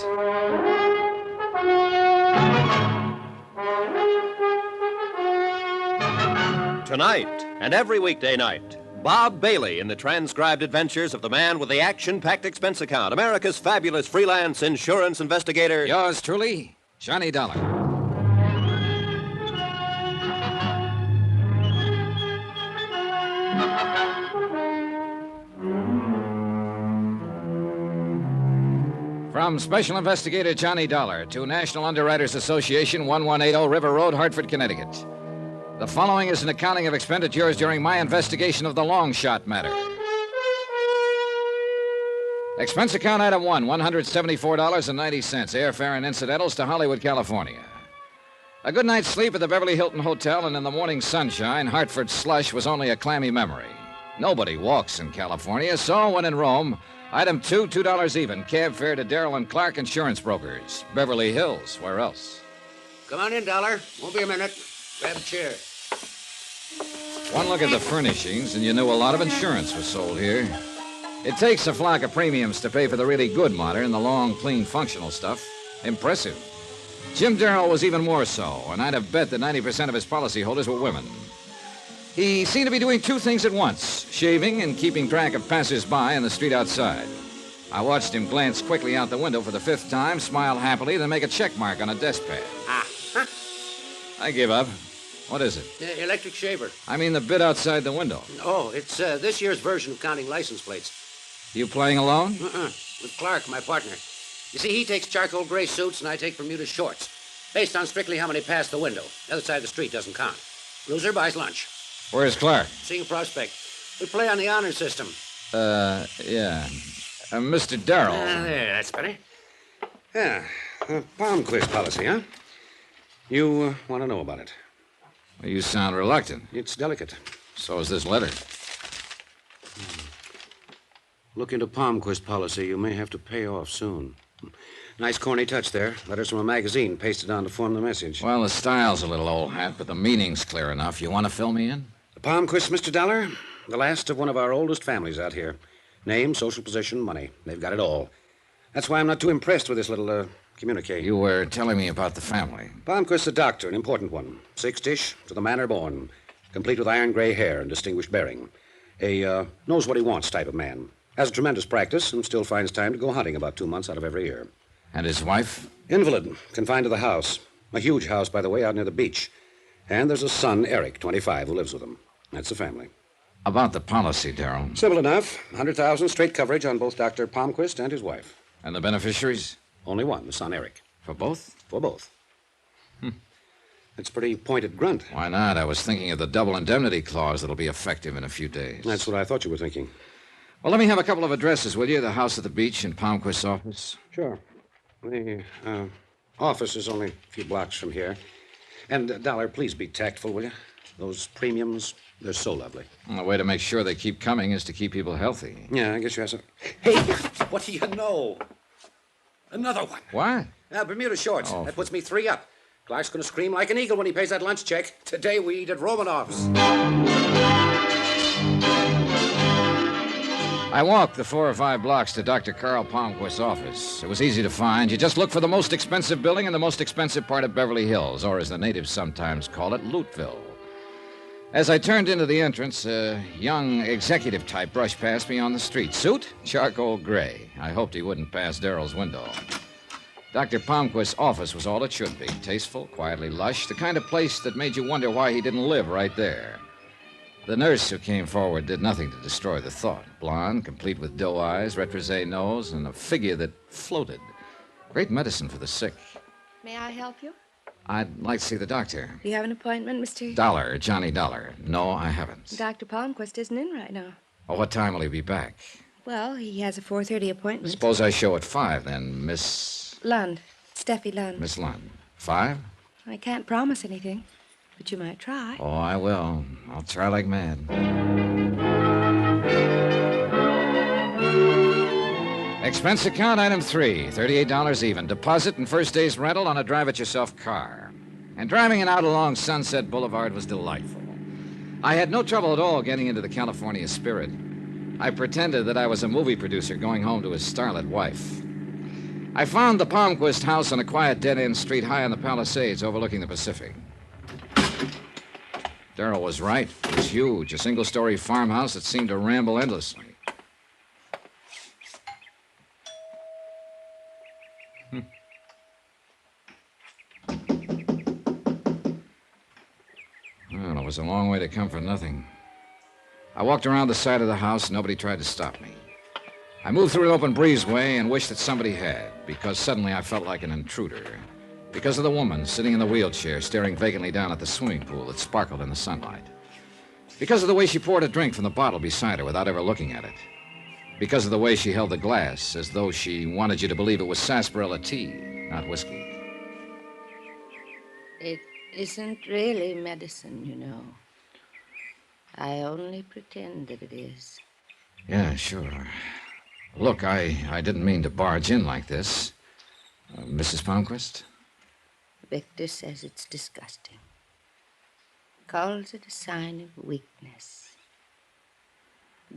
Tonight and every weekday night, Bob Bailey in the transcribed adventures of the man with the action-packed expense account, America's fabulous freelance insurance investigator. Yours truly, Johnny Dollar. From Special Investigator Johnny Dollar to National Underwriters Association, 1180 River Road, Hartford, Connecticut. The following is an accounting of expenditures during my investigation of the long shot matter. Expense account item 1, $174.90, airfare and incidentals to Hollywood, California. A good night's sleep at the Beverly Hilton Hotel, and in the morning sunshine, Hartford's slush was only a clammy memory. Nobody walks in California, so when in Rome, item 2, $2 even, cab fare to Darrell and Clark Insurance Brokers. Beverly Hills, where else? Come on in, Dollar. Won't be a minute. Grab a chair. One look at the furnishings, and you knew a lot of insurance was sold here. It takes a flock of premiums to pay for the really good modern, the long, clean, functional stuff. Impressive. Jim Darrell was even more so, and I'd have bet that 90% of his policyholders were women. He seemed to be doing two things at once, shaving and keeping track of passers-by in the street outside. I watched him glance quickly out the window for the fifth time, smile happily, then make a check mark on a desk pad. I give up. What is it? Electric shaver. I mean the bit outside the window. Oh, it's this year's version of counting license plates. You playing alone? With Clark, my partner. You see, he takes charcoal gray suits and I take Bermuda shorts. Based on strictly how many pass the window. The other side of the street doesn't count. Loser buys lunch. Where's Clark? Seeing a prospect. We play on the honor system. Yeah. Mr. Darrell. There, that's better. Yeah, palm quiz policy, huh? You want to know about it? Well, you sound reluctant. It's delicate. So is this letter. Look into palm quiz policy. You may have to pay off soon. Nice corny touch there. Letters from a magazine pasted on to form the message. Well, the style's a little old hat, but the meaning's clear enough. You want to fill me in? The palm quiz, Mr. Dollar? The last of one of our oldest families out here. Name, social position, money. They've got it all. That's why I'm not too impressed with this little, communique. You were telling me about the family. Palmquist's a doctor, an important one. Six-ish, to the manner born. Complete with iron gray hair and distinguished bearing. A, knows what he wants type of man. Has a tremendous practice and still finds time to go hunting about 2 months out of every year. And his wife? Invalid, confined to the house. A huge house, by the way, out near the beach. And there's a son, Eric, 25, who lives with him. That's the family. About the policy, Darrell. Simple enough. 100,000 straight coverage on both Dr. Palmquist and his wife. And the beneficiaries? Only one, the son, Eric. For both? For both. It's a pretty pointed grunt. Why not? I was thinking of the double indemnity clause that'll be effective in a few days. That's what I thought you were thinking. Well, let me have a couple of addresses, will you? The house at the beach and Palmquist's office. Sure. The office is only a few blocks from here. And, Dollar, please be tactful, will you? Those premiums, they're so lovely. Well, the way to make sure they keep coming is to keep people healthy. Yeah, I guess you have some. Hey, what do you know? Another one. What? Bermuda shorts. Oh. That puts me 3 up. Clark's going to scream like an eagle when he pays that lunch check. Today we eat at Romanoff's. I walked the 4 or 5 blocks to Dr. Carl Palmquist's office. It was easy to find. You just look for the most expensive building in the most expensive part of Beverly Hills, or as the natives sometimes call it, Lootville. As I turned into the entrance, a young executive type brushed past me on the street. Suit? Charcoal gray. I hoped he wouldn't pass Darrell's window. Dr. Palmquist's office was all it should be. Tasteful, quietly lush, the kind of place that made you wonder why he didn't live right there. The nurse who came forward did nothing to destroy the thought. Blonde, complete with doe eyes, retrosé nose, and a figure that floated. Great medicine for the sick. May I help you? I'd like to see the doctor. You have an appointment, Mr. Dollar, Johnny Dollar. No, I haven't. Dr. Palmquist isn't in right now. Oh, what time will he be back? Well, he has a 4:30 appointment. Suppose I show at 5, then, Miss... Lund. Steffi Lund. Miss Lund. 5? I can't promise anything, but you might try. Oh, I will. I'll try like mad. Expense account item 3, $38 even. Deposit and first day's rental on a drive-it-yourself car. And driving it out along Sunset Boulevard was delightful. I had no trouble at all getting into the California spirit. I pretended that I was a movie producer going home to his starlet wife. I found the Palmquist house on a quiet dead-end street high on the Palisades overlooking the Pacific. Darrell was right. It was huge, a single-story farmhouse that seemed to ramble endlessly. Well, it was a long way to come for nothing. I walked around the side of the house. Nobody tried to stop me. I moved through an open breezeway and wished that somebody had, because suddenly I felt like an intruder. Because of the woman sitting in the wheelchair, staring vacantly down at the swimming pool that sparkled in the sunlight. Because of the way she poured a drink from the bottle beside her without ever looking at it. Because of the way she held the glass, as though she wanted you to believe it was sarsaparilla tea, not whiskey. It isn't really medicine, you know. I only pretend that it is. Yeah, sure. Look, I didn't mean to barge in like this. Mrs. Palmquist? Victor says it's disgusting. Calls it a sign of weakness.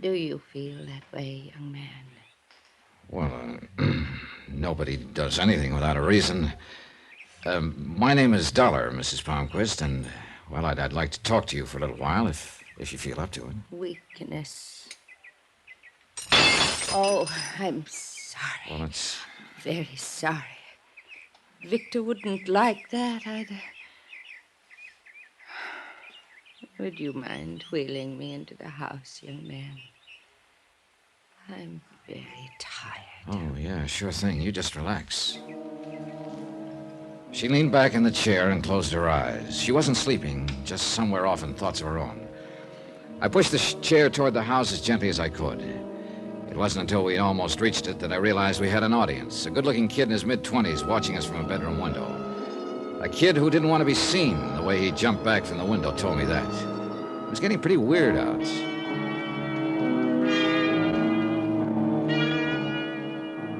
Do you feel that way, young man? Well, nobody does anything without a reason. My name is Dollar, Mrs. Palmquist, and, well, I'd like to talk to you for a little while, if you feel up to it. Weakness. Oh, I'm sorry. Well, it's... Very sorry. Victor wouldn't like that either. Would you mind wheeling me into the house, young man? I'm very tired. Oh, yeah, sure thing. You just relax. She leaned back in the chair and closed her eyes. She wasn't sleeping, just somewhere off in thoughts of her own. I pushed the chair toward the house as gently as I could. It wasn't until we almost reached it that I realized we had an audience, a good-looking kid in his mid-20s watching us from a bedroom window. A kid who didn't want to be seen. The way he jumped back from the window told me that. It was getting pretty weird out.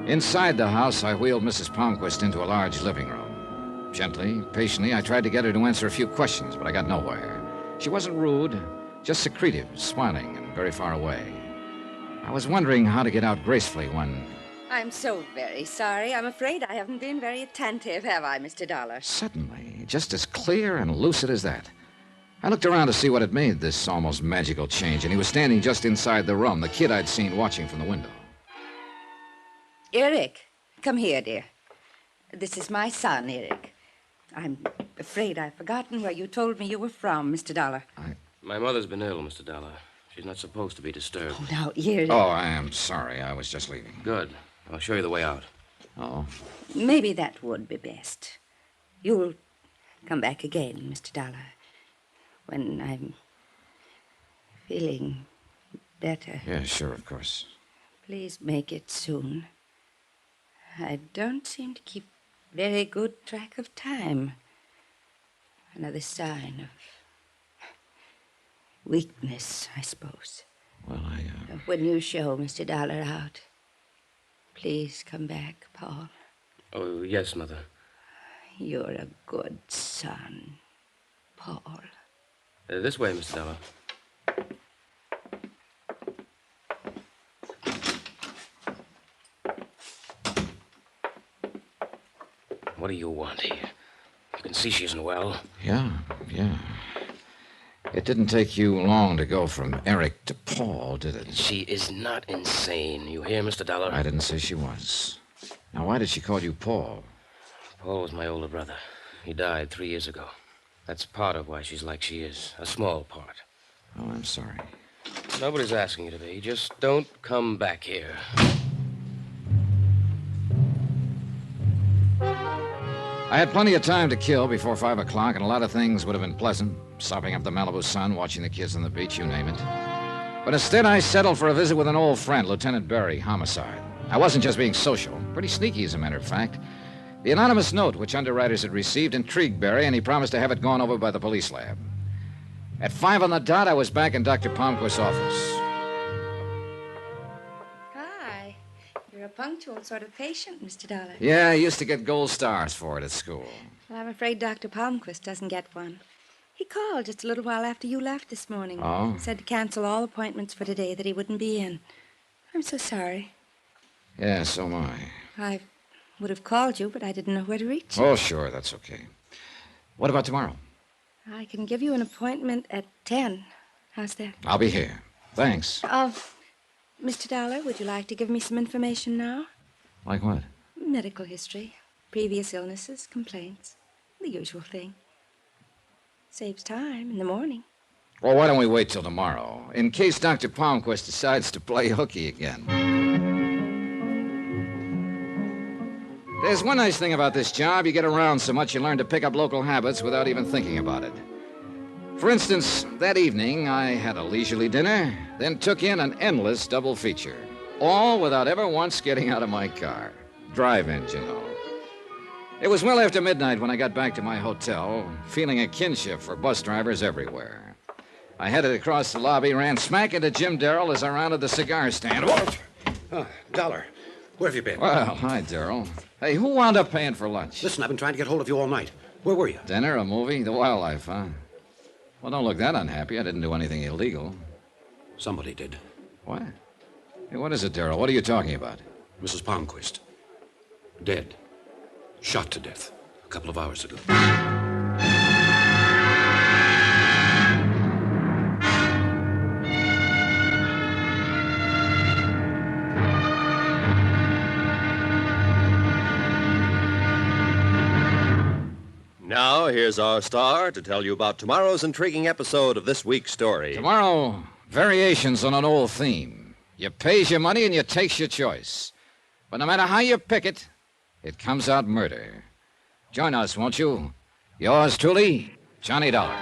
Inside the house, I wheeled Mrs. Palmquist into a large living room. Gently, patiently, I tried to get her to answer a few questions, but I got nowhere. She wasn't rude, just secretive, smiling, and very far away. I was wondering how to get out gracefully when... I'm so very sorry. I'm afraid I haven't been very attentive, have I, Mr. Dollar? Suddenly, just as clear and lucid as that, I looked around to see what had made this almost magical change, and he was standing just inside the room, the kid I'd seen watching from the window. Eric, come here, dear. This is my son, Eric. I'm afraid I've forgotten where you told me you were from, Mr. Dollar. My mother's been ill, Mr. Dollar. She's not supposed to be disturbed. Oh, now, Eric. Oh, I am sorry. I was just leaving. Good. I'll show you the way out. Oh. Maybe that would be best. You'll come back again, Mr. Dollar, when I'm feeling better. Yeah, sure, of course. Please make it soon. I don't seem to keep very good track of time. Another sign of weakness, I suppose. Well, When you show Mr. Dollar out, please come back, Paul. Oh, yes, Mother. You're a good son, Paul. This way, Mr. Dollar. What do you want here? You can see she isn't well. Yeah. It didn't take you long to go from Eric to Paul, did it? She is not insane. You hear, Mr. Dollar? I didn't say she was. Now, why did she call you Paul? Paul was my older brother. He died 3 years ago. That's part of why she's like she is. A small part. Oh, I'm sorry. Nobody's asking you to be. Just don't come back here. I had plenty of time to kill before 5 o'clock, and a lot of things would have been pleasant. Sopping up the Malibu sun, watching the kids on the beach, you name it. But instead, I settled for a visit with an old friend, Lieutenant Berry, homicide. I wasn't just being social. Pretty sneaky, as a matter of fact. The anonymous note which underwriters had received intrigued Berry, and he promised to have it gone over by the police lab. At 5 on the dot, I was back in Dr. Palmquist's office. Hi. You're a punctual sort of patient, Mr. Dollar. Yeah, I used to get gold stars for it at school. Well, I'm afraid Dr. Palmquist doesn't get one. He called just a little while after you left this morning. Oh? Said to cancel all appointments for today, that he wouldn't be in. I'm so sorry. Yeah, so am I. I would have called you, but I didn't know where to reach you. Oh, sure, that's okay. What about tomorrow? I can give you an appointment at 10. How's that? I'll be here. Thanks. Mr. Dollar, would you like to give me some information now? Like what? Medical history, previous illnesses, complaints, the usual thing. Saves time in the morning. Well, why don't we wait till tomorrow, in case Dr. Palmquist decides to play hooky again? There's one nice thing about this job. You get around so much you learn to pick up local habits without even thinking about it. For instance, that evening I had a leisurely dinner, then took in an endless double feature. All without ever once getting out of my car. Drive-ins, you know. It was well after midnight when I got back to my hotel, feeling a kinship for bus drivers everywhere. I headed across the lobby, ran smack into Jim Darrell as I rounded the cigar stand. Oh, Dollar, where have you been? Well, hi, Darrell. Hey, who wound up paying for lunch? Listen, I've been trying to get hold of you all night. Where were you? Dinner, a movie, the wildlife, huh? Well, don't look that unhappy. I didn't do anything illegal. Somebody did. What? Hey, what is it, Darrell? What are you talking about? Mrs. Palmquist. Dead. Shot to death a couple of hours ago. Now, here's our star to tell you about tomorrow's intriguing episode of this week's story. Tomorrow, variations on an old theme. You pays your money and you takes your choice. But no matter how you pick it, it comes out murder. Join us, won't you? Yours truly, Johnny Dollar.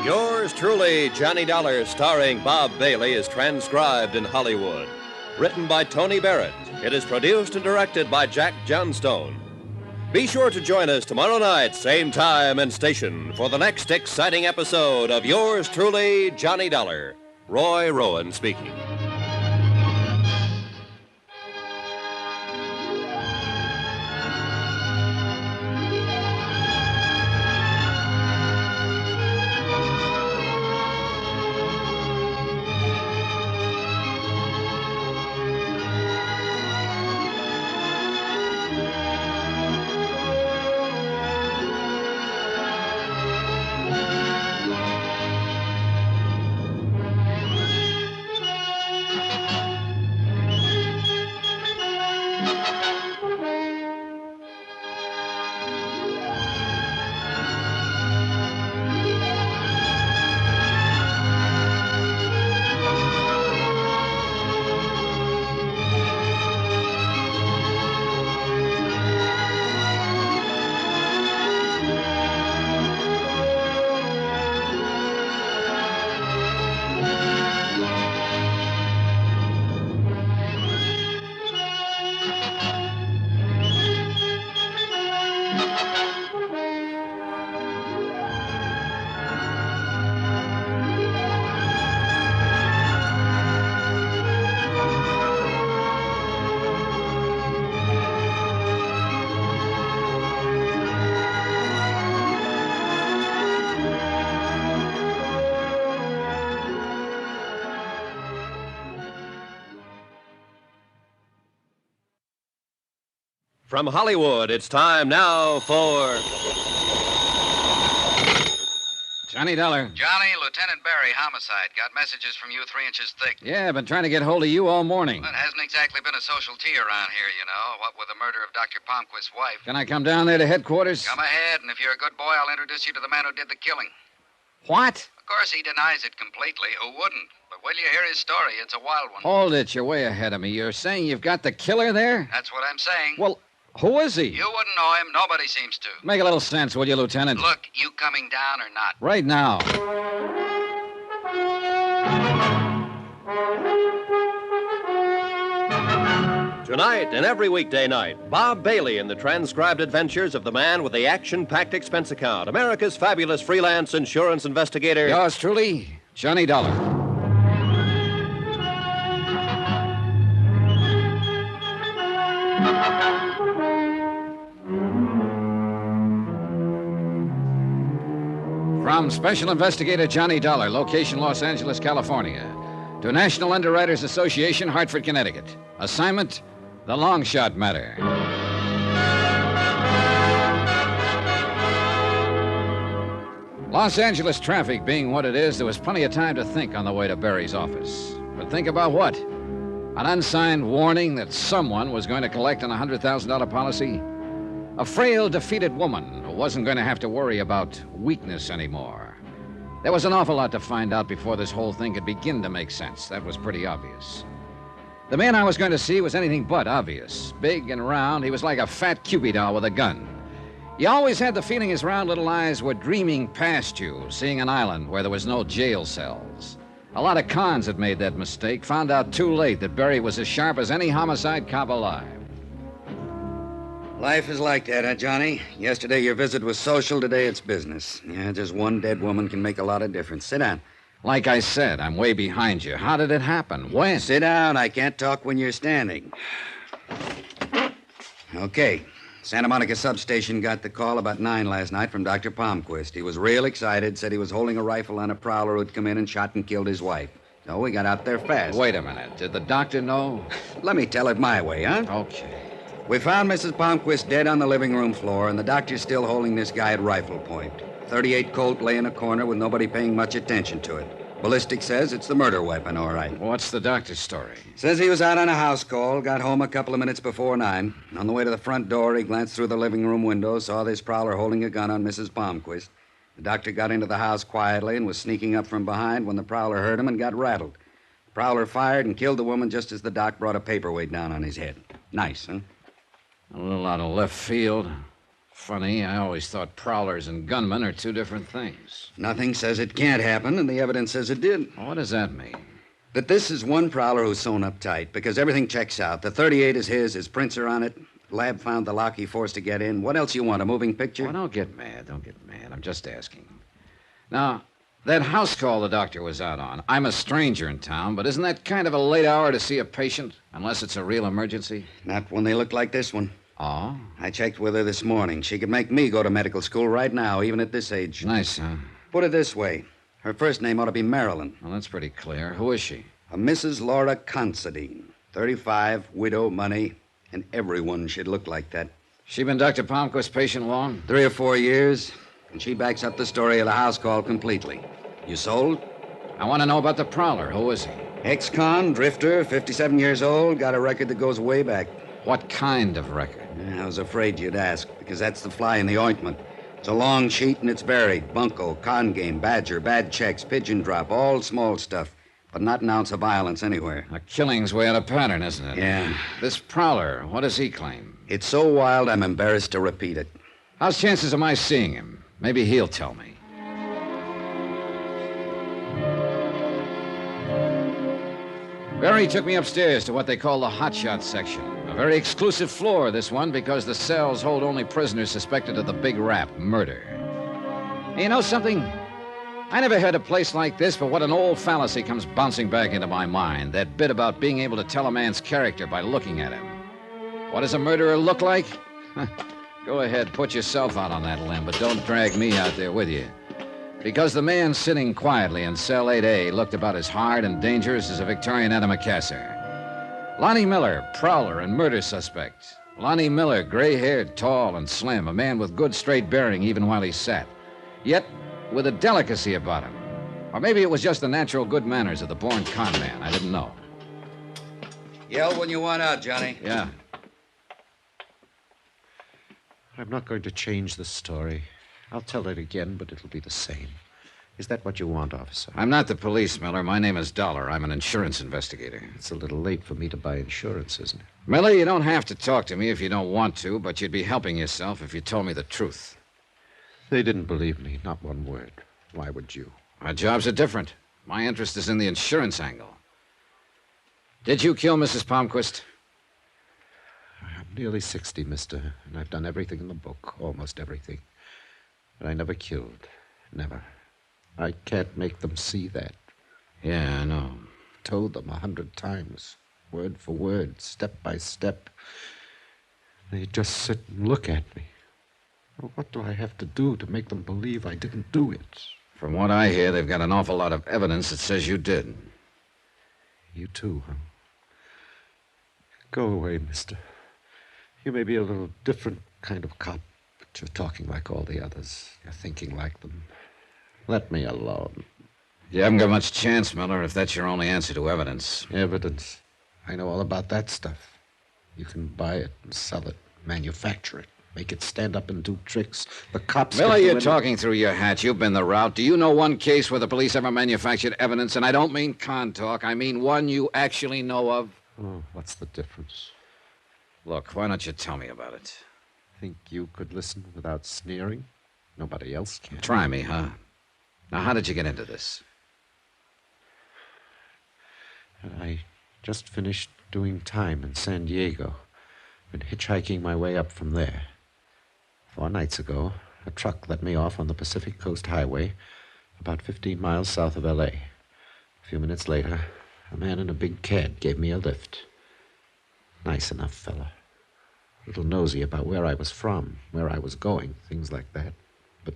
Yours truly, Johnny Dollar, starring Bob Bailey, is transcribed in Hollywood. Written by Tony Barrett. It is produced and directed by Jack Johnstone. Be sure to join us tomorrow night, same time and station, for the next exciting episode of Yours truly, Johnny Dollar. Roy Rowan speaking. From Hollywood, it's time now for... Johnny Dollar. Johnny, Lieutenant Barry, homicide. Got messages from you 3 inches thick. Yeah, been trying to get hold of you all morning. Well, it hasn't exactly been a social tea around here, you know. What with the murder of Dr. Palmquist's wife. Can I come down there to headquarters? Come ahead, and if you're a good boy, I'll introduce you to the man who did the killing. What? Of course, he denies it completely. Who wouldn't? But will you hear his story? It's a wild one. Hold it, you're way ahead of me. You're saying you've got the killer there? That's what I'm saying. Well, who is he? You wouldn't know him. Nobody seems to. Make a little sense, will you, Lieutenant? Look, you coming down or not? Right now. Tonight and every weekday night, Bob Bailey in the transcribed adventures of the man with the action-packed expense account, America's fabulous freelance insurance investigator. Yours truly, Johnny Dollar. From Special Investigator Johnny Dollar, location Los Angeles, California, to National Underwriters Association, Hartford, Connecticut. Assignment, the long shot matter. Los Angeles traffic being what it is, there was plenty of time to think on the way to Barry's office. But think about what? An unsigned warning that someone was going to collect on a $100,000 policy? A frail, defeated woman who wasn't going to have to worry about weakness anymore. There was an awful lot to find out before this whole thing could begin to make sense. That was pretty obvious. The man I was going to see was anything but obvious. Big and round, he was like a fat Cupid doll with a gun. You always had the feeling his round little eyes were dreaming past you, seeing an island where there was no jail cells. A lot of cons had made that mistake, found out too late that Barry was as sharp as any homicide cop alive. Life is like that, huh, Johnny? Yesterday your visit was social, today it's business. Yeah, just one dead woman can make a lot of difference. Sit down. Like I said, I'm way behind you. How did it happen? When? Sit down. I can't talk when you're standing. Okay. Santa Monica substation got the call about 9 last night from Dr. Palmquist. He was real excited, said he was holding a rifle on a prowler who'd come in and shot and killed his wife. So we got out there fast. Wait a minute. Did the doctor know? Let me tell it my way, huh? Okay. We found Mrs. Palmquist dead on the living room floor, and the doctor's still holding this guy at rifle point. 38 Colt lay in a corner with nobody paying much attention to it. Ballistic says it's the murder weapon, all right. What's the doctor's story? Says he was out on a house call, got home a couple of minutes before 9. On the way to the front door, he glanced through the living room window, saw this prowler holding a gun on Mrs. Palmquist. The doctor got into the house quietly and was sneaking up from behind when the prowler heard him and got rattled. The prowler fired and killed the woman just as the doc brought a paperweight down on his head. Nice, huh? A little out of left field. Funny, I always thought prowlers and gunmen are two different things. Nothing says it can't happen, and the evidence says it did. What does that mean? That this is one prowler who's sewn up tight, because everything checks out. The 38 is his prints are on it. Lab found the lock he forced to get in. What else you want, a moving picture? Oh, don't get mad. I'm just asking. Now, that house call the doctor was out on. I'm a stranger in town, but isn't that kind of a late hour to see a patient, unless it's a real emergency? Not when they look like this one. Oh? I checked with her this morning. She could make me go to medical school right now, even at this age. Nice, huh? Put it this way. Her first name ought to be Marilyn. Well, that's pretty clear. Who is she? A Mrs. Laura Considine. 35, widow, money, and everyone should look like that. She been Dr. Palmquist's patient long? 3 or 4 years, and she backs up the story of the house call completely. You sold? I want to know about the prowler. Who is he? Ex-con, drifter, 57 years old, got a record that goes way back. What kind of record? I was afraid you'd ask, because that's the fly in the ointment. It's a long sheet and it's buried. Bunco, con game, badger, bad checks, pigeon drop, all small stuff. But not an ounce of violence anywhere. A killing's way out of pattern, isn't it? Yeah. This prowler, what does he claim? It's so wild I'm embarrassed to repeat it. How's chances of my seeing him? Maybe he'll tell me. Barry took me upstairs to what they call the hotshot section. A very exclusive floor, this one, because the cells hold only prisoners suspected of the big rap, murder. And you know something? I never heard a place like this, but what an old fallacy comes bouncing back into my mind. That bit about being able to tell a man's character by looking at him. What does a murderer look like? Go ahead, put yourself out on that limb, but don't drag me out there with you. Because the man sitting quietly in cell 8A looked about as hard and dangerous as a Victorian antimacassar. Lonnie Miller, prowler and murder suspect. Lonnie Miller, gray-haired, tall and slim, a man with good straight bearing even while he sat. Yet with a delicacy about him. Or maybe it was just the natural good manners of the born con man. I didn't know. Yell when you want out, Johnny. Yeah. I'm not going to change the story. I'll tell it again, but it'll be the same. Is that what you want, officer? I'm not the police, Miller. My name is Dollar. I'm an insurance investigator. It's a little late for me to buy insurance, isn't it? Miller, you don't have to talk to me if you don't want to, but you'd be helping yourself if you told me the truth. They didn't believe me, not one word. Why would you? Our jobs are different. My interest is in the insurance angle. Did you kill Mrs. Palmquist? I'm nearly 60, mister, and I've done everything in the book, almost everything. But I never killed. Never. I can't make them see that. Yeah, I know. Told them 100 times, word for word, step by step. They just sit and look at me. Well, what do I have to do to make them believe I didn't do it? From what I hear, they've got an awful lot of evidence that says you did. You too, huh? Go away, mister. You may be a little different kind of cop, but you're talking like all the others. You're thinking like them. Let me alone. You haven't got much chance, Miller, if that's your only answer to evidence. Evidence? I know all about that stuff. You can buy it and sell it, manufacture it. Make it stand up and do tricks. The cops... Miller, can do you're anything. talking through your hat. You've been the route. Do you know one case where the police ever manufactured evidence? And I don't mean con talk. I mean one you actually know of. Oh, what's the difference? Look, why don't you tell me about it? Think you could listen without sneering? Nobody else can. Try me, huh? Now, how did you get into this? I just finished doing time in San Diego. Been hitchhiking my way up from there. 4 nights ago, a truck let me off on the Pacific Coast Highway, about 15 miles south of L.A. A few minutes later, a man in a big cab gave me a lift. Nice enough fella. A little nosy about where I was from, where I was going, things like that. But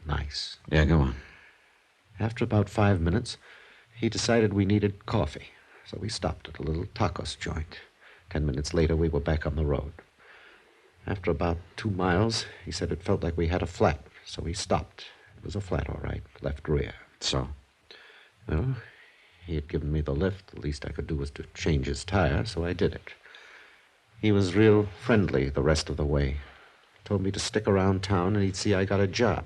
nice. Yeah, go on. After about 5 minutes, he decided we needed coffee, so we stopped at a little tacos joint. 10 minutes later, we were back on the road. After about 2 miles, he said it felt like we had a flat, so he stopped. It was a flat, all right, left rear. So? Well, he had given me the lift. The least I could do was to change his tire, so I did it. He was real friendly the rest of the way. Told me to stick around town and he'd see I got a job.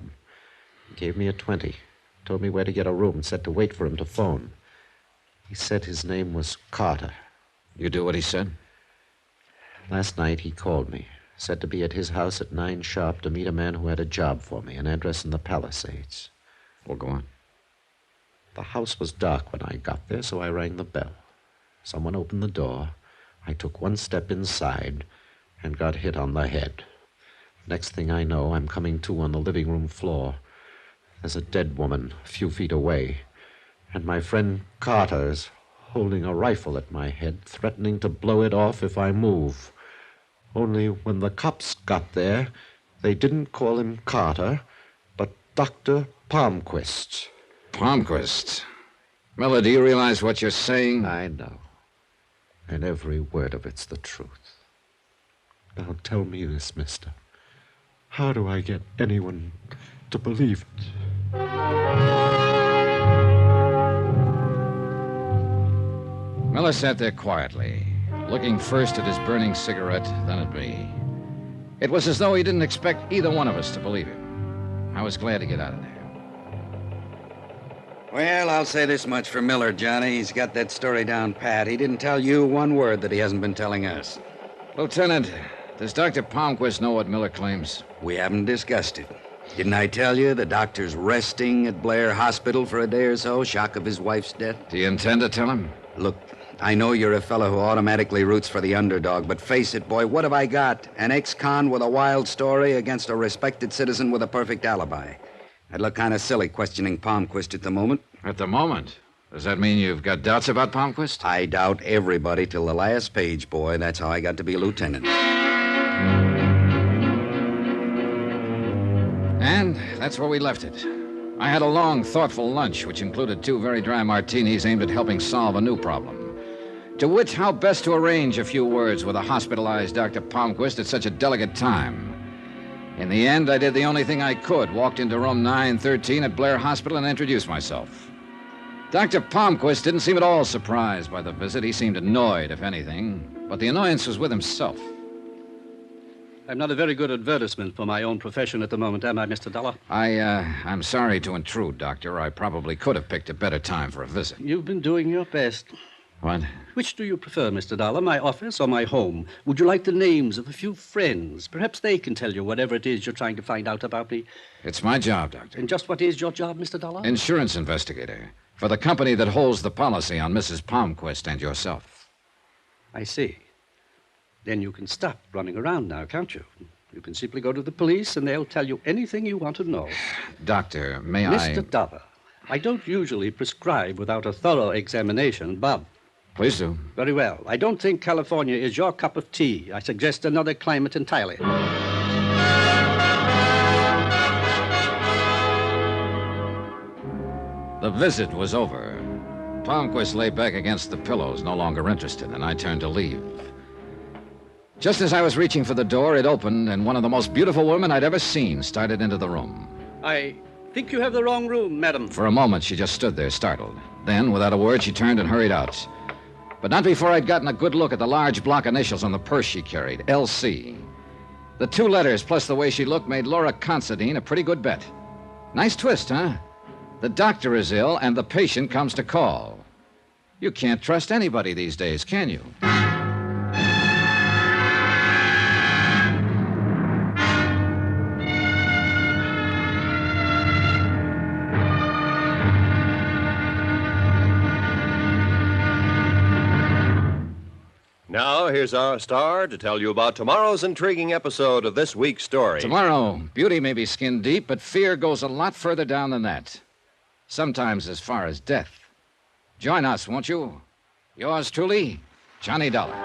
He gave me a 20. Told me where to get a room and said to wait for him to phone. He said his name was Carter. You do what he said? Last night he called me. Said to be at his house at 9 sharp to meet a man who had a job for me, an address in the Palisades. Well, go on. The house was dark when I got there, so I rang the bell. Someone opened the door. I took 1 step inside and got hit on the head. Next thing I know, I'm coming to on the living room floor. There's a dead woman a few feet away, and my friend Carter is holding a rifle at my head, threatening to blow it off if I move. Only when the cops got there, they didn't call him Carter, but Dr. Palmquist. Palmquist? Miller, do you realize what you're saying? I know. And every word of it's the truth. Now tell me this, mister. How do I get anyone to believe it? Miller sat there quietly, looking first at his burning cigarette, then at me. It was as though he didn't expect either one of us to believe him. I was glad to get out of there. Well, I'll say this much for Miller, Johnny. He's got that story down pat. He didn't tell you one word that he hasn't been telling us. Lieutenant, does Dr. Palmquist know what Miller claims? We haven't discussed it. Didn't I tell you the doctor's resting at Blair Hospital for a day or so, shock of his wife's death? Do you intend to tell him? Look, I know you're a fellow who automatically roots for the underdog, but face it, boy, what have I got? An ex-con with a wild story against a respected citizen with a perfect alibi. I'd look kind of silly questioning Palmquist at the moment. At the moment? Does that mean you've got doubts about Palmquist? I doubt everybody till the last page, boy. That's how I got to be a lieutenant. And that's where we left it. I had a long, thoughtful lunch, which included 2 very dry martinis aimed at helping solve a new problem. To wit, how best to arrange a few words with a hospitalized Dr. Palmquist at such a delicate time. In the end, I did the only thing I could, walked into room 913 at Blair Hospital and introduced myself. Dr. Palmquist didn't seem at all surprised by the visit. He seemed annoyed, if anything, but the annoyance was with himself. I'm not a very good advertisement for my own profession at the moment, am I, Mr. Dollar? I'm sorry to intrude, Doctor. I probably could have picked a better time for a visit. You've been doing your best. What? Which do you prefer, Mr. Dollar, my office or my home? Would you like the names of a few friends? Perhaps they can tell you whatever it is you're trying to find out about me. It's my job, Doctor. And just what is your job, Mr. Dollar? Insurance investigator. For the company that holds the policy on Mrs. Palmquist and yourself. I see. Then you can stop running around now, can't you? You can simply go to the police and they'll tell you anything you want to know. Doctor, may Mr. Dollar, I don't usually prescribe without a thorough examination, but... Please do. Very well. I don't think California is your cup of tea. I suggest another climate entirely. The visit was over. Palmquist lay back against the pillows, no longer interested, and I turned to leave. Just as I was reaching for the door, it opened, and one of the most beautiful women I'd ever seen started into the room. I think you have the wrong room, madam. For a moment, she just stood there, startled. Then, without a word, she turned and hurried out. But not before I'd gotten a good look at the large block initials on the purse she carried, LC. The 2 letters plus the way she looked made Laura Considine a pretty good bet. Nice twist, huh? The doctor is ill and the patient comes to call. You can't trust anybody these days, can you? Now, here's our star to tell you about tomorrow's intriguing episode of this week's story. Tomorrow, beauty may be skin deep, but fear goes a lot further down than that. Sometimes as far as death. Join us, won't you? Yours truly, Johnny Dollar.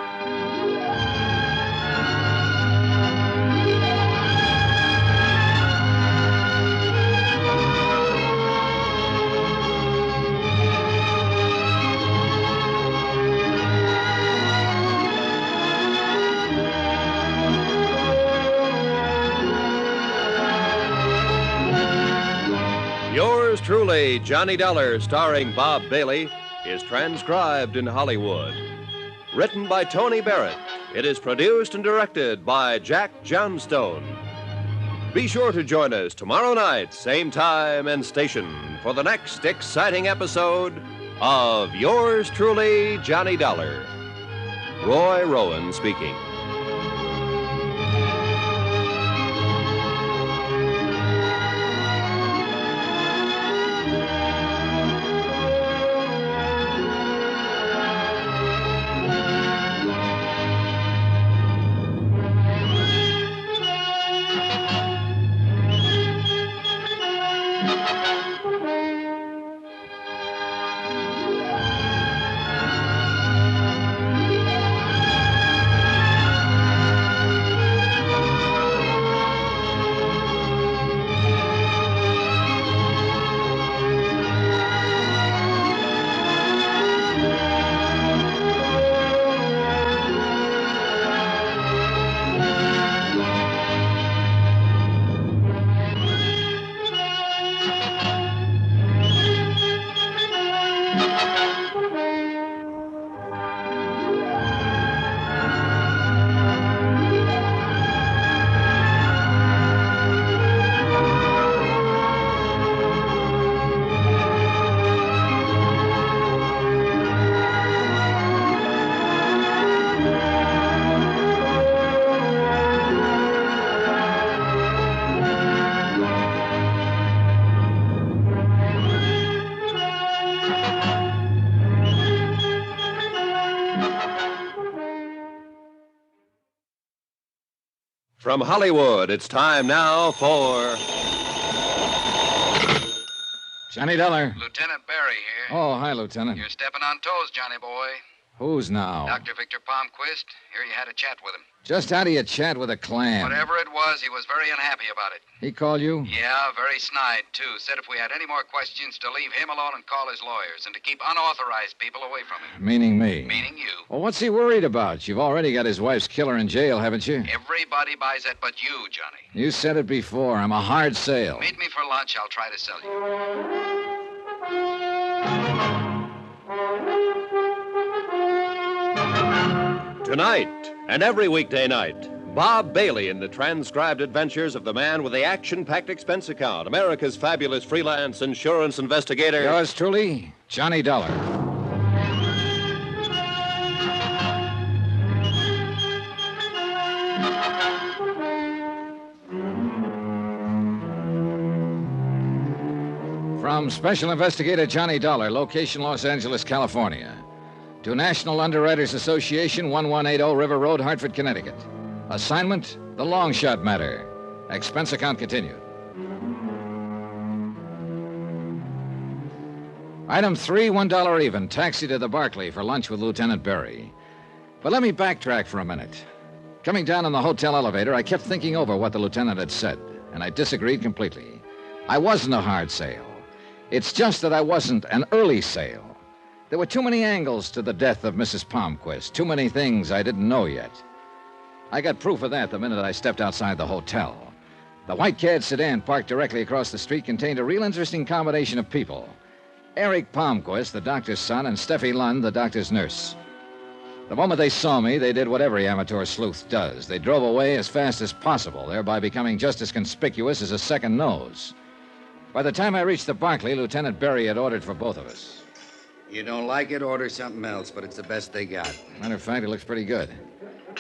Yours truly, Johnny Dollar, starring Bob Bailey, is transcribed in Hollywood. Written by Tony Barrett, it is produced and directed by Jack Johnstone. Be sure to join us tomorrow night, same time and station, for the next exciting episode of Yours truly, Johnny Dollar. Roy Rowan speaking. From Hollywood, it's time now for Johnny Dollar. Lieutenant Barry here. Oh, hi, Lieutenant. You're stepping on toes, Johnny boy. Who's now? Dr. Victor Palmquist. Here you had a chat with him. Just how do you chat with a clam? Whatever it was, he was very unhappy about it. He called you? Yeah, very snide, too. Said if we had any more questions, to leave him alone and call his lawyers, and to keep unauthorized people away from him. Meaning me? Meaning you. Well, what's he worried about? You've already got his wife's killer in jail, haven't you? Everybody buys that but you, Johnny. You said it before. I'm a hard sale. Meet me for lunch. I'll try to sell you. Tonight and every weekday night, Bob Bailey in the transcribed adventures of the man with the action-packed expense account, America's fabulous freelance insurance investigator. Yours truly, Johnny Dollar. From Special Investigator Johnny Dollar, location Los Angeles, California, to National Underwriters Association, 1180 River Road, Hartford, Connecticut. Assignment, the long shot matter. Expense account continued. Item 3, $1 even. Taxi to the Barclay for lunch with Lieutenant Barry. But let me backtrack for a minute. Coming down in the hotel elevator, I kept thinking over what the lieutenant had said, and I disagreed completely. I wasn't a hard sale. It's just that I wasn't an early sale. There were too many angles to the death of Mrs. Palmquist, too many things I didn't know yet. I got proof of that the minute I stepped outside the hotel. The white cad sedan parked directly across the street contained a real interesting combination of people. Eric Palmquist, the doctor's son, and Steffi Lund, the doctor's nurse. The moment they saw me, they did what every amateur sleuth does. They drove away as fast as possible, thereby becoming just as conspicuous as a second nose. By the time I reached the Barclay, Lieutenant Berry had ordered for both of us. You don't like it, order something else, but it's the best they got. Matter of fact, it looks pretty good.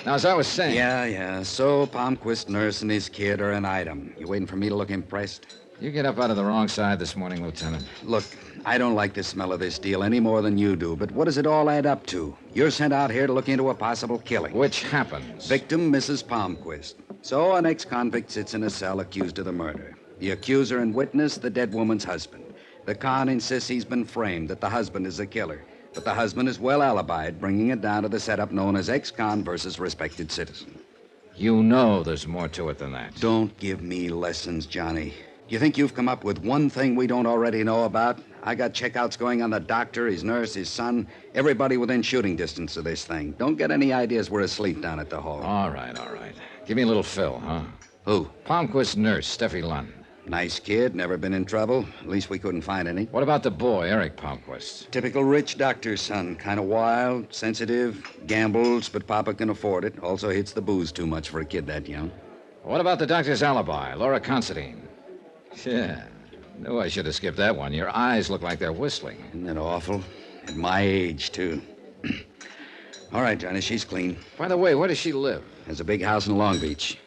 Now, as I was saying... Yeah. So Palmquist nurse and his kid are an item. You waiting for me to look impressed? You get up out of the wrong side this morning, Lieutenant. Look, I don't like the smell of this deal any more than you do, but what does it all add up to? You're sent out here to look into a possible killing. Which happens. Victim, Mrs. Palmquist. So an ex-convict sits in a cell accused of the murder. The accuser and witness, the dead woman's husband. The con insists he's been framed, that the husband is the killer. But the husband is well alibied, bringing it down to the setup known as ex-con versus respected citizen. You know there's more to it than that. Don't give me lessons, Johnny. You think you've come up with one thing we don't already know about? I got checkouts going on the doctor, his nurse, his son, everybody within shooting distance of this thing. Don't get any ideas we're asleep down at the hall. All right. Give me a little fill, huh? Who? Palmquist's nurse, Steffi Lund. Nice kid, never been in trouble. At least we couldn't find any. What about the boy, Eric Palmquist? Typical rich doctor's son. Kind of wild, sensitive, gambles, but Papa can afford it. Also hits the booze too much for a kid that young. What about the doctor's alibi, Laura Considine? Yeah, knew I should have skipped that one. Your eyes look like they're whistling. Isn't that awful? At my age, too. All right, Johnny, she's clean. By the way, where does she live? There's a big house in Long Beach.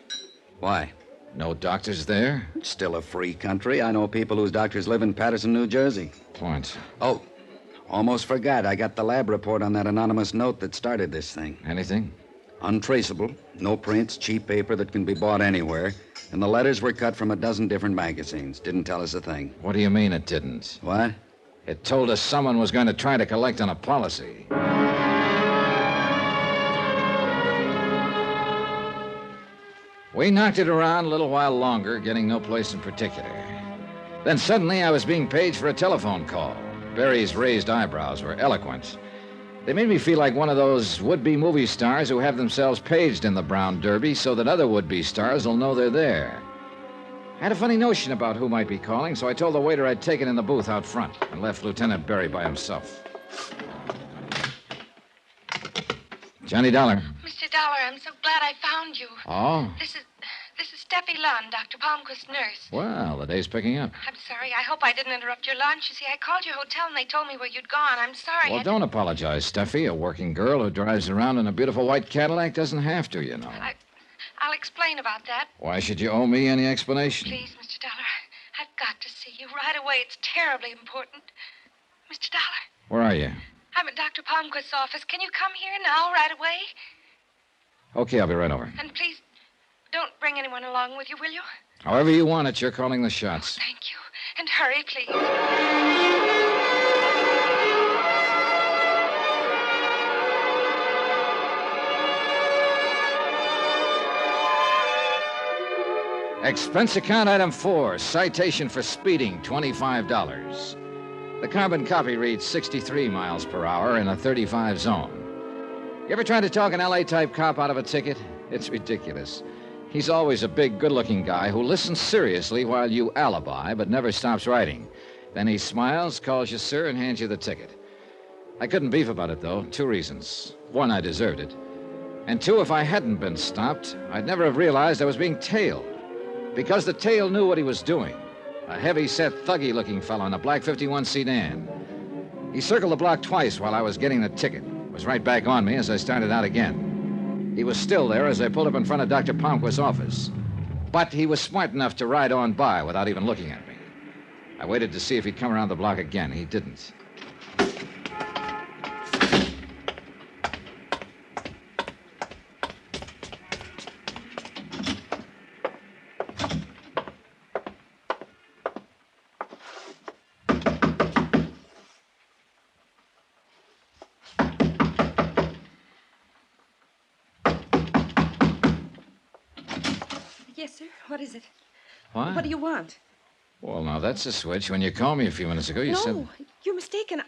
Why? No doctors there? It's still a free country. I know people whose doctors live in Patterson, New Jersey. Point. Oh, almost forgot. I got the lab report on that anonymous note that started this thing. Anything? Untraceable. No prints, cheap paper that can be bought anywhere. And the letters were cut from a dozen different magazines. Didn't tell us a thing. What do you mean it didn't? What? It told us someone was going to try to collect on a policy. We knocked it around a little while longer, getting no place in particular. Then suddenly I was being paged for a telephone call. Barry's raised eyebrows were eloquent. They made me feel like one of those would-be movie stars who have themselves paged in the Brown Derby so that other would-be stars will know they're there. I had a funny notion about who might be calling, so I told the waiter I'd take it in the booth out front and left Lieutenant Berry by himself. Johnny Dollar. Mr. Dollar, I'm so glad I found you. Oh? This is Steffi Lund, Dr. Palmquist's nurse. Well, the day's picking up. I'm sorry. I hope I didn't interrupt your lunch. You see, I called your hotel and they told me where you'd gone. I'm sorry. Well, don't apologize, Steffi. A working girl who drives around in a beautiful white Cadillac doesn't have to, you know. I'll explain about that. Why should you owe me any explanation? Please, Mr. Dollar, I've got to see you right away. It's terribly important. Mr. Dollar, Where are you? I'm at Dr. Palmquist's office. Can you come here now, right away? Okay, I'll be right over. And please, don't bring anyone along with you, will you? However you want it, you're calling the shots. Thank you. And hurry, please. Expense account item 4, citation for speeding, $25. The carbon copy reads 63 miles per hour in a 35 zone. You ever tried to talk an LA-type cop out of a ticket? It's ridiculous. He's always a big, good-looking guy who listens seriously while you alibi, but never stops writing. Then he smiles, calls you sir, and hands you the ticket. I couldn't beef about it, though. 2 reasons. 1, I deserved it. And 2, if I hadn't been stopped, I'd never have realized I was being tailed. Because the tail knew what he was doing. A heavy-set, thuggy-looking fellow in a black 51 sedan. He circled the block twice while I was getting the ticket. Was right back on me as I started out again. He was still there as I pulled up in front of Dr. Palmquist's office. But he was smart enough to ride on by without even looking at me. I waited to see if he'd come around the block again. He didn't. Yes, sir. What is it? What? What do you want? Well, now, that's a switch. When you called me a few minutes ago, you said... No, you're mistaken.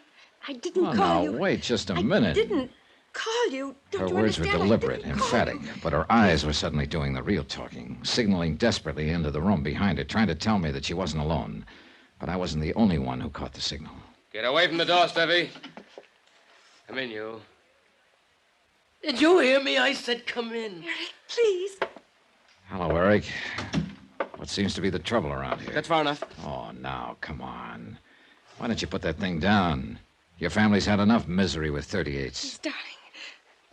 I didn't Oh, call now, you. wait just a minute. I didn't call you. Don't Her you words were understand? deliberate, emphatic, but her eyes were suddenly doing the real talking, signaling desperately into the room behind her, trying to tell me that she wasn't alone. But I wasn't the only one who caught the signal. Get away from the door, Steffi. Come in, you. Did you hear me? I said come in. Eric, please. Hello, Eric. What seems to be the trouble around here? That's far enough. Oh, now, come on. Why don't you put that thing down? Your family's had enough misery with 38s. Darling,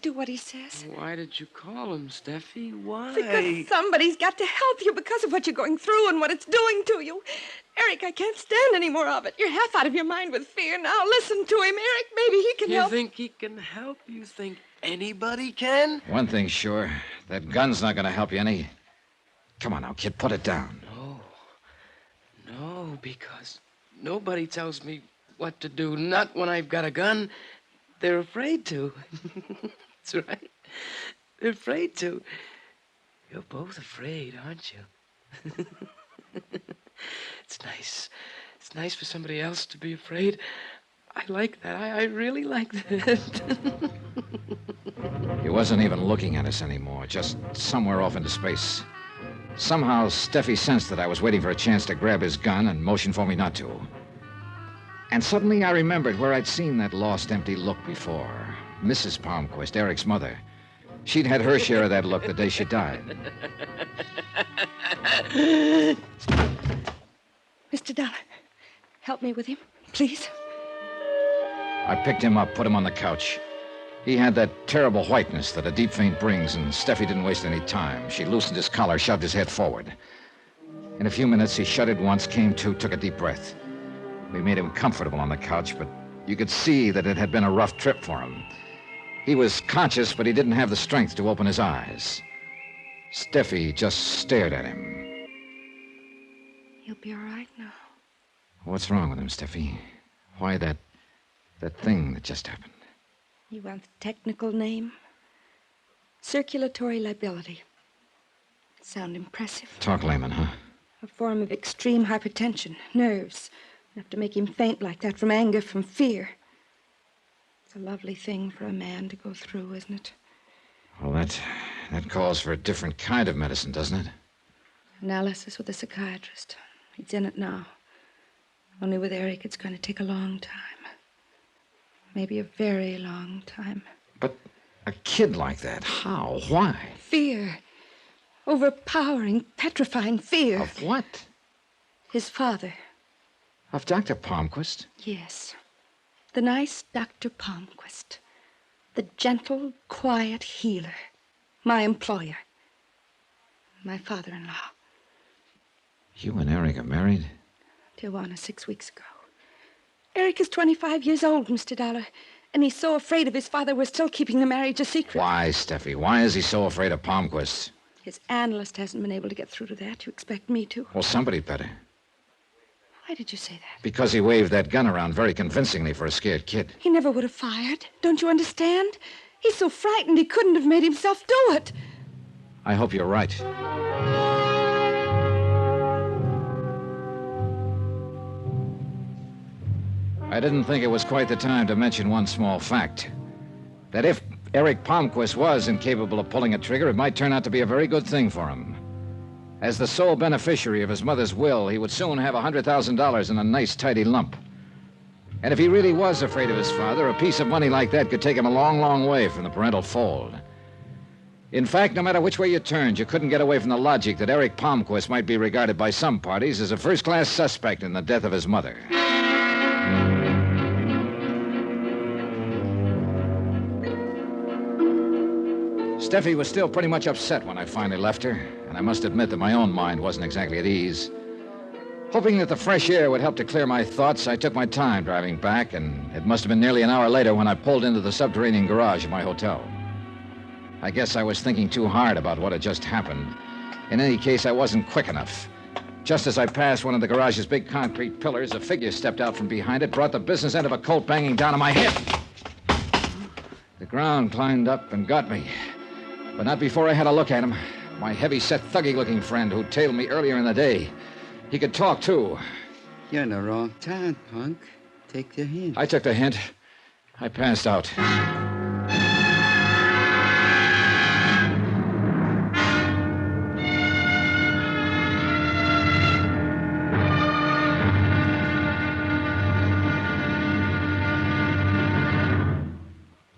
do what he says. Why did you call him, Steffi? Why? Because somebody's got to help you because of what you're going through and what it's doing to you. Eric, I can't stand any more of it. You're half out of your mind with fear. Now listen to him, Eric. Maybe he can help. You think he can help? You think anybody can? One thing's sure. That gun's not going to help you any. Come on now, kid, put it down. No, because nobody tells me what to do. Not when I've got a gun. They're afraid to. That's right. They're afraid to. You're both afraid, aren't you? It's nice. It's nice for somebody else to be afraid. I like that. I really like that. He wasn't even looking at us anymore, just somewhere off into space. Somehow, Steffi sensed that I was waiting for a chance to grab his gun and motioned for me not to. And suddenly I remembered where I'd seen that lost, empty look before. Mrs. Palmquist, Eric's mother. She'd had her share of that look the day she died. Mr. Dollar, help me with him, please. I picked him up, put him on the couch. He had that terrible whiteness that a deep faint brings, and Steffi didn't waste any time. She loosened his collar, shoved his head forward. In a few minutes, he shuddered once, came to, took a deep breath. We made him comfortable on the couch, but you could see that it had been a rough trip for him. He was conscious, but he didn't have the strength to open his eyes. Steffi just stared at him. He'll be all right now. What's wrong with him, Steffi? Why that thing that just happened? You want the technical name? Circulatory liability. Sound impressive? Talk layman, huh? A form of extreme hypertension. Nerves. Enough to make him faint like that from anger, from fear. It's a lovely thing for a man to go through, isn't it? Well, that calls for a different kind of medicine, doesn't it? Analysis with a psychiatrist. He's in it now. Only with Eric, it's going to take a long time. Maybe a very long time. But a kid like that, how? Why? Fear. Overpowering, petrifying fear. Of what? His father. Of Dr. Palmquist? Yes. The nice Dr. Palmquist. The gentle, quiet healer. My employer. My father-in-law. You and Eric are married? Tijuana 6 weeks ago. Eric is 25 years old, Mr. Dollar, and he's so afraid of his father we're still keeping the marriage a secret. Why, Steffi? Why is he so afraid of Palmquist? His analyst hasn't been able to get through to that. You expect me to? Well, somebody better. Why did you say that? Because he waved that gun around very convincingly for a scared kid. He never would have fired. Don't you understand? He's so frightened he couldn't have made himself do it. I hope you're right. I didn't think it was quite the time to mention one small fact. That if Eric Palmquist was incapable of pulling a trigger, it might turn out to be a very good thing for him. As the sole beneficiary of his mother's will, he would soon have $100,000 in a nice, tidy lump. And if he really was afraid of his father, a piece of money like that could take him a long, long way from the parental fold. In fact, no matter which way you turned, you couldn't get away from the logic that Eric Palmquist might be regarded by some parties as a first-class suspect in the death of his mother. Steffi was still pretty much upset when I finally left her, and I must admit that my own mind wasn't exactly at ease. Hoping that the fresh air would help to clear my thoughts, I took my time driving back, and it must have been nearly an hour later when I pulled into the subterranean garage of my hotel. I guess I was thinking too hard about what had just happened. In any case, I wasn't quick enough. Just as I passed one of the garage's big concrete pillars, a figure stepped out from behind it, brought the business end of a Colt banging down on my head. The ground climbed up and got me. But not before I had a look at him. My heavy-set, thuggy-looking friend who tailed me earlier in the day. He could talk, too. You're in the wrong town, punk. Take the hint. I took the hint. I passed out.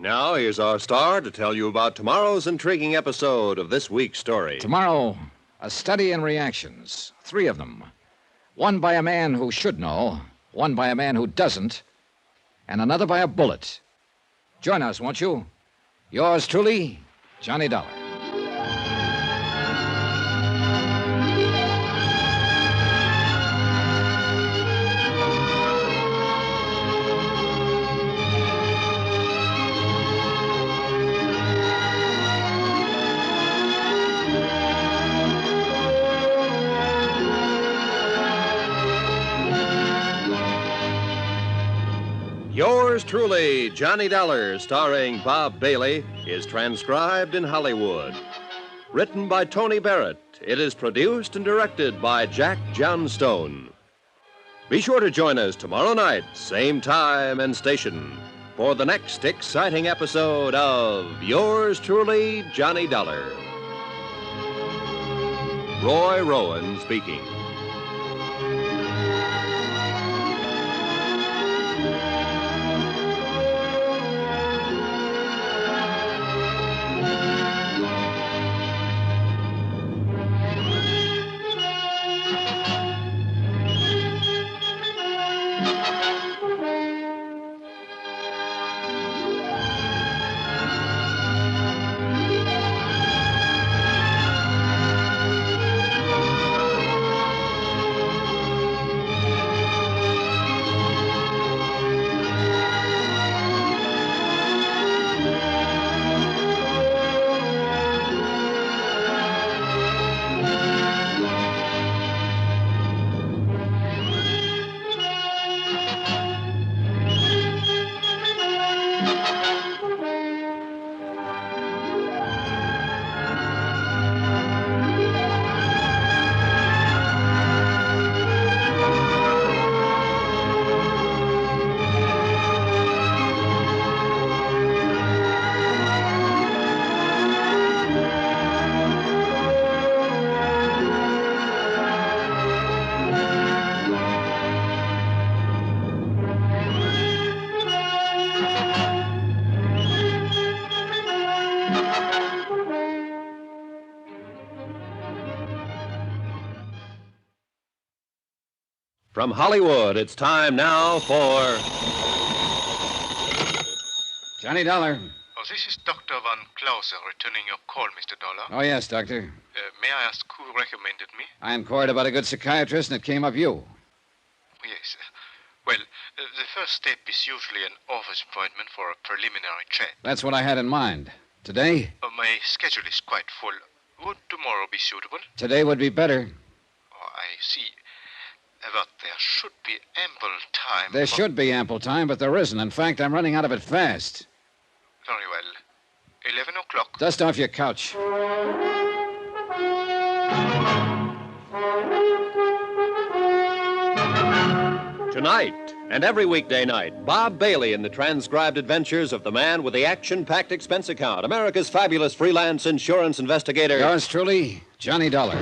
Now, here's our star to tell you about tomorrow's intriguing episode of this week's story. Tomorrow, a study in reactions. 3 of them. One by a man who should know, one by a man who doesn't, and another by a bullet. Join us, won't you? Yours truly, Johnny Dollar. Yours truly, Johnny Dollar, starring Bob Bailey, is transcribed in Hollywood. Written by Tony Barrett, it is produced and directed by Jack Johnstone. Be sure to join us tomorrow night, same time and station, for the next exciting episode of Yours truly, Johnny Dollar. Roy Rowan speaking. From Hollywood, it's time now for Johnny Dollar. Oh, this is Dr. Van Clauser returning your call, Mr. Dollar. Oh, yes, Doctor. May I ask who recommended me? I inquired about a good psychiatrist, and it came up you. Yes. Well, the first step is usually an office appointment for a preliminary chat. That's what I had in mind. Today? My schedule is quite full. Would tomorrow be suitable? Today would be better. Oh, I see. But there should be ample time. There should be ample time, but there isn't. In fact, I'm running out of it fast. Very well. 11 o'clock. Dust off your couch. Tonight and every weekday night, Bob Bailey in the transcribed adventures of the man with the action-packed expense account, America's fabulous freelance insurance investigator. Yours truly, Johnny Dollar.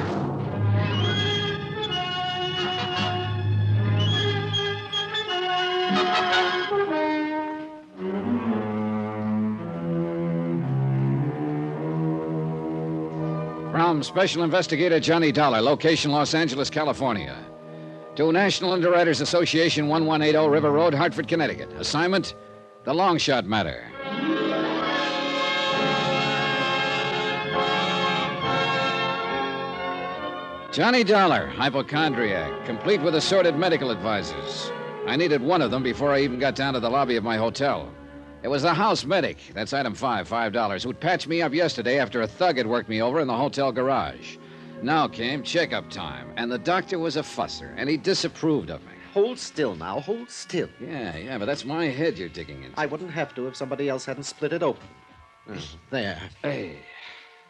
From Special Investigator Johnny Dollar, location Los Angeles, California. To National Underwriters Association, 1180 River Road, Hartford, Connecticut. Assignment, the long shot matter. Johnny Dollar, hypochondriac, complete with assorted medical advisors. I needed one of them before I even got down to the lobby of my hotel. It was the house medic, that's item 5, $5, who'd patched me up yesterday after a thug had worked me over in the hotel garage. Now came checkup time, and the doctor was a fusser, and he disapproved of me. Hold still now, hold still. Yeah, but that's my head you're digging into. I wouldn't have to if somebody else hadn't split it open. There. Hey.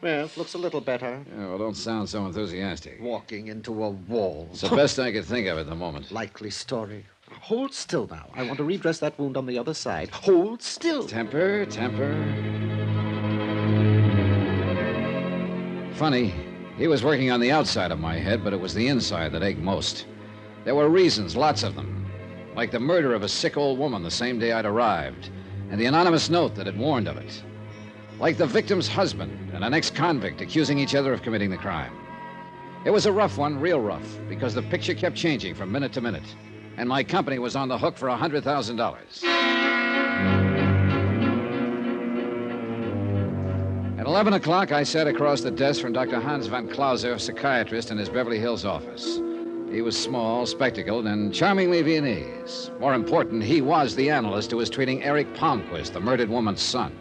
Well, looks a little better. Yeah, well, don't sound so enthusiastic. Walking into a wall. It's the best I could think of at the moment. Likely story. Hold still now. I want to redress that wound on the other side. Hold still. Temper. Funny, he was working on the outside of my head, but it was the inside that ached most. There were reasons, lots of them. Like the murder of a sick old woman the same day I'd arrived. and the anonymous note that had warned of it. Like the victim's husband and an ex-convict accusing each other of committing the crime. It was a rough one, real rough, because the picture kept changing from minute to minute, and my company was on the hook for $100,000. At 11 o'clock, I sat across the desk from Dr. Hans van Clauser, psychiatrist, in his Beverly Hills office. He was small, spectacled, and charmingly Viennese. More important, he was the analyst who was treating Eric Palmquist, the murdered woman's son.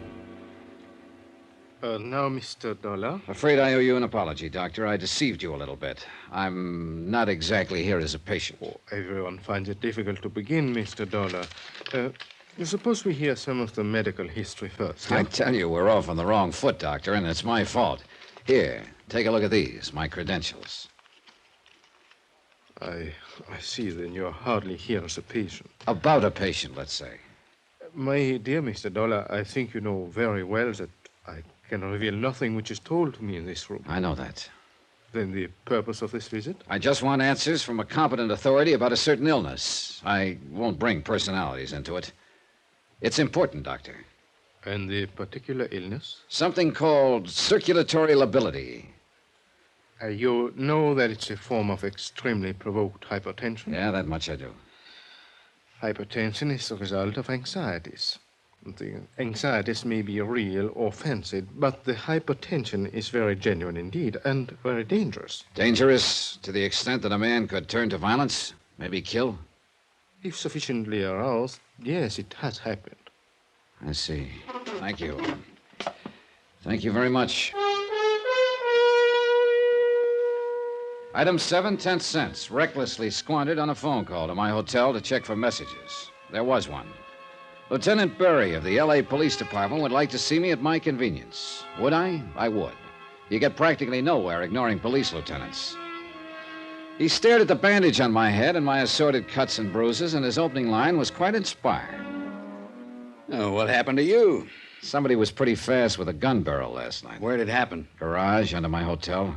Now, Mr. Dollar. Afraid I owe you an apology, Doctor. I deceived you a little bit. I'm not exactly here as a patient. Oh, everyone finds it difficult to begin, Mr. Dollar. Suppose we hear some of the medical history first. I tell you, we're off on the wrong foot, Doctor, and it's my fault. Here, take a look at these, my credentials. I see, then you're hardly here as a patient. About a patient, let's say. My dear Mr. Dollar, I think you know very well that I can reveal nothing which is told to me in this room. I know that. Then the purpose of this visit? I just want answers from a competent authority about a certain illness. I won't bring personalities into it. It's important, Doctor. And the particular illness? Something called circulatory lability. You know that it's a form of extremely provoked hypertension? Yeah, that much I do. Hypertension is the result of anxieties. The anxieties may be real or fancied, but the hypertension is very genuine indeed and very dangerous. Dangerous to the extent that a man could turn to violence, maybe kill? If sufficiently aroused, yes, it has happened. I see. Thank you. Thank you very much. Item 7, 10 cents, recklessly squandered on a phone call to my hotel to check for messages. There was one. Lieutenant Berry of the L.A. Police Department would like to see me at my convenience. Would I? I would. You get practically nowhere ignoring police lieutenants. He stared at the bandage on my head and my assorted cuts and bruises, and his opening line was quite inspired. Oh, what happened to you? Somebody was pretty fast with a gun barrel last night. Where'd it happen? Garage under my hotel.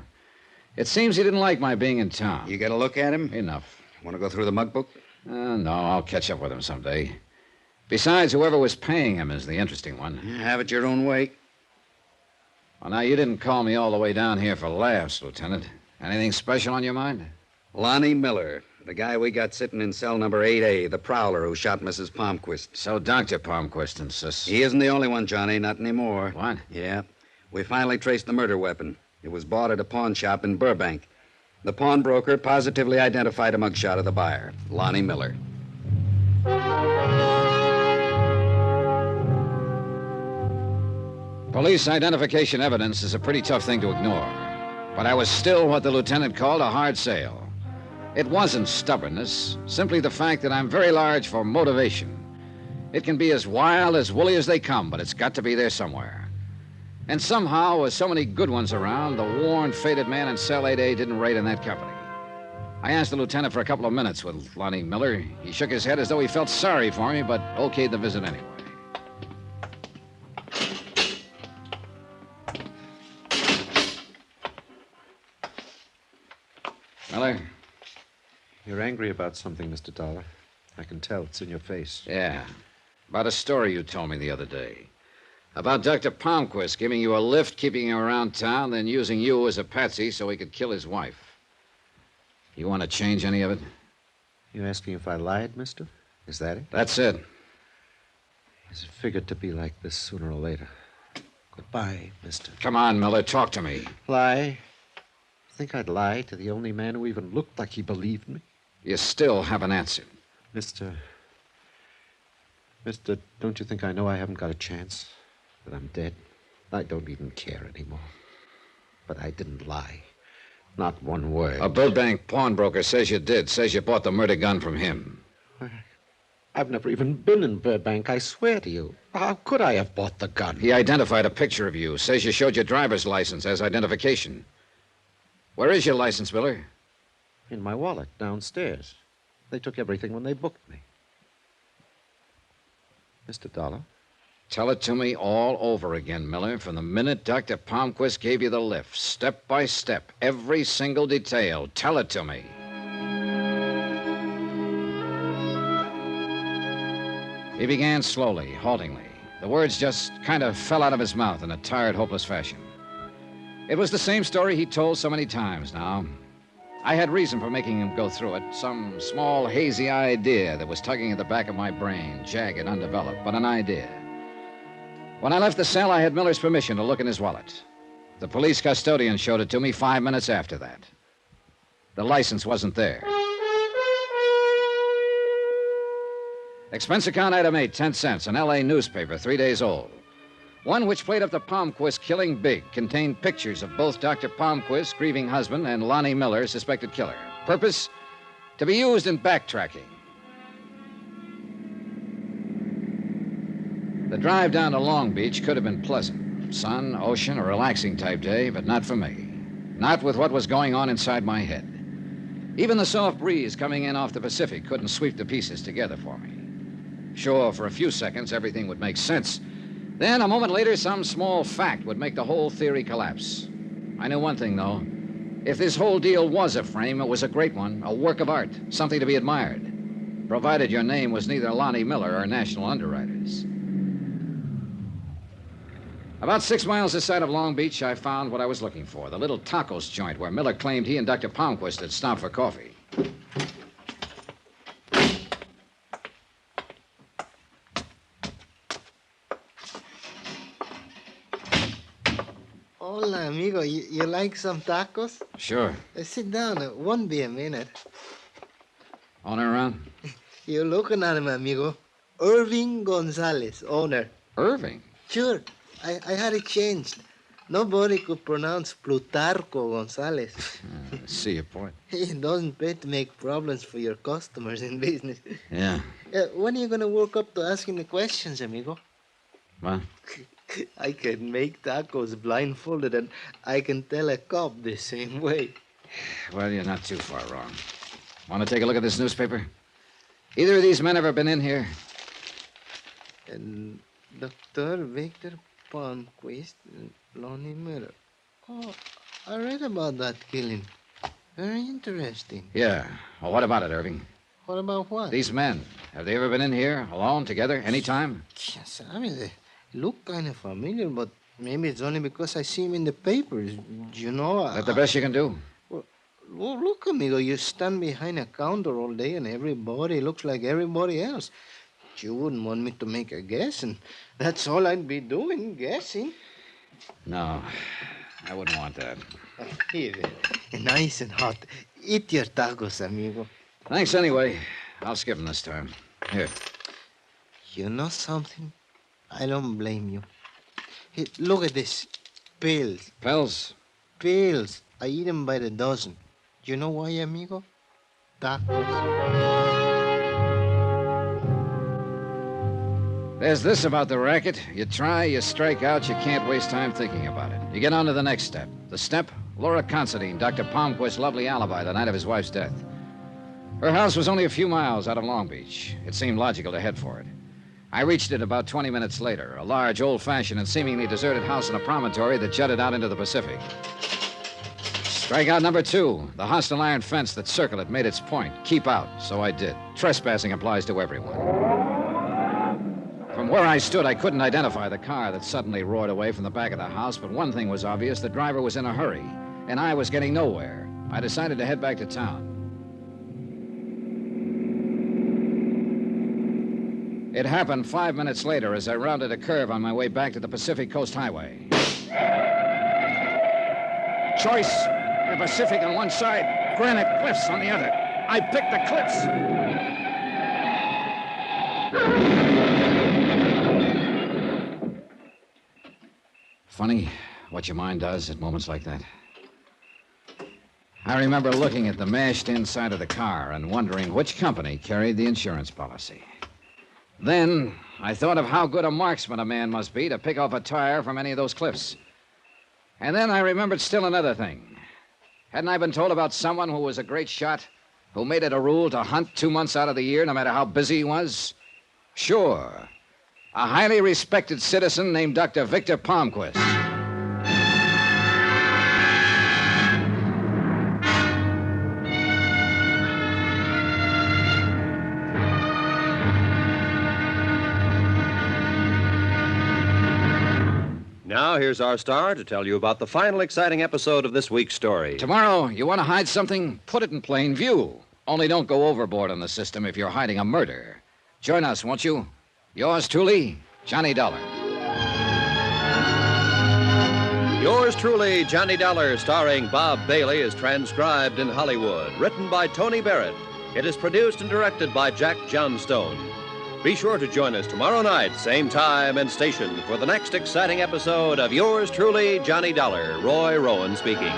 It seems he didn't like my being in town. You got a look at him? Enough. Want to go through the mug book? No, I'll catch up with him someday. Besides, whoever was paying him is the interesting one. Have it your own way. Well, now, you didn't call me all the way down here for laughs, Lieutenant. Anything special on your mind? Lonnie Miller, the guy we got sitting in cell number 8A, the prowler who shot Mrs. Palmquist. So Dr. Palmquist insists. He isn't the only one, Johnny, not anymore. What? Yeah. We finally traced the murder weapon. It was bought at a pawn shop in Burbank. The pawnbroker positively identified a mugshot of the buyer, Lonnie Miller. Police identification evidence is a pretty tough thing to ignore. But I was still what the lieutenant called a hard sale. It wasn't stubbornness, simply the fact that I'm very large for motivation. It can be as wild, as woolly as they come, but it's got to be there somewhere. And somehow, with so many good ones around, the worn, faded man in cell 8A didn't rate in that company. I asked the lieutenant for a couple of minutes with Lonnie Miller. He shook his head as though he felt sorry for me, but okayed the visit anyway. Miller? You're angry about something, Mr. Dollar. I can tell. It's in your face. Yeah. About a story you told me the other day. About Dr. Palmquist giving you a lift, keeping you around town, then using you as a patsy so he could kill his wife. You want to change any of it? You asking if I lied, mister? Is that it? That's it. It's figured to be like this sooner or later. Goodbye, mister. Come on, Miller, talk to me. Lie? Think I'd lie to the only man who even looked like he believed me? You still haven't answered. Mister, don't you think I know I haven't got a chance? That I'm dead? I don't even care anymore. But I didn't lie. Not one word. A Burbank pawnbroker says you did. Says you bought the murder gun from him. I've never even been in Burbank, I swear to you. How could I have bought the gun? He identified a picture of you. Says you showed your driver's license as identification. Where is your license, Miller? In my wallet, downstairs. They took everything when they booked me. Mr. Dollar? Tell it to me all over again, Miller, from the minute Dr. Palmquist gave you the lift, step by step, every single detail. Tell it to me. He began slowly, haltingly. The words just kind of fell out of his mouth in a tired, hopeless fashion. It was the same story he'd told so many times now. I had reason for making him go through it, some small, hazy idea that was tugging at the back of my brain, jagged, undeveloped, but an idea. When I left the cell, I had Miller's permission to look in his wallet. The police custodian showed it to me 5 minutes after that. The license wasn't there. Expense account item 8, 10 cents, an L.A. newspaper, 3 days old. One which played up the Palmquist killing big, contained pictures of both Dr. Palmquist's grieving husband and Lonnie Miller, suspected killer. Purpose? To be used in backtracking. The drive down to Long Beach could have been pleasant. Sun, ocean, a relaxing type day, but not for me. Not with what was going on inside my head. Even the soft breeze coming in off the Pacific couldn't sweep the pieces together for me. Sure, for a few seconds, everything would make sense. Then, a moment later, some small fact would make the whole theory collapse. I knew one thing, though. If this whole deal was a frame, it was a great one, a work of art, something to be admired, provided your name was neither Lonnie Miller or National Underwriters. About 6 miles this side of Long Beach, I found what I was looking for, the little tacos joint where Miller claimed he and Dr. Palmquist had stopped for coffee. Hola, amigo. You like some tacos? Sure. Sit down. It won't be a minute. Owner around? You're looking at him, amigo. Irving Gonzalez, owner. Irving? Sure. I had it changed. Nobody could pronounce Plutarco Gonzalez. I see your point. It doesn't pay to make problems for your customers in business. Yeah. When are you going to work up to asking the questions, amigo? What? I can make tacos blindfolded, and I can tell a cop the same way. Well, you're not too far wrong. Want to take a look at this newspaper? Either of these men ever been in here? And Dr. Victor Palmquist and Lonnie Miller. Oh, I read about that killing. Very interesting. Yeah. Well, what about it, Irving? What about what? These men. Have they ever been in here, alone, together, any time? Yes, I mean, they look kind of familiar, but maybe it's only because I see them in the papers. You know, That's the best you can do. Well, look, amigo, you stand behind a counter all day and everybody looks like everybody else. You wouldn't want me to make a guess, and that's all I'd be doing, guessing. No, I wouldn't want that. Here, nice and hot. Eat your tacos, amigo. Thanks anyway. I'll skip them this time. Here. You know something? I don't blame you. Hey, look at this. Pills. Pills? Pills. I eat them by the dozen. You know why, amigo? Tacos. There's this about the racket. You try, you strike out, you can't waste time thinking about it. You get on to the next step. The step? Laura Considine, Dr. Palmquist's lovely alibi the night of his wife's death. Her house was only a few miles out of Long Beach. It seemed logical to head for it. I reached it about 20 minutes later, a large, old-fashioned and seemingly deserted house in a promontory that jutted out into the Pacific. Strikeout number 2, the hostile iron fence that circled it made its point. Keep out. So I did. Trespassing applies to everyone. From where I stood, I couldn't identify the car that suddenly roared away from the back of the house, but one thing was obvious. The driver was in a hurry, and I was getting nowhere. I decided to head back to town. It happened 5 minutes later as I rounded a curve on my way back to the Pacific Coast Highway. Choice, the Pacific on one side, granite cliffs on the other. I picked the cliffs. Funny what your mind does at moments like that. I remember looking at the mashed inside of the car and wondering which company carried the insurance policy. Then I thought of how good a marksman a man must be to pick off a tire from any of those cliffs. And then I remembered still another thing. Hadn't I been told about someone who was a great shot, who made it a rule to hunt 2 months out of the year, no matter how busy he was? Sure. A highly respected citizen named Dr. Victor Palmquist. Now, here's our star to tell you about the final exciting episode of this week's story. Tomorrow, you want to hide something? Put it in plain view. Only don't go overboard on the system if you're hiding a murder. Join us, won't you? Yours truly, Johnny Dollar. Yours truly, Johnny Dollar, starring Bob Bailey, is transcribed in Hollywood. Written by Tony Barrett. It is produced and directed by Jack Johnstone. Be sure to join us tomorrow night, same time and station, for the next exciting episode of Yours truly, Johnny Dollar. Roy Rowan speaking.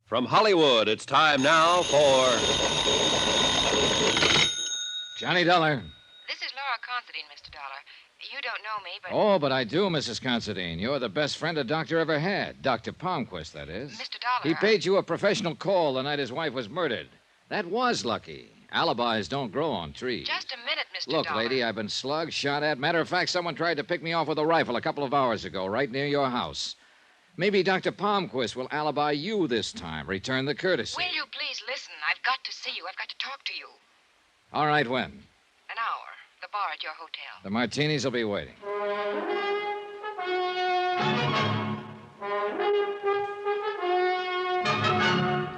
From Hollywood, it's time now for Johnny Dollar. This is Laura Considine, Mr. Dollar. You don't know me, but... Oh, but I do, Mrs. Considine. You're the best friend a doctor ever had. Dr. Palmquist, that is. Mr. Dollar... He paid you a professional call the night his wife was murdered. That was lucky. Alibis don't grow on trees. Just a minute, Mr. Look, Dollar. lady, I've been slugged, shot at. Matter of fact, someone tried to pick me off with a rifle a couple of hours ago, right near your house. Maybe Dr. Palmquist will alibi you this time. Return the courtesy. Will you please listen? I've got to see you. I've got to talk to you. All right, when? An hour. The bar at your hotel. The martinis will be waiting.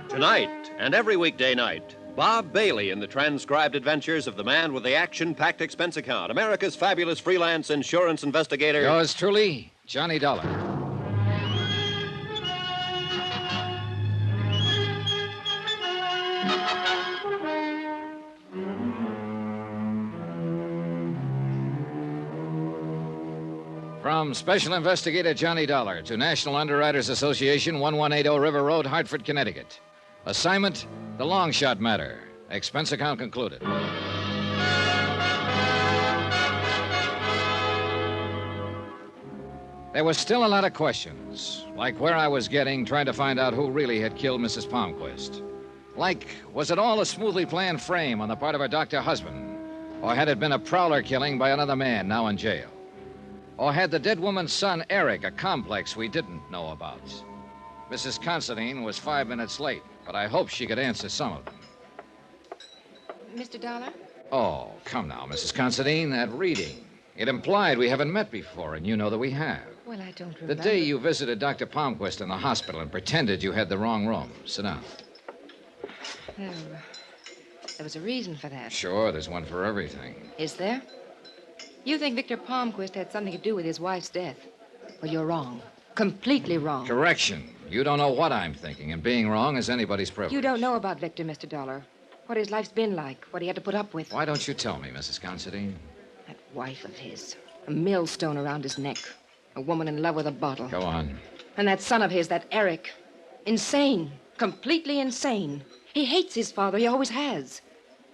Tonight and every weekday night, Bob Bailey in the transcribed adventures of the man with the action-packed expense account, America's fabulous freelance insurance investigator. Yours truly, Johnny Dollar. From Special Investigator Johnny Dollar to National Underwriters Association, 1180 River Road, Hartford, Connecticut. Assignment, the long shot matter. Expense account concluded. There was still a lot of questions, like where I was getting, trying to find out who really had killed Mrs. Palmquist. Like, was it all a smoothly planned frame on the part of her doctor husband? Or had it been a prowler killing by another man now in jail? Or had the dead woman's son, Eric, a complex we didn't know about? Mrs. Considine was 5 minutes late, but I hoped she could answer some of them. Mr. Dollar? Oh, come now, Mrs. Considine, that reading. It implied we haven't met before, and you know that we have. Well, I don't remember. The day you visited Dr. Palmquist in the hospital and pretended you had the wrong room. Sit down. There was a reason for that. Sure, there's one for everything. Is there? You think Victor Palmquist had something to do with his wife's death? Well, you're wrong. Completely wrong. Correction. You don't know what I'm thinking, and being wrong is anybody's privilege. You don't know about Victor, Mr. Dollar. What his life's been like, what he had to put up with. Why don't you tell me, Mrs. Considine? That wife of his. A millstone around his neck. A woman in love with a bottle. Go on. And that son of his, that Eric. Insane. Completely insane. He hates his father. He always has.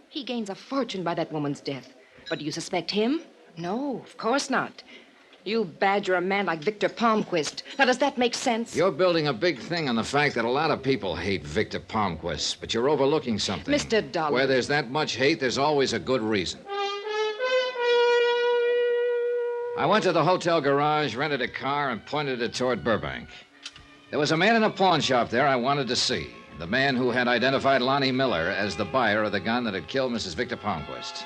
He gains a fortune by that woman's death. But do you suspect him? No, of course not. You badger a man like Victor Palmquist. Now, does that make sense? You're building a big thing on the fact that a lot of people hate Victor Palmquist, but you're overlooking something. Mr. Dollar. Where there's that much hate, there's always a good reason. I went to the hotel garage, rented a car, and pointed it toward Burbank. There was a man in a pawn shop there I wanted to see. The man who had identified Lonnie Miller as the buyer of the gun that had killed Mrs. Victor Palmquist.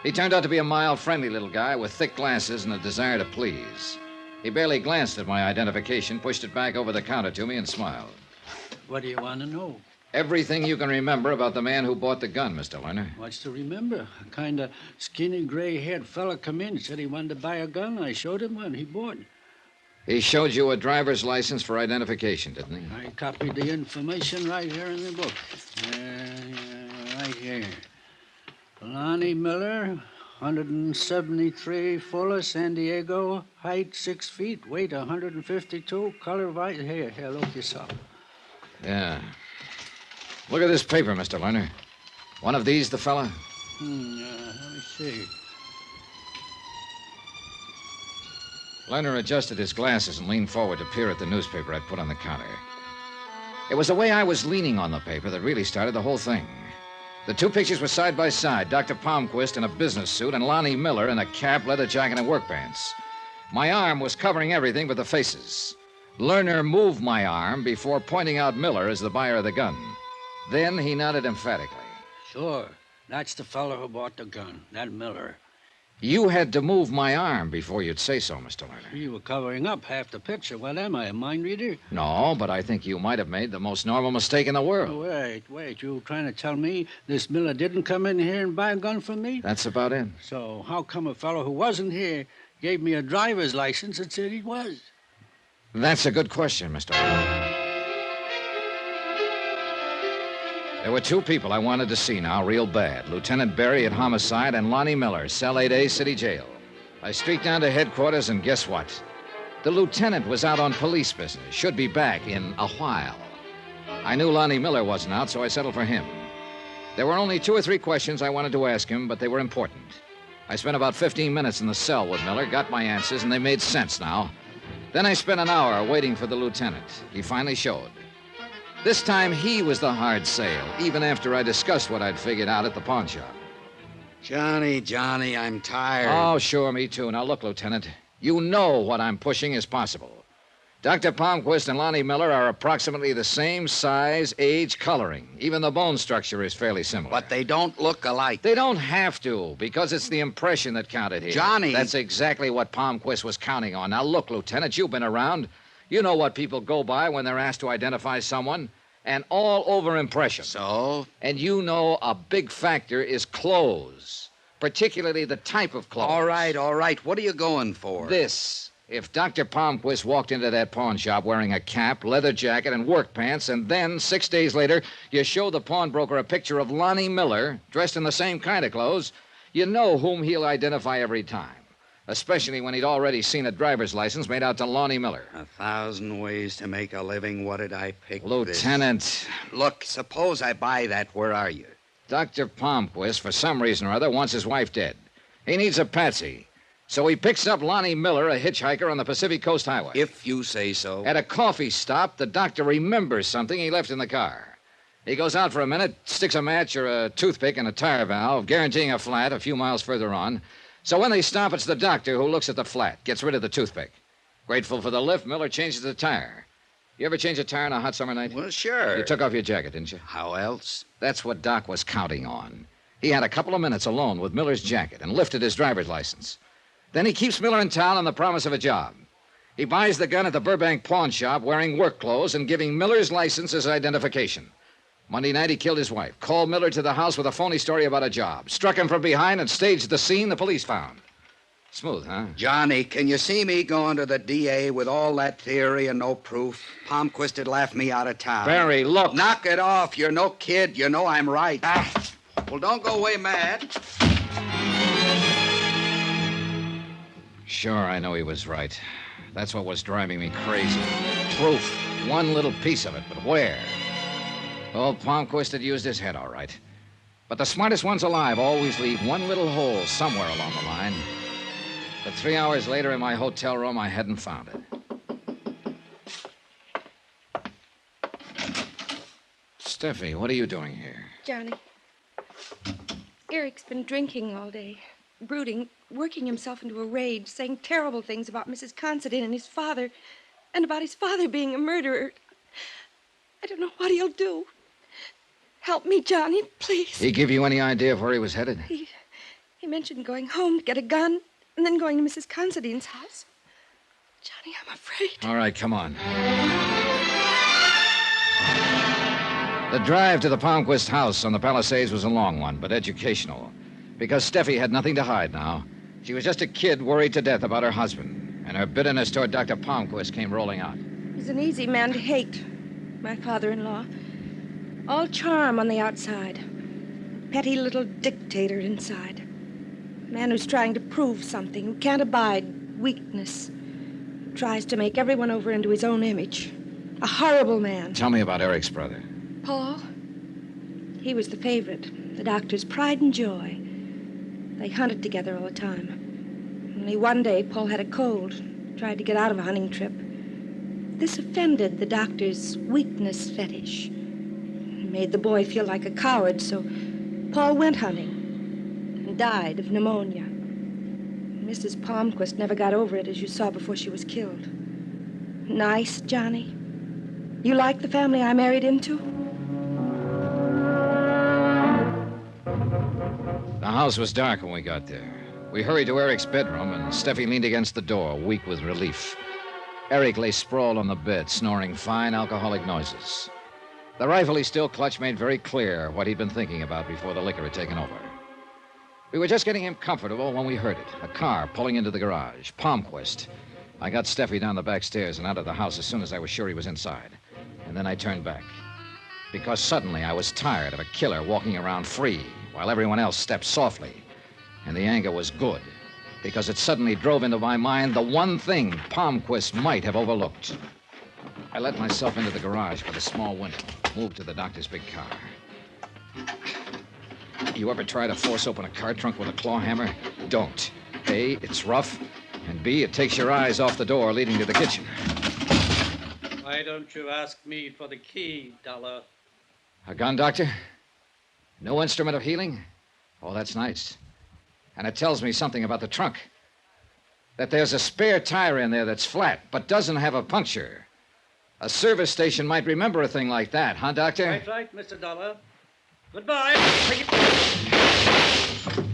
He turned out to be a mild, friendly little guy with thick glasses and a desire to please. He barely glanced at my identification, pushed it back over the counter to me, and smiled. What do you want to know? Everything you can remember about the man who bought the gun, Mr. Lerner. What's to remember? A kind of skinny, gray-haired fella come in, said he wanted to buy a gun. I showed him one. He bought. He showed you a driver's license for identification, didn't he? I copied the information right here in the book. Right here. Lonnie Miller, 173, Fuller, San Diego, height 6 feet, weight 152, color white. Here, look this up. Yeah. Look at this paper, Mr. Lerner. One of these the fella? Let me see. Lerner adjusted his glasses and leaned forward to peer at the newspaper I'd put on the counter. It was the way I was leaning on the paper that really started the whole thing. The two pictures were side by side, Dr. Palmquist in a business suit and Lonnie Miller in a cap, leather jacket, and work pants. My arm was covering everything but the faces. Lerner moved my arm before pointing out Miller as the buyer of the gun. Then he nodded emphatically. Sure. That's the fellow who bought the gun, that Miller. You had to move my arm before you'd say so, Mr. Lerner. You were covering up half the picture. What am I, a mind reader? No, but I think you might have made the most normal mistake in the world. Wait. You trying to tell me this Miller didn't come in here and buy a gun from me? That's about it. So how come a fellow who wasn't here gave me a driver's license and said he was? That's a good question, Mr. Lerner. There were two people I wanted to see now real bad. Lieutenant Berry at Homicide and Lonnie Miller, Cell 8A, City Jail. I streaked down to headquarters, and guess what? The lieutenant was out on police business. Should be back in a while. I knew Lonnie Miller wasn't out, so I settled for him. There were only 2 or 3 questions I wanted to ask him, but they were important. I spent about 15 minutes in the cell with Miller, got my answers, and they made sense now. Then I spent an hour waiting for the lieutenant. He finally showed. This time, he was the hard sale, even after I discussed what I'd figured out at the pawn shop. Johnny, I'm tired. Oh, sure, me too. Now, look, Lieutenant, you know what I'm pushing is possible. Dr. Palmquist and Lonnie Miller are approximately the same size, age, coloring. Even the bone structure is fairly similar. But they don't look alike. They don't have to, because it's the impression that counted here. Johnny! That's exactly what Palmquist was counting on. Now, look, Lieutenant, you've been around. You know what people go by when they're asked to identify someone. An all-over impression. So? And you know a big factor is clothes, particularly the type of clothes. All right. What are you going for? This. If Dr. Palmquist walked into that pawn shop wearing a cap, leather jacket, and work pants, and then 6 days later you show the pawnbroker a picture of Lonnie Miller dressed in the same kind of clothes, you know whom he'll identify every time. Especially when he'd already seen a driver's license made out to Lonnie Miller. 1,000 ways to make a living. What did I pick? Lieutenant. This? Look, suppose I buy that. Where are you? Dr. Palmquist, for some reason or other, wants his wife dead. He needs a patsy. So he picks up Lonnie Miller, a hitchhiker on the Pacific Coast Highway. If you say so. At a coffee stop, the doctor remembers something he left in the car. He goes out for a minute, sticks a match or a toothpick in a tire valve, guaranteeing a flat a few miles further on. So when they stop, it's the doctor who looks at the flat, gets rid of the toothpick. Grateful for the lift, Miller changes the tire. You ever change a tire on a hot summer night? Well, sure. You took off your jacket, didn't you? How else? That's what Doc was counting on. He had a couple of minutes alone with Miller's jacket and lifted his driver's license. Then he keeps Miller in town on the promise of a job. He buys the gun at the Burbank pawn shop wearing work clothes and giving Miller's license as identification. Monday night, he killed his wife, called Miller to the house with a phony story about a job, struck him from behind, and staged the scene the police found. Smooth, huh? Johnny, can you see me going to the DA with all that theory and no proof? Palmquist would laugh me out of town. Barry, look. Knock it off. You're no kid. You know I'm right. Well, don't go away mad. Sure, I know he was right. That's what was driving me crazy. Proof. One little piece of it, but where? Oh, Palmquist had used his head all right. But the smartest ones alive always leave one little hole somewhere along the line. But 3 hours later in my hotel room, I hadn't found it. Steffi, what are you doing here? Johnny, Eric's been drinking all day, brooding, working himself into a rage, saying terrible things about Mrs. Considine and his father, and about his father being a murderer. I don't know what he'll do. Help me, Johnny, please. He give you any idea of where he was headed? He mentioned going home to get a gun and then going to Mrs. Considine's house. Johnny, I'm afraid. All right, come on. The drive to the Palmquist house on the Palisades was a long one, but educational. Because Steffi had nothing to hide now. She was just a kid worried to death about her husband, and her bitterness toward Dr. Palmquist came rolling out. He's an easy man to hate, my father-in-law. All charm on the outside. Petty little dictator inside. A man who's trying to prove something, who can't abide weakness. Tries to make everyone over into his own image. A horrible man. Tell me about Eric's brother. Paul? He was the favorite, the doctor's pride and joy. They hunted together all the time. Only one day, Paul had a cold, tried to get out of a hunting trip. This offended the doctor's weakness fetish. It made the boy feel like a coward, so Paul went hunting and died of pneumonia. Mrs. Palmquist never got over it, as you saw before she was killed. Nice, Johnny? You like the family I married into? The house was dark when we got there. We hurried to Eric's bedroom, and Steffi leaned against the door, weak with relief. Eric lay sprawled on the bed, snoring fine alcoholic noises. The rifle he still clutched made very clear what he'd been thinking about before the liquor had taken over. We were just getting him comfortable when we heard it. A car pulling into the garage. Palmquist. I got Steffi down the back stairs and out of the house as soon as I was sure he was inside. And then I turned back. Because suddenly I was tired of a killer walking around free while everyone else stepped softly. And the anger was good, because it suddenly drove into my mind the one thing Palmquist might have overlooked. I let myself into the garage by the small window, moved to the doctor's big car. You ever try to force open a car trunk with a claw hammer? Don't. A, it's rough, and B, it takes your eyes off the door leading to the kitchen. Why don't you ask me for the key, Dollar? A gun, Doctor? No instrument of healing? Oh, that's nice. And it tells me something about the trunk. That there's a spare tire in there that's flat, but doesn't have a puncture. A service station might remember a thing like that, huh, Doctor? Right, Mr. Dollar. Goodbye.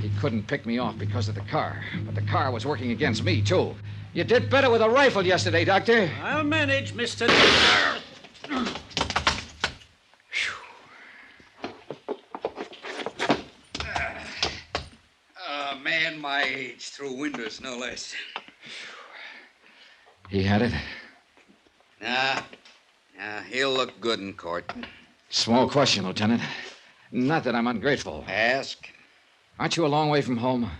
He couldn't pick me off because of the car, but the car was working against me, too. You did better with a rifle yesterday, Doctor. I'll manage, Mr. Dollar. A man my age through windows, no less. He had it? Nah, he'll look good in court. Small question, Lieutenant. Not that I'm ungrateful. Ask. Aren't you a long way from home?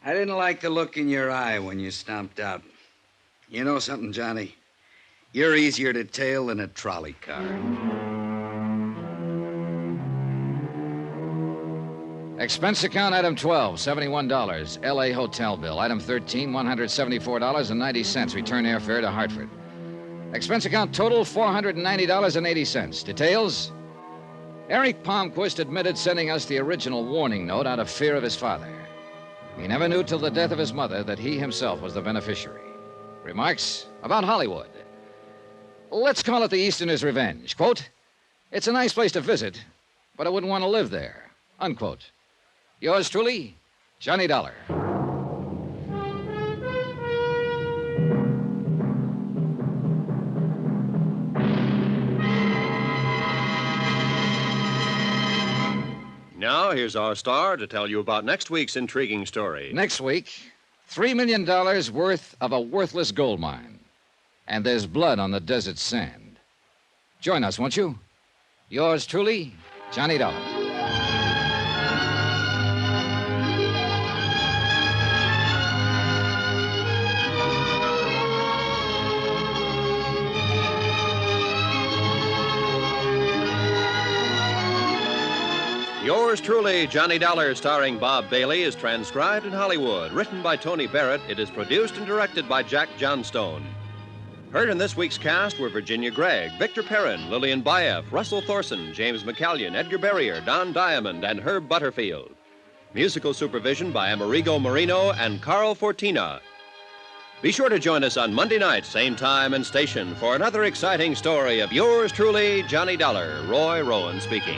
I didn't like the look in your eye when you stomped out. You know something, Johnny? You're easier to tail than a trolley car. Expense account, item 12, $71. L.A. hotel bill. Item 13, $174.90. Return airfare to Hartford. Expense account total, $490.80. Details? Eric Palmquist admitted sending us the original warning note out of fear of his father. He never knew till the death of his mother that he himself was the beneficiary. Remarks about Hollywood. Let's call it the Easterner's Revenge. Quote, it's a nice place to visit, but I wouldn't want to live there. Unquote. Yours truly, Johnny Dollar. Now, here's our star to tell you about next week's intriguing story. Next week, $3 million worth of a worthless gold mine. And there's blood on the desert sand. Join us, won't you? Yours truly, Johnny Dollar. Yours truly, Johnny Dollar, starring Bob Bailey, is transcribed in Hollywood. Written by Tony Barrett, it is produced and directed by Jack Johnstone. Heard in this week's cast were Virginia Gregg, Victor Perrin, Lillian Baeff, Russell Thorson, James McCallion, Edgar Barrier, Don Diamond, and Herb Butterfield. Musical supervision by Amerigo Marino and Carl Fortina. Be sure to join us on Monday night, same time and station, for another exciting story of yours truly, Johnny Dollar. Roy Rowan speaking.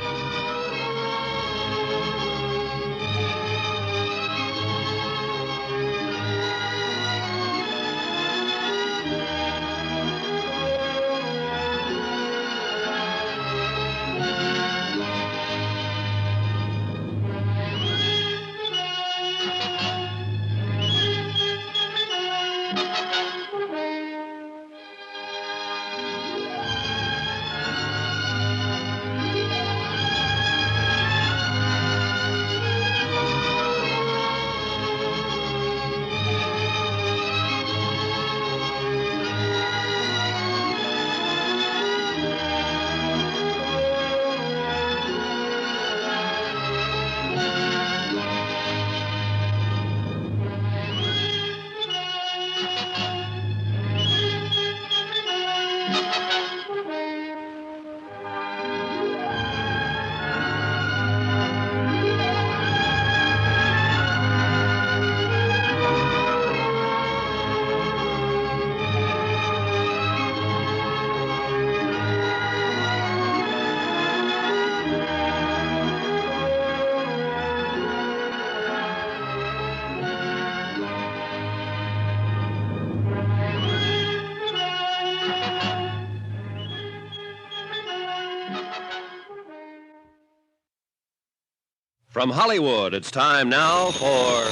From Hollywood, it's time now for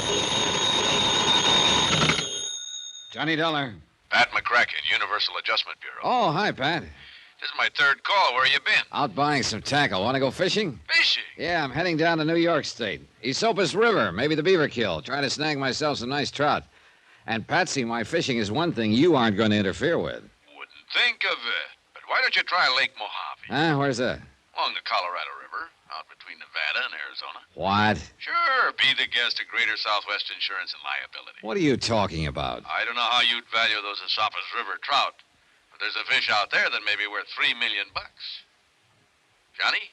Johnny Dollar. Pat McCracken, Universal Adjustment Bureau. Oh, hi, Pat. This is my third call. Where you been? Out buying some tackle. Want to go fishing? Fishing? Yeah, I'm heading down to New York State. Esopus River, maybe the Beaver Kill. Trying to snag myself some nice trout. And, Patsy, my fishing is one thing you aren't going to interfere with. Wouldn't think of it. But why don't you try Lake Mojave? Huh? Where's that? Along the Colorado River, out between Nevada and Arizona. What? Sure, be the guest of Greater Southwest Insurance and Liability. What are you talking about? I don't know how you'd value those Esopus River trout, but there's a fish out there that may be worth $3 million. Johnny?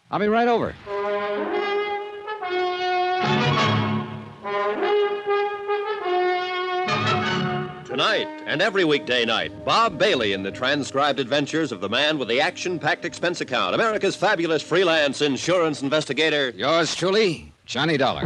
I'll be right over. Tonight and every weekday night, Bob Bailey in the transcribed adventures of the man with the action-packed expense account, America's fabulous freelance insurance investigator. Yours truly, Johnny Dollar.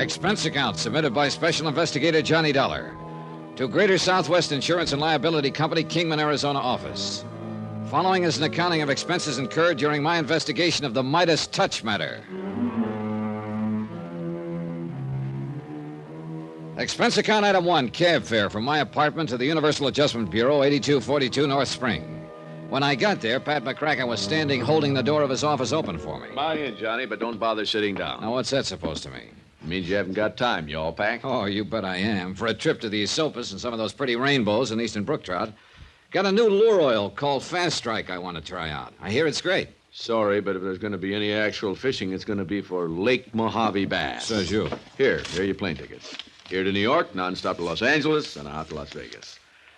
Expense account submitted by Special Investigator Johnny Dollar to Greater Southwest Insurance and Liability Company, Kingman, Arizona office. Following is an accounting of expenses incurred during my investigation of the Midas Touch matter. Expense account item 1, cab fare from my apartment to the Universal Adjustment Bureau, 8242 North Spring. When I got there, Pat McCracken was standing holding the door of his office open for me. Buy in, Johnny, but don't bother sitting down. Now, what's that supposed to mean? It means you haven't got time. You all packed? Oh, you bet I am. For a trip to the Esopus and some of those pretty rainbows and eastern brook trout. Got a new lure oil called Fast Strike I want to try out. I hear it's great. Sorry, but if there's going to be any actual fishing, it's going to be for Lake Mojave bass. Says you. Here are your plane tickets. Here to New York, nonstop to Los Angeles, and out to Las Vegas.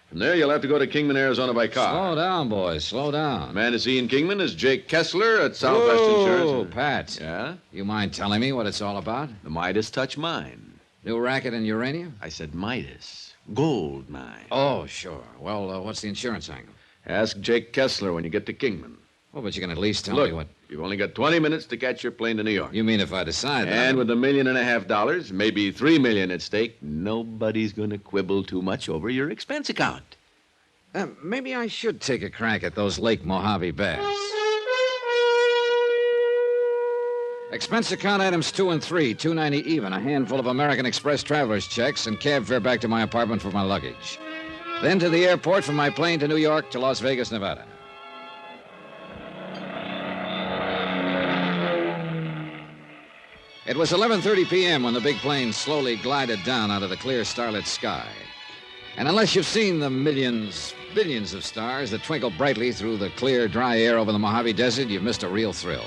From there, you'll have to go to Kingman, Arizona by car. Slow down, boys. Slow down. The man to see in Kingman is Jake Kessler at Southwest Insurance. Oh, Pat. Yeah? You mind telling me what it's all about? The Midas Touch Mine. New racket in uranium? I said Midas. Gold mine. Oh, sure. Well, what's the insurance angle? Ask Jake Kessler when you get to Kingman. Oh, but you can at least tell Look, me what... You've only got 20 minutes to catch your plane to New York. You mean if I decide that? And with $1.5 million, maybe $3 million at stake, nobody's going to quibble too much over your expense account. Maybe I should take a crack at those Lake Mojave bass. Expense account items 2 and 3, $2.90 even, a handful of American Express traveler's checks, and cab fare back to my apartment for my luggage. Then to the airport from my plane to New York to Las Vegas, Nevada. It was 11:30 p.m. when the big plane slowly glided down out of the clear starlit sky. And unless you've seen the millions, billions of stars that twinkle brightly through the clear, dry air over the Mojave Desert, you've missed a real thrill.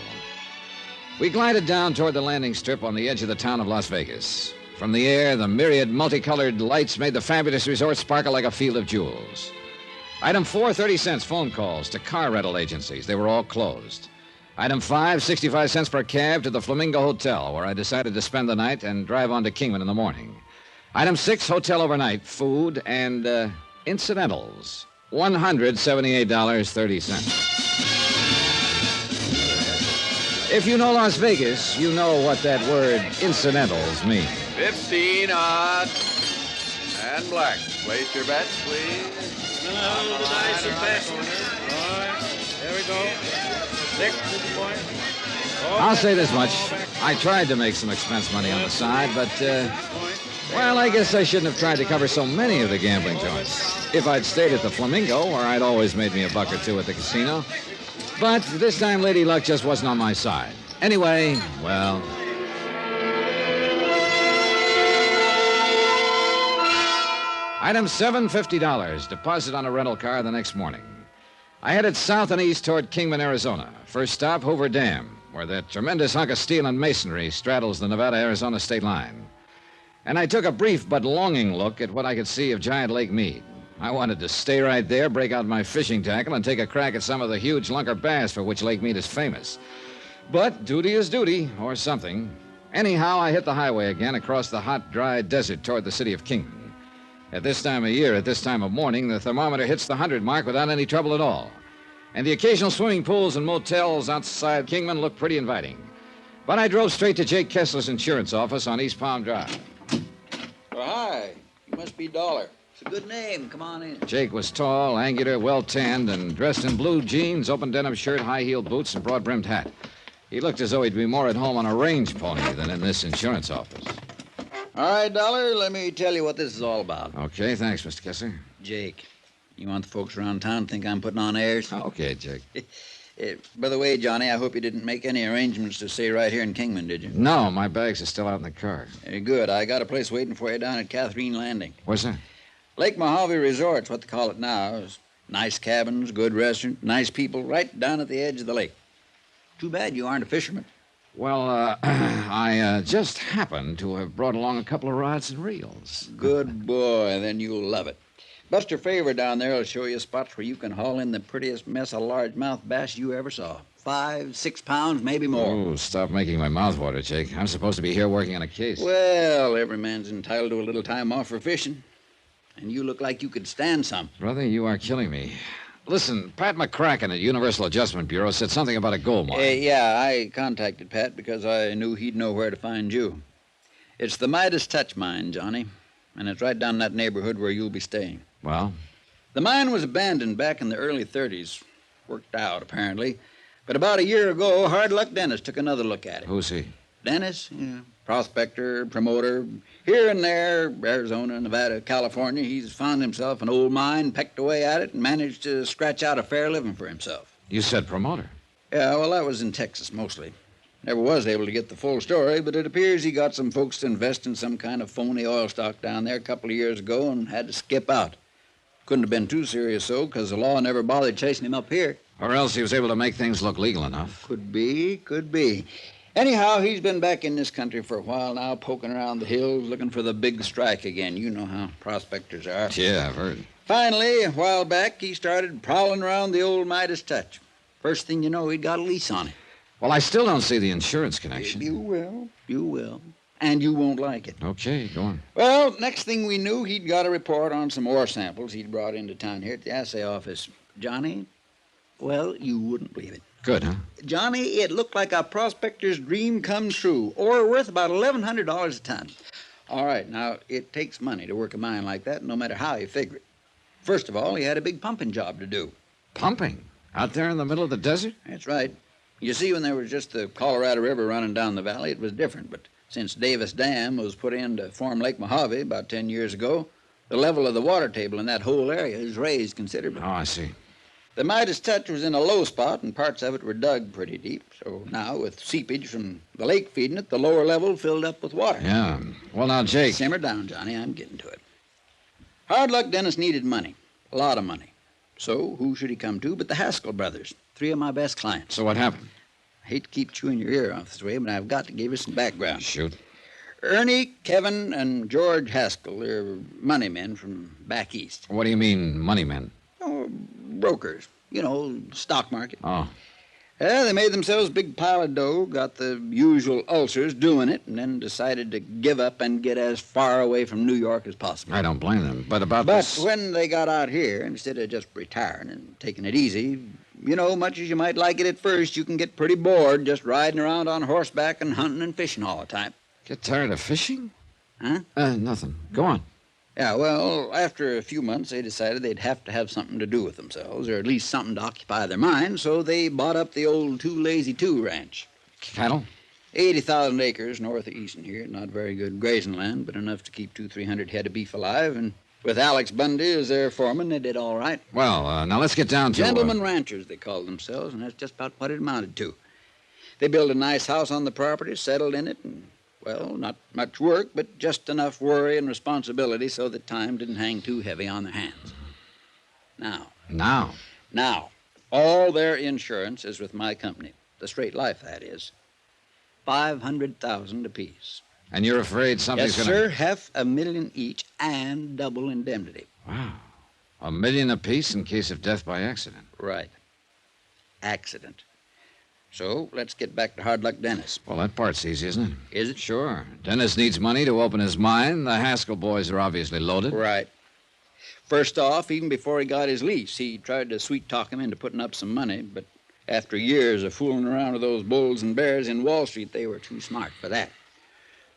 We glided down toward the landing strip on the edge of the town of Las Vegas. From the air, the myriad multicolored lights made the fabulous resort sparkle like a field of jewels. Item 4, 30 cents phone calls to car rental agencies. They were all closed. Item 5, 65 cents per cab to the Flamingo Hotel, where I decided to spend the night and drive on to Kingman in the morning. Item 6, hotel overnight, food, and incidentals. $178.30. If you know Las Vegas, you know what that word incidentals means. 15 odd. And black. Place your bets, please. The dice are passing. All right. There we go. 6 to the point. I'll say this much. I tried to make some expense money on the side, but, well, I guess I shouldn't have tried to cover so many of the gambling joints. If I'd stayed at the Flamingo, where I'd always made me a buck or two at the casino. But this time, Lady Luck just wasn't on my side. Anyway, well... Item 7, $50. Deposit on a rental car the next morning. I headed south and east toward Kingman, Arizona. First stop, Hoover Dam, where that tremendous hunk of steel and masonry straddles the Nevada-Arizona state line. And I took a brief but longing look at what I could see of giant Lake Mead. I wanted to stay right there, break out my fishing tackle, and take a crack at some of the huge lunker bass for which Lake Mead is famous. But duty is duty, or something. Anyhow, I hit the highway again across the hot, dry desert toward the city of Kingman. At this time of year, at this time of morning, the thermometer hits the 100 mark without any trouble at all. And the occasional swimming pools and motels outside Kingman look pretty inviting. But I drove straight to Jake Kessler's insurance office on East Palm Drive. Well, hi. You must be Dollar. It's a good name. Come on in. Jake was tall, angular, well-tanned, and dressed in blue jeans, open denim shirt, high-heeled boots, and broad-brimmed hat. He looked as though he'd be more at home on a range pony than in this insurance office. All right, Dollar, let me tell you what this is all about. Okay, thanks, Mr. Kessler. Jake, you want the folks around town to think I'm putting on airs? Okay, Jake. By the way, Johnny, I hope you didn't make any arrangements to stay right here in Kingman, did you? No, my bags are still out in the car. Good. I got a place waiting for you down at Catherine Landing. Where's that? Lake Mojave Resort's what they call it now. It's nice cabins, good restaurant, nice people, right down at the edge of the lake. Too bad you aren't a fisherman. Well, I just happened to have brought along a couple of rods and reels. Good boy. Then you'll love it. Buster Favor down there will show you spots where you can haul in the prettiest mess of largemouth bass you ever saw. 5, 6 pounds, maybe more. Oh, stop making my mouth water, Jake. I'm supposed to be here working on a case. Well, every man's entitled to a little time off for fishing. And you look like you could stand some. Brother, you are killing me. Listen, Pat McCracken at Universal Adjustment Bureau said something about a gold mine. Yeah, I contacted Pat because I knew he'd know where to find you. It's the Midas Touch mine, Johnny. And it's right down that neighborhood where you'll be staying. Well? The mine was abandoned back in the early 30s. Worked out, apparently. But about a year ago, Hard Luck Dennis took another look at it. Who's he? Dennis, prospector, promoter. Here and there, Arizona, Nevada, California, he's found himself an old mine, pecked away at it, and managed to scratch out a fair living for himself. You said promoter. Yeah, well, that was in Texas mostly. Never was able to get the full story, but it appears he got some folks to invest in some kind of phony oil stock down there a couple of years ago and had to skip out. Couldn't have been too serious, though, because the law never bothered chasing him up here. Or else he was able to make things look legal enough. Could be, could be. Anyhow, he's been back in this country for a while now, poking around the hills, looking for the big strike again. You know how prospectors are. Yeah, I've heard. Finally, a while back, he started prowling around the old Midas Touch. First thing you know, he'd got a lease on it. Well, I still don't see the insurance connection. You will. You will. And you won't like it. Okay, go on. Well, next thing we knew, he'd got a report on some ore samples he'd brought into town here at the assay office. Johnny, well, you wouldn't believe it. Good, huh? Johnny, it looked like a prospector's dream come true. Ore worth about $1,100 a ton. All right, now, it takes money to work a mine like that, no matter how you figure it. First of all, he had a big pumping job to do. Pumping? Out there in the middle of the desert? That's right. You see, when there was just the Colorado River running down the valley, it was different. But since Davis Dam was put in to form Lake Mojave about 10 years ago, the level of the water table in that whole area is raised considerably. Oh, I see. The Midas touch was in a low spot, and parts of it were dug pretty deep. So now, with seepage from the lake feeding it, the lower level filled up with water. Yeah. Well, now, Jake. Simmer down, Johnny. I'm getting to it. Hard Luck Dennis needed money. A lot of money. So who should he come to but the Haskell brothers, 3 of my best clients. So what happened? I hate to keep chewing your ear off this way, but I've got to give you some background. Shoot. Ernie, Kevin, and George Haskell are money men from back east. What do you mean, money men? Oh, brokers. You know, stock market. Oh. They made themselves a big pile of dough, got the usual ulcers doing it, and then decided to give up and get as far away from New York as possible. I don't blame them. But about But this... when they got out here, instead of just retiring and taking it easy, you know, much as you might like it at first, you can get pretty bored just riding around on horseback and hunting and fishing all the time. Get tired of fishing? Huh? Nothing. Go on. Yeah, well, after a few months, they decided they'd have to have something to do with themselves, or at least something to occupy their minds, so they bought up the old Too Lazy 2 ranch. Cattle? 80,000 acres north of Easton here. Not very good grazing land, but enough to keep 200-300 head of beef alive, and with Alex Bundy as their foreman, they did all right. Well, now let's get down to... Gentlemen ranchers, they called themselves, and that's just about what it amounted to. They built a nice house on the property, settled in it, and, well, not much work, but just enough worry and responsibility so that time didn't hang too heavy on their hands. Now, all their insurance is with my company, the Straight Life, that is. $500,000 apiece. And you're afraid something's yes, going to... Yes, sir, $500,000 each and double indemnity. Wow. $1 million apiece in case of death by accident. Right. Accident. So, let's get back to Hard Luck Dennis. Well, that part's easy, isn't it? Is it? Sure. Dennis needs money to open his mine. The Haskell boys are obviously loaded. Right. First off, even before he got his lease, he tried to sweet-talk him into putting up some money, but after years of fooling around with those bulls and bears in Wall Street, they were too smart for that.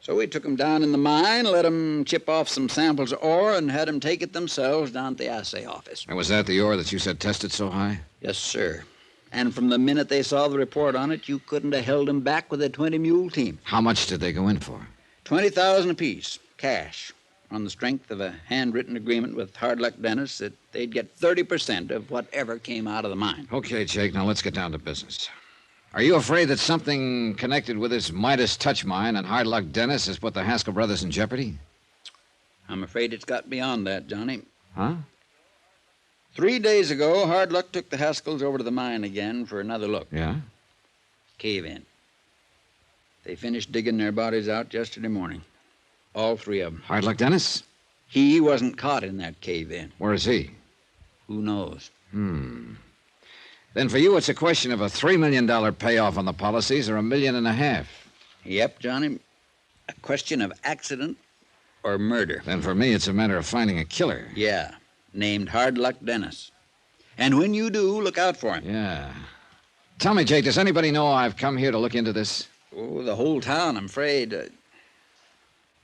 So we took 'em down in the mine, let 'em chip off some samples of ore, and had 'em take it themselves down to the assay office. And was that the ore that you said tested so high? Yes, sir. And from the minute they saw the report on it, you couldn't have held 'em back with a 20-mule team. How much did they go in for? $20,000 apiece, cash, on the strength of a handwritten agreement with Hard Luck Dennis that they'd get 30% of whatever came out of the mine. Okay, Jake, now let's get down to business. Are you afraid that something connected with this Midas touch mine and Hard Luck Dennis has put the Haskell brothers in jeopardy? I'm afraid it's got beyond that, Johnny. Huh? 3 days ago, Hard Luck took the Haskells over to the mine again for another look. Yeah? Cave in. They finished digging their bodies out yesterday morning. All 3 of them. Hard Luck Dennis? He wasn't caught in that cave in. Where is he? Who knows? Then for you, it's a question of a $3 million payoff on the policies or $1.5 million. Yep, Johnny. A question of accident or murder. Then for me, it's a matter of finding a killer. Yeah, named Hard Luck Dennis. And when you do, look out for him. Yeah. Tell me, Jake, does anybody know I've come here to look into this? Oh, the whole town, I'm afraid.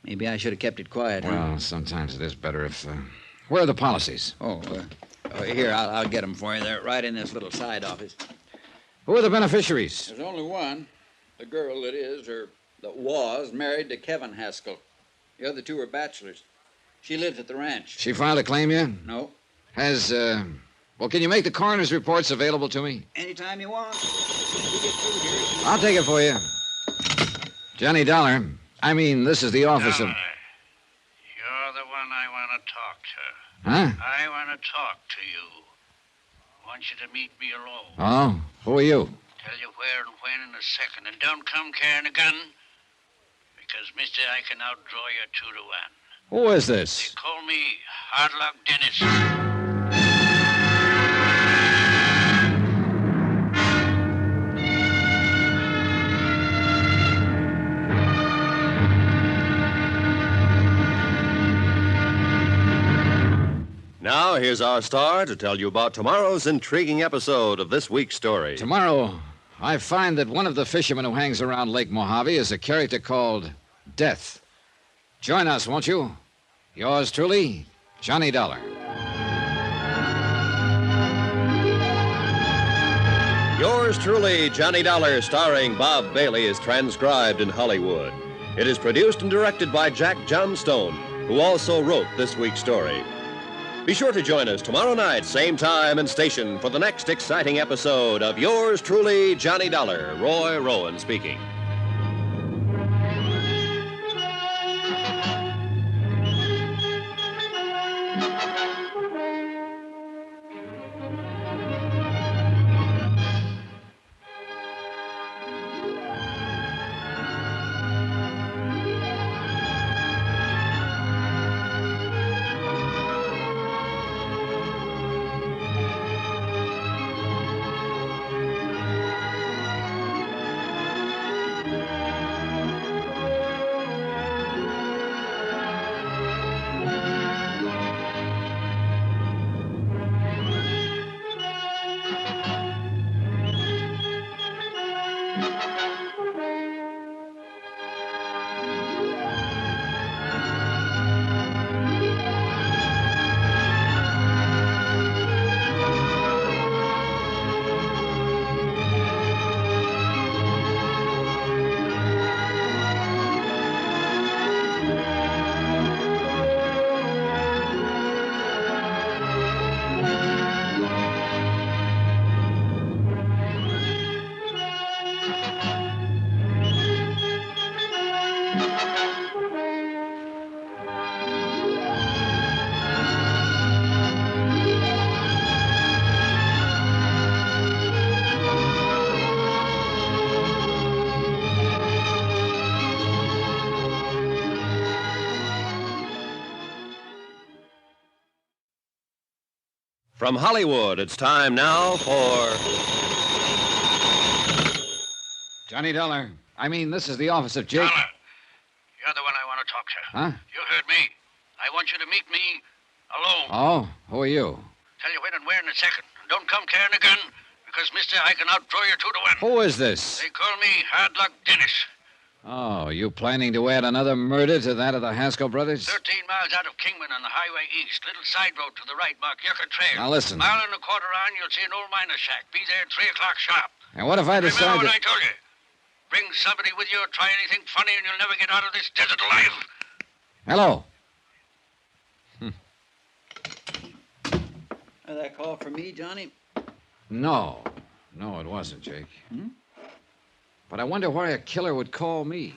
Maybe I should have kept it quiet. Well, sometimes it is better if... Where are the policies? Here, I'll get them for you. They're right in this little side office. Who are the beneficiaries? There's only one. The girl that was married to Kevin Haskell. The other 2 are bachelors. She lives at the ranch. She filed a claim yet? No. Has, well, can you make the coroner's reports available to me? Anytime you want. You get through here. I'll take it for you. Johnny Dollar. I mean, this is the office of... You're the one I want to talk to. Huh? I want to talk to you. I want you to meet me alone. Oh? Who are you? Tell you where and when in a second. And don't come carrying a gun, because, mister, I can outdraw you 2 to 1. Who is this? They call me Hard Luck Dennis. Now, here's our star to tell you about tomorrow's intriguing episode of this week's story. Tomorrow, I find that one of the fishermen who hangs around Lake Mojave is a character called Death. Join us, won't you? Yours truly, Johnny Dollar. Yours truly, Johnny Dollar, starring Bob Bailey, is transcribed in Hollywood. It is produced and directed by Jack Johnstone, who also wrote this week's story. Be sure to join us tomorrow night, same time and station, for the next exciting episode of yours truly, Johnny Dollar. Roy Rowan speaking. From Hollywood, it's time now for... Johnny Dollar. I mean, this is the office of Jake. Dollar, you're the one I want to talk to. Huh? You heard me. I want you to meet me alone. Oh, who are you? Tell you when and where in a second. Don't come carrying a gun, because, mister, I can outdraw you 2-1. Who is this? They call me Hard Luck Dennis. Oh, you planning to add another murder to that of the Haskell brothers? 13 miles out of Kingman on the highway east. Little side road to the right, mark Yucca Trail. Now listen. Mile and a quarter on, you'll see an old miner's shack. Be there at 3 o'clock sharp. And what if I decide Remember what to... I told you? Bring somebody with you or try anything funny and you'll never get out of this desert alive. Hello. That call for me, Johnny? No, it wasn't, Jake. But I wonder why a killer would call me.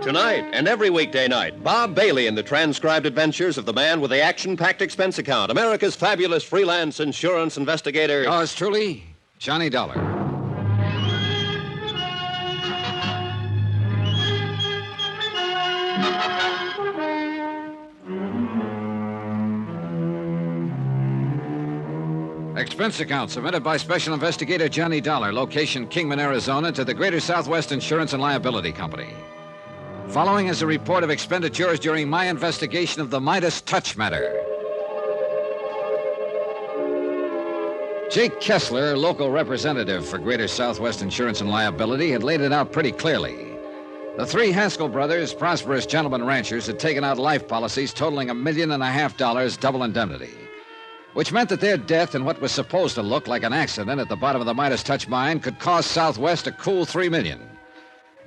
Tonight and every weekday night, Bob Bailey in the transcribed adventures of the man with the action-packed expense account, America's fabulous freelance insurance investigator. Yours truly, Johnny Dollar. Expense account submitted by Special Investigator Johnny Dollar, location Kingman, Arizona, to the Greater Southwest Insurance and Liability Company. Following is a report of expenditures during my investigation of the Midas Touch matter. Jake Kessler, local representative for Greater Southwest Insurance and Liability, had laid it out pretty clearly. The three Haskell brothers, prosperous gentlemen ranchers, had taken out life policies totaling $1.5 million double indemnity, which meant that their death in what was supposed to look like an accident at the bottom of the Midas Touch mine could cost Southwest a cool $3 million.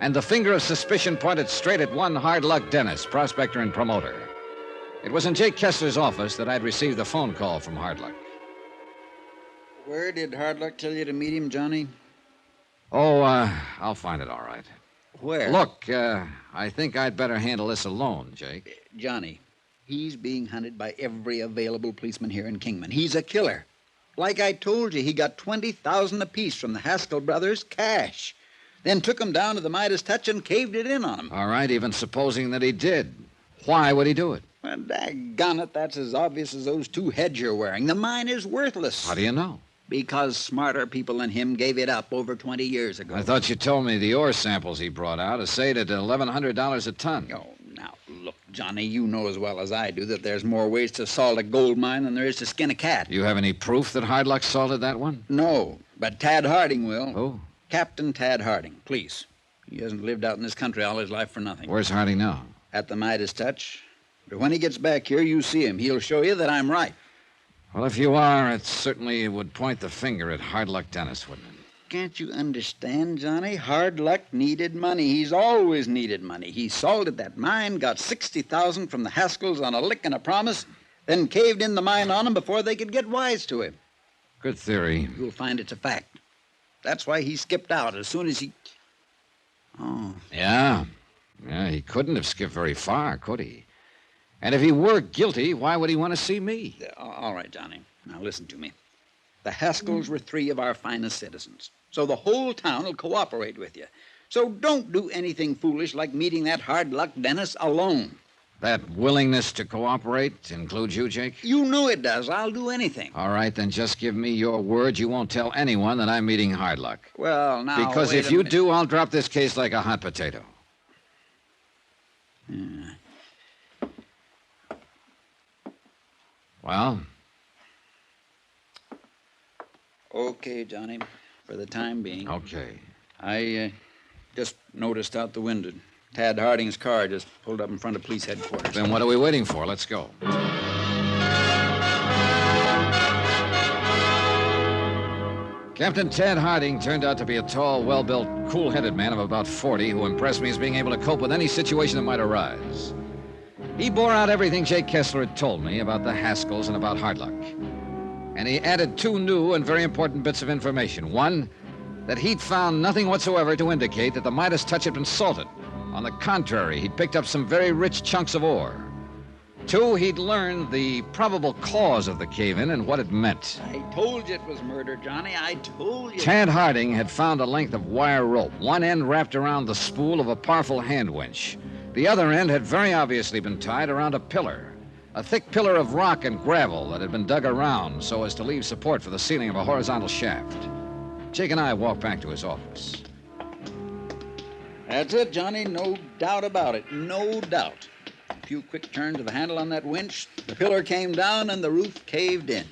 And the finger of suspicion pointed straight at one Hard Luck Dennis, prospector and promoter. It was in Jake Kessler's office that I'd received the phone call from Hard Luck. Where did Hard Luck tell you to meet him, Johnny? Oh, I'll find it all right. Where? Look, I think I'd better handle this alone, Jake. Johnny, he's being hunted by every available policeman here in Kingman. He's a killer. Like I told you, he got $20,000 apiece from the Haskell brothers, cash. Then took them down to the Midas Touch and caved it in on them. All right, even supposing that he did. Why would he do it? Well, daggone it, that's as obvious as those two heads you're wearing. The mine is worthless. How do you know? Because smarter people than him gave it up over 20 years ago. I thought you told me the ore samples he brought out assayed at $1,100 a ton. Oh, now, look, Johnny, you know as well as I do that there's more ways to salt a gold mine than there is to skin a cat. You have any proof that Hard Luck salted that one? No, but Tad Harding will. Who? Captain Tad Harding, police. He hasn't lived out in this country all his life for nothing. Where's Harding now? At the Midas Touch. But when he gets back here, you see him. He'll show you that I'm right. Well, if you are, it certainly would point the finger at Hard Luck Dennis, wouldn't it? can't you understand, Johnny? Hard Luck needed money. He's always needed money. He salted that mine, got $60,000 from the Haskells on a lick and a promise, then caved in the mine on them before they could get wise to him. Good theory. You'll find it's a fact. That's why he skipped out as soon as he... Oh. Yeah. Yeah, he couldn't have skipped very far, could he? And if he were guilty, why would he want to see me? All right, Johnny. Now listen to me. The Haskells were 3 of our finest citizens, so the whole town will cooperate with you. So don't do anything foolish like meeting that Hard Luck Dennis alone. That willingness to cooperate includes you, Jake? You know it does. I'll do anything. All right, then just give me your word you won't tell anyone that I'm meeting Hard Luck. Well, now, because if you do, I'll drop this case like a hot potato. Yeah. Well? Okay, Johnny, for the time being. Okay. I just noticed out the window. Tad Harding's car just pulled up in front of police headquarters. Then what are we waiting for? Let's go. Captain Tad Harding turned out to be a tall, well-built, cool-headed man of about 40 who impressed me as being able to cope with any situation that might arise. He bore out everything Jake Kessler had told me about the Haskells and about Hard Luck. And he added 2 new and very important bits of information. One, that he'd found nothing whatsoever to indicate that the Midas touch had been salted. On the contrary, he'd picked up some very rich chunks of ore. 2, he'd learned the probable cause of the cave-in and what it meant. I told you it was murder, Johnny. I told you. Tad Harding had found a length of wire rope, one end wrapped around the spool of a powerful hand winch. The other end had very obviously been tied around a pillar, a thick pillar of rock and gravel that had been dug around so as to leave support for the ceiling of a horizontal shaft. Jake and I walked back to his office. That's it, Johnny. No doubt about it. No doubt. A few quick turns of the handle on that winch, the pillar came down and the roof caved in.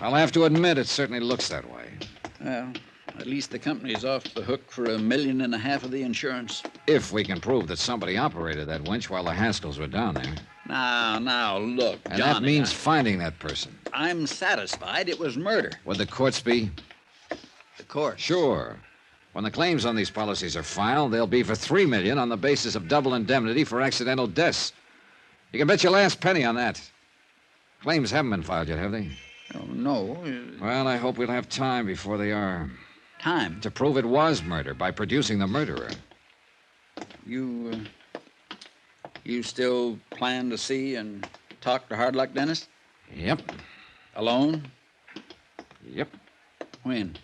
I'll have to admit it certainly looks that way. Well, at least the company's off the hook for $1.5 million of the insurance. If we can prove that somebody operated that winch while the Haskells were down there. Now, look, And Johnny, that means finding that person. I'm satisfied it was murder. Would the courts be? The courts? Sure. When the claims on these policies are filed, they'll be for $3 million on the basis of double indemnity for accidental deaths. You can bet your last penny on that. Claims haven't been filed yet, have they? Oh, no. Well, I hope we'll have time before they are. Time? To prove it was murder by producing the murderer. You still plan to see and talk to Hard Luck Dennis? Yep. Alone? Yep. When?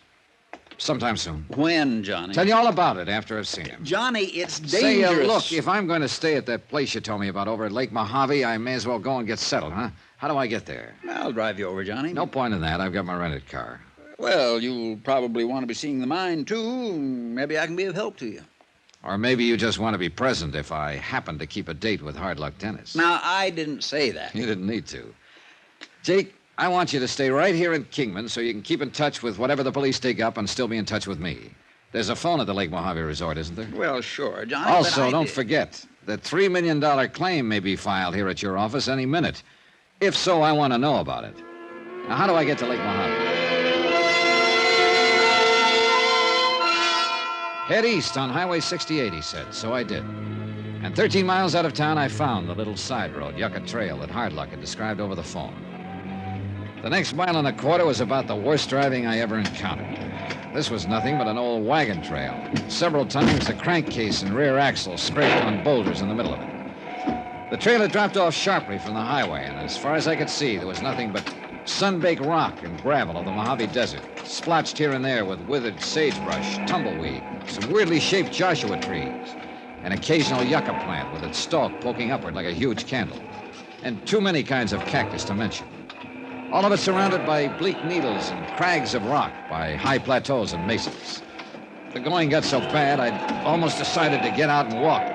Sometime soon. When, Johnny? Tell you all about it after I've seen him. Johnny, it's Say, dangerous. look, if I'm going to stay at that place you told me about over at Lake Mojave, I may as well go and get settled, huh? How do I get there? I'll drive you over, Johnny. No point in that. I've got my rented car. Well, you'll probably want to be seeing the mine, too. Maybe I can be of help to you. Or maybe you just want to be present if I happen to keep a date with Hard Luck Dennis. Now, I didn't say that. You didn't need to. Jake, I want you to stay right here in Kingman so you can keep in touch with whatever the police dig up and still be in touch with me. There's a phone at the Lake Mojave Resort, isn't there? Well, sure, Johnny. Also, don't forget, the $3 million claim may be filed here at your office any minute. If so, I want to know about it. Now, how do I get to Lake Mojave? Head east on Highway 68, he said. So I did. And 13 miles out of town, I found the little side road, Yucca Trail, that Hard Luck had described over the phone. The next mile and a quarter was about the worst driving I ever encountered. This was nothing but an old wagon trail. Several times, the crankcase and rear axle scraped on boulders in the middle of it. The trail had dropped off sharply from the highway, and as far as I could see, there was nothing but sun-baked rock and gravel of the Mojave Desert, splotched here and there with withered sagebrush, tumbleweed, some weirdly shaped Joshua trees, an occasional yucca plant with its stalk poking upward like a huge candle, and too many kinds of cactus to mention. All of it surrounded by bleak needles and crags of rock, by high plateaus and mesas. The going got so bad, I'd almost decided to get out and walk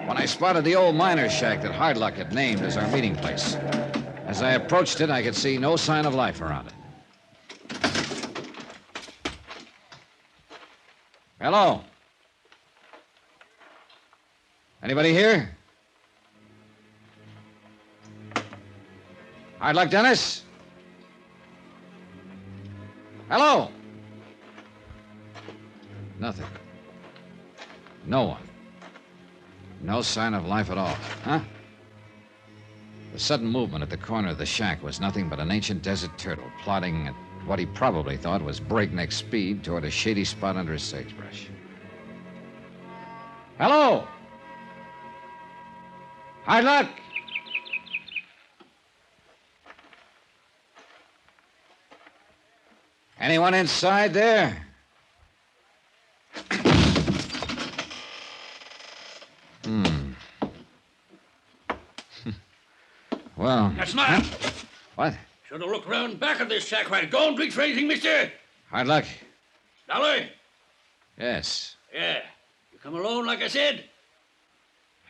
when I spotted the old miner's shack that Hard Luck had named as our meeting place. As I approached it, I could see no sign of life around it. Hello? Anybody here? Hard Luck Dennis? Hello? Nothing. No one. No sign of life at all, huh? The sudden movement at the corner of the shack was nothing but an ancient desert turtle plodding at what he probably thought was breakneck speed toward a shady spot under a sagebrush. Hello! Hard luck! Anyone inside there? Well... That's mine. What? Should have looked round back of this shack while don't reach for anything, mister. Hard luck. Dollar? Yes. Yeah. You come alone like I said?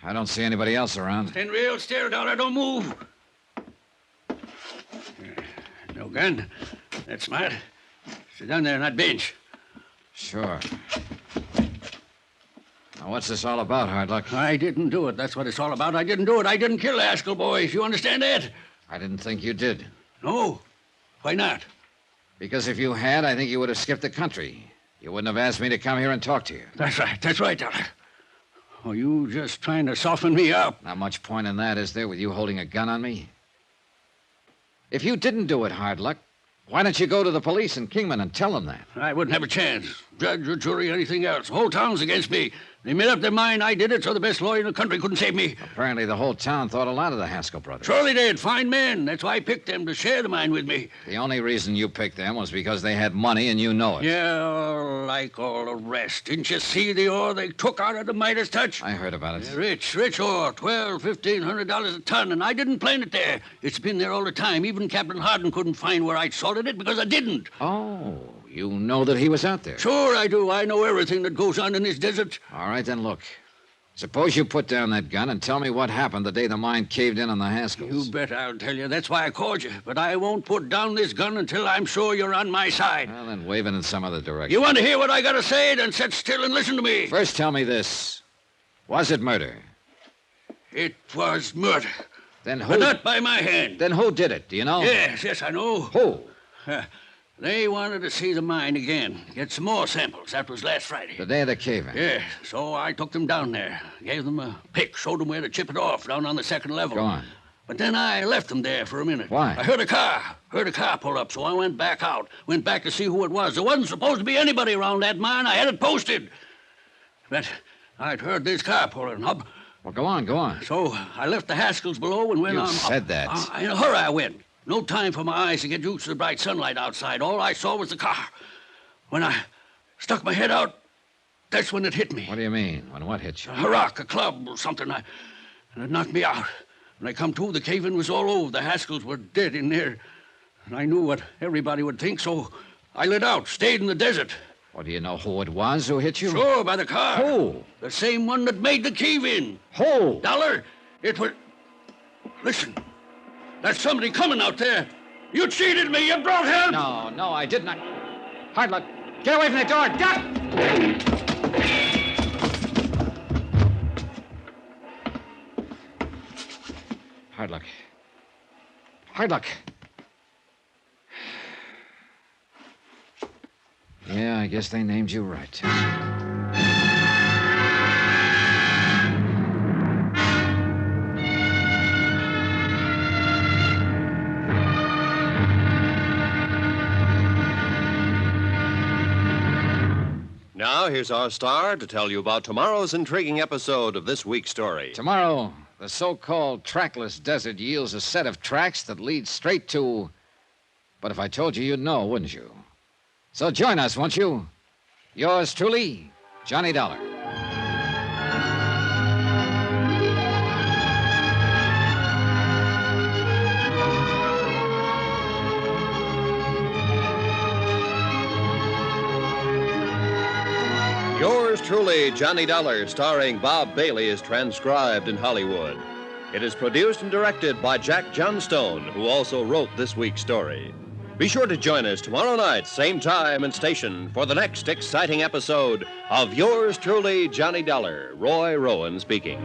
I don't see anybody else around. Stand real still, Dollar. Don't move. No gun. That's smart. Sit down there on that bench. Sure. Now, what's this all about, Hard Luck? I didn't do it. That's what it's all about. I didn't do it. I didn't kill the Haskell boys. You understand that? I didn't think you did. No. Why not? Because if you had, I think you would have skipped the country. You wouldn't have asked me to come here and talk to you. That's right. That's right, Dollar. Oh, you just trying to soften me up. Not much point in that, is there, with you holding a gun on me? If you didn't do it, Hard Luck, why don't you go to the police in Kingman and tell them that? I wouldn't have a chance. Judge or jury, anything else. The whole town's against me. They made up their mind I did it, so the best lawyer in the country couldn't save me. Apparently the whole town thought a lot of the Haskell brothers. Surely they did. Fine men. That's why I picked them to share the mine with me. The only reason you picked them was because they had money and you know it. Yeah, like all the rest. Didn't you see the ore they took out of the Midas touch? I heard about it. Yeah, rich ore. $1,200 a ton, and I didn't plant it there. It's been there all the time. Even Captain Hardin couldn't find where I'd salted it because I didn't. Oh, you know that he was out there? Sure I do. I know everything that goes on in this desert. All right, then look. Suppose you put down that gun and tell me what happened the day the mine caved in on the Haskells. You bet I'll tell you. That's why I called you. But I won't put down this gun until I'm sure you're on my side. Well, then wave it in some other direction. You want to hear what I got to say? Then sit still and listen to me. First, tell me this. Was it murder? It was murder. Then who... But not by my hand. Then who did it? Do you know? Yes, I know. Who? They wanted to see the mine again, get some more samples. That was last Friday. The day of the cave-in? Yeah, so I took them down there, gave them a pick, showed them where to chip it off down on the second level. Go on. But then I left them there for a minute. Why? I heard a car pull up, so I went back out, went back to see who it was. There wasn't supposed to be anybody around that mine. I had it posted. But I'd heard this car pulling up. Well, go on. So I left the Haskells below and went on. You said that. In a hurry I went. No time for my eyes to get used to the bright sunlight outside. All I saw was the car. When I stuck my head out, that's when it hit me. What do you mean? When what hit you? A rock, a club, or something. And it knocked me out. When I come to, the cave-in was all over. The Haskells were dead in there. And I knew what everybody would think, so I lit out, stayed in the desert. Well, do you know who it was who hit you? Sure, by the car. Who? The same one that made the cave-in. Who? Dollar, it was... Listen. There's somebody coming out there. You cheated me. You brought help. No, I did not. Hard luck. Get away from the door. Duck! Hard luck. Yeah, I guess they named you right. Now, here's our star to tell you about tomorrow's intriguing episode of this week's story. Tomorrow, the so-called trackless desert yields a set of tracks that lead straight to... But if I told you, you'd know, wouldn't you? So join us, won't you? Yours truly, Johnny Dollar. Yours truly, Johnny Dollar, starring Bob Bailey, is transcribed in Hollywood. It is produced and directed by Jack Johnstone, who also wrote this week's story. Be sure to join us tomorrow night, same time and station, for the next exciting episode of Yours truly, Johnny Dollar. Roy Rowan speaking.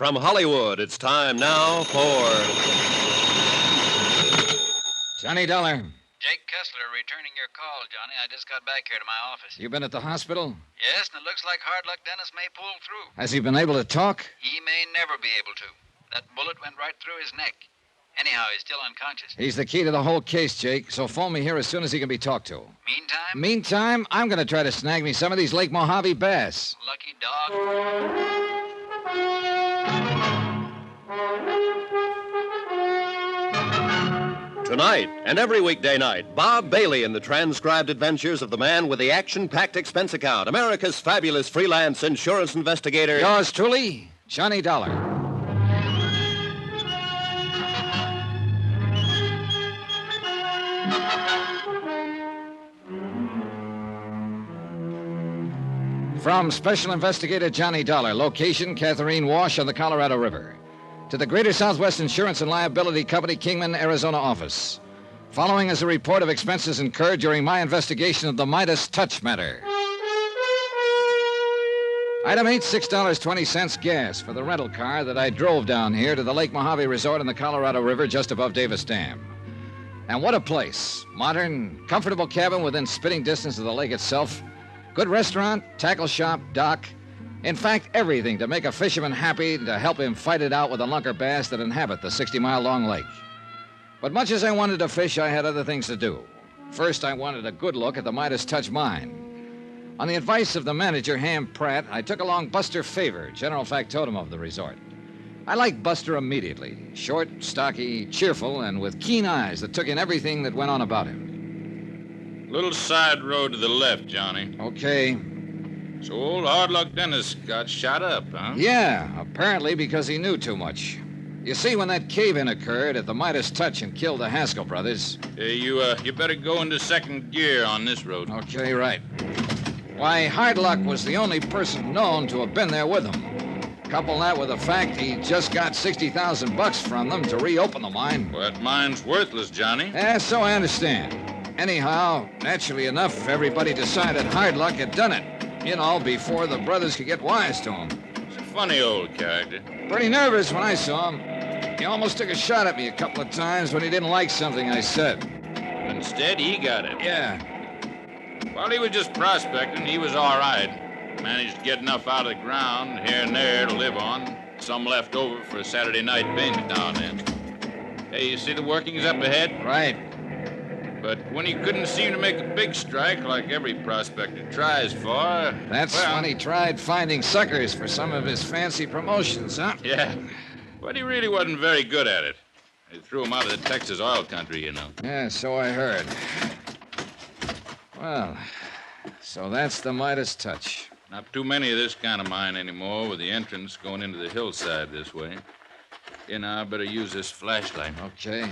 From Hollywood, it's time now for Johnny Dollar. Jake Kessler returning your call, Johnny. I just got back here to my office. You been at the hospital? Yes, and it looks like Hard Luck Dennis may pull through. Has he been able to talk? He may never be able to. That bullet went right through his neck. Anyhow, he's still unconscious. He's the key to the whole case, Jake, so phone me here as soon as he can be talked to. Meantime, I'm going to try to snag me some of these Lake Mojave bass. lucky dog. Tonight and every weekday night, Bob Bailey in the transcribed adventures of the man with the action-packed expense account, America's fabulous freelance insurance investigator. Yours truly, Johnny Dollar. From Special Investigator Johnny Dollar, location Catherine Wash on the Colorado River, to the Greater Southwest Insurance and Liability Company, Kingman, Arizona office. Following is a report of expenses incurred during my investigation of the Midas Touch matter. Item 8, $6.20 gas for the rental car that I drove down here to the Lake Mojave Resort on the Colorado River just above Davis Dam. And what a place. Modern, comfortable cabin within spitting distance of the lake itself. Good restaurant, tackle shop, dock. In fact, everything to make a fisherman happy and to help him fight it out with the lunker bass that inhabit the 60-mile-long lake. But much as I wanted to fish, I had other things to do. First, I wanted a good look at the Midas Touch mine. On the advice of the manager, Ham Pratt, I took along Buster Favor, general factotum of the resort. I liked Buster immediately. Short, stocky, cheerful, and with keen eyes that took in everything that went on about him. Little side road to the left, Johnny. Okay. So old Hard Luck Dennis got shot up, huh? Yeah, apparently because he knew too much. You see, when that cave-in occurred at the Midas Touch and killed the Haskell brothers... Hey, you better go into second gear on this road. Okay, right. Why, Hard Luck was the only person known to have been there with him. Couple that with the fact he just got $60,000 from them to reopen the mine. Well, that mine's worthless, Johnny. Yeah, so I understand. Anyhow, naturally enough, everybody decided Hard Luck had done it. You know, before the brothers could get wise to him. He's a funny old character. Pretty nervous when I saw him. He almost took a shot at me a couple of times when he didn't like something I said. Instead, he got it. Yeah. While he was just prospecting, he was all right. Managed to get enough out of the ground here and there to live on. Some left over for a Saturday night binge now and then. Hey, you see the workings up ahead? Right. But when he couldn't seem to make a big strike like every prospector tries for... That's when he tried finding suckers for some of his fancy promotions, huh? Yeah. But he really wasn't very good at it. They threw him out of the Texas oil country, you know. Yeah, so I heard. Well, so that's the Midas Touch. Not too many of this kind of mine anymore, with the entrance going into the hillside this way. Here, now, I better use this flashlight. Okay.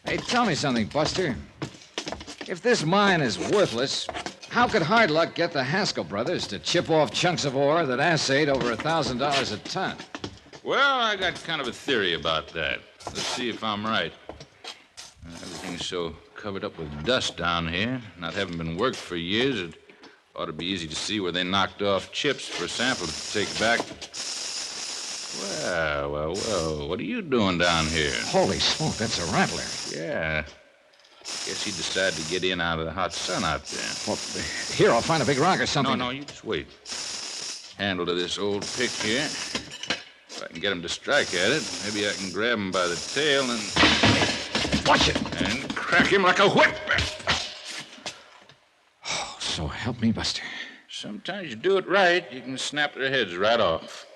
Hey, tell me something, Buster. If this mine is worthless, how could Hard Luck get the Haskell brothers to chip off chunks of ore that assayed over $1,000 a ton? Well, I got kind of a theory about that. Let's see if I'm right. Everything's so covered up with dust down here, not having been worked for years, it ought to be easy to see where they knocked off chips for a sample to take back. Well, what are you doing down here? Holy smoke, that's a rattler. Yeah. Guess he decided to get in out of the hot sun out there. Well, here, I'll find a big rock or something. No, you just wait. Handle to this old pick here. If I can get him to strike at it, maybe I can grab him by the tail and... Watch it! And crack him like a whip. Oh, so help me, Buster. Sometimes you do it right, you can snap their heads right off.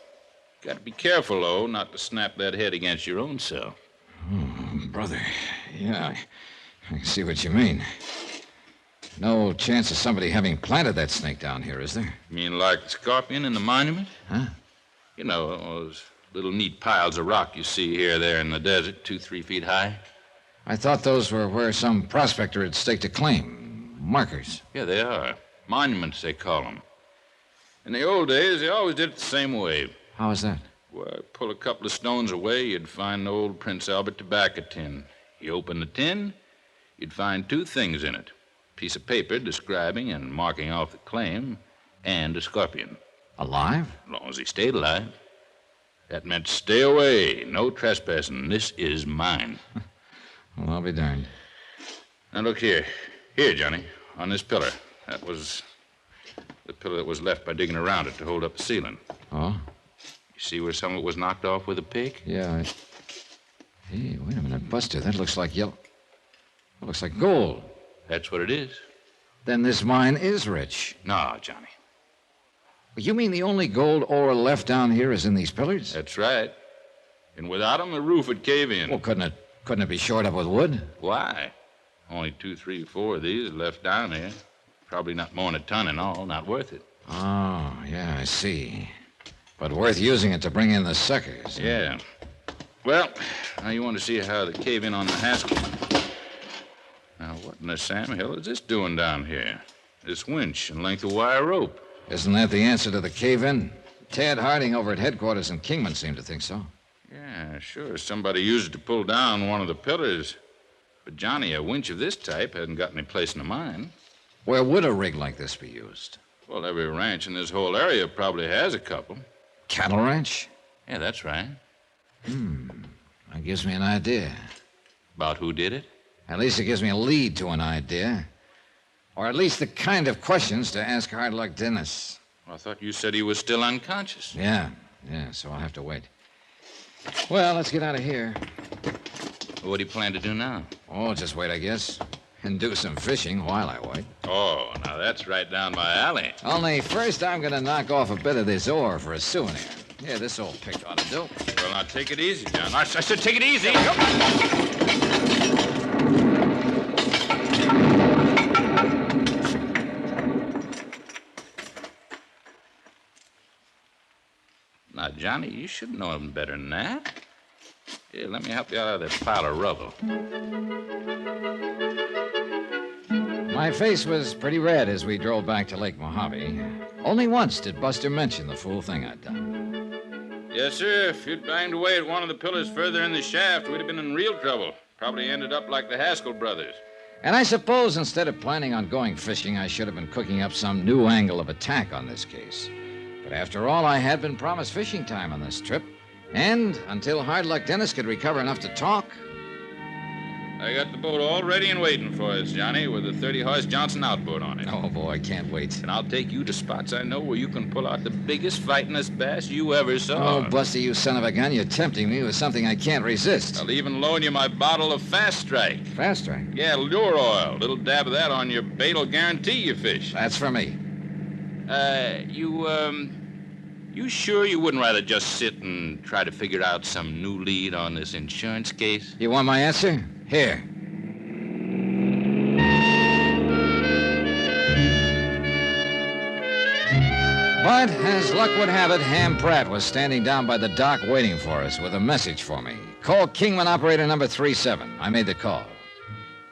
Got to be careful, though, not to snap that head against your own self. Oh, brother. Yeah, I can see what you mean. No chance of somebody having planted that snake down here, is there? You mean like the scorpion in the monument? Huh? You know, those little neat piles of rock you see here or there in the desert, 2-3 feet high. I thought those were where some prospector had staked a claim. Markers. Yeah, they are. Monuments, they call them. In the old days, they always did it the same way. How is that? Well, pull a couple of stones away, you'd find an old Prince Albert tobacco tin. You open the tin, you'd find 2 things in it. A piece of paper describing and marking off the claim, and a scorpion. Alive? As long as he stayed alive. That meant stay away, no trespassing. This is mine. Well, I'll be darned. Now, look here. Here, Johnny, on this pillar. That was the pillar that was left by digging around it to hold up the ceiling. Oh? You see where some of it was knocked off with a pick? Yeah, Hey, wait a minute, Buster. That looks like yellow. That looks like gold. That's what it is. Then this mine is rich. No, Johnny. You mean the only gold ore left down here is in these pillars? That's right. And without them, the roof would cave in. Well, couldn't it be shored up with wood? Why? Only 2, 3, 4 of these left down here. Probably not more than a ton in all. Not worth it. Oh, yeah, I see. But worth using it to bring in the suckers. Yeah. Well, now you want to see how the cave in on the Haskell. Now, what in the Sam hell is this doing down here? This winch and length of wire rope. Isn't that the answer to the cave-in? Tad Harding over at headquarters in Kingman seemed to think so. Yeah, sure. Somebody used it to pull down one of the pillars. But, Johnny, a winch of this type hadn't got any place in the mine. Where would a rig like this be used? Well, every ranch in this whole area probably has a couple. Cattle ranch? Yeah, that's right. That gives me an idea. About who did it? At least it gives me a lead to an idea. Or at least the kind of questions to ask Hard Luck Dennis. Well, I thought you said he was still unconscious. Yeah, so I'll have to wait. Well, let's get out of here. What do you plan to do now? Oh, just wait, I guess. And do some fishing while I wait. Oh, now that's right down my alley. Only first I'm going to knock off a bit of this ore for a souvenir. Yeah, this old pick ought to do. Well, now take it easy, John. I said take it easy. Now, Johnny, you should know him better than that. Here, let me help you out of that pile of rubble. My face was pretty red as we drove back to Lake Mojave. Only once did Buster mention the fool thing I'd done. Yes, sir. If you'd banged away at one of the pillars further in the shaft, we'd have been in real trouble. Probably ended up like the Haskell brothers. And I suppose instead of planning on going fishing, I should have been cooking up some new angle of attack on this case. But after all, I had been promised fishing time on this trip. And until Hard Luck Dennis could recover enough to talk... I got the boat all ready and waiting for us, Johnny, with a 30-horse Johnson outboard on it. Oh, boy, I can't wait. And I'll take you to spots I know where you can pull out the biggest fightingest bass you ever saw. Oh, Buster, you son of a gun, you're tempting me with something I can't resist. I'll even loan you my bottle of Fast Strike. Fast Strike? Yeah, lure oil. Little dab of that on your bait will guarantee you fish. That's for me. You sure you wouldn't rather just sit and try to figure out some new lead on this insurance case? You want my answer? Here. But, as luck would have it, Ham Pratt was standing down by the dock waiting for us with a message for me. Call Kingman operator number 37. I made the call.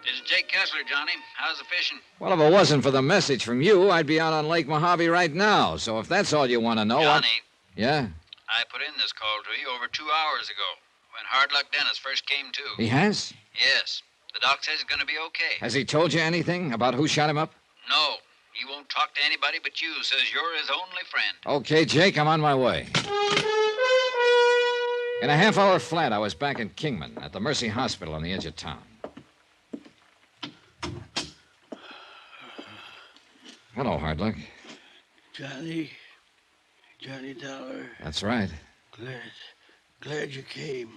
This is Jake Kessler, Johnny. How's the fishing? Well, if it wasn't for the message from you, I'd be out on Lake Mojave right now. So if that's all you want to know... Johnny. Yeah? I put in this call to you over 2 hours ago, when Hard Luck Dennis first came to. He has? Yes. The doc says it's going to be okay. Has he told you anything about who shot him up? No. He won't talk to anybody but you. Says you're his only friend. Okay, Jake, I'm on my way. In a half-hour flat, I was back in Kingman at the Mercy Hospital on the edge of town. Hello, Hard Luck. Johnny Dollar. That's right. Glad you came.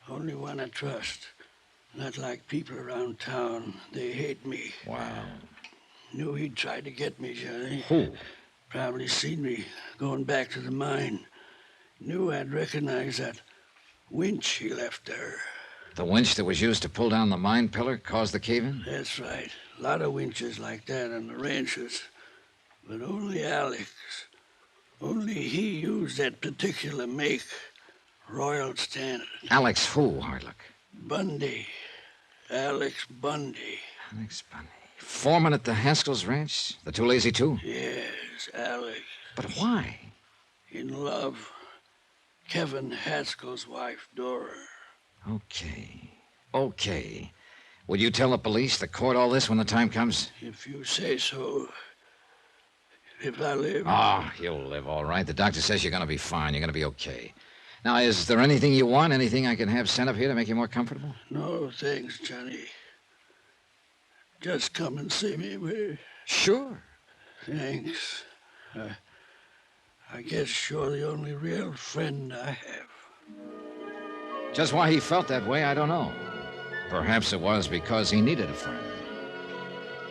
Only one I trust. Not like people around town. They hate me. Wow. Knew he'd try to get me, Johnny. Who? Probably seen me going back to the mine. Knew I'd recognize that winch he left there. The winch that was used to pull down the mine pillar caused the cave-in? That's right. A lot of winches like that on the ranches. But only Alex. Only he used that particular make. Royal Standard. Alex who, Hard Luck? Bundy. Alex Bundy. Alex Bundy. Foreman at the Haskell's ranch? The Too Lazy Two? Yes, Alex. But why? In love. Kevin Haskell's wife, Dora. Okay. Will you tell the police, the court, all this when the time comes? If you say so. if I live. Oh, you'll live all right. The doctor says you're going to be fine. You're going to be okay. Now, is there anything you want? Anything I can have sent up here to make you more comfortable? No, thanks, Johnny. Just come and see me, will you? Sure. Thanks. I guess you're the only real friend I have. Just why he felt that way, I don't know. Perhaps it was because he needed a friend.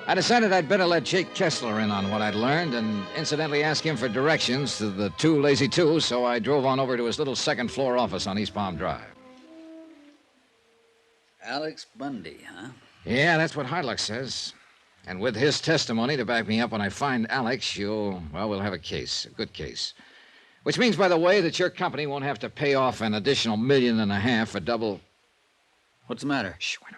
I decided I'd better let Jake Kessler in on what I'd learned and incidentally ask him for directions to the 2 Lazy Twos, so I drove on over to his little second-floor office on East Palm Drive. Alex Bundy, huh? Yeah, that's what Hardluck says. And with his testimony to back me up when I find Alex, we'll have a case, a good case. Which means, by the way, that your company won't have to pay off an additional $1.5 million for double... What's the matter? Shh, wait a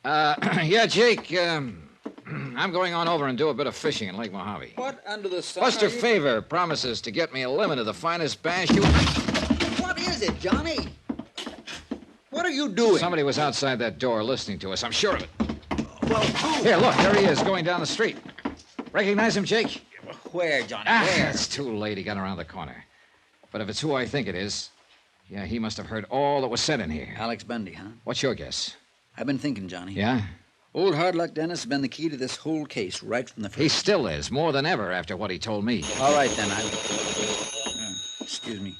minute. Yeah, Jake, I'm going on over and do a bit of fishing in Lake Mojave. What under the sun? Buster Favor promises to get me a limit of the finest bass you... What is it, Johnny? What are you doing? Somebody was outside that door listening to us, I'm sure of it. Well, who? Here, look, there he is, going down the street. Recognize him, Jake? Where, Johnny? Where? It's too late. He got around the corner. But if it's who I think it is, yeah, he must have heard all that was said in here. Alex Bundy, huh? What's your guess? I've been thinking, Johnny. Yeah? Old Hardluck Dennis has been the key to this whole case right from the first. He still is, more than ever after what he told me. All right, then. Excuse me.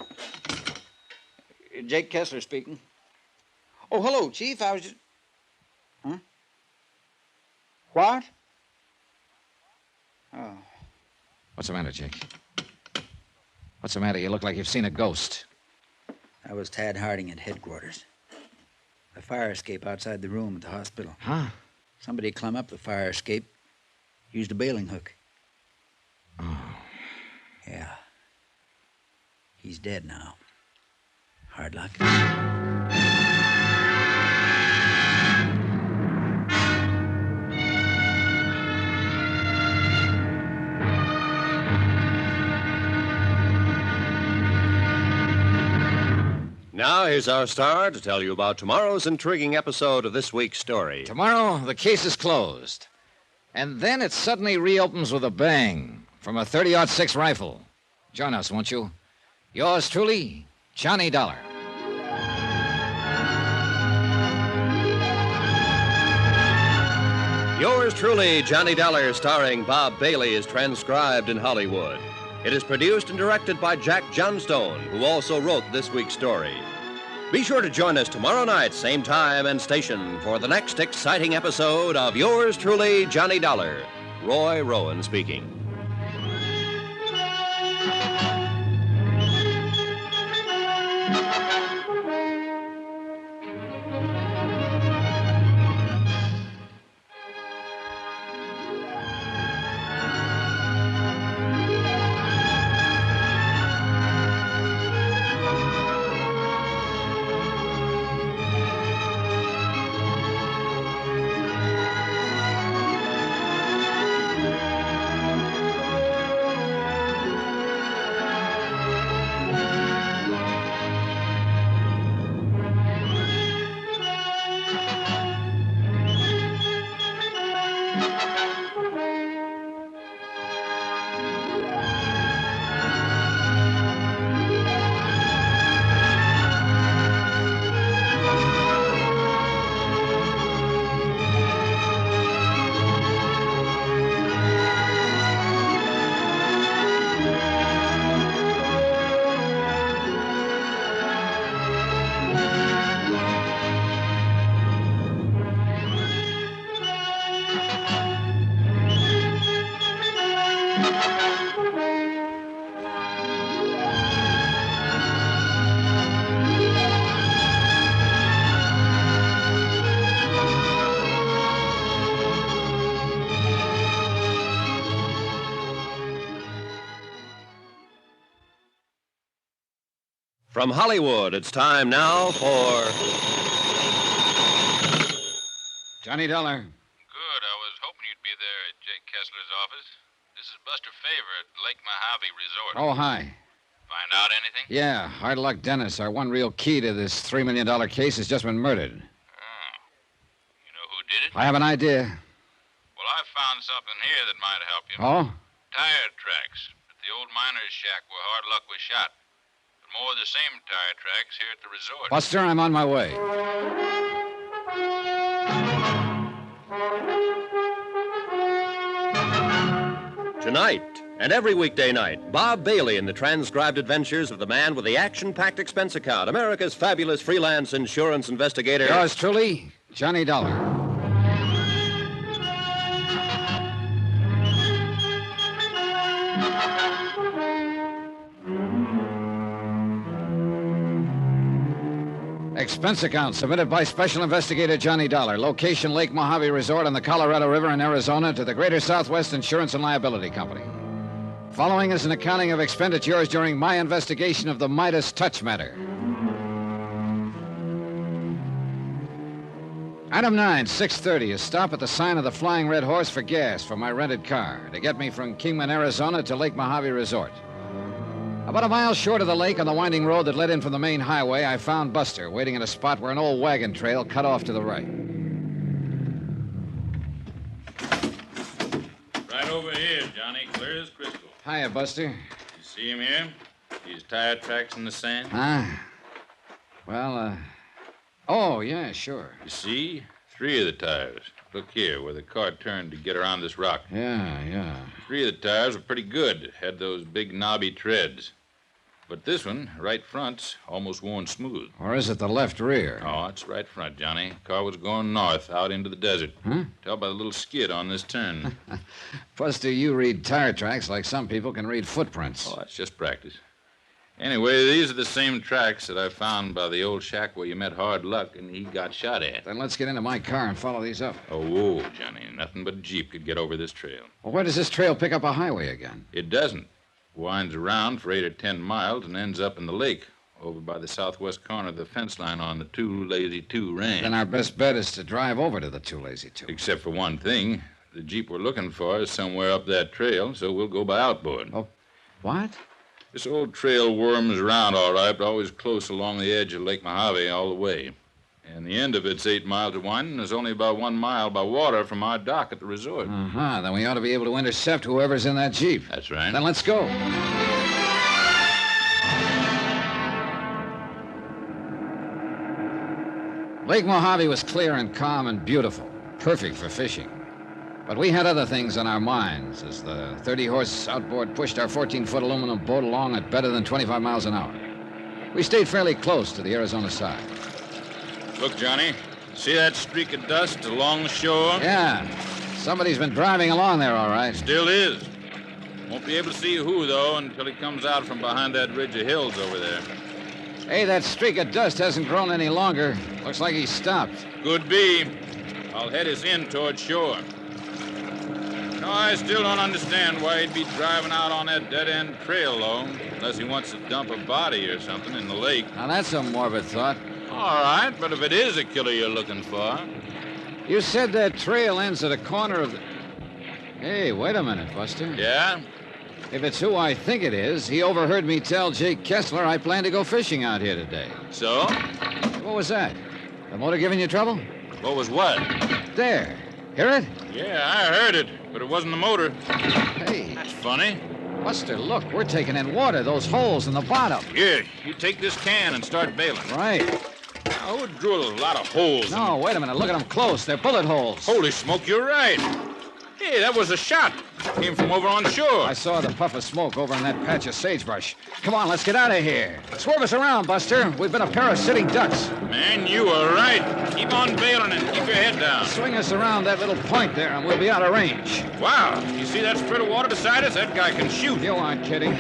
Jake Kessler speaking. Oh, hello, Chief. I was just... Huh? What? Oh. What's the matter, Jake? What's the matter? You look like you've seen a ghost. I was Tad Harding at headquarters. A fire escape outside the room at the hospital. Huh? Somebody climbed up the fire escape, used a bailing hook. Oh. Yeah. He's dead now. Hard luck. Now, here's our star to tell you about tomorrow's intriguing episode of this week's story. Tomorrow, the case is closed. And then it suddenly reopens with a bang from a .30-06 rifle. Join us, won't you? Yours truly, Johnny Dollar. Yours truly, Johnny Dollar, starring Bob Bailey, is transcribed in Hollywood. It is produced and directed by Jack Johnstone, who also wrote this week's story. Be sure to join us tomorrow night, same time and station, for the next exciting episode of Yours truly, Johnny Dollar. Roy Rowan speaking. From Hollywood, it's time now for... Johnny Dollar. Good. I was hoping you'd be there at Jake Kessler's office. This is Buster Favor at Lake Mojave Resort. Oh, hi. Find out anything? Yeah, Hard Luck Dennis, our one real key to this $3 million case, has just been murdered. Oh. You know who did it? I have an idea. Well, I found something here that might help you. Oh? Tire tracks at the old miner's shack where Hard Luck was shot. But more of the same tire tracks here at the resort. Buster, I'm on my way. Tonight, and every weekday night, Bob Bailey in the transcribed adventures of the man with the action-packed expense account, America's fabulous freelance insurance investigator. Yours truly, Johnny Dollar. Expense account submitted by Special Investigator Johnny Dollar. Location Lake Mojave Resort on the Colorado River in Arizona to the Greater Southwest Insurance and Liability Company. Following is an accounting of expenditures during my investigation of the Midas Touch matter. Item 9, 6:30, a stop at the sign of the Flying Red Horse for gas for my rented car to get me from Kingman, Arizona to Lake Mojave Resort. About a mile short of the lake on the winding road that led in from the main highway, I found Buster waiting at a spot where an old wagon trail cut off to the right. Right over here, Johnny. Clear as crystal. Hiya, Buster. You see him here? These tire tracks in the sand? Well, oh, yeah, sure. You see? 3 of the tires. Look here, where the car turned to get around this rock. Yeah. 3 of the tires were pretty good. Had those big knobby treads. But this one, right front's almost worn smooth. Or is it the left rear? Oh, it's right front, Johnny. Car was going north, out into the desert. Huh? Tell by the little skid on this turn. Buster, you read tire tracks like some people can read footprints. Oh, that's just practice. Anyway, these are the same tracks that I found by the old shack where you met Hard Luck and he got shot at. Then let's get into my car and follow these up. Oh, whoa, Johnny. Nothing but a Jeep could get over this trail. Well, where does this trail pick up a highway again? It doesn't. Winds around for 8 or 10 miles and ends up in the lake over by the southwest corner of the fence line on the Two Lazy Two range. Then our best bet is to drive over to the Two Lazy Two. Except for one thing. The Jeep we're looking for is somewhere up that trail, so we'll go by outboard. Oh, what? This old trail worms around all right, but always close along the edge of Lake Mojave all the way. And the end of it's 8 miles of winding. There's only about 1 mile by water from our dock at the resort. Then we ought to be able to intercept whoever's in that Jeep. That's right. Then let's go. Lake Mojave was clear and calm and beautiful, perfect for fishing. But we had other things on our minds as the 30-horse outboard pushed our 14-foot aluminum boat along at better than 25 miles an hour. We stayed fairly close to the Arizona side. Look, Johnny, see that streak of dust along the shore? Yeah. Somebody's been driving along there, all right. Still is. Won't be able to see who, though, until he comes out from behind that ridge of hills over there. Hey, that streak of dust hasn't grown any longer. Looks like he stopped. Could be. I'll head us in toward shore. No, I still don't understand why he'd be driving out on that dead-end trail, though, unless he wants to dump a body or something in the lake. Now, that's a morbid thought. All right, but if it is a killer you're looking for... You said that trail ends at a corner of the... Hey, wait a minute, Buster. Yeah? If it's who I think it is, he overheard me tell Jake Kessler I plan to go fishing out here today. So? What was that? The motor giving you trouble? What was what? There. Hear it? Yeah, I heard it, but it wasn't the motor. Hey. That's funny. Buster, look, we're taking in water, those holes in the bottom. Here, you take this can and start bailing. Right. I would drill a lot of holes. No, wait a minute. Look at them close. They're bullet holes. Holy smoke, you're right. Hey, that was a shot. Came from over on shore. I saw the puff of smoke over in that patch of sagebrush. Come on, let's get out of here. Swerve us around, Buster. We've been a pair of sitting ducks. Man, you are right. Keep on bailing and keep your head down. Swing us around that little point there, and we'll be out of range. Wow. You see that spread of water beside us? That guy can shoot. You aren't kidding.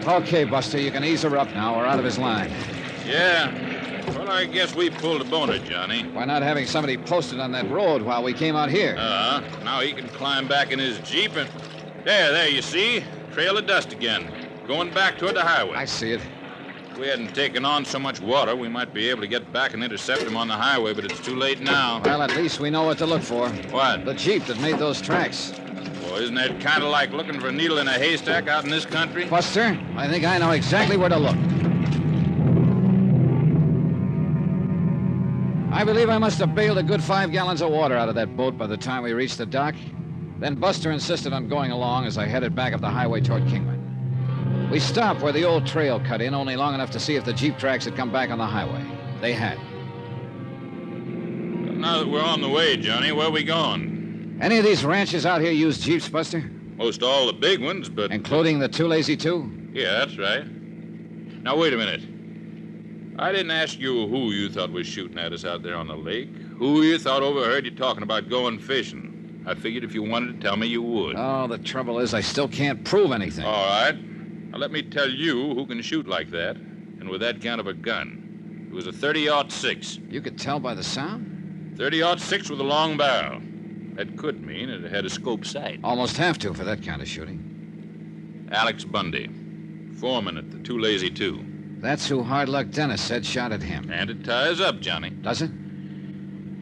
Okay, Buster, you can ease her up now. We're out of his line. Yeah. Well, I guess we pulled a boner, Johnny. Why not having somebody posted on that road while we came out here? Now he can climb back in his Jeep and... There, you see? Trail of dust again. Going back toward the highway. I see it. If we hadn't taken on so much water, we might be able to get back and intercept him on the highway, but it's too late now. Well, at least we know what to look for. What? The Jeep that made those tracks. Well, isn't that kind of like looking for a needle in a haystack out in this country? Buster, I think I know exactly where to look. I believe I must have bailed a good 5 gallons of water out of that boat by the time we reached the dock. Then Buster insisted on going along as I headed back up the highway toward Kingman. We stopped where the old trail cut in, only long enough to see if the Jeep tracks had come back on the highway. They had. Now that we're on the way, Johnny, where are we going? Any of these ranches out here use Jeeps, Buster? Most all the big ones, but... Including the Too Lazy Two? Yeah, that's right. Now, wait a minute. I didn't ask you who you thought was shooting at us out there on the lake. Who you thought overheard you talking about going fishing. I figured if you wanted to tell me, you would. Oh, the trouble is I still can't prove anything. All right. Now, let me tell you who can shoot like that, and with that kind of a gun. It was a 30-06. You could tell by the sound? 30-06 with a long barrel. That could mean it had a scope sight. Almost have to for that kind of shooting. Alex Bundy, foreman at the Too Lazy Two. That's who Hard Luck Dennis said shot at him. And it ties up, Johnny. Does it?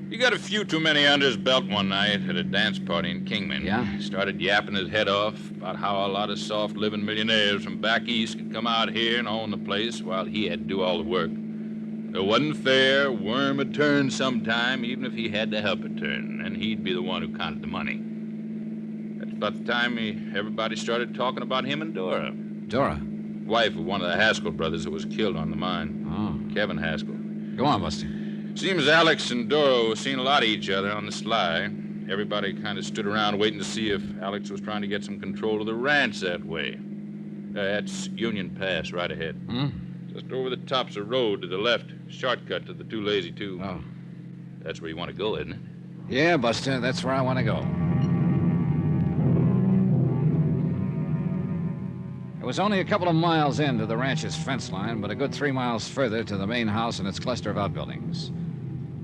He got a few too many under his belt one night at a dance party in Kingman. Yeah? Started yapping his head off about how a lot of soft-living millionaires from back east could come out here and own the place while he had to do all the work. It wasn't fair. Worm would turn sometime, even if he had to help it turn, and he'd be the one who counted the money. That's about the time everybody started talking about him and Dora. Dora? Wife of one of the Haskell brothers who was killed on the mine. Oh. Kevin Haskell. Go on, Buster. Seems Alex and Dora were seeing a lot of each other on the sly. Everybody kind of stood around waiting to see if Alex was trying to get some control of the ranch that way. That's Union Pass right ahead. Hmm? Just over the tops of road to the left. Shortcut to the Too Lazy Two. Oh. That's where you want to go, isn't it? Yeah, Buster, that's where I want to go. It was only a couple of miles into the ranch's fence line, but a good 3 miles further to the main house and its cluster of outbuildings.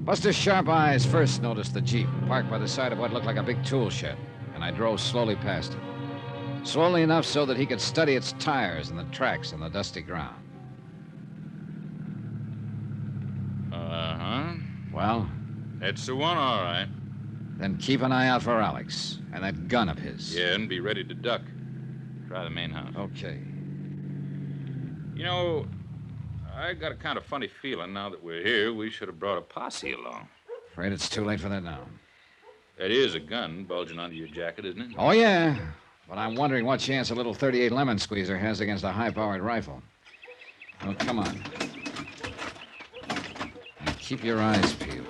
Buster's sharp eyes first noticed the Jeep parked by the side of what looked like a big tool shed, and I drove slowly past it. Slowly enough so that he could study its tires and the tracks on the dusty ground. Uh-huh. Well? That's the one, all right. Then keep an eye out for Alex and that gun of his. Yeah, and be ready to duck. Try the main house. Okay. You know, I got a kind of funny feeling now that we're here, we should have brought a posse along. Afraid it's too late for that now. That is a gun bulging under your jacket, isn't it? Oh, yeah. But I'm wondering what chance a little .38 lemon squeezer has against a high-powered rifle. Oh, come on. And keep your eyes peeled.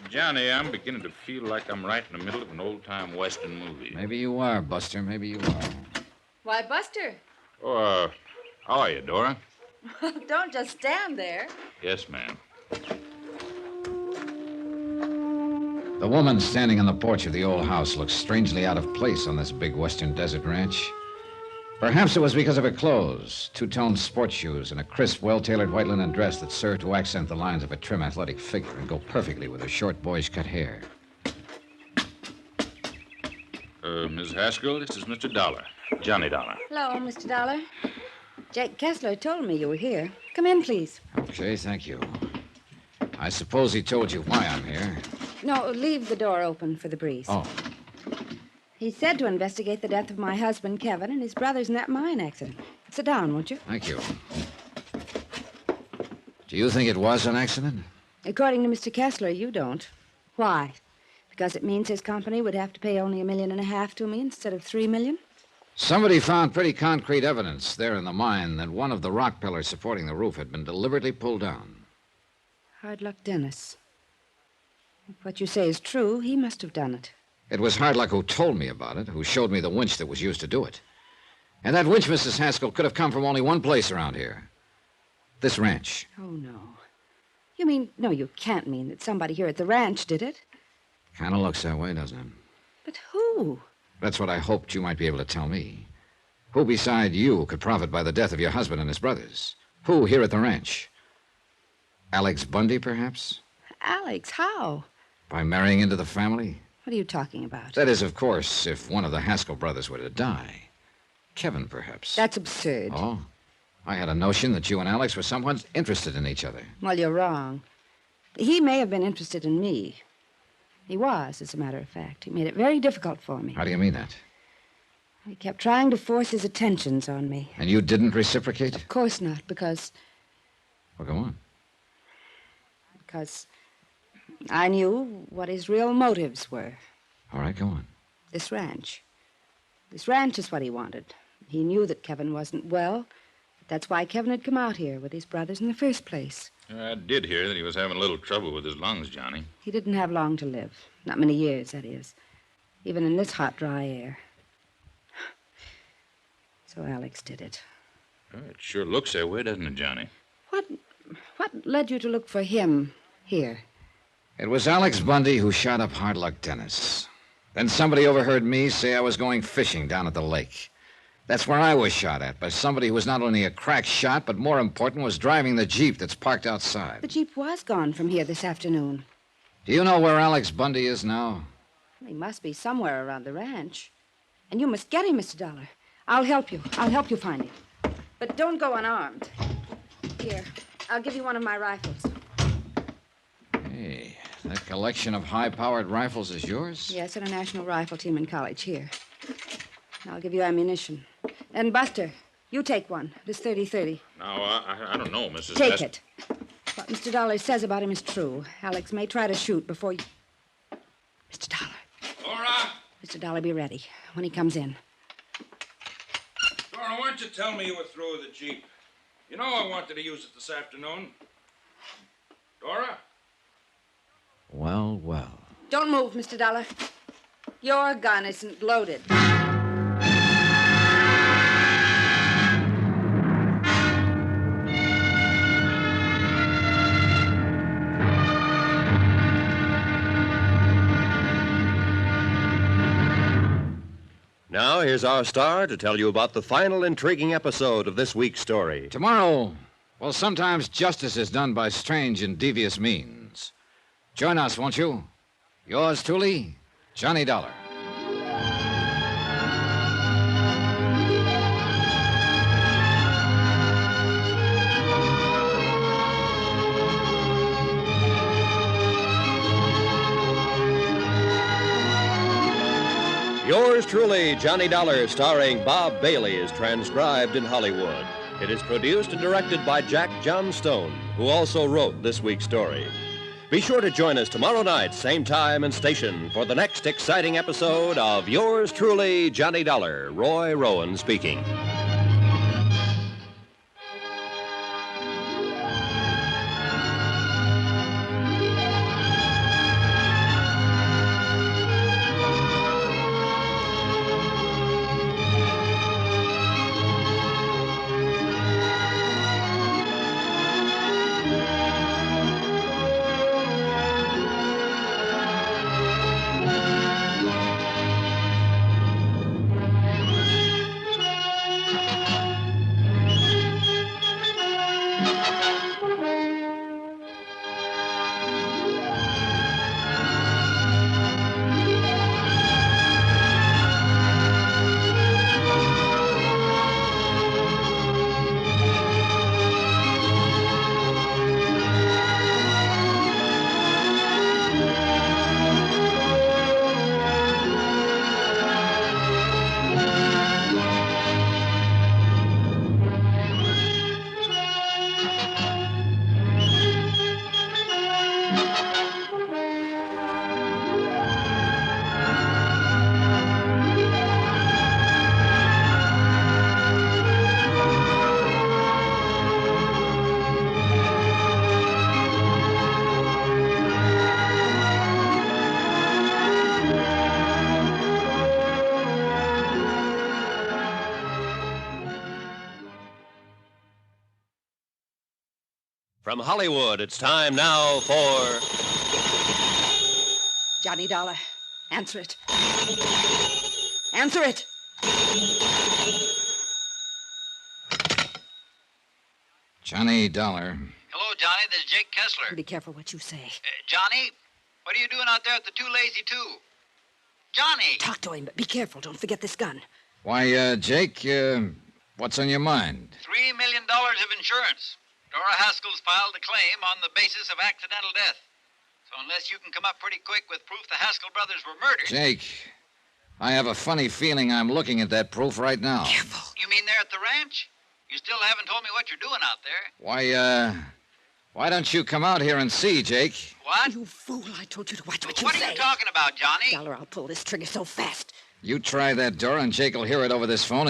Johnny, I'm beginning to feel like I'm right in the middle of an old-time Western movie. Maybe you are, Buster. Maybe you are. Why, Buster, Oh, how are you, Dora? don't just stand there. Yes, ma'am. The woman standing on the porch of the old house looked strangely out of place on this big western desert ranch. Perhaps it was because of her clothes, two-tone sports shoes, and a crisp, well-tailored white linen dress that served to accent the lines of a trim, athletic figure and go perfectly with her short, boyish-cut hair. Ms. Haskell, this is Mr. Dollar. Johnny Dollar. Hello, Mr. Dollar. Jake Kessler told me you were here. Come in, please. Okay, thank you. I suppose he told you why I'm here. No, leave the door open for the breeze. Oh. He said to investigate the death of my husband, Kevin, and his brothers in that mine accident. Sit down, won't you? Thank you. Do you think it was an accident? According to Mr. Kessler, you don't. Why? Because it means his company would have to pay only $1.5 million to me instead of $3 million? Somebody found pretty concrete evidence there in the mine that one of the rock pillars supporting the roof had been deliberately pulled down. Hard luck, Dennis. If what you say is true, he must have done it. It was Hard Luck who told me about it, who showed me the winch that was used to do it. And that winch, Mrs. Haskell, could have come from only one place around here. This ranch. Oh, no. You mean, no, you can't mean that somebody here at the ranch did it. Kind of looks that way, doesn't it? But who? That's what I hoped you might be able to tell me. Who beside you could profit by the death of your husband and his brothers? Who here at the ranch? Alex Bundy, perhaps? Alex, how? By marrying into the family? What are you talking about? That is, of course, if one of the Haskell brothers were to die. Kevin, perhaps. That's absurd. Oh? I had a notion that you and Alex were somewhat interested in each other. Well, you're wrong. He may have been interested in me. He was, as a matter of fact. He made it very difficult for me. How do you mean that? He kept trying to force his attentions on me. And you didn't reciprocate? Of course not, because... Well, go on. Because I knew what his real motives were. All right, go on. This ranch. This ranch is what he wanted. He knew that Kevin wasn't well. That's why Kevin had come out here with his brothers in the first place. I did hear that he was having a little trouble with his lungs, Johnny. He didn't have long to live. Not many years, that is. Even in this hot, dry air. So Alex did it. Well, it sure looks that way, doesn't it, Johnny? What led you to look for him here? It was Alex Bundy who shot up Hard Luck Dennis. Then somebody overheard me say I was going fishing down at the lake. That's where I was shot at, by somebody who was not only a crack shot, but more important, was driving the Jeep that's parked outside. The Jeep was gone from here this afternoon. Do you know where Alex Bundy is now? He must be somewhere around the ranch. And you must get him, Mr. Dollar. I'll help you. I'll help you find him. But don't go unarmed. Here, I'll give you one of my rifles. Hey, that collection of high-powered rifles is yours? Yes, at a national rifle team in college here. I'll give you ammunition. And Buster, you take one. This 30-30. Now, I don't know, Mrs. Take it. What Mr. Dollar says about him is true. Alex may try to shoot before you... Mr. Dollar. Dora! Mr. Dollar, be ready when he comes in. Dora, why don't you tell me you were through with the Jeep? You know I wanted to use it this afternoon. Dora? Well, well. Don't move, Mr. Dollar. Your gun isn't loaded. Now, here's our star to tell you about the final intriguing episode of this week's story. Tomorrow, well, sometimes justice is done by strange and devious means. Join us, won't you? Yours truly, Johnny Dollar. Yours truly, Johnny Dollar, starring Bob Bailey, is transcribed in Hollywood. It is produced and directed by Jack Johnstone, who also wrote this week's story. Be sure to join us tomorrow night, same time and station, for the next exciting episode of Yours truly, Johnny Dollar. Roy Rowan speaking. From Hollywood, it's time now for... Johnny Dollar, answer it. Answer it! Johnny Dollar. Hello, Johnny. This is Jake Kessler. Be careful what you say. Johnny, what are you doing out there at the Too Lazy Two? Johnny! Talk to him, but be careful. Don't forget this gun. Why, Jake, what's on your mind? $3 million of insurance. Dora Haskell's filed a claim on the basis of accidental death. So unless you can come up pretty quick with proof the Haskell brothers were murdered... Jake, I have a funny feeling I'm looking at that proof right now. You mean there at the ranch? You still haven't told me what you're doing out there. Why, Why don't you come out here and see, Jake? What? You fool, I told you to watch what you What say. are you talking about, Johnny? Dollar, I'll pull this trigger so fast. You try that, Dora, and Jake will hear it over this phone and